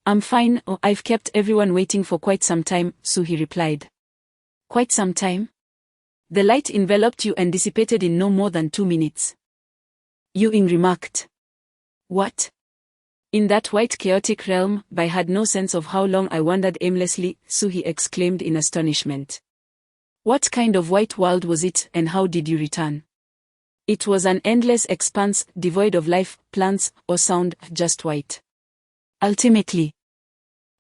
I'm fine, I've kept everyone waiting for quite some time, Su he replied. Quite some time? The light enveloped you and dissipated in no more than 2 minutes. Yu Ying remarked. What? In that white chaotic realm, I had no sense of how long I wandered aimlessly, Su he exclaimed in astonishment. What kind of white world was it, and how did you return? It was an endless expanse, devoid of life, plants, or sound, just white. Ultimately,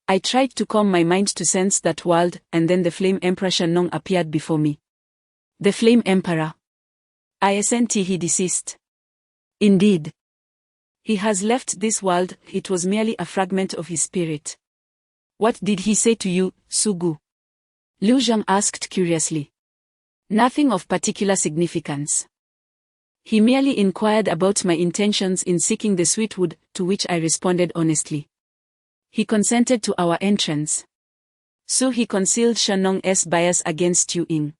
I tried to calm my mind to sense that world, and then the Flame Emperor Shenlong appeared before me. The Flame Emperor. I assent he deceased. Indeed. He has left this world, it was merely a fragment of his spirit. What did he say to you, Sugu? Liu Zhang asked curiously. Nothing of particular significance. He merely inquired about my intentions in seeking the Sweetwood, to which I responded honestly. He consented to our entrance. So he concealed Shenlong's bias against Yu Ying.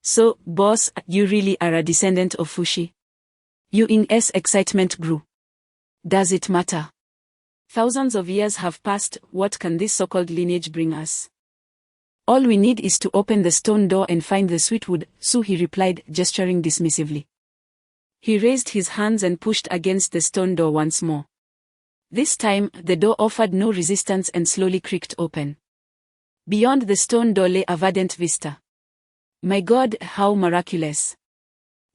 So, boss, you really are a descendant of Fushi? Yu Ying's excitement grew. Does it matter? Thousands of years have passed, what can this so-called lineage bring us? All we need is to open the stone door and find the Sweetwood, Su he replied, gesturing dismissively. He raised his hands and pushed against the stone door once more. This time, the door offered no resistance and slowly creaked open. Beyond the stone door lay a verdant vista. My God, how miraculous!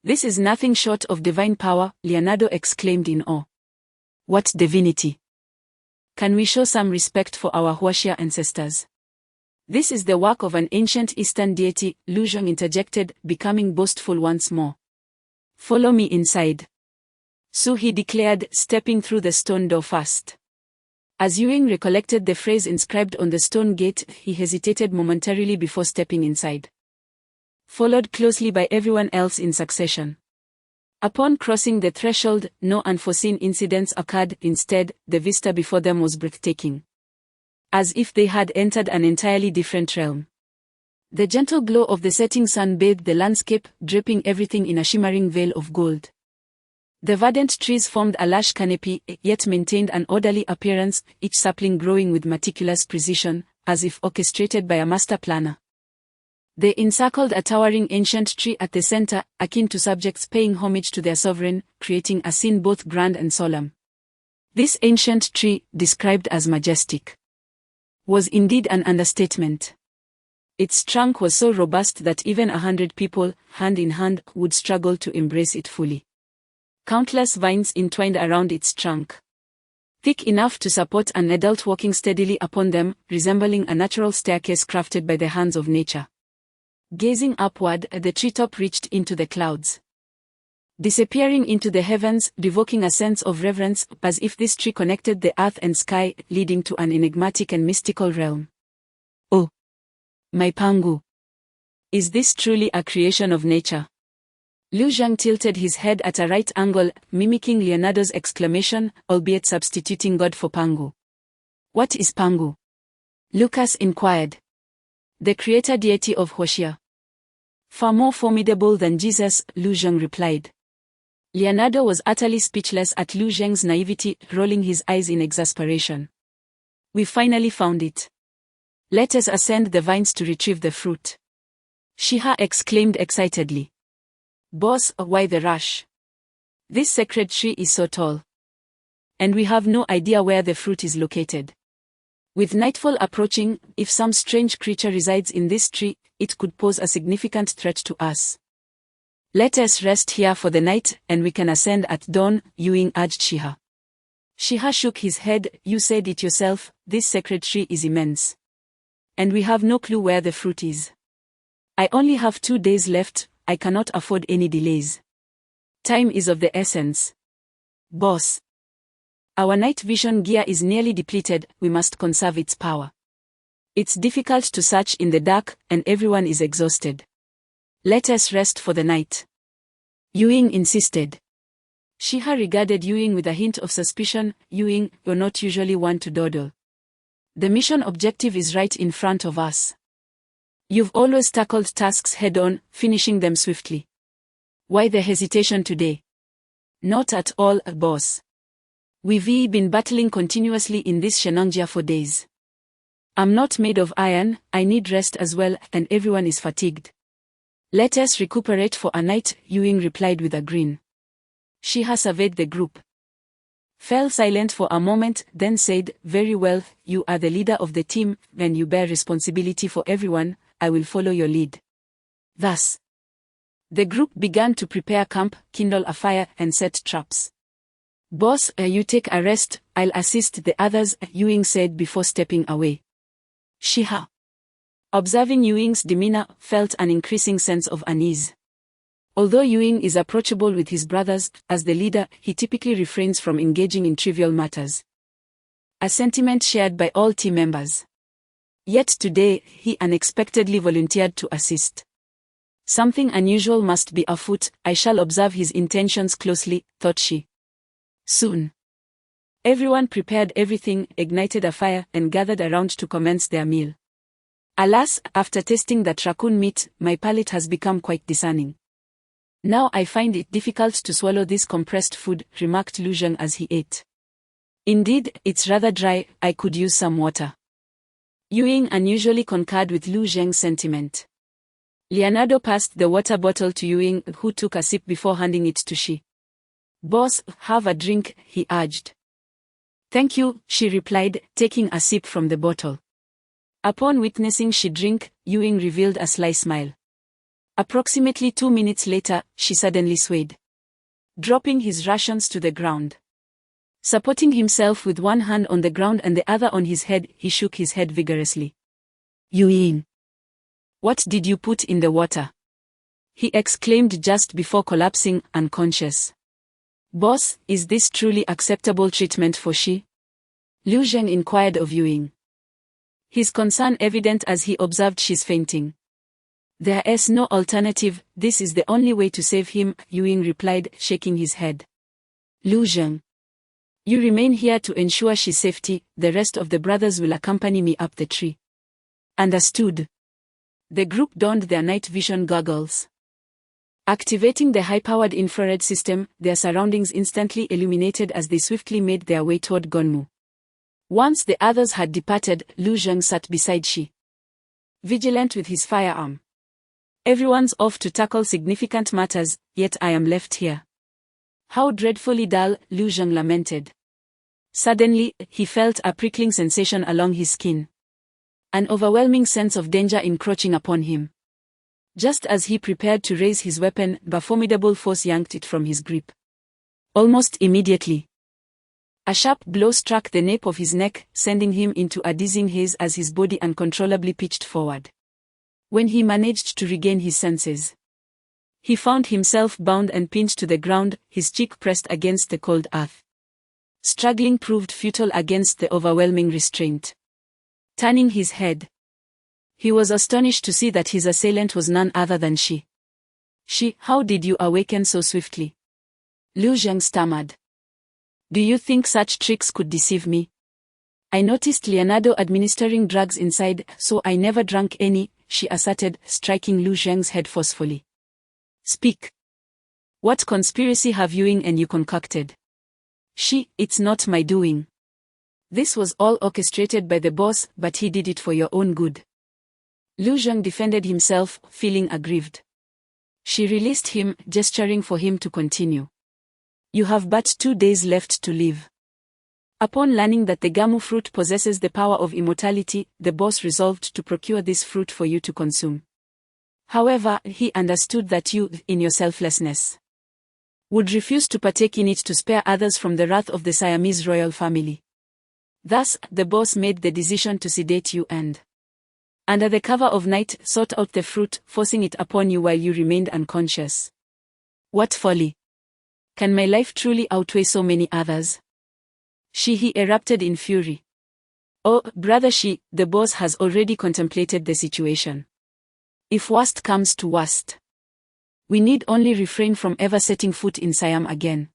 This is nothing short of divine power, Leonardo exclaimed in awe. What divinity! Can we show some respect for our Huaxia ancestors? This is the work of an ancient Eastern deity, Liu Zhang interjected, becoming boastful once more. Follow me inside. So he declared, stepping through the stone door first. As Yu Ying recollected the phrase inscribed on the stone gate, he hesitated momentarily before stepping inside. Followed closely by everyone else in succession. Upon crossing the threshold, no unforeseen incidents occurred, instead, the vista before them was breathtaking. As if they had entered an entirely different realm. The gentle glow of the setting sun bathed the landscape, draping everything in a shimmering veil of gold. The verdant trees formed a lush canopy, yet maintained an orderly appearance, each sapling growing with meticulous precision, as if orchestrated by a master planner. They encircled a towering ancient tree at the center, akin to subjects paying homage to their sovereign, creating a scene both grand and solemn. This ancient tree, described as majestic, was indeed an understatement. Its trunk was so robust that even 100 people, hand in hand, would struggle to embrace it fully. Countless vines entwined around its trunk, thick enough to support an adult walking steadily upon them, resembling a natural staircase crafted by the hands of nature. Gazing upward, the treetop reached into the clouds, disappearing into the heavens, evoking a sense of reverence, as if this tree connected the earth and sky, leading to an enigmatic and mystical realm. Oh, my Pangu! Is this truly a creation of nature? Liu Zhang tilted his head at a right angle, mimicking Leonardo's exclamation, albeit substituting God for Pangu. What is Pangu? Lucas inquired. The creator deity of Huaxia. Far more formidable than Jesus, Liu Zhang replied. Leonardo was utterly speechless at Liu Zhang's naivety, rolling his eyes in exasperation. We finally found it. Let us ascend the vines to retrieve the fruit. Shiha exclaimed excitedly. Boss, why the rush? This sacred tree is so tall. And we have no idea where the fruit is located. With nightfall approaching, if some strange creature resides in this tree, it could pose a significant threat to us. Let us rest here for the night, and we can ascend at dawn, Ewing urged Shiha. Shiha shook his head. You said it yourself, this sacred tree is immense. And we have no clue where the fruit is. I only have 2 days left, I cannot afford any delays. Time is of the essence. Boss. Our night vision gear is nearly depleted, we must conserve its power. It's difficult to search in the dark, and everyone is exhausted. Let us rest for the night. Ewing insisted. Shiha regarded Ewing with a hint of suspicion. Ewing, you're not usually one to dawdle. The mission objective is right in front of us. You've always tackled tasks head-on, finishing them swiftly. Why the hesitation today? Not at all, boss. We've been battling continuously in this Shenangjia for days. I'm not made of iron, I need rest as well, and everyone is fatigued. Let us recuperate for a night, Ewing replied with a grin. Shiha surveyed the group. Fell silent for a moment, then said, very well, you are the leader of the team, and you bear responsibility for everyone, I will follow your lead. Thus, the group began to prepare camp, kindle a fire, and set traps. Boss, you take a rest, I'll assist the others, Ewing said before stepping away. Shiha, observing Ewing's demeanor, felt an increasing sense of unease. Although Ewing is approachable with his brothers, as the leader, he typically refrains from engaging in trivial matters. A sentiment shared by all team members. Yet today, he unexpectedly volunteered to assist. Something unusual must be afoot, I shall observe his intentions closely, thought she. Soon. Everyone prepared everything, ignited a fire, and gathered around to commence their meal. Alas, after tasting that raccoon meat, my palate has become quite discerning. Now I find it difficult to swallow this compressed food, remarked Lu Zheng as he ate. Indeed, it's rather dry, I could use some water. Ewing unusually concurred with Lu Zheng's sentiment. Leonardo passed the water bottle to Ewing, who took a sip before handing it to Shi. Boss, have a drink, he urged. Thank you, she replied, taking a sip from the bottle. Upon witnessing Shi drink, Ewing revealed a sly smile. Approximately 2 minutes later, Shi suddenly swayed, dropping his rations to the ground. Supporting himself with one hand on the ground and the other on his head, he shook his head vigorously. Ewing, what did you put in the water? He exclaimed just before collapsing, unconscious. Boss, is this truly acceptable treatment for Shi? Lu Zheng inquired of Ewing. His concern evident as he observed Shi's fainting. There is no alternative, this is the only way to save him, Ewing replied, shaking his head. Lu Zheng, you remain here to ensure Shi's safety, the rest of the brothers will accompany me up the tree. Understood. The group donned their night vision goggles. Activating the high-powered infrared system, their surroundings instantly illuminated as they swiftly made their way toward Gonmu. Once the others had departed, Lu Zheng sat beside Shi, vigilant with his firearm. Everyone's off to tackle significant matters, yet I am left here. How dreadfully dull, Lu Zheng lamented. Suddenly, he felt a prickling sensation along his skin. An overwhelming sense of danger encroaching upon him. Just as he prepared to raise his weapon, a formidable force yanked it from his grip. Almost immediately, a sharp blow struck the nape of his neck, sending him into a dizzying haze as his body uncontrollably pitched forward. When he managed to regain his senses, he found himself bound and pinned to the ground, his cheek pressed against the cold earth. Struggling proved futile against the overwhelming restraint. Turning his head, he was astonished to see that his assailant was none other than Shi. Shi, how did you awaken so swiftly? Lu Zheng stammered. Do you think such tricks could deceive me? I noticed Leonardo administering drugs inside, so I never drank any, she asserted, striking Lu Zheng's head forcefully. Speak. What conspiracy have Ewing and you concocted? Shi, it's not my doing. This was all orchestrated by the boss, but he did it for your own good. Lu Zheng defended himself, feeling aggrieved. She released him, gesturing for him to continue. You have but 2 days left to live. Upon learning that the gamu fruit possesses the power of immortality, the boss resolved to procure this fruit for you to consume. However, he understood that you, in your selflessness, would refuse to partake in it to spare others from the wrath of the Siamese royal family. Thus, the boss made the decision to sedate you and, under the cover of night, sought out the fruit, forcing it upon you while you remained unconscious. What folly! Can my life truly outweigh so many others? He erupted in fury. Oh, brother the boss has already contemplated the situation. If worst comes to worst, we need only refrain from ever setting foot in Siam again.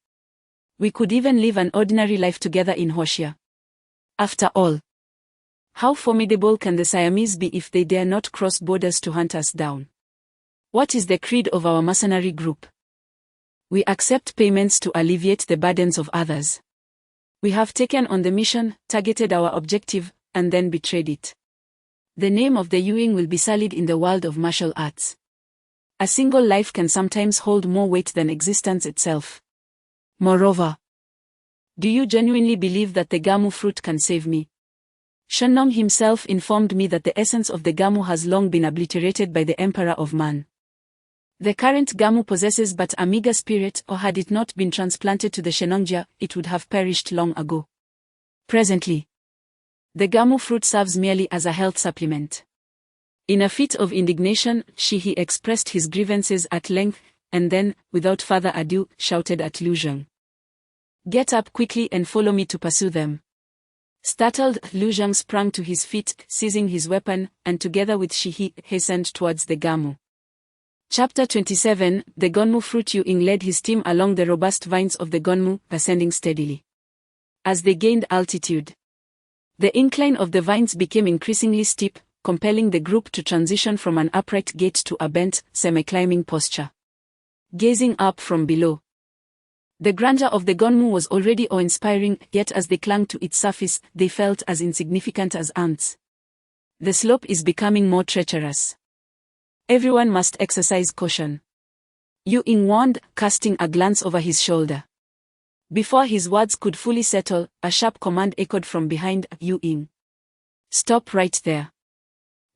We could even live an ordinary life together in Hoshia. After all, how formidable can the Siamese be if they dare not cross borders to hunt us down? What is the creed of our mercenary group? We accept payments to alleviate the burdens of others. We have taken on the mission, targeted our objective, and then betrayed it. The name of the Yuing will be sullied in the world of martial arts. A single life can sometimes hold more weight than existence itself. Moreover, do you genuinely believe that the gamu fruit can save me? Shenong himself informed me that the essence of the gamu has long been obliterated by the Emperor of Man. The current gamu possesses but a meager spirit, or had it not been transplanted to the Shenongjia, it would have perished long ago. Presently, the gamu fruit serves merely as a health supplement. In a fit of indignation, he expressed his grievances at length, and then, without further ado, shouted at Lu Zheng. Get up quickly and follow me to pursue them. Startled, Lu Zheng sprang to his feet, seizing his weapon, and together with Shi hastened towards the gamu. Chapter 27, The Gonmu Fruit. Yuing led his team along the robust vines of the Gonmu, ascending steadily. As they gained altitude, the incline of the vines became increasingly steep, compelling the group to transition from an upright gait to a bent, semi-climbing posture. Gazing up from below, the grandeur of the Gonmu was already awe-inspiring, yet as they clung to its surface, they felt as insignificant as ants. The slope is becoming more treacherous. Everyone must exercise caution, Yuing warned, casting a glance over his shoulder. Before his words could fully settle, a sharp command echoed from behind Yuing. Stop right there.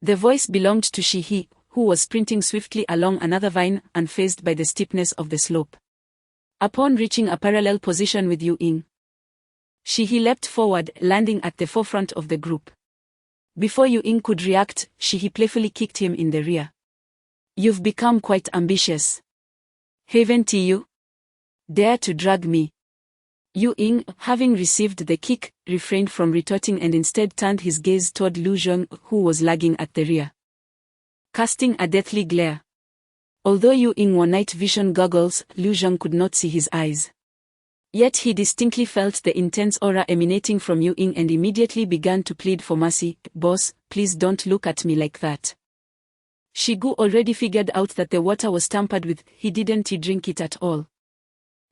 The voice belonged to Shi, who was sprinting swiftly along another vine, unfazed by the steepness of the slope. Upon reaching a parallel position with Yuing, Shi leapt forward, landing at the forefront of the group. Before Yuing could react, Shi playfully kicked him in the rear. You've become quite ambitious, haven't you? Dare to drag me? Yuing, having received the kick, refrained from retorting and instead turned his gaze toward Lu Zheng, who was lagging at the rear, casting a deathly glare. Although Yuing wore night vision goggles, Lu Zheng could not see his eyes. Yet he distinctly felt the intense aura emanating from Yuing and immediately began to plead for mercy. Boss, please don't look at me like that. Shigu already figured out that the water was tampered with. He didn't drink it at all.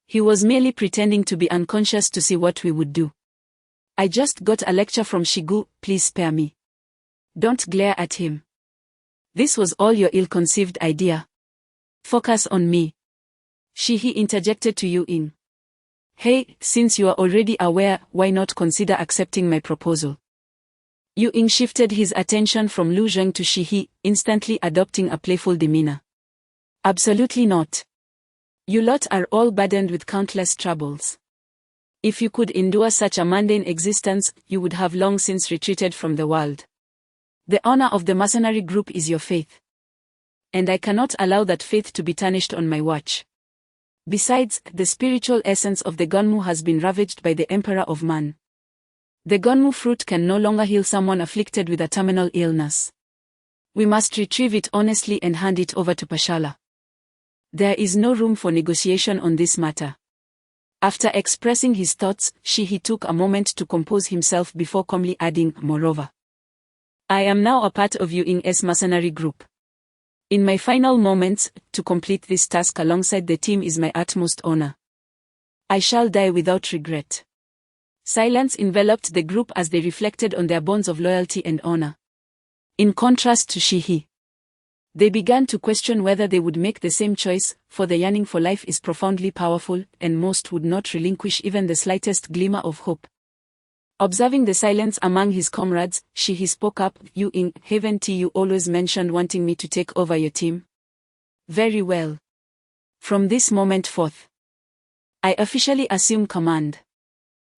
He was merely pretending to be unconscious to see what we would do. I just got a lecture from Shigu, please spare me. Don't glare at him. This was all your ill-conceived idea. Focus on me. Shi interjected to Yuing. Hey, since you are already aware, why not consider accepting my proposal? Yuing shifted his attention from Lu Zheng to Shi, instantly adopting a playful demeanor. Absolutely not. You lot are all burdened with countless troubles. If you could endure such a mundane existence, you would have long since retreated from the world. The honor of the mercenary group is your faith. And I cannot allow that faith to be tarnished on my watch. Besides, the spiritual essence of the Gonmu has been ravaged by the Emperor of Man. The Gonmu fruit can no longer heal someone afflicted with a terminal illness. We must retrieve it honestly and hand it over to Pashala. There is no room for negotiation on this matter. After expressing his thoughts, Shi took a moment to compose himself before calmly adding, moreover, I am now a part of Yuing's mercenary group. In my final moments, to complete this task alongside the team is my utmost honor. I shall die without regret. Silence enveloped the group as they reflected on their bonds of loyalty and honor. In contrast to Shi, they began to question whether they would make the same choice, for the yearning for life is profoundly powerful, and most would not relinquish even the slightest glimmer of hope. Observing the silence among his comrades, he spoke up. You in Haven't you always mentioned wanting me to take over your team? Very well. From this moment forth, I officially assume command.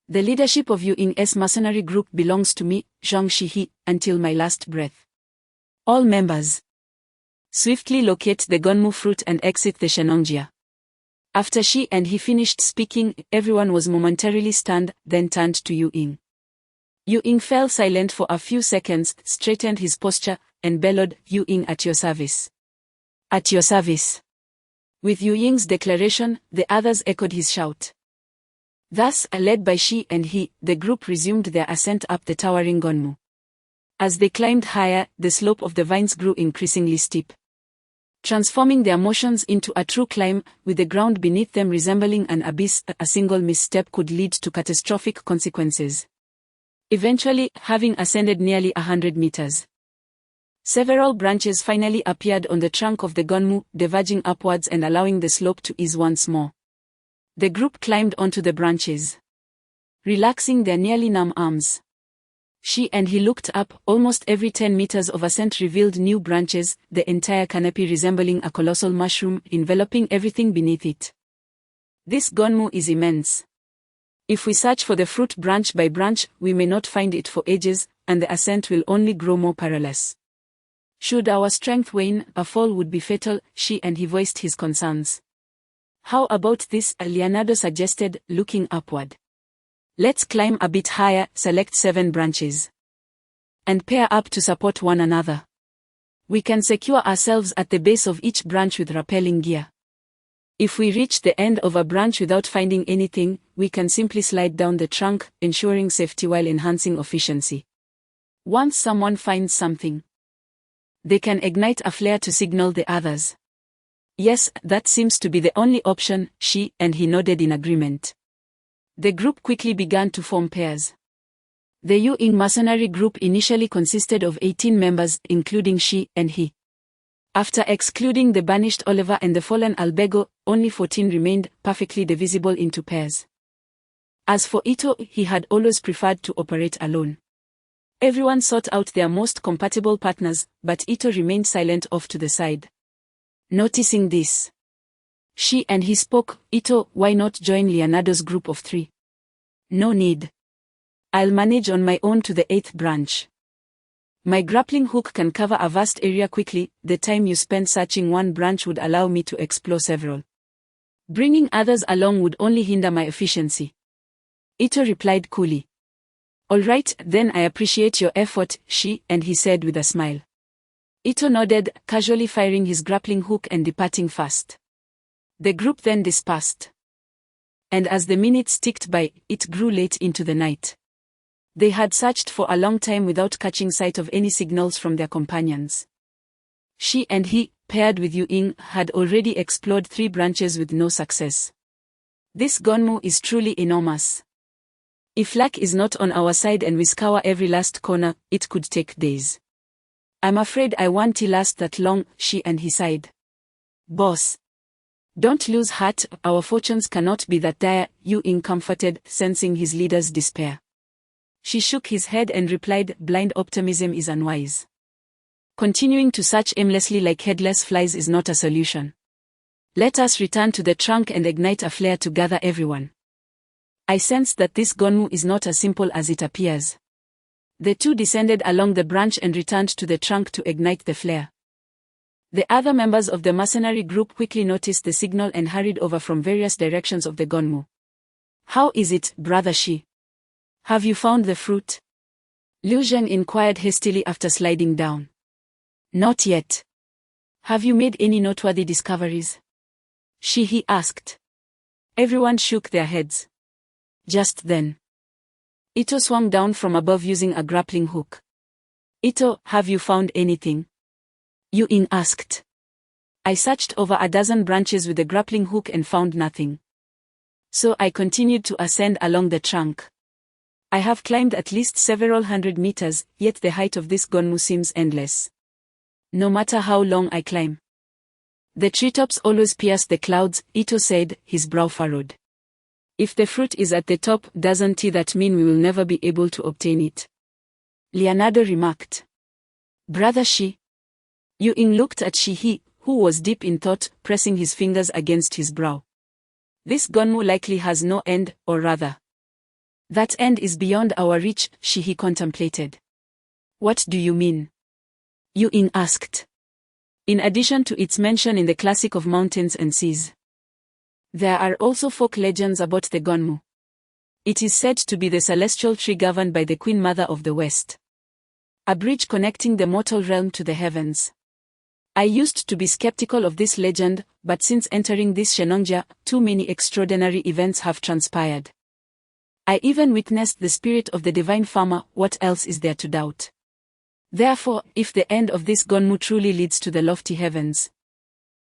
The leadership of Yu Ing's mercenary group belongs to me, Zhang Shihi, until my last breath. All members, swiftly locate the Gonmu fruit and exit the Shenongjia. After she and he finished speaking, everyone was momentarily stunned, then turned to Yu Ing. Yu Ing fell silent for a few seconds, straightened his posture, and bellowed, Yu Ing, at your service. At your service. With Yu Ying's declaration, the others echoed his shout. Thus, led by she and he, the group resumed their ascent up the towering Gonmu. As they climbed higher, the slope of the vines grew increasingly steep, transforming their motions into a true climb, with the ground beneath them resembling an abyss. A single misstep could lead to catastrophic consequences. Eventually, having ascended nearly 100 meters, several branches finally appeared on the trunk of the Gonmu, diverging upwards and allowing the slope to ease once more. The group climbed onto the branches, relaxing their nearly numb arms. She and he looked up. Almost every 10 meters of ascent revealed new branches, the entire canopy resembling a colossal mushroom, enveloping everything beneath it. This Gonmu is immense. If we search for the fruit branch by branch, we may not find it for ages, and the ascent will only grow more perilous. Should our strength wane, a fall would be fatal. She and he voiced his concerns. How about this? Leonardo suggested, looking upward. Let's climb a bit higher, select 7 branches, and pair up to support one another. We can secure ourselves at the base of each branch with rappelling gear. If we reach the end of a branch without finding anything, we can simply slide down the trunk, ensuring safety while enhancing efficiency. Once someone finds something, they can ignite a flare to signal the others. Yes, that seems to be the only option. She and he nodded in agreement. The group quickly began to form pairs. The Yu Ing mercenary group initially consisted of 18 members, including she and he. After excluding the banished Oliver and the fallen Albego, only 14 remained, perfectly divisible into pairs. As for Ito, he had always preferred to operate alone. Everyone sought out their most compatible partners, but Ito remained silent off to the side. Noticing this, she and he spoke. Ito, why not join Leonardo's group of 3? No need. I'll manage on my own to the 8th branch. My grappling hook can cover a vast area quickly. The time you spend searching one branch would allow me to explore several. Bringing others along would only hinder my efficiency. Ito replied coolly. All right, then I appreciate your effort, she and he said with a smile. Ito nodded, casually firing his grappling hook and departing fast. The group then dispersed. And as the minutes ticked by, it grew late into the night. They had searched for a long time without catching sight of any signals from their companions. She and he, paired with Yu Ing, had already explored 3 branches with no success. This Gonmu is truly enormous. If luck is not on our side and we scour every last corner, it could take days. I'm afraid I won't last that long, she and he sighed. Boss, don't lose heart, our fortunes cannot be that dire, Yu Ing comforted, sensing his leader's despair. She shook his head and replied, blind optimism is unwise. Continuing to search aimlessly like headless flies is not a solution. Let us return to the trunk and ignite a flare to gather everyone. I sense that this Gonmu is not as simple as it appears. The two descended along the branch and returned to the trunk to ignite the flare. The other members of the mercenary group quickly noticed the signal and hurried over from various directions of the Gonmu. How is it, brother Shi? Have you found the fruit? Liu Zheng inquired hastily after sliding down. Not yet. Have you made any noteworthy discoveries? He asked. Everyone shook their heads. Just then, Ito swung down from above using a grappling hook. Ito, have you found anything? Yu Ing asked. I searched over a dozen branches with the grappling hook and found nothing. So I continued to ascend along the trunk. I have climbed at least several hundred meters, yet the height of this Gonmu seems endless. No matter how long I climb, the treetops always pierce the clouds, Ito said, his brow furrowed. If the fruit is at the top, doesn't that mean we will never be able to obtain it? Leonardo remarked. Brother Shi. Yu Ying looked at Shi-He, who was deep in thought, pressing his fingers against his brow. This Gonmu likely has no end, or rather, that end is beyond our reach, Shi-He contemplated. What do you mean? Yu Ying asked. In addition to its mention in the classic of mountains and seas, there are also folk legends about the Gonmu. It is said to be the celestial tree governed by the Queen Mother of the West, a bridge connecting the mortal realm to the heavens. I used to be skeptical of this legend, but since entering this Shenongjia, too many extraordinary events have transpired. I even witnessed the spirit of the divine farmer. What else is there to doubt? Therefore, if the end of this Gonmu truly leads to the lofty heavens,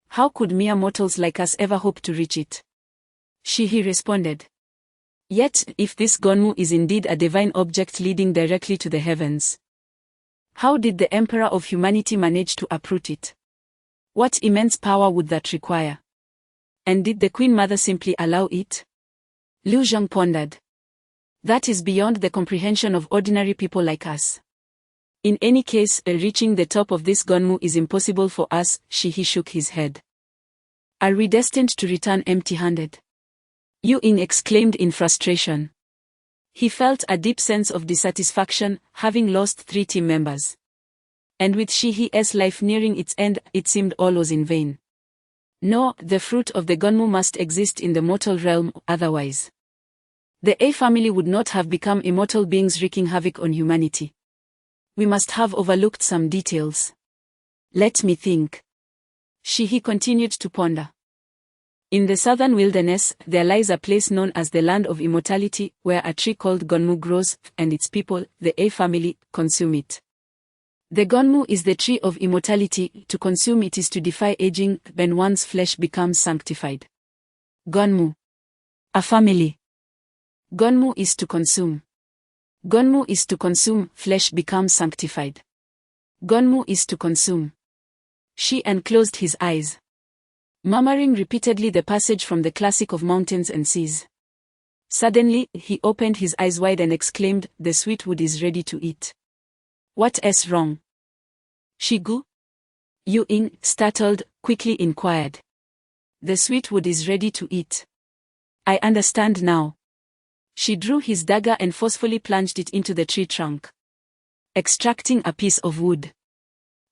how could mere mortals like us ever hope to reach it? Shi-He responded. Yet, if this Gonmu is indeed a divine object leading directly to the heavens, how did the Emperor of Humanity manage to uproot it? What immense power would that require? And did the Queen Mother simply allow it? Liu Zhang pondered. That is beyond the comprehension of ordinary people like us. In any case, reaching the top of this Gonmu is impossible for us. Shi-He shook his head. Are we destined to return empty-handed? Yu Ying exclaimed in frustration. He felt a deep sense of dissatisfaction, having lost 3 team members. And with Shi-He's life nearing its end, it seemed all was in vain. No, the fruit of the Gonmu must exist in the mortal realm, otherwise the A family would not have become immortal beings wreaking havoc on humanity. We must have overlooked some details. Let me think. Shi-He continued to ponder. In the southern wilderness, there lies a place known as the Land of Immortality, where a tree called Gonmu grows, and its people, the A family, consume it. The Gonmu is the tree of immortality. To consume it is to defy aging, when one's flesh becomes sanctified. Gonmu. A family. Gonmu is to consume. Gonmu is to consume, flesh becomes sanctified. Gonmu is to consume. Shi unclosed his eyes, murmuring repeatedly the passage from the classic of mountains and seas. Suddenly, he opened his eyes wide and exclaimed, the sweet wood is ready to eat. What's wrong? Shigu? Yu Ying, startled, quickly inquired. The sweet wood is ready to eat. I understand now. She drew his dagger and forcefully plunged it into the tree trunk, extracting a piece of wood.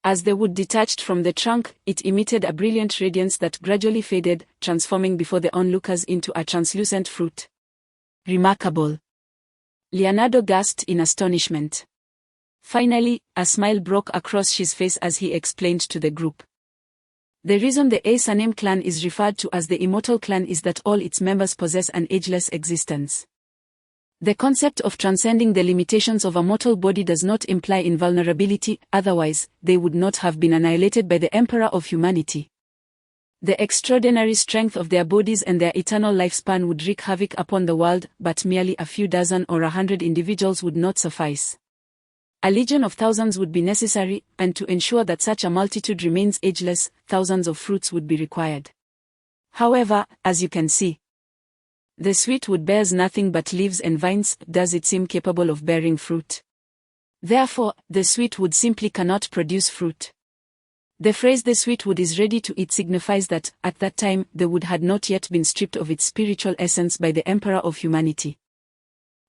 As the wood detached from the trunk, it emitted a brilliant radiance that gradually faded, transforming before the onlookers into a translucent fruit. Remarkable. Leonardo gasped in astonishment. Finally, a smile broke across his face as he explained to the group. The reason the A Sanem clan is referred to as the Immortal Clan is that all its members possess an ageless existence. The concept of transcending the limitations of a mortal body does not imply invulnerability, otherwise, they would not have been annihilated by the Emperor of Humanity. The extraordinary strength of their bodies and their eternal lifespan would wreak havoc upon the world, but merely a few dozen or 100 individuals would not suffice. A legion of thousands would be necessary, and to ensure that such a multitude remains ageless, thousands of fruits would be required. However, as you can see, the sweet wood bears nothing but leaves and vines. Does it seem capable of bearing fruit? Therefore, the sweet wood simply cannot produce fruit. The phrase the sweet wood is ready to eat signifies that, at that time, the wood had not yet been stripped of its spiritual essence by the Emperor of Humanity.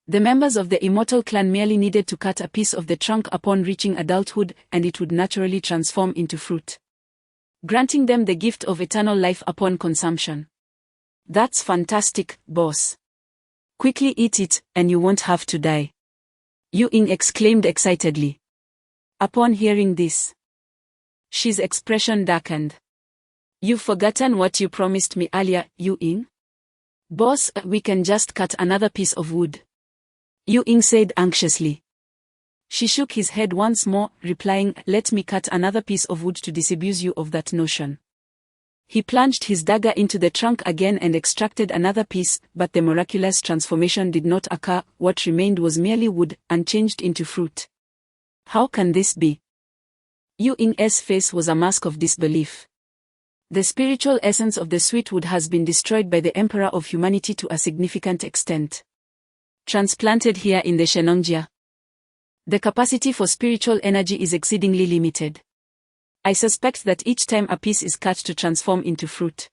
The members of the Immortal Clan merely needed to cut a piece of the trunk upon reaching adulthood, and it would naturally transform into fruit, granting them the gift of eternal life upon consumption. That's fantastic, boss. Quickly eat it, and you won't have to die. Yu Ying exclaimed excitedly. Upon hearing this, Shi's expression darkened. You've forgotten what you promised me earlier, Yu Ying? Boss, we can just cut another piece of wood, Yu Ying said anxiously. Shi shook his head once more, replying, let me cut another piece of wood to disabuse you of that notion. He plunged his dagger into the trunk again and extracted another piece, but the miraculous transformation did not occur. What remained was merely wood, unchanged into fruit. How can this be? Yu Ying's face was a mask of disbelief. The spiritual essence of the sweetwood has been destroyed by the Emperor of Humanity to a significant extent. Transplanted here in the Shenongjia, the capacity for spiritual energy is exceedingly limited. I suspect that each time a piece is cut to transform into fruit,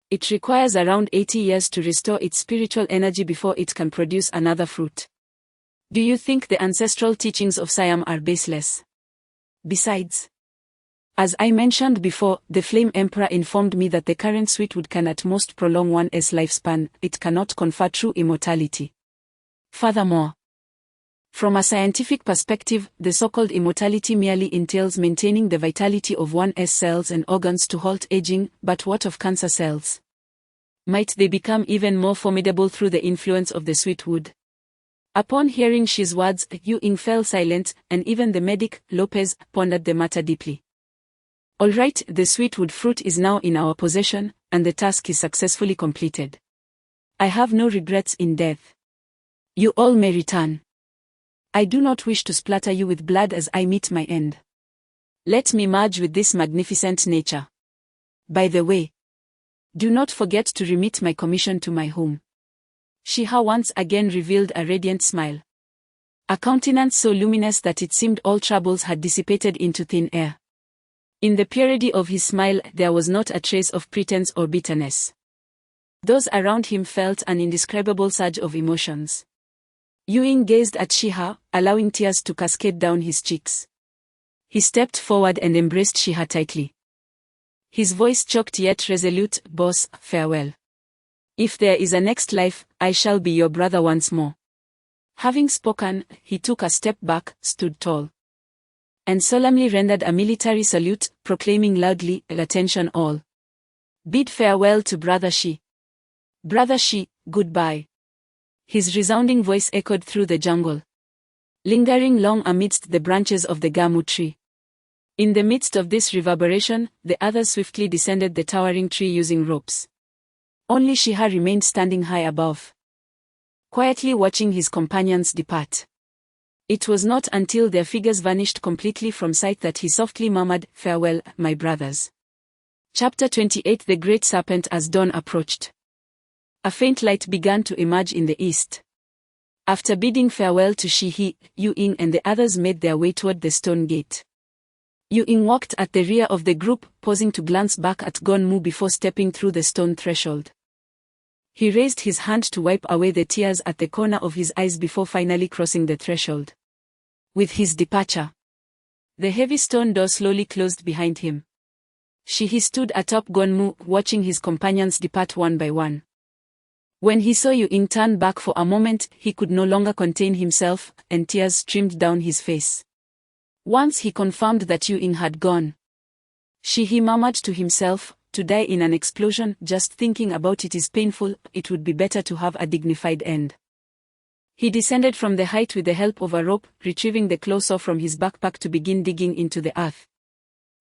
it requires around 80 years to restore its spiritual energy before it can produce another fruit. Do you think the ancestral teachings of Siam are baseless? Besides, as I mentioned before, the Flame Emperor informed me that the current sweetwood can at most prolong one's lifespan, it cannot confer true immortality. Furthermore, from a scientific perspective, the so-called immortality merely entails maintaining the vitality of one's cells and organs to halt aging, but what of cancer cells? Might they become even more formidable through the influence of the sweetwood? Upon hearing Shi's words, Yu Ying fell silent, and even the medic, Lopez, pondered the matter deeply. All right, the sweetwood fruit is now in our possession, and the task is successfully completed. I have no regrets in death. You all may return. I do not wish to splatter you with blood as I meet my end. Let me merge with this magnificent nature. By the way, do not forget to remit my commission to my home. Shiha once again revealed a radiant smile. A countenance so luminous that it seemed all troubles had dissipated into thin air. In the purity of his smile there was not a trace of pretense or bitterness. Those around him felt an indescribable surge of emotions. Yu Ying gazed at Shiha, allowing tears to cascade down his cheeks. He stepped forward and embraced Shiha tightly. His voice choked yet resolute, "Boss, farewell. If there is a next life, I shall be your brother once more." Having spoken, he took a step back, stood tall, and solemnly rendered a military salute, proclaiming loudly, "Attention all. Bid farewell to Brother Shi. Brother Shi, goodbye." His resounding voice echoed through the jungle, lingering long amidst the branches of the gamu tree. In the midst of this reverberation, the others swiftly descended the towering tree using ropes. Only Shiha remained standing high above, quietly watching his companions depart. It was not until their figures vanished completely from sight that he softly murmured, "Farewell, my brothers." Chapter 28. The Great Serpent. As dawn approached, a faint light began to emerge in the east. After bidding farewell to Shi, Yu Ying and the others made their way toward the stone gate. Yu Ying walked at the rear of the group, pausing to glance back at Gon Mu before stepping through the stone threshold. He raised his hand to wipe away the tears at the corner of his eyes before finally crossing the threshold. With his departure, the heavy stone door slowly closed behind him. Shi stood atop Gon Mu, watching his companions depart one by one. When he saw Yu Ying turn back for a moment, he could no longer contain himself, and tears streamed down his face. Once he confirmed that Yu Ying had gone, he murmured to himself, "To die in an explosion, just thinking about it is painful, it would be better to have a dignified end." He descended from the height with the help of a rope, retrieving the claw saw from his backpack to begin digging into the earth.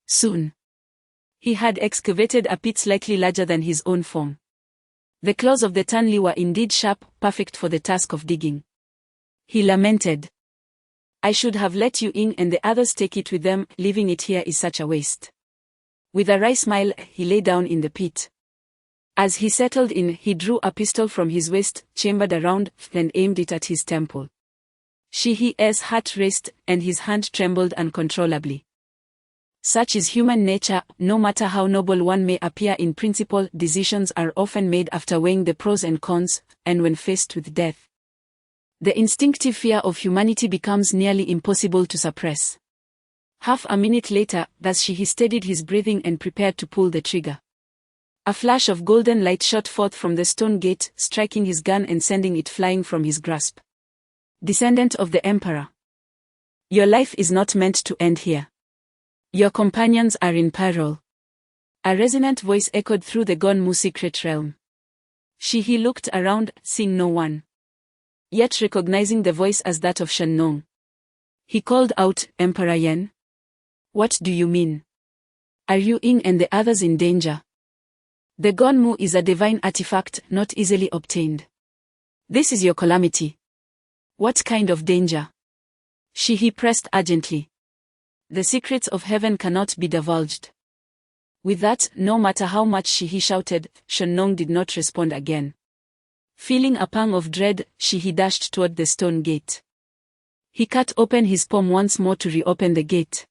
Soon, he had excavated a pit slightly larger than his own form. The claws of the Tanli were indeed sharp, perfect for the task of digging. He lamented, "I should have let Yu Ying and the others take it with them, leaving it here is such a waste." With a wry smile, he lay down in the pit. As he settled in, he drew a pistol from his waist, chambered around, and aimed it at his temple. Shi's heart raced, and his hand trembled uncontrollably. Such is human nature. No matter how noble one may appear in principle, decisions are often made after weighing the pros and cons, and when faced with death, the instinctive fear of humanity becomes nearly impossible to suppress. Half a minute later, thus he steadied his breathing and prepared to pull the trigger. A flash of golden light shot forth from the stone gate, striking his gun and sending it flying from his grasp. "Descendant of the Emperor, your life is not meant to end here. Your companions are in peril." A resonant voice echoed through the Gon Mu secret realm. Shi looked around, seeing no one, yet recognizing the voice as that of Shen Nong. He called out, "Emperor Yen? What do you mean? Are Yu Ying and the others in danger?" "The Gon Mu is a divine artifact, not easily obtained. This is your calamity." "What kind of danger?" Shi pressed urgently. "The secrets of heaven cannot be divulged. With that, no matter how much he shouted, Shenong did not respond again. Feeling a pang of dread, he dashed toward the stone gate. He cut open his palm once more to reopen the gate.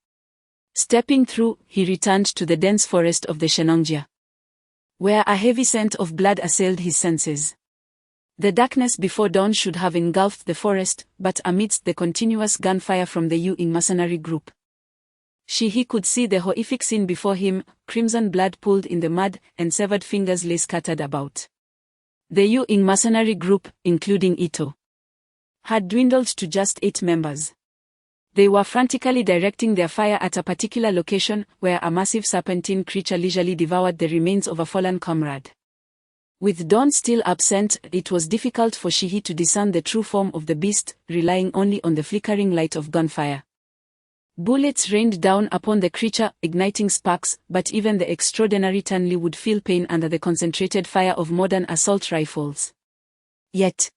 Stepping through, he returned to the dense forest of the Shenongjia, where a heavy scent of blood assailed his senses. The darkness before dawn should have engulfed the forest, but amidst the continuous gunfire from the Yu Ying mercenary group, he could see the horrific scene before him, crimson blood pooled in the mud, and severed fingers lay scattered about. The Yu Ying mercenary group, including Ito, had dwindled to just 8 members. They were frantically directing their fire at a particular location, where a massive serpentine creature leisurely devoured the remains of a fallen comrade. With dawn still absent, it was difficult for Shihi to discern the true form of the beast, relying only on the flickering light of gunfire. Bullets rained down upon the creature, igniting sparks, but even the extraordinary Tanli would feel pain under the concentrated fire of modern assault rifles. Yet,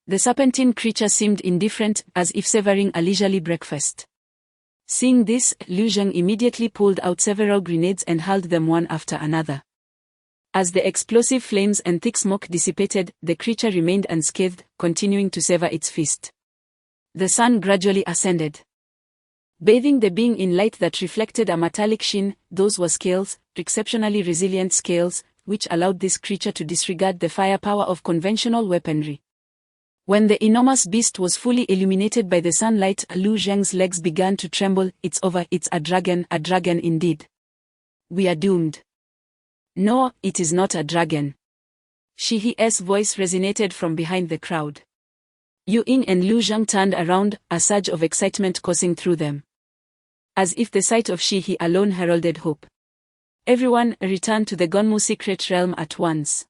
the serpentine creature seemed indifferent, as if savoring a leisurely breakfast. Seeing this, Liu Zheng immediately pulled out several grenades and hurled them one after another. As the explosive flames and thick smoke dissipated, the creature remained unscathed, continuing to savor its feast. The sun gradually ascended, bathing the being in light that reflected a metallic sheen. Those were scales, exceptionally resilient scales, which allowed this creature to disregard the firepower of conventional weaponry. When the enormous beast was fully illuminated by the sunlight, Liu Zheng's legs began to tremble. It's over, it's a dragon indeed. We are doomed. No, it is not a dragon. Shihi's voice resonated from behind the crowd. Yu Ying and Liu Zheng turned around, a surge of excitement coursing through them, as if the sight of Shihi alone heralded hope. Everyone returned to the Gonmu secret realm at once.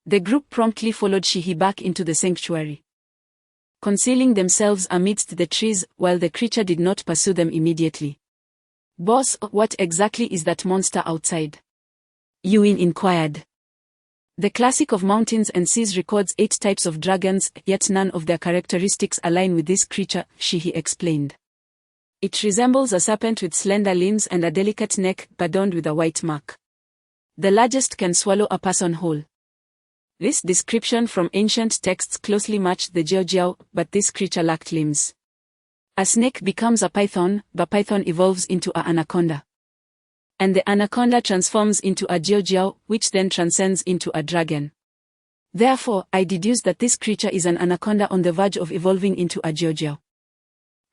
The group promptly followed Shihi back into the sanctuary, concealing themselves amidst the trees, while the creature did not pursue them immediately. Boss, what exactly is that monster outside? Yu Ying inquired. The Classic of Mountains and Seas records 8 types of dragons, yet none of their characteristics align with this creature, Shihi explained. It resembles a serpent with slender limbs and a delicate neck adorned with a white mark. The largest can swallow a person whole. This description from ancient texts closely matched the Jiao, but this creature lacked limbs. A snake becomes a python, the python evolves into an anaconda, and the anaconda transforms into a Jiao, which then transcends into a dragon. Therefore, I deduce that this creature is an anaconda on the verge of evolving into a Jiao.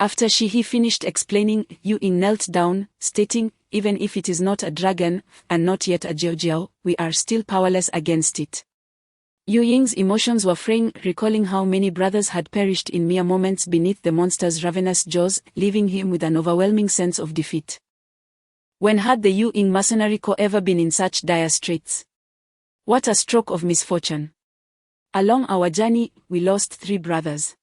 After Shihi finished explaining, Yu Ying knelt down, stating, even if it is not a dragon, and not yet a Jiao, we are still powerless against it. Yu Ying's emotions were fraying, recalling how many brothers had perished in mere moments beneath the monster's ravenous jaws, leaving him with an overwhelming sense of defeat. When had the Yu Ying mercenary corps ever been in such dire straits? What a stroke of misfortune. Along our journey, we lost 3 brothers.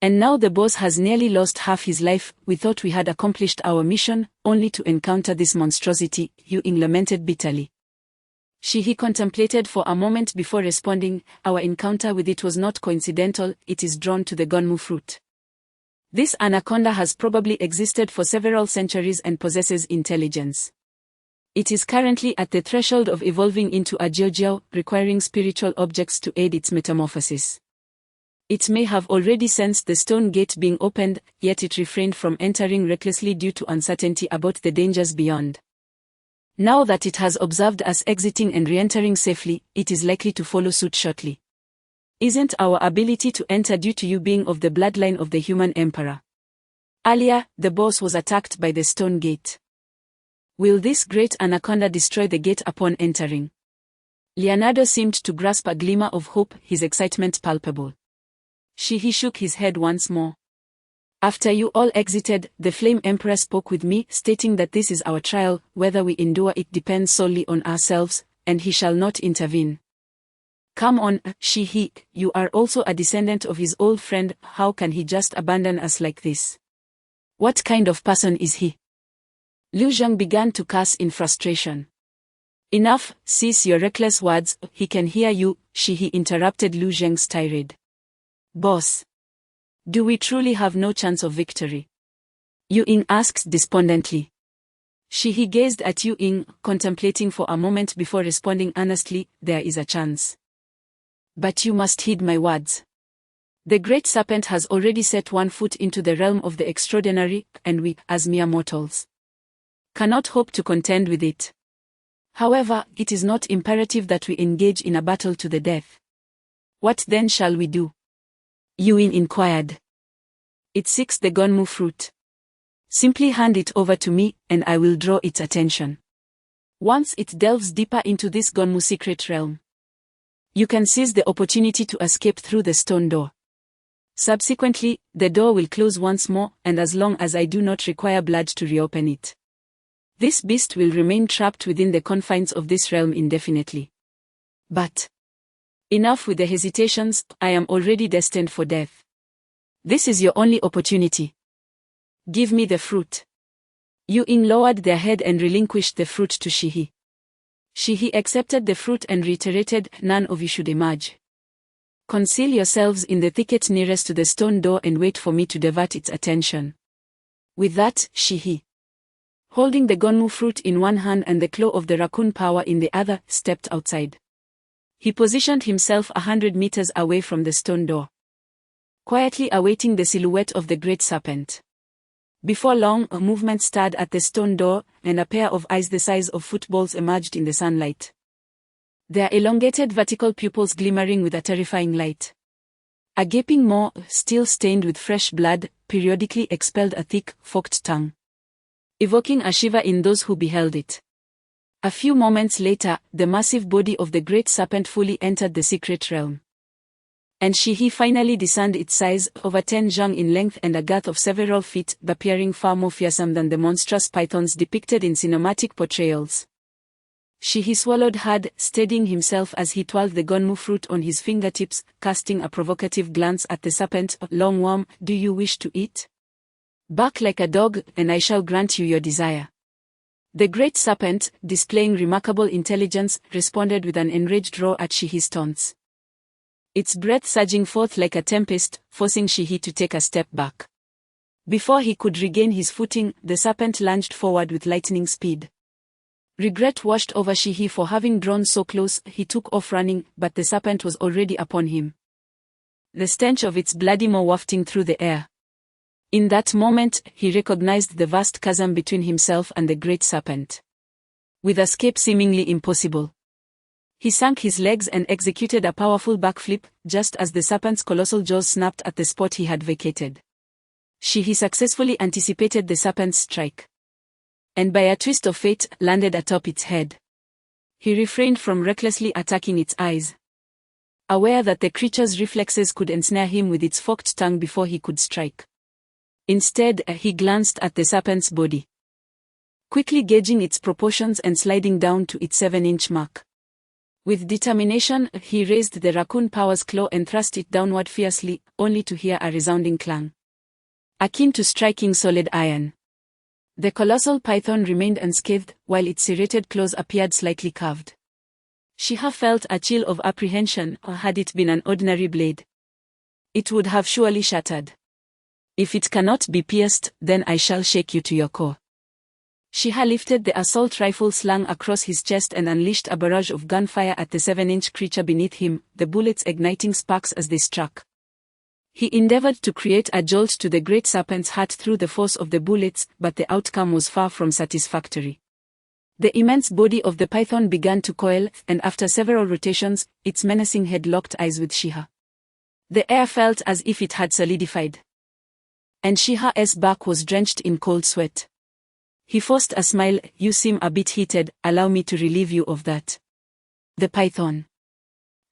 And now the boss has nearly lost half his life. We thought we had accomplished our mission, only to encounter this monstrosity, Yu Ying lamented bitterly. Shihi contemplated for a moment before responding. Our encounter with it was not coincidental, it is drawn to the Gonmu fruit. This anaconda has probably existed for several centuries and possesses intelligence. It is currently at the threshold of evolving into a Jiao, requiring spiritual objects to aid its metamorphosis. It may have already sensed the stone gate being opened, yet it refrained from entering recklessly due to uncertainty about the dangers beyond. Now that it has observed us exiting and re-entering safely, it is likely to follow suit shortly. Isn't our ability to enter due to you being of the bloodline of the human emperor? Earlier, the boss was attacked by the stone gate. Will this great anaconda destroy the gate upon entering? Leonardo seemed to grasp a glimmer of hope, his excitement palpable. Shihi shook his head once more. After you all exited, the Flame Emperor spoke with me, stating that this is our trial, whether we endure it depends solely on ourselves, and he shall not intervene. Come on, Shihi, you are also a descendant of his old friend, how can he just abandon us like this? What kind of person is he? Liu Zheng began to curse in frustration. Enough, cease your reckless words, he can hear you, Shihi interrupted Liu Zheng's tirade. Boss, do we truly have no chance of victory? Yu Ying asked despondently. He gazed at Yu Ying, contemplating for a moment before responding earnestly, "There is a chance. But you must heed my words. The great serpent has already set one foot into the realm of the extraordinary, and we, as mere mortals, cannot hope to contend with it. However, it is not imperative that we engage in a battle to the death." "What then shall we do?" Yu Ying inquired. "It seeks the Gonmu fruit. Simply hand it over to me, and I will draw its attention. Once it delves deeper into this Gonmu secret realm, you can seize the opportunity to escape through the stone door. Subsequently, the door will close once more, and as long as I do not require blood to reopen it, this beast will remain trapped within the confines of this realm indefinitely. But enough with the hesitations, I am already destined for death. This is your only opportunity. Give me the fruit." Yu Ying lowered their head and relinquished the fruit to Shihi. Shihi accepted the fruit and reiterated, "None of you should emerge. Conceal yourselves in the thicket nearest to the stone door and wait for me to divert its attention." With that, Shihi, holding the Gonmu fruit in one hand and the claw of the raccoon power in the other, stepped outside. He positioned himself 100 meters away from the stone door, quietly awaiting the silhouette of the great serpent. Before long, a movement stirred at the stone door, and a pair of eyes the size of footballs emerged in the sunlight, their elongated vertical pupils glimmering with a terrifying light. A gaping maw, still stained with fresh blood, periodically expelled a thick, forked tongue, evoking a shiver in those who beheld it. A few moments later, the massive body of the great serpent fully entered the secret realm, and Shihi finally discerned its size, over 10 zhang in length and a girth of several feet, appearing far more fearsome than the monstrous pythons depicted in cinematic portrayals. Shihi swallowed hard, steadying himself as he twirled the Gonmu fruit on his fingertips, casting a provocative glance at the serpent. "Longworm, do you wish to eat? Bark like a dog, and I shall grant you your desire." The great serpent, displaying remarkable intelligence, responded with an enraged roar at Shihi's taunts, its breath surging forth like a tempest, forcing Shihi to take a step back. Before he could regain his footing, the serpent lunged forward with lightning speed. Regret washed over Shihi for having drawn so close. He took off running, but the serpent was already upon him, the stench of its bloody maw wafting through the air. In that moment, he recognized the vast chasm between himself and the great serpent, with escape seemingly impossible. He sank his legs and executed a powerful backflip, just as the serpent's colossal jaws snapped at the spot he had vacated. Shihi successfully anticipated the serpent's strike, and by a twist of fate, landed atop its head. He refrained from recklessly attacking its eyes, aware that the creature's reflexes could ensnare him with its forked tongue before he could strike. Instead, he glanced at the serpent's body, quickly gauging its proportions and sliding down to its 7-inch mark. With determination, he raised the raccoon power's claw and thrust it downward fiercely, only to hear a resounding clang, akin to striking solid iron. The colossal python remained unscathed, while its serrated claws appeared slightly curved. Shiha felt a chill of apprehension. Had it been an ordinary blade, it would have surely shattered. "If it cannot be pierced, then I shall shake you to your core." Shiha lifted the assault rifle slung across his chest and unleashed a barrage of gunfire at the 7-inch creature beneath him, the bullets igniting sparks as they struck. He endeavored to create a jolt to the great serpent's heart through the force of the bullets, but the outcome was far from satisfactory. The immense body of the python began to coil, and after several rotations, its menacing head locked eyes with Shiha. The air felt as if it had solidified, and Shiha's back was drenched in cold sweat. He forced a smile. "You seem a bit heated, allow me to relieve you of that." The python,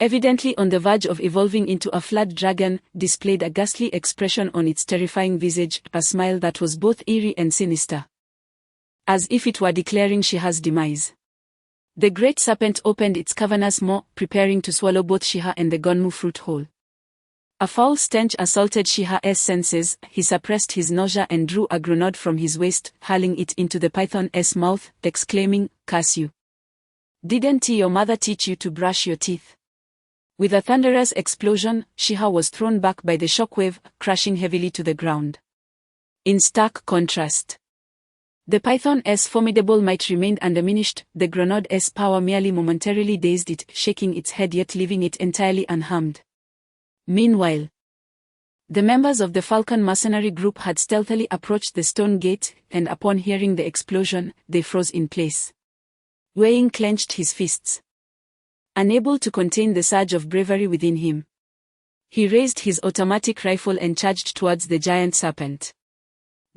evidently on the verge of evolving into a flood dragon, displayed a ghastly expression on its terrifying visage, a smile that was both eerie and sinister, as if it were declaring Shiha's demise. The great serpent opened its cavernous maw, preparing to swallow both Shiha and the Gonmu fruit whole. A foul stench assaulted Shiha's senses. He suppressed his nausea and drew a grenade from his waist, hurling it into the python's mouth, exclaiming, "Curse you! Didn't your mother teach you to brush your teeth?" With a thunderous explosion, Shiha was thrown back by the shockwave, crashing heavily to the ground. In stark contrast, The Python's formidable might remained undiminished, the Gronode's power merely momentarily dazed it, shaking its head yet leaving it entirely unharmed. Meanwhile, the members of the Falcon mercenary group had stealthily approached the stone gate, and upon hearing the explosion, they froze in place. Wei clenched his fists, unable to contain the surge of bravery within him. He raised his automatic rifle and charged towards the giant serpent.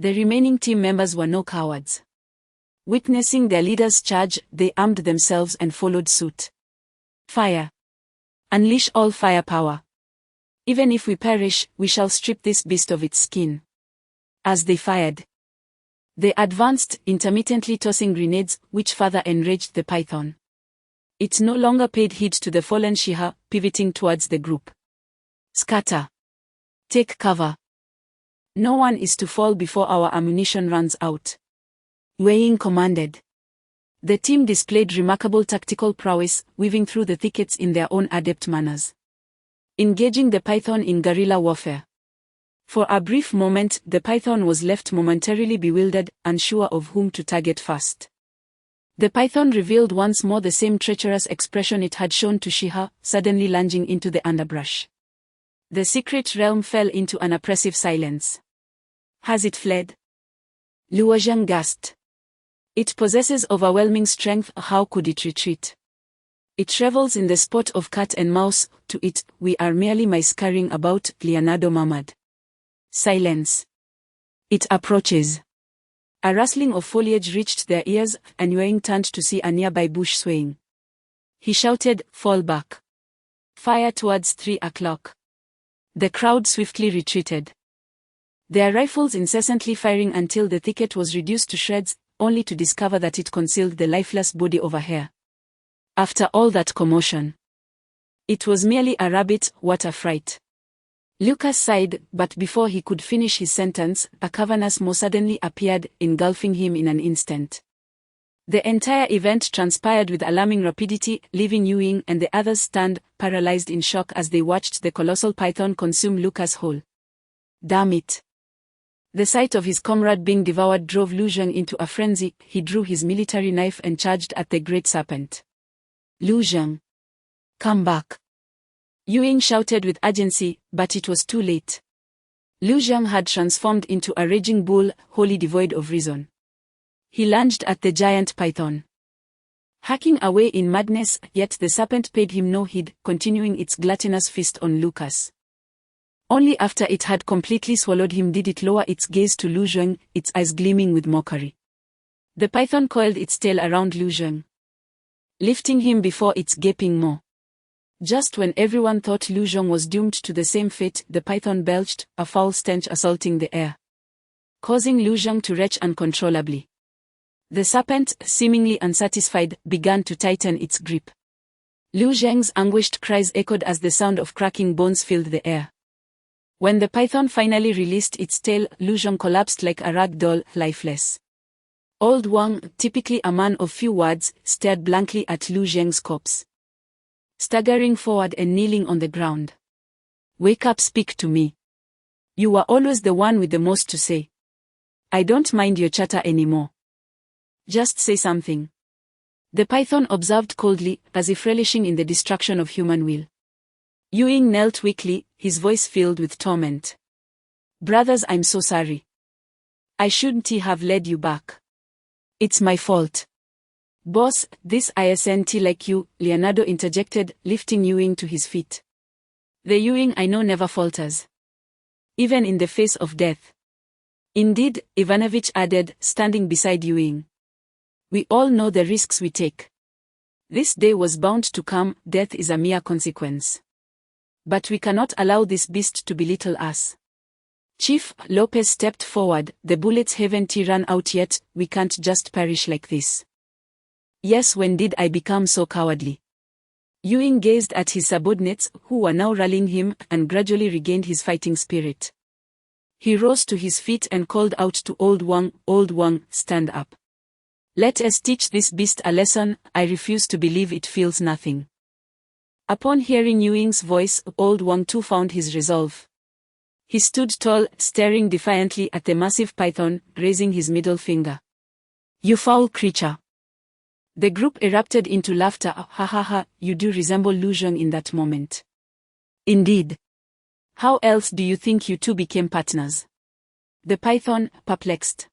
The remaining team members were no cowards. Witnessing their leader's charge, they armed themselves and followed suit. Fire! Unleash all firepower. Even if we perish, we shall strip this beast of its skin. As they fired, they advanced, intermittently tossing grenades, which further enraged the python. It no longer paid heed to the fallen Shiha, pivoting towards the group. Scatter. Take cover. No one is to fall before our ammunition runs out. Wei commanded. The team displayed remarkable tactical prowess, weaving through the thickets in their own adept manners, engaging the python in guerrilla warfare. For a brief moment, the python was left momentarily bewildered, unsure of whom to target first. The python revealed once more the same treacherous expression it had shown to Shiha, suddenly lunging into the underbrush. The secret realm fell into an oppressive silence. Has it fled? Luozhang gasped. It possesses overwhelming strength, how could it retreat? It revels in the sport of cat and mouse, to it, we are merely mice-scurrying about, Leonardo murmured. Silence. It approaches. A rustling of foliage reached their ears, and Wei turned to see a nearby bush swaying. He shouted, fall back. Fire towards 3 o'clock. The crowd swiftly retreated, their rifles incessantly firing until the thicket was reduced to shreds, only to discover that it concealed the lifeless body of a hare. After all that commotion, it was merely a rabbit, what a fright. Lucas sighed, but before he could finish his sentence, a cavernous maw suddenly appeared, engulfing him in an instant. The entire event transpired with alarming rapidity, leaving Ewing and the others stunned, paralyzed in shock as they watched the colossal python consume Lucas whole. Damn it! The sight of his comrade being devoured drove Lu Zheng into a frenzy. He drew his military knife and charged at the great serpent. Lu Zheng, come back! Ewing shouted with urgency, but it was too late. Lu Zheng had transformed into a raging bull, wholly devoid of reason. He lunged at the giant python, hacking away in madness, yet the serpent paid him no heed, continuing its gluttonous feast on Lucas. Only after it had completely swallowed him did it lower its gaze to Lu Zheng, its eyes gleaming with mockery. The python coiled its tail around Lu Zheng, lifting him before its gaping maw. Just when everyone thought Lu Zheng was doomed to the same fate, the python belched, a foul stench assaulting the air, causing Lu Zheng to retch uncontrollably. The serpent, seemingly unsatisfied, began to tighten its grip. Lu Zheng's anguished cries echoed as the sound of cracking bones filled the air. When the python finally released its tail, Lu Zheng collapsed like a rag doll, lifeless. Old Wang, typically a man of few words, stared blankly at Lu Zheng's corpse, staggering forward and kneeling on the ground. Wake up, speak to me. You were always the one with the most to say. I don't mind your chatter anymore. Just say something. The python observed coldly, as if relishing in the destruction of human will. Ewing knelt weakly, his voice filled with torment. Brothers, I'm so sorry. I shouldn't have led you back. It's my fault. Boss, this isn't like you, Leonardo interjected, lifting Ewing to his feet. The Ewing I know never falters, even in the face of death. Indeed, Ivanovich added, standing beside Ewing. We all know the risks we take. This day was bound to come, death is a mere consequence. But we cannot allow this beast to belittle us. Chief, Lopez stepped forward, the bullets haven't run out yet, we can't just perish like this. Yes, when did I become so cowardly? Ewing gazed at his subordinates, who were now rallying him, and gradually regained his fighting spirit. He rose to his feet and called out to Old Wang, stand up. Let us teach this beast a lesson, I refuse to believe it feels nothing. Upon hearing Ewing's voice, Old Wang too found his resolve. He stood tall, staring defiantly at the massive python, raising his middle finger. You foul creature. The group erupted into laughter. Ha ha ha, you do resemble Lu Zheng in that moment. Indeed. How else do you think you two became partners? The python, perplexed,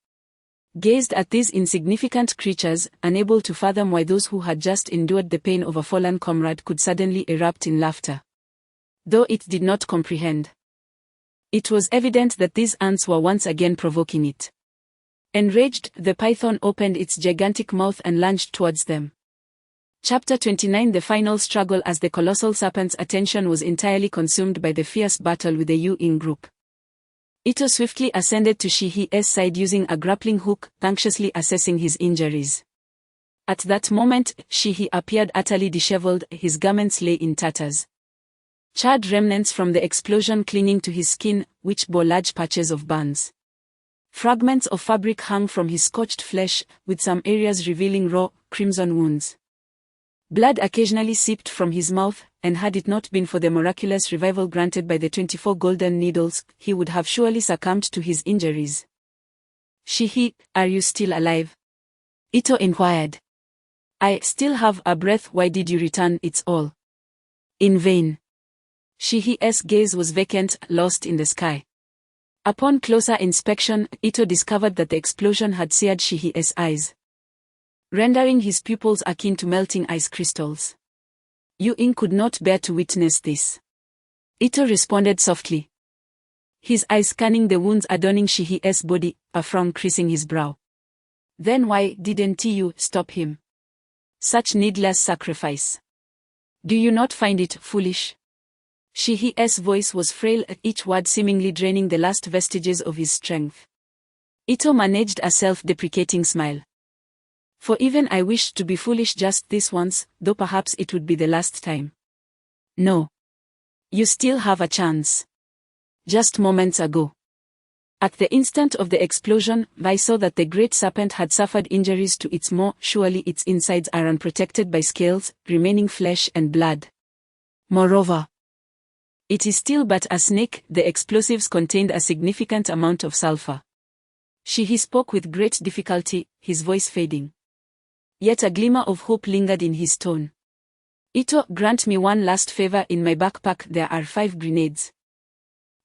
gazed at these insignificant creatures, unable to fathom why those who had just endured the pain of a fallen comrade could suddenly erupt in laughter. Though it did not comprehend. It was evident that these ants were once again provoking it. Enraged, the python opened its gigantic mouth and lunged towards them. Chapter 29. The final struggle. As the colossal serpent's attention was entirely consumed by the fierce battle with the Yu-Ying group, Ito swiftly ascended to Shihi's side using a grappling hook, anxiously assessing his injuries. At that moment, Shihi appeared utterly disheveled, his garments lay in tatters. Charred remnants from the explosion clinging to his skin, which bore large patches of burns. Fragments of fabric hung from his scorched flesh, with some areas revealing raw, crimson wounds. Blood occasionally seeped from his mouth, and had it not been for the miraculous revival granted by the 24 golden needles, he would have surely succumbed to his injuries. Shihi, are you still alive? Ito inquired. I still have a breath. Why did you return? It's all in vain. Shihi's gaze was vacant, lost in the sky. Upon closer inspection, Ito discovered that the explosion had seared Shihi's eyes, rendering his pupils akin to melting ice crystals. Yu-Ying could not bear to witness this. Ito responded softly, his eyes scanning the wounds adorning Shihi's body, a frown creasing his brow. Then why didn't you stop him? Such needless sacrifice. Do you not find it foolish? Shihi's voice was frail, each word seemingly draining the last vestiges of his strength. Ito managed a self-deprecating smile. For even I wished to be foolish just this once, though perhaps it would be the last time. No. You still have a chance. Just moments ago. At the instant of the explosion, I saw that the great serpent had suffered injuries to its maw. Surely its insides are unprotected by scales, remaining flesh and blood. Moreover, it is still but a snake. The explosives contained a significant amount of sulfur. He spoke with great difficulty, his voice fading. Yet a glimmer of hope lingered in his tone. Ito, grant me one last favor. In my backpack there are 5 grenades.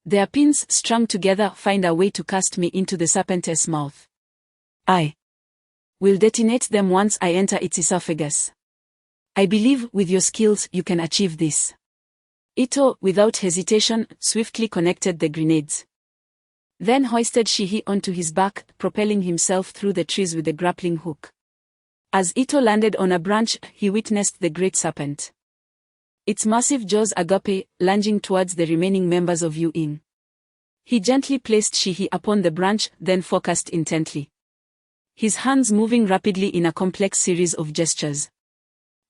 Their pins strung together find a way to cast me into the serpent's mouth. I will detonate them once I enter its esophagus. I believe with your skills you can achieve this. Ito, without hesitation, swiftly connected the grenades. Then hoisted Shihi onto his back, propelling himself through the trees with the grappling hook. As Ito landed on a branch, he witnessed the great serpent, its massive jaws agape, lunging towards the remaining members of Yu-Ying. He gently placed Shihi upon the branch, then focused intently, his hands moving rapidly in a complex series of gestures.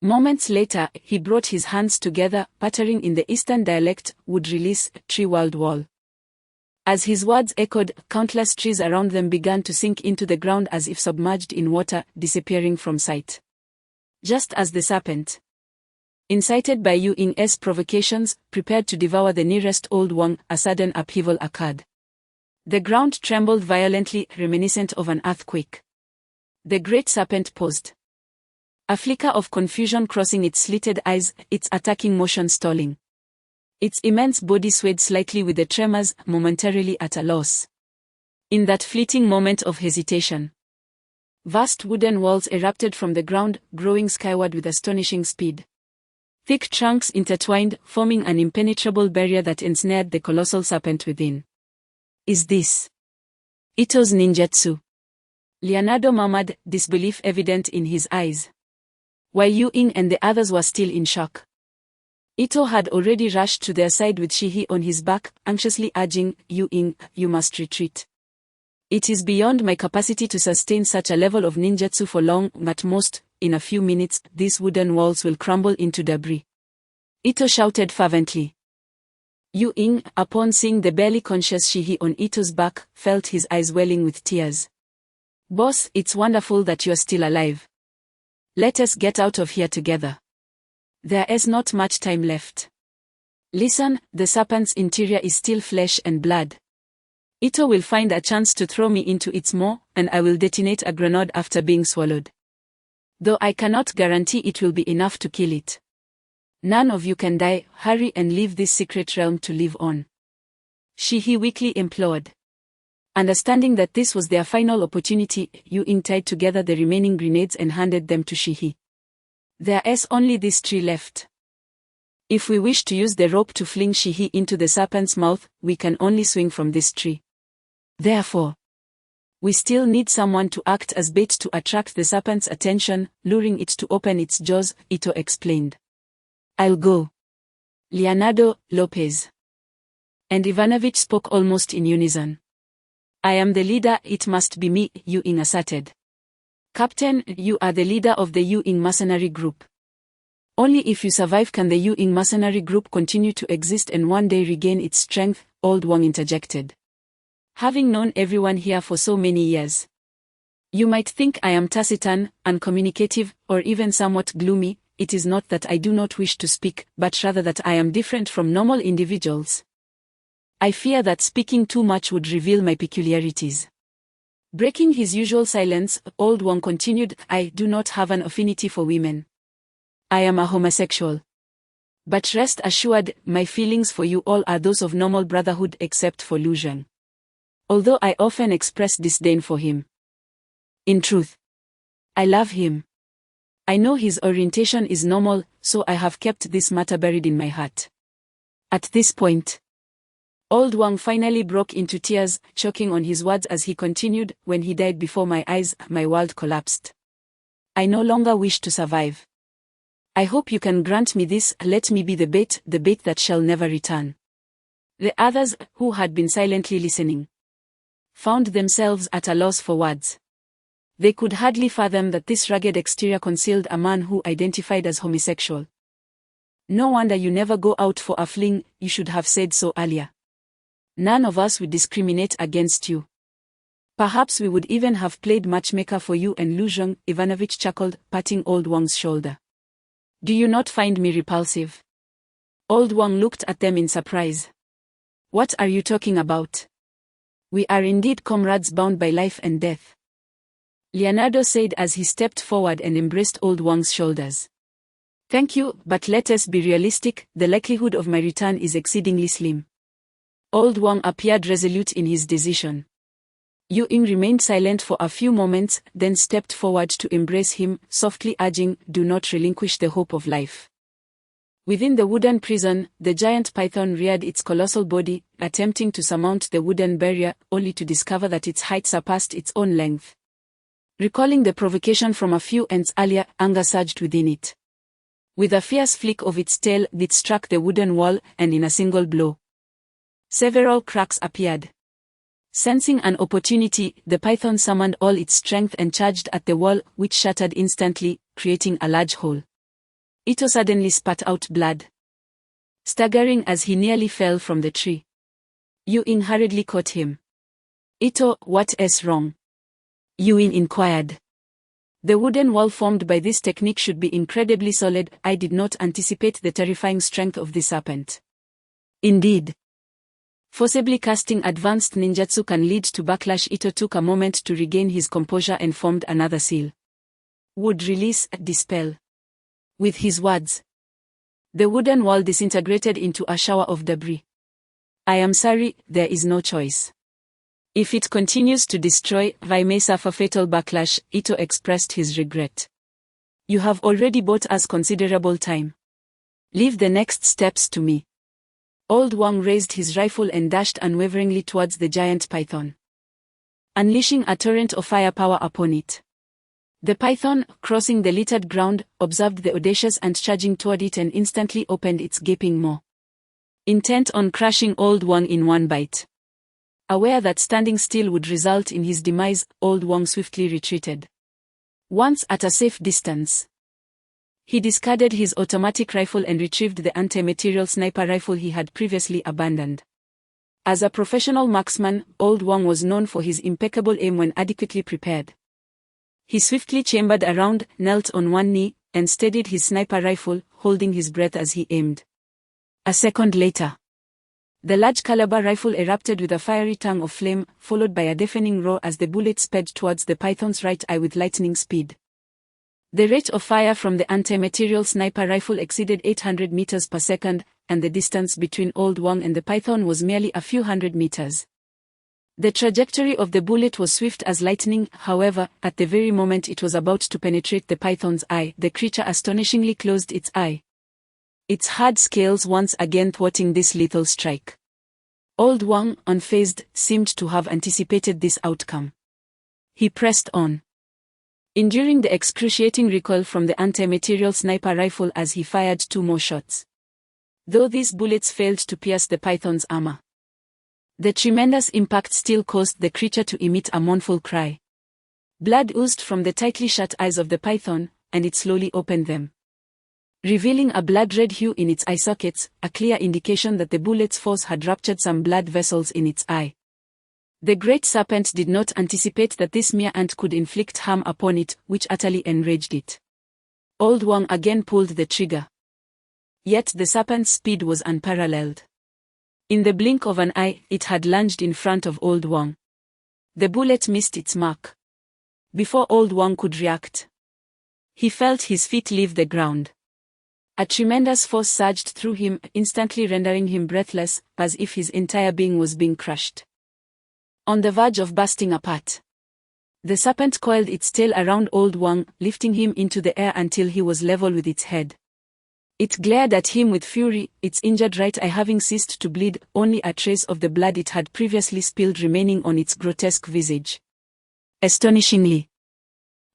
Moments later, he brought his hands together, uttering in the Eastern dialect, would release, tree world wall. As his words echoed, countless trees around them began to sink into the ground as if submerged in water, disappearing from sight. Just as the serpent, incited by Yu-Ying's provocations, prepared to devour the nearest old Wang, a sudden upheaval occurred. The ground trembled violently, reminiscent of an earthquake. The great serpent paused, a flicker of confusion crossing its slitted eyes, its attacking motion stalling. Its immense body swayed slightly with the tremors, momentarily at a loss. In that fleeting moment of hesitation, vast wooden walls erupted from the ground, growing skyward with astonishing speed. Thick trunks intertwined, forming an impenetrable barrier that ensnared the colossal serpent within. Is this Ito's ninjutsu? Leonardo murmured, disbelief evident in his eyes. While Yu-Ying and the others were still in shock, Ito had already rushed to their side with Shihi on his back, anxiously urging, Yu-Ying, you must retreat. It is beyond my capacity to sustain such a level of ninjutsu for long. At most, in a few minutes, these wooden walls will crumble into debris. Ito shouted fervently. Yu-Ying, upon seeing the barely conscious Shihi on Ito's back, felt his eyes welling with tears. Boss, it's wonderful that you're still alive. Let us get out of here together. There is not much time left. Listen, the serpent's interior is still flesh and blood. Ito will find a chance to throw me into its maw, and I will detonate a grenade after being swallowed. Though I cannot guarantee it will be enough to kill it. None of you can die, hurry and leave this secret realm to live on. He weakly implored. Understanding that this was their final opportunity, Yu Ying tied together the remaining grenades and handed them to Shihi. There's only this tree left. If we wish to use the rope to fling Shihi into the serpent's mouth, we can only swing from this tree. Therefore, we still need someone to act as bait to attract the serpent's attention, luring it to open its jaws, Ito explained. I'll go. Leonardo Lopez and Ivanovich spoke almost in unison. I am the leader, it must be me, Yu Ying asserted. Captain, you are the leader of the Yu Ying mercenary group. Only if you survive can the Yu Ying mercenary group continue to exist and one day regain its strength, Old Wang interjected. Having known everyone here for so many years, you might think I am taciturn, uncommunicative, or even somewhat gloomy. It is not that I do not wish to speak, but rather that I am different from normal individuals. I fear that speaking too much would reveal my peculiarities. Breaking his usual silence, Old Wang continued, I do not have an affinity for women. I am a homosexual. But rest assured, my feelings for you all are those of normal brotherhood except for Lu Zheng. Although I often express disdain for him. In truth, I love him. I know his orientation is normal, so I have kept this matter buried in my heart. At this point, Old Wang finally broke into tears, choking on his words as he continued, when he died before my eyes, my world collapsed. I no longer wish to survive. I hope you can grant me this, let me be the bait that shall never return. The others, who had been silently listening, found themselves at a loss for words. They could hardly fathom that this rugged exterior concealed a man who identified as homosexual. No wonder you never go out for a fling, you should have said so earlier. None of us would discriminate against you. Perhaps we would even have played matchmaker for you and Lu Zheng, Ivanovich chuckled, patting Old Wang's shoulder. Do you not find me repulsive? Old Wang looked at them in surprise. What are you talking about? We are indeed comrades bound by life and death. Leonardo said as he stepped forward and embraced Old Wang's shoulders. Thank you, but let us be realistic, the likelihood of my return is exceedingly slim. Old Wang appeared resolute in his decision. Yu Ying remained silent for a few moments, then stepped forward to embrace him, softly urging, do not relinquish the hope of life. Within the wooden prison, the giant python reared its colossal body, attempting to surmount the wooden barrier, only to discover that its height surpassed its own length. Recalling the provocation from a few ends earlier, anger surged within it. With a fierce flick of its tail, it struck the wooden wall, and in a single blow, several cracks appeared. Sensing an opportunity, the python summoned all its strength and charged at the wall, which shattered instantly, creating a large hole. Ito suddenly spat out blood, staggering as he nearly fell from the tree. Yu Ying hurriedly caught him. Ito, what is wrong? Yu Ying inquired. The wooden wall formed by this technique should be incredibly solid. I did not anticipate the terrifying strength of the serpent. Indeed, forcibly casting advanced ninjutsu can lead to backlash. Ito took a moment to regain his composure and formed another seal. Would release, dispel. With his words, the wooden wall disintegrated into a shower of debris. I am sorry, there is no choice. If it continues to destroy, I may suffer fatal backlash, Ito expressed his regret. You have already bought us considerable time. Leave the next steps to me. Old Wang raised his rifle and dashed unwaveringly towards the giant python, unleashing a torrent of firepower upon it. The python, crossing the littered ground, observed the audacious and charging toward it and instantly opened its gaping maw, intent on crushing Old Wang in one bite. Aware that standing still would result in his demise, Old Wang swiftly retreated. Once at a safe distance, he discarded his automatic rifle and retrieved the anti-material sniper rifle he had previously abandoned. As a professional marksman, Old Wang was known for his impeccable aim when adequately prepared. He swiftly chambered around, knelt on one knee, and steadied his sniper rifle, holding his breath as he aimed. A second later, The large caliber rifle erupted with a fiery tongue of flame, followed by a deafening roar as the bullet sped towards the python's right eye with lightning speed. The rate of fire from the anti-material sniper rifle exceeded 800 meters per second, and the distance between Old Wang and the python was merely a few hundred meters. The trajectory of the bullet was swift as lightning. However, at the very moment it was about to penetrate the python's eye, the creature astonishingly closed its eye. Its hard scales once again thwarting this lethal strike. Old Wang, unfazed, seemed to have anticipated this outcome. He pressed on, enduring the excruciating recoil from the anti-material sniper rifle as he fired 2 more shots. Though these bullets failed to pierce the python's armor, the tremendous impact still caused the creature to emit a mournful cry. Blood oozed from the tightly shut eyes of the python, and it slowly opened them, revealing a blood-red hue in its eye sockets, a clear indication that the bullet's force had ruptured some blood vessels in its eye. The great serpent did not anticipate that this mere ant could inflict harm upon it, which utterly enraged it. Old Wang again pulled the trigger. Yet the serpent's speed was unparalleled. In the blink of an eye, it had lunged in front of Old Wang. The bullet missed its mark. Before Old Wang could react, he felt his feet leave the ground. A tremendous force surged through him, instantly rendering him breathless, as if his entire being was being crushed. On the verge of bursting apart, the serpent coiled its tail around Old Wang, lifting him into the air until he was level with its head. It glared at him with fury, its injured right eye having ceased to bleed, only a trace of the blood it had previously spilled remaining on its grotesque visage. Astonishingly,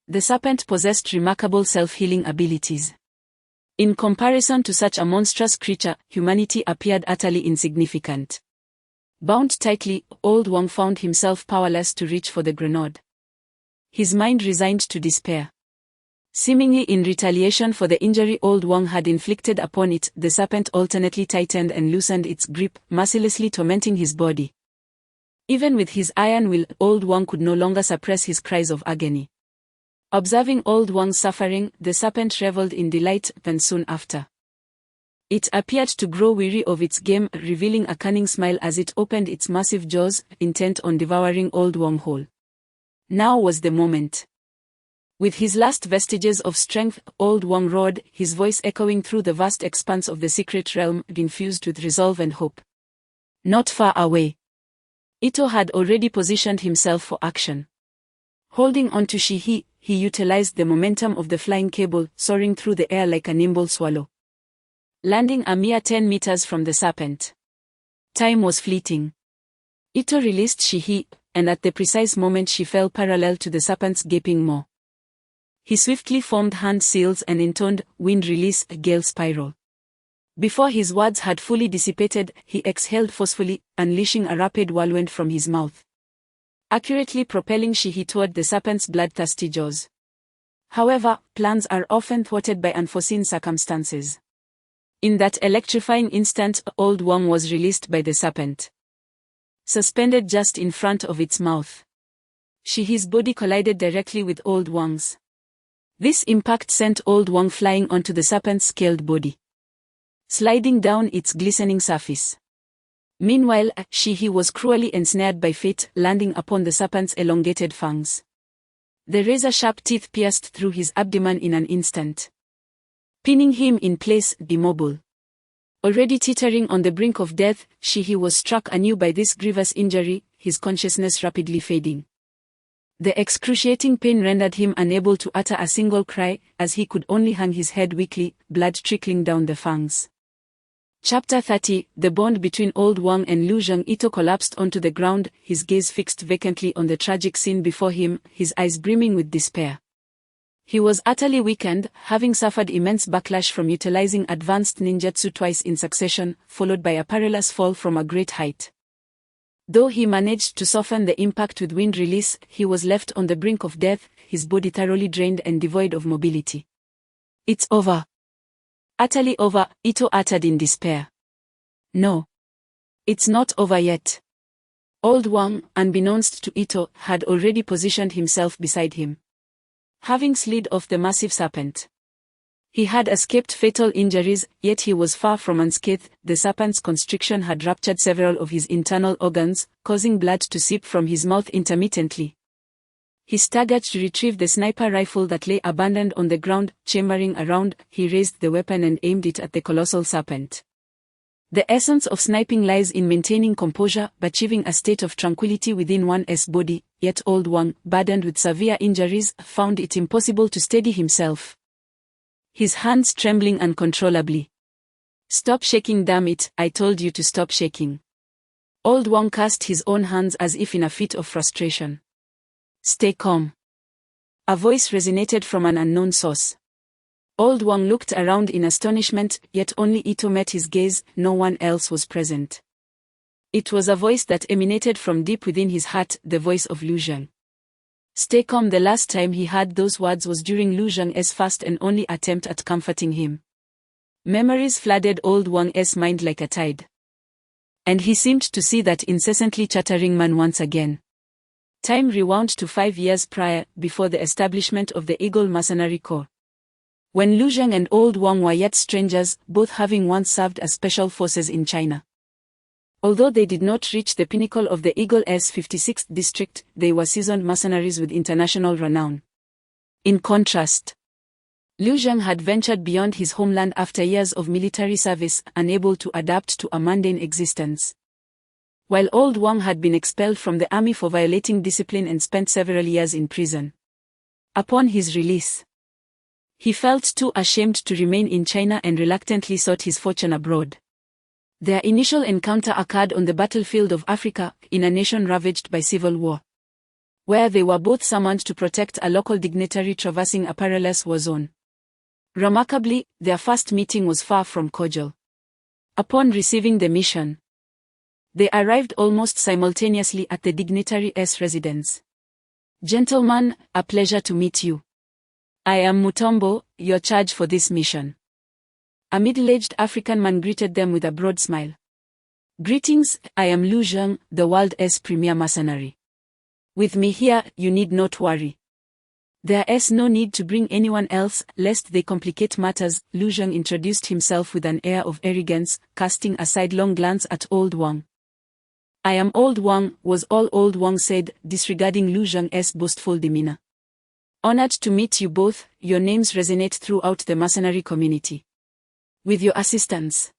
the serpent possessed remarkable self-healing abilities. In comparison to such a monstrous creature, humanity appeared utterly insignificant. Bound tightly, Old Wang found himself powerless to reach for the grenade. His mind resigned to despair. Seemingly in retaliation for the injury Old Wang had inflicted upon it, the serpent alternately tightened and loosened its grip, mercilessly tormenting his body. Even with his iron will, Old Wang could no longer suppress his cries of agony. Observing Old Wang's suffering, the serpent reveled in delight, and soon after, it appeared to grow weary of its game, revealing a cunning smile as it opened its massive jaws, intent on devouring Old Wang whole. Now was the moment. With his last vestiges of strength, Old Wang roared, his voice echoing through the vast expanse of the secret realm, infused with resolve and hope. Not far away, Ito had already positioned himself for action. Holding on to Shihi, he utilized the momentum of the flying cable, soaring through the air like a nimble swallow, landing a mere 10 meters from the serpent. Time was fleeting. Ito released Shihi, and at the precise moment she fell parallel to the serpent's gaping maw. He swiftly formed hand seals and intoned, "Wind release, gale spiral." Before his words had fully dissipated, he exhaled forcefully, unleashing a rapid whirlwind from his mouth, accurately propelling Shihi toward the serpent's bloodthirsty jaws. However, plans are often thwarted by unforeseen circumstances. In that electrifying instant, Old Wang was released by the serpent, suspended just in front of its mouth. Shihi's body collided directly with Old Wang's. This impact sent Old Wang flying onto the serpent's scaled body, sliding down its glistening surface. Meanwhile, Shihi was cruelly ensnared by fate, landing upon the serpent's elongated fangs. The razor-sharp teeth pierced through his abdomen in an instant, pinning him in place, immobile. Already teetering on the brink of death, Shihi was struck anew by this grievous injury, his consciousness rapidly fading. The excruciating pain rendered him unable to utter a single cry, as he could only hang his head weakly, blood trickling down the fangs. Chapter 30, The bond between Old Wang and Lu Zheng. Ito collapsed onto the ground, his gaze fixed vacantly on the tragic scene before him, his eyes brimming with despair. He was utterly weakened, having suffered immense backlash from utilizing advanced ninjutsu twice in succession, followed by a perilous fall from a great height. Though he managed to soften the impact with wind release, he was left on the brink of death, his body thoroughly drained and devoid of mobility. "It's over. Utterly over," Ito uttered in despair. "No. It's not over yet." Old Wang, unbeknownst to Ito, had already positioned himself beside him, having slid off the massive serpent. He had escaped fatal injuries, yet he was far from unscathed. The serpent's constriction had ruptured several of his internal organs, causing blood to seep from his mouth intermittently. He staggered to retrieve the sniper rifle that lay abandoned on the ground. Chambering around, he raised the weapon and aimed it at the colossal serpent. The essence of sniping lies in maintaining composure, achieving a state of tranquility within one's body, yet Old Wang, burdened with severe injuries, found it impossible to steady himself. His hands trembling uncontrollably. "Stop shaking, damn it, I told you to stop shaking." Old Wang cursed his own hands as if in a fit of frustration. "Stay calm." A voice resonated from an unknown source. Old Wang looked around in astonishment, yet only Ito met his gaze. No one else was present. It was a voice that emanated from deep within his heart, the voice of Lu Zheng. Stay calm. The last time he heard those words was during Lu Zheng's first and only attempt at comforting him. Memories flooded Old Wang's mind like a tide. And he seemed to see that incessantly chattering man once again. Time rewound to 5 years prior, before the establishment of the Eagle Mercenary Corps. When Lu Zheng and Old Wang were yet strangers, both having once served as special forces in China. Although they did not reach the pinnacle of the Eagle's 56th district, they were seasoned mercenaries with international renown. In contrast, Lu Zheng had ventured beyond his homeland after years of military service, unable to adapt to a mundane existence. While Old Wang had been expelled from the army for violating discipline and spent several years in prison. Upon his release, he felt too ashamed to remain in China and reluctantly sought his fortune abroad. Their initial encounter occurred on the battlefield of Africa, in a nation ravaged by civil war, where they were both summoned to protect a local dignitary traversing a perilous war zone. Remarkably, their first meeting was far from cordial. Upon receiving the mission, they arrived almost simultaneously at the dignitary's residence. "Gentlemen, a pleasure to meet you. I am Mutombo, your charge for this mission." A middle-aged African man greeted them with a broad smile. "Greetings, I am Lu Zheng, the world's premier mercenary. With me here, you need not worry. There is no need to bring anyone else, lest they complicate matters." Lu Zheng introduced himself with an air of arrogance, casting a sidelong glance at Old Wang. "I am Old Wang," was all Old Wang said, disregarding Lu Zheng's boastful demeanor. "Honored to meet you both. Your names resonate throughout the mercenary community. With your assistance,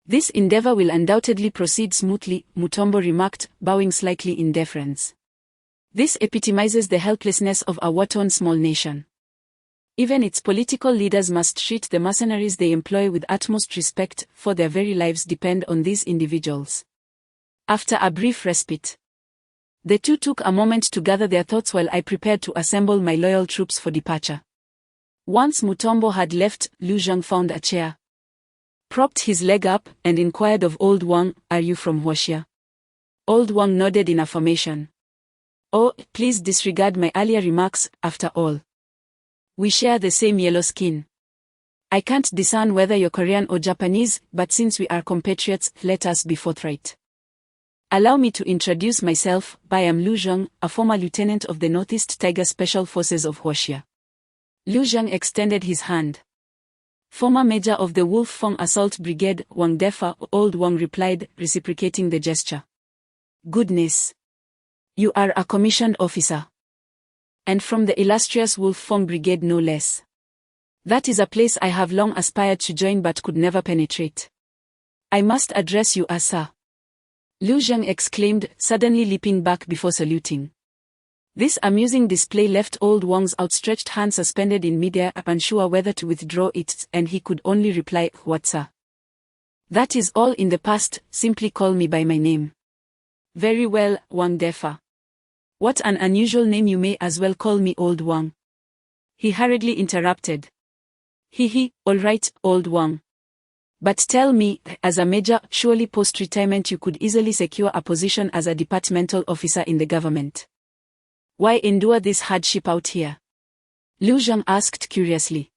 this endeavor will undoubtedly proceed smoothly," Mutombo remarked, bowing slightly in deference. "This epitomizes the helplessness of a war-torn small nation. Even its political leaders must treat the mercenaries they employ with utmost respect, for their very lives depend on these individuals." After a brief respite, the two took a moment to gather their thoughts while I prepared to assemble my loyal troops for departure. Once Mutombo had left, Lu Zheng found a chair, propped his leg up, and inquired of Old Wang, "Are you from Huaxia?" Old Wang nodded in affirmation. "Oh, please disregard my earlier remarks. After all, we share the same yellow skin. I can't discern whether you're Korean or Japanese, but since we are compatriots, let us be forthright. Allow me to introduce myself. I am Lu Zheng, a former lieutenant of the Northeast Tiger Special Forces of Huaxia." Lu Zheng extended his hand. "Former major of the Wolf Fong Assault Brigade, Wang Defa," Old Wang replied, reciprocating the gesture. "Goodness. You are a commissioned officer. And from the illustrious Wolf Fong Brigade no less. That is a place I have long aspired to join but could never penetrate. I must address you as sir," Lu Zheng exclaimed, suddenly leaping back before saluting. This amusing display left Old Wang's outstretched hand suspended in midair, unsure whether to withdraw it, and he could only reply, "What, sir? That is all in the past, simply call me by my name." "Very well, Wang Defa. What an unusual name, you may as well call me Old Wang," he hurriedly interrupted. All right, Old Wang. But tell me, as a major, surely post-retirement you could easily secure a position as a departmental officer in the government. Why endure this hardship out here?" Lu Zheng asked curiously.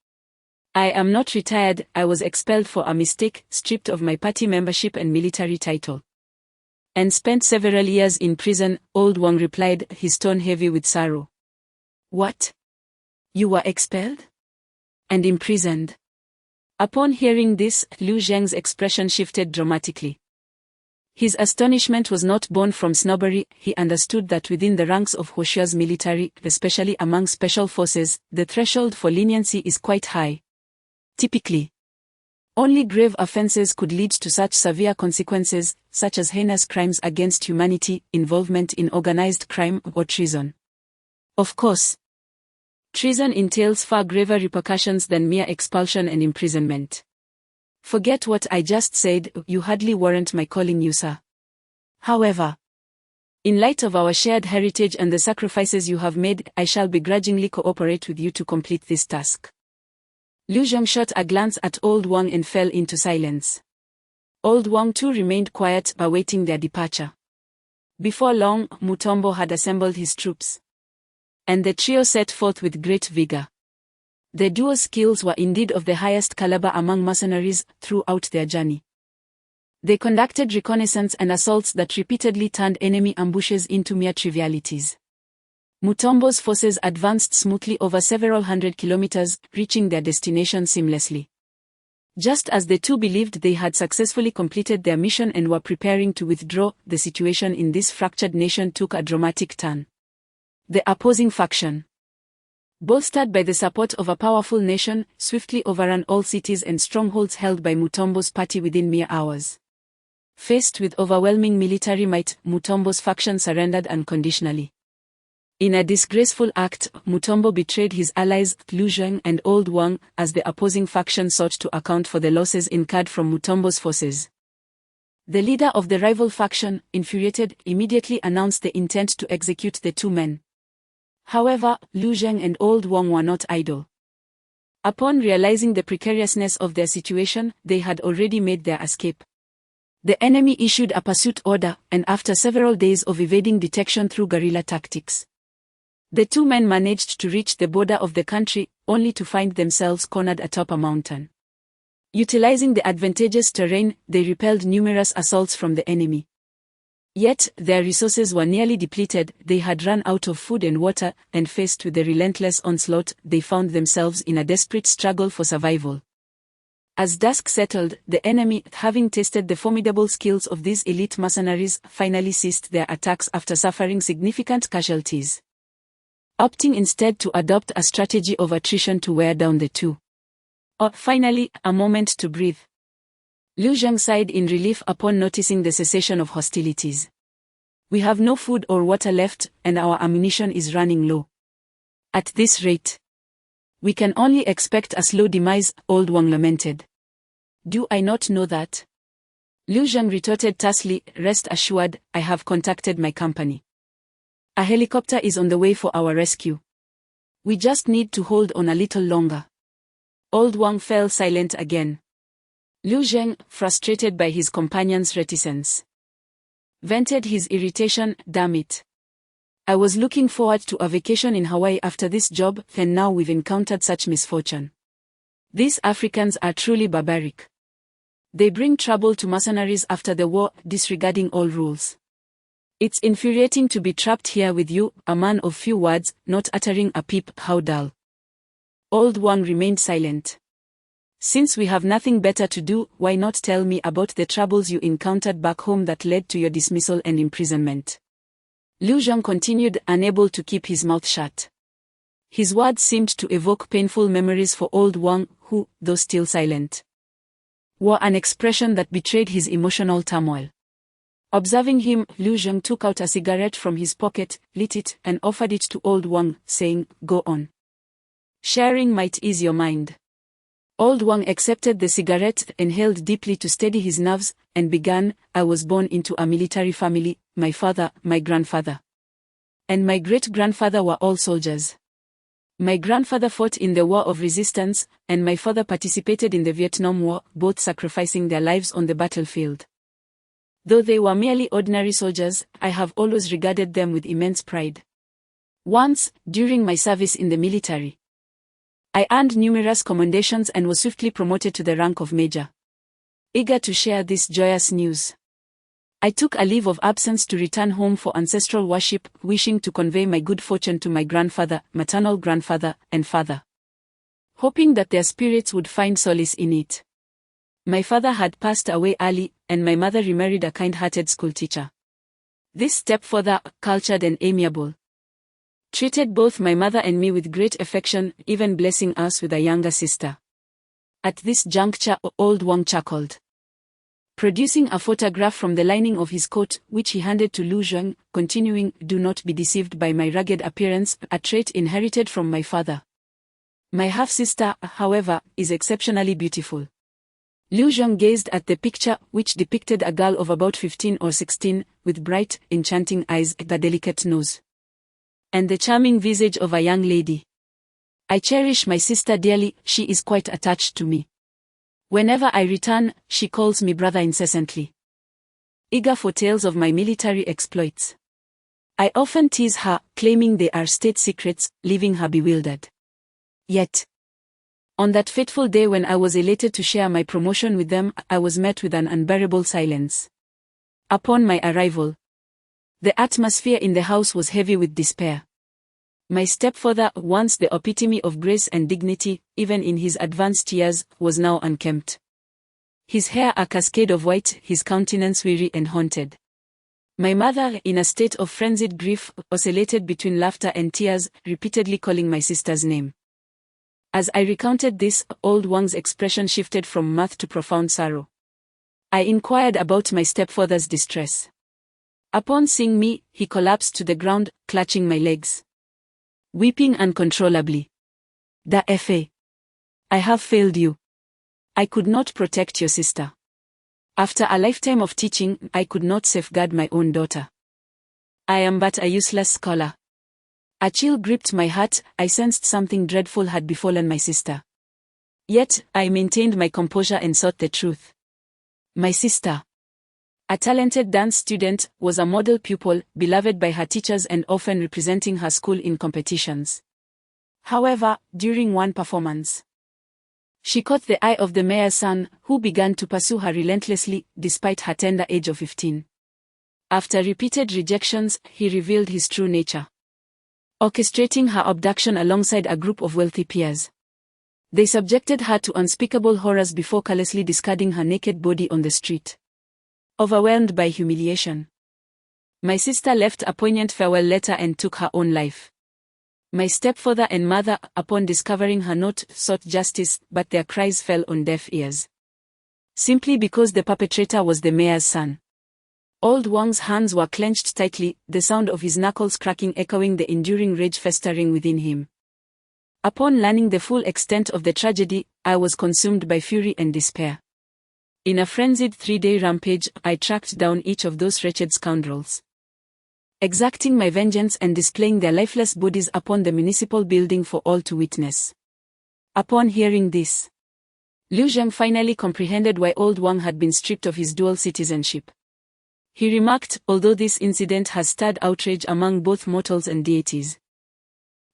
"I am not retired. I was expelled for a mistake, stripped of my party membership and military title, and spent several years in prison," Old Wang replied, his tone heavy with sorrow. "What? You were expelled?" and imprisoned. Upon hearing this, Liu Zheng's expression shifted dramatically. His astonishment was not born from snobbery. He understood that within the ranks of Hoshia's military, especially among special forces, the threshold for leniency is quite high. Typically, only grave offenses could lead to such severe consequences, such as heinous crimes against humanity, involvement in organized crime, or treason. Of course, treason entails far graver repercussions than mere expulsion and imprisonment. Forget what I just said, you hardly warrant my calling you sir. However, in light of our shared heritage and the sacrifices you have made, I shall begrudgingly cooperate with you to complete this task. Liu Zheng shot a glance at Old Wang and fell into silence. Old Wang too remained quiet, awaiting their departure. Before long, Mutombo had assembled his troops, and the trio set forth with great vigor. The duo's skills were indeed of the highest caliber among mercenaries throughout their journey. They conducted reconnaissance and assaults that repeatedly turned enemy ambushes into mere trivialities. Mutombo's forces advanced smoothly over several hundred kilometers, reaching their destination seamlessly. Just as the two believed they had successfully completed their mission and were preparing to withdraw, the situation in this fractured nation took a dramatic turn. The opposing faction, bolstered by the support of a powerful nation, swiftly overran all cities and strongholds held by Mutombo's party within mere hours. Faced with overwhelming military might, Mutombo's faction surrendered unconditionally. In a disgraceful act, Mutombo betrayed his allies, Liu Zheng and Old Wang, as the opposing faction sought to account for the losses incurred from Mutombo's forces. The leader of the rival faction, infuriated, immediately announced the intent to execute the two men. However, Liu Zheng and Old Wang were not idle. Upon realizing the precariousness of their situation, they had already made their escape. The enemy issued a pursuit order, and after several days of evading detection through guerrilla tactics, the two men managed to reach the border of the country, only to find themselves cornered atop a mountain. Utilizing the advantageous terrain, they repelled numerous assaults from the enemy. Yet, their resources were nearly depleted, they had run out of food and water, and faced with the relentless onslaught, they found themselves in a desperate struggle for survival. As dusk settled, the enemy, having tasted the formidable skills of these elite mercenaries, finally ceased their attacks after suffering significant casualties, opting instead to adopt a strategy of attrition to wear down the two. Finally, a moment to breathe. Liu Zheng sighed in relief upon noticing the cessation of hostilities. We have no food or water left, and our ammunition is running low. At this rate, we can only expect a slow demise, Old Wang lamented. Do I not know that? Liu Zheng retorted tersely, rest assured, I have contacted my company. A helicopter is on the way for our rescue. We just need to hold on a little longer. Old Wang fell silent again. Liu Zheng, frustrated by his companion's reticence, vented his irritation, damn it. I was looking forward to a vacation in Hawaii after this job, and now we've encountered such misfortune. These Africans are truly barbaric. They bring trouble to mercenaries after the war, disregarding all rules. It's infuriating to be trapped here with you, a man of few words, not uttering a peep, how dull. Old Wang remained silent. Since we have nothing better to do, why not tell me about the troubles you encountered back home that led to your dismissal and imprisonment? Liu Zheng continued, unable to keep his mouth shut. His words seemed to evoke painful memories for Old Wang, who, though still silent, wore an expression that betrayed his emotional turmoil. Observing him, Liu Zheng took out a cigarette from his pocket, lit it, and offered it to Old Wang, saying, go on. Sharing might ease your mind. Old Wang accepted the cigarette, inhaled deeply to steady his nerves, and began, I was born into a military family, my father, my grandfather, and my great-grandfather were all soldiers. My grandfather fought in the War of Resistance, and my father participated in the Vietnam War, both sacrificing their lives on the battlefield. Though they were merely ordinary soldiers, I have always regarded them with immense pride. Once, during my service in the military, I earned numerous commendations and was swiftly promoted to the rank of major. Eager to share this joyous news, I took a leave of absence to return home for ancestral worship, wishing to convey my good fortune to my grandfather, maternal grandfather, and father, hoping that their spirits would find solace in it. My father had passed away early, and my mother remarried a kind-hearted schoolteacher. This stepfather, cultured and amiable, treated both my mother and me with great affection, even blessing us with a younger sister. At this juncture, old Wang chuckled, producing a photograph from the lining of his coat, which he handed to Lu Zheng, continuing, "Do not be deceived by my rugged appearance, a trait inherited from my father. My half-sister, however, is exceptionally beautiful." Lu Zheng gazed at the picture, which depicted a girl of about 15 or 16, with bright, enchanting eyes, a delicate nose, and the charming visage of a young lady. "I cherish my sister dearly, she is quite attached to me. Whenever I return, she calls me brother incessantly, eager for tales of my military exploits. I often tease her, claiming they are state secrets, leaving her bewildered. Yet, on that fateful day when I was elated to share my promotion with them, I was met with an unbearable silence. Upon my arrival, the atmosphere in the house was heavy with despair. My stepfather, once the epitome of grace and dignity, even in his advanced years, was now unkempt. His hair a cascade of white, his countenance weary and haunted. My mother, in a state of frenzied grief, oscillated between laughter and tears, repeatedly calling my sister's name. As I recounted this, old Wang's expression shifted from mirth to profound sorrow. I inquired about my stepfather's distress. Upon seeing me, he collapsed to the ground, clutching my legs, weeping uncontrollably. "Dafe, I have failed you. I could not protect your sister. After a lifetime of teaching, I could not safeguard my own daughter. I am but a useless scholar." A chill gripped my heart, I sensed something dreadful had befallen my sister. Yet, I maintained my composure and sought the truth. My sister, a talented dance student, was a model pupil, beloved by her teachers and often representing her school in competitions. However, during one performance, she caught the eye of the mayor's son, who began to pursue her relentlessly, despite her tender age of 15. After repeated rejections, he revealed his true nature, orchestrating her abduction alongside a group of wealthy peers. They subjected her to unspeakable horrors before callously discarding her naked body on the street. Overwhelmed by humiliation, my sister left a poignant farewell letter and took her own life. My stepfather and mother, upon discovering her note, sought justice, but their cries fell on deaf ears. Simply because the perpetrator was the mayor's son. Old Wang's hands were clenched tightly, the sound of his knuckles cracking echoing the enduring rage festering within him. Upon learning the full extent of the tragedy, I was consumed by fury and despair. In a frenzied 3-day rampage, I tracked down each of those wretched scoundrels, exacting my vengeance and displaying their lifeless bodies upon the municipal building for all to witness. Upon hearing this, Lu Zheng finally comprehended why old Wang had been stripped of his dual citizenship. He remarked, "Although this incident has stirred outrage among both mortals and deities,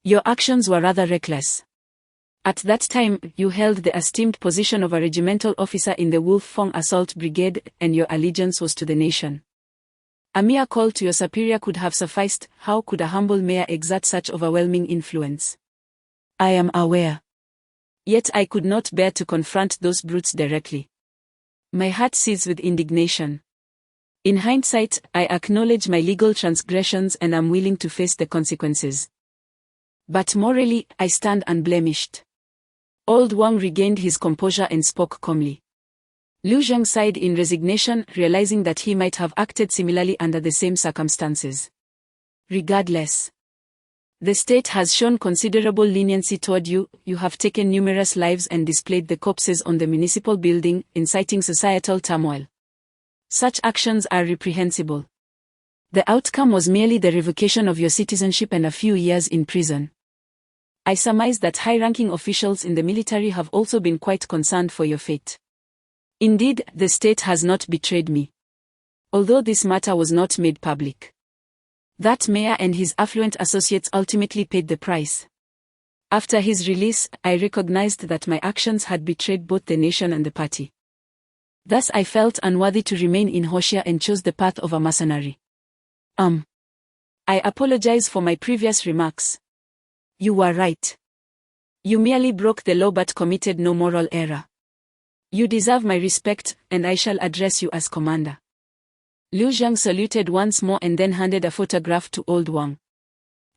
your actions were rather reckless. At that time, you held the esteemed position of a regimental officer in the Wolf Fong Assault Brigade, and your allegiance was to the nation. A mere call to your superior could have sufficed. How could a humble mayor exert such overwhelming influence? I am aware. Yet I could not bear to confront those brutes directly. My heart seethes with indignation. In hindsight, I acknowledge my legal transgressions and am willing to face the consequences. But morally, I stand unblemished." Old Wang regained his composure and spoke calmly. Lu Zheng sighed in resignation, realizing that he might have acted similarly under the same circumstances. "Regardless, the state has shown considerable leniency toward you. You have taken numerous lives and displayed the corpses on the municipal building, inciting societal turmoil. Such actions are reprehensible. The outcome was merely the revocation of your citizenship and a few years in prison. I surmise that high-ranking officials in the military have also been quite concerned for your fate. Indeed, the state has not betrayed me, although this matter was not made public. That mayor and his affluent associates ultimately paid the price. After his release, I recognized that my actions had betrayed both the nation and the party. Thus I felt unworthy to remain in Hoxia and chose the path of a mercenary. I apologize for my previous remarks. You were right. You merely broke the law but committed no moral error. You deserve my respect, and I shall address you as commander. Liu Zhang saluted once more and then handed a photograph to Old Wang.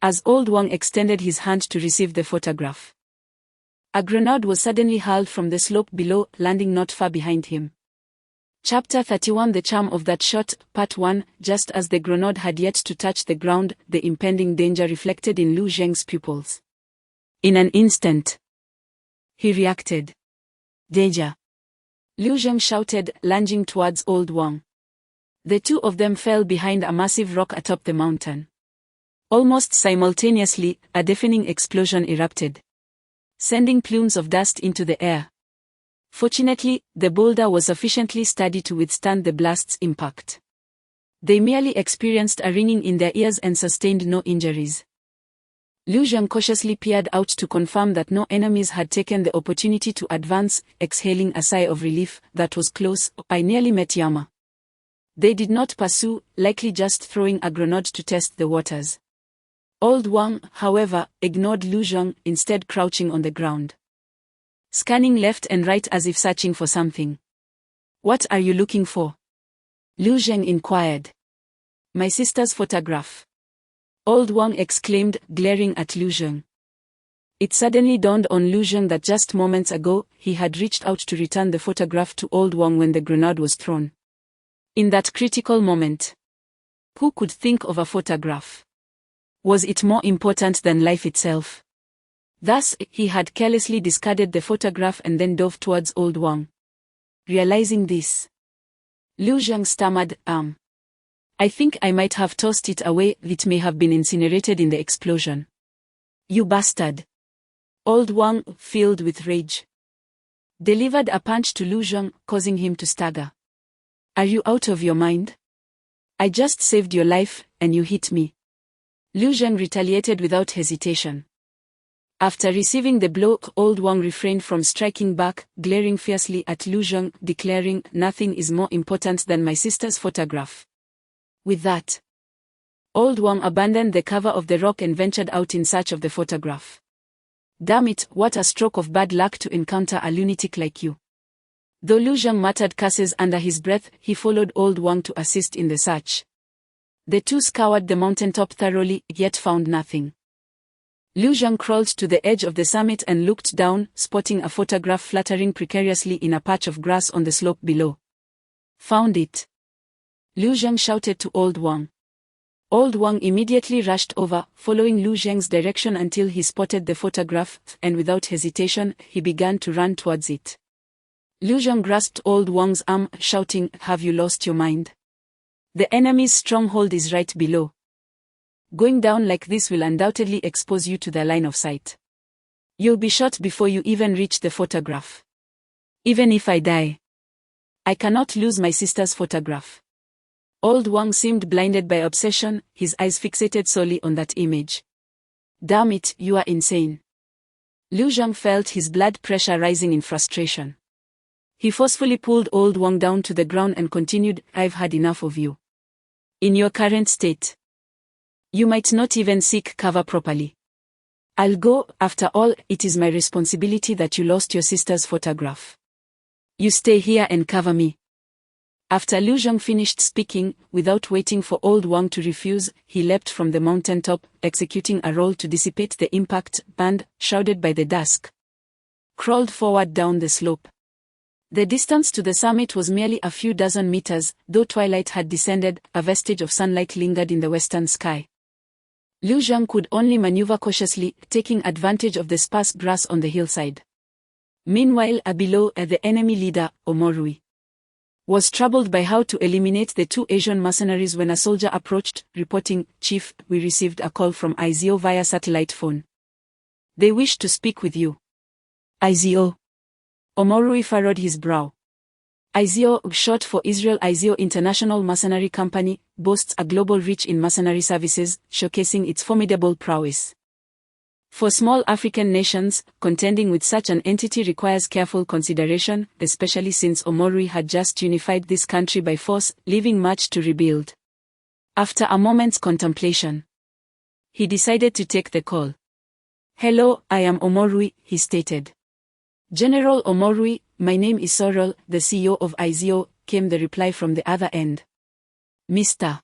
As Old Wang extended his hand to receive the photograph, a grenade was suddenly hurled from the slope below, landing not far behind him. Chapter 31 The Charm of That Shot, Part 1 Just as the grenade had yet to touch the ground, the impending danger reflected in Liu Zhang's pupils. In an instant, he reacted. Danger! Liu Zhang shouted, lunging towards Old Wang. The two of them fell behind a massive rock atop the mountain. Almost simultaneously, a deafening explosion erupted, sending plumes of dust into the air. Fortunately, the boulder was sufficiently sturdy to withstand the blast's impact. They merely experienced a ringing in their ears and sustained no injuries. Liu Zhang cautiously peered out to confirm that no enemies had taken the opportunity to advance, exhaling a sigh of relief. That was close. I nearly met Yama. They did not pursue, likely just throwing a grenade to test the waters. Old Wang, however, ignored Liu Zhang, instead crouching on the ground, scanning left and right as if searching for something. What are you looking for? Liu Zhang inquired. My sister's photograph. Old Wang exclaimed, glaring at Liu Zhang. It suddenly dawned on Liu Zhang that just moments ago, he had reached out to return the photograph to Old Wang when the grenade was thrown. In that critical moment, who could think of a photograph? Was it more important than life itself? Thus, he had carelessly discarded the photograph and then dove towards Old Wang. Realizing this, Liu Zhang stammered, I think I might have tossed it away. It may have been incinerated in the explosion. You bastard! Old Wang, filled with rage, delivered a punch to Liu Zhang, causing him to stagger. Are you out of your mind? I just saved your life, and you hit me. Liu Zhang retaliated without hesitation. After receiving the blow, Old Wang refrained from striking back, glaring fiercely at Liu Zhang, declaring, nothing is more important than my sister's photograph. With that, Old Wang abandoned the cover of the rock and ventured out in search of the photograph. Damn it, what a stroke of bad luck to encounter a lunatic like you. Though Liu Zhang muttered curses under his breath, he followed Old Wang to assist in the search. The two scoured the mountaintop thoroughly, yet found nothing. Liu Zhang crawled to the edge of the summit and looked down, spotting a photograph fluttering precariously in a patch of grass on the slope below. Found it! Liu Zhang shouted to Old Wang. Old Wang immediately rushed over, following Liu Zhang's direction until he spotted the photograph, and without hesitation, he began to run towards it. Liu Zhang grasped Old Wang's arm, shouting, have you lost your mind? The enemy's stronghold is right below. Going down like this will undoubtedly expose you to their line of sight. You'll be shot before you even reach the photograph. Even if I die, I cannot lose my sister's photograph. Old Wang seemed blinded by obsession, his eyes fixated solely on that image. Damn it, you are insane. Liu Zhang felt his blood pressure rising in frustration. He forcefully pulled Old Wang down to the ground and continued, I've had enough of you. In your current state, you might not even seek cover properly. I'll go. After all, it is my responsibility that you lost your sister's photograph. You stay here and cover me. After Liu Zhang finished speaking, without waiting for Old Wang to refuse, he leapt from the mountaintop, executing a roll to dissipate the impact, and, shrouded by the dusk, crawled forward down the slope. The distance to the summit was merely a few dozen meters, though twilight had descended, a vestige of sunlight lingered in the western sky. Liu Zhang could only maneuver cautiously, taking advantage of the sparse grass on the hillside. Meanwhile, below, the enemy leader, Omorui, was troubled by how to eliminate the two Asian mercenaries when a soldier approached, reporting, Chief, we received a call from IZO via satellite phone. They wish to speak with you. IZO. Omorui furrowed his brow. IZO, short for Israel IZO International Mercenary Company, boasts a global reach in mercenary services, showcasing its formidable prowess. For small African nations, contending with such an entity requires careful consideration, especially since Omorui had just unified this country by force, leaving much to rebuild. After a moment's contemplation, he decided to take the call. Hello, I am Omorui, he stated. General Omorui, my name is Sorrel, the CEO of IZO, came the reply from the other end. Mr.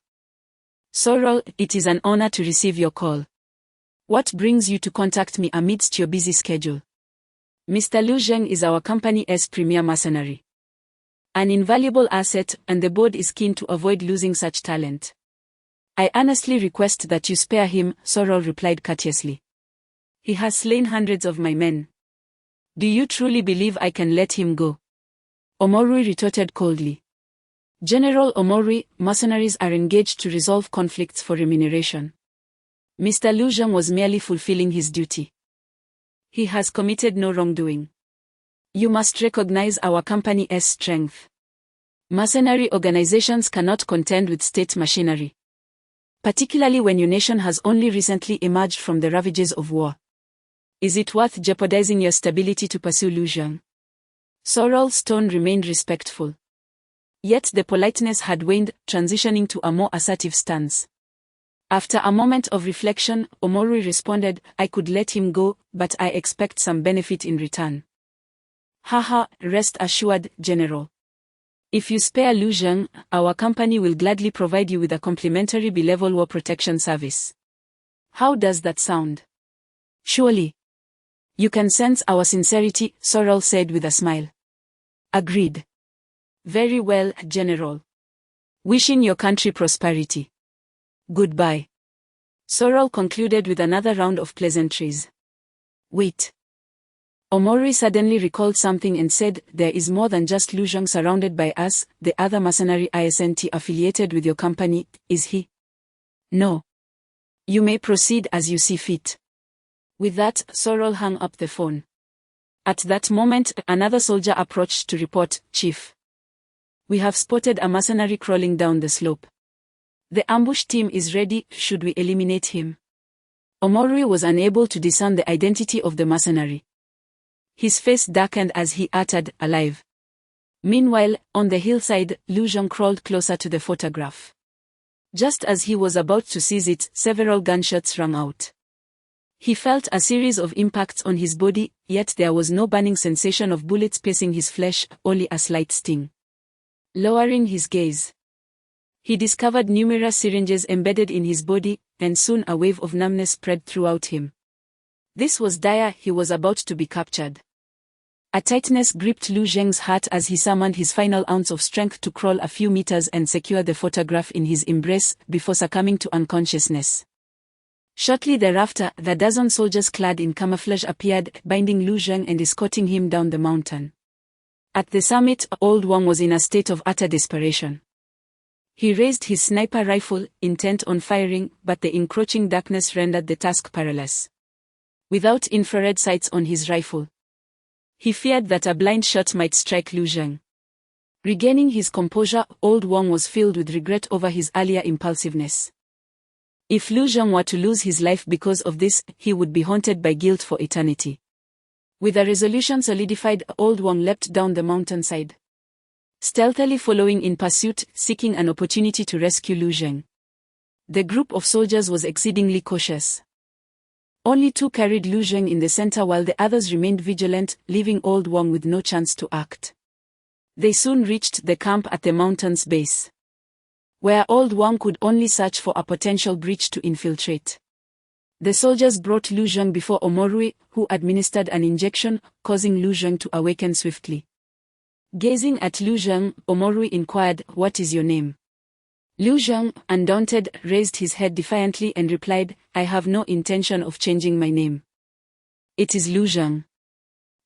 Sorrel, it is an honor to receive your call. What brings you to contact me amidst your busy schedule? Mr. Liu Zheng is our company's premier mercenary. An invaluable asset, and the board is keen to avoid losing such talent. I earnestly request that you spare him, Sorrel replied courteously. He has slain hundreds of my men. Do you truly believe I can let him go? Omorui retorted coldly. General Omorui, mercenaries are engaged to resolve conflicts for remuneration. Mr. Liu Zheng was merely fulfilling his duty. He has committed no wrongdoing. You must recognize our company's strength. Mercenary organizations cannot contend with state machinery. Particularly when your nation has only recently emerged from the ravages of war. Is it worth jeopardizing your stability to pursue Liu Zheng? Sorrel's tone remained respectful. Yet the politeness had waned, transitioning to a more assertive stance. After a moment of reflection, Omorui responded, I could let him go, but I expect some benefit in return. Haha, rest assured, General. If you spare Liu Zheng, our company will gladly provide you with a complimentary B-level war protection service. How does that sound? Surely. You can sense our sincerity, Sorrel said with a smile. Agreed. Very well, General. Wishing your country prosperity. Goodbye. Sorrel concluded with another round of pleasantries. Wait. Omorui suddenly recalled something and said, there is more than just Liu Zheng surrounded by us, the other mercenary ISNT affiliated with your company, is he? No. You may proceed as you see fit. With that, Sorrel hung up the phone. At that moment, another soldier approached to report, Chief. We have spotted a mercenary crawling down the slope. The ambush team is ready, should we eliminate him? Omorui was unable to discern the identity of the mercenary. His face darkened as he uttered, alive. Meanwhile, on the hillside, Liu Zheng crawled closer to the photograph. Just as he was about to seize it, several gunshots rang out. He felt a series of impacts on his body, yet there was no burning sensation of bullets piercing his flesh, only a slight sting. Lowering his gaze, he discovered numerous syringes embedded in his body, and soon a wave of numbness spread throughout him. This was dire, he was about to be captured. A tightness gripped Liu Zheng's heart as he summoned his final ounce of strength to crawl a few meters and secure the photograph in his embrace, before succumbing to unconsciousness. Shortly thereafter, the dozen soldiers clad in camouflage appeared, binding Liu Zheng and escorting him down the mountain. At the summit, Old Wang was in a state of utter desperation. He raised his sniper rifle, intent on firing, but the encroaching darkness rendered the task perilous. Without infrared sights on his rifle, he feared that a blind shot might strike Liu Zheng. Regaining his composure, Old Wang was filled with regret over his earlier impulsiveness. If Liu Zheng were to lose his life because of this, he would be haunted by guilt for eternity. With a resolution solidified, Old Wang leapt down the mountainside, stealthily following in pursuit, seeking an opportunity to rescue Liu Zheng. The group of soldiers was exceedingly cautious. Only 2 carried Liu Zheng in the center while the others remained vigilant, leaving Old Wang with no chance to act. They soon reached the camp at the mountain's base, where Old Wang could only search for a potential breach to infiltrate. The soldiers brought Liu Zheng before Omorui, who administered an injection, causing Liu Zheng to awaken swiftly. Gazing at Liu Zheng, Omorui inquired, "What is your name?" Liu Zheng, undaunted, raised his head defiantly and replied, "I have no intention of changing my name. It is Liu Zheng.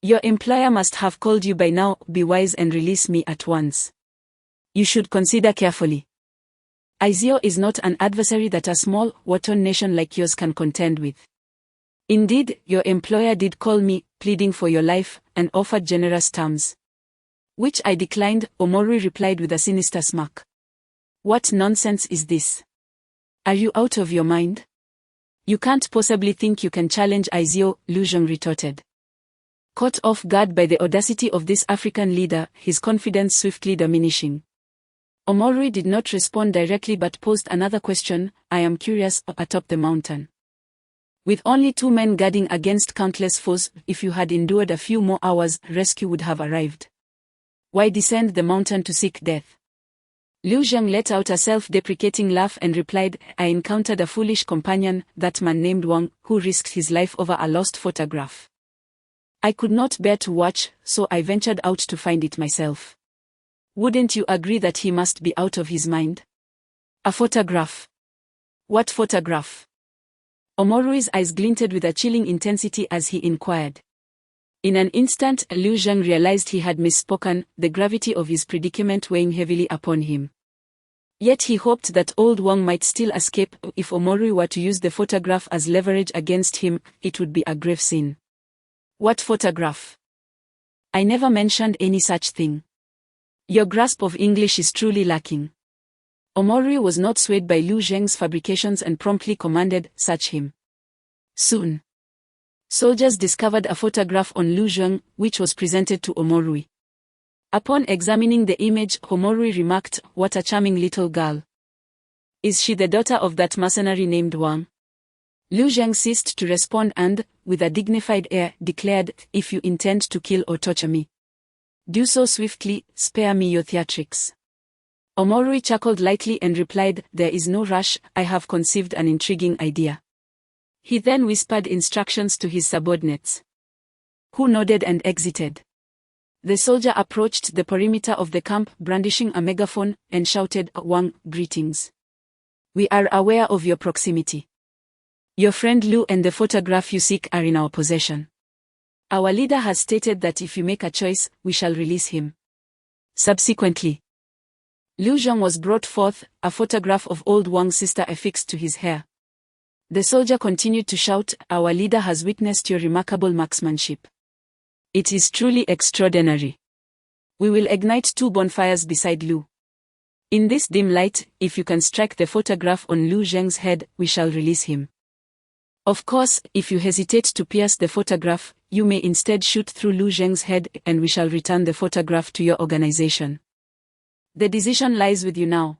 Your employer must have called you by now, be wise and release me at once. You should consider carefully. IZO is not an adversary that a small, war-torn nation like yours can contend with. Indeed, your employer did call me, pleading for your life, and offered generous terms, which I declined," Omorui replied with a sinister smirk. "What nonsense is this? Are you out of your mind? You can't possibly think you can challenge IZO," Liu Zheng retorted. Caught off guard by the audacity of this African leader, his confidence swiftly diminishing, Omorui did not respond directly but posed another question, "I am curious, atop the mountain, With only 2 men guarding against countless foes, if you had endured a few more hours, rescue would have arrived. Why descend the mountain to seek death? Liu Zheng let out a self-deprecating laugh and replied, I encountered a foolish companion, that man named Wang, who risked his life over a lost photograph. I could not bear to watch, so I ventured out to find it myself. Wouldn't you agree that he must be out of his mind? A photograph. What photograph? Omorui's eyes glinted with a chilling intensity as he inquired. In an instant, Liu Zheng realized he had misspoken, the gravity of his predicament weighing heavily upon him. Yet he hoped that old Wang might still escape. If Omorui were to use the photograph as leverage against him, it would be a grave sin. What photograph? I never mentioned any such thing. Your grasp of English is truly lacking. Omorui was not swayed by Liu Zheng's fabrications and promptly commanded, search him. Soon, soldiers discovered a photograph on Liu Zheng, which was presented to Omorui. Upon examining the image, Omorui remarked, what a charming little girl. Is she the daughter of that mercenary named Wang? Liu Zheng ceased to respond and, with a dignified air, declared, if you intend to kill or torture me, do so swiftly, spare me your theatrics. Omorui chuckled lightly and replied, there is no rush, I have conceived an intriguing idea. He then whispered instructions to his subordinates, who nodded and exited. The soldier approached the perimeter of the camp brandishing a megaphone, and shouted, Wang, greetings. We are aware of your proximity. Your friend Liu and the photograph you seek are in our possession. Our leader has stated that if you make a choice, we shall release him. Subsequently, Liu Zheng was brought forth, a photograph of old Wang's sister affixed to his hair. The soldier continued to shout, our leader has witnessed your remarkable marksmanship. It is truly extraordinary. We will ignite 2 bonfires beside Liu. In this dim light, if you can strike the photograph on Liu Zheng's head, we shall release him. Of course, if you hesitate to pierce the photograph, you may instead shoot through Liu Zheng's head and we shall return the photograph to your organization. The decision lies with you now.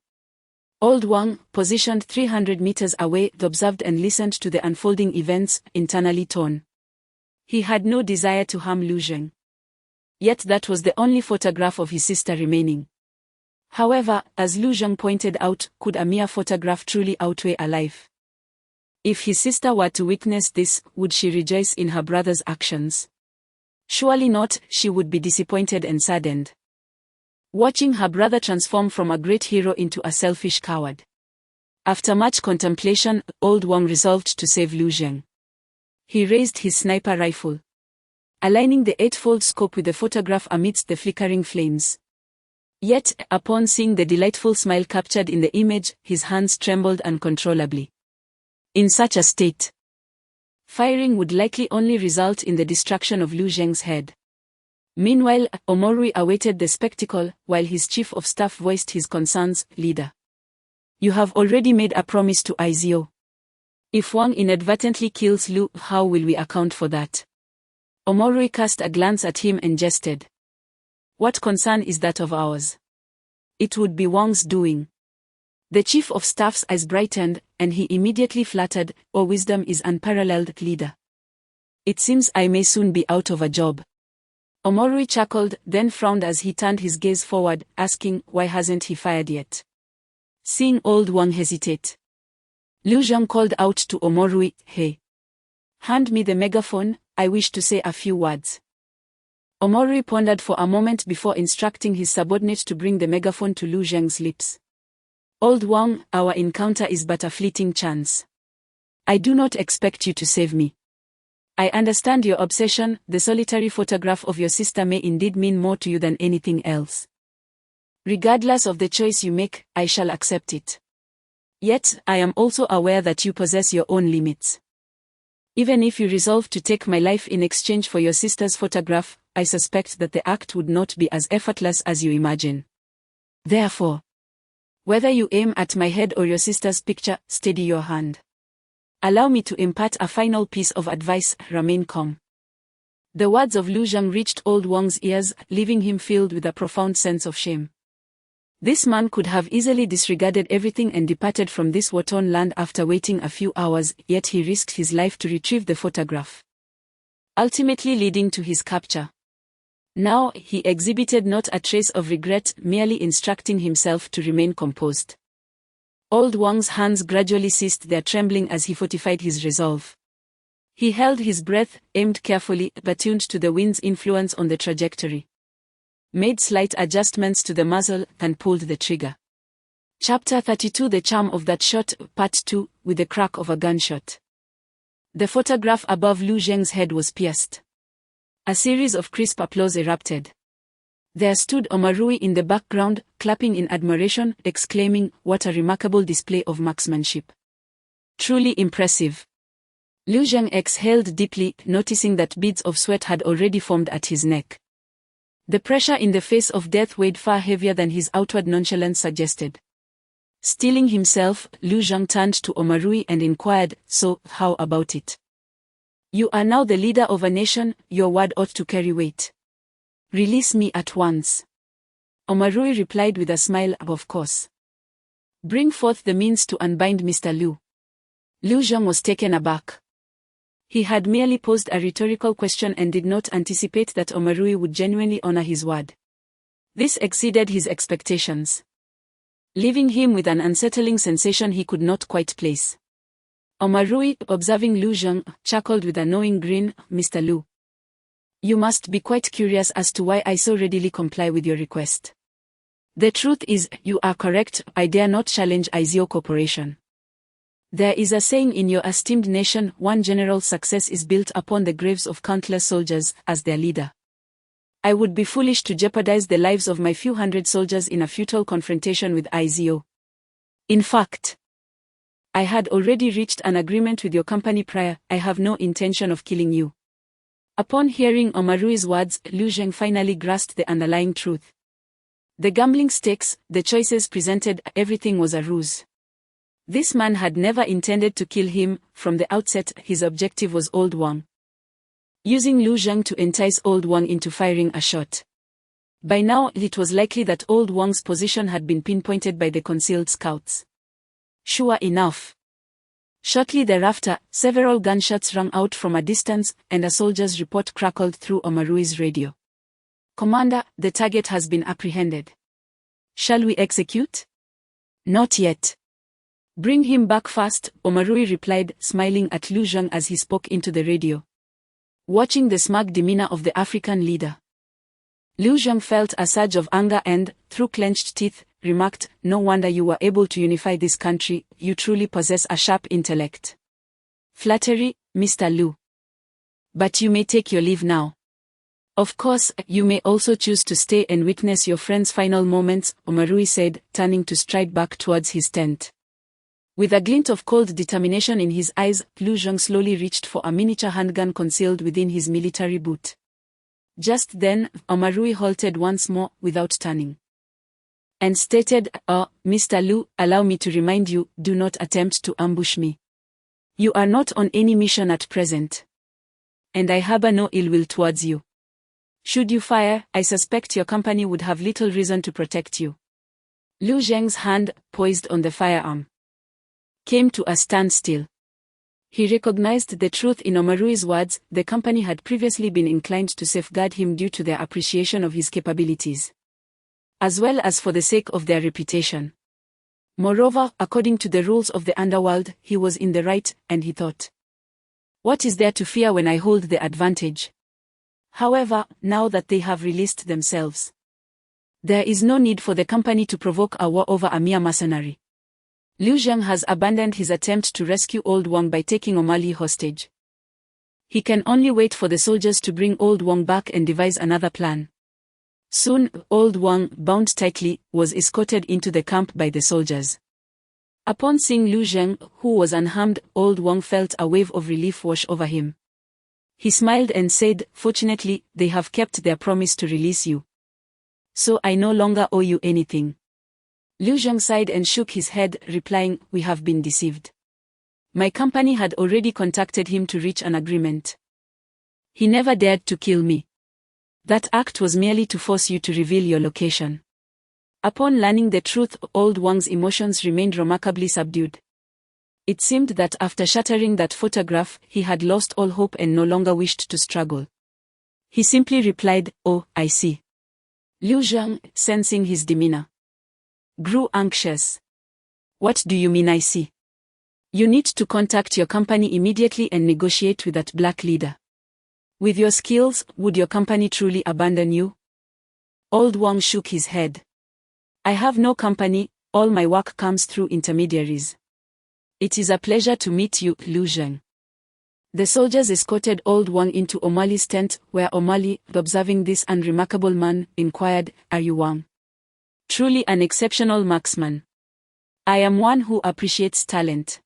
Old Wang, positioned 300 meters away, observed and listened to the unfolding events, internally torn. He had no desire to harm Liu Zheng. Yet that was the only photograph of his sister remaining. However, as Liu Zheng pointed out, could a mere photograph truly outweigh a life? If his sister were to witness this, would she rejoice in her brother's actions? Surely not, she would be disappointed and saddened, watching her brother transform from a great hero into a selfish coward. After much contemplation, old Wang resolved to save Liu Zheng. He raised his sniper rifle, aligning the 8-fold scope with the photograph amidst the flickering flames. Yet, upon seeing the delightful smile captured in the image, his hands trembled uncontrollably. In such a state, firing would likely only result in the destruction of Liu Zheng's head. Meanwhile, Omorui awaited the spectacle, while his chief of staff voiced his concerns, leader. You have already made a promise to Aizio. If Wang inadvertently kills Liu, how will we account for that? Omorui cast a glance at him and jested. What concern is that of ours? It would be Wang's doing. The chief of staff's eyes brightened, and he immediately flattered, "Your wisdom is unparalleled, leader. It seems I may soon be out of a job." Omorui chuckled, then frowned as he turned his gaze forward, asking, why hasn't he fired yet? Seeing old Wang hesitate, Liu Zheng called out to Omorui, "Hey, hand me the megaphone, I wish to say a few words." Omorui pondered for a moment before instructing his subordinate to bring the megaphone to Liu Zheng's lips. "Old Wang, our encounter is but a fleeting chance. I do not expect you to save me. I understand your obsession, the solitary photograph of your sister may indeed mean more to you than anything else. Regardless of the choice you make, I shall accept it. Yet, I am also aware that you possess your own limits. Even if you resolve to take my life in exchange for your sister's photograph, I suspect that the act would not be as effortless as you imagine. Therefore, whether you aim at my head or your sister's picture, steady your hand. Allow me to impart a final piece of advice, remain calm." The words of Liu Zheng reached old Wang's ears, leaving him filled with a profound sense of shame. This man could have easily disregarded everything and departed from this war-torn land after waiting a few hours, yet he risked his life to retrieve the photograph, ultimately leading to his capture. Now, he exhibited not a trace of regret, merely instructing himself to remain composed. Old Wang's hands gradually ceased their trembling as he fortified his resolve. He held his breath, aimed carefully, but tuned to the wind's influence on the trajectory, made slight adjustments to the muzzle, and pulled the trigger. Chapter 32 The Charm of That Shot, Part 2, with the crack of a gunshot. The photograph above Lu Zheng's head was pierced. A series of crisp applause erupted. There stood Omarui in the background, clapping in admiration, exclaiming, "What a remarkable display of marksmanship! Truly impressive." Lu Zheng exhaled deeply, noticing that beads of sweat had already formed at his neck. The pressure in the face of death weighed far heavier than his outward nonchalance suggested. Steeling himself, Lu Zheng turned to Omarui and inquired, "So, how about it? You are now the leader of a nation, your word ought to carry weight. Release me at once." Omarui replied with a smile, "Of course. Bring forth the means to unbind Mr. Lu." Lu Zheng was taken aback. He had merely posed a rhetorical question and did not anticipate that Omarui would genuinely honor his word. This exceeded his expectations, leaving him with an unsettling sensation he could not quite place. Omarui, observing Lu Zheng, chuckled with a knowing grin, "Mr. Lu, you must be quite curious as to why I so readily comply with your request. The truth is, you are correct, I dare not challenge IZO Corporation. There is a saying in your esteemed nation, one general's success is built upon the graves of countless soldiers, as their leader. I would be foolish to jeopardize the lives of my few hundred soldiers in a futile confrontation with IZO. In fact, I had already reached an agreement with your company prior. I have no intention of killing you." Upon hearing Omarui's words, Lu Zheng finally grasped the underlying truth. The gambling stakes, the choices presented, everything was a ruse. This man had never intended to kill him. From the outset, his objective was Old Wang, using Lu Zheng to entice Old Wang into firing a shot. By now, it was likely that Old Wang's position had been pinpointed by the concealed scouts. Sure enough, shortly thereafter, several gunshots rang out from a distance, and a soldier's report crackled through Omarui's radio. "Commander, the target has been apprehended. Shall we execute?" "Not yet. Bring him back fast," Omarui replied, smiling at Lu Zheng as he spoke into the radio. Watching the smug demeanor of the African leader, Lu Zheng felt a surge of anger and, through clenched teeth, remarked, "No wonder you were able to unify this country, you truly possess a sharp intellect." "Flattery, Mr. Lu. But you may take your leave now. Of course, you may also choose to stay and witness your friend's final moments," Omarui said, turning to stride back towards his tent. With a glint of cold determination in his eyes, Lu Zheng slowly reached for a miniature handgun concealed within his military boot. Just then, Omarui halted once more, without turning, and stated, "Mr. Lu, allow me to remind you, do not attempt to ambush me. You are not on any mission at present, and I harbor no ill will towards you. Should you fire, I suspect your company would have little reason to protect you." Lu Zheng's hand, poised on the firearm, came to a standstill. He recognized the truth in Omarui's words. The company had previously been inclined to safeguard him due to their appreciation of his capabilities, as well as for the sake of their reputation. Moreover, according to the rules of the underworld, he was in the right, and he thought, "What is there to fear when I hold the advantage?" However, now that they have released themselves, there is no need for the company to provoke a war over a mere mercenary. Lu Zheng has abandoned his attempt to rescue Old Wang by taking O'Malley hostage. He can only wait for the soldiers to bring Old Wang back and devise another plan. Soon, Old Wang, bound tightly, was escorted into the camp by the soldiers. Upon seeing Lu Zheng, who was unharmed, Old Wang felt a wave of relief wash over him. He smiled and said, "Fortunately, they have kept their promise to release you. So I no longer owe you anything." Lu Zheng sighed and shook his head, replying, "We have been deceived. My company had already contacted him to reach an agreement. He never dared to kill me. That act was merely to force you to reveal your location." Upon learning the truth, Old Wang's emotions remained remarkably subdued. It seemed that after shattering that photograph, he had lost all hope and no longer wished to struggle. He simply replied, "Oh, I see." Liu Zhang, sensing his demeanor, grew anxious. "What do you mean I see? You need to contact your company immediately and negotiate with that black leader. With your skills, would your company truly abandon you?" Old Wang shook his head. "I have no company, all my work comes through intermediaries." "It is a pleasure to meet you, Liu Zhang." The soldiers escorted Old Wang into O'Malley's tent, where O'Malley, observing this unremarkable man, inquired, "Are you Wang? Truly an exceptional marksman." "I am one who appreciates talent.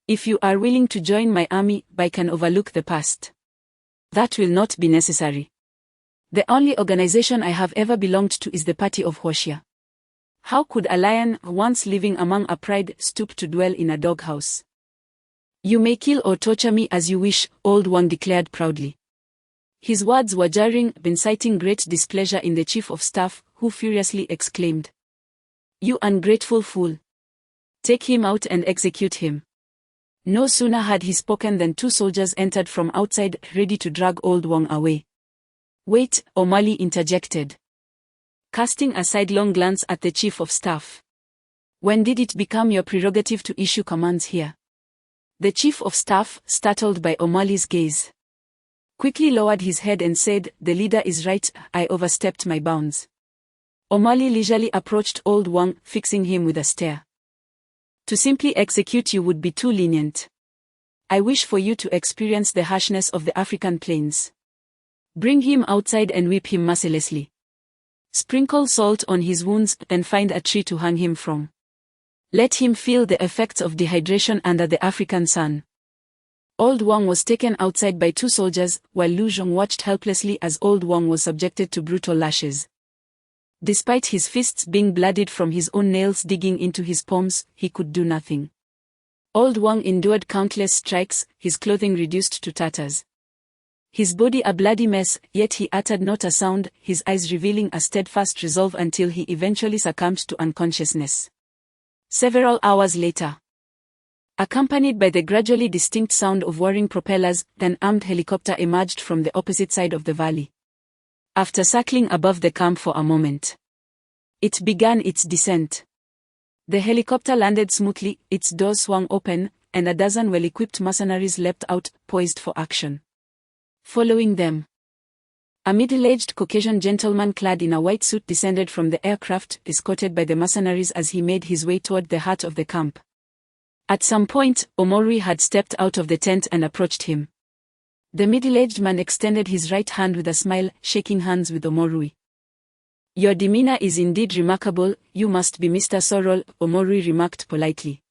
If you are willing to join my army, I can overlook the past." "That will not be necessary. The only organization I have ever belonged to is the Party of Huoxia. How could a lion, once living among a pride, stoop to dwell in a doghouse?" "You may kill or torture me as you wish," Old Wang declared proudly. His words were jarring, inciting great displeasure in the chief of staff, who furiously exclaimed, "You ungrateful fool! Take him out and execute him." No sooner had he spoken than two soldiers entered from outside, ready to drag Old Wang away. "Wait," O'Malley interjected, casting a sidelong glance at the chief of staff. "When did it become your prerogative to issue commands here?" The chief of staff, startled by O'Malley's gaze, quickly lowered his head and said, "The leader is right, I overstepped my bounds." O'Malley leisurely approached Old Wang, fixing him with a stare. "To simply execute you would be too lenient. I wish for you to experience the harshness of the African plains. Bring him outside and whip him mercilessly. Sprinkle salt on his wounds and find a tree to hang him from. Let him feel the effects of dehydration under the African sun." Old Wang was taken outside by two soldiers, while Liu Zhang watched helplessly as Old Wang was subjected to brutal lashes. Despite his fists being bloodied from his own nails digging into his palms, he could do nothing. Old Wang endured countless strikes, his clothing reduced to tatters, his body a bloody mess, yet he uttered not a sound, his eyes revealing a steadfast resolve until he eventually succumbed to unconsciousness. Several hours later, accompanied by the gradually distinct sound of whirring propellers, an armed helicopter emerged from the opposite side of the valley. After circling above the camp for a moment, it began its descent. The helicopter landed smoothly, its doors swung open, and a dozen well-equipped mercenaries leapt out, poised for action. Following them, a middle-aged Caucasian gentleman clad in a white suit descended from the aircraft, escorted by the mercenaries as he made his way toward the heart of the camp. At some point, Omori had stepped out of the tent and approached him. The middle-aged man extended his right hand with a smile, shaking hands with Omori. "Your demeanor is indeed remarkable, you must be Mr. Sorrel," Omori remarked politely.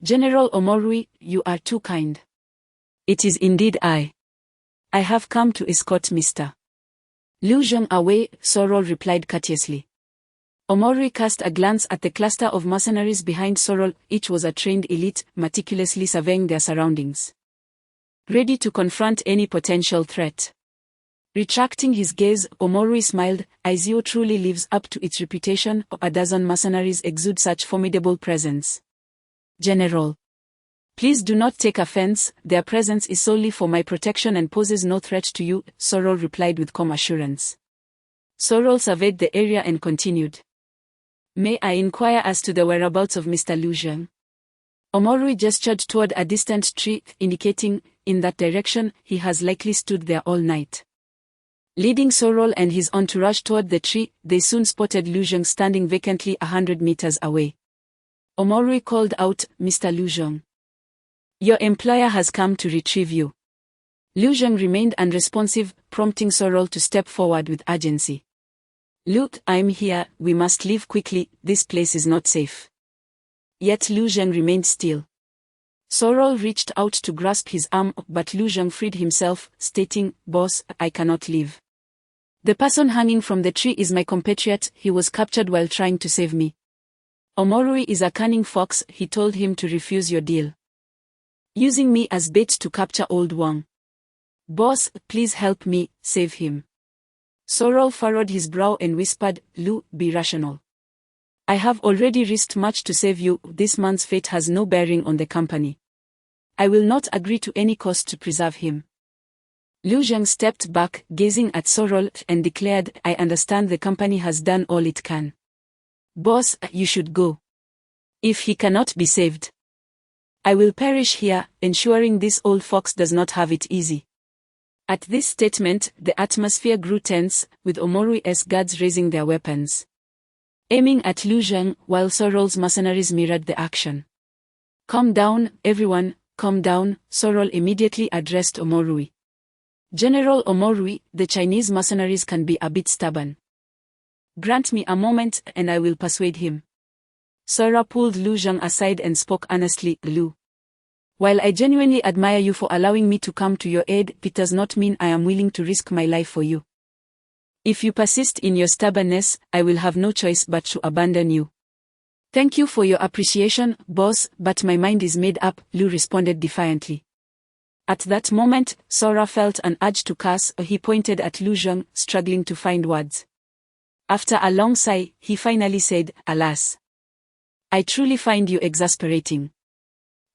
"General Omori, you are too kind." "It is indeed I. I have come to escort Mr. Liu Zhang away," Sorrel replied courteously. Omori cast a glance at the cluster of mercenaries behind Sorrel, each was a trained elite, meticulously surveying their surroundings, ready to confront any potential threat. Retracting his gaze, Omori smiled, "Izio truly lives up to its reputation, a dozen mercenaries exude such formidable presence. General, please do not take offense, their presence is solely for my protection and poses no threat to you," Sorrel replied with calm assurance. Sorrel surveyed the area and continued, "May I inquire as to the whereabouts of Mr. Liu Zhang?" Omori gestured toward a distant tree, indicating, in that direction, he has likely stood there all night. Leading Sorrel and his entourage toward the tree, they soon spotted Liu Zhang standing vacantly 100 meters away. Omori called out, "Mr. Liu Zhang, your employer has come to retrieve you." Liu Zhang remained unresponsive, prompting Sorrel to step forward with urgency. "Liu, I'm here, we must leave quickly, this place is not safe." Yet Liu Zhang remained still. Sorrel reached out to grasp his arm, but Liu Zhang freed himself, stating, "Boss, I cannot leave. The person hanging from the tree is my compatriot, he was captured while trying to save me. Omori is a cunning fox," he told him to refuse your deal, using me as bait to capture Old Wang. "Boss, please help me, save him." Sorrel furrowed his brow and whispered, "Liu, be rational. I have already risked much to save you. This man's fate has no bearing on the company. I will not agree to any cost to preserve him. Liu Zheng stepped back, gazing at Sorrel, and declared, I understand the company has done all it can. Boss, you should go. If he cannot be saved, I will perish here, ensuring this old fox does not have it easy. At this statement, the atmosphere grew tense, with Omorui's guards raising their weapons, aiming at Liu Zheng, while Sorrel's mercenaries mirrored the action. Calm down, everyone, calm down, Sorrel immediately addressed Omorui. General Omorui, the Chinese mercenaries can be a bit stubborn. Grant me a moment, and I will persuade him. Sora pulled Liu Zheng aside and spoke earnestly, Liu. While I genuinely admire you for allowing me to come to your aid, it does not mean I am willing to risk my life for you. If you persist in your stubbornness, I will have no choice but to abandon you. Thank you for your appreciation, boss, but my mind is made up, Liu responded defiantly. At that moment, Sora felt an urge to curse. He pointed at Liu Zheng, struggling to find words. After a long sigh, he finally said, Alas. I truly find you exasperating.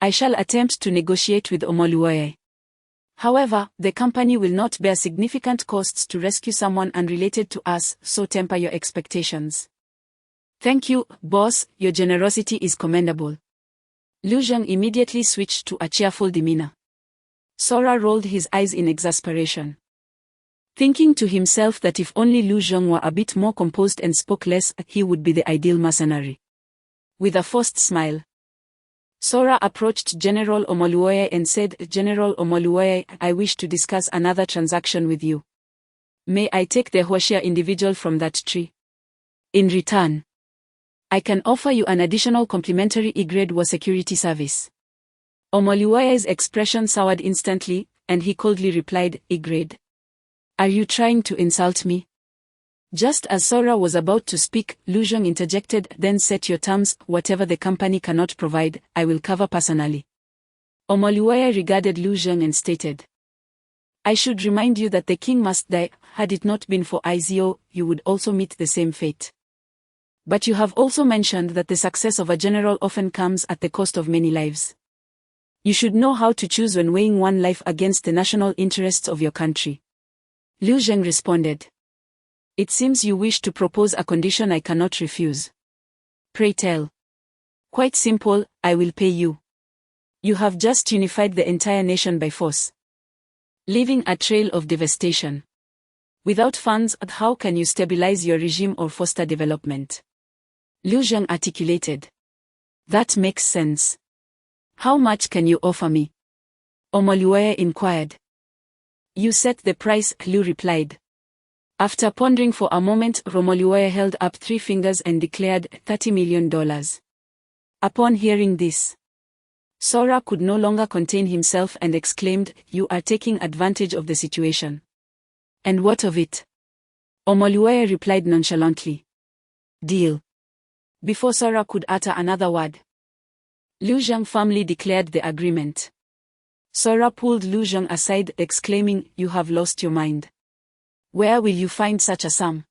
I shall attempt to negotiate with Omoluoye. However, the company will not bear significant costs to rescue someone unrelated to us, so temper your expectations. Thank you, boss, your generosity is commendable. Liu Zheng immediately switched to a cheerful demeanor. Sora rolled his eyes in exasperation, thinking to himself that if only Liu Zheng were a bit more composed and spoke less, he would be the ideal mercenary. With a forced smile, Sora approached General Omoluoye and said, General Omoluoye, I wish to discuss another transaction with you. May I take the Huoxia individual from that tree? In return, I can offer you an additional complimentary E-grade war security service. Omoluoye's expression soured instantly, and he coldly replied, E-grade. Are you trying to insult me? Just as Sora was about to speak, Liu Zheng interjected, Then set your terms, whatever the company cannot provide, I will cover personally. Omoluoye regarded Liu Zheng and stated, I should remind you that the king must die. Had it not been for Izio, you would also meet the same fate. But you have also mentioned that the success of a general often comes at the cost of many lives. You should know how to choose when weighing one life against the national interests of your country. Liu Zheng responded, It seems you wish to propose a condition I cannot refuse. Pray tell. Quite simple, I will pay you. You have just unified the entire nation by force, leaving a trail of devastation. Without funds, how can you stabilize your regime or foster development? Liu Zheng articulated. That makes sense. How much can you offer me? Omoluoye inquired. You set the price, Liu replied. After pondering for a moment, Omoluoye held up 3 fingers and declared, $30 million. Upon hearing this, Sora could no longer contain himself and exclaimed, You are taking advantage of the situation. And what of it? Omoluoye replied nonchalantly. Deal. Before Sora could utter another word, Liu Zheng firmly declared the agreement. Sora pulled Liu Zheng aside, exclaiming, You have lost your mind. Where will you find such a sum?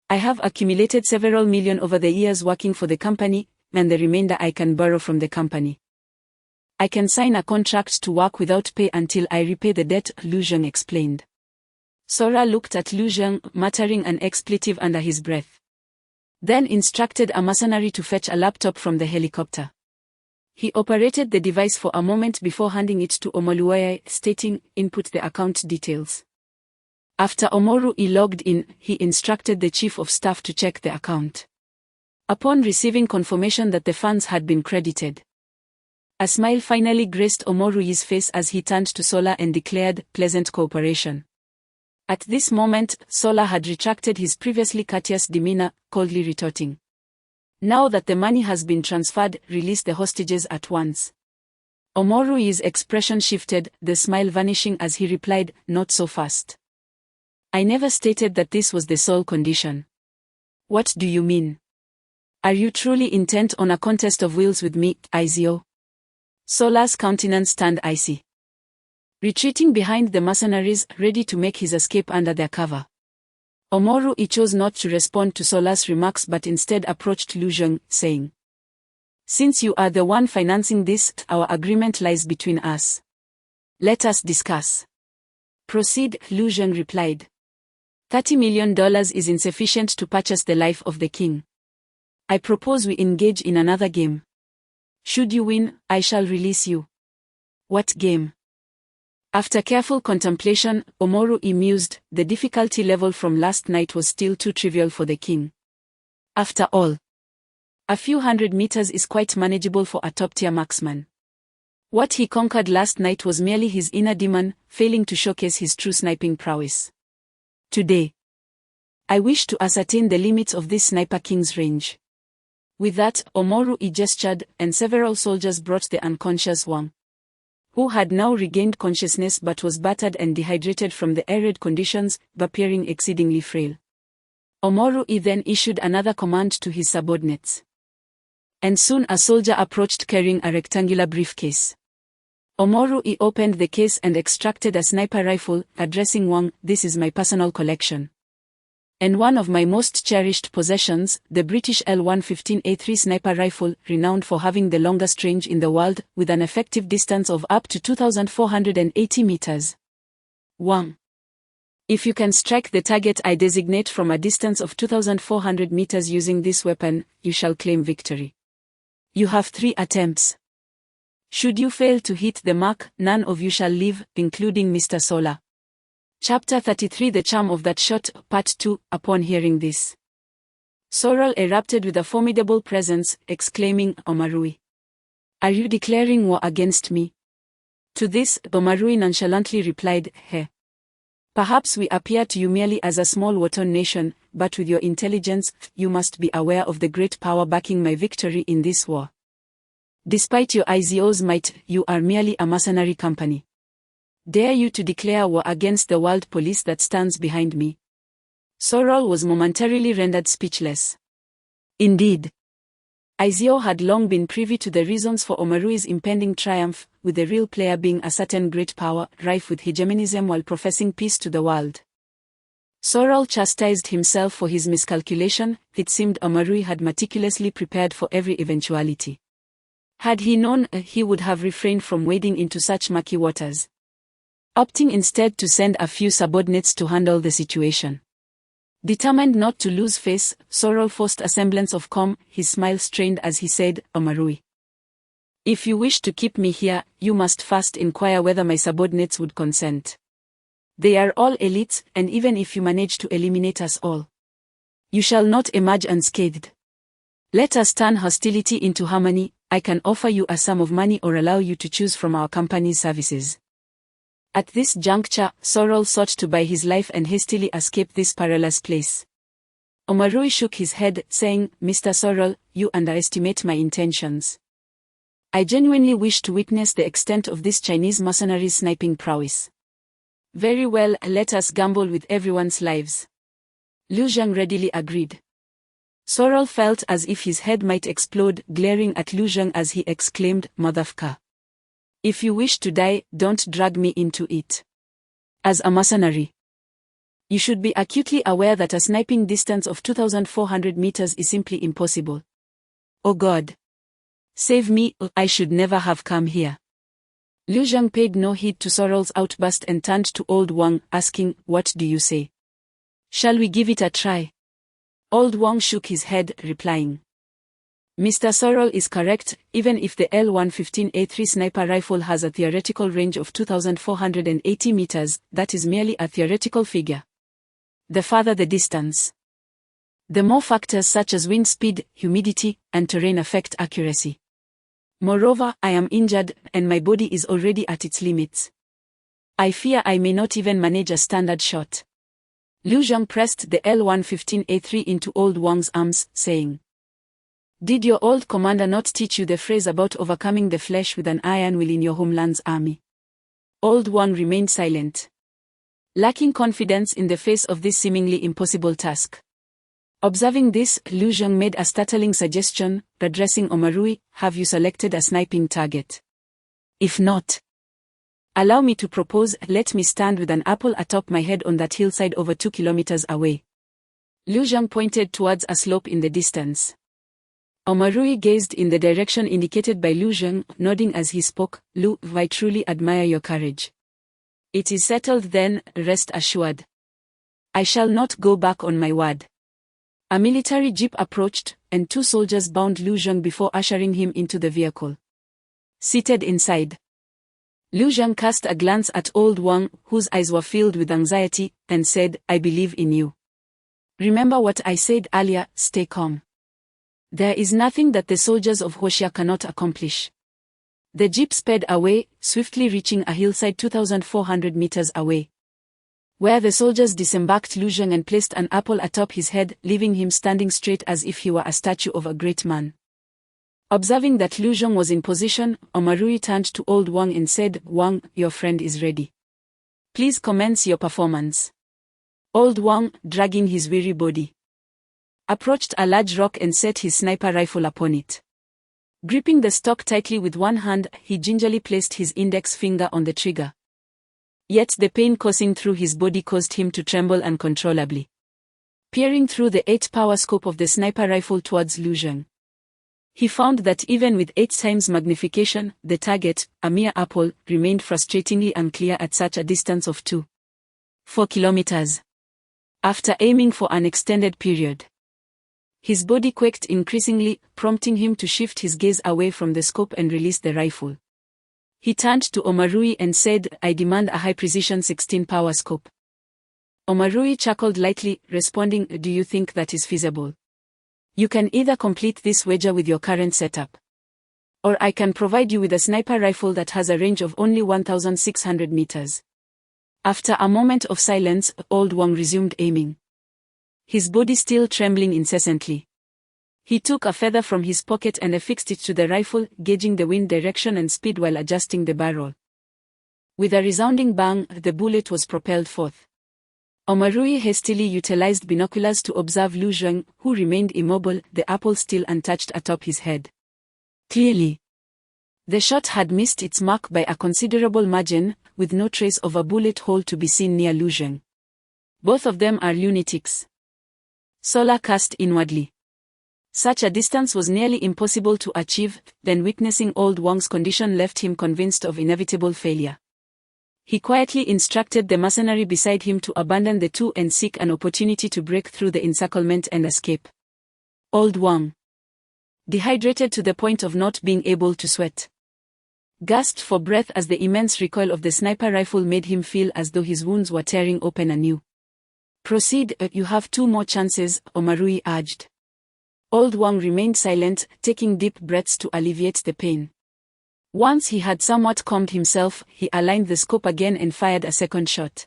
I have accumulated several million over the years working for the company, and the remainder I can borrow from the company. I can sign a contract to work without pay until I repay the debt, Liu Zheng explained. Sora looked at Liu Zheng, muttering an expletive under his breath, then instructed a mercenary to fetch a laptop from the helicopter. He operated the device for a moment before handing it to Omoluoye, stating, Input the account details. After Omorui logged in, he instructed the chief of staff to check the account. Upon receiving confirmation that the funds had been credited, a smile finally graced Omorui's face as he turned to Sola and declared, Pleasant cooperation. At this moment, Sola had retracted his previously courteous demeanor, coldly retorting, Now that the money has been transferred, release the hostages at once. Omorui's expression shifted, the smile vanishing as he replied, Not so fast. I never stated that this was the sole condition. What do you mean? Are you truly intent on a contest of wills with me, Izio? Sola's countenance turned icy. Retreating behind the mercenaries, ready to make his escape under their cover, Omoru chose not to respond to Sola's remarks but instead approached Lu Zheng, saying, "Since you are the one financing this, our agreement lies between us. Let us discuss." "Proceed," Lu Zheng replied. $30 million is insufficient to purchase the life of the king. I propose we engage in another game. Should you win, I shall release you." "What game?" After careful contemplation, Omoru mused, the difficulty level from last night was still too trivial for the king. After all, a few hundred meters is quite manageable for a top-tier marksman. What he conquered last night was merely his inner demon, failing to showcase his true sniping prowess. Today, I wish to ascertain the limits of this sniper king's range. With that, Omoru gestured, and several soldiers brought the unconscious Wang, who had now regained consciousness but was battered and dehydrated from the arid conditions, appearing exceedingly frail. Omoru then issued another command to his subordinates. And soon a soldier approached carrying a rectangular briefcase. Omoru opened the case and extracted a sniper rifle, addressing Wang, "This is my personal collection. And one of my most cherished possessions, the British L115A3 sniper rifle, renowned for having the longest range in the world, with an effective distance of up to 2,480 meters. Wang, if you can strike the target I designate from a distance of 2,400 meters using this weapon, you shall claim victory. You have 3 attempts. Should you fail to hit the mark, none of you shall live, including Mr. Sola." Chapter 33 The Charm of That Shot, Part 2. Upon hearing this, Sorrel erupted with a formidable presence, exclaiming, "Omarui, are you declaring war against me?" To this, Omarui nonchalantly replied, "Heh. Perhaps we appear to you merely as a small Wotan nation, but with your intelligence, you must be aware of the great power backing my victory in this war. Despite your Izio's might, you are merely a mercenary company. Dare you to declare war against the world police that stands behind me?" Sorrel was momentarily rendered speechless. Indeed, Izio had long been privy to the reasons for Omarui's impending triumph, with the real player being a certain great power, rife with hegemonism while professing peace to the world. Sorrel chastised himself for his miscalculation. It seemed Omarui had meticulously prepared for every eventuality. Had he known, he would have refrained from wading into such murky waters, opting instead to send a few subordinates to handle the situation. Determined not to lose face, Sorrel forced a semblance of calm, his smile strained as he said, "Omarui, if you wish to keep me here, you must first inquire whether my subordinates would consent. They are all elites, and even if you manage to eliminate us all, you shall not emerge unscathed. Let us turn hostility into harmony. I can offer you a sum of money or allow you to choose from our company's services." At this juncture, Sorrel sought to buy his life and hastily escape this perilous place. Omarui shook his head, saying, "Mr. Sorrel, you underestimate my intentions. I genuinely wish to witness the extent of this Chinese mercenary's sniping prowess." "Very well, let us gamble with everyone's lives." Lu Zheng readily agreed. Sorrel felt as if his head might explode, glaring at Lu Zheng as he exclaimed, "Motherfucker. If you wish to die, don't drag me into it. As a mercenary, you should be acutely aware that a sniping distance of 2,400 meters is simply impossible. Oh God. Save me, I should never have come here." Lu Zheng paid no heed to Sorrel's outburst and turned to Old Wang, asking, "What do you say? Shall we give it a try?" Old Wang shook his head, replying, "Mr. Sorrel is correct. Even if the L115A3 sniper rifle has a theoretical range of 2,480 meters, that is merely a theoretical figure. The farther the distance, the more factors such as wind speed, humidity, and terrain affect accuracy. Moreover, I am injured, and my body is already at its limits. I fear I may not even manage a standard shot." Lu Zheng pressed the L115A3 into Old Wang's arms, saying, "Did your old commander not teach you the phrase about overcoming the flesh with an iron will in your homeland's army?" Old Wang remained silent, lacking confidence in the face of this seemingly impossible task. Observing this, Lu Zheng made a startling suggestion, addressing Omarui, "Have you selected a sniping target? If not, allow me to propose. Let me stand with an apple atop my head on that hillside over 2 kilometers away. Liu Zhang pointed towards a slope in the distance. Omarui gazed in the direction indicated by Liu Zhang, nodding as he spoke. Lu, I truly admire your courage. It is settled then, rest assured. I shall not go back on my word. A military jeep approached, and 2 soldiers bound Liu Zhang before ushering him into the vehicle. Seated inside, Liu Zhang cast a glance at Old Wang, whose eyes were filled with anxiety, and said, I believe in you. Remember what I said earlier, stay calm. There is nothing that the soldiers of Huoxia cannot accomplish. The jeep sped away, swiftly reaching a hillside 2,400 meters away. Where the soldiers disembarked Liu Zhang and placed an apple atop his head, leaving him standing straight as if he were a statue of a great man. Observing that Liu Zhang was in position, Omarui turned to Old Wang and said, Wang, your friend is ready. Please commence your performance. Old Wang, dragging his weary body, approached a large rock and set his sniper rifle upon it. Gripping the stock tightly with one hand, he gingerly placed his index finger on the trigger. Yet the pain coursing through his body caused him to tremble uncontrollably. Peering through the 8-power scope of the sniper rifle towards Liu Zhang, he found that even with 8 times magnification, the target, a mere apple, remained frustratingly unclear at such a distance of 2.4 kilometers. After aiming for an extended period, his body quaked increasingly, prompting him to shift his gaze away from the scope and release the rifle. He turned to Omarui and said, I demand a high-precision 16-power scope. Omarui chuckled lightly, responding, do you think that is feasible? You can either complete this wager with your current setup, or I can provide you with a sniper rifle that has a range of only 1,600 meters. After a moment of silence, Old Wang resumed aiming, his body still trembling incessantly. He took a feather from his pocket and affixed it to the rifle, gauging the wind direction and speed while adjusting the barrel. With a resounding bang, the bullet was propelled forth. Omarui hastily utilized binoculars to observe Liu Zhang, who remained immobile, the apple still untouched atop his head. Clearly, the shot had missed its mark by a considerable margin, with no trace of a bullet hole to be seen near Liu Zhang. Both of them are lunatics. Sola cast inwardly. Such a distance was nearly impossible to achieve, then witnessing Old Wang's condition left him convinced of inevitable failure. He quietly instructed the mercenary beside him to abandon the 2 and seek an opportunity to break through the encirclement and escape. Old Wang, dehydrated to the point of not being able to sweat, gasped for breath as the immense recoil of the sniper rifle made him feel as though his wounds were tearing open anew. Proceed, you have 2 more chances, Omarui urged. Old Wang remained silent, taking deep breaths to alleviate the pain. Once he had somewhat calmed himself, he aligned the scope again and fired a second shot.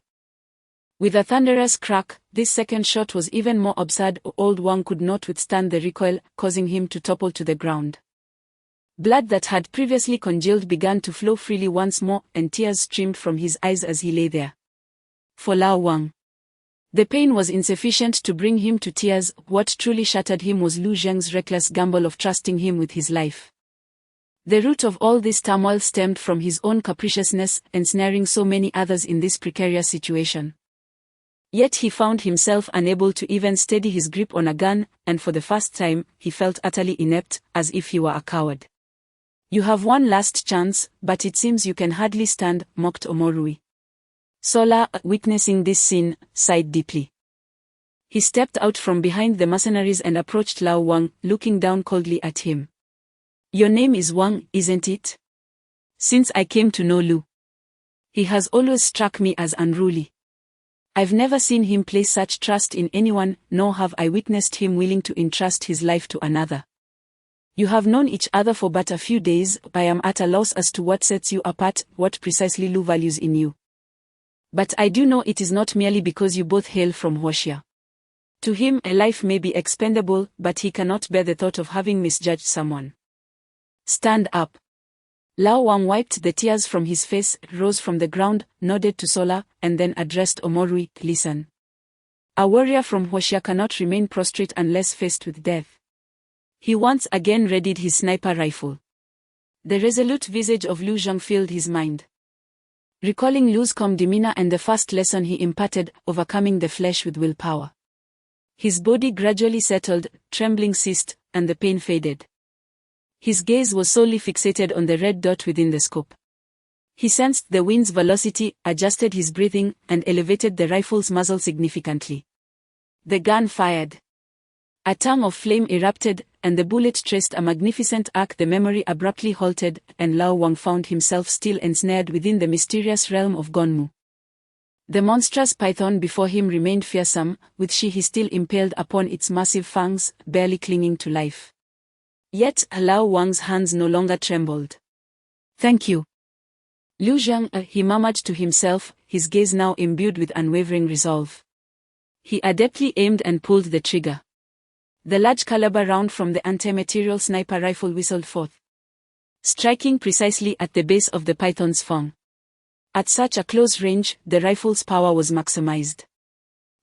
With a thunderous crack, this second shot was even more absurd. Old Wang could not withstand the recoil, causing him to topple to the ground. Blood that had previously congealed began to flow freely once more, and tears streamed from his eyes as he lay there. For Lao Wang, the pain was insufficient to bring him to tears. What truly shattered him was Liu Zhang's reckless gamble of trusting him with his life. The root of all this turmoil stemmed from his own capriciousness, ensnaring so many others in this precarious situation. Yet he found himself unable to even steady his grip on a gun, and for the first time, he felt utterly inept, as if he were a coward. You have one last chance, but it seems you can hardly stand, mocked Omarui. Sola, witnessing this scene, sighed deeply. He stepped out from behind the mercenaries and approached Lao Wang, looking down coldly at him. Your name is Wang, isn't it? Since I came to know Lu, he has always struck me as unruly. I've never seen him place such trust in anyone, nor have I witnessed him willing to entrust his life to another. You have known each other for but a few days. I am at a loss as to what sets you apart, what precisely Lu values in you. But I do know it is not merely because you both hail from Huoxia. To him, a life may be expendable, but he cannot bear the thought of having misjudged someone. Stand up. Lao Wang wiped the tears from his face, rose from the ground, nodded to Sola, and then addressed Omarui, listen. A warrior from Huoxia cannot remain prostrate unless faced with death. He once again readied his sniper rifle. The resolute visage of Liu Zhang filled his mind. Recalling Lu's calm demeanor and the first lesson he imparted, overcoming the flesh with willpower. His body gradually settled, trembling ceased, and the pain faded. His gaze was solely fixated on the red dot within the scope. He sensed the wind's velocity, adjusted his breathing, and elevated the rifle's muzzle significantly. The gun fired. A tongue of flame erupted, and the bullet traced a magnificent arc. The memory abruptly halted, and Lao Wang found himself still ensnared within the mysterious realm of Gonmu. The monstrous python before him remained fearsome, with he still impaled upon its massive fangs, barely clinging to life. Yet, Lao Wang's hands no longer trembled. "Thank you, Liu Zhang," he murmured to himself, his gaze now imbued with unwavering resolve. He adeptly aimed and pulled the trigger. The large caliber round from the anti-material sniper rifle whistled forth, striking precisely at the base of the python's fang. At such a close range, the rifle's power was maximized.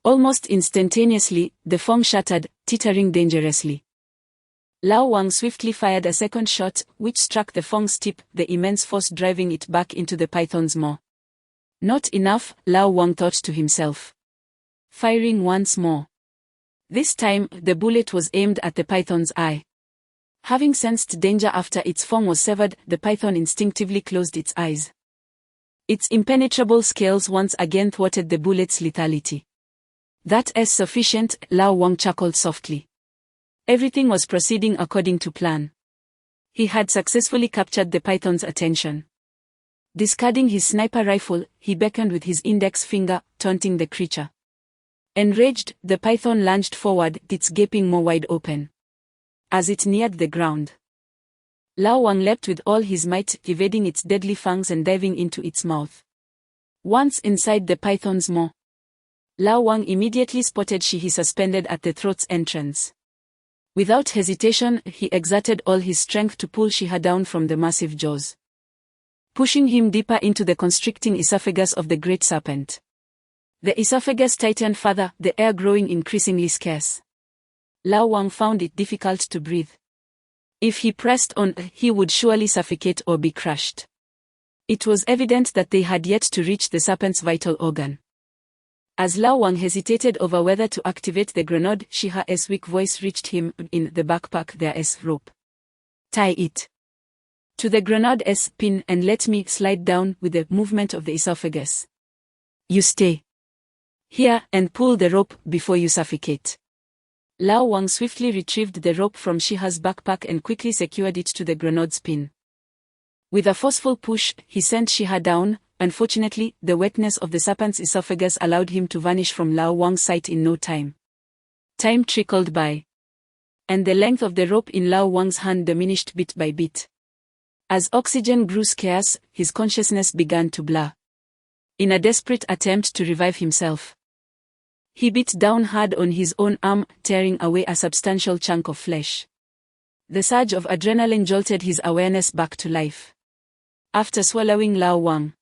Almost instantaneously, the fang shattered, teetering dangerously. Lao Wang swiftly fired a second shot, which struck the fang's tip, the immense force driving it back into the python's maw. Not enough, Lao Wang thought to himself. Firing once more. This time, the bullet was aimed at the python's eye. Having sensed danger after its fang was severed, the python instinctively closed its eyes. Its impenetrable scales once again thwarted the bullet's lethality. "That's sufficient," Lao Wang chuckled softly. Everything was proceeding according to plan. He had successfully captured the python's attention. Discarding his sniper rifle, he beckoned with his index finger, taunting the creature. Enraged, the python lunged forward, its gaping maw wide open. As it neared the ground, Lao Wang leapt with all his might, evading its deadly fangs and diving into its mouth. Once inside the python's maw, Lao Wang immediately spotted he suspended at the throat's entrance. Without hesitation, he exerted all his strength to pull Shiha down from the massive jaws, pushing him deeper into the constricting esophagus of the great serpent. The esophagus tightened further, the air growing increasingly scarce. Lao Wang found it difficult to breathe. If he pressed on, he would surely suffocate or be crushed. It was evident that they had yet to reach the serpent's vital organ. As Lao Wang hesitated over whether to activate the grenade, Shiha's weak voice reached him. "In the backpack there's rope. Tie it to the grenade's pin and let me slide down with the movement of the esophagus. You stay here and pull the rope before you suffocate." Lao Wang swiftly retrieved the rope from Shiha's backpack and quickly secured it to the grenade's pin. With a forceful push, he sent Shiha down. Unfortunately, the wetness of the serpent's esophagus allowed him to vanish from Lao Wang's sight in no time. Time trickled by, and the length of the rope in Lao Wang's hand diminished bit by bit. As oxygen grew scarce, his consciousness began to blur. In a desperate attempt to revive himself, he beat down hard on his own arm, tearing away a substantial chunk of flesh. The surge of adrenaline jolted his awareness back to life. After swallowing Lao Wang,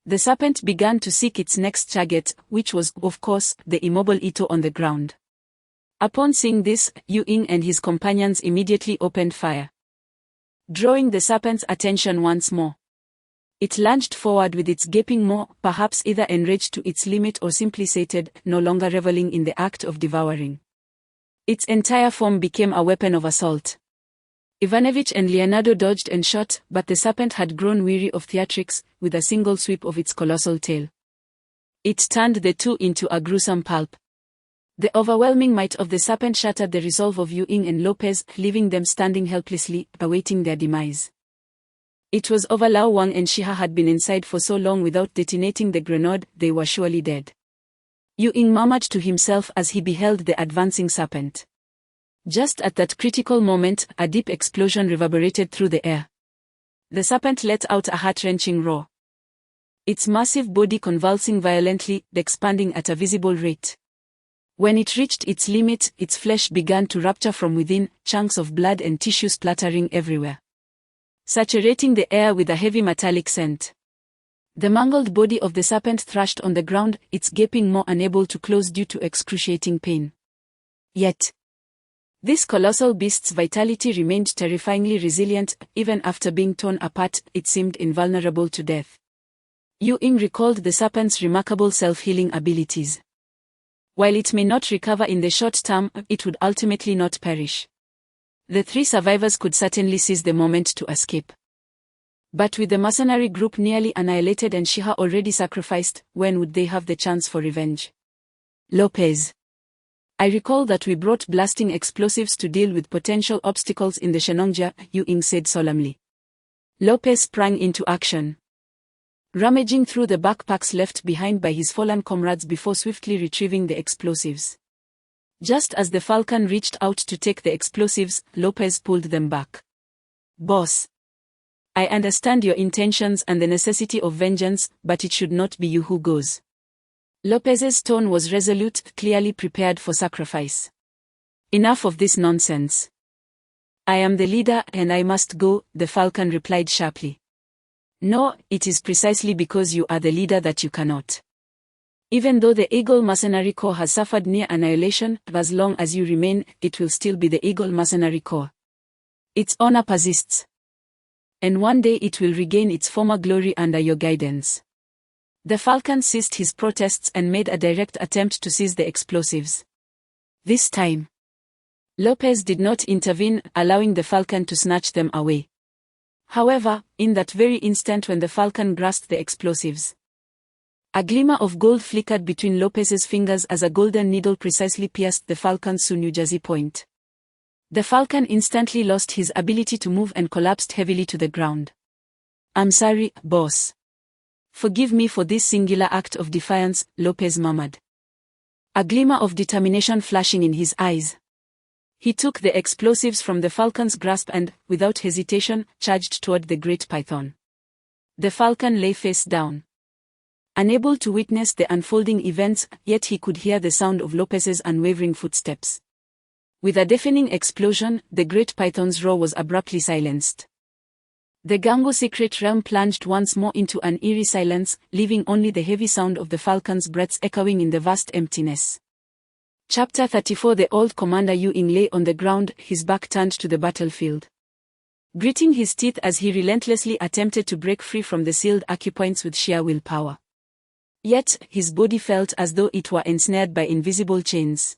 the serpent began to seek its next target, which was, of course, the immobile Ito on the ground. Upon seeing this, Yu Ying and his companions immediately opened fire, drawing the serpent's attention once more. It lunged forward with its gaping maw, perhaps either enraged to its limit or simply sated, no longer reveling in the act of devouring. Its entire form became a weapon of assault. Ivanovich and Leonardo dodged and shot, but the serpent had grown weary of theatrics. With a single sweep of its colossal tail, it turned the two into a gruesome pulp. The overwhelming might of the serpent shattered the resolve of Yu Ying and Lopez, leaving them standing helplessly, awaiting their demise. It was over. Lao Wang and Shiha had been inside for so long without detonating the grenade, they were surely dead. Yu Ying murmured to himself as he beheld the advancing serpent. Just at that critical moment, a deep explosion reverberated through the air. The serpent let out a heart-wrenching roar, its massive body convulsing violently, expanding at a visible rate. When it reached its limit, its flesh began to rupture from within, chunks of blood and tissue splattering everywhere, saturating the air with a heavy metallic scent. The mangled body of the serpent thrashed on the ground, its gaping maw unable to close due to excruciating pain. Yet, this colossal beast's vitality remained terrifyingly resilient. Even after being torn apart, it seemed invulnerable to death. Yu Ying recalled the serpent's remarkable self-healing abilities. While it may not recover in the short term, it would ultimately not perish. The 3 survivors could certainly seize the moment to escape. But with the mercenary group nearly annihilated and Shiha already sacrificed, when would they have the chance for revenge? Lopez. I recall that we brought blasting explosives to deal with potential obstacles in the Shenongjia, Yu Ying said solemnly. Lopez sprang into action, rummaging through the backpacks left behind by his fallen comrades before swiftly retrieving the explosives. Just as the Falcon reached out to take the explosives, Lopez pulled them back. Boss. I understand your intentions and the necessity of vengeance, but it should not be you who goes. Lopez's tone was resolute, clearly prepared for sacrifice. Enough of this nonsense. I am the leader and I must go, the Falcon replied sharply. No, it is precisely because you are the leader that you cannot. Even though the Eagle Mercenary Corps has suffered near annihilation, as long as you remain, it will still be the Eagle Mercenary Corps. Its honor persists. And one day it will regain its former glory under your guidance. The Falcon ceased his protests and made a direct attempt to seize the explosives. This time, Lopez did not intervene, allowing the Falcon to snatch them away. However, in that very instant when the Falcon grasped the explosives, a glimmer of gold flickered between Lopez's fingers as a golden needle precisely pierced the Falcon's New Jersey point. The Falcon instantly lost his ability to move and collapsed heavily to the ground. I'm sorry, boss. Forgive me for this singular act of defiance, Lopez murmured, a glimmer of determination flashing in his eyes. He took the explosives from the Falcon's grasp and, without hesitation, charged toward the great python. The Falcon lay face down, unable to witness the unfolding events, yet he could hear the sound of Lopez's unwavering footsteps. With a deafening explosion, the great python's roar was abruptly silenced. The Gango secret realm plunged once more into an eerie silence, leaving only the heavy sound of the Falcon's breaths echoing in the vast emptiness. Chapter 34 The old commander Yu Ying lay on the ground, his back turned to the battlefield, gritting his teeth as he relentlessly attempted to break free from the sealed acupoints with sheer willpower. Yet, his body felt as though it were ensnared by invisible chains.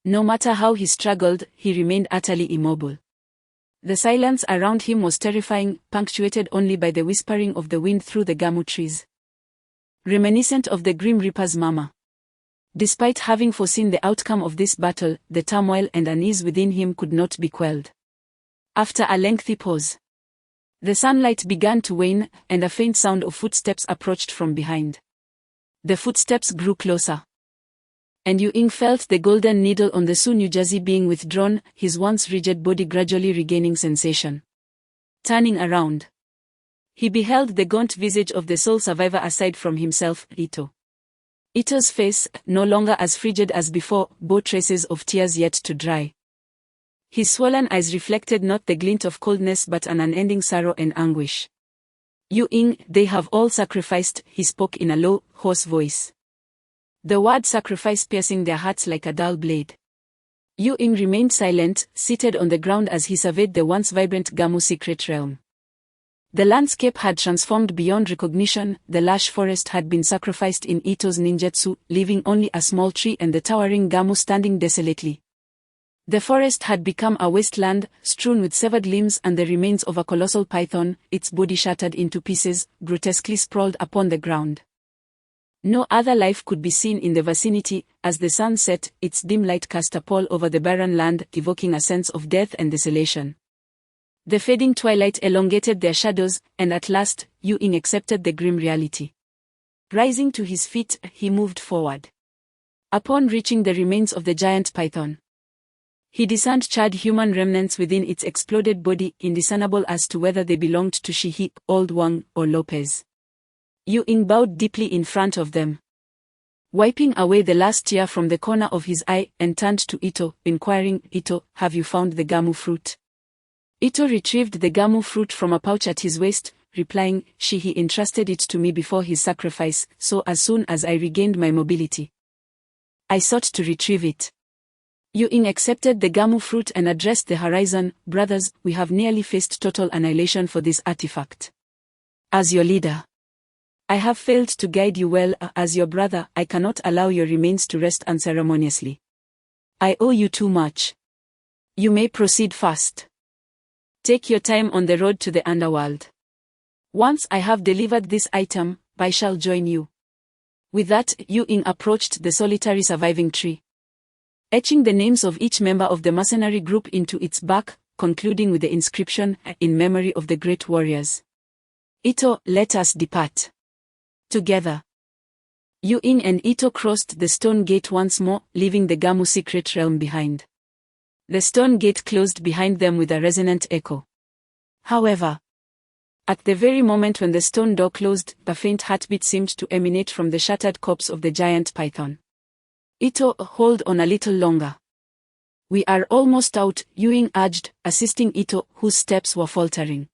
No matter how he struggled, he remained utterly immobile. The silence around him was terrifying, punctuated only by the whispering of the wind through the gamu trees, reminiscent of the Grim Reaper's murmur. Despite having foreseen the outcome of this battle, the turmoil and unease within him could not be quelled. After a lengthy pause, the sunlight began to wane, and a faint sound of footsteps approached from behind. The footsteps grew closer, and Yu Ying felt the golden needle on the New Jersey being withdrawn, his once rigid body gradually regaining sensation. Turning around, he beheld the gaunt visage of the sole survivor aside from himself, Ito. Ito's face, no longer as frigid as before, bore traces of tears yet to dry. His swollen eyes reflected not the glint of coldness but an unending sorrow and anguish. Yu Ying, they have all sacrificed, he spoke in a low, hoarse voice, the word sacrifice piercing their hearts like a dull blade. Yu Ying remained silent, seated on the ground as he surveyed the once vibrant Gamu secret realm. The landscape had transformed beyond recognition, the lush forest had been sacrificed in Ito's ninjutsu, leaving only a small tree and the towering Gamu standing desolately. The forest had become a wasteland, strewn with severed limbs and the remains of a colossal python, its body shattered into pieces, grotesquely sprawled upon the ground. No other life could be seen in the vicinity. As the sun set, its dim light cast a pall over the barren land, evoking a sense of death and desolation. The fading twilight elongated their shadows, and at last, Yu Ying accepted the grim reality. Rising to his feet, he moved forward. Upon reaching the remains of the giant python, he discerned charred human remnants within its exploded body, indiscernible as to whether they belonged to Shihi, Old Wang, or Lopez. Yu Ying bowed deeply in front of them, wiping away the last tear from the corner of his eye, and turned to Ito, inquiring, Ito, have you found the Gamu fruit? Ito retrieved the Gamu fruit from a pouch at his waist, replying, Shihi entrusted it to me before his sacrifice, so as soon as I regained my mobility, I sought to retrieve it. Yu Ying accepted the Gamu fruit and addressed the horizon, brothers, we have nearly faced total annihilation for this artifact. As your leader, I have failed to guide you well. As your brother, I cannot allow your remains to rest unceremoniously. I owe you too much. You may proceed fast. Take your time on the road to the underworld. Once I have delivered this item, I shall join you. With that, Yu Ying approached the solitary surviving tree, etching the names of each member of the mercenary group into its bark, concluding with the inscription, "In memory of the great warriors. Ito, let us depart together." Yu Ying and Ito crossed the stone gate once more, leaving the Gamu secret realm behind. The stone gate closed behind them with a resonant echo. However, at the very moment when the stone door closed, a faint heartbeat seemed to emanate from the shattered corpse of the giant python. Ito, hold on a little longer. We are almost out, Yu Ying urged, assisting Ito, whose steps were faltering.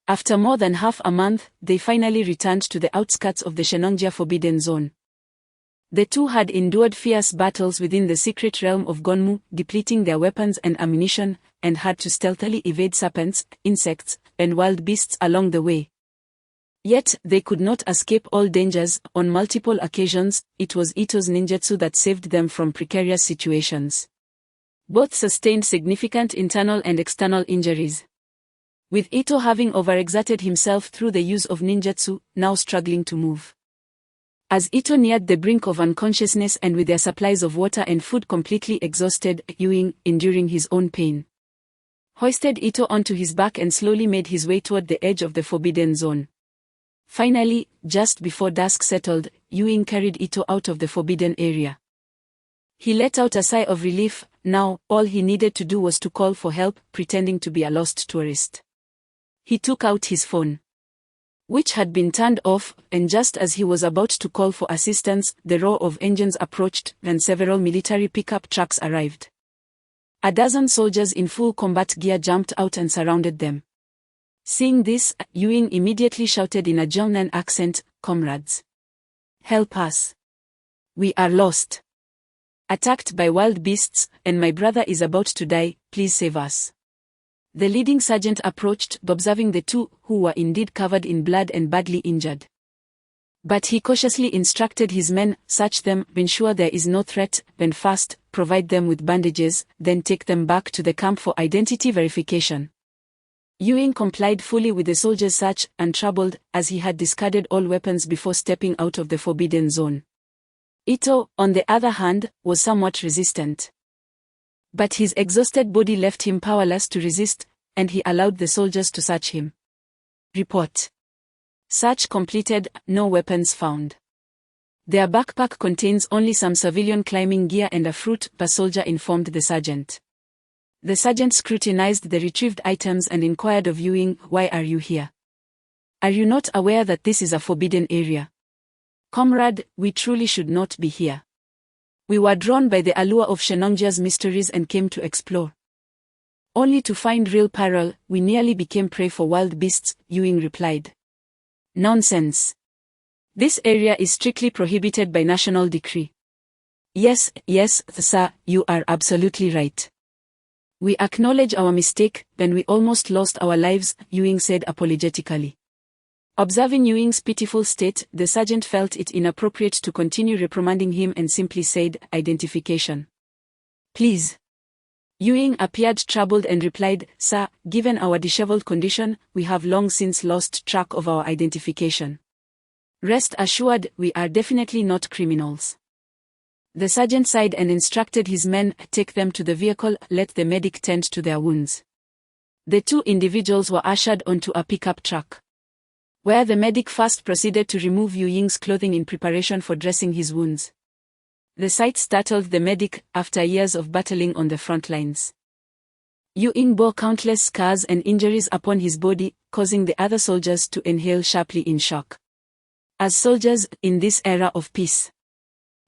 After more than half a month, they finally returned to the outskirts of the Shenongjia Forbidden Zone. The two had endured fierce battles within the secret realm of Gonmu, depleting their weapons and ammunition, and had to stealthily evade serpents, insects, and wild beasts along the way. Yet, they could not escape all dangers. On multiple occasions, it was Ito's ninjutsu that saved them from precarious situations. Both sustained significant internal and external injuries, with Ito having overexerted himself through the use of ninjutsu, now struggling to move. As Ito neared the brink of unconsciousness and with their supplies of water and food completely exhausted, Yu Ying, enduring his own pain, hoisted Ito onto his back and slowly made his way toward the edge of the Forbidden Zone. Finally, just before dusk settled, Yu Ying carried Ito out of the forbidden area. He let out a sigh of relief. Now, all he needed to do was to call for help, pretending to be a lost tourist. He took out his phone, which had been turned off, and just as he was about to call for assistance, the roar of engines approached, and several military pickup trucks arrived. A dozen soldiers in full combat gear jumped out and surrounded them. Seeing this, Yu Ying immediately shouted in a Jiangnan accent, "Comrades! Help us! We are lost! Attacked by wild beasts, and my brother is about to die, please save us." The leading sergeant approached, observing the two, who were indeed covered in blood and badly injured. But he cautiously instructed his men, "Search them, ensure there is no threat, and fast, provide them with bandages, then take them back to the camp for identity verification." Yu Ying complied fully with the soldiers' search, untroubled, as he had discarded all weapons before stepping out of the Forbidden Zone. Ito, on the other hand, was somewhat resistant. But his exhausted body left him powerless to resist, and he allowed the soldiers to search him. Report. Search completed, no weapons found. Their backpack contains only some civilian climbing gear and a fruit, a soldier informed the sergeant. The sergeant scrutinized the retrieved items and inquired of Yu Ying, "Why are you here? Are you not aware that this is a forbidden area?" "Comrade, we truly should not be here. We were drawn by the allure of Shenongjia's mysteries and came to explore. Only to find real peril, we nearly became prey for wild beasts," Yu Ying replied. "Nonsense. This area is strictly prohibited by national decree." Yes, sir, you are absolutely right. We acknowledge our mistake, then we almost lost our lives," Yu Ying said apologetically. Observing Yu Ying's pitiful state, the sergeant felt it inappropriate to continue reprimanding him and simply said, "Identification. Please." Yu Ying appeared troubled and replied, "Sir, given our disheveled condition, we have long since lost track of our identification. Rest assured, we are definitely not criminals." The sergeant sighed and instructed his men, "Take them to the vehicle, let the medic tend to their wounds." The two individuals were ushered onto a pickup truck, where the medic first proceeded to remove Yu Ying's clothing in preparation for dressing his wounds. The sight startled the medic, after years of battling on the front lines. Yu Ying bore countless scars and injuries upon his body, causing the other soldiers to inhale sharply in shock. As soldiers, in this era of peace,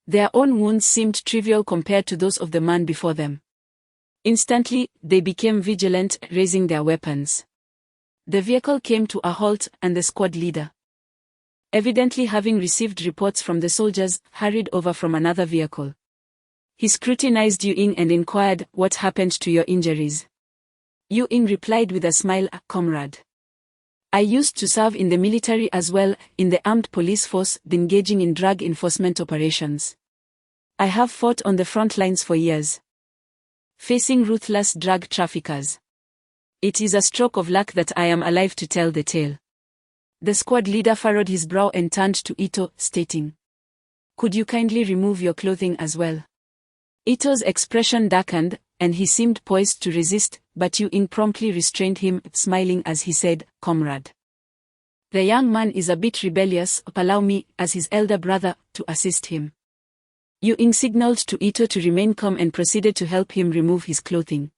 their own wounds seemed trivial compared to those of the man before them. Instantly, they became vigilant, raising their weapons. The vehicle came to a halt, and the squad leader, evidently having received reports from the soldiers, hurried over from another vehicle. He scrutinized Yu Ying and inquired, "What happened to your injuries?" Yu Ying replied with a smile, "Comrade. I used to serve in the military as well, in the armed police force, engaging in drug enforcement operations. I have fought on the front lines for years, facing ruthless drug traffickers. It is a stroke of luck that I am alive to tell the tale. The squad leader furrowed his brow and turned to Ito, stating, "Could you kindly remove your clothing as well?" Ito's expression darkened, and he seemed poised to resist, but Yu-ing promptly restrained him, smiling as he said, "Comrade. The young man is a bit rebellious, allow me, as his elder brother, to assist him." Yu-ing signaled to Ito to remain calm and proceeded to help him remove his clothing.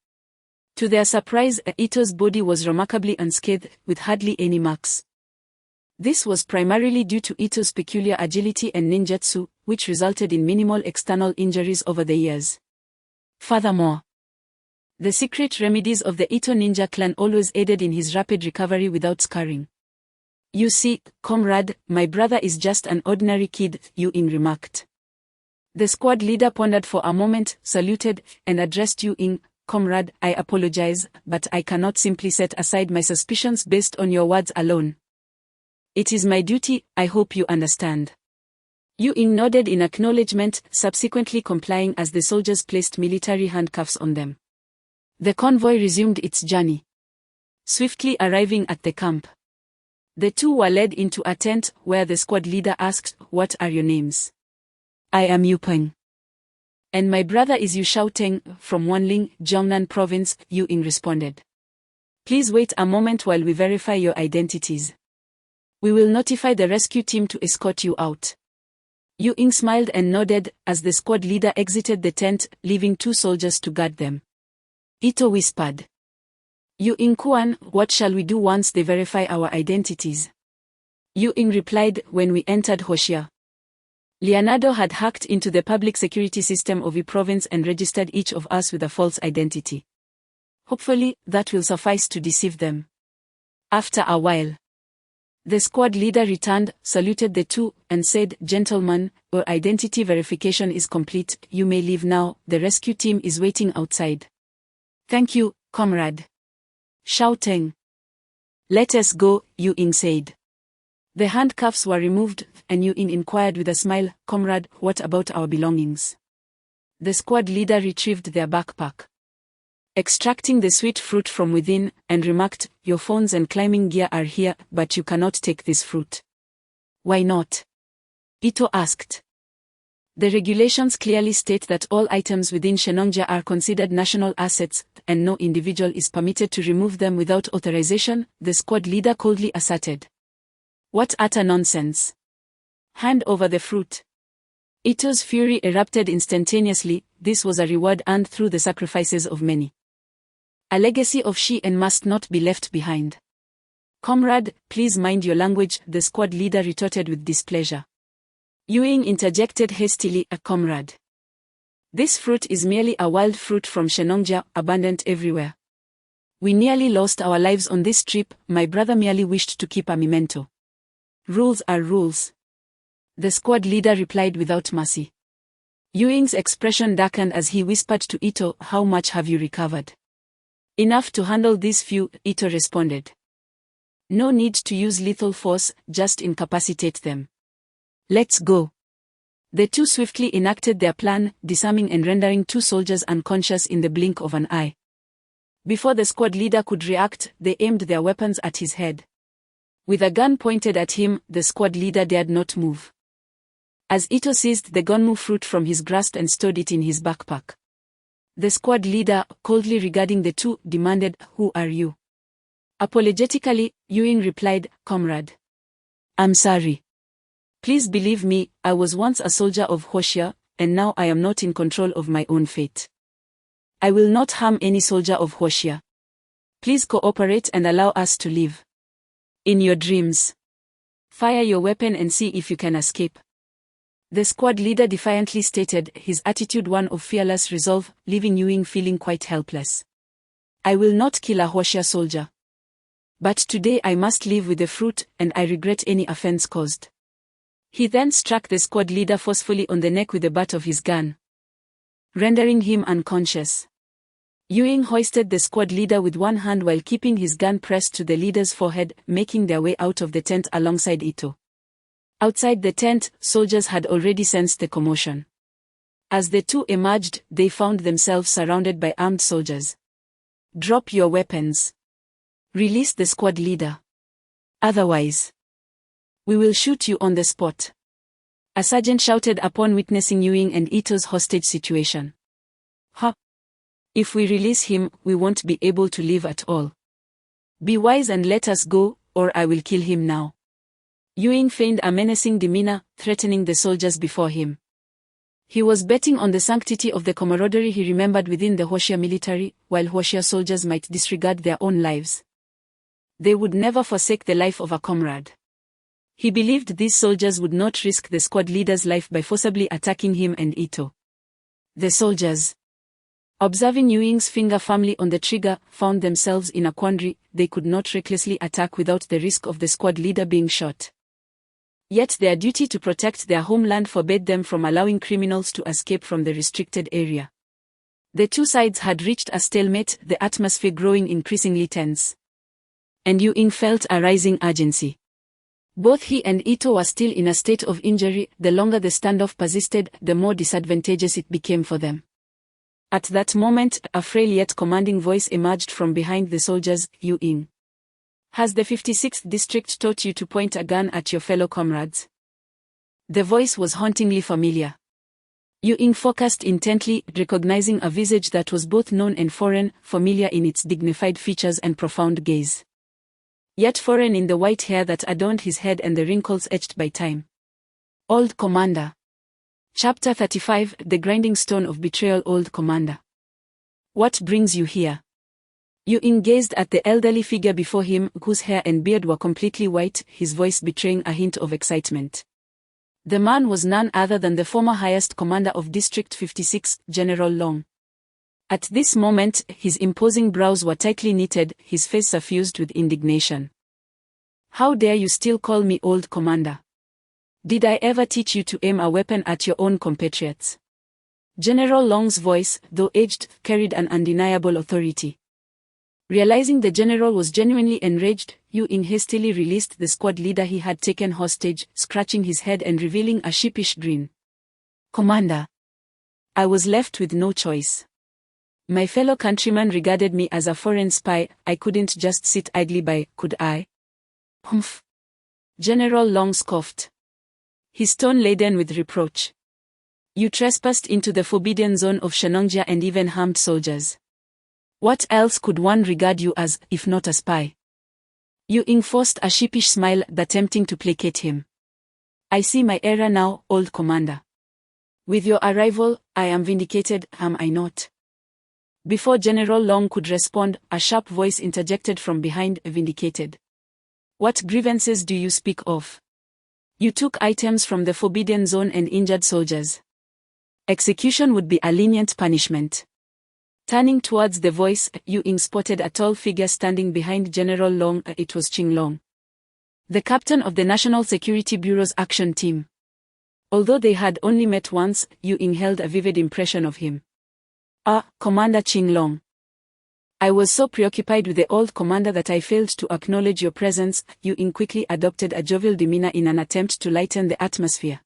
To their surprise, Ito's body was remarkably unscathed, with hardly any marks. This was primarily due to Ito's peculiar agility and ninjutsu, which resulted in minimal external injuries over the years. Furthermore, the secret remedies of the Ito ninja clan always aided in his rapid recovery without scarring. "You see, comrade, my brother is just an ordinary kid," Yu-ing remarked. The squad leader pondered for a moment, saluted, and addressed Yu-ing, "Comrade, I apologize, but I cannot simply set aside my suspicions based on your words alone. It is my duty, I hope you understand." Yu-ing nodded in acknowledgement, subsequently complying as the soldiers placed military handcuffs on them. The convoy resumed its journey, swiftly arriving at the camp. The two were led into a tent, where the squad leader asked, "What are your names?" "I am Yu Peng. And my brother is Yu Shaoteng, from Wanling, Jiangnan province," Yu-ing responded. "Please wait a moment while we verify your identities. We will notify the rescue team to escort you out." Yu-ing smiled and nodded, as the squad leader exited the tent, leaving two soldiers to guard them. Ito whispered, "Yu-ing-kuan, what shall we do once they verify our identities?" Yu-ing replied, "When we entered Hoshia, Leonardo had hacked into the public security system of the province and registered each of us with a false identity. Hopefully, that will suffice to deceive them." After a while, the squad leader returned, saluted the two, and said, "Gentlemen, your identity verification is complete, you may leave now, the rescue team is waiting outside." "Thank you, comrade Shaoteng." "Let us go," Yu-ing said. The handcuffs were removed, and Yu-ing inquired with a smile, "Comrade, what about our belongings?" The squad leader retrieved their backpack, extracting the sweet fruit from within, and remarked, "Your phones and climbing gear are here, but you cannot take this fruit." "Why not?" Ito asked. "The regulations clearly state that all items within Shenongjia are considered national assets, and no individual is permitted to remove them without authorization," the squad leader coldly asserted. "What utter nonsense. Hand over the fruit." Ito's fury erupted instantaneously. This was a reward earned through the sacrifices of many. A legacy of Shien must not be left behind. "Comrade, please mind your language," the squad leader retorted with displeasure. Yu-ing interjected hastily, "A comrade. This fruit is merely a wild fruit from Shenongjia, abundant everywhere. We nearly lost our lives on this trip, my brother merely wished to keep a memento. Rules are rules." The squad leader replied without mercy. Yu-ing's expression darkened as he whispered to Ito, "How much have you recovered?" "Enough to handle these few," Ito responded. "No need to use lethal force, just incapacitate them. Let's go." The two swiftly enacted their plan, disarming and rendering two soldiers unconscious in the blink of an eye. Before the squad leader could react, they aimed their weapons at his head. With a gun pointed at him, the squad leader dared not move. As Ito seized the gonmu fruit from his grasp and stowed it in his backpack, the squad leader, coldly regarding the two, demanded, "Who are you?" Apologetically, Yu-ing replied, "Comrade. I'm sorry. Please believe me, I was once a soldier of Hoshia, and now I am not in control of my own fate. I will not harm any soldier of Hoshia. Please cooperate and allow us to live. In your dreams, fire your weapon and see if you can escape." The squad leader defiantly stated, his attitude one of fearless resolve, leaving Yu-ing feeling quite helpless. "I will not kill a Hoshia soldier. But today I must live with the fruit, and I regret any offense caused." He then struck the squad leader forcefully on the neck with the butt of his gun, rendering him unconscious. Ying hoisted the squad leader with one hand while keeping his gun pressed to the leader's forehead, making their way out of the tent alongside Ito. Outside the tent, soldiers had already sensed the commotion. As the two emerged, they found themselves surrounded by armed soldiers. "Drop your weapons. Release the squad leader. Otherwise, we will shoot you on the spot," a sergeant shouted upon witnessing Ying and Ito's hostage situation. "Huh? If we release him, we won't be able to live at all. Be wise and let us go, or I will kill him now." Ying feigned a menacing demeanor, threatening the soldiers before him. He was betting on the sanctity of the camaraderie he remembered within the Huoxia military, while Huoxia soldiers might disregard their own lives. They would never forsake the life of a comrade. He believed these soldiers would not risk the squad leader's life by forcibly attacking him and Ito. The soldiers, observing Ying's finger firmly on the trigger, found themselves in a quandary. They could not recklessly attack without the risk of the squad leader being shot. Yet their duty to protect their homeland forbade them from allowing criminals to escape from the restricted area. The two sides had reached a stalemate, the atmosphere growing increasingly tense. And Ying felt a rising urgency. Both he and Ito were still in a state of injury. The longer the standoff persisted, the more disadvantageous it became for them. At that moment, a frail yet commanding voice emerged from behind the soldiers. "Ying, has the 56th district taught you to point a gun at your fellow comrades?" The voice was hauntingly familiar. Ying focused intently, recognizing a visage that was both known and foreign, familiar in its dignified features and profound gaze, yet foreign in the white hair that adorned his head and the wrinkles etched by time. "Old Commander." Chapter 35, The Grinding Stone of Betrayal. "Old Commander, what brings you here?" Ying gazed at the elderly figure before him, whose hair and beard were completely white, his voice betraying a hint of excitement. The man was none other than the former highest commander of District 56, General Long. At this moment, his imposing brows were tightly knitted, his face suffused with indignation. "How dare you still call me Old Commander? Did I ever teach you to aim a weapon at your own compatriots?" General Long's voice, though aged, carried an undeniable authority. Realizing the general was genuinely enraged, Ying hastily released the squad leader he had taken hostage, scratching his head and revealing a sheepish grin. "Commander, I was left with no choice. My fellow countrymen regarded me as a foreign spy. I couldn't just sit idly by, could I?" "Humph." General Long scoffed, his tone laden with reproach. "You trespassed into the forbidden zone of Shenongjia and even harmed soldiers. What else could one regard you as, if not a spy?" Ying forced a sheepish smile, attempting to placate him. "I see my error now, Old Commander. With your arrival, I am vindicated, am I not?" Before General Long could respond, a sharp voice interjected from behind. "Vindicated? What grievances do you speak of? You took items from the forbidden zone and injured soldiers. Execution would be a lenient punishment." Turning towards the voice, Ying spotted a tall figure standing behind General Long. It was Qing Long, the captain of the National Security Bureau's action team. Although they had only met once, Ying held a vivid impression of him. "Ah, Commander Qing Long. I was so preoccupied with the old commander that I failed to acknowledge your presence." Ying quickly adopted a jovial demeanor in an attempt to lighten the atmosphere.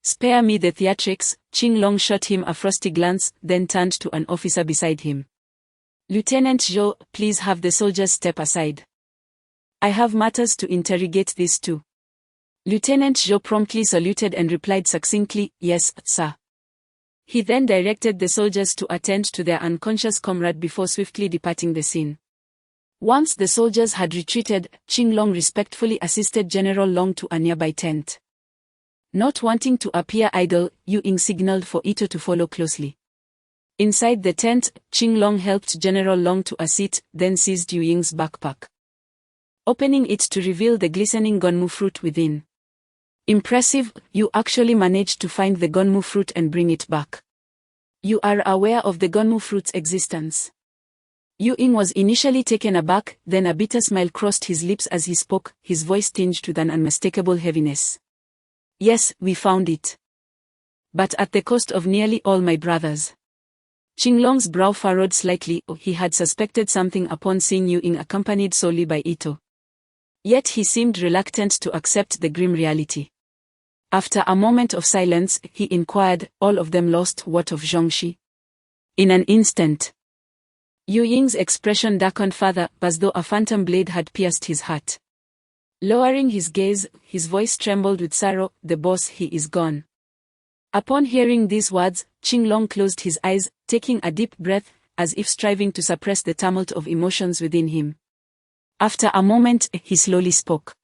"Spare me the theatrics." Qing Long shot him a frosty glance, then turned to an officer beside him. "Lieutenant Zhou, please have the soldiers step aside. I have matters to interrogate these two." Lieutenant Zhou promptly saluted and replied succinctly, "Yes, sir." He then directed the soldiers to attend to their unconscious comrade before swiftly departing the scene. Once the soldiers had retreated, Qing Long respectfully assisted General Long to a nearby tent. Not wanting to appear idle, Ying signaled for Ito to follow closely. Inside the tent, Qing Long helped General Long to a seat, then seized Ying's backpack, opening it to reveal the glistening gonmu fruit within. "Impressive, you actually managed to find the gonmu fruit and bring it back. You are aware of the gonmu fruit's existence?" Ying was initially taken aback, then a bitter smile crossed his lips as he spoke, his voice tinged with an unmistakable heaviness. "Yes, we found it. But at the cost of nearly all my brothers. Qinglong's brow furrowed slightly. He had suspected something upon seeing Yu Ying accompanied solely by Ito. Yet he seemed reluctant to accept the grim reality. After a moment of silence, he inquired, all of them lost what of Zhongxi? In an instant. Yu Ying's expression darkened further, as though a phantom blade had pierced his heart. Lowering his gaze, his voice trembled with sorrow. The boss, he is gone. Upon hearing these words, Qinglong closed his eyes, taking a deep breath, as if striving to suppress the tumult of emotions within him. After a moment, he slowly spoke.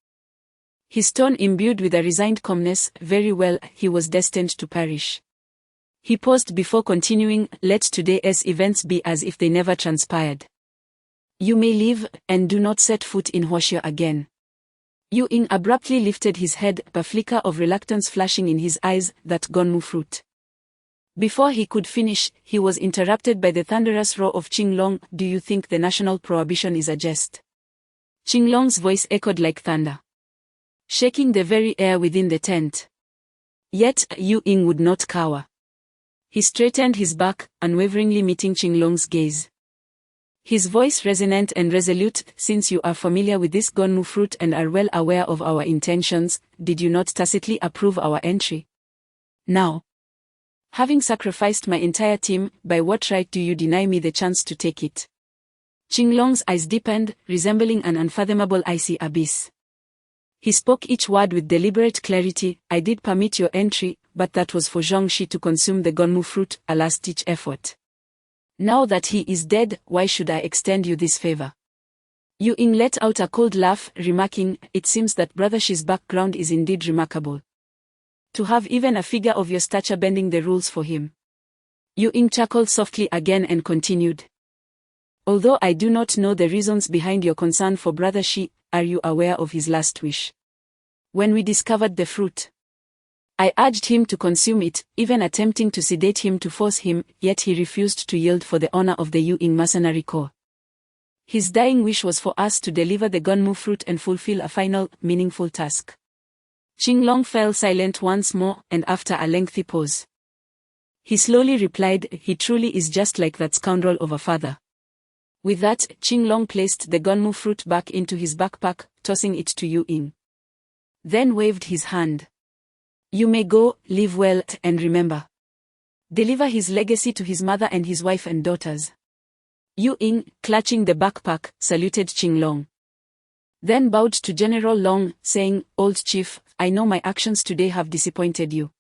His tone imbued with a resigned calmness. Very well, he was destined to perish. He paused before continuing, let today's events be as if they never transpired. You may leave, and do not set foot in Huaxia again. Yu Ying abruptly lifted his head, a flicker of reluctance flashing in his eyes, that Gonmu fruit. Before he could finish, he was interrupted by the thunderous roar of Qinglong. Do you think the national prohibition is a jest? Qinglong's voice echoed like thunder, shaking the very air within the tent. Yet, Yu Ying would not cower. He straightened his back, unwaveringly meeting Qinglong's gaze. His voice resonant and resolute. Since you are familiar with this Gonmu fruit and are well aware of our intentions, did you not tacitly approve our entry? Now, having sacrificed my entire team, by what right do you deny me the chance to take it? Qinglong's eyes deepened, resembling an unfathomable icy abyss. He spoke each word with deliberate clarity. I did permit your entry, but that was for Zhongxi to consume the Gonmu fruit, a last-ditch effort. Now that he is dead, why should I extend you this favor? Yu Ying let out a cold laugh, remarking, it seems that Brother Shi's background is indeed remarkable. To have even a figure of your stature bending the rules for him. Yu Ying chuckled softly again and continued. Although I do not know the reasons behind your concern for Brother Shi, are you aware of his last wish? When we discovered the fruit, I urged him to consume it, even attempting to sedate him to force him, yet he refused to yield for the honor of the Yu Ying Mercenary Corps. His dying wish was for us to deliver the Gonmu fruit and fulfill a final, meaningful task. Qinglong fell silent once more, and after a lengthy pause, he slowly replied, he truly is just like that scoundrel of a father. With that, Qinglong placed the Gonmu fruit back into his backpack, tossing it to Yu Ying. Then waved his hand. You may go, live well, and remember. Deliver his legacy to his mother and his wife and daughters. Yu Ying, clutching the backpack, saluted Qinglong. Then bowed to General Long, saying, Old Chief, I know my actions today have disappointed you.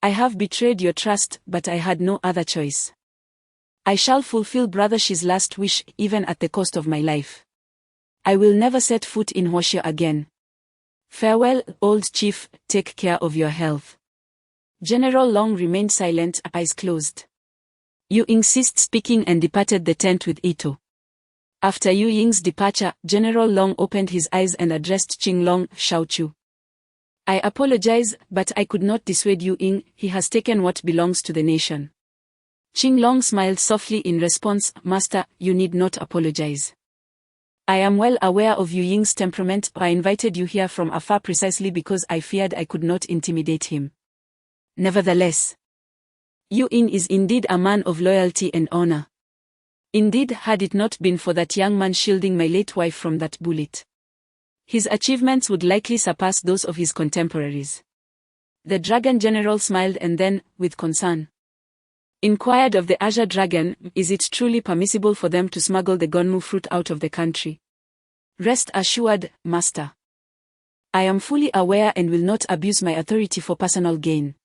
I have betrayed your trust, but I had no other choice. I shall fulfill Brother Shi's last wish, even at the cost of my life. I will never set foot in Huaxia again. Farewell, old chief, take care of your health. General Long remained silent, eyes closed. Yu Ying ceased speaking and departed the tent with Ito. After Yu Ying's departure, General Long opened his eyes and addressed Qinglong, Shaochu. I apologize, but I could not dissuade Yu Ying, he has taken what belongs to the nation. Qinglong smiled softly in response, Master, you need not apologize. I am well aware of Yu Ying's temperament. I invited you here from afar precisely because I feared I could not intimidate him. Nevertheless, Yu Ying is indeed a man of loyalty and honor. Indeed, had it not been for that young man shielding my late wife from that bullet, his achievements would likely surpass those of his contemporaries. The Dragon General smiled and then, with concern, inquired of the Azure Dragon, is it truly permissible for them to smuggle the Gonmu fruit out of the country? Rest assured, Master. I am fully aware and will not abuse my authority for personal gain.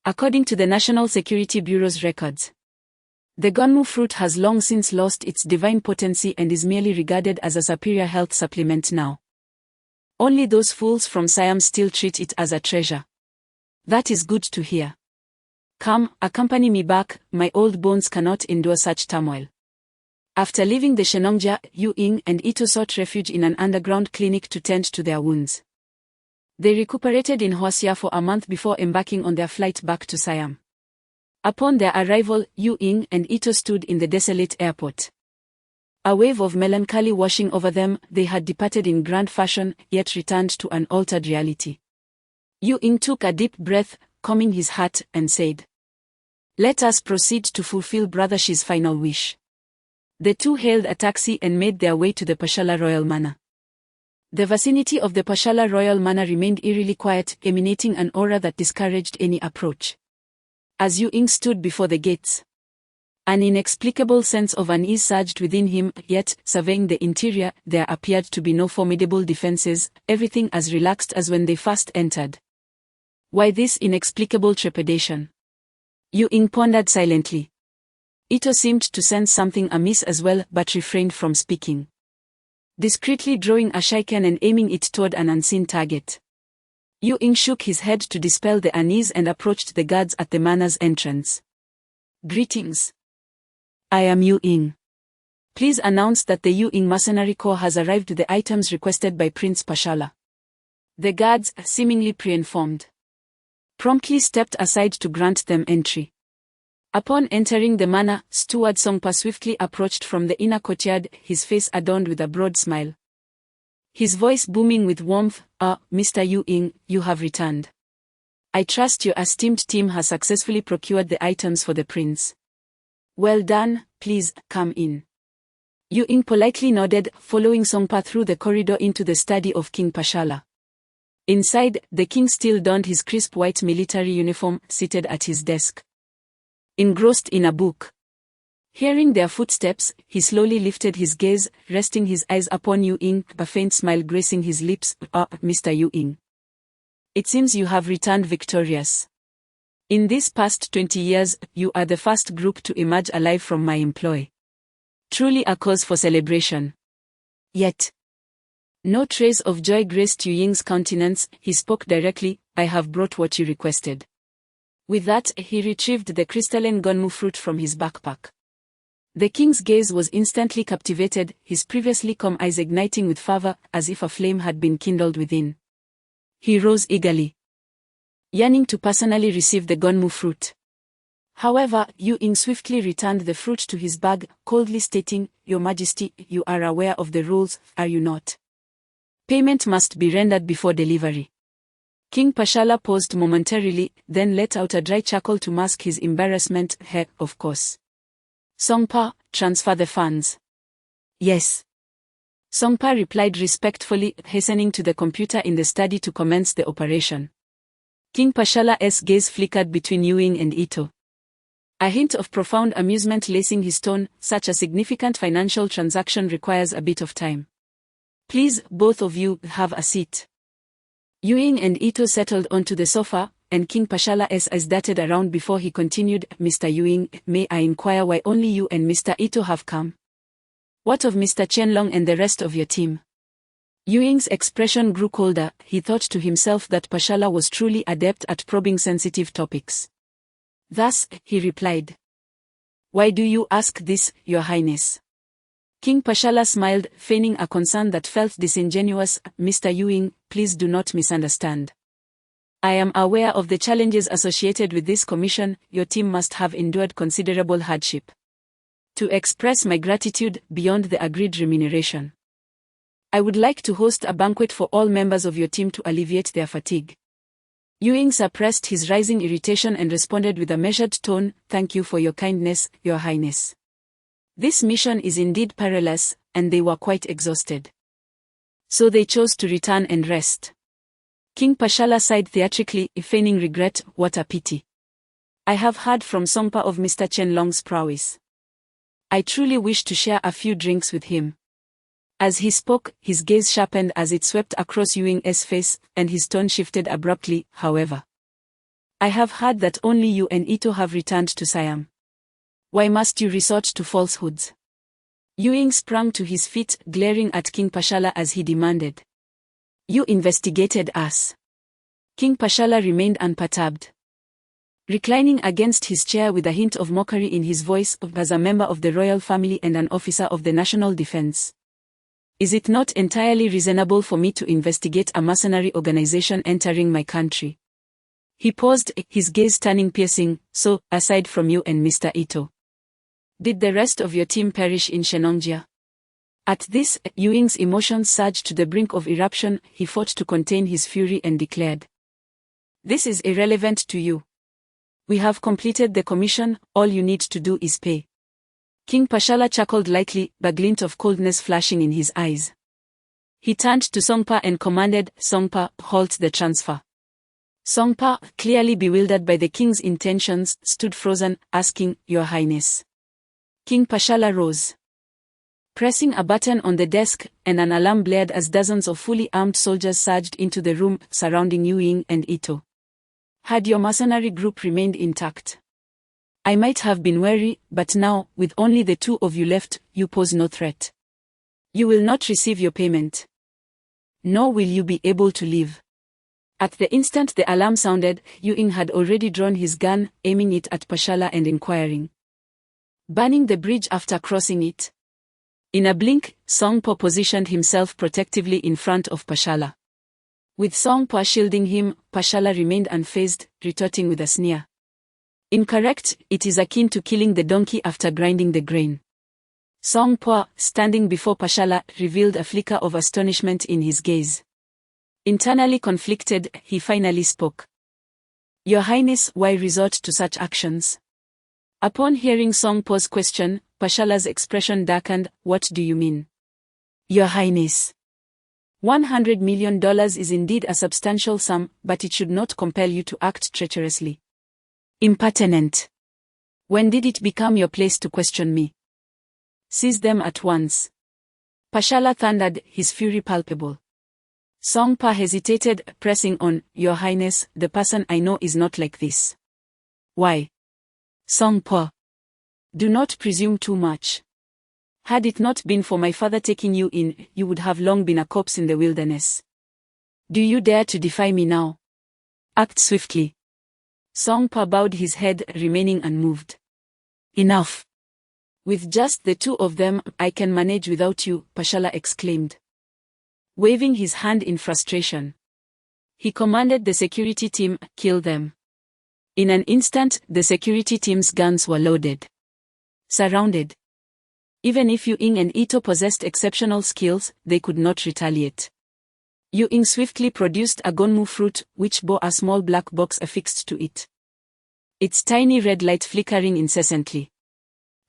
According to the National Security Bureau's records, the Gonmu fruit has long since lost its divine potency and is merely regarded as a superior health supplement now. Only those fools from Siam still treat it as a treasure. That is good to hear. Come, accompany me back, my old bones cannot endure such turmoil. After leaving the Shenongjia, Yu Ying and Ito sought refuge in an underground clinic to tend to their wounds. They recuperated in Huaxia for a month before embarking on their flight back to Siam. Upon their arrival, Yu Ying and Ito stood in the desolate airport. A wave of melancholy washing over them. They had departed in grand fashion, yet returned to an altered reality. Yu Ying took a deep breath, combing his heart, and said, Let us proceed to fulfill Brother Shi's final wish. The two hailed a taxi and made their way to the Pashala Royal Manor. The vicinity of the Pashala Royal Manor remained eerily quiet, emanating an aura that discouraged any approach. As Yu Ying stood before the gates, an inexplicable sense of unease surged within him, yet, surveying the interior, there appeared to be no formidable defenses, everything as relaxed as when they first entered. Why this inexplicable trepidation? Yu Ying pondered silently. Ito seemed to sense something amiss as well, but refrained from speaking. Discreetly drawing a shiken and aiming it toward an unseen target, Yu Ying shook his head to dispel the unease and approached the guards at the manor's entrance. Greetings. I am Yu Ying. Please announce that the Yu Ying Mercenary Corps has arrived with the items requested by Prince Pashala. The guards, seemingly pre-informed, promptly stepped aside to grant them entry. Upon entering the manor, Steward Songpa swiftly approached from the inner courtyard, his face adorned with a broad smile. His voice booming with warmth, Mr. Yu Ying, you have returned. I trust your esteemed team has successfully procured the items for the prince. Well done, please, come in. Yu Ying politely nodded, following Songpa through the corridor into the study of King Pashala. Inside, the king still donned his crisp white military uniform, seated at his desk, engrossed in a book. Hearing their footsteps, he slowly lifted his gaze, resting his eyes upon Yu Ying, a faint smile gracing his lips. Mr. Yu Ying. It seems you have returned victorious. In these past 20 years, you are the first group to emerge alive from my employ. Truly a cause for celebration. Yet, no trace of joy graced Yu Ying's countenance. He spoke directly, I have brought what you requested. With that, he retrieved the crystalline gunmu fruit from his backpack. The king's gaze was instantly captivated, his previously calm eyes igniting with fervor, as if a flame had been kindled within. He rose eagerly, yearning to personally receive the gunmu fruit. However, Yu Ying swiftly returned the fruit to his bag, coldly stating, Your Majesty, you are aware of the rules, are you not? Payment must be rendered before delivery. King Pashala paused momentarily, then let out a dry chuckle to mask his embarrassment. Of course. Songpa, transfer the funds. Yes. Songpa replied respectfully, hastening to the computer in the study to commence the operation. King Pashala's gaze flickered between Yu Ying and Ito. A hint of profound amusement lacing his tone, such a significant financial transaction requires a bit of time. Please, both of you, have a seat. Yu Ying and Ito settled onto the sofa, and King Pashala's eyes darted around before he continued, Mr. Yu Ying, may I inquire why only you and Mr. Ito have come? What of Mr. Qianlong and the rest of your team? Yu Ying's expression grew colder. He thought to himself that Pashala was truly adept at probing sensitive topics. Thus, he replied, Why do you ask this, Your Highness? King Pashala smiled, feigning a concern that felt disingenuous. Mr. Yu Ying, please do not misunderstand. I am aware of the challenges associated with this commission. Your team must have endured considerable hardship. To express my gratitude beyond the agreed remuneration, I would like to host a banquet for all members of your team to alleviate their fatigue. Yu Ying suppressed his rising irritation and responded with a measured tone, Thank you for your kindness, Your Highness. This mission is indeed perilous, and they were quite exhausted. So they chose to return and rest. King Pashala sighed theatrically, feigning regret. What a pity. I have heard from Songpa of Mr. Qianlong's prowess. I truly wish to share a few drinks with him. As he spoke, his gaze sharpened as it swept across Yu Ying's face, and his tone shifted abruptly. However, I have heard that only you and Ito have returned to Siam. Why must you resort to falsehoods? Yu Ying sprang to his feet, glaring at King Pashala as he demanded. You investigated us. King Pashala remained unperturbed, reclining against his chair with a hint of mockery in his voice. As a member of the royal family and an officer of the national defense, is it not entirely reasonable for me to investigate a mercenary organization entering my country? He paused, his gaze turning piercing. So, aside from you and Mr. Ito, did the rest of your team perish in Shenongjia? At this, Yu Ying's emotions surged to the brink of eruption. He fought to contain his fury and declared, This is irrelevant to you. We have completed the commission, all you need to do is pay. King Pashala chuckled lightly, a glint of coldness flashing in his eyes. He turned to Songpa and commanded, Songpa, halt the transfer. Songpa, clearly bewildered by the king's intentions, stood frozen, asking, Your Highness. King Pashala rose. Pressing a button on the desk, and an alarm blared as dozens of fully armed soldiers surged into the room, surrounding Yu Ying and Ito. Had your mercenary group remained intact, I might have been wary, but now, with only the two of you left, you pose no threat. You will not receive your payment. Nor will you be able to leave. At the instant the alarm sounded, Yu Ying had already drawn his gun, aiming it at Pashala and inquiring. Burning the bridge after crossing it? In a blink, Songpo positioned himself protectively in front of Pashala. With Songpo shielding him, Pashala remained unfazed, retorting with a sneer. Incorrect, it is akin to killing the donkey after grinding the grain. Songpo, standing before Pashala, revealed a flicker of astonishment in his gaze. Internally conflicted, he finally spoke. Your Highness, why resort to such actions? Upon hearing Songpo's question, Pashala's expression darkened. What do you mean? Your Highness. $100 million is indeed a substantial sum, but it should not compel you to act treacherously. Impertinent. When did it become your place to question me? Seize them at once. Pashala thundered, his fury palpable. Songpa hesitated, pressing on, Your Highness, the person I know is not like this. Why? Songpa. Do not presume too much. Had it not been for my father taking you in, you would have long been a corpse in the wilderness. Do you dare to defy me now? Act swiftly. Songpa bowed his head, remaining unmoved. Enough. With just the two of them, I can manage without you, Pashala exclaimed. Waving his hand in frustration, he commanded the security team, kill them. In an instant, the security team's guns were loaded. Surrounded. Even if Yu Ying and Ito possessed exceptional skills, they could not retaliate. Yu Ying swiftly produced a gonmu fruit, which bore a small black box affixed to it. Its tiny red light flickering incessantly.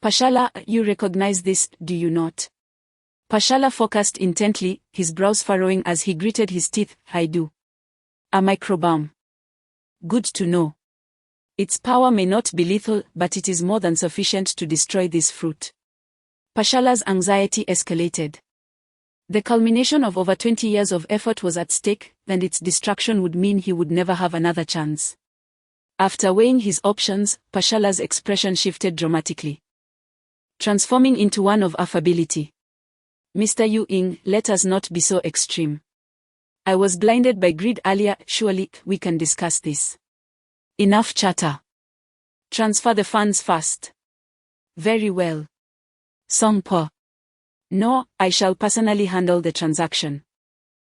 Pashala, you recognize this, do you not? Pashala focused intently, his brows furrowing as he gritted his teeth. I do. A microbomb. Good to know. Its power may not be lethal, but it is more than sufficient to destroy this fruit. Pashala's anxiety escalated. The culmination of over 20 years of effort was at stake, and its destruction would mean he would never have another chance. After weighing his options, Pashala's expression shifted dramatically, transforming into one of affability. Mr. Yu Ying, let us not be so extreme. I was blinded by greed earlier, surely we can discuss this. Enough chatter. Transfer the funds fast. Very well. Songpo. No, I shall personally handle the transaction.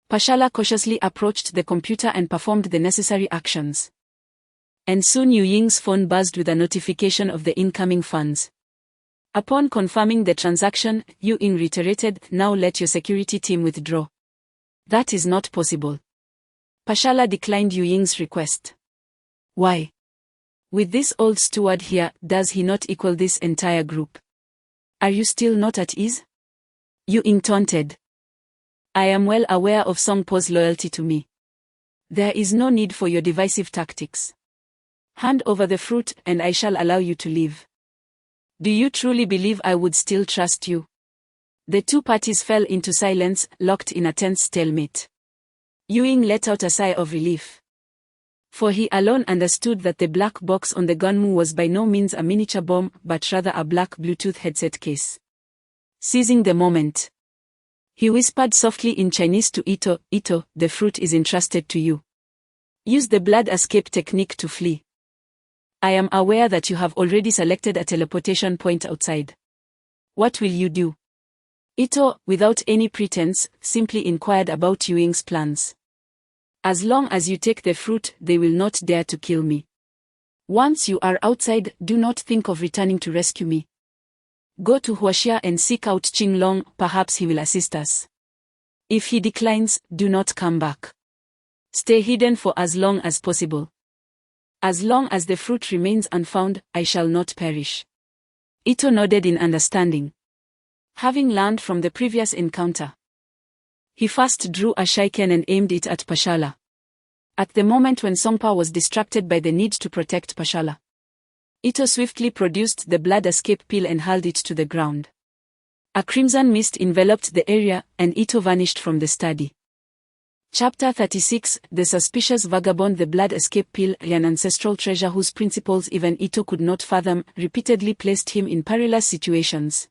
Pashala cautiously approached the computer and performed the necessary actions. And soon Yu Ying's phone buzzed with a notification of the incoming funds. Upon confirming the transaction, Yu Ying reiterated, now let your security team withdraw. That is not possible. Pashala declined Yu Ying's request. Why? With this old steward here, does he not equal this entire group? Are you still not at ease? Yu Ying taunted. I am well aware of Songpo's loyalty to me. There is no need for your divisive tactics. Hand over the fruit, and I shall allow you to leave. Do you truly believe I would still trust you? The two parties fell into silence, locked in a tense stalemate. Yu Ying let out a sigh of relief. For he alone understood that the black box on the gunmu was by no means a miniature bomb, but rather a black Bluetooth headset case. Seizing the moment, he whispered softly in Chinese to Ito, Ito, the fruit is entrusted to you. Use the blood escape technique to flee. I am aware that you have already selected a teleportation point outside. What will you do? Ito, without any pretense, simply inquired about Yu Ying's plans. As long as you take the fruit, they will not dare to kill me. Once you are outside, do not think of returning to rescue me. Go to Huaxia and seek out Qinglong, perhaps he will assist us. If he declines, do not come back. Stay hidden for as long as possible. As long as the fruit remains unfound, I shall not perish. Ito nodded in understanding. Having learned from the previous encounter, he first drew a shuriken and aimed it at Pashala. At the moment when Songpa was distracted by the need to protect Pashala, Ito swiftly produced the blood escape pill and hurled it to the ground. A crimson mist enveloped the area, and Ito vanished from the study. Chapter 36 The Suspicious Vagabond. The blood escape pill, an ancestral treasure whose principles even Ito could not fathom, repeatedly placed him in perilous situations.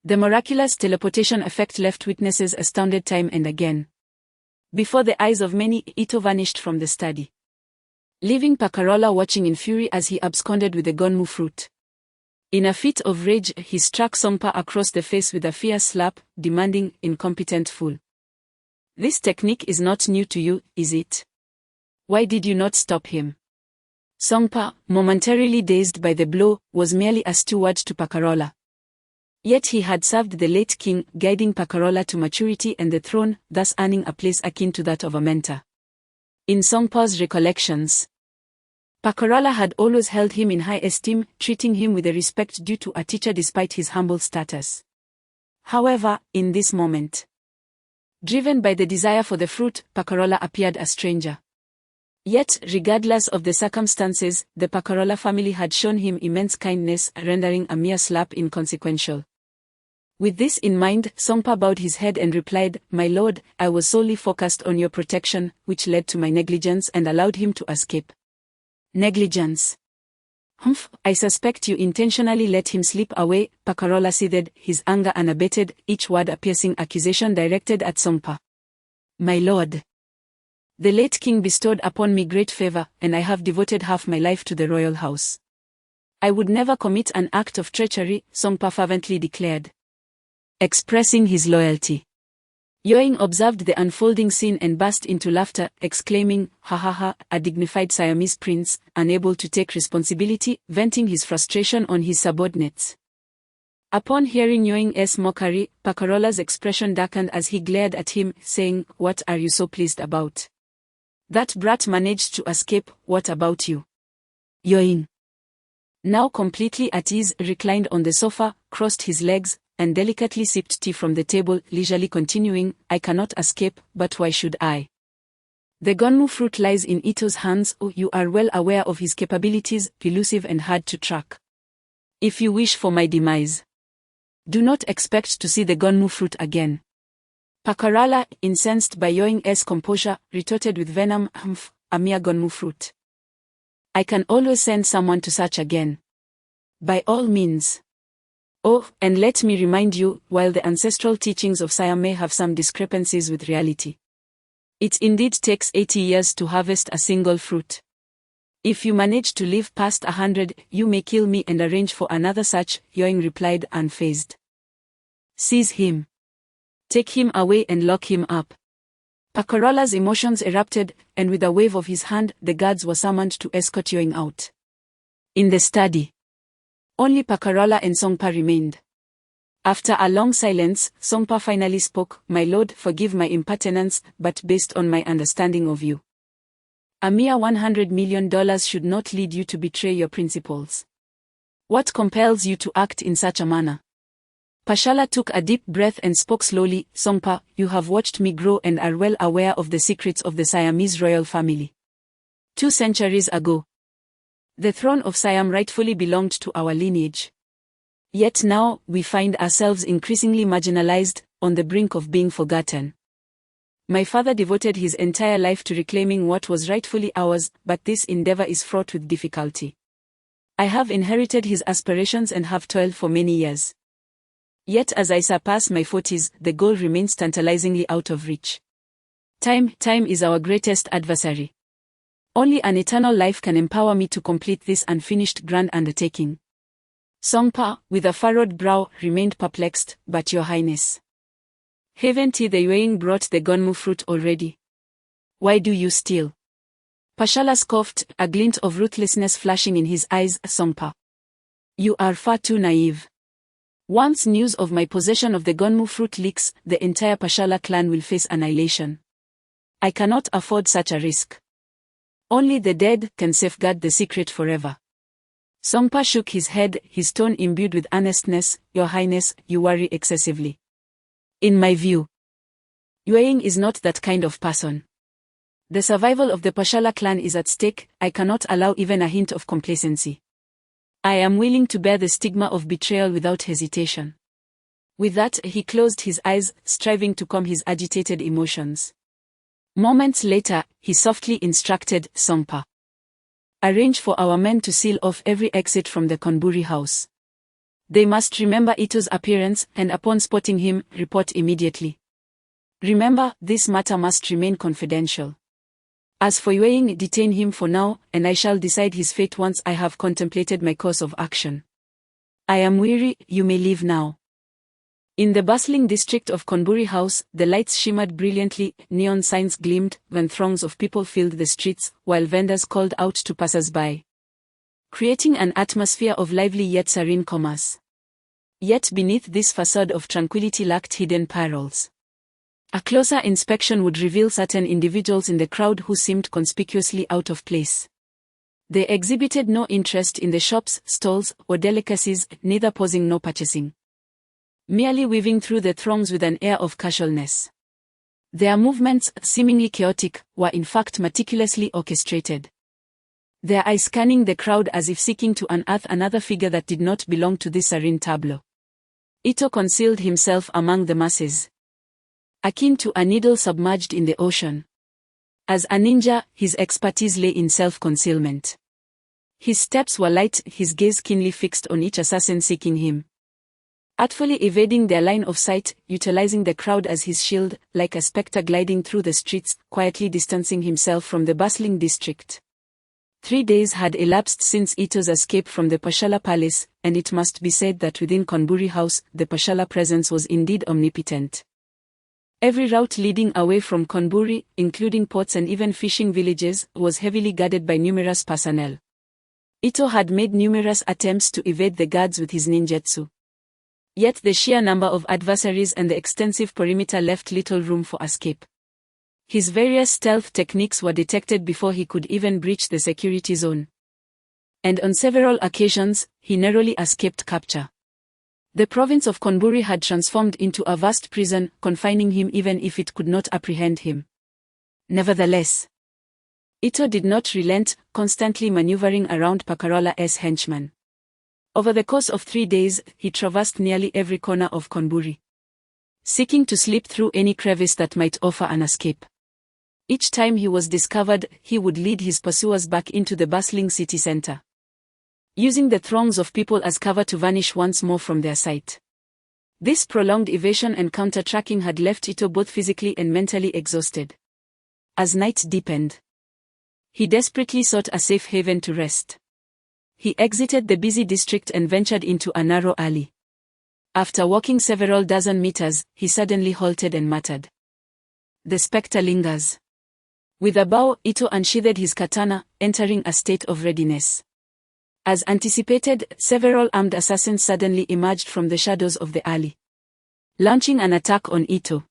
The miraculous teleportation effect left witnesses astounded time and again. Before the eyes of many, Ito vanished from the study, leaving Pakarola watching in fury as he absconded with the Gonmu fruit. In a fit of rage, he struck Songpa across the face with a fierce slap, demanding, "Incompetent fool. This technique is not new to you, is it? Why did you not stop him?" Songpa, momentarily dazed by the blow, was merely a steward to Pakarola. Yet he had served the late king, guiding Pakarola to maturity and the throne, thus earning a place akin to that of a mentor. In Songpa's recollections, Pakarola had always held him in high esteem, treating him with the respect due to a teacher despite his humble status. However, in this moment, driven by the desire for the fruit, Pakarola appeared a stranger. Yet, regardless of the circumstances, the Pakarola family had shown him immense kindness, rendering a mere slap inconsequential. With this in mind, Songpa bowed his head and replied, "My lord, I was solely focused on your protection, which led to my negligence and allowed him to escape." "Negligence? Humph, I suspect you intentionally let him slip away," Pakarola seethed, his anger unabated, each word a piercing accusation directed at Songpa. "My lord, the late king bestowed upon me great favor, and I have devoted half my life to the royal house. I would never commit an act of treachery," Songpa fervently declared, expressing his loyalty. Yoing observed the unfolding scene and burst into laughter, exclaiming, "Ha ha ha, a dignified Siamese prince, unable to take responsibility," venting his frustration on his subordinates. Upon hearing Yoing's mockery, Pakarola's expression darkened as he glared at him, saying, "What are you so pleased about? That brat managed to escape, what about you?" Yoing, now completely at ease, reclined on the sofa, crossed his legs, and delicately sipped tea from the table, leisurely continuing, "I cannot escape, but why should I? The Gonmu fruit lies in Ito's hands. Oh, you are well aware of his capabilities, elusive and hard to track. If you wish for my demise, do not expect to see the Gonmu fruit again." Pakarola, incensed by Yoing's composure, retorted with venom, "Humph, a mere Gonmu fruit. I can always send someone to search again. By all means. Oh, and let me remind you, while the ancestral teachings of Siam may have some discrepancies with reality, it indeed takes 80 years to harvest a single fruit. If you manage to live past 100, you may kill me and arrange for another search," Yoing replied unfazed. "Seize him. Take him away and lock him up." Pakarola's emotions erupted, and with a wave of his hand, the guards were summoned to escort Yoing out. In the study, only Pakarola and Songpa remained. After a long silence, Songpa finally spoke, "My lord, forgive my impertinence, but based on my understanding of you, a mere $100 million should not lead you to betray your principles. What compels you to act in such a manner?" Pashala took a deep breath and spoke slowly, "Songpa, you have watched me grow and are well aware of the secrets of the Siamese royal family. 2 centuries ago, the throne of Siam rightfully belonged to our lineage. Yet now, we find ourselves increasingly marginalized, on the brink of being forgotten. My father devoted his entire life to reclaiming what was rightfully ours, but this endeavor is fraught with difficulty. I have inherited his aspirations and have toiled for many years. Yet as I surpass my 40s, the goal remains tantalizingly out of reach. Time is our greatest adversary. Only an eternal life can empower me to complete this unfinished grand undertaking." Songpa, with a furrowed brow, remained perplexed, "But your highness, haven't the Yoing brought the Gonmu fruit already? Why do you still?" Pashala scoffed, a glint of ruthlessness flashing in his eyes. "Songpa, you are far too naive. Once news of my possession of the Gonmu fruit leaks, the entire Pashala clan will face annihilation. I cannot afford such a risk. Only the dead can safeguard the secret forever. Songpa shook his head, his tone imbued with earnestness. Your Highness, you worry excessively. In my view, Yueying is not that kind of person. The survival of the Pashala clan is at stake. I cannot allow even a hint of complacency. I am willing to bear the stigma of betrayal without hesitation. With that, he closed his eyes, striving to calm his agitated emotions. Moments later, he softly instructed Songpa. Arrange for our men to seal off every exit from the Konburi house. They must remember Ito's appearance, and upon spotting him, report immediately. Remember, this matter must remain confidential. As for Yueying, detain him for now, and I shall decide his fate once I have contemplated my course of action. I am weary, you may leave now. In the bustling district of Konburi House, the lights shimmered brilliantly, neon signs gleamed, when throngs of people filled the streets, while vendors called out to passers-by, creating an atmosphere of lively yet serene commerce. Yet beneath this facade of tranquility lurked hidden perils. A closer inspection would reveal certain individuals in the crowd who seemed conspicuously out of place. They exhibited no interest in the shops, stalls, or delicacies, neither pausing nor purchasing, merely weaving through the throngs with an air of casualness. Their movements, seemingly chaotic, were in fact meticulously orchestrated. Their eyes scanning the crowd as if seeking to unearth another figure that did not belong to this serene tableau. Ito concealed himself among the masses, akin to a needle submerged in the ocean. As a ninja, his expertise lay in self-concealment. His steps were light, his gaze keenly fixed on each assassin seeking him, artfully evading their line of sight, utilizing the crowd as his shield, like a spectre gliding through the streets, quietly distancing himself from the bustling district. 3 days had elapsed since Ito's escape from the Pashala Palace, and it must be said that within Konburi House, the Pashala presence was indeed omnipotent. Every route leading away from Konburi, including ports and even fishing villages, was heavily guarded by numerous personnel. Ito had made numerous attempts to evade the guards with his ninjutsu. Yet the sheer number of adversaries and the extensive perimeter left little room for escape. His various stealth techniques were detected before he could even breach the security zone. And on several occasions, he narrowly escaped capture. The province of Konburi had transformed into a vast prison, confining him even if it could not apprehend him. Nevertheless, Ito did not relent, constantly maneuvering around Pakarola's henchmen. Over the course of 3 days, he traversed nearly every corner of Konburi, seeking to slip through any crevice that might offer an escape. Each time he was discovered, he would lead his pursuers back into the bustling city center, using the throngs of people as cover to vanish once more from their sight. This prolonged evasion and counter-tracking had left Ito both physically and mentally exhausted. As night deepened, he desperately sought a safe haven to rest. He exited the busy district and ventured into a narrow alley. After walking several dozen meters, he suddenly halted and muttered, "The spectre lingers." With a bow, Ito unsheathed his katana, entering a state of readiness. As anticipated, several armed assassins suddenly emerged from the shadows of the alley, launching an attack on Ito.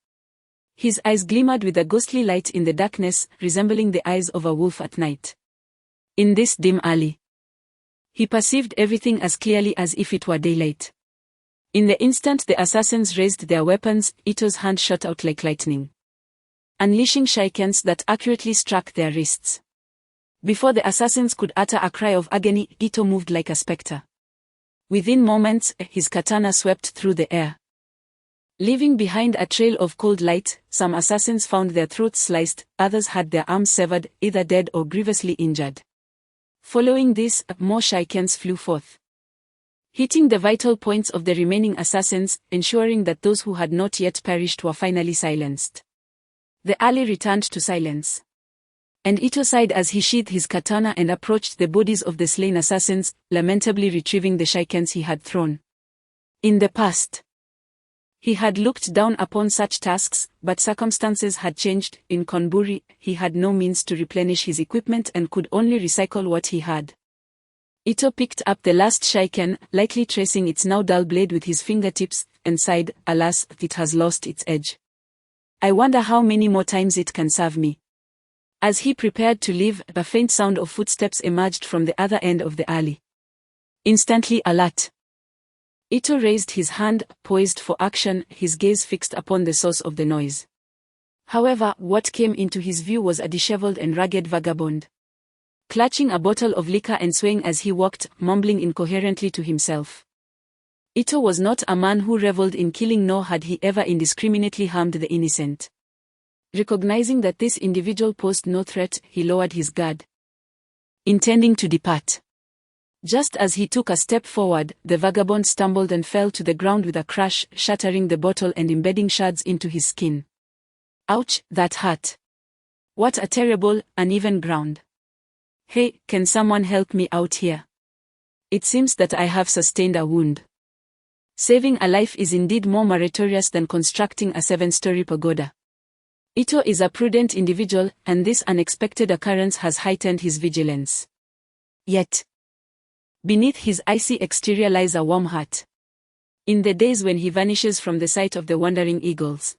His eyes glimmered with a ghostly light in the darkness, resembling the eyes of a wolf at night. In this dim alley, he perceived everything as clearly as if it were daylight. In the instant the assassins raised their weapons, Ito's hand shot out like lightning, unleashing shurikens that accurately struck their wrists. Before the assassins could utter a cry of agony, Ito moved like a spectre. Within moments, his katana swept through the air, leaving behind a trail of cold light. Some assassins found their throats sliced, others had their arms severed, either dead or grievously injured. Following this, more shurikens flew forth, hitting the vital points of the remaining assassins, ensuring that those who had not yet perished were finally silenced. The alley returned to silence, and Ito sighed as he sheathed his katana and approached the bodies of the slain assassins, lamentably retrieving the shurikens he had thrown. In the past, he had looked down upon such tasks, but circumstances had changed. In Konburi, he had no means to replenish his equipment and could only recycle what he had. Ito picked up the last shuriken, lightly tracing its now dull blade with his fingertips, and sighed, "Alas, it has lost its edge. I wonder how many more times it can serve me." As he prepared to leave, a faint sound of footsteps emerged from the other end of the alley. Instantly alert, Ito raised his hand, poised for action, his gaze fixed upon the source of the noise. However, what came into his view was a disheveled and ragged vagabond, clutching a bottle of liquor and swaying as he walked, mumbling incoherently to himself. Ito was not a man who reveled in killing, nor had he ever indiscriminately harmed the innocent. Recognizing that this individual posed no threat, he lowered his guard, intending to depart. Just as he took a step forward, the vagabond stumbled and fell to the ground with a crash, shattering the bottle and embedding shards into his skin. Ouch, that hurt. What a terrible, uneven ground. Hey, can someone help me out here? It seems that I have sustained a wound. Saving a life is indeed more meritorious than constructing a 7-story pagoda. Ito is a prudent individual, and this unexpected occurrence has heightened his vigilance. Yet, beneath his icy exterior lies a warm heart. In the days when he vanishes from the sight of the wandering eagles,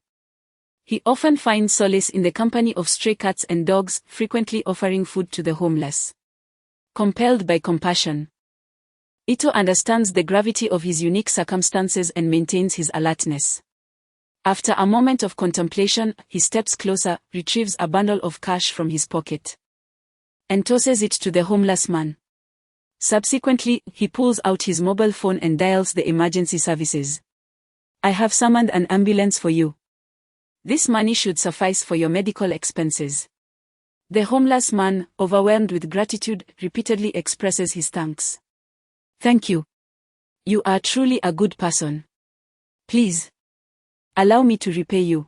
he often finds solace in the company of stray cats and dogs, frequently offering food to the homeless. Compelled by compassion, Ito understands the gravity of his unique circumstances and maintains his alertness. After a moment of contemplation, he steps closer, retrieves a bundle of cash from his pocket, and tosses it to the homeless man. Subsequently, he pulls out his mobile phone and dials the emergency services. I have summoned an ambulance for you. This money should suffice for your medical expenses. The homeless man, overwhelmed with gratitude, repeatedly expresses his thanks. Thank you. You are truly a good person. Please, allow me to repay you.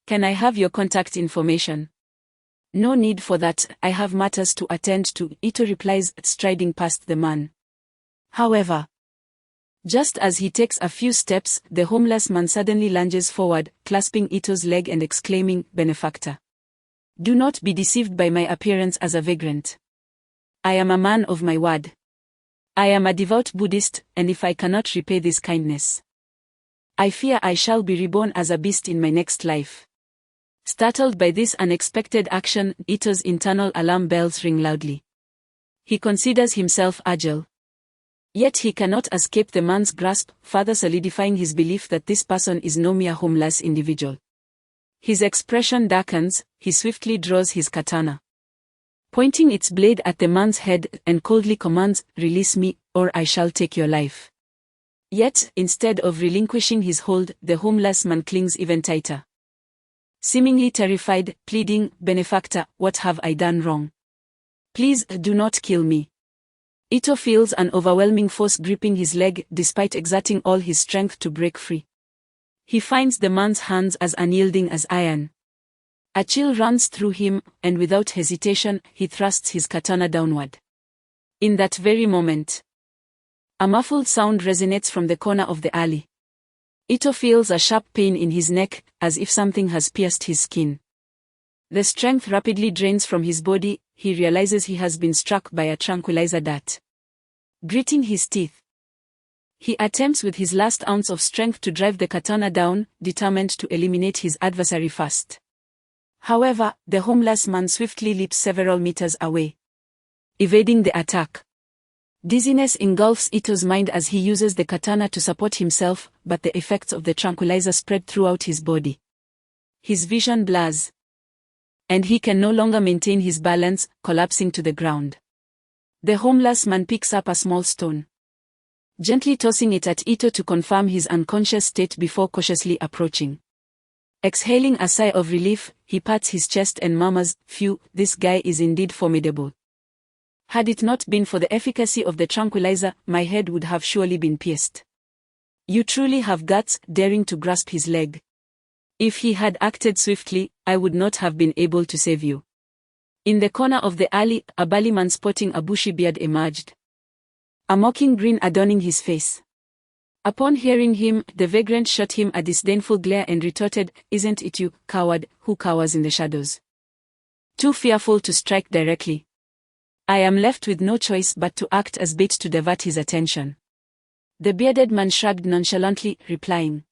Can I have your contact information? No need for that, I have matters to attend to, Ito replies, striding past the man. However, just as he takes a few steps, the homeless man suddenly lunges forward, clasping Ito's leg and exclaiming, Benefactor, do not be deceived by my appearance as a vagrant. I am a man of my word. I am a devout Buddhist, and if I cannot repay this kindness, I fear I shall be reborn as a beast in my next life. Startled by this unexpected action, Ito's internal alarm bells ring loudly. He considers himself agile. Yet he cannot escape the man's grasp, further solidifying his belief that this person is no mere homeless individual. His expression darkens, he swiftly draws his katana, pointing its blade at the man's head, and coldly commands, Release me, or I shall take your life. Yet, instead of relinquishing his hold, the homeless man clings even tighter, seemingly terrified, pleading, Benefactor, what have I done wrong? Please, do not kill me. Ito feels an overwhelming force gripping his leg, despite exerting all his strength to break free. He finds the man's hands as unyielding as iron. A chill runs through him, and without hesitation, he thrusts his katana downward. In that very moment, a muffled sound resonates from the corner of the alley. Ito feels a sharp pain in his neck, as if something has pierced his skin. The strength rapidly drains from his body, he realizes he has been struck by a tranquilizer dart. Gritting his teeth, he attempts with his last ounce of strength to drive the katana down, determined to eliminate his adversary first. However, the homeless man swiftly leaps several meters away, evading the attack. Dizziness engulfs Ito's mind as he uses the katana to support himself, but the effects of the tranquilizer spread throughout his body. His vision blurs, and he can no longer maintain his balance, collapsing to the ground. The homeless man picks up a small stone, gently tossing it at Ito to confirm his unconscious state before cautiously approaching. Exhaling a sigh of relief, he pats his chest and murmurs, Phew, this guy is indeed formidable. Had it not been for the efficacy of the tranquilizer, my head would have surely been pierced. You truly have guts, daring to grasp his leg. If he had acted swiftly, I would not have been able to save you. In the corner of the alley, a burly man sporting a bushy beard emerged, a mocking grin adorning his face. Upon hearing him, the vagrant shot him a disdainful glare and retorted, Isn't it you, coward, who cowers in the shadows? Too fearful to strike directly. I am left with no choice but to act as bait to divert his attention. The bearded man shrugged nonchalantly, replying,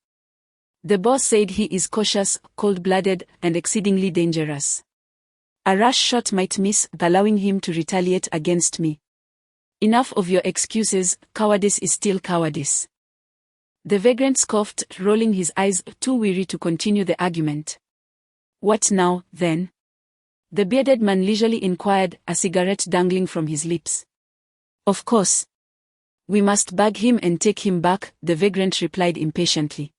The boss said he is cautious, cold-blooded, and exceedingly dangerous. A rash shot might miss, allowing him to retaliate against me. Enough of your excuses, cowardice is still cowardice. The vagrant scoffed, rolling his eyes, too weary to continue the argument. What now, then? The bearded man leisurely inquired, a cigarette dangling from his lips. Of course. We must bag him and take him back, the vagrant replied impatiently.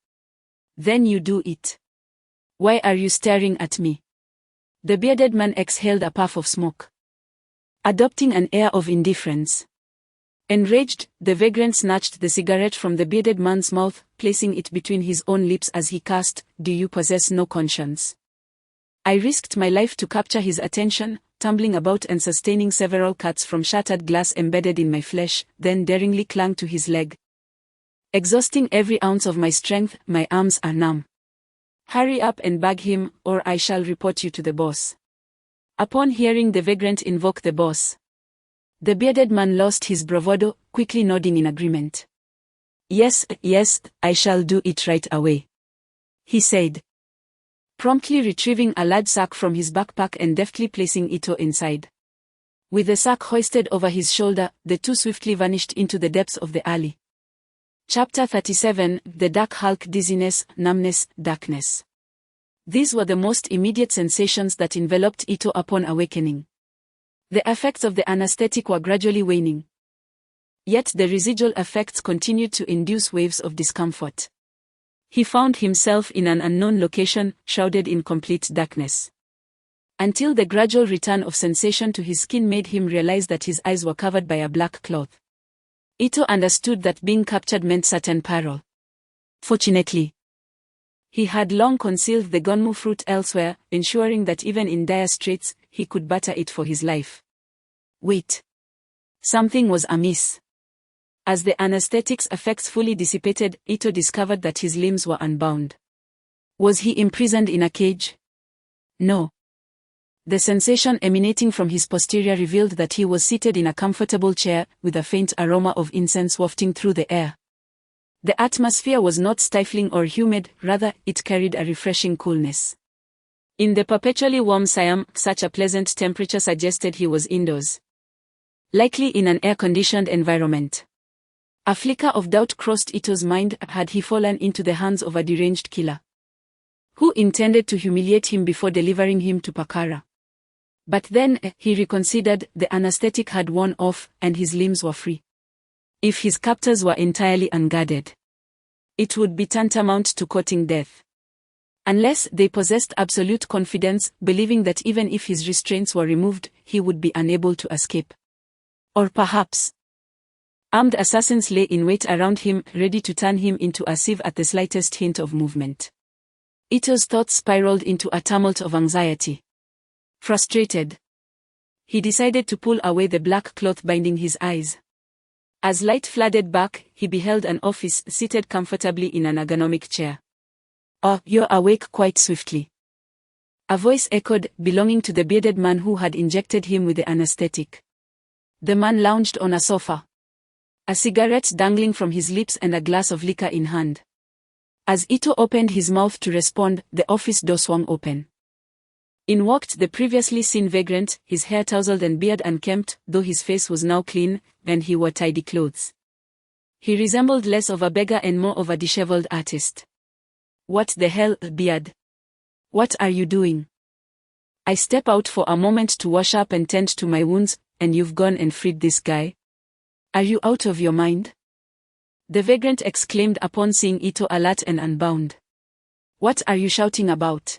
Then you do it. Why are you staring at me? The bearded man exhaled a puff of smoke, adopting an air of indifference. Enraged, the vagrant snatched the cigarette from the bearded man's mouth, placing it between his own lips as he cast, "Do you possess no conscience?" I risked my life to capture his attention, tumbling about and sustaining several cuts from shattered glass embedded in my flesh, then daringly clung to his leg. Exhausting every ounce of my strength, my arms are numb. Hurry up and bag him, or I shall report you to the boss. Upon hearing the vagrant invoke the boss, the bearded man lost his bravado, quickly nodding in agreement. Yes, I shall do it right away," he said, promptly retrieving a large sack from his backpack and deftly placing Ito inside. With the sack hoisted over his shoulder, the two swiftly vanished into the depths of the alley. Chapter 37, The Dark Hulk. Dizziness, numbness, darkness. These were the most immediate sensations that enveloped Ito upon awakening. The effects of the anesthetic were gradually waning. Yet the residual effects continued to induce waves of discomfort. He found himself in an unknown location, shrouded in complete darkness. Until the gradual return of sensation to his skin made him realize that his eyes were covered by a black cloth. Ito understood that being captured meant certain peril. Fortunately, he had long concealed the gonmu fruit elsewhere, ensuring that even in dire straits, he could barter it for his life. Wait. Something was amiss. As the anesthetic's effects fully dissipated, Ito discovered that his limbs were unbound. Was he imprisoned in a cage? No. The sensation emanating from his posterior revealed that he was seated in a comfortable chair, with a faint aroma of incense wafting through the air. The atmosphere was not stifling or humid, rather, it carried a refreshing coolness. In the perpetually warm Siam, such a pleasant temperature suggested he was indoors, likely in an air-conditioned environment. A flicker of doubt crossed Ito's mind. Had he fallen into the hands of a deranged killer who intended to humiliate him before delivering him to Pakara? But then, he reconsidered, the anesthetic had worn off, and his limbs were free. If his captors were entirely unguarded, it would be tantamount to courting death. Unless they possessed absolute confidence, believing that even if his restraints were removed, he would be unable to escape. Or perhaps armed assassins lay in wait around him, ready to turn him into a sieve at the slightest hint of movement. Ito's thoughts spiraled into a tumult of anxiety. Frustrated, he decided to pull away the black cloth binding his eyes. As light flooded back, he beheld an office seated comfortably in an ergonomic chair. "Oh, you're awake quite swiftly," a voice echoed, belonging to the bearded man who had injected him with the anesthetic. The man lounged on a sofa, a cigarette dangling from his lips and a glass of liquor in hand. As Ito opened his mouth to respond, the office door swung open. In walked the previously seen vagrant, his hair tousled and beard unkempt, though his face was now clean, and he wore tidy clothes. He resembled less of a beggar and more of a disheveled artist. "What the hell, beard? What are you doing? I step out for a moment to wash up and tend to my wounds, and you've gone and freed this guy? Are you out of your mind?" The vagrant exclaimed upon seeing Ito alert and unbound. "What are you shouting about?"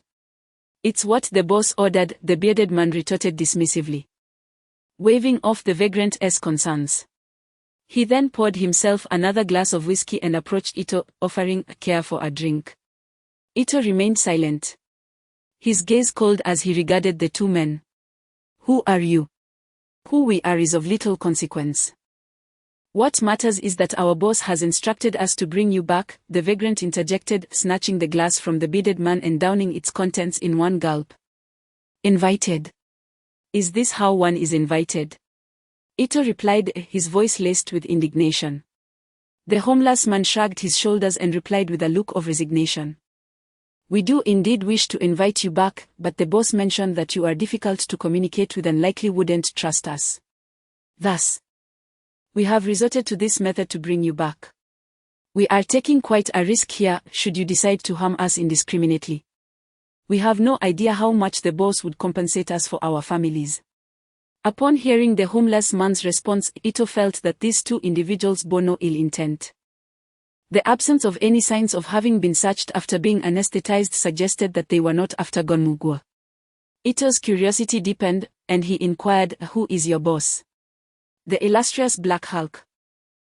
"It's what the boss ordered," the bearded man retorted dismissively, waving off the vagrant's concerns. He then poured himself another glass of whiskey and approached Ito, offering care for a drink. Ito remained silent, his gaze cold as he regarded the two men. "Who are you? Who we are is of little consequence. What matters is that our boss has instructed us to bring you back," the vagrant interjected, snatching the glass from the bearded man and downing its contents in one gulp. "Invited? Is this how one is invited?" Ito replied, his voice laced with indignation. The homeless man shrugged his shoulders and replied with a look of resignation. We do indeed wish to invite you back, but the boss mentioned that you are difficult to communicate with and likely wouldn't trust us. Thus, we have resorted to this method to bring you back. We are taking quite a risk here, should you decide to harm us indiscriminately. We have no idea how much the boss would compensate us for our families. Upon hearing the homeless man's response, Ito felt that these two individuals bore no ill intent. The absence of any signs of having been searched after being anesthetized suggested that they were not after Gonmugwa. Ito's curiosity deepened, and he inquired, "Who is your boss?" "The illustrious Black Hulk,"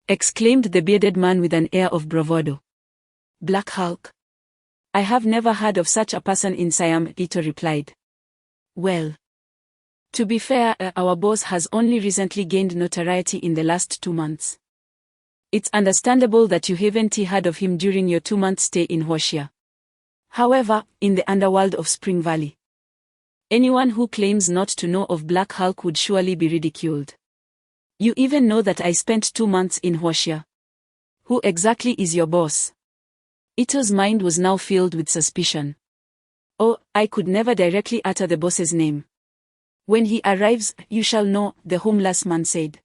exclaimed the bearded man with an air of bravado. "Black Hulk? I have never heard of such a person in Siam," Ito replied. "Well, to be fair, our boss has only recently gained notoriety in the last 2 months. It's understandable that you haven't heard of him during your 2-month stay in Hoshia. However, in the underworld of Spring Valley, anyone who claims not to know of Black Hulk would surely be ridiculed. You even know that I spent 2 months in Hoshia. Who exactly is your boss?" Ito's mind was now filled with suspicion. "Oh, I could never directly utter the boss's name. When he arrives, you shall know," the homeless man said,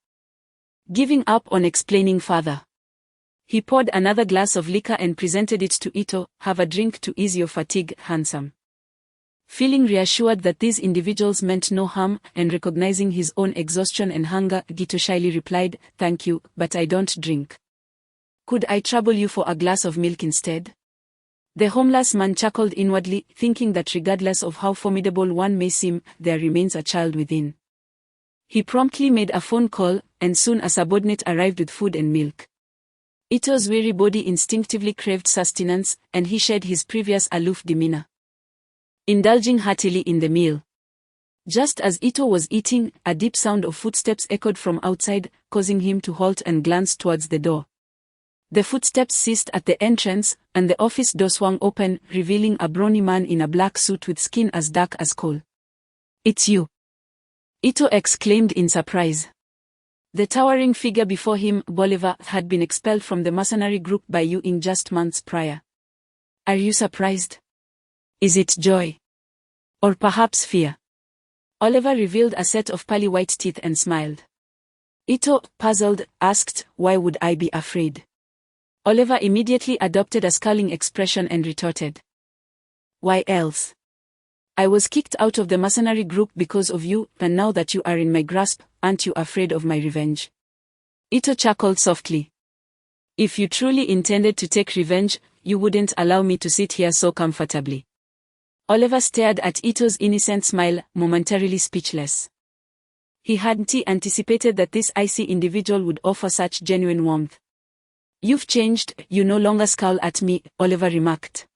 giving up on explaining further. He poured another glass of liquor and presented it to Ito. "Have a drink to ease your fatigue, handsome." Feeling reassured that these individuals meant no harm, and recognizing his own exhaustion and hunger, Ito shyly replied, "Thank you, but I don't drink. Could I trouble you for a glass of milk instead?" The homeless man chuckled inwardly, thinking that regardless of how formidable one may seem, there remains a child within. He promptly made a phone call, and soon a subordinate arrived with food and milk. Ito's weary body instinctively craved sustenance, and he shed his previous aloof demeanor, indulging heartily in the meal. Just as Ito was eating, a deep sound of footsteps echoed from outside, causing him to halt and glance towards the door. The footsteps ceased at the entrance, and the office door swung open, revealing a brawny man in a black suit with skin as dark as coal. "It's you!" Ito exclaimed in surprise. The towering figure before him, Bolivar, had been expelled from the mercenary group by Yu in just months prior. "Are you surprised? Is it joy? Or perhaps fear?" Oliver revealed a set of pearly white teeth and smiled. Ito, puzzled, asked, "Why would I be afraid?" Oliver immediately adopted a scowling expression and retorted, "Why else? I was kicked out of the mercenary group because of you, and now that you are in my grasp, aren't you afraid of my revenge?" Ito chuckled softly. "If you truly intended to take revenge, you wouldn't allow me to sit here so comfortably." Oliver stared at Ito's innocent smile, momentarily speechless. He hadn't anticipated that this icy individual would offer such genuine warmth. "You've changed, you no longer scowl at me," Oliver remarked.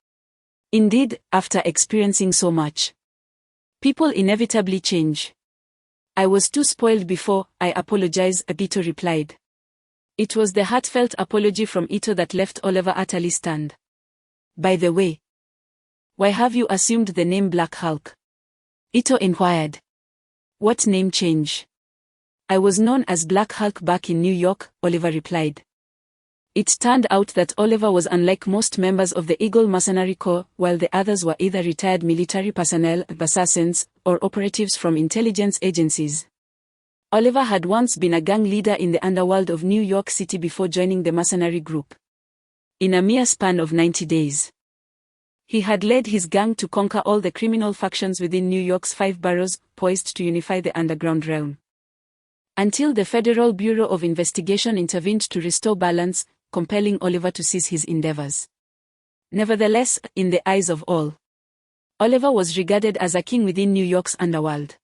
"Indeed, after experiencing so much, people inevitably change." "I was too spoiled before, I apologize," Ito replied. It was the heartfelt apology from Ito that left Oliver utterly stunned. "By the way, why have you assumed the name Black Hulk?" Ito inquired. "What name change?" "I was known as Black Hulk back in New York," Oliver replied. It turned out that Oliver was unlike most members of the Eagle Mercenary Corps, while the others were either retired military personnel, assassins, or operatives from intelligence agencies. Oliver had once been a gang leader in the underworld of New York City before joining the mercenary group. In a mere span of 90 days, he had led his gang to conquer all the criminal factions within New York's 5 boroughs, poised to unify the underground realm. Until the Federal Bureau of Investigation intervened to restore balance, compelling Oliver to cease his endeavors. Nevertheless, in the eyes of all, Oliver was regarded as a king within New York's underworld.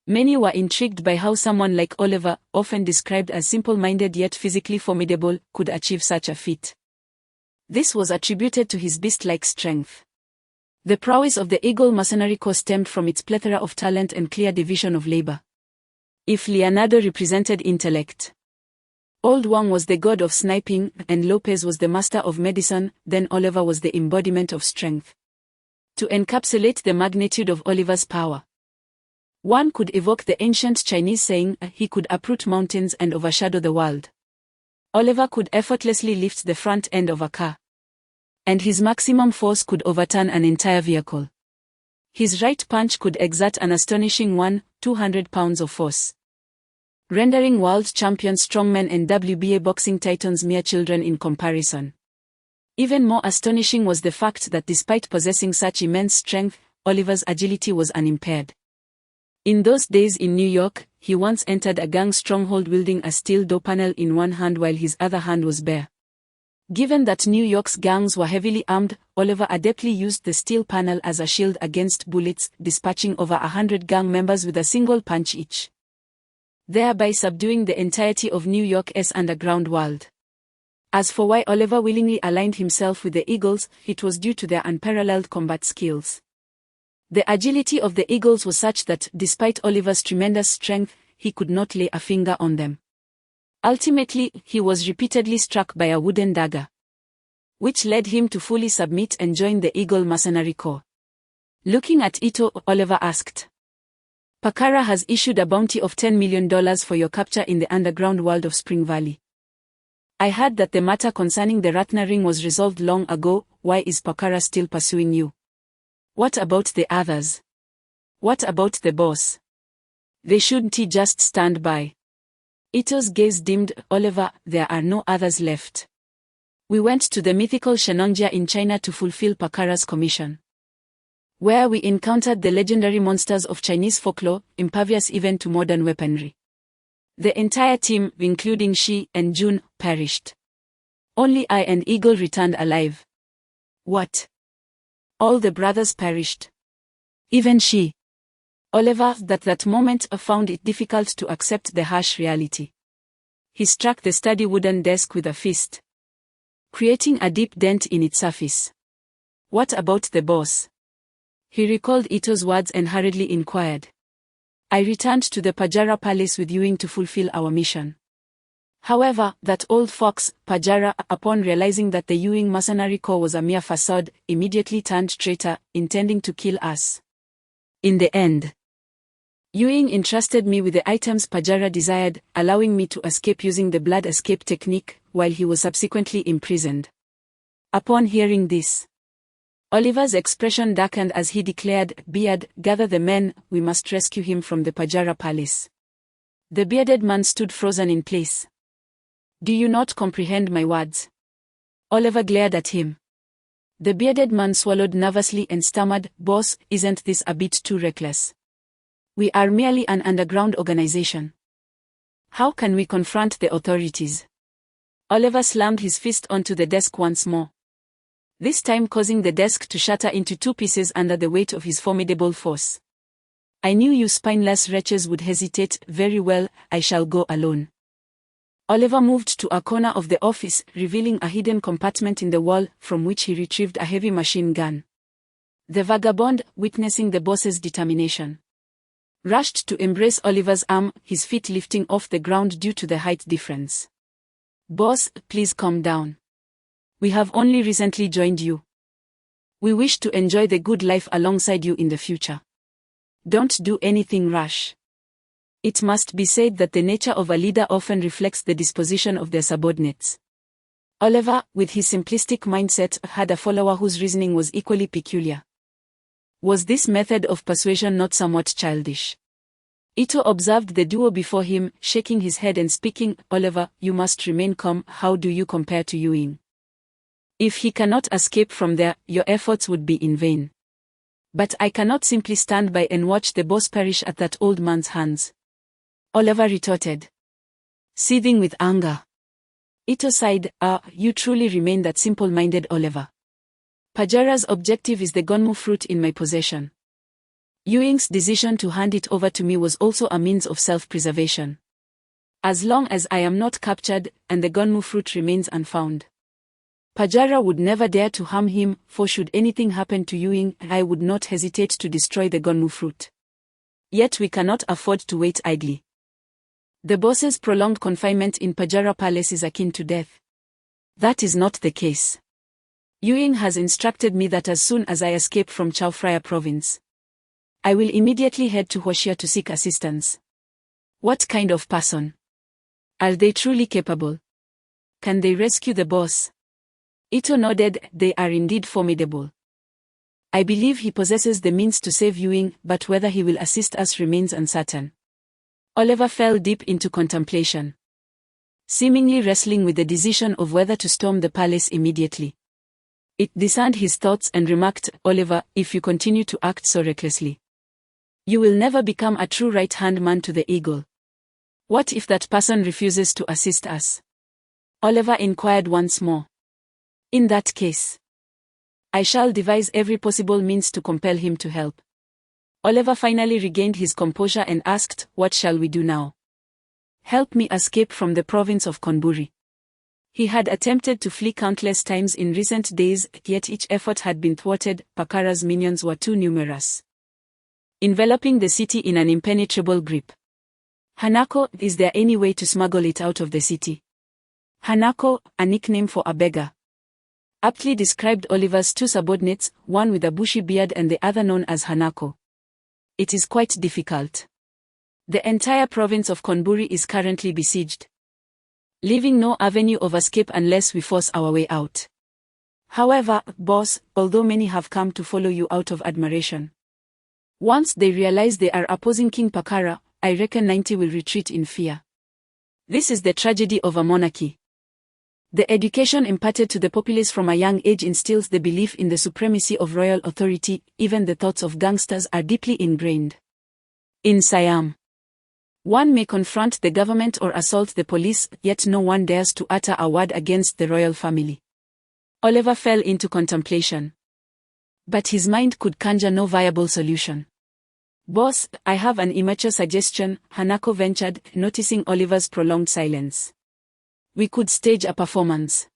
Many were intrigued by how someone like Oliver, often described as simple-minded yet physically formidable, could achieve such a feat. This was attributed to his beast-like strength. The prowess of the Eagle Mercenary Corps stemmed from its plethora of talent and clear division of labor. If Leonardo represented intellect, Old Wang was the god of sniping, and Lopez was the master of medicine, then Oliver was the embodiment of strength. To encapsulate the magnitude of Oliver's power, one could evoke the ancient Chinese saying, "He could uproot mountains and overshadow the world." Oliver could effortlessly lift the front end of a car. And his maximum force could overturn an entire vehicle. His right punch could exert an astonishing 200 pounds of force, rendering world champion strongmen and WBA boxing titans mere children in comparison. Even more astonishing was the fact that despite possessing such immense strength, Oliver's agility was unimpaired. In those days in New York, he once entered a gang stronghold wielding a steel door panel in one hand while his other hand was bare. Given that New York's gangs were heavily armed, Oliver adeptly used the steel panel as a shield against bullets, dispatching over 100 gang members with a single punch each, thereby subduing the entirety of New York's underground world. As for why Oliver willingly aligned himself with the Eagles, it was due to their unparalleled combat skills. The agility of the Eagles was such that, despite Oliver's tremendous strength, he could not lay a finger on them. Ultimately, he was repeatedly struck by a wooden dagger, which led him to fully submit and join the Eagle Mercenary Corps. Looking at Ito, Oliver asked, "Pakara has issued a bounty of $10 million for your capture in the underground world of Spring Valley. I heard that the matter concerning the Ratna Ring was resolved long ago. Why is Pakara still pursuing you? What about the others? What about the boss? They shouldn't just stand by?" Ito's gaze dimmed. "Oliver, there are no others left. We went to the mythical Shenongjia in China to fulfill Pakara's commission, where we encountered the legendary monsters of Chinese folklore, impervious even to modern weaponry. The entire team, including Shi and Jun, perished. Only I and Eagle returned alive." "What? All the brothers perished? Even Shi?" Oliver, at that moment, found it difficult to accept the harsh reality. He struck the sturdy wooden desk with a fist, creating a deep dent in its surface. "What about the boss?" He recalled Ito's words and hurriedly inquired. "I returned to the Pajara Palace with Ewing to fulfill our mission. However, that old fox, Pajara, upon realizing that the Ewing Mercenary Corps was a mere facade, immediately turned traitor, intending to kill us. In the end, Ewing entrusted me with the items Pajara desired, allowing me to escape using the blood escape technique, while he was subsequently imprisoned." Upon hearing this, Oliver's expression darkened as he declared, "Beard, gather the men, we must rescue him from the Pajara Palace." The bearded man stood frozen in place. "Do you not comprehend my words?" Oliver glared at him. The bearded man swallowed nervously and stammered, "Boss, isn't this a bit too reckless? We are merely an underground organization. How can we confront the authorities?" Oliver slammed his fist onto the desk once more, this time causing the desk to shatter into two pieces under the weight of his formidable force. "I knew you spineless wretches would hesitate. Very well, I shall go alone." Oliver moved to a corner of the office, revealing a hidden compartment in the wall, from which he retrieved a heavy machine gun. The vagabond, witnessing the boss's determination, rushed to embrace Oliver's arm, his feet lifting off the ground due to the height difference. "Boss, please calm down. We have only recently joined you. We wish to enjoy the good life alongside you in the future. Don't do anything rash." It must be said that the nature of a leader often reflects the disposition of their subordinates. Oliver, with his simplistic mindset, had a follower whose reasoning was equally peculiar. Was this method of persuasion not somewhat childish? Ito observed the duo before him, shaking his head and speaking, "Oliver, you must remain calm. How do you compare to Ewing? If he cannot escape from there, your efforts would be in vain. But I cannot simply stand by and watch the boss perish at that old man's hands," Oliver retorted, seething with anger. Ito sighed, You truly remain that simple-minded, Oliver. Pajara's objective is the Gonmu fruit in my possession. Ewing's decision to hand it over to me was also a means of self-preservation. As long as I am not captured, and the Gonmu fruit remains unfound, Pajara would never dare to harm him, for should anything happen to Ewing, I would not hesitate to destroy the Gonmu fruit. Yet we cannot afford to wait idly. The boss's prolonged confinement in Pajara Palace is akin to death. That is not the case. Ewing has instructed me that as soon as I escape from Chao Phraya province, I will immediately head to Hoshia to seek assistance. What kind of person? Are they truly capable? Can they rescue the boss? Ito nodded. They are indeed formidable. I believe he possesses the means to save Ewing, but whether he will assist us remains uncertain. Oliver fell deep into contemplation, seemingly wrestling with the decision of whether to storm the palace immediately. It discerned his thoughts and remarked, Oliver, if you continue to act so recklessly, you will never become a true right-hand man to the eagle. What if that person refuses to assist us? Oliver inquired once more. In that case, I shall devise every possible means to compel him to help. Oliver finally regained his composure and asked, what shall we do now? Help me escape from the province of Konburi. He had attempted to flee countless times in recent days, yet each effort had been thwarted. Pakara's minions were too numerous, enveloping the city in an impenetrable grip. Hanako, is there any way to smuggle it out of the city? Hanako, a nickname for a beggar, aptly described Oliver's two subordinates, one with a bushy beard and the other known as Hanako. It is quite difficult. The entire province of Konburi is currently besieged, leaving no avenue of escape unless we force our way out. However, boss, although many have come to follow you out of admiration, once they realize they are opposing King Pakara, I reckon 90 will retreat in fear. This is the tragedy of a monarchy. The education imparted to the populace from a young age instills the belief in the supremacy of royal authority. Even the thoughts of gangsters are deeply ingrained. In Siam, one may confront the government or assault the police, yet no one dares to utter a word against the royal family. Oliver fell into contemplation, but his mind could conjure no viable solution. Boss, I have an immature suggestion, Hanako ventured, noticing Oliver's prolonged silence. We could stage a performance.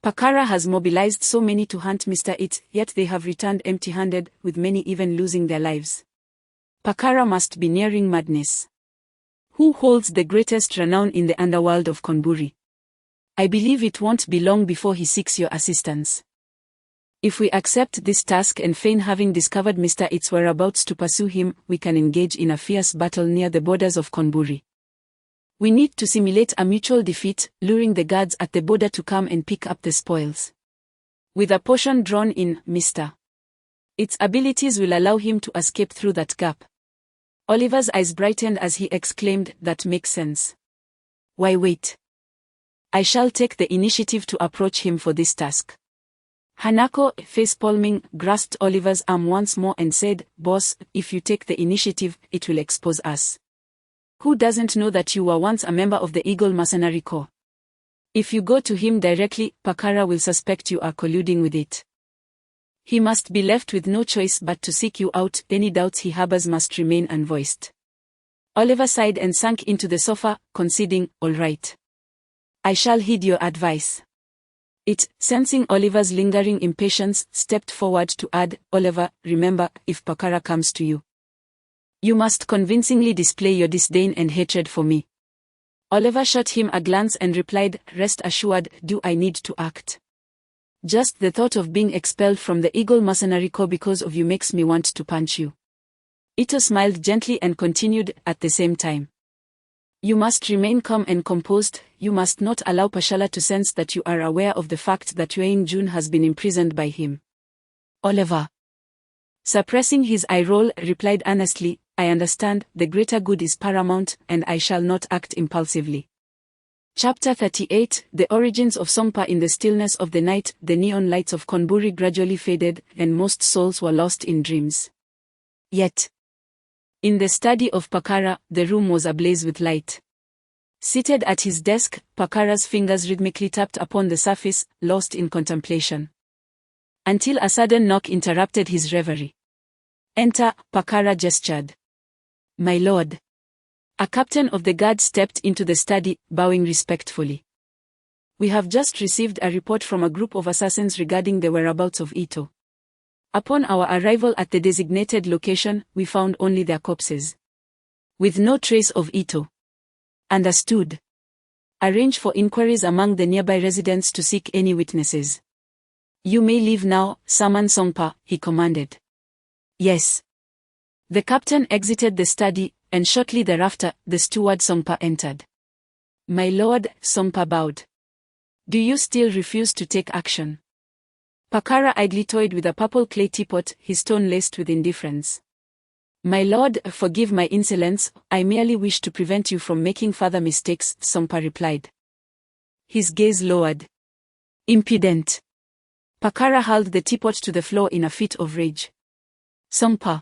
Pakara has mobilized so many to hunt Mr. It, yet they have returned empty-handed, with many even losing their lives. Pakara must be nearing madness. Who holds the greatest renown in the underworld of Konburi? I believe it won't be long before he seeks your assistance. If we accept this task and feign having discovered Mr. It's whereabouts to pursue him, we can engage in a fierce battle near the borders of Konburi. We need to simulate a mutual defeat, luring the guards at the border to come and pick up the spoils. With a portion drawn in, Mr. Its abilities will allow him to escape through that gap. Oliver's eyes brightened as he exclaimed, that makes sense. Why wait? I shall take the initiative to approach him for this task. Hanako, face-palming, grasped Oliver's arm once more and said, Boss, if you take the initiative, it will expose us. Who doesn't know that you were once a member of the Eagle Mercenary Corps? If you go to him directly, Pakara will suspect you are colluding with it. He must be left with no choice but to seek you out. Any doubts he harbors must remain unvoiced. Oliver sighed and sank into the sofa, conceding, all right. I shall heed your advice. It, sensing Oliver's lingering impatience, stepped forward to add, Oliver, remember, if Pakara comes to you, you must convincingly display your disdain and hatred for me. Oliver shot him a glance and replied, rest assured, do I need to act? Just the thought of being expelled from the Eagle Mercenary Corps because of you makes me want to punch you. Ito smiled gently and continued, at the same time, you must remain calm and composed. You must not allow Pashala to sense that you are aware of the fact that Yuan Jun has been imprisoned by him. Oliver, suppressing his eye roll, replied earnestly, I understand, the greater good is paramount, and I shall not act impulsively. Chapter 38, The Origins of Songpa. In the stillness of the night, the neon lights of Konburi gradually faded, and most souls were lost in dreams. Yet, in the study of Pakara, the room was ablaze with light. Seated at his desk, Pakara's fingers rhythmically tapped upon the surface, lost in contemplation, until a sudden knock interrupted his reverie. Enter, Pakara gestured. My lord. A captain of the guard stepped into the study, bowing respectfully. We have just received a report from a group of assassins regarding the whereabouts of Ito. Upon our arrival at the designated location, we found only their corpses, with no trace of Ito. Understood. Arrange for inquiries among the nearby residents to seek any witnesses. You may leave now, summon Songpa, he commanded. Yes. The captain exited the study, and shortly thereafter, the steward Songpa entered. My lord, Songpa bowed. Do you still refuse to take action? Pakara idly toyed with a purple clay teapot, his tone laced with indifference. My lord, forgive my insolence, I merely wish to prevent you from making further mistakes, Songpa replied. His gaze lowered. Impudent. Pakara hurled the teapot to the floor in a fit of rage. Songpa.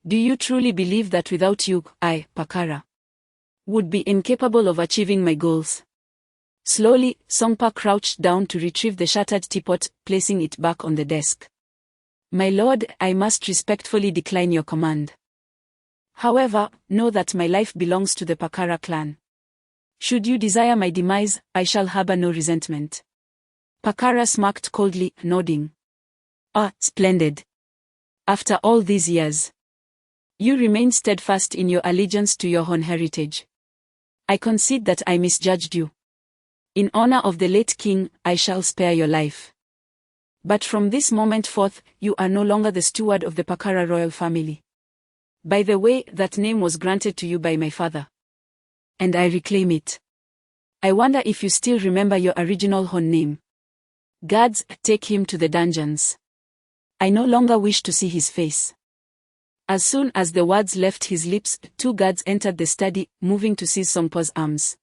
Do you truly believe that without you, I, Pakara, would be incapable of achieving my goals? Slowly, Songpa crouched down to retrieve the shattered teapot, placing it back on the desk. My lord, I must respectfully decline your command. However, know that my life belongs to the Pakara clan. Should you desire my demise, I shall harbor no resentment. Pakara smirked coldly, nodding. Ah, splendid. After all these years, you remain steadfast in your allegiance to your own heritage. I concede that I misjudged you. In honor of the late king, I shall spare your life. But from this moment forth, you are no longer the steward of the Pakara royal family. By the way, that name was granted to you by my father. And I reclaim it. I wonder if you still remember your original own name. Guards, take him to the dungeons. I no longer wish to see his face. As soon as the words left his lips, 2 guards entered the study, moving to seize Songpa's arms.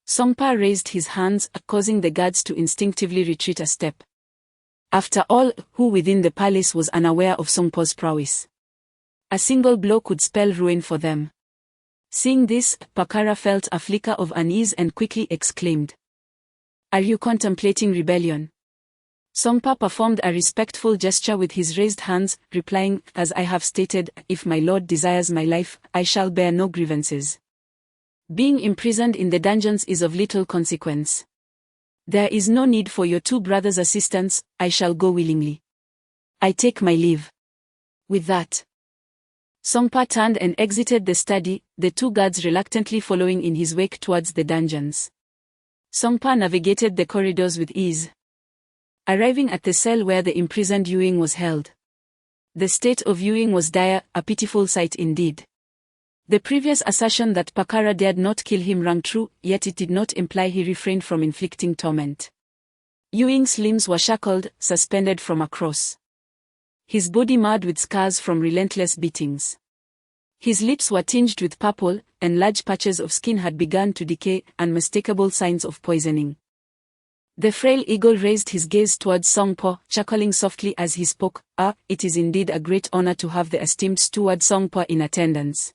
Songpa raised his hands, causing the guards to instinctively retreat a step. After all, who within the palace was unaware of Songpa's prowess? A single blow could spell ruin for them. Seeing this, Pakara felt a flicker of unease and quickly exclaimed. Are you contemplating rebellion? Songpa performed a respectful gesture with his raised hands, replying, as I have stated, if my lord desires my life, I shall bear no grievances. Being imprisoned in the dungeons is of little consequence. There is no need for your 2 brothers' assistance, I shall go willingly. I take my leave. With that, Songpa turned and exited the study, the 2 guards reluctantly following in his wake towards the dungeons. Songpa navigated the corridors with ease, arriving at the cell where the imprisoned Yuing was held. The state of Yuing was dire, a pitiful sight indeed. The previous assertion that Pakara dared not kill him rang true, yet it did not imply he refrained from inflicting torment. Yuing's limbs were shackled, suspended from a cross. His body marred with scars from relentless beatings. His lips were tinged with purple, and large patches of skin had begun to decay, unmistakable signs of poisoning. The frail eagle raised his gaze towards Songpa, chuckling softly as he spoke. Ah, it is indeed a great honor to have the esteemed steward Songpa in attendance.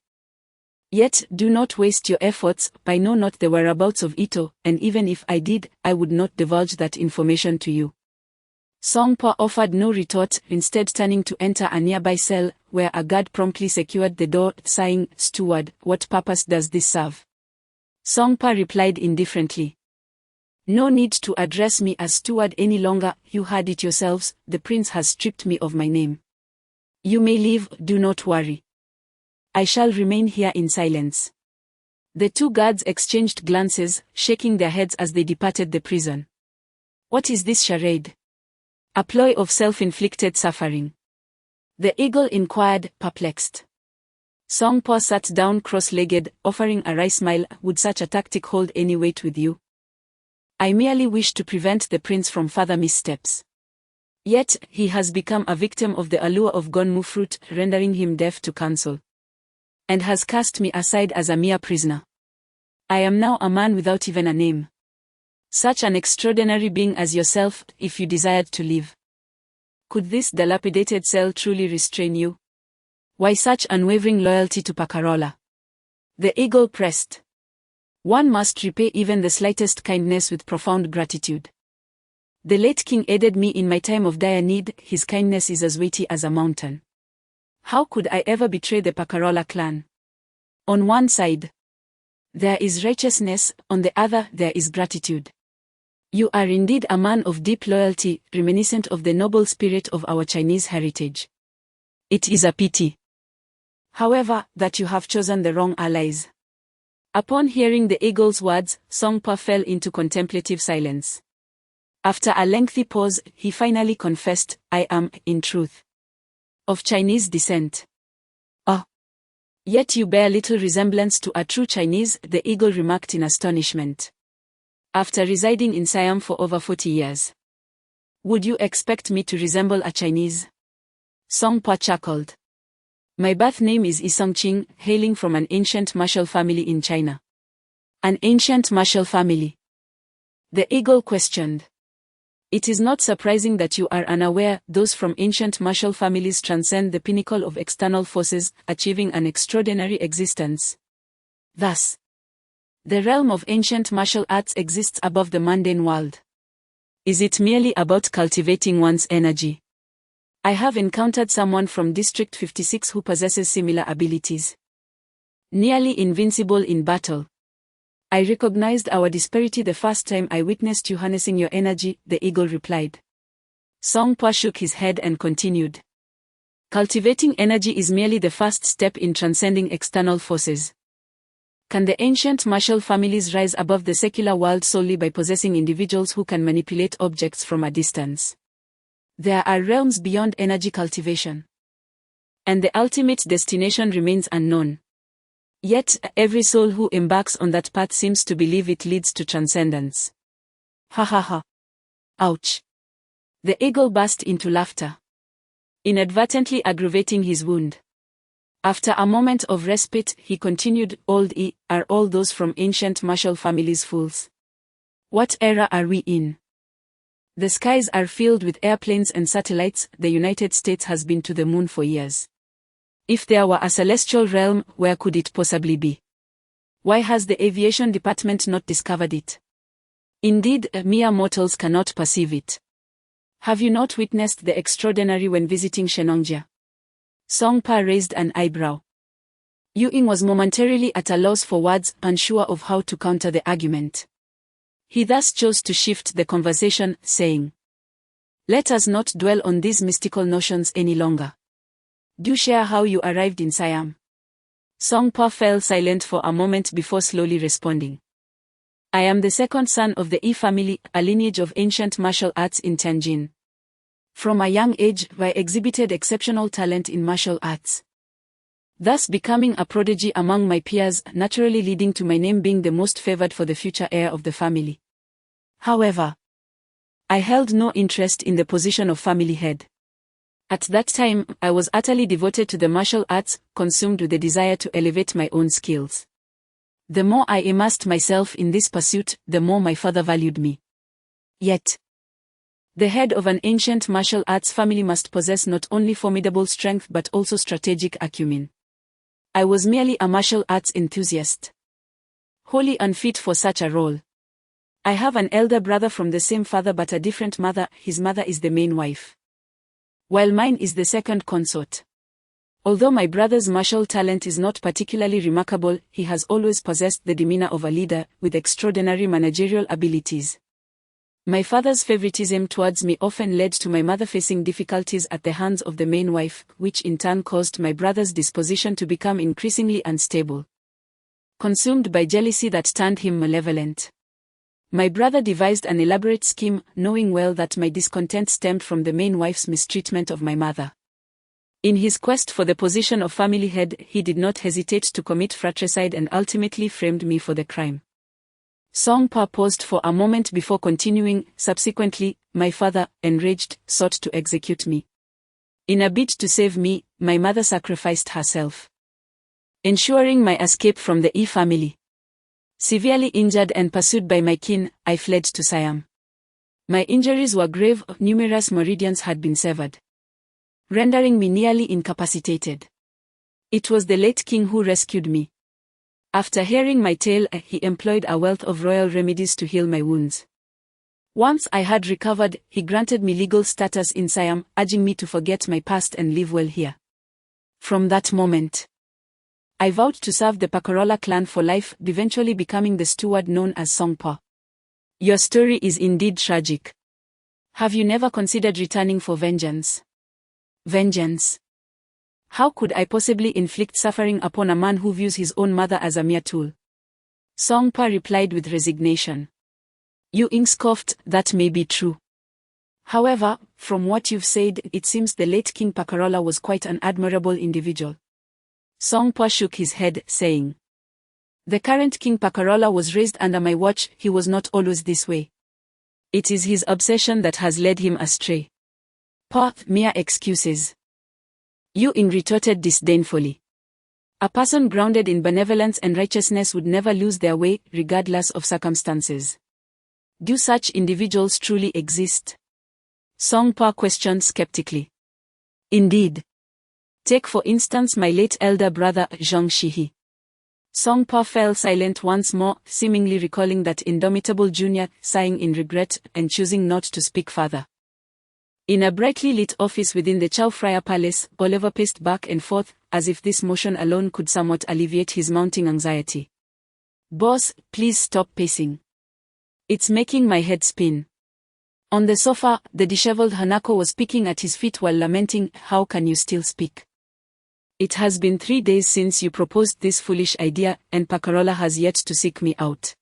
Yet, do not waste your efforts, I know not the whereabouts of Ito, and even if I did, I would not divulge that information to you. Songpa offered no retort, instead turning to enter a nearby cell, where a guard promptly secured the door, sighing, Steward, what purpose does this serve? Songpa replied indifferently. No need to address me as steward any longer, you heard it yourselves, the prince has stripped me of my name. You may leave, do not worry. I shall remain here in silence. The 2 guards exchanged glances, shaking their heads as they departed the prison. What is this charade? A ploy of self-inflicted suffering? The eagle inquired, perplexed. Songpa sat down cross-legged, offering a wry smile. Would such a tactic hold any weight with you? I merely wish to prevent the prince from further missteps. Yet, he has become a victim of the allure of Gonmu fruit, rendering him deaf to counsel, and has cast me aside as a mere prisoner. I am now a man without even a name. Such an extraordinary being as yourself, if you desired to live. Could this dilapidated cell truly restrain you? Why such unwavering loyalty to Pakarola? The eagle pressed. One must repay even the slightest kindness with profound gratitude. The late king aided me in my time of dire need, his kindness is as weighty as a mountain. How could I ever betray the Pakarola clan? On one side, there is righteousness, on the other there is gratitude. You are indeed a man of deep loyalty, reminiscent of the noble spirit of our Chinese heritage. It is a pity, however, that you have chosen the wrong allies. Upon hearing the eagle's words, Songpa fell into contemplative silence. After a lengthy pause, he finally confessed, I am, in truth, of Chinese descent. Oh. Yet you bear little resemblance to a true Chinese, the eagle remarked in astonishment. after residing in Siam for over 40 years. Would you expect me to resemble a Chinese? Songpa chuckled. My birth name is Isongqing, hailing from an ancient martial family in China. An ancient martial family? The eagle questioned. It is not surprising that you are unaware, those from ancient martial families transcend the pinnacle of external forces, achieving an extraordinary existence. Thus, the realm of ancient martial arts exists above the mundane world. Is it merely about cultivating one's energy? I have encountered someone from District 56 who possesses similar abilities. Nearly invincible in battle. I recognized our disparity the first time I witnessed you harnessing your energy, the eagle replied. Songpa shook his head and continued. Cultivating energy is merely the first step in transcending external forces. Can the ancient martial families rise above the secular world solely by possessing individuals who can manipulate objects from a distance? There are realms beyond energy cultivation. And the ultimate destination remains unknown. Yet, every soul who embarks on that path seems to believe it leads to transcendence. Ha ha ha. Ouch. The eagle burst into laughter, inadvertently aggravating his wound. After a moment of respite, he continued, Are all those from ancient martial families fools? What era are we in? The skies are filled with airplanes and satellites. The United States has been to the moon for years. If there were a celestial realm, where could it possibly be? Why has the aviation department not discovered it? Indeed, mere mortals cannot perceive it. Have you not witnessed the extraordinary when visiting Shenongjia? Songpa raised an eyebrow. Yu Ying was momentarily at a loss for words, unsure of how to counter the argument. He thus chose to shift the conversation, saying, Let us not dwell on these mystical notions any longer. Do share how you arrived in Siam. Songpa fell silent for a moment before slowly responding. I am the second son of the Yi family, a lineage of ancient martial arts in Tianjin. From a young age, I exhibited exceptional talent in martial arts, thus becoming a prodigy among my peers, naturally leading to my name being the most favored for the future heir of the family. However, I held no interest in the position of family head. At that time, I was utterly devoted to the martial arts, consumed with the desire to elevate my own skills. The more I immersed myself in this pursuit, the more my father valued me. Yet, the head of an ancient martial arts family must possess not only formidable strength but also strategic acumen. I was merely a martial arts enthusiast, wholly unfit for such a role. I have an elder brother from the same father but a different mother. His mother is the main wife, while mine is the second consort. Although my brother's martial talent is not particularly remarkable, he has always possessed the demeanor of a leader, with extraordinary managerial abilities. My father's favoritism towards me often led to my mother facing difficulties at the hands of the main wife, which in turn caused my brother's disposition to become increasingly unstable, consumed by jealousy that turned him malevolent. My brother devised an elaborate scheme, knowing well that my discontent stemmed from the main wife's mistreatment of my mother. In his quest for the position of family head, he did not hesitate to commit fratricide and ultimately framed me for the crime. Songpa paused for a moment before continuing. Subsequently, my father, enraged, sought to execute me. In a bid to save me, my mother sacrificed herself, ensuring my escape from the Yi family. Severely injured and pursued by my kin, I fled to Siam. My injuries were grave, numerous meridians had been severed, rendering me nearly incapacitated. It was the late king who rescued me. After hearing my tale, he employed a wealth of royal remedies to heal my wounds. Once I had recovered, he granted me legal status in Siam, urging me to forget my past and live well here. From that moment, I vowed to serve the Pakarola clan for life, eventually becoming the steward known as Songpa. Your story is indeed tragic. Have you never considered returning for vengeance? Vengeance? How could I possibly inflict suffering upon a man who views his own mother as a mere tool? Songpa replied with resignation. Yu Ying scoffed, that may be true. However, from what you've said, it seems the late King Pakarola was quite an admirable individual. Songpa shook his head, saying, The current King Pacarola was raised under my watch. He was not always this way. It is his obsession that has led him astray. Pa, mere excuses. Yu Ing retorted disdainfully. A person grounded in benevolence and righteousness would never lose their way, regardless of circumstances. Do such individuals truly exist? Song Pa questioned skeptically. Indeed. Take for instance my late elder brother, Zhang Shihi. Song Pa fell silent once more, seemingly recalling that indomitable junior, sighing in regret, and choosing not to speak further. In a brightly lit office within the Chow Fryer Palace, Oliver paced back and forth, as if this motion alone could somewhat alleviate his mounting anxiety. Boss, please stop pacing. It's making my head spin. On the sofa, the disheveled Hanako was picking at his feet while lamenting, how can you still speak? It has been 3 days since you proposed this foolish idea, and Pacarola has yet to seek me out.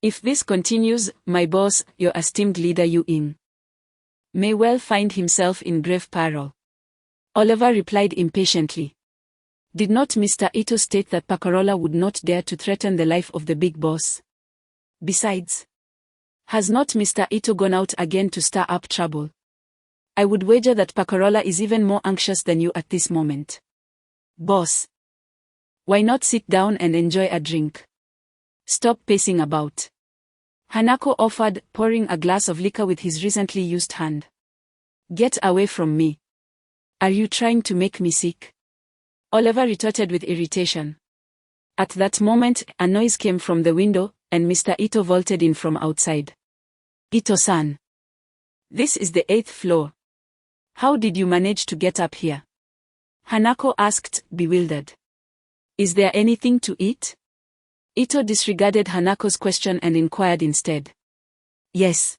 If this continues, my boss, your esteemed leader Yu Ing, may well find himself in grave peril. Oliver replied impatiently. Did not Mr. Ito state that Pacarola would not dare to threaten the life of the big boss? Besides, has not Mr. Ito gone out again to stir up trouble? I would wager that Pacarola is even more anxious than you at this moment. Boss, why not sit down and enjoy a drink? Stop pacing about. Hanako offered, pouring a glass of liquor with his recently used hand. Get away from me. Are you trying to make me sick? Oliver retorted with irritation. At that moment, a noise came from the window, and Mr. Ito vaulted in from outside. Ito-san. This is the 8th floor. How did you manage to get up here? Hanako asked, bewildered. Is there anything to eat? Ito disregarded Hanako's question and inquired instead. Yes.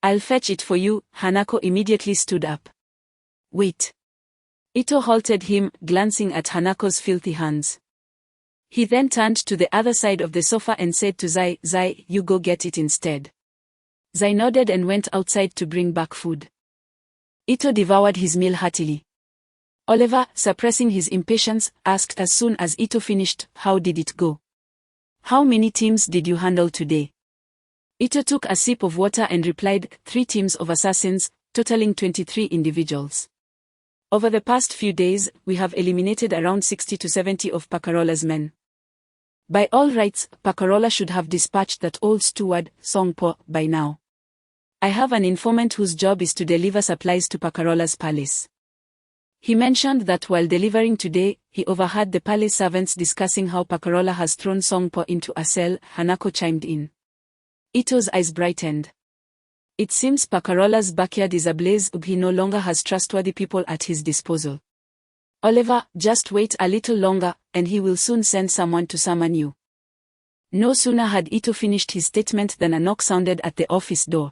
I'll fetch it for you. Hanako immediately stood up. Wait. Ito halted him, glancing at Hanako's filthy hands. He then turned to the other side of the sofa and said to Zai, Zai, you go get it instead. Zai nodded and went outside to bring back food. Ito devoured his meal heartily. Oliver, suppressing his impatience, asked as soon as Ito finished, how did it go? How many teams did you handle today? Ito took a sip of water and replied, 3 teams of assassins, totaling 23 individuals. Over the past few days, we have eliminated around 60 to 70 of Pacarola's men. By all rights, Pacarola should have dispatched that old steward, Song Po, by now. I have an informant whose job is to deliver supplies to Pacarola's palace. He mentioned that while delivering today, he overheard the palace servants discussing how Pacarola has thrown Song Po into a cell. Hanako chimed in. Ito's eyes brightened. It seems Pacarola's backyard is ablaze. He no longer has trustworthy people at his disposal. Oliver, just wait a little longer, and he will soon send someone to summon you. No sooner had Ito finished his statement than a knock sounded at the office door.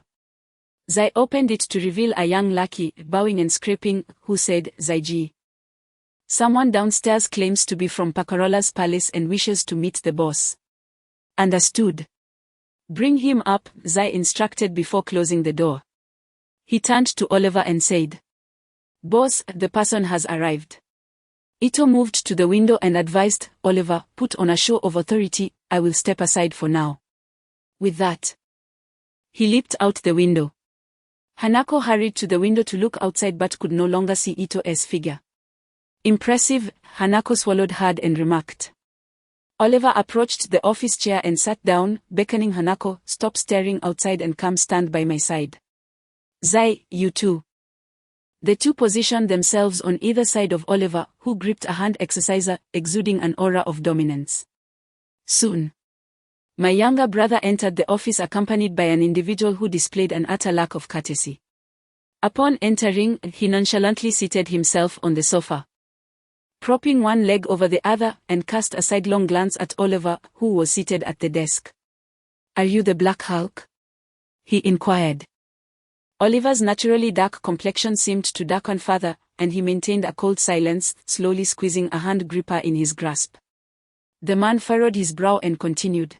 Zai opened it to reveal a young lackey, bowing and scraping, who said, Zaiji. Someone downstairs claims to be from Pacarola's palace and wishes to meet the boss. Understood. Bring him up, Zai instructed before closing the door. He turned to Oliver and said, Boss, the person has arrived. Ito moved to the window and advised, Oliver, put on a show of authority, I will step aside for now. With that, he leaped out the window. Hanako hurried to the window to look outside but could no longer see Ito's figure. Impressive, Hanako swallowed hard and remarked. Oliver approached the office chair and sat down, beckoning Hanako, stop staring outside and come stand by my side. Zai, you too. The two positioned themselves on either side of Oliver, who gripped a hand exerciser, exuding an aura of dominance. Soon, my younger brother entered the office accompanied by an individual who displayed an utter lack of courtesy. Upon entering, he nonchalantly seated himself on the sofa, propping one leg over the other, and cast a sidelong glance at Oliver, who was seated at the desk. Are you the Black Hulk? He inquired. Oliver's naturally dark complexion seemed to darken further, and he maintained a cold silence, slowly squeezing a hand gripper in his grasp. The man furrowed his brow and continued.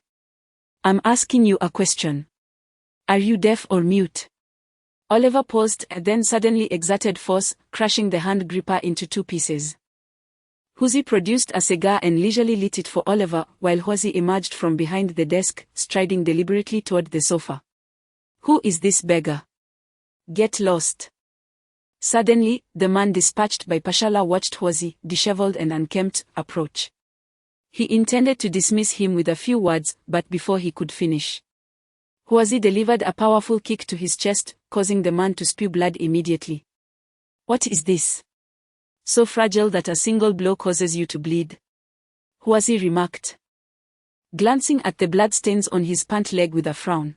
I'm asking you a question. Are you deaf or mute? Oliver paused, then suddenly exerted force, crushing the hand gripper into 2 pieces. Huzi produced a cigar and leisurely lit it for Oliver, while Huzi emerged from behind the desk, striding deliberately toward the sofa. "Who is this beggar? Get lost." Suddenly, the man dispatched by Pashala watched Huzi, disheveled and unkempt, approach. He intended to dismiss him with a few words, but before he could finish, Huzi delivered a powerful kick to his chest, causing the man to spew blood immediately. "What is this? So fragile that a single blow causes you to bleed?" Huzi remarked, glancing at the bloodstains on his pant leg with a frown.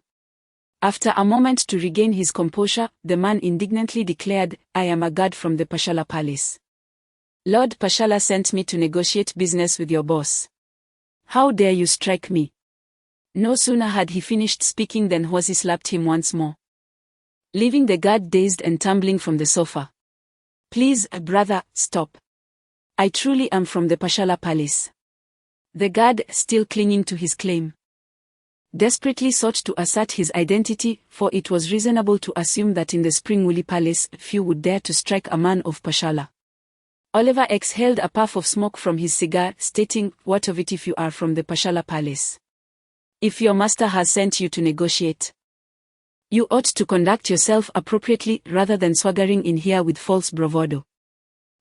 After a moment to regain his composure, the man indignantly declared, "I am a guard from the Pashala Palace. Lord Pashala sent me to negotiate business with your boss. How dare you strike me?" No sooner had he finished speaking than Huzi slapped him once more, leaving the guard dazed and tumbling from the sofa. "Please, brother, stop. I truly am from the Pashala Palace." The guard, still clinging to his claim, desperately sought to assert his identity, for it was reasonable to assume that in the Springwoolly Palace few would dare to strike a man of Pashala. Oliver exhaled a puff of smoke from his cigar, stating, "What of it if you are from the Pashala Palace? If your master has sent you to negotiate, you ought to conduct yourself appropriately rather than swaggering in here with false bravado.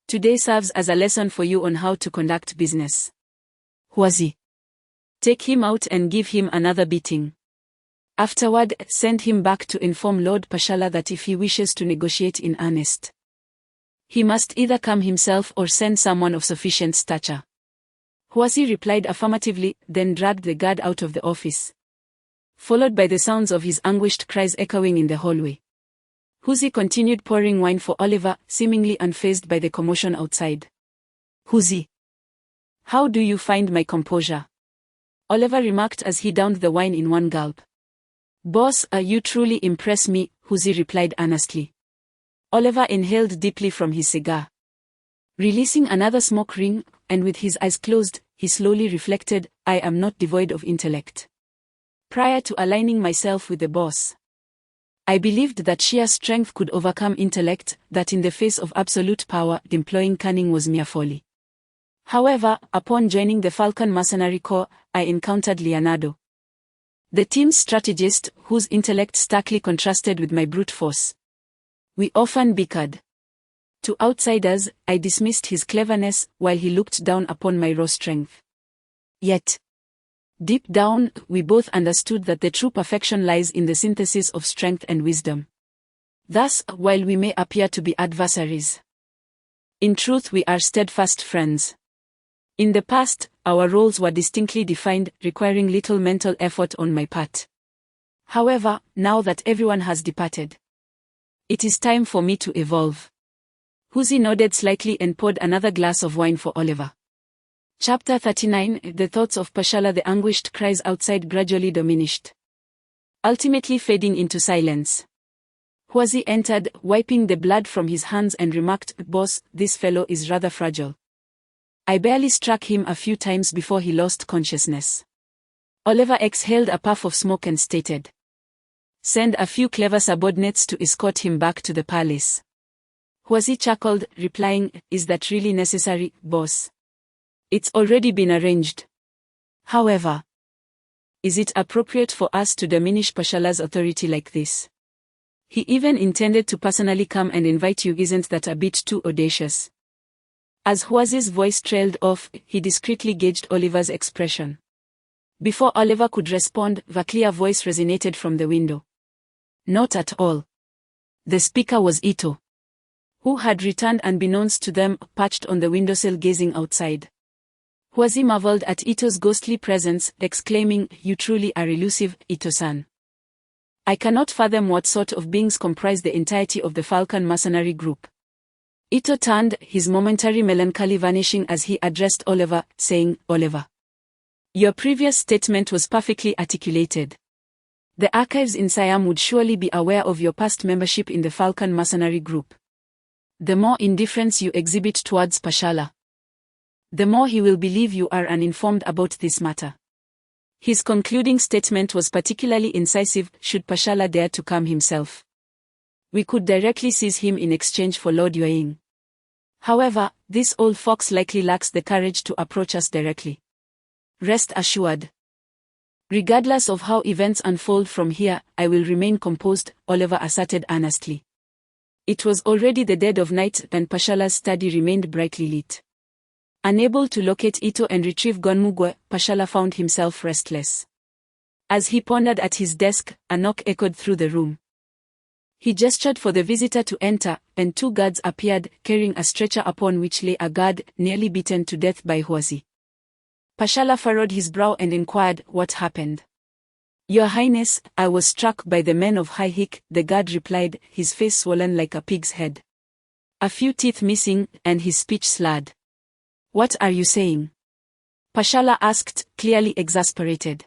Today serves as a lesson for you on how to conduct business. Huzi, take him out and give him another beating. Afterward, send him back to inform Lord Pashala that if he wishes to negotiate in earnest, he must either come himself or send someone of sufficient stature." Huzi replied affirmatively, then dragged the guard out of the office, followed by the sounds of his anguished cries echoing in the hallway. Huzi continued pouring wine for Oliver, seemingly unfazed by the commotion outside. "Huzi, how do you find my composure?" Oliver remarked as he downed the wine in one gulp. "Boss, you truly impress me," Huzi replied earnestly. Oliver inhaled deeply from his cigar, releasing another smoke ring, and with his eyes closed, he slowly reflected, "I am not devoid of intellect. Prior to aligning myself with the boss, I believed that sheer strength could overcome intellect, that in the face of absolute power, employing cunning was mere folly. However, upon joining the Falcon Mercenary Corps, I encountered Leonardo, the team's strategist, whose intellect starkly contrasted with my brute force. We often bickered. To outsiders, I dismissed his cleverness, while he looked down upon my raw strength. Yet, deep down, we both understood that the true perfection lies in the synthesis of strength and wisdom. Thus, while we may appear to be adversaries, in truth we are steadfast friends. In the past, our roles were distinctly defined, requiring little mental effort on my part. However, now that everyone has departed, it is time for me to evolve." Huzi nodded slightly and poured another glass of wine for Oliver. Chapter 39. The thoughts of Pashala. The anguished cries outside gradually diminished, ultimately fading into silence. Huzi entered, wiping the blood from his hands, and remarked, "Boss, this fellow is rather fragile. I barely struck him a few times before he lost consciousness." Oliver exhaled a puff of smoke and stated, "Send a few clever subordinates to escort him back to the palace." Huzi chuckled, replying, "Is that really necessary, boss? It's already been arranged. However, is it appropriate for us to diminish Pashala's authority like this? He even intended to personally come and invite you. Isn't that a bit too audacious?" As Huzi's voice trailed off, he discreetly gauged Oliver's expression. Before Oliver could respond, the clear voice resonated from the window. Not at all. The speaker was Ito, who had returned unbeknownst to them, perched on the windowsill gazing outside. Huzi marveled at Ito's ghostly presence, exclaiming, "You truly are elusive, Ito-san. I cannot fathom what sort of beings comprise the entirety of the Falcon mercenary group." Ito turned, his momentary melancholy vanishing as he addressed Oliver, saying, "Oliver, your previous statement was perfectly articulated. The archives in Siam would surely be aware of your past membership in the Falcon mercenary group. The more indifference you exhibit towards Pashala, the more he will believe you are uninformed about this matter." His concluding statement was particularly incisive. Should Pashala dare to come himself, we could directly seize him in exchange for Lord Yueying. However, this old fox likely lacks the courage to approach us directly. Rest assured. Regardless of how events unfold from here, I will remain composed, Oliver asserted earnestly. It was already the dead of night and Pashala's study remained brightly lit. Unable to locate Ito and retrieve Gonmugwe, Pashala found himself restless. As he pondered at his desk, a knock echoed through the room. He gestured for the visitor to enter, and 2 guards appeared, carrying a stretcher upon which lay a guard, nearly beaten to death by Huasi. Pashala furrowed his brow and inquired what happened. Your Highness, I was struck by the men of High Hik, the guard replied, his face swollen like a pig's head. A few teeth missing, and his speech slurred. What are you saying? Pashala asked, clearly exasperated.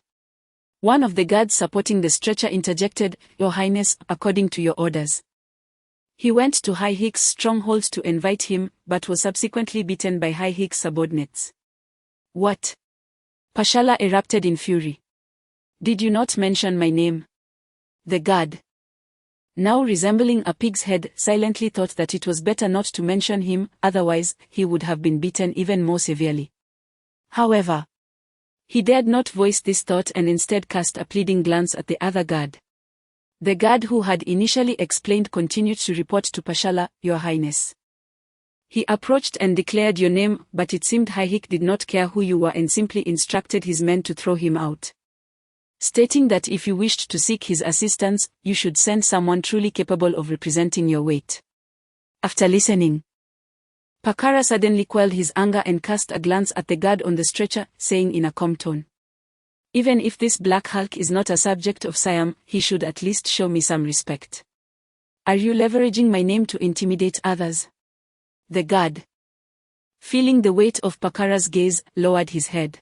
One of the guards supporting the stretcher interjected, Your Highness, according to your orders. He went to High Hik's stronghold to invite him, but was subsequently beaten by High Hik's subordinates. What? Pashala erupted in fury. Did you not mention my name? The guard, now resembling a pig's head, silently thought that it was better not to mention him, otherwise, he would have been beaten even more severely. However, he dared not voice this thought and instead cast a pleading glance at the other guard. The guard who had initially explained continued to report to Pashala, Your Highness. He approached and declared your name, but it seemed High Hik did not care who you were and simply instructed his men to throw him out, stating that if you wished to seek his assistance, you should send someone truly capable of representing your weight. After listening, Pakara suddenly quelled his anger and cast a glance at the guard on the stretcher, saying in a calm tone, Even if this Black Hulk is not a subject of Siam, he should at least show me some respect. Are you leveraging my name to intimidate others? The guard, feeling the weight of Pakara's gaze, lowered his head.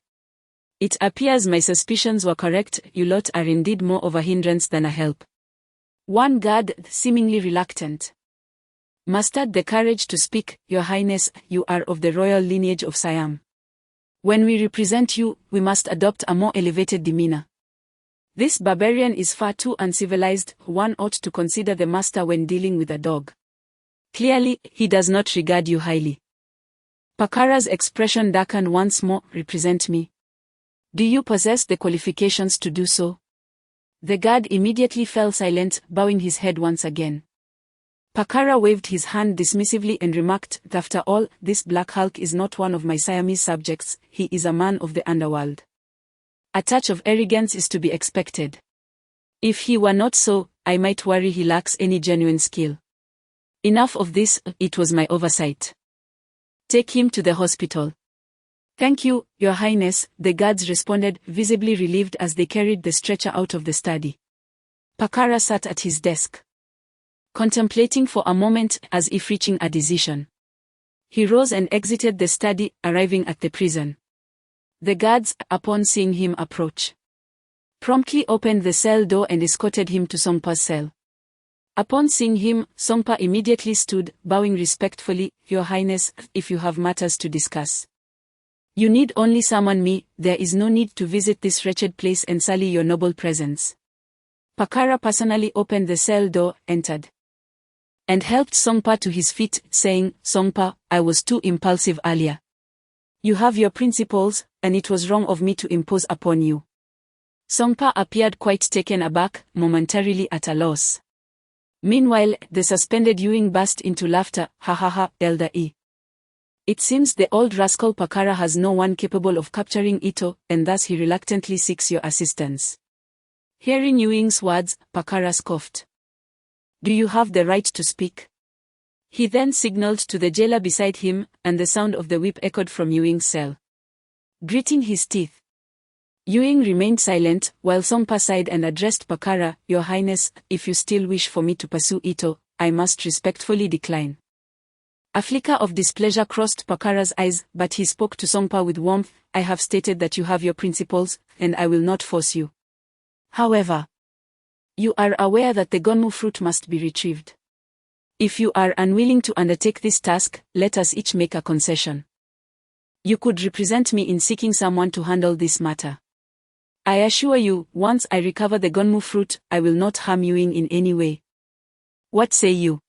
It appears my suspicions were correct, you lot are indeed more of a hindrance than a help. One guard, seemingly reluctant, mustered the courage to speak, Your Highness, you are of the royal lineage of Siam. When we represent you, we must adopt a more elevated demeanor. This barbarian is far too uncivilized, one ought to consider the master when dealing with a dog. Clearly, he does not regard you highly. Pakara's expression darkened once more, represent me. Do you possess the qualifications to do so? The guard immediately fell silent, bowing his head once again. Pakara waved his hand dismissively and remarked, After all, this Black Hulk is not one of my Siamese subjects, he is a man of the underworld. A touch of arrogance is to be expected. If he were not so, I might worry he lacks any genuine skill. Enough of this, it was my oversight. Take him to the hospital. Thank you, Your Highness, the guards responded, visibly relieved as they carried the stretcher out of the study. Pakara sat at his desk, contemplating for a moment as if reaching a decision. He rose and exited the study, arriving at the prison. The guards, upon seeing him approach, promptly opened the cell door and escorted him to Songpa's cell. Upon seeing him, Songpa immediately stood, bowing respectfully, Your Highness, if you have matters to discuss, you need only summon me, there is no need to visit this wretched place and sully your noble presence. Pakara personally opened the cell door, entered, and helped Songpa to his feet, saying, Songpa, I was too impulsive earlier. You have your principles, and it was wrong of me to impose upon you. Songpa appeared quite taken aback, momentarily at a loss. Meanwhile, the suspended Ewing burst into laughter, ha ha ha, Elder E. It seems the old rascal Pakara has no one capable of capturing Ito, and thus he reluctantly seeks your assistance. Hearing Ewing's words, Pakara scoffed. Do you have the right to speak? He then signaled to the jailer beside him, and the sound of the whip echoed from Ewing's cell. Gritting his teeth, Ewing remained silent, while Songpa sighed and addressed Pakara, Your Highness, if you still wish for me to pursue Ito, I must respectfully decline. A flicker of displeasure crossed Pakara's eyes, but he spoke to Songpa with warmth, I have stated that you have your principles, and I will not force you. However, you are aware that the Gonmu fruit must be retrieved. If you are unwilling to undertake this task, let us each make a concession. You could represent me in seeking someone to handle this matter. I assure you, once I recover the Gonmu fruit, I will not harm Ewing in any way. What say you?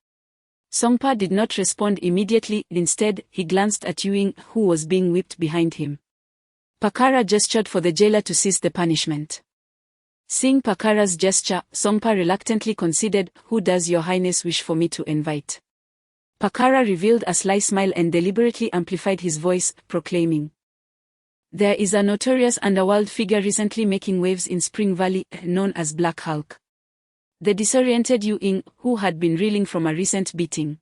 Songpa did not respond immediately, instead, he glanced at Ewing, who was being whipped behind him. Pakara gestured for the jailer to cease the punishment. Seeing Pakara's gesture, Songpa reluctantly conceded, "Who does your highness wish for me to invite?" Pakara revealed a sly smile and deliberately amplified his voice, proclaiming, "There is a notorious underworld figure recently making waves in Spring Valley, known as Black Hulk." The disoriented Ewing, who had been reeling from a recent beating,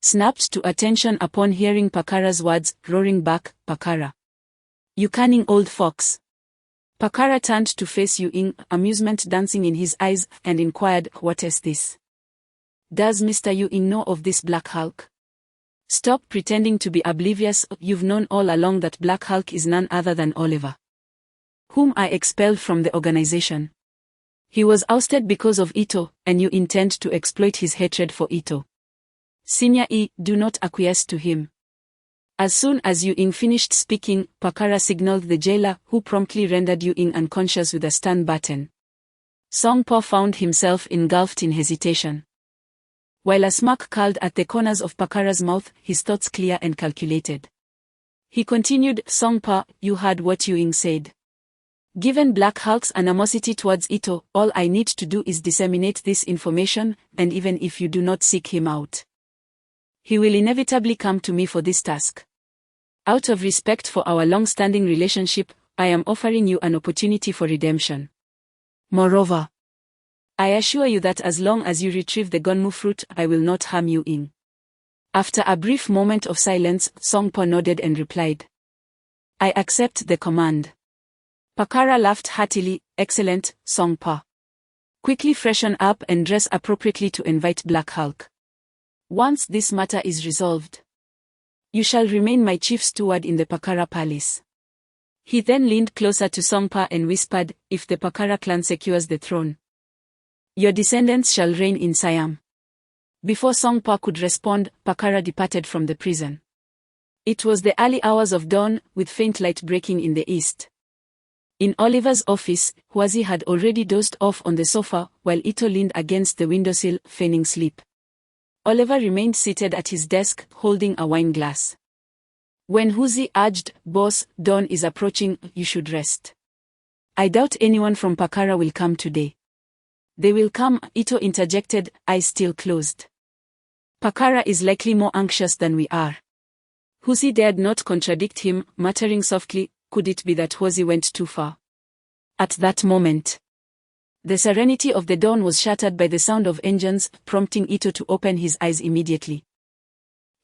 snapped to attention upon hearing Pakara's words, roaring back, "Pakara! You cunning old fox!" Pakara turned to face Ewing, amusement dancing in his eyes, and inquired, "What is this? Does Mr. Ewing know of this Black Hulk?" "Stop pretending to be oblivious, you've known all along that Black Hulk is none other than Oliver, whom I expelled from the organization. He was ousted because of Ito, and you intend to exploit his hatred for Ito. Senior E, do not acquiesce to him." As soon as Ewing finished speaking, Pakara signaled the jailer, who promptly rendered Ewing unconscious with a stun button. Songpa found himself engulfed in hesitation. While a smirk curled at the corners of Pakara's mouth, his thoughts clear and calculated. He continued, "Songpa, you heard what Ewing said. Given Black Hulk's animosity towards Ito, all I need to do is disseminate this information, and even if you do not seek him out, he will inevitably come to me for this task. Out of respect for our long-standing relationship, I am offering you an opportunity for redemption. Moreover, I assure you that as long as you retrieve the Gonmu fruit, I will not harm you in." After a brief moment of silence, Songpa nodded and replied, "I accept the command." Pakara laughed heartily, "Excellent, Songpa. Quickly freshen up and dress appropriately to invite Black Hulk. Once this matter is resolved, you shall remain my chief steward in the Pakara Palace." He then leaned closer to Songpa and whispered, "If the Pakara clan secures the throne, your descendants shall reign in Siam." Before Songpa could respond, Pakara departed from the prison. It was the early hours of dawn, with faint light breaking in the east. In Oliver's office, Huazi had already dozed off on the sofa, while Ito leaned against the windowsill, feigning sleep. Oliver remained seated at his desk, holding a wine glass. When Huazi urged, "Boss, dawn is approaching, you should rest. I doubt anyone from Pakara will come today." "They will come," Ito interjected, eyes still closed. "Pakara is likely more anxious than we are." Huazi dared not contradict him, muttering softly, "Could it be that Huazi went too far?" At that moment, the serenity of the dawn was shattered by the sound of engines, prompting Ito to open his eyes immediately.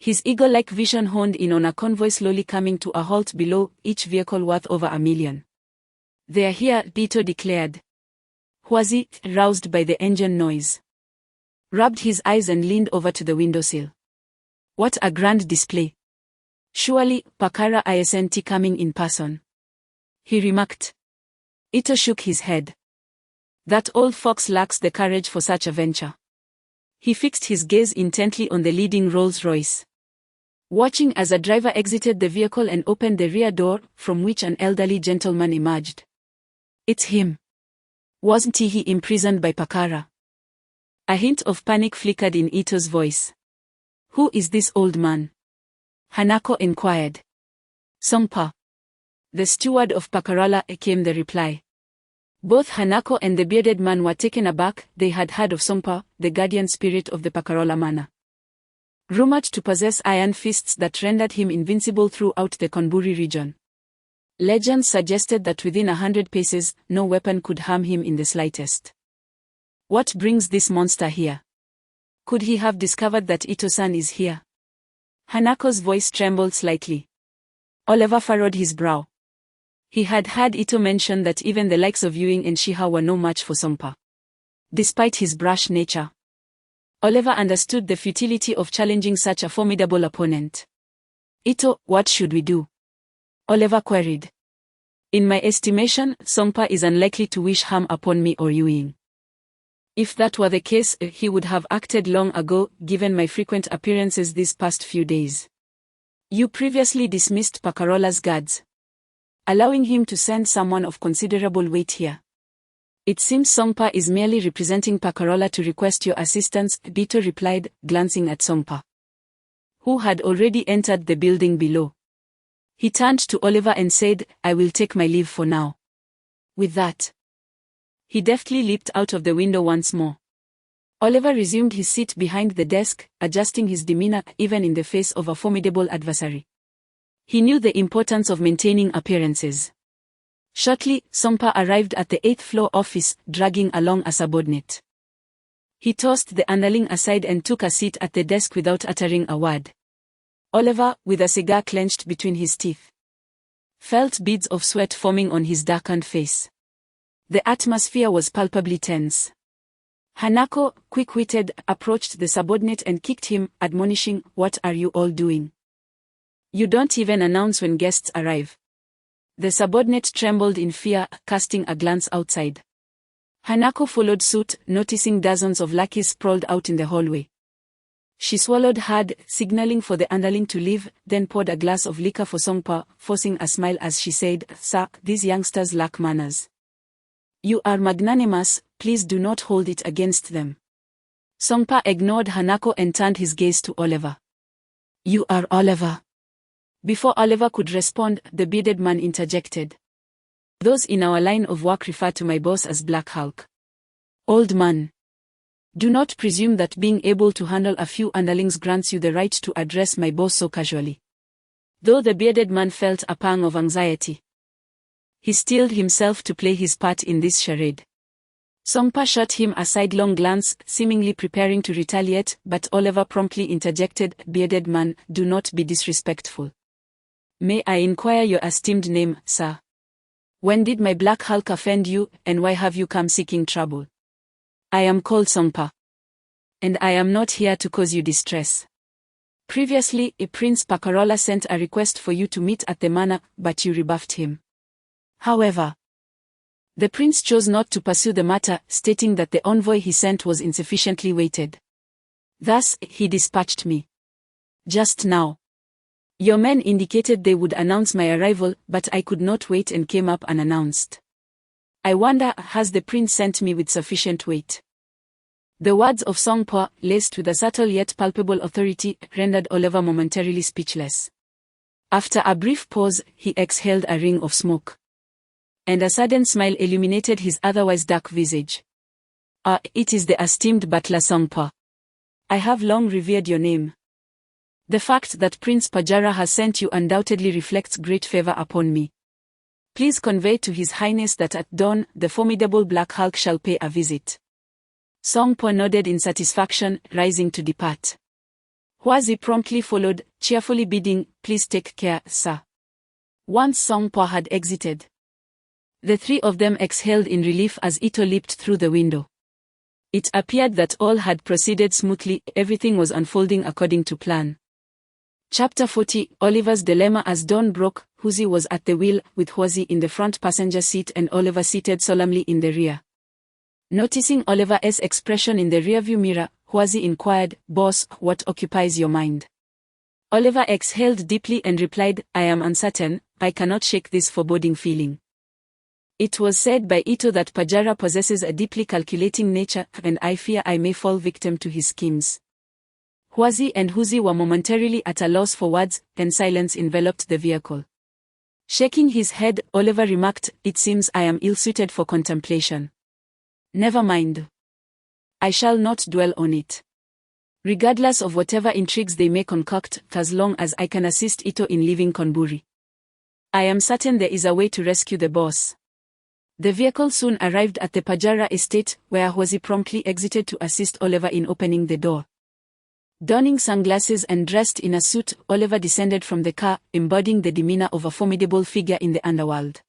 His eagle-like vision honed in on a convoy slowly coming to a halt below, each vehicle worth over $1 million. "They're here," Ito declared. Huazi, roused by the engine noise, rubbed his eyes and leaned over to the windowsill. "What a grand display. Surely, Pakara isn't coming in person," he remarked. Ito shook his head. "That old fox lacks the courage for such a venture." He fixed his gaze intently on the leading Rolls-Royce, watching as a driver exited the vehicle and opened the rear door, from which an elderly gentleman emerged. "It's him. Wasn't he imprisoned by Pakara?" A hint of panic flickered in Ito's voice. "Who is this old man?" Hanako inquired. "Songpa, the steward of Pakarala," came the reply. Both Hanako and the bearded man were taken aback. They had heard of Songpa, the guardian spirit of the Pakarola manor, rumored to possess iron fists that rendered him invincible throughout the Konburi region. Legends suggested that within 100 paces, no weapon could harm him in the slightest. What brings this monster here? Could he have discovered that Ito-san is here? Hanako's voice trembled slightly. Oliver furrowed his brow. He had heard Ito mention that even the likes of Ewing and Shiha were no match for Songpa. Despite his brash nature, Oliver understood the futility of challenging such a formidable opponent. "Ito, what should we do?" Oliver queried. "In my estimation, Songpa is unlikely to wish harm upon me or Ewing. If that were the case, he would have acted long ago, given my frequent appearances these past few days. You previously dismissed Pakarola's guards, allowing him to send someone of considerable weight here. It seems Songpa is merely representing Pakarola to request your assistance, Bito replied, glancing at Songpa, who had already entered the building below. He turned to Oliver and said, I will take my leave for now. With that, he deftly leaped out of the window once more. Oliver resumed his seat behind the desk, adjusting his demeanor even in the face of a formidable adversary. He knew the importance of maintaining appearances. Shortly, Songpa arrived at the 8th floor office, dragging along a subordinate. He tossed the underling aside and took a seat at the desk without uttering a word. Oliver, with a cigar clenched between his teeth, felt beads of sweat forming on his darkened face. The atmosphere was palpably tense. Hanako, quick-witted, approached the subordinate and kicked him, admonishing, What are you all doing? You don't even announce when guests arrive. The subordinate trembled in fear, casting a glance outside. Hanako followed suit, noticing dozens of lackeys sprawled out in the hallway. She swallowed hard, signaling for the underling to leave, then poured a glass of liquor for Songpa, forcing a smile as she said, Sir, these youngsters lack manners. You are magnanimous, please do not hold it against them. Songpa ignored Hanako and turned his gaze to Oliver. You are Oliver. Before Oliver could respond, the bearded man interjected. Those in our line of work refer to my boss as Black Hulk. Old man. Do not presume that being able to handle a few underlings grants you the right to address my boss so casually. Though the bearded man felt a pang of anxiety, he steeled himself to play his part in this charade. Songpa shot him a sidelong glance, seemingly preparing to retaliate, but Oliver promptly interjected, Bearded man, do not be disrespectful. May I inquire your esteemed name, sir? When did my Black Hulk offend you, and why have you come seeking trouble? I am called Songpa. And I am not here to cause you distress. Previously, Prince Pakarola sent a request for you to meet at the manor, but you rebuffed him. However, the prince chose not to pursue the matter, stating that the envoy he sent was insufficiently weighted. Thus, he dispatched me. Just now. Your men indicated they would announce my arrival, but I could not wait and came up unannounced. I wonder, has the prince sent me with sufficient weight? The words of Songpa, laced with a subtle yet palpable authority, rendered Oliver momentarily speechless. After a brief pause, he exhaled a ring of smoke. And a sudden smile illuminated his otherwise dark visage. It is the esteemed butler Songpa. I have long revered your name. The fact that Prince Pajara has sent you undoubtedly reflects great favor upon me. Please convey to His Highness that at dawn, the formidable Black Hulk shall pay a visit. Songpa nodded in satisfaction, rising to depart. Huazi promptly followed, cheerfully bidding, Please take care, sir. Once Songpa had exited, the three of them exhaled in relief as Ito leaped through the window. It appeared that all had proceeded smoothly, everything was unfolding according to plan. Chapter 40, Oliver's Dilemma. As dawn broke, Huzi was at the wheel, with Huazi in the front passenger seat and Oliver seated solemnly in the rear. Noticing Oliver's expression in the rearview mirror, Huazi inquired, Boss, what occupies your mind? Oliver exhaled deeply and replied, I am uncertain, I cannot shake this foreboding feeling. It was said by Ito that Pajara possesses a deeply calculating nature, and I fear I may fall victim to his schemes. Huazi and Huzi were momentarily at a loss for words, and silence enveloped the vehicle. Shaking his head, Oliver remarked, It seems I am ill-suited for contemplation. Never mind. I shall not dwell on it. Regardless of whatever intrigues they may concoct, as long as I can assist Ito in leaving Konburi, I am certain there is a way to rescue the boss. The vehicle soon arrived at the Pajara estate, where Huazi promptly exited to assist Oliver in opening the door. Donning sunglasses and dressed in a suit, Oliver descended from the car, embodying the demeanor of a formidable figure in the underworld.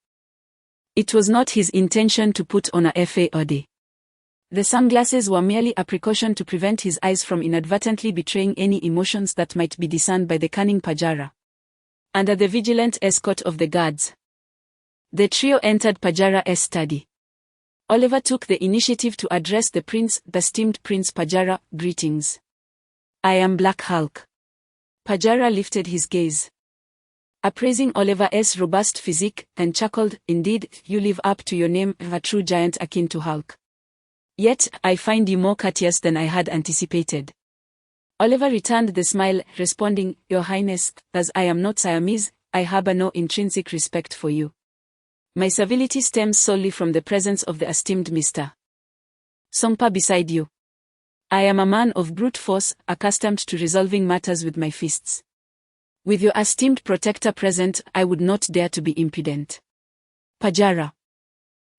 It was not his intention to put on a FAOD. The sunglasses were merely a precaution to prevent his eyes from inadvertently betraying any emotions that might be discerned by the cunning Pajara. Under the vigilant escort of the guards, the trio entered Pajara's study. Oliver took the initiative to address the prince, the esteemed Prince Pajara, Greetings. I am Black Hulk. Pajara lifted his gaze. appraising Oliver's robust physique, and chuckled, "Indeed, you live up to your name, a true giant akin to Hulk. Yet, I find you more courteous than I had anticipated." Oliver returned the smile, responding, "Your Highness, as I am not Siamese, I harbor no intrinsic respect for you. My civility stems solely from the presence of the esteemed Mr. Songpa beside you. I am a man of brute force, accustomed to resolving matters with my fists. With your esteemed protector present, I would not dare to be impudent." Pajara,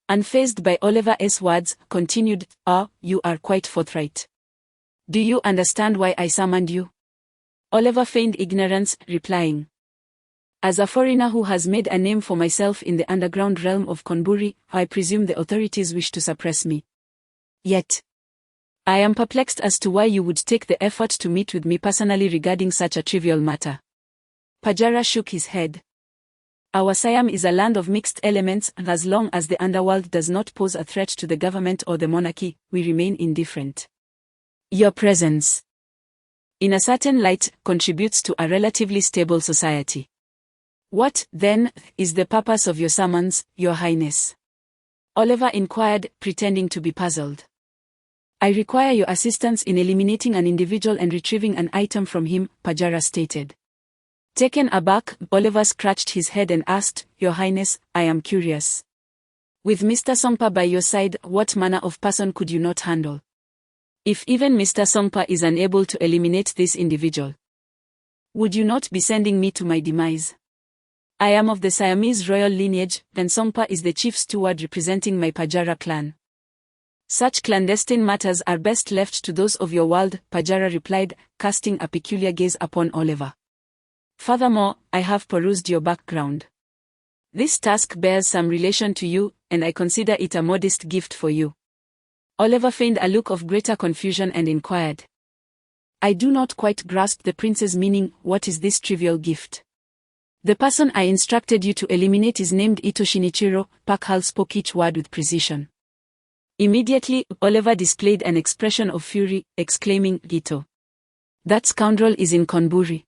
unfazed by Oliver's words, continued, "You are quite forthright. Do you understand why I summoned you?" Oliver feigned ignorance, replying, "As a foreigner who has made a name for myself in the underground realm of Konburi, I presume the authorities wish to suppress me. Yet, I am perplexed as to why you would take the effort to meet with me personally regarding such a trivial matter." Pajara shook his head. "Our Siam is a land of mixed elements, and as long as the underworld does not pose a threat to the government or the monarchy, we remain indifferent. Your presence, in a certain light, contributes to a relatively stable society. What, then, is the purpose of your summons, Your Highness?" Oliver inquired, pretending to be puzzled. "I require your assistance in eliminating an individual and retrieving an item from him," Pajara stated. Taken aback, Oliver scratched his head and asked, "Your Highness, I am curious. With Mr. Songpa by your side, what manner of person could you not handle? If even Mr. Songpa is unable to eliminate this individual, would you not be sending me to my demise? I am of the Siamese royal lineage, and Songpa is the chief steward representing my Pajara clan. Such clandestine matters are best left to those of your world," Pajara replied, casting a peculiar gaze upon Oliver. "Furthermore, I have perused your background. This task bears some relation to you, and I consider it a modest gift for you." Oliver feigned a look of greater confusion and inquired, "I do not quite grasp the prince's meaning. What is this trivial gift?" "The person I instructed you to eliminate is named Ito Shinichiro," Pak Hal spoke each word with precision. Immediately, Oliver displayed an expression of fury, exclaiming, "Ito! That scoundrel is in Konburi.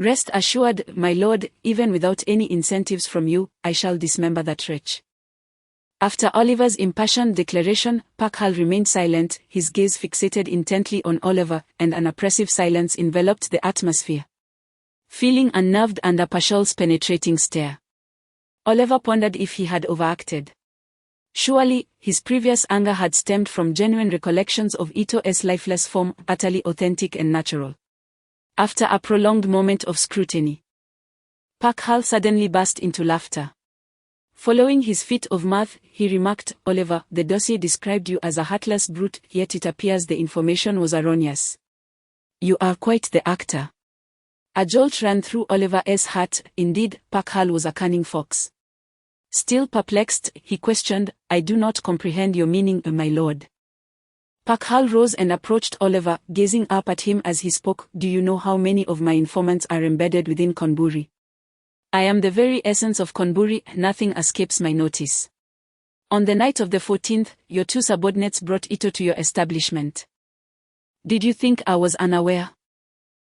Rest assured, my lord, even without any incentives from you, I shall dismember that wretch." After Oliver's impassioned declaration, Pak Hal remained silent, his gaze fixated intently on Oliver, and an oppressive silence enveloped the atmosphere. Feeling unnerved under Pashal's penetrating stare, Oliver pondered if he had overacted. Surely, his previous anger had stemmed from genuine recollections of Ito's lifeless form, utterly authentic and natural. After a prolonged moment of scrutiny, Pak Hal suddenly burst into laughter. Following his fit of mirth, he remarked, "Oliver, the dossier described you as a heartless brute, yet it appears the information was erroneous. You are quite the actor." A jolt ran through Oliver's heart. Indeed, Pak Hal was a cunning fox. Still perplexed, he questioned, "I do not comprehend your meaning, my lord." Pak Hal rose and approached Oliver, gazing up at him as he spoke. "Do you know how many of my informants are embedded within Konburi? I am the very essence of Konburi, nothing escapes my notice. On the night of the 14th, your two subordinates brought Ito to your establishment. Did you think I was unaware?"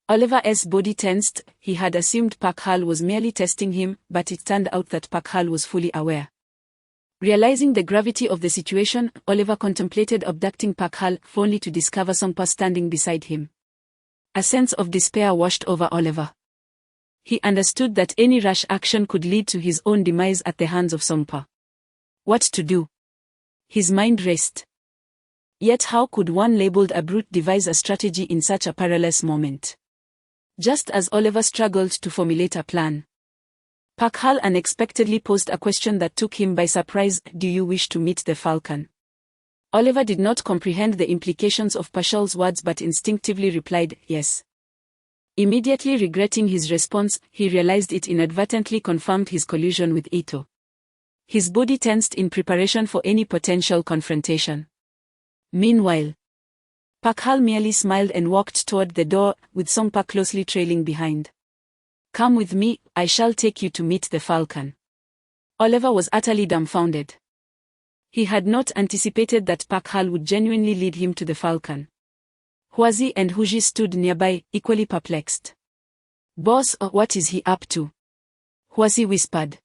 Oliver's body tensed. He had assumed Pak Hal was merely testing him, but it turned out that Pak Hal was fully aware. Realizing the gravity of the situation, Oliver contemplated abducting Pak Hal, only to discover Songpa standing beside him. A sense of despair washed over Oliver. He understood that any rash action could lead to his own demise at the hands of Songpa. What to do? His mind raced. Yet how could one labeled a brute devise a strategy in such a perilous moment? Just as Oliver struggled to formulate a plan, Pak Hal unexpectedly posed a question that took him by surprise. "Do you wish to meet the Falcon?" Oliver did not comprehend the implications of Pashal's words but instinctively replied, "Yes." Immediately regretting his response, he realized it inadvertently confirmed his collusion with Ito. His body tensed in preparation for any potential confrontation. Meanwhile, Pak Hal merely smiled and walked toward the door, with Songpa closely trailing behind. "Come with me, I shall take you to meet the Falcon." Oliver was utterly dumbfounded. He had not anticipated that Pak Hal would genuinely lead him to the Falcon. Huazi and Huji stood nearby, equally perplexed. "Boss, what is he up to?" Huasi whispered.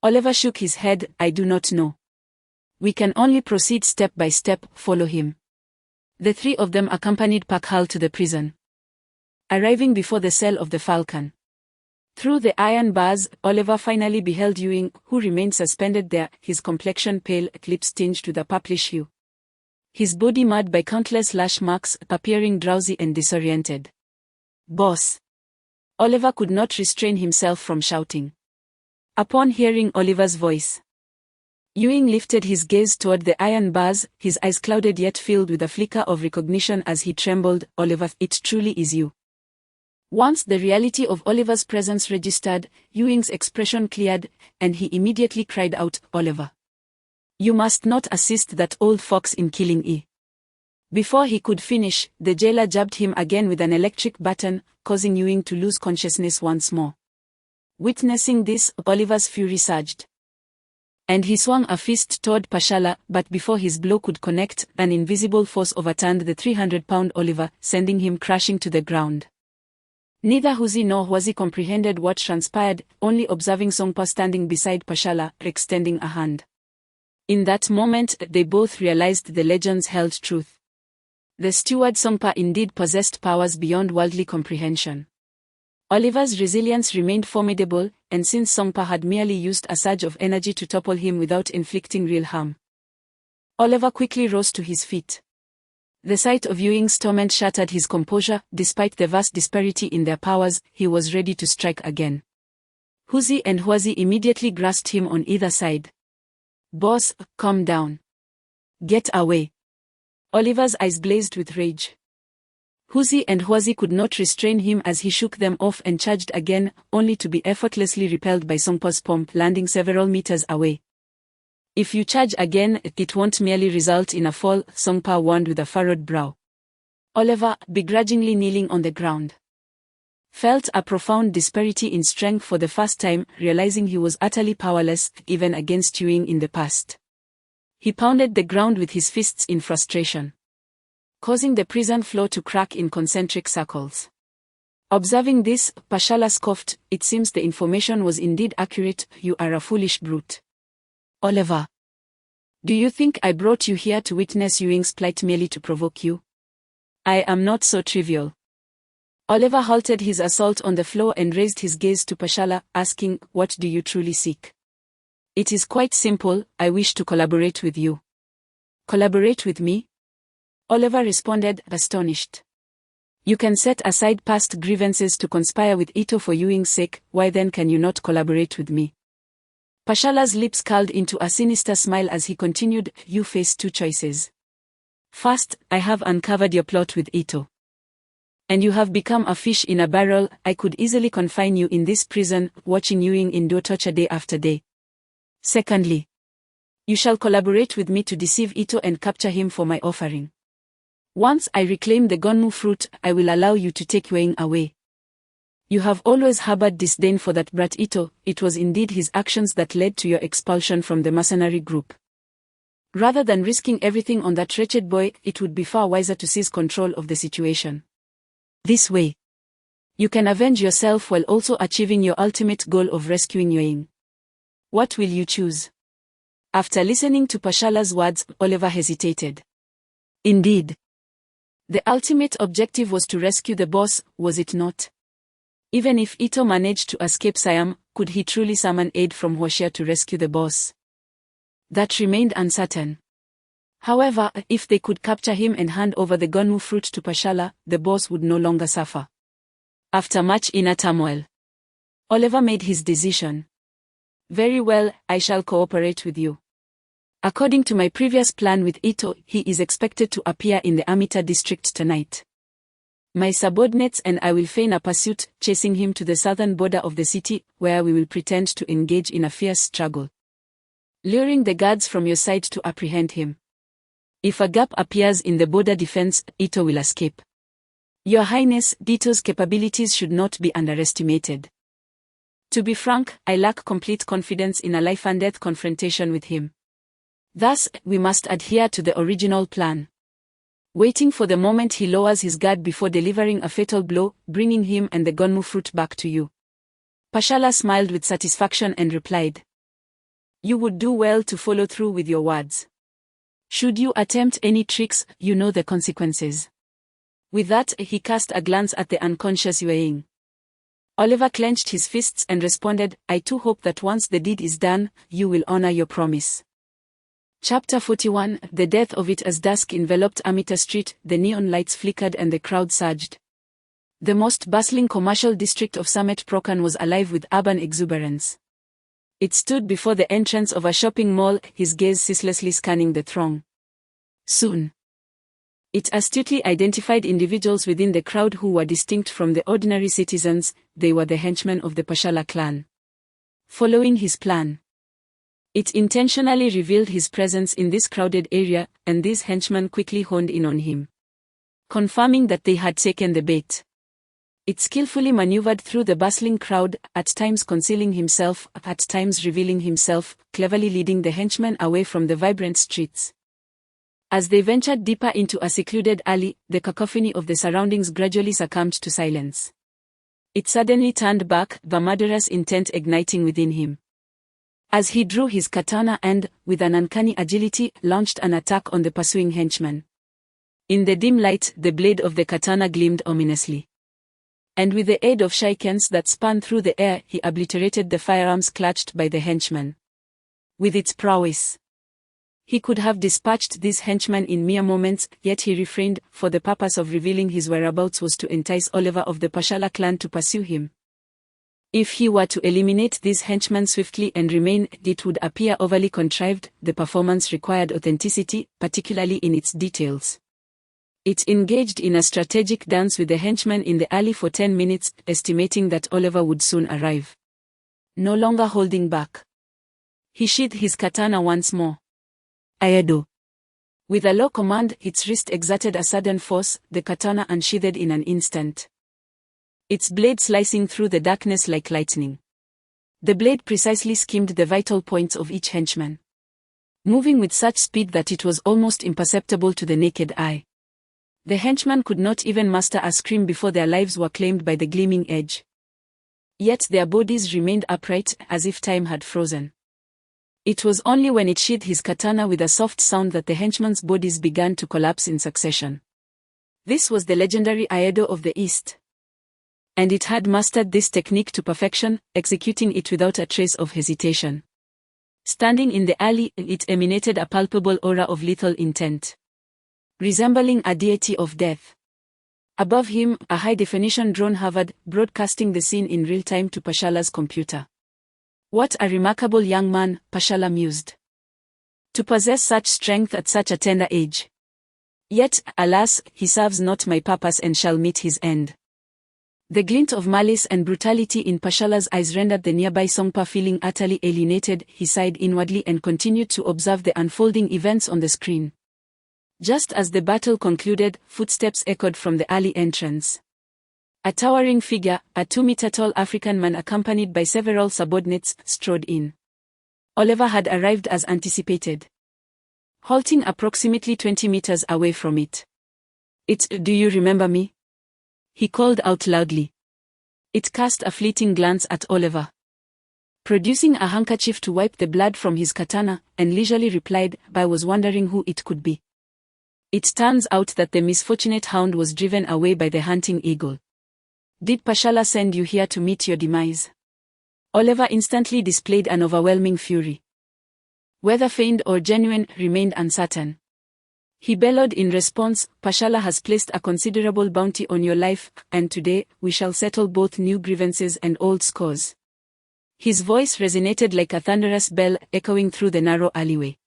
Oliver shook his head. I do not know. We can only proceed step by step, follow him. The three of them accompanied Pakhal to the prison. Arriving before the cell of the Falcon. Through the iron bars, Oliver finally beheld Ewing, who remained suspended there, his complexion pale, lips tinged with a purplish hue. His body marred by countless lash marks, appearing drowsy and disoriented. Boss! Oliver could not restrain himself from shouting. Upon hearing Oliver's voice, Ewing lifted his gaze toward the iron bars, his eyes clouded yet filled with a flicker of recognition as he trembled. Oliver, it truly is you. Once the reality of Oliver's presence registered, Ewing's expression cleared, and he immediately cried out, Oliver. You must not assist that old fox in killing E. Before he could finish, the jailer jabbed him again with an electric baton, causing Ewing to lose consciousness once more. Witnessing this, Oliver's fury surged. And he swung a fist toward Pashala, but before his blow could connect, an invisible force overturned the 300-pound Oliver, sending him crashing to the ground. Neither Huzi nor Huasi comprehended what transpired, only observing Songpa standing beside Pashala, extending a hand. In that moment, they both realized the legends held truth. The steward Songpa indeed possessed powers beyond worldly comprehension. Oliver's resilience remained formidable, and since Songpa had merely used a surge of energy to topple him without inflicting real harm, Oliver quickly rose to his feet. The sight of Ewing's torment shattered his composure. Despite the vast disparity in their powers, he was ready to strike again. Huzi and Huasi immediately grasped him on either side. Boss, calm down. Get away. Oliver's eyes blazed with rage. Huzi and Huasi could not restrain him as he shook them off and charged again, only to be effortlessly repelled by Songpa's pomp, landing several meters away. If you charge again, it won't merely result in a fall, Songpa warned with a furrowed brow. Oliver, begrudgingly kneeling on the ground, felt a profound disparity in strength for the first time, realizing he was utterly powerless, even against Ewing in the past. He pounded the ground with his fists in frustration, causing the prison floor to crack in concentric circles. Observing this, Pashala scoffed. It seems the information was indeed accurate. You are a foolish brute. Oliver, do you think I brought you here to witness Ewing's plight merely to provoke you? I am not so trivial. Oliver halted his assault on the floor and raised his gaze to Pashala, asking, what do you truly seek? It is quite simple. I wish to collaborate with you. Collaborate with me? Oliver responded, astonished. You can set aside past grievances to conspire with Ito for Ewing's sake. Why then can you not collaborate with me? Pashala's lips curled into a sinister smile as he continued, you face two choices. First, I have uncovered your plot with Ito. And you have become a fish in a barrel. I could easily confine you in this prison, watching Ewing endure torture day after day. Secondly, you shall collaborate with me to deceive Ito and capture him for my offering. Once I reclaim the Gonmu fruit, I will allow you to take Ewing away. You have always harbored disdain for that brat Ito. It was indeed his actions that led to your expulsion from the mercenary group. Rather than risking everything on that wretched boy, it would be far wiser to seize control of the situation. This way, you can avenge yourself while also achieving your ultimate goal of rescuing Ewing. What will you choose? After listening to Pashala's words, Oliver hesitated. Indeed, the ultimate objective was to rescue the boss, was it not? Even if Ito managed to escape Siam, could he truly summon aid from Huaxia to rescue the boss? That remained uncertain. However, if they could capture him and hand over the Gonmu fruit to Pashala, the boss would no longer suffer. After much inner turmoil, Oliver made his decision. Very well, I shall cooperate with you. According to my previous plan with Ito, he is expected to appear in the Amita district tonight. My subordinates and I will feign a pursuit, chasing him to the southern border of the city, where we will pretend to engage in a fierce struggle, luring the guards from your side to apprehend him. If a gap appears in the border defense, Ito will escape. Your Highness, Ito's capabilities should not be underestimated. To be frank, I lack complete confidence in a life-and-death confrontation with him. Thus, we must adhere to the original plan, waiting for the moment he lowers his guard before delivering a fatal blow, bringing him and the Gonmu fruit back to you. Pashala smiled with satisfaction and replied, "You would do well to follow through with your words. Should you attempt any tricks, you know the consequences." With that, he cast a glance at the unconscious Yueying. Oliver clenched his fists and responded, "I too hope that once the deed is done, you will honor your promise." Chapter 41, The death of it. As dusk enveloped Amita Street, the neon lights flickered and the crowd surged. The most bustling commercial district of Summit Prokan was alive with urban exuberance. It stood before the entrance of a shopping mall, his gaze ceaselessly scanning the throng. Soon, it astutely identified individuals within the crowd who were distinct from the ordinary citizens. They were the henchmen of the Pashala clan. Following his plan, it intentionally revealed his presence in this crowded area, and these henchmen quickly honed in on him, confirming that they had taken the bait. It skillfully maneuvered through the bustling crowd, at times concealing himself, at times revealing himself, cleverly leading the henchmen away from the vibrant streets. As they ventured deeper into a secluded alley, the cacophony of the surroundings gradually succumbed to silence. It suddenly turned back, the murderous intent igniting within him. As he drew his katana and, with an uncanny agility, launched an attack on the pursuing henchman. In the dim light, the blade of the katana gleamed ominously. And with the aid of shurikens that spun through the air, he obliterated the firearms clutched by the henchman. With its prowess, he could have dispatched these henchmen in mere moments, yet he refrained, for the purpose of revealing his whereabouts was to entice Oliver of the Pashala clan to pursue him. If he were to eliminate these henchmen swiftly and remain, it would appear overly contrived. The performance required authenticity, particularly in its details. It engaged in a strategic dance with the henchmen in the alley for 10 minutes, estimating that Oliver would soon arrive. No longer holding back, he sheathed his katana once more. Aedo. With a low command, its wrist exerted a sudden force, the katana unsheathed in an instant, its blade slicing through the darkness like lightning. The blade precisely skimmed the vital points of each henchman, moving with such speed that it was almost imperceptible to the naked eye. The henchmen could not even muster a scream before their lives were claimed by the gleaming edge. Yet their bodies remained upright, as if time had frozen. It was only when it sheathed his katana with a soft sound that the henchmen's bodies began to collapse in succession. This was the legendary Aedo of the East. And it had mastered this technique to perfection, executing it without a trace of hesitation. Standing in the alley, it emanated a palpable aura of lethal intent, resembling a deity of death. Above him, a high-definition drone hovered, broadcasting the scene in real time to Pashala's computer. What a remarkable young man, Pashala mused, to possess such strength at such a tender age. Yet, alas, he serves not my purpose and shall meet his end. The glint of malice and brutality in Pashala's eyes rendered the nearby Songpa feeling utterly alienated. He sighed inwardly and continued to observe the unfolding events on the screen. Just as the battle concluded, footsteps echoed from the alley entrance. A towering figure, a 2-meter-tall African man accompanied by several subordinates, strode in. Oliver had arrived as anticipated, halting approximately 20 meters away from it. "Do you remember me?" he called out loudly. It cast a fleeting glance at Oliver, producing a handkerchief to wipe the blood from his katana, and leisurely replied, "I was wondering who it could be. It turns out that the misfortunate hound was driven away by the hunting eagle. Did Pashala send you here to meet your demise?" Oliver instantly displayed an overwhelming fury. Whether feigned or genuine remained uncertain. He bellowed in response, "Pashala has placed a considerable bounty on your life, and today, we shall settle both new grievances and old scores." His voice resonated like a thunderous bell, echoing through the narrow alleyway.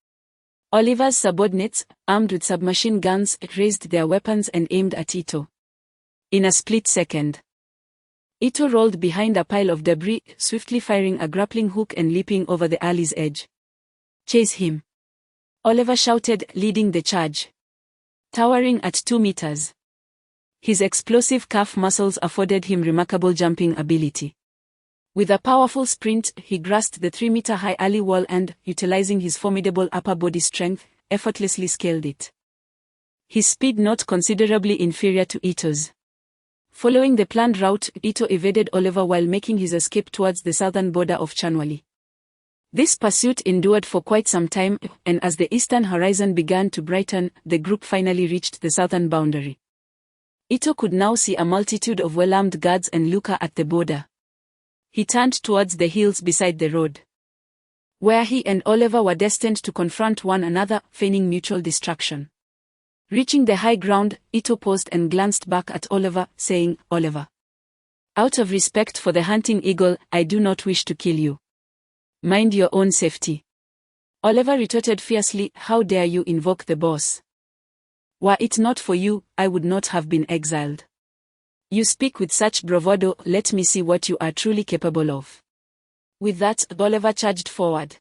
Oliver's subordinates, armed with submachine guns, raised their weapons and aimed at Ito. In a split second, Ito rolled behind a pile of debris, swiftly firing a grappling hook and leaping over the alley's edge. "Chase him!" Oliver shouted, leading the charge. Towering at 2 meters, his explosive calf muscles afforded him remarkable jumping ability. With a powerful sprint, he grasped the 3-meter-high alley wall and, utilizing his formidable upper body strength, effortlessly scaled it. His speed not considerably inferior to Ito's. Following the planned route, Ito evaded Oliver while making his escape towards the southern border of Chanwali. This pursuit endured for quite some time, and as the eastern horizon began to brighten, the group finally reached the southern boundary. Ito could now see a multitude of well-armed guards and Luka at the border. He turned towards the hills beside the road, where he and Oliver were destined to confront one another, feigning mutual destruction. Reaching the high ground, Ito paused and glanced back at Oliver, saying, "Oliver, out of respect for the hunting eagle, I do not wish to kill you. Mind your own safety." Oliver retorted fiercely, "How dare you invoke the boss? Were it not for you, I would not have been exiled. You speak with such bravado, let me see what you are truly capable of." With that, Oliver charged forward.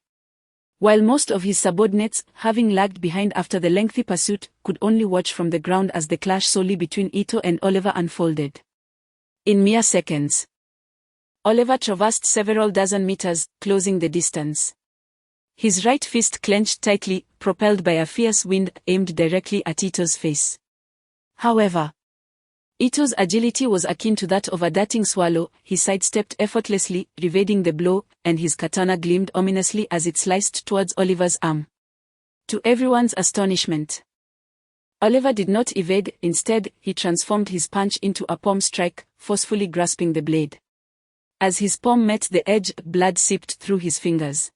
While most of his subordinates, having lagged behind after the lengthy pursuit, could only watch from the ground as the clash solely between Ito and Oliver unfolded. In mere seconds, Oliver traversed several dozen meters, closing the distance. His right fist clenched tightly, propelled by a fierce wind aimed directly at Ito's face. However, Ito's agility was akin to that of a darting swallow. He sidestepped effortlessly, evading the blow, and his katana gleamed ominously as it sliced towards Oliver's arm. To everyone's astonishment, Oliver did not evade. Instead, he transformed his punch into a palm strike, forcefully grasping the blade. As his palm met the edge, blood seeped through his fingers.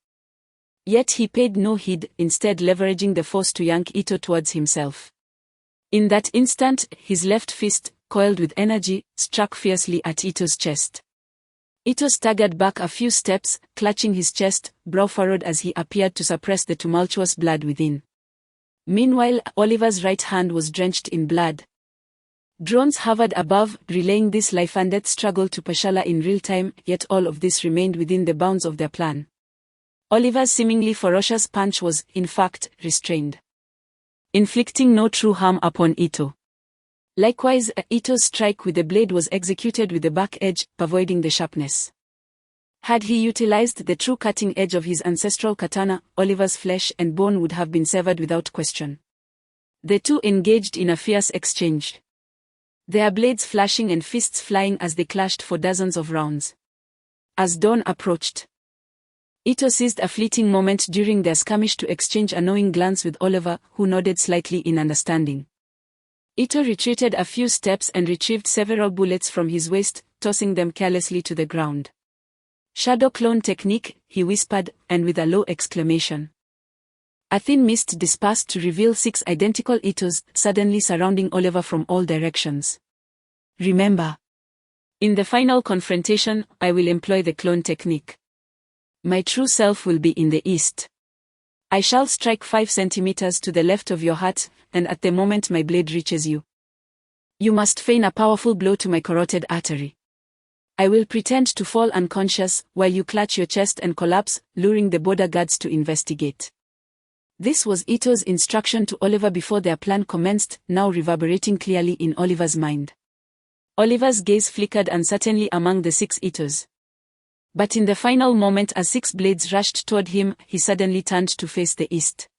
Yet he paid no heed, instead leveraging the force to yank Ito towards himself. In that instant, his left fist, coiled with energy, struck fiercely at Ito's chest. Ito staggered back a few steps, clutching his chest, brow furrowed as he appeared to suppress the tumultuous blood within. Meanwhile, Oliver's right hand was drenched in blood. Drones hovered above, relaying this life-and-death struggle to Pashala in real time, yet all of this remained within the bounds of their plan. Oliver's seemingly ferocious punch was, in fact, restrained, inflicting no true harm upon Ito. Likewise, Ito's strike with the blade was executed with the back edge, avoiding the sharpness. Had he utilized the true cutting edge of his ancestral katana, Oliver's flesh and bone would have been severed without question. The two engaged in a fierce exchange, their blades flashing and fists flying as they clashed for dozens of rounds. As dawn approached, Ito seized a fleeting moment during their skirmish to exchange a knowing glance with Oliver, who nodded slightly in understanding. Ito retreated a few steps and retrieved several bullets from his waist, tossing them carelessly to the ground. "Shadow clone technique," he whispered, and with a low exclamation, a thin mist dispersed to reveal 6 identical Itos, suddenly surrounding Oliver from all directions. "Remember, in the final confrontation, I will employ the clone technique. My true self will be in the east. I shall strike 5 centimeters to the left of your heart, and at the moment my blade reaches you, you must feign a powerful blow to my carotid artery. I will pretend to fall unconscious, while you clutch your chest and collapse, luring the border guards to investigate." This was Ito's instruction to Oliver before their plan commenced, now reverberating clearly in Oliver's mind. Oliver's gaze flickered uncertainly among the 6 Itos. But in the final moment, as 6 blades rushed toward him, he suddenly turned to face the east.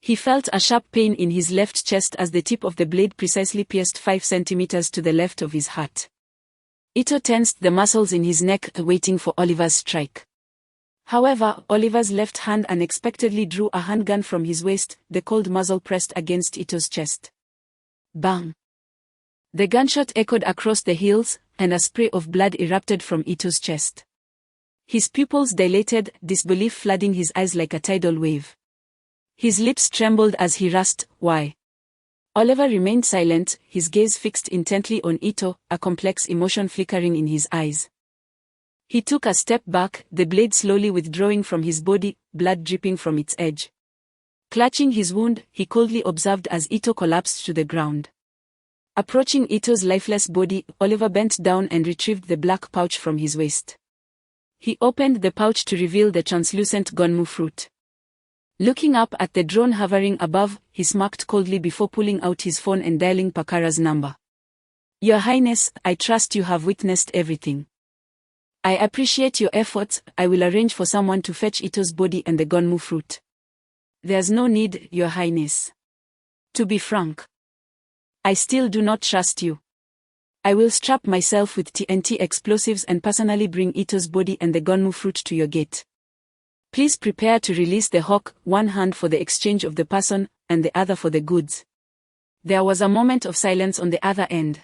He felt a sharp pain in his left chest as the tip of the blade precisely pierced 5 centimeters to the left of his heart. Ito tensed the muscles in his neck, waiting for Oliver's strike. However, Oliver's left hand unexpectedly drew a handgun from his waist, the cold muzzle pressed against Ito's chest. Bang! The gunshot echoed across the hills, and a spray of blood erupted from Ito's chest. His pupils dilated, disbelief flooding his eyes like a tidal wave. His lips trembled as he rasped, "Why?" Oliver remained silent, his gaze fixed intently on Ito, a complex emotion flickering in his eyes. He took a step back, the blade slowly withdrawing from his body, blood dripping from its edge. Clutching his wound, he coldly observed as Ito collapsed to the ground. Approaching Ito's lifeless body, Oliver bent down and retrieved the black pouch from his waist. He opened the pouch to reveal the translucent gonmu fruit. Looking up at the drone hovering above, he smirked coldly before pulling out his phone and dialing Pakara's number. "Your Highness, I trust you have witnessed everything. I appreciate your efforts. I will arrange for someone to fetch Ito's body and the gonmu fruit." "There's no need, Your Highness. To be frank, I still do not trust you. I will strap myself with TNT explosives and personally bring Ito's body and the gunmu fruit to your gate. Please prepare to release the hawk, one hand for the exchange of the person, and the other for the goods. There was a moment of silence on the other end.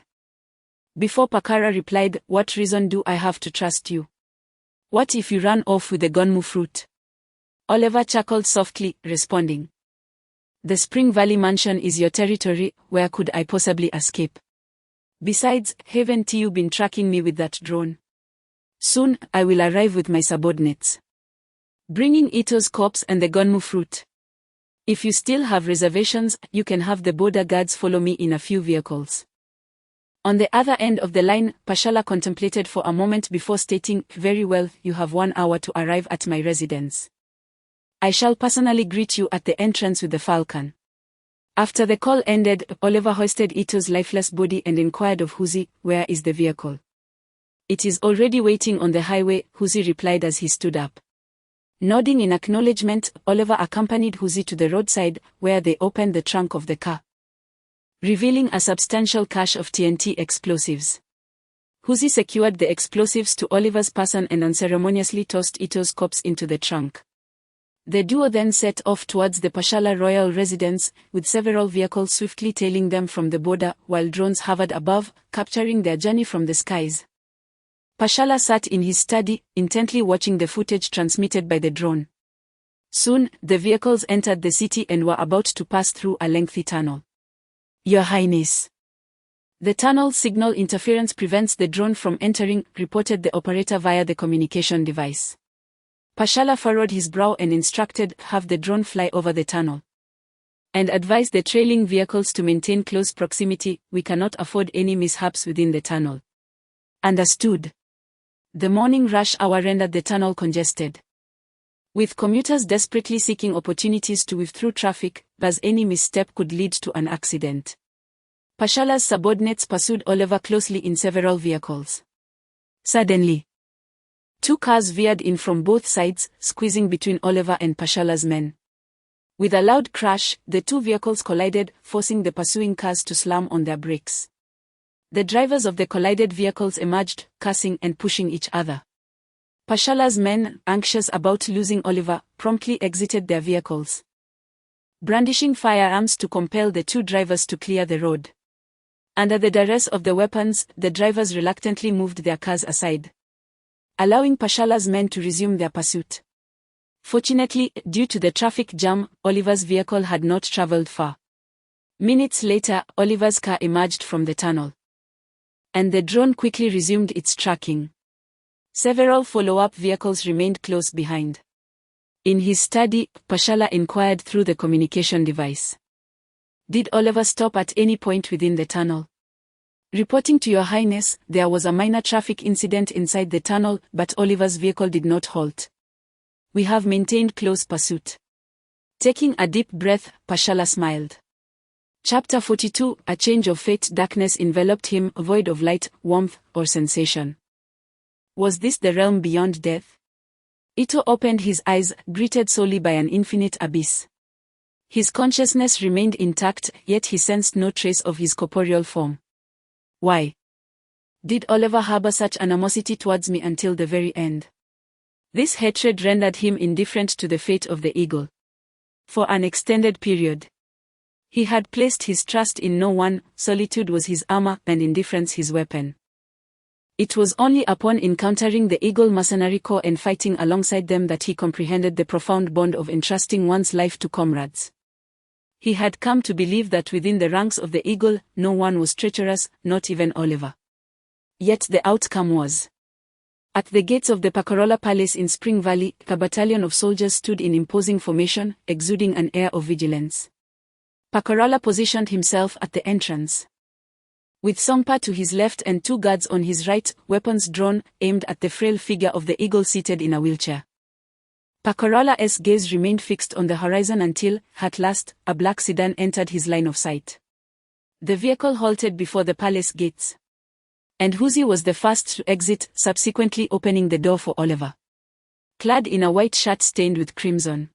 Before Pakara replied, "What reason do I have to trust you? What if you run off with the gunmu fruit?" Oliver chuckled softly, responding, "The Spring Valley mansion is your territory, where could I possibly escape? Besides, haven't you been tracking me with that drone? Soon, I will arrive with my subordinates, bringing Ito's corpse and the gunmu fruit. If you still have reservations, you can have the border guards follow me in a few vehicles." On the other end of the line, Pashala contemplated for a moment before stating, "Very well, you have 1 hour to arrive at my residence. I shall personally greet you at the entrance with the falcon." After the call ended, Oliver hoisted Ito's lifeless body and inquired of Huzi, "Where is the vehicle?" "It is already waiting on the highway," Huzi replied as he stood up. Nodding in acknowledgement, Oliver accompanied Huzi to the roadside, where they opened the trunk of the car, revealing a substantial cache of TNT explosives. Huzi secured the explosives to Oliver's person and unceremoniously tossed Ito's corpse into the trunk. The duo then set off towards the Pashala royal residence, with several vehicles swiftly tailing them from the border, while drones hovered above, capturing their journey from the skies. Pashala sat in his study, intently watching the footage transmitted by the drone. Soon, the vehicles entered the city and were about to pass through a lengthy tunnel. "Your Highness, the tunnel signal interference prevents the drone from entering," reported the operator via the communication device. Pashala furrowed his brow and instructed, "Have the drone fly over the tunnel, and advise the trailing vehicles to maintain close proximity. We cannot afford any mishaps within the tunnel." "Understood." The morning rush hour rendered the tunnel congested, with commuters desperately seeking opportunities to weave through traffic, as any misstep could lead to an accident. Pashala's subordinates pursued Oliver closely in several vehicles. Suddenly, 2 cars veered in from both sides, squeezing between Oliver and Pashala's men. With a loud crash, the 2 vehicles collided, forcing the pursuing cars to slam on their brakes. The drivers of the collided vehicles emerged, cursing and pushing each other. Pashala's men, anxious about losing Oliver, promptly exited their vehicles, brandishing firearms to compel the 2 drivers to clear the road. Under the duress of the weapons, the drivers reluctantly moved their cars aside, allowing Pashala's men to resume their pursuit. Fortunately, due to the traffic jam, Oliver's vehicle had not traveled far. Minutes later, Oliver's car emerged from the tunnel, and the drone quickly resumed its tracking. Several follow-up vehicles remained close behind. In his study, Pashala inquired through the communication device, "Did Oliver stop at any point within the tunnel?" "Reporting to Your Highness, there was a minor traffic incident inside the tunnel, but Oliver's vehicle did not halt. We have maintained close pursuit." Taking a deep breath, Pashala smiled. Chapter 42, A change of fate. Darkness enveloped him, void of light, warmth, or sensation. Was this the realm beyond death? Ito opened his eyes, greeted solely by an infinite abyss. His consciousness remained intact, yet he sensed no trace of his corporeal form. Why did Oliver harbor such animosity towards me until the very end? This hatred rendered him indifferent to the fate of the eagle. For an extended period, he had placed his trust in no one. Solitude was his armor, and indifference his weapon. It was only upon encountering the Eagle Mercenary Corps and fighting alongside them that he comprehended the profound bond of entrusting one's life to comrades. He had come to believe that within the ranks of the Eagle, no one was treacherous, not even Oliver. Yet the outcome was. At the gates of the Pakarola Palace in Spring Valley, a battalion of soldiers stood in imposing formation, exuding an air of vigilance. Pakarola positioned himself at the entrance, with Songpa to his left and 2 guards on his right, weapons drawn, aimed at the frail figure of the eagle seated in a wheelchair. Pakarola's gaze remained fixed on the horizon until, at last, a black sedan entered his line of sight. The vehicle halted before the palace gates, and Huzi was the first to exit, subsequently opening the door for Oliver. Clad in a white shirt stained with crimson,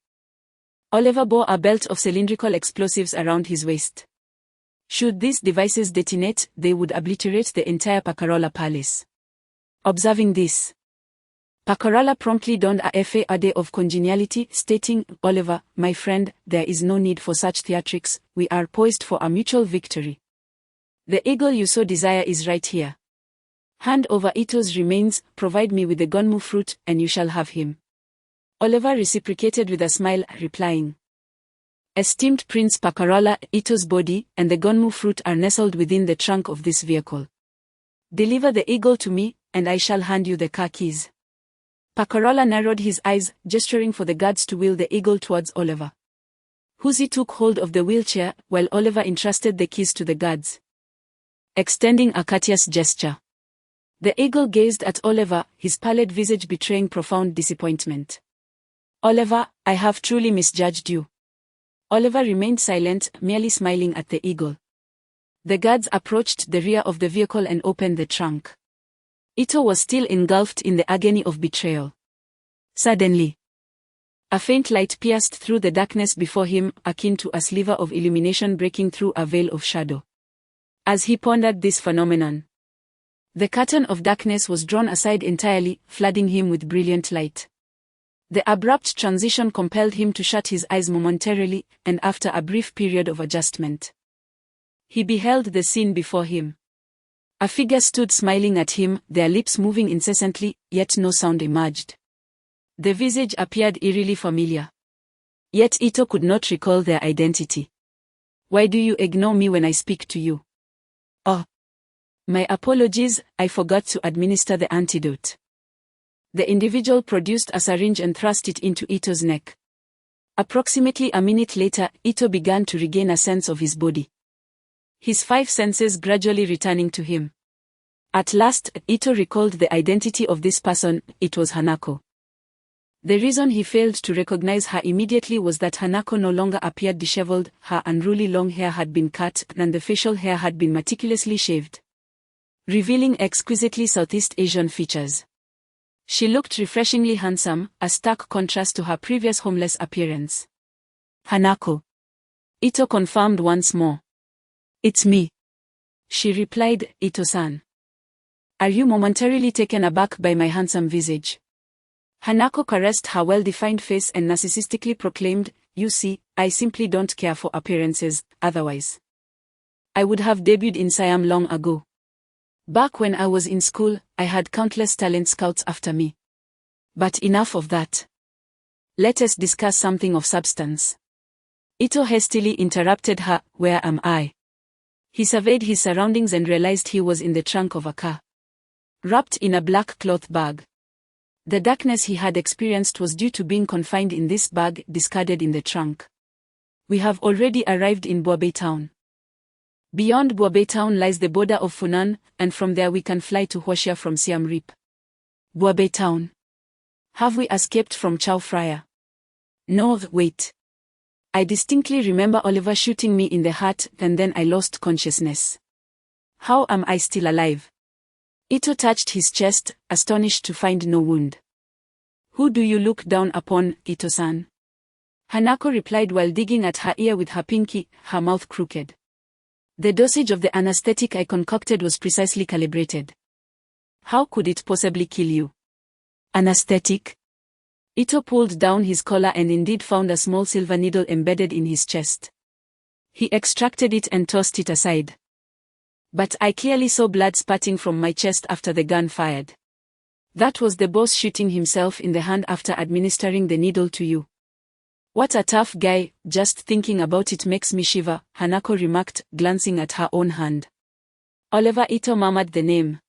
Oliver bore a belt of cylindrical explosives around his waist. Should these devices detonate, they would obliterate the entire Pakarola palace. Observing this, Pakarola promptly donned a day of congeniality, stating, "Oliver, my friend, there is no need for such theatrics, we are poised for a mutual victory. The eagle you so desire is right here. Hand over Ito's remains, provide me with the gonmu fruit, and you shall have him." Oliver reciprocated with a smile, replying, "Esteemed Prince Pakarola, Ito's body and the gonmu fruit are nestled within the trunk of this vehicle. Deliver the eagle to me, and I shall hand you the car keys." Pakarola narrowed his eyes, gesturing for the guards to wheel the eagle towards Oliver. Huzi took hold of the wheelchair, while Oliver entrusted the keys to the guards, extending a courteous gesture. The eagle gazed at Oliver, his pallid visage betraying profound disappointment. "Oliver, I have truly misjudged you." Oliver remained silent, merely smiling at the eagle. The guards approached the rear of the vehicle and opened the trunk. Ito was still engulfed in the agony of betrayal. Suddenly, a faint light pierced through the darkness before him, akin to a sliver of illumination breaking through a veil of shadow. As he pondered this phenomenon, the curtain of darkness was drawn aside entirely, flooding him with brilliant light. The abrupt transition compelled him to shut his eyes momentarily, and after a brief period of adjustment, he beheld the scene before him. A figure stood smiling at him, their lips moving incessantly, yet no sound emerged. The visage appeared eerily familiar. Yet Ito could not recall their identity. "Why do you ignore me when I speak to you?" "Oh, my apologies, I forgot to administer the antidote." The individual produced a syringe and thrust it into Ito's neck. Approximately a minute later, Ito began to regain a sense of his body, his 5 senses gradually returning to him. At last, Ito recalled the identity of this person. It was Hanako. The reason he failed to recognize her immediately was that Hanako no longer appeared disheveled, her unruly long hair had been cut, and the facial hair had been meticulously shaved, revealing exquisitely Southeast Asian features. She looked refreshingly handsome, a stark contrast to her previous homeless appearance. "Hanako," Ito confirmed once more. "It's me," she replied. "Ito-san. Are you momentarily taken aback by my handsome visage?" Hanako caressed her well-defined face and narcissistically proclaimed, "You see, I simply don't care for appearances, otherwise I would have debuted in Siam long ago. Back when I was in school, I had countless talent scouts after me. But enough of that. Let us discuss something of substance." Ito hastily interrupted her. "Where am I?" He surveyed his surroundings and realized he was in the trunk of a car, wrapped in a black cloth bag. The darkness he had experienced was due to being confined in this bag, discarded in the trunk. "We have already arrived in Boabei town. Beyond Boabei town lies the border of Funan, and from there we can fly to Huaxia from Siam Reap." "Boabei town? Have we escaped from Chow Fryer?" "No, wait. I distinctly remember Oliver shooting me in the heart, and then I lost consciousness. How am I still alive?" Ito touched his chest, astonished to find no wound. "Who do you look down upon, Ito-san?" Hanako replied while digging at her ear with her pinky, her mouth crooked. "The dosage of the anesthetic I concocted was precisely calibrated. How could it possibly kill you?" "Anesthetic?" Ito pulled down his collar and indeed found a small silver needle embedded in his chest. He extracted it and tossed it aside. "But I clearly saw blood spurting from my chest after the gun fired. That was the boss shooting himself in the hand after administering the needle to you." "What a tough guy, just thinking about it makes me shiver," Hanako remarked, glancing at her own hand. Oliver Ito murmured the name,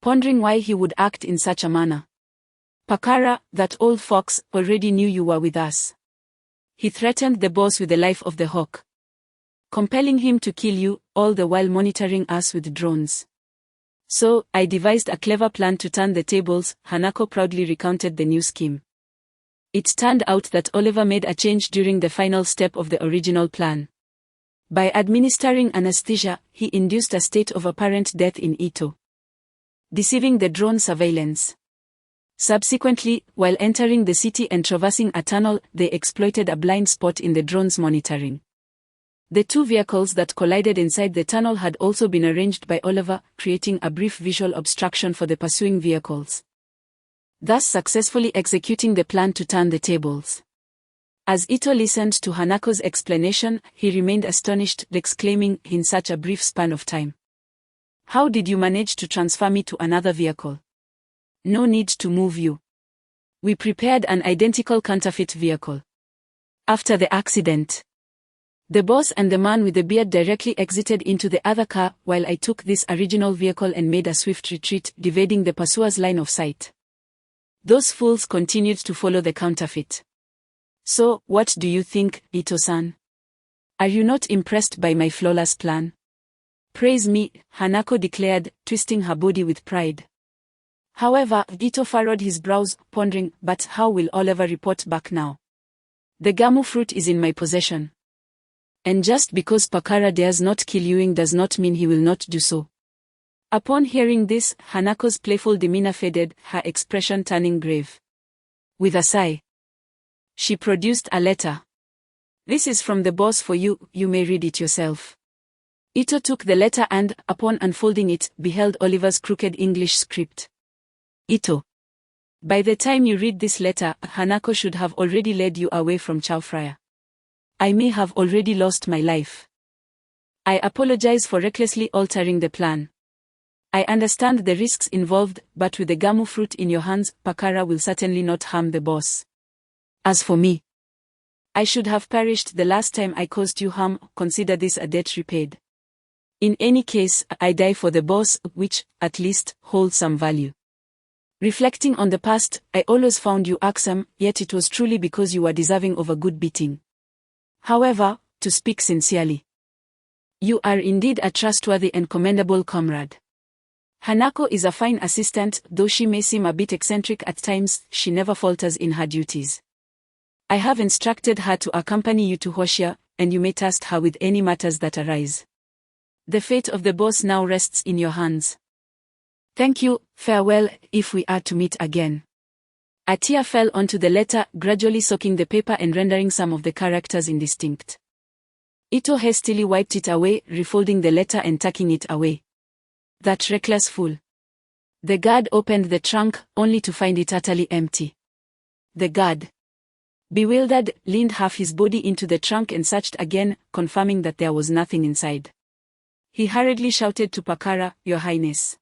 pondering why he would act in such a manner. "Pakara, that old fox, already knew you were with us. He threatened the boss with the life of the hawk, compelling him to kill you, all the while monitoring us with drones. So, I devised a clever plan to turn the tables." Hanako proudly recounted the new scheme. It turned out that Oliver made a change during the final step of the original plan. By administering anesthesia, he induced a state of apparent death in Ito, deceiving the drone surveillance. Subsequently, while entering the city and traversing a tunnel, they exploited a blind spot in the drone's monitoring. The two vehicles that collided inside the tunnel had also been arranged by Oliver, creating a brief visual obstruction for the pursuing vehicles, thus successfully executing the plan to turn the tables. As Ito listened to Hanako's explanation, he remained astonished, exclaiming, in such a brief span of time, "How did you manage to transfer me to another vehicle? No need to move you. We prepared an identical counterfeit vehicle." After the accident, the boss and the man with the beard directly exited into the other car, while I took this original vehicle and made a swift retreat, evading the pursuer's line of sight. Those fools continued to follow the counterfeit. So, what do you think, Ito-san? Are you not impressed by my flawless plan? Praise me, Hanako declared, twisting her body with pride. However, Ito furrowed his brows, pondering, but how will Oliver report back now? The gamu fruit is in my possession. And just because Pakara dares not kill Ewing does not mean he will not do so. Upon hearing this, Hanako's playful demeanor faded, her expression turning grave. With a sigh, she produced a letter. "This is from the boss for you, you may read it yourself." Ito took the letter and, upon unfolding it, beheld Oliver's crooked English script. "Ito, by the time you read this letter, Hanako should have already led you away from Chowfryer. I may have already lost my life. I apologize for recklessly altering the plan. I understand the risks involved, but with the gamu fruit in your hands, Pakara will certainly not harm the boss. As for me, I should have perished the last time I caused you harm. Consider this a debt repaid. In any case, I die for the boss, which, at least, holds some value. Reflecting on the past, I always found you irksome, yet it was truly because you were deserving of a good beating. However, to speak sincerely, you are indeed a trustworthy and commendable comrade. Hanako is a fine assistant, though she may seem a bit eccentric at times, she never falters in her duties. I have instructed her to accompany you to Hoshia, and you may trust her with any matters that arise. The fate of the boss now rests in your hands. Thank you, farewell, if we are to meet again." A tear fell onto the letter, gradually soaking the paper and rendering some of the characters indistinct. Ito hastily wiped it away, refolding the letter and tucking it away. That reckless fool. The guard opened the trunk, only to find it utterly empty. The guard, bewildered, leaned half his body into the trunk and searched again, confirming that there was nothing inside. He hurriedly shouted to Pakara, "Your Highness,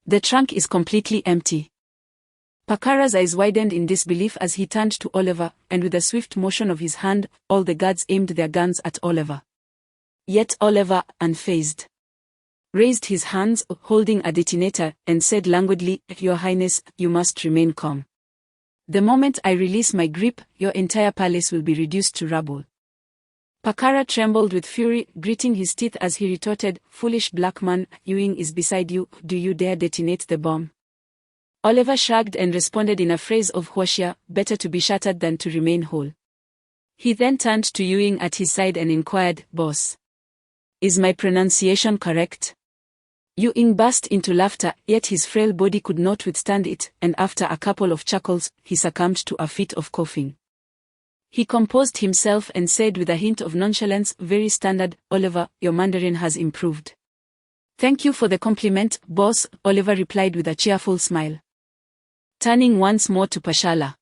the trunk is completely empty." Pakara's eyes widened in disbelief as he turned to Oliver, and with a swift motion of his hand, all the guards aimed their guns at Oliver. Yet Oliver, unfazed, raised his hands, holding a detonator, and said languidly, "Your Highness, you must remain calm. The moment I release my grip, your entire palace will be reduced to rubble." Pakara trembled with fury, gritting his teeth as he retorted, "Foolish black man, Ewing is beside you, do you dare detonate the bomb?" Oliver shrugged and responded in a phrase of Hoshia, "Better to be shattered than to remain whole." He then turned to Ewing at his side and inquired, "Boss, is my pronunciation correct?" Ewing burst into laughter, yet his frail body could not withstand it, and after a couple of chuckles, he succumbed to a fit of coughing. He composed himself and said with a hint of nonchalance, "Very standard, Oliver, your Mandarin has improved." "Thank you for the compliment, boss," Oliver replied with a cheerful smile. Turning once more to Pashala.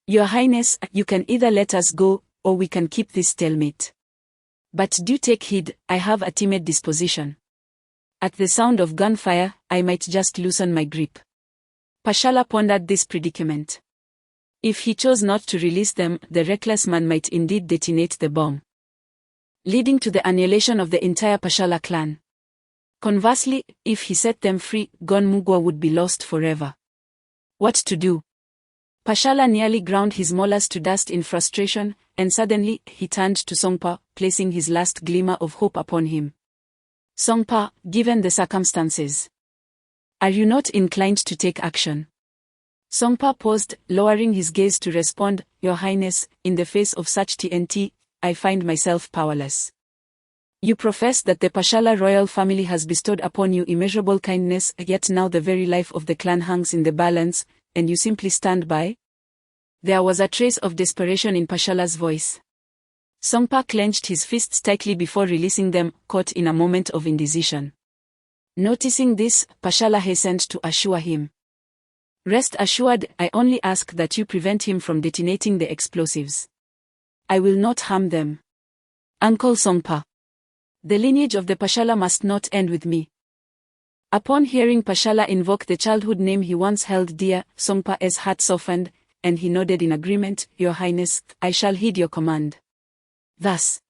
"Your Highness, you can either let us go, or we can keep this stalemate. But do take heed, I have a timid disposition. At the sound of gunfire, I might just loosen my grip." Pashala pondered this predicament. If he chose not to release them, the reckless man might indeed detonate the bomb, leading to the annihilation of the entire Pashala clan. Conversely, if he set them free, Gon Mugwa would be lost forever. What to do? Pashala nearly ground his molars to dust in frustration, and suddenly, he turned to Songpa, placing his last glimmer of hope upon him. "Songpa, given the circumstances, are you not inclined to take action?" Songpa paused, lowering his gaze to respond, "Your Highness, in the face of such TNT, I find myself powerless. You profess that the Pashala royal family has bestowed upon you immeasurable kindness, yet now the very life of the clan hangs in the balance, and you simply stand by?" There was a trace of desperation in Pashala's voice. Songpa clenched his fists tightly before releasing them, caught in a moment of indecision. Noticing this, Pashala hastened to assure him. Rest assured, I only ask that you prevent him from detonating the explosives. I will not harm them. Uncle Songpa. The lineage of the Pashala must not end with me. Upon hearing Pashala invoke the childhood name he once held dear, Songpa's heart softened, and he nodded in agreement. Your Highness, I shall heed your command. Thus,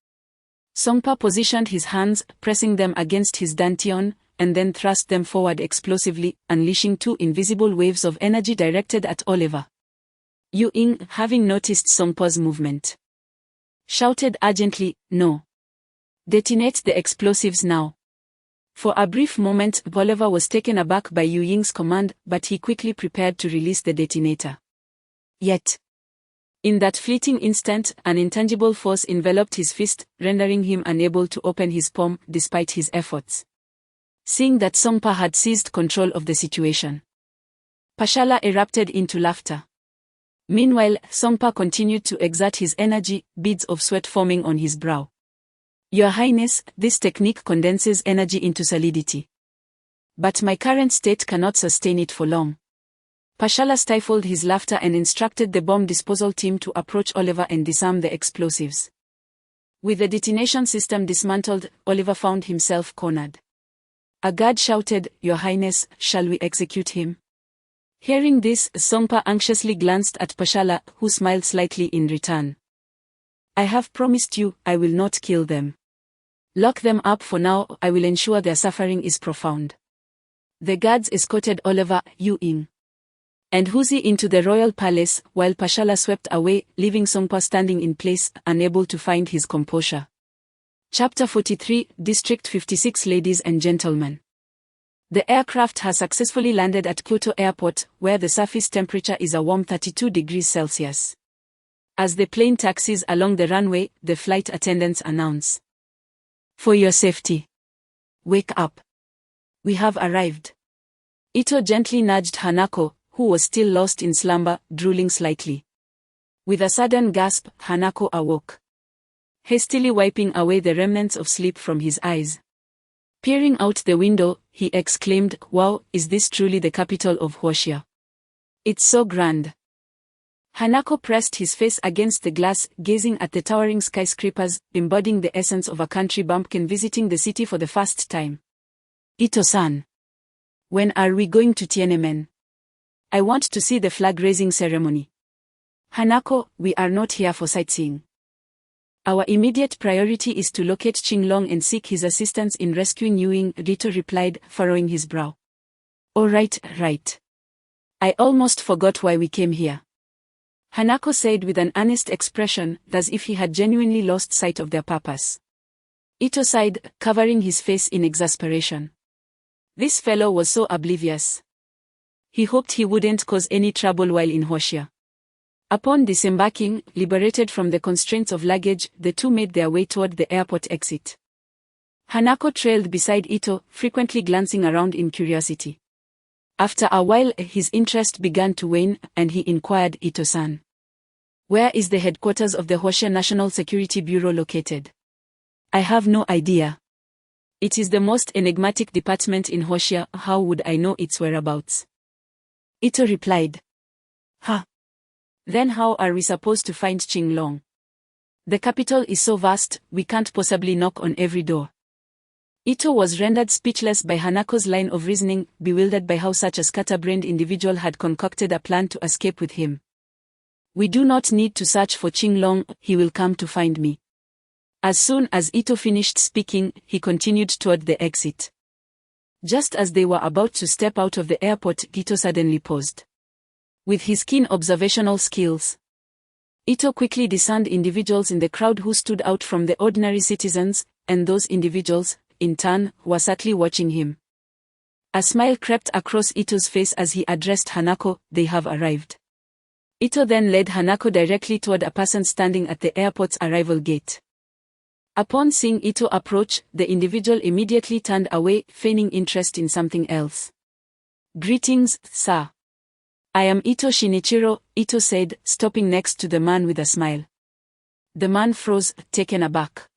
Songpa positioned his hands, pressing them against his dantian, and then thrust them forward explosively, unleashing 2 invisible waves of energy directed at Oliver. Yu Ying, having noticed Songpa's movement, shouted urgently, no. Detonate the explosives now. For a brief moment, Oliver was taken aback by Yu Ying's command, but he quickly prepared to release the detonator. Yet, in that fleeting instant, an intangible force enveloped his fist, rendering him unable to open his palm despite his efforts. Seeing that Songpa had seized control of the situation, Pashala erupted into laughter. Meanwhile, Songpa continued to exert his energy, beads of sweat forming on his brow. Your Highness, this technique condenses energy into solidity. But my current state cannot sustain it for long. Pashala stifled his laughter and instructed the bomb disposal team to approach Oliver and disarm the explosives. With the detonation system dismantled, Oliver found himself cornered. A guard shouted, Your Highness, shall we execute him? Hearing this, Songpa anxiously glanced at Pashala, who smiled slightly in return. I have promised you, I will not kill them. Lock them up for now, I will ensure their suffering is profound. The guards escorted Oliver, Yu Ying, and Huzi into the royal palace, while Pashala swept away, leaving Songpa standing in place, unable to find his composure. Chapter 43, District 56. Ladies and gentlemen. The aircraft has successfully landed at Kyoto Airport, where the surface temperature is a warm 32 degrees Celsius. As the plane taxis along the runway, the flight attendants announce, For your safety. Wake up. We have arrived. Ito gently nudged Hanako, who was still lost in slumber, drooling slightly. With a sudden gasp, Hanako awoke, hastily wiping away the remnants of sleep from his eyes. Peering out the window, he exclaimed, Wow, is this truly the capital of Huoxia? It's so grand. Hanako pressed his face against the glass, gazing at the towering skyscrapers, embodying the essence of a country bumpkin visiting the city for the first time. Ito-san. When are we going to Tiananmen? I want to see the flag-raising ceremony. Hanako, we are not here for sightseeing. Our immediate priority is to locate Qinglong and seek his assistance in rescuing Yu Ying, Rito replied, furrowing his brow. Oh right. I almost forgot why we came here. Hanako said with an earnest expression, as if he had genuinely lost sight of their purpose. Ito sighed, covering his face in exasperation. This fellow was so oblivious. He hoped he wouldn't cause any trouble while in Huoxia. Upon disembarking, liberated from the constraints of luggage, the two made their way toward the airport exit. Hanako trailed beside Ito, frequently glancing around in curiosity. After a while, his interest began to wane, and he inquired, Ito-san, where is the headquarters of the Huoxia National Security Bureau located? I have no idea. It is the most enigmatic department in Huoxia, how would I know its whereabouts? Ito replied. Then how are we supposed to find Qinglong? The capital is so vast, we can't possibly knock on every door. Ito was rendered speechless by Hanako's line of reasoning, bewildered by how such a scatterbrained individual had concocted a plan to escape with him. We do not need to search for Qinglong, he will come to find me. As soon as Ito finished speaking, he continued toward the exit. Just as they were about to step out of the airport, Ito suddenly paused. With his keen observational skills, Ito quickly discerned individuals in the crowd who stood out from the ordinary citizens, and those individuals, in turn, were subtly watching him. A smile crept across Ito's face as he addressed Hanako, they have arrived. Ito then led Hanako directly toward a person standing at the airport's arrival gate. Upon seeing Ito approach, the individual immediately turned away, feigning interest in something else. Greetings, sir. I am Ito Shinichiro, Ito said, stopping next to the man with a smile. The man froze, taken aback.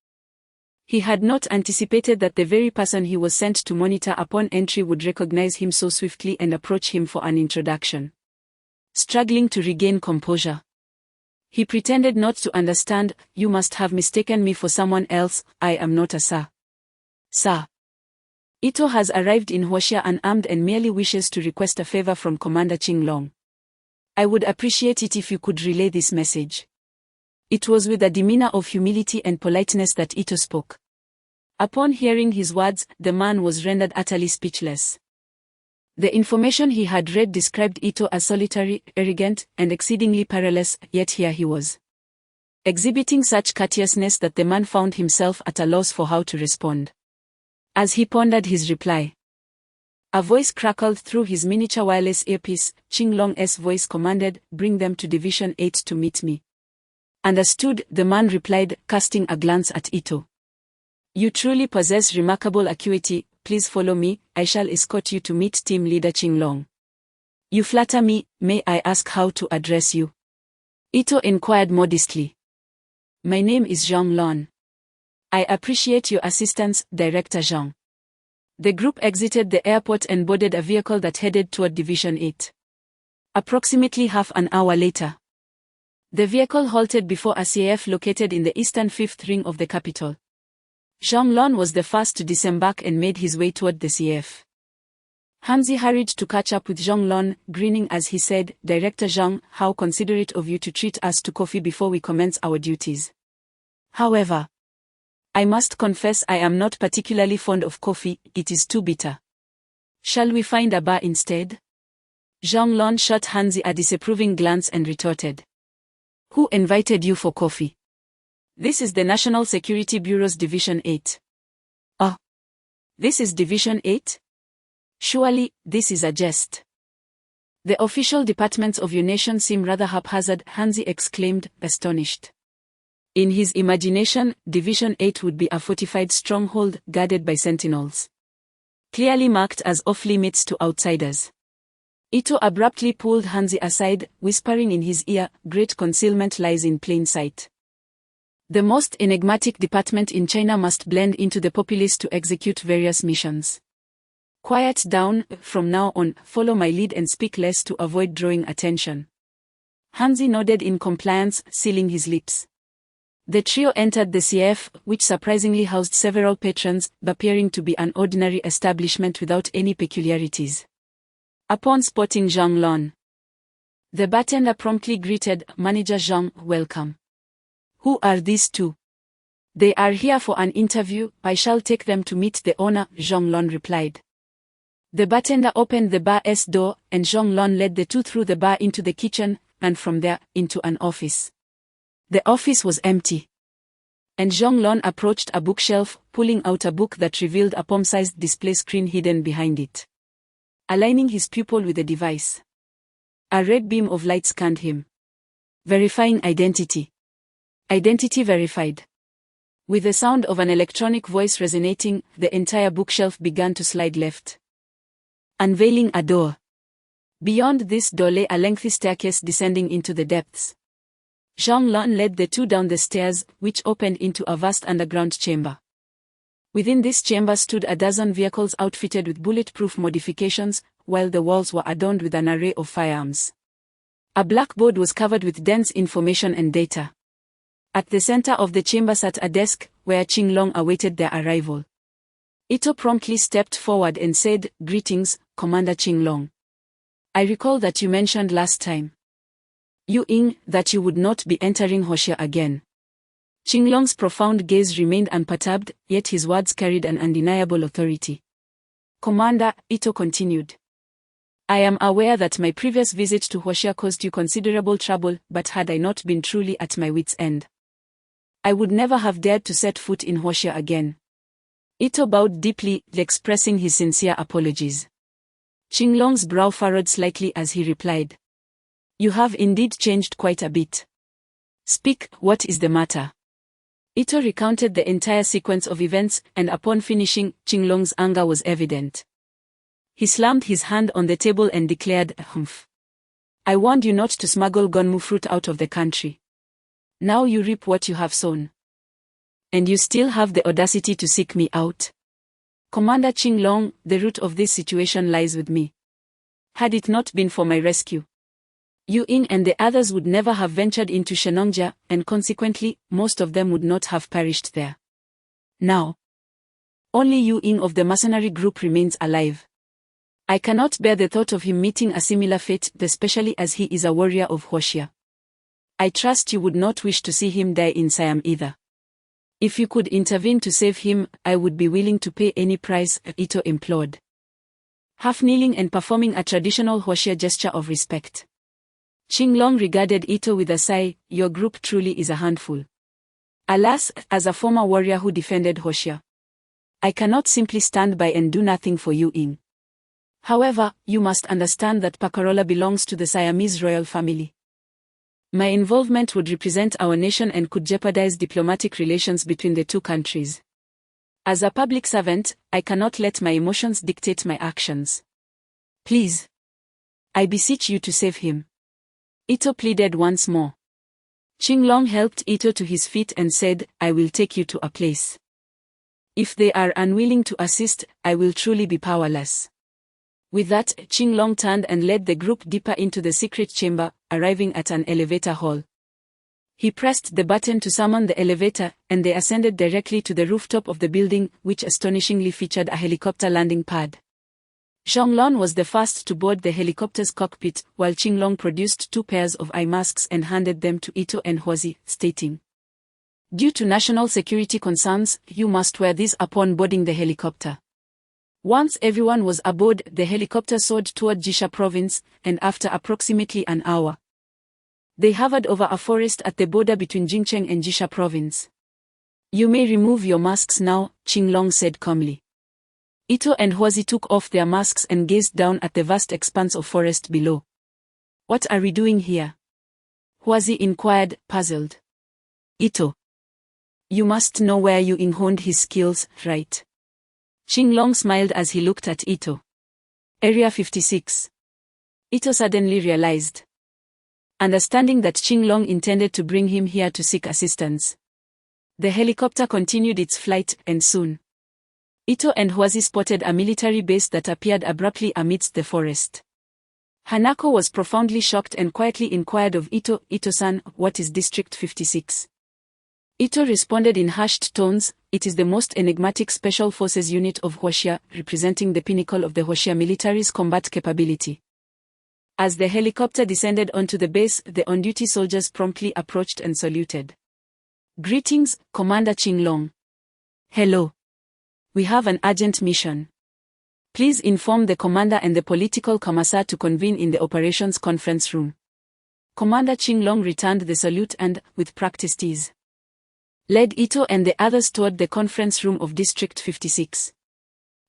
He had not anticipated that the very person he was sent to monitor upon entry would recognize him so swiftly and approach him for an introduction. Struggling to regain composure, he pretended not to understand. "You must have mistaken me for someone else. I am not a sir." "Sir. Ito has arrived in Huoxia unarmed and merely wishes to request a favor from Commander Qinglong. I would appreciate it if you could relay this message." It was with a demeanor of humility and politeness that Ito spoke. Upon hearing his words, the man was rendered utterly speechless. The information he had read described Ito as solitary, arrogant, and exceedingly perilous, yet here he was, exhibiting such courteousness that the man found himself at a loss for how to respond. As he pondered his reply, a voice crackled through his miniature wireless earpiece. Qinglong's voice commanded, "Bring them to Division 8 to meet me." "Understood," the man replied, casting a glance at Ito. "You truly possess remarkable acuity. Please follow me. I shall escort you to meet Team Leader Qinglong." "You flatter me. May I ask how to address you?" Ito inquired modestly. "My name is Zhang Lon. I appreciate your assistance, Director Zhang." The group exited the airport and boarded a vehicle that headed toward Division 8. Approximately half an hour later, the vehicle halted before a CAF located in the eastern fifth ring of the capital. Zhang Lon was the first to disembark and made his way toward the CAF. Hanzi hurried to catch up with Zhang Lon, grinning as he said, "Director Zhang, how considerate of you to treat us to coffee before we commence our duties. However, I must confess I am not particularly fond of coffee. It is too bitter. Shall we find a bar instead?" Zhang Lon shot Hanzi a disapproving glance and retorted, "Who invited you for coffee? This is the National Security Bureau's Division 8. Oh, this is Division 8? Surely, this is a jest. The official departments of your nation seem rather haphazard," Hanzi exclaimed, astonished. In his imagination, Division 8 would be a fortified stronghold guarded by sentinels, clearly marked as off-limits to outsiders. Ito abruptly pulled Hanzi aside, whispering in his ear, "Great concealment lies in plain sight. The most enigmatic department in China must blend into the populace to execute various missions. Quiet down. From now on, follow my lead and speak less to avoid drawing attention." Hanzi nodded in compliance, sealing his lips. The trio entered the CAF, which surprisingly housed several patrons, appearing to be an ordinary establishment without any peculiarities. Upon spotting Zhang Lon, the bartender promptly greeted, "Manager Zhang, welcome." "Who are these two?" "They are here for an interview. I shall take them to meet the owner," Zhang Lon replied. The bartender opened the bar's door, and Zhang Lon led the two through the bar into the kitchen, and from there, into an office. The office was empty, and Zhang Lon approached a bookshelf, pulling out a book that revealed a palm-sized display screen hidden behind it. Aligning his pupil with the device, a red beam of light scanned him. Verifying identity. Identity verified. With the sound of an electronic voice resonating, the entire bookshelf began to slide left, unveiling a door. Beyond this door lay a lengthy staircase descending into the depths. Zhang Lon led the two down the stairs, which opened into a vast underground chamber. Within this chamber stood a dozen vehicles outfitted with bulletproof modifications, while the walls were adorned with an array of firearms. A blackboard was covered with dense information and data. At the center of the chamber sat a desk, where Qinglong awaited their arrival. Ito promptly stepped forward and said, "Greetings, Commander Qinglong. I recall that you mentioned last time that you would not be entering Huoxia again." Qinglong's profound gaze remained unperturbed, yet his words carried an undeniable authority. "Commander," Ito continued, "I am aware that my previous visit to Huoxia caused you considerable trouble, but had I not been truly at my wits' end, I would never have dared to set foot in Huoxia again." Ito bowed deeply, expressing his sincere apologies. Qinglong's brow furrowed slightly as he replied, "You have indeed changed quite a bit. Speak, what is the matter?" Ito recounted the entire sequence of events, and upon finishing, Qinglong's anger was evident. He slammed his hand on the table and declared, "Humph. I warned you not to smuggle Gonmu fruit out of the country. Now you reap what you have sown. And you still have the audacity to seek me out? Commander Qinglong, the root of this situation lies with me. Had it not been for my rescue, Yu Ying and the others would never have ventured into Shenongjia, and consequently, most of them would not have perished there. Now, only Yu Ying of the mercenary group remains alive. I cannot bear the thought of him meeting a similar fate, especially as he is a warrior of Huoxia. I trust you would not wish to see him die in Siam either. If you could intervene to save him, I would be willing to pay any price, Ito implored. Half kneeling and performing a traditional Huoxia gesture of respect. Qinglong regarded Ito with a sigh. Your group truly is a handful. Alas, as a former warrior who defended Huoxia, I cannot simply stand by and do nothing for Yu Ying. However, you must understand that Pakarola belongs to the Siamese royal family. My involvement would represent our nation and could jeopardize diplomatic relations between the two countries. As a public servant, I cannot let my emotions dictate my actions. Please, I beseech you to save him. Ito pleaded once more. Qinglong helped Ito to his feet and said, I will take you to a place. If they are unwilling to assist, I will truly be powerless. With that, Qinglong turned and led the group deeper into the secret chamber, arriving at an elevator hall. He pressed the button to summon the elevator, and they ascended directly to the rooftop of the building, which astonishingly featured a helicopter landing pad. Zhonglong was the first to board the helicopter's cockpit, while Qinglong produced 2 pairs of eye masks and handed them to Ito and Huozi, stating, due to national security concerns, you must wear these upon boarding the helicopter. Once everyone was aboard, the helicopter soared toward Jisha province, and after approximately an hour, they hovered over a forest at the border between Jingcheng and Jisha province. You may remove your masks now, Qinglong said calmly. Ito and Huozi took off their masks and gazed down at the vast expanse of forest below. What are we doing here? Huozi inquired, puzzled. Ito, you must know where Yu Ying honed his skills, right? Qinglong smiled as he looked at Ito. Area 56. Ito suddenly realized, understanding that Qinglong intended to bring him here to seek assistance. The helicopter continued its flight, and soon, Ito and Huozi spotted a military base that appeared abruptly amidst the forest. Hanako was profoundly shocked and quietly inquired of Ito, Ito-san, what is District 56? Ito responded in hushed tones, it is the most enigmatic special forces unit of Huoxia, representing the pinnacle of the Huoxia military's combat capability. As the helicopter descended onto the base, the on-duty soldiers promptly approached and saluted. Greetings, Commander Qinglong. Hello. We have an urgent mission. Please inform the commander and the political commissar to convene in the operations conference room. Commander Qinglong returned the salute and, with practiced ease, led Ito and the others toward the conference room of District 56.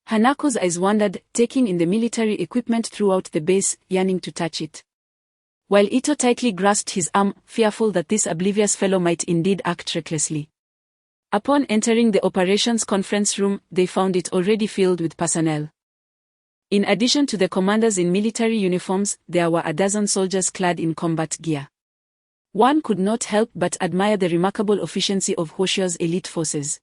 Hanako's eyes wandered, taking in the military equipment throughout the base, yearning to touch it. While Ito tightly grasped his arm, fearful that this oblivious fellow might indeed act recklessly. Upon entering the operations conference room, they found it already filled with personnel. In addition to the commanders in military uniforms, there were a dozen soldiers clad in combat gear. One could not help but admire the remarkable efficiency of Huoxia's elite forces.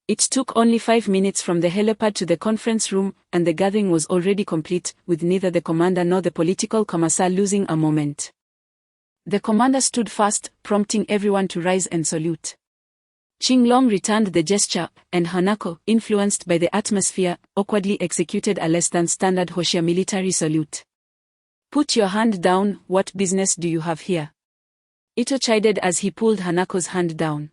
It took only 5 minutes from the helipad to the conference room, and the gathering was already complete, with neither the commander nor the political commissar losing a moment. The commander stood fast, prompting everyone to rise and salute. Qinglong returned the gesture, and Hanako, influenced by the atmosphere, awkwardly executed a less-than-standard Huoxia military salute. Put your hand down, what business do you have here? Ito chided as he pulled Hanako's hand down.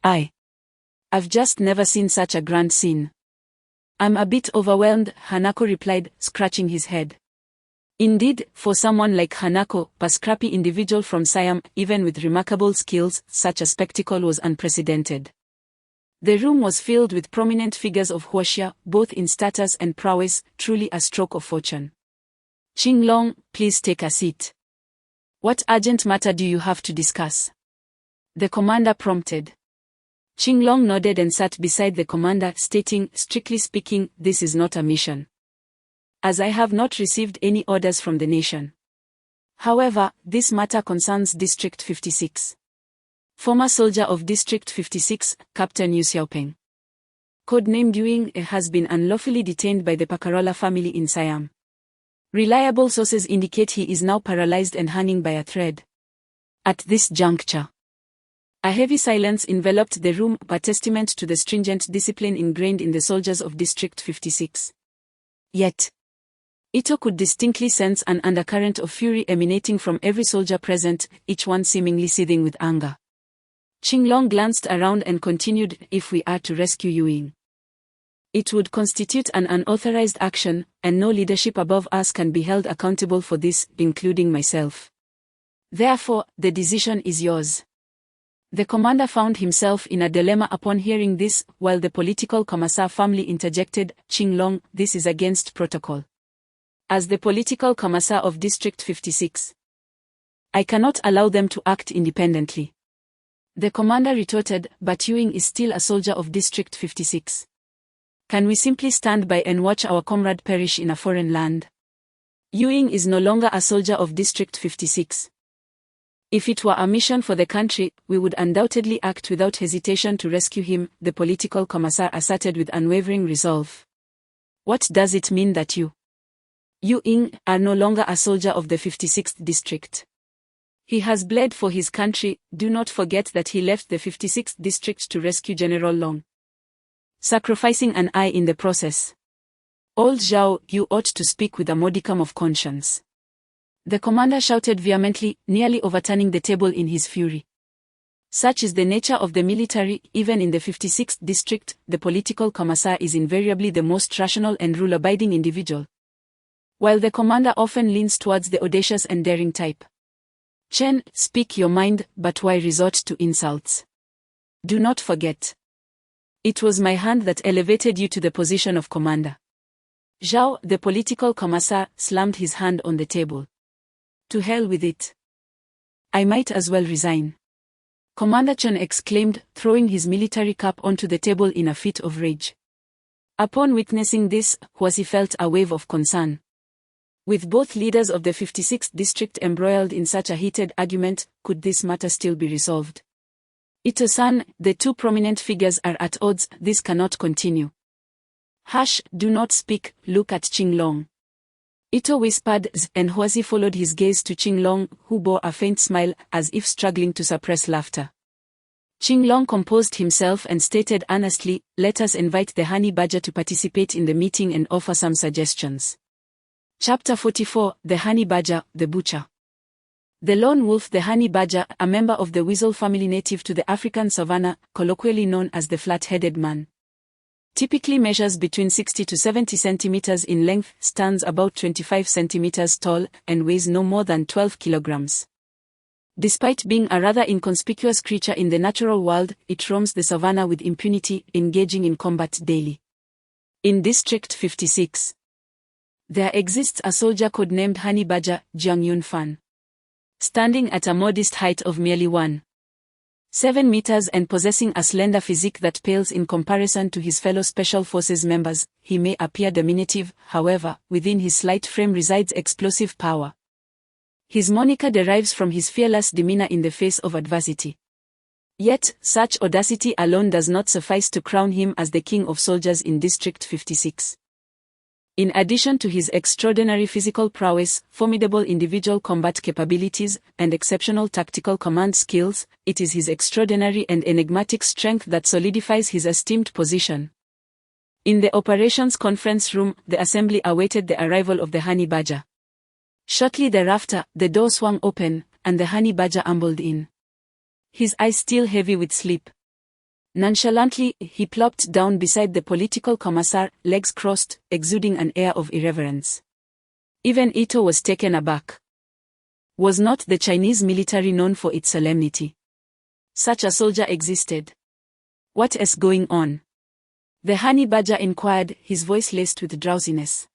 I've just never seen such a grand scene. I'm a bit overwhelmed, Hanako replied, scratching his head. Indeed, for someone like Hanako, a scrappy individual from Siam, even with remarkable skills, such a spectacle was unprecedented. The room was filled with prominent figures of Huoxia, both in status and prowess, truly a stroke of fortune. Qinglong, please take a seat. What urgent matter do you have to discuss? The commander prompted. Qinglong nodded and sat beside the commander, stating, strictly speaking, this is not a mission, as I have not received any orders from the nation. However, this matter concerns District 56. Former soldier of District 56, Captain Yu Xiaopeng. Codenamed Yuing, has been unlawfully detained by the Pakarola family in Siam. Reliable sources indicate he is now paralyzed and hanging by a thread. At this juncture, a heavy silence enveloped the room, a testament to the stringent discipline ingrained in the soldiers of District 56. Yet, Ito could distinctly sense an undercurrent of fury emanating from every soldier present, each one seemingly seething with anger. Qinglong glanced around and continued, "If we are to rescue Yuing, it would constitute an unauthorized action, and no leadership above us can be held accountable for this, including myself. Therefore, the decision is yours." The commander found himself in a dilemma upon hearing this, while the political commissar family interjected, "Qinglong, this is against protocol. As the political commissar of District 56, I cannot allow them to act independently." The commander retorted, "But Yuing is still a soldier of District 56. Can we simply stand by and watch our comrade perish in a foreign land? Yuing is no longer a soldier of District 56. If it were a mission for the country, we would undoubtedly act without hesitation to rescue him," the political commissar asserted with unwavering resolve. "What does it mean that Yuing are no longer a soldier of the 56th district? He has bled for his country. Do not forget that he left the 56th district to rescue General Long, sacrificing an eye in the process. Old Zhao, you ought to speak with a modicum of conscience." The commander shouted vehemently, nearly overturning the table in his fury. Such is the nature of the military. Even in the 56th district, the political commissar is invariably the most rational and rule-abiding individual, while the commander often leans towards the audacious and daring type. "Chen, speak your mind, but why resort to insults? Do not forget, it was my hand that elevated you to the position of commander." Zhao, the political commissar, slammed his hand on the table. "To hell with it. I might as well resign," Commander Chen exclaimed, throwing his military cap onto the table in a fit of rage. Upon witnessing this, Huasi felt a wave of concern. With both leaders of the 56th district embroiled in such a heated argument, could this matter still be resolved? "Ito-san, the two prominent figures are at odds. This cannot continue." "Hush, do not speak, look at Qinglong," Ito whispered, and Huasi followed his gaze to Qinglong, who bore a faint smile, as if struggling to suppress laughter. Qinglong composed himself and stated earnestly, "Let us invite the honey badger to participate in the meeting and offer some suggestions." Chapter 44, The Honey Badger, the Butcher. The lone wolf, the honey badger, a member of the weasel family native to the African savanna, colloquially known as the flat-headed man, typically measures between 60 to 70 centimeters in length, stands about 25 centimeters tall, and weighs no more than 12 kilograms. Despite being a rather inconspicuous creature in the natural world, it roams the savanna with impunity, engaging in combat daily. In District 56, there exists a soldier codenamed Honey Badger, Jiang Yunfan. Standing at a modest height of merely 1.7 meters and possessing a slender physique that pales in comparison to his fellow Special Forces members, he may appear diminutive. However, within his slight frame resides explosive power. His moniker derives from his fearless demeanor in the face of adversity. Yet, such audacity alone does not suffice to crown him as the king of soldiers in District 56. In addition to his extraordinary physical prowess, formidable individual combat capabilities, and exceptional tactical command skills, it is his extraordinary and enigmatic strength that solidifies his esteemed position. In the operations conference room, the assembly awaited the arrival of the honey badger. Shortly thereafter, the door swung open, and the honey badger ambled in. His eyes still heavy with sleep. Nonchalantly, he plopped down beside the political commissar, legs crossed, exuding an air of irreverence. Even Ito was taken aback. Was not the Chinese military known for its solemnity? Such a soldier existed. What is going on? The honey badger inquired, his voice laced with drowsiness.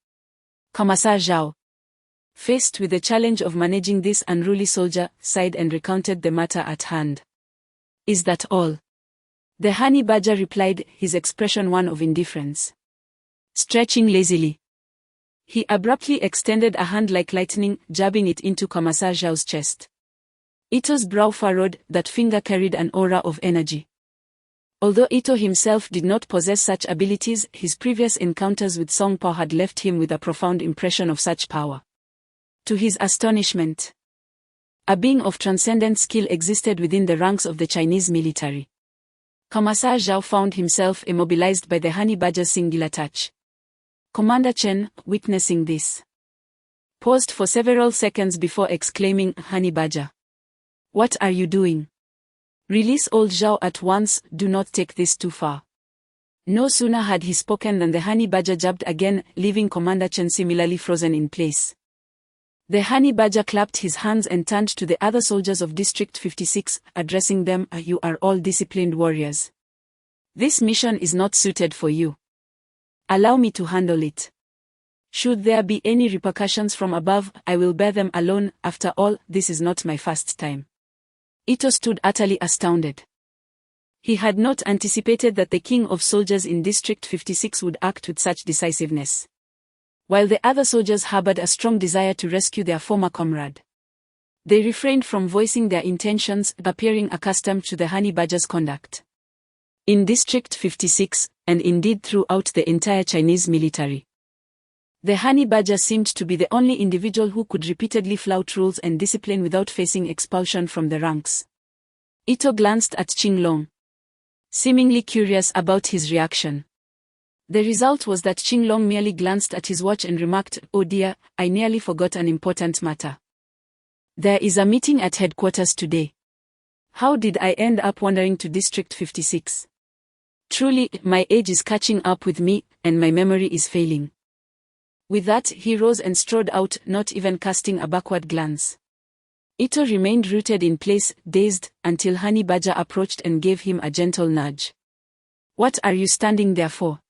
Commissar Zhao, faced with the challenge of managing this unruly soldier, sighed and recounted the matter at hand. Is that all? The honey badger replied, his expression one of indifference. Stretching lazily, he abruptly extended a hand like lightning, jabbing it into Commissar Zhao's chest. Ito's brow furrowed, that finger carried an aura of energy. Although Ito himself did not possess such abilities, his previous encounters with Song Po had left him with a profound impression of such power. To his astonishment, a being of transcendent skill existed within the ranks of the Chinese military. Commissar Zhao found himself immobilized by the honey badger's singular touch. Commander Chen, witnessing this, paused for several seconds before exclaiming, "Honey badger, what are you doing? Release old Zhao at once, do not take this too far." No sooner had he spoken than the honey badger jabbed again, leaving Commander Chen similarly frozen in place. The honey badger clapped his hands and turned to the other soldiers of District 56, addressing them, "You are all disciplined warriors. This mission is not suited for you. Allow me to handle it. Should there be any repercussions from above, I will bear them alone. After all, this is not my first time." Ito stood utterly astounded. He had not anticipated that the king of soldiers in District 56 would act with such decisiveness, while the other soldiers harbored a strong desire to rescue their former comrade. They refrained from voicing their intentions, appearing accustomed to the honey badger's conduct. In District 56, and indeed throughout the entire Chinese military, the honey badger seemed to be the only individual who could repeatedly flout rules and discipline without facing expulsion from the ranks. Ito glanced at Qinglong, seemingly curious about his reaction. The result was that Qinglong merely glanced at his watch and remarked, "Oh dear, I nearly forgot an important matter. There is a meeting at headquarters today. How did I end up wandering to District 56? Truly, my age is catching up with me, and my memory is failing." With that, he rose and strode out, not even casting a backward glance. Ito remained rooted in place, dazed, until Honey Badger approached and gave him a gentle nudge. "What are you standing there for?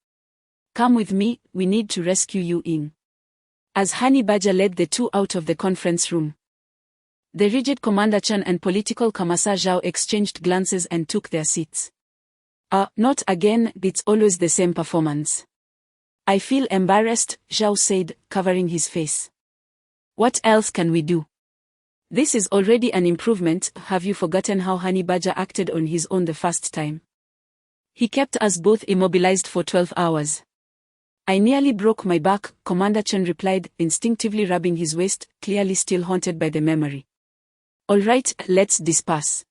Come with me, we need to rescue Yu Ying." As Honey Badger led the two out of the conference room, the rigid Commander Chen and political Commissar Zhao exchanged glances and took their seats. Not again, it's always the same performance. I feel embarrassed," Zhao said, covering his face. "What else can we do? This is already an improvement. Have you forgotten how Honey Badger acted on his own the first time? He kept us both immobilized for 12 hours. I nearly broke my back," Commander Chen replied, instinctively rubbing his waist, clearly still haunted by the memory. "All right, let's disperse.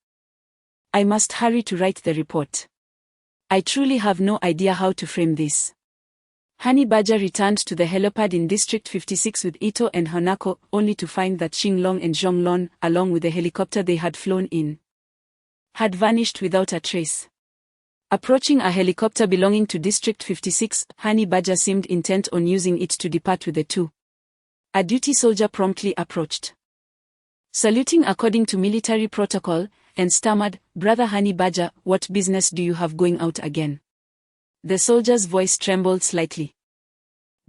I must hurry to write the report. I truly have no idea how to frame this." Honey Badger returned to the helipad in District 56 with Ito and Hanako, only to find that Qinglong and Zhonglong, along with the helicopter they had flown in, had vanished without a trace. Approaching a helicopter belonging to District 56, Honey Badger seemed intent on using it to depart with the two. A duty soldier promptly approached, saluting according to military protocol, and stammered, "Brother Honey Badger, what business do you have going out again?" The soldier's voice trembled slightly,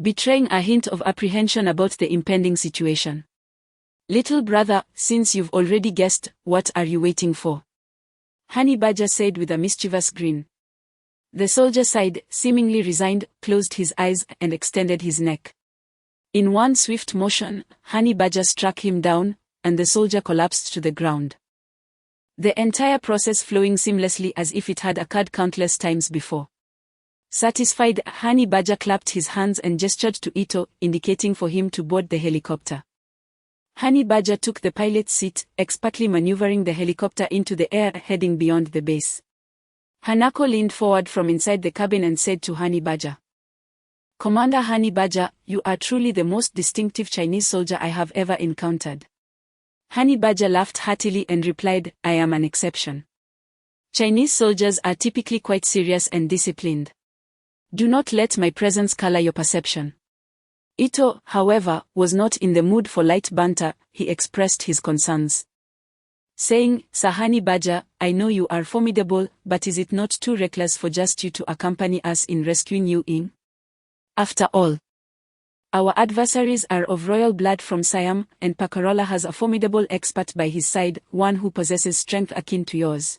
betraying a hint of apprehension about the impending situation. "Little brother, since you've already guessed, what are you waiting for?" Honey Badger said with a mischievous grin. The soldier sighed, seemingly resigned, closed his eyes, and extended his neck. In one swift motion, Honey Badger struck him down, and the soldier collapsed to the ground. The entire process flowing seamlessly as if it had occurred countless times before. Satisfied, Honey Badger clapped his hands and gestured to Ito, indicating for him to board the helicopter. Honey Badger took the pilot's seat, expertly maneuvering the helicopter into the air, heading beyond the base. Hanako leaned forward from inside the cabin and said to Honey Badger, "Commander Honey Badger, you are truly the most distinctive Chinese soldier I have ever encountered." Honey Badger laughed heartily and replied, "I am an exception. Chinese soldiers are typically quite serious and disciplined. Do not let my presence color your perception." Ito, however, was not in the mood for light banter. He expressed his concerns, saying, "Sir Honey Badger, I know you are formidable, but is it not too reckless for just you to accompany us in rescuing Yu Ying? After all, our adversaries are of royal blood from Siam, and Pakarola has a formidable expert by his side, one who possesses strength akin to yours."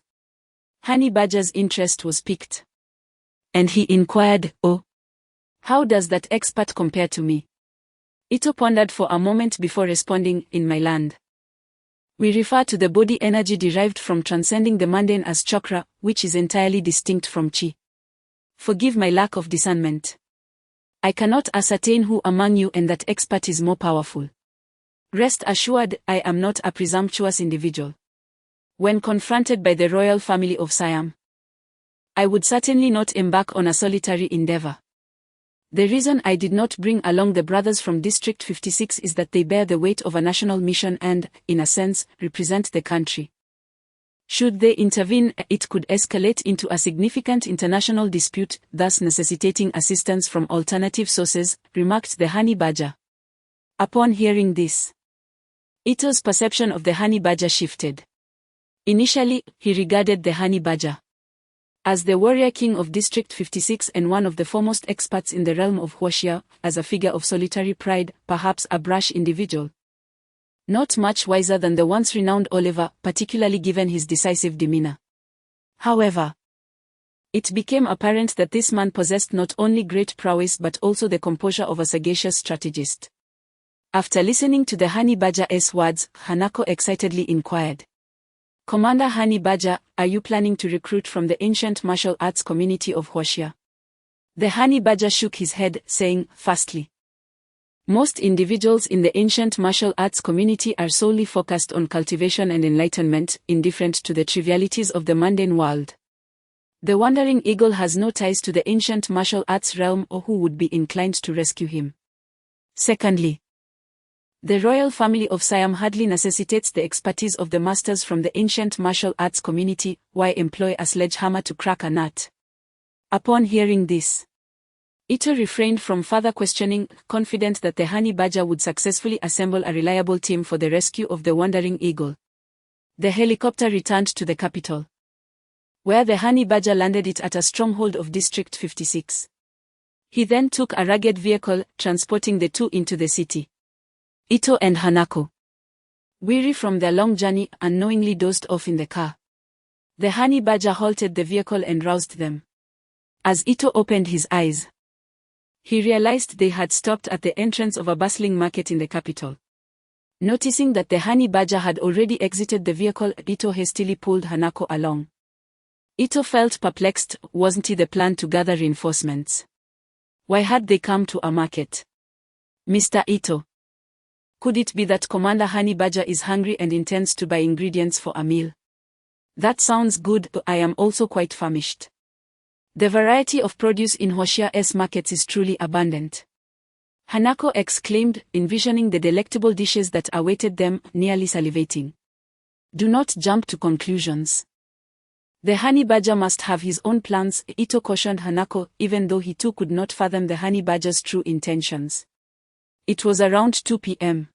Honey Badger's interest was piqued, and he inquired, "Oh, how does that expert compare to me?" Ito pondered for a moment before responding, "In my land, We refer to the body energy derived from transcending the mundane as chakra, which is entirely distinct from chi. Forgive my lack of discernment. I cannot ascertain who among you and that expert is more powerful. Rest assured, I am not a presumptuous individual. When confronted by the royal family of Siam, I would certainly not embark on a solitary endeavor. The reason I did not bring along the brothers from District 56 is that they bear the weight of a national mission and, in a sense, represent the country. Should they intervene, it could escalate into a significant international dispute, thus necessitating assistance from alternative sources, remarked the honey badger. Upon hearing this, Ito's perception of the honey badger shifted. Initially, he regarded the honey badger as the warrior king of District 56 and one of the foremost experts in the realm of Huaxia, as a figure of solitary pride, perhaps a brash individual. Not much wiser than the once renowned Oliver, particularly given his decisive demeanor. However, it became apparent that this man possessed not only great prowess but also the composure of a sagacious strategist. After listening to the honey badger's words, Hanako excitedly inquired, "Commander Honey Badger, are you planning to recruit from the ancient martial arts community of Huaxia?" The honey badger shook his head, saying, "Firstly, most individuals in the ancient martial arts community are solely focused on cultivation and enlightenment, indifferent to the trivialities of the mundane world. The Wandering Eagle has no ties to the ancient martial arts realm or who would be inclined to rescue him. Secondly, the royal family of Siam hardly necessitates the expertise of the masters from the ancient martial arts community. Why employ a sledgehammer to crack a nut?" Upon hearing this, Ito refrained from further questioning, confident that the honey badger would successfully assemble a reliable team for the rescue of the Wandering Eagle. The helicopter returned to the capital, where the honey badger landed it at a stronghold of District 56. He then took a rugged vehicle, transporting the two into the city. Ito and Hanako, weary from their long journey, unknowingly dozed off in the car. The honey badger halted the vehicle and roused them. As Ito opened his eyes, he realized they had stopped at the entrance of a bustling market in the capital. Noticing that the honey badger had already exited the vehicle, Ito hastily pulled Hanako along. Ito felt perplexed. Wasn't it the plan to gather reinforcements? Why had they come to a market? Mr. Ito, could it be that Commander Honey Badger is hungry and intends to buy ingredients for a meal? That sounds good, but I am also quite famished. The variety of produce in Huaxia's markets is truly abundant. Hanako exclaimed, envisioning the delectable dishes that awaited them, nearly salivating. Do not jump to conclusions. The honey badger must have his own plans, Ito cautioned Hanako, even though he too could not fathom the honey badger's true intentions. It was around 2 p.m.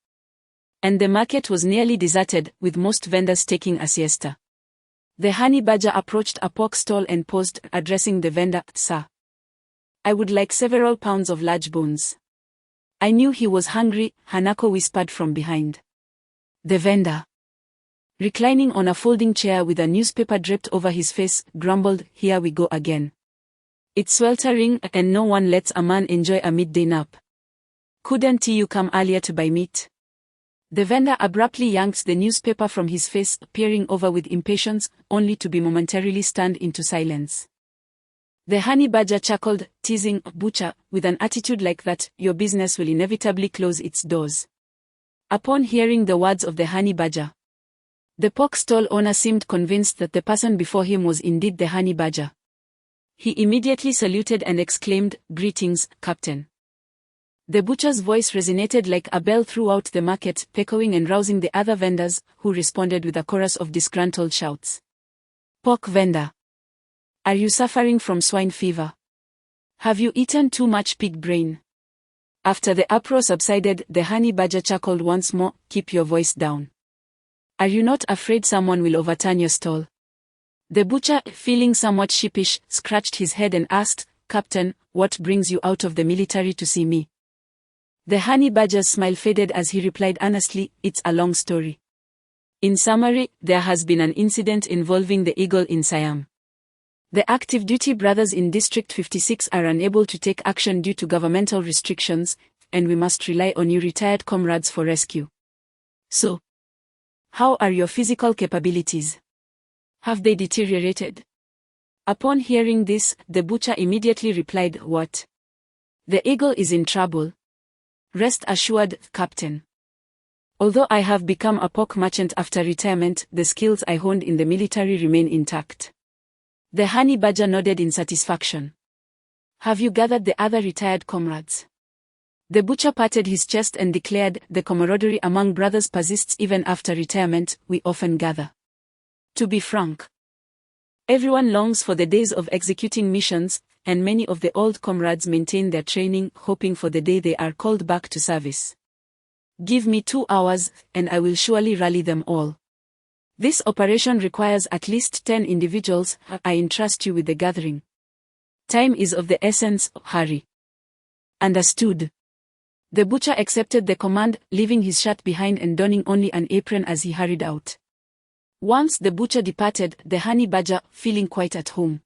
and the market was nearly deserted, with most vendors taking a siesta. The honey badger approached a pork stall and paused, addressing the vendor, "Sir, I would like several pounds of large bones." I knew he was hungry, Hanako whispered from behind. The vendor, reclining on a folding chair with a newspaper draped over his face, grumbled, "Here we go again. It's sweltering, and no one lets a man enjoy a midday nap. Couldn't you come earlier to buy meat?" The vendor abruptly yanked the newspaper from his face, peering over with impatience, only to be momentarily stunned into silence. The honey badger chuckled, teasing, "Butcher, with an attitude like that, your business will inevitably close its doors." Upon hearing the words of the honey badger, the pork stall owner seemed convinced that the person before him was indeed the honey badger. He immediately saluted and exclaimed, "Greetings, Captain." The butcher's voice resonated like a bell throughout the market, echoing and rousing the other vendors, who responded with a chorus of disgruntled shouts. "Pork vendor! Are you suffering from swine fever? Have you eaten too much pig brain?" After the uproar subsided, the honey badger chuckled once more, "Keep your voice down. Are you not afraid someone will overturn your stall?" The butcher, feeling somewhat sheepish, scratched his head and asked, "Captain, what brings you out of the military to see me?" The honey badger's smile faded as he replied earnestly, "It's a long story. In summary, there has been an incident involving the eagle in Siam. The active duty brothers in District 56 are unable to take action due to governmental restrictions, and we must rely on you retired comrades for rescue. So, How are your physical capabilities? Have they deteriorated? Upon hearing this, the butcher immediately replied, "What? The eagle is in trouble. Rest assured, Captain. Although I have become a pork merchant after retirement, the skills I honed in the military remain intact." The honey badger nodded in satisfaction. "Have you gathered the other retired comrades?" The butcher patted his chest and declared, "The camaraderie among brothers persists even after retirement. We often gather. To be frank, everyone longs for the days of executing missions, and many of the old comrades maintain their training, hoping for the day they are called back to service. Give me 2 hours, and I will surely rally them all. This operation requires at least 10 individuals. I entrust you with the gathering. Time is of the essence. Hurry." "Understood." The butcher accepted the command, leaving his shirt behind and donning only an apron as he hurried out. Once the butcher departed, the honey badger, feeling quite at home,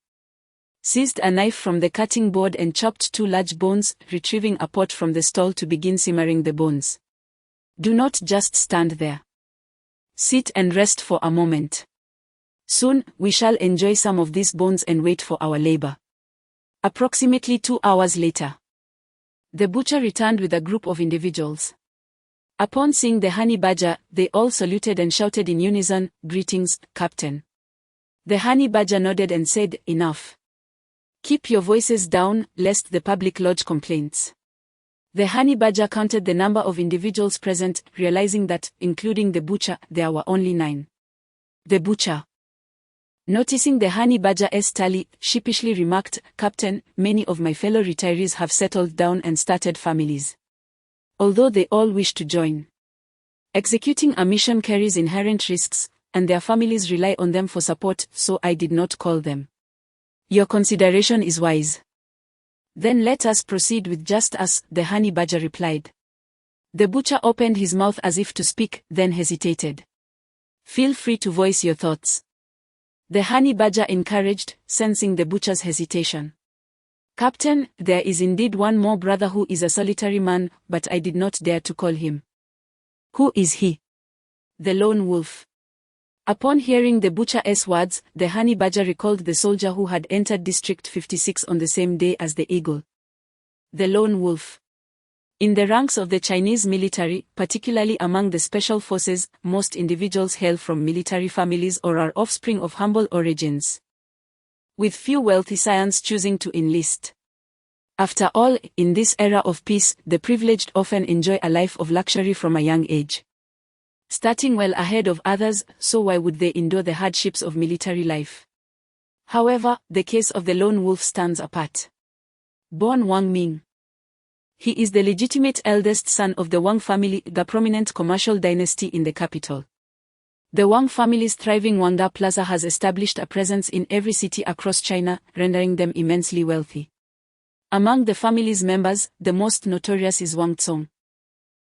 seized a knife from the cutting board and chopped 2 large bones, retrieving a pot from the stall to begin simmering the bones. "Do not just stand there. Sit and rest for a moment. Soon, we shall enjoy some of these bones and wait for our labor." Approximately 2 hours later, the butcher returned with a group of individuals. Upon seeing the honey badger, they all saluted and shouted in unison, "Greetings, Captain." The honey badger nodded and said, "Enough. Keep your voices down, lest the public lodge complaints." The honey badger counted the number of individuals present, realizing that, including the butcher, there were only 9. The butcher, noticing the honey badger's tally, sheepishly remarked, "Captain, many of my fellow retirees have settled down and started families. Although they all wish to join. Executing a mission carries inherent risks, and their families rely on them for support, so I did not call them. Your consideration is wise. Then let us proceed with just us," the honey badger replied. The butcher opened his mouth as if to speak, then hesitated. "Feel free to voice your thoughts," the honey badger encouraged, sensing the butcher's hesitation. "Captain, there is indeed one more brother who is a solitary man, but I did not dare to call him." "Who is he?" "The lone wolf." Upon hearing the butcher's words, the honey badger recalled the soldier who had entered District 56 on the same day as the eagle. The lone wolf. In the ranks of the Chinese military, particularly among the special forces, most individuals hail from military families or are offspring of humble origins, with few wealthy scions choosing to enlist. After all, in this era of peace, the privileged often enjoy a life of luxury from a young age, starting well ahead of others, so why would they endure the hardships of military life? However, the case of the lone wolf stands apart. Born Wang Ming, he is the legitimate eldest son of the Wang family, the prominent commercial dynasty in the capital. The Wang family's thriving Wangda Plaza has established a presence in every city across China, rendering them immensely wealthy. Among the family's members, the most notorious is Wang Cong,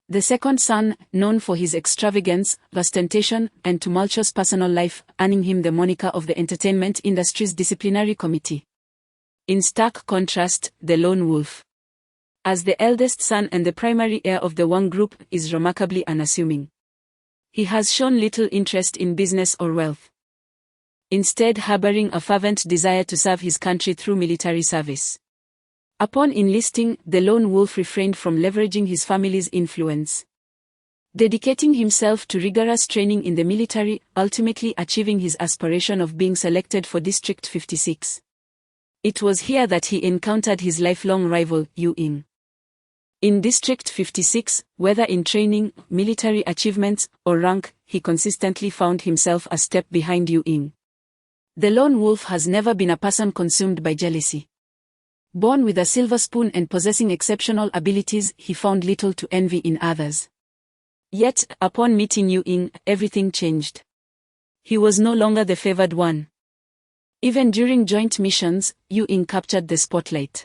the second son, known for his extravagance, ostentation, and tumultuous personal life, earning him the moniker of the entertainment industry's disciplinary committee. In stark contrast, the lone wolf, as the eldest son and the primary heir of the Wang group, is remarkably unassuming. He has shown little interest in business or wealth, instead harboring a fervent desire to serve his country through military service. Upon enlisting, the lone wolf refrained from leveraging his family's influence, dedicating himself to rigorous training in the military, ultimately achieving his aspiration of being selected for District 56. It was here that he encountered his lifelong rival, Yu Ying. In District 56, whether in training, military achievements, or rank, he consistently found himself a step behind Yu Ying. The lone wolf has never been a person consumed by jealousy. Born with a silver spoon and possessing exceptional abilities, he found little to envy in others. Yet, upon meeting Yu Ying, everything changed. He was no longer the favored one. Even during joint missions, Yu Ying captured the spotlight.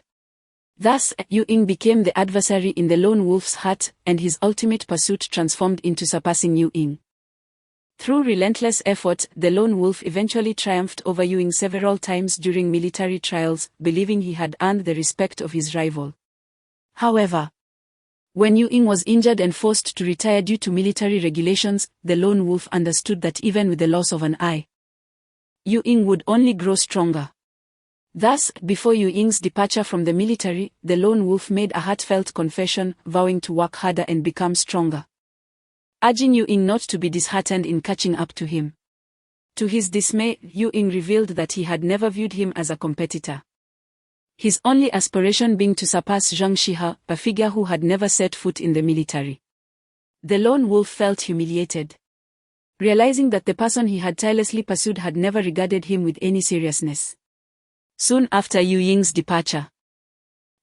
Thus, Yu Ying became the adversary in the lone wolf's heart, and his ultimate pursuit transformed into surpassing Yu Ying. Through relentless effort, the lone wolf eventually triumphed over Yu Ying several times during military trials, believing he had earned the respect of his rival. However, When Yu Ying was injured and forced to retire due to military regulations, the lone wolf understood that even with the loss of an eye, Yu Ying would only grow stronger. Thus, before Yu Ying's departure from the military, the lone wolf made a heartfelt confession, vowing to work harder and become stronger, urging Yu Ying not to be disheartened in catching up to him. To his dismay, Yu Ying revealed that he had never viewed him as a competitor, his only aspiration being to surpass Zhang Shihe, a figure who had never set foot in the military. The lone wolf felt humiliated, realizing that the person he had tirelessly pursued had never regarded him with any seriousness. Soon after Yu Ying's departure,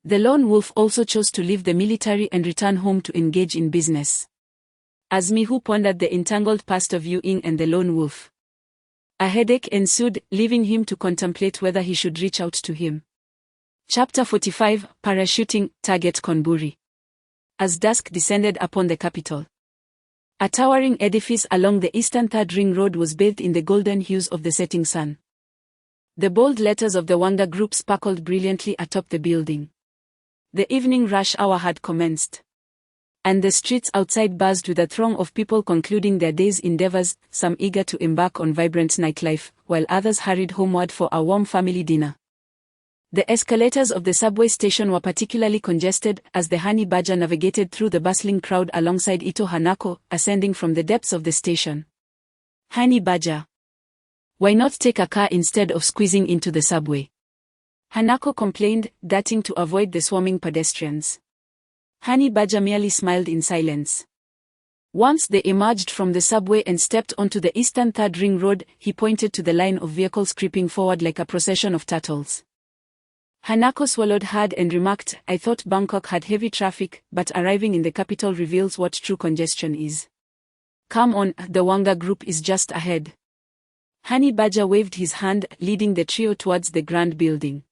the lone wolf also chose to leave the military and return home to engage in business. As Mihu pondered the entangled past of Yu Ying and the lone wolf, a headache ensued, leaving him to contemplate whether he should reach out to him. Chapter 45, Parachuting, Target Konburi. As dusk descended upon the capital, a towering edifice along the eastern Third Ring Road was bathed in the golden hues of the setting sun. The bold letters of the Wanga Group sparkled brilliantly atop the building. The evening rush hour had commenced, and the streets outside buzzed with a throng of people concluding their day's endeavors, some eager to embark on vibrant nightlife, while others hurried homeward for a warm family dinner. The escalators of the subway station were particularly congested as the Honey Badger navigated through the bustling crowd alongside Ito Hanako, ascending from the depths of the station. Honey Badger, why not take a car instead of squeezing into the subway? Hanako complained, darting to avoid the swarming pedestrians. Honey Badger merely smiled in silence. Once they emerged from the subway and stepped onto the eastern Third Ring Road, he pointed to the line of vehicles creeping forward like a procession of turtles. Hanako swallowed hard and remarked, "I thought Bangkok had heavy traffic, but arriving in the capital reveals what true congestion is. Come on, the Wanga Group is just ahead." Honey Badger waved his hand, leading the trio towards the grand building.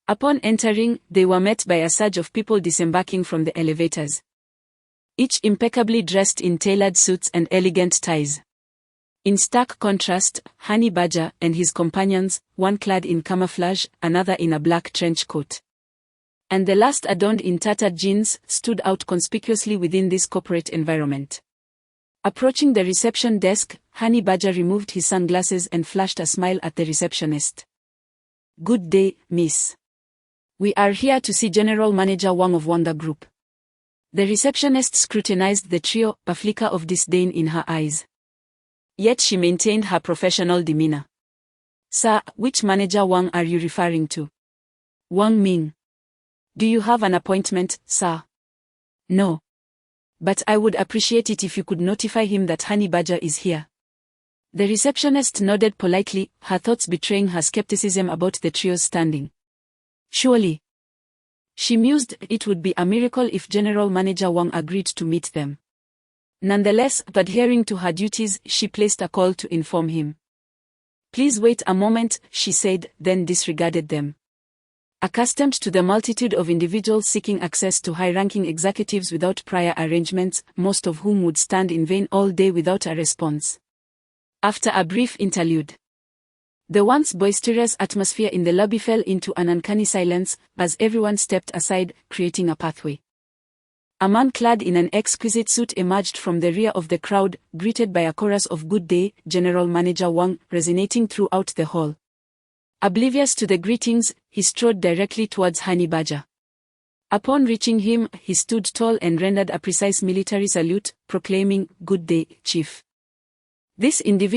Upon entering, they were met by a surge of people disembarking from the elevators, each impeccably dressed in tailored suits and elegant ties. In stark contrast, Honey Badger and his companions, one clad in camouflage, another in a black trench coat, and the last adorned in tattered jeans, stood out conspicuously within this corporate environment. Approaching the reception desk, Honey Badger removed his sunglasses and flashed a smile at the receptionist. "Good day, miss. We are here to see General Manager Wang of Wanga Group." The receptionist scrutinized the trio, a flicker of disdain in her eyes. Yet she maintained her professional demeanor. "Sir, which Manager Wang are you referring to?" "Wang Ming." "Do you have an appointment, sir?" "No. But I would appreciate it if you could notify him that Honey Badger is here." The receptionist nodded politely, her thoughts betraying her skepticism about the trio's standing. Surely, she mused, it would be a miracle if General Manager Wang agreed to meet them. Nonetheless, adhering to her duties, she placed a call to inform him. "Please wait a moment," she said, then disregarded them. Accustomed to the multitude of individuals seeking access to high-ranking executives without prior arrangements, most of whom would stand in vain all day without a response. After a brief interlude, the once boisterous atmosphere in the lobby fell into an uncanny silence, as everyone stepped aside, creating a pathway. A man clad in an exquisite suit emerged from the rear of the crowd, greeted by a chorus of "Good day, General Manager Wang," resonating throughout the hall. Oblivious to the greetings, he strode directly towards Honey Badger. Upon reaching him, he stood tall and rendered a precise military salute, proclaiming, "Good day, Chief." This individual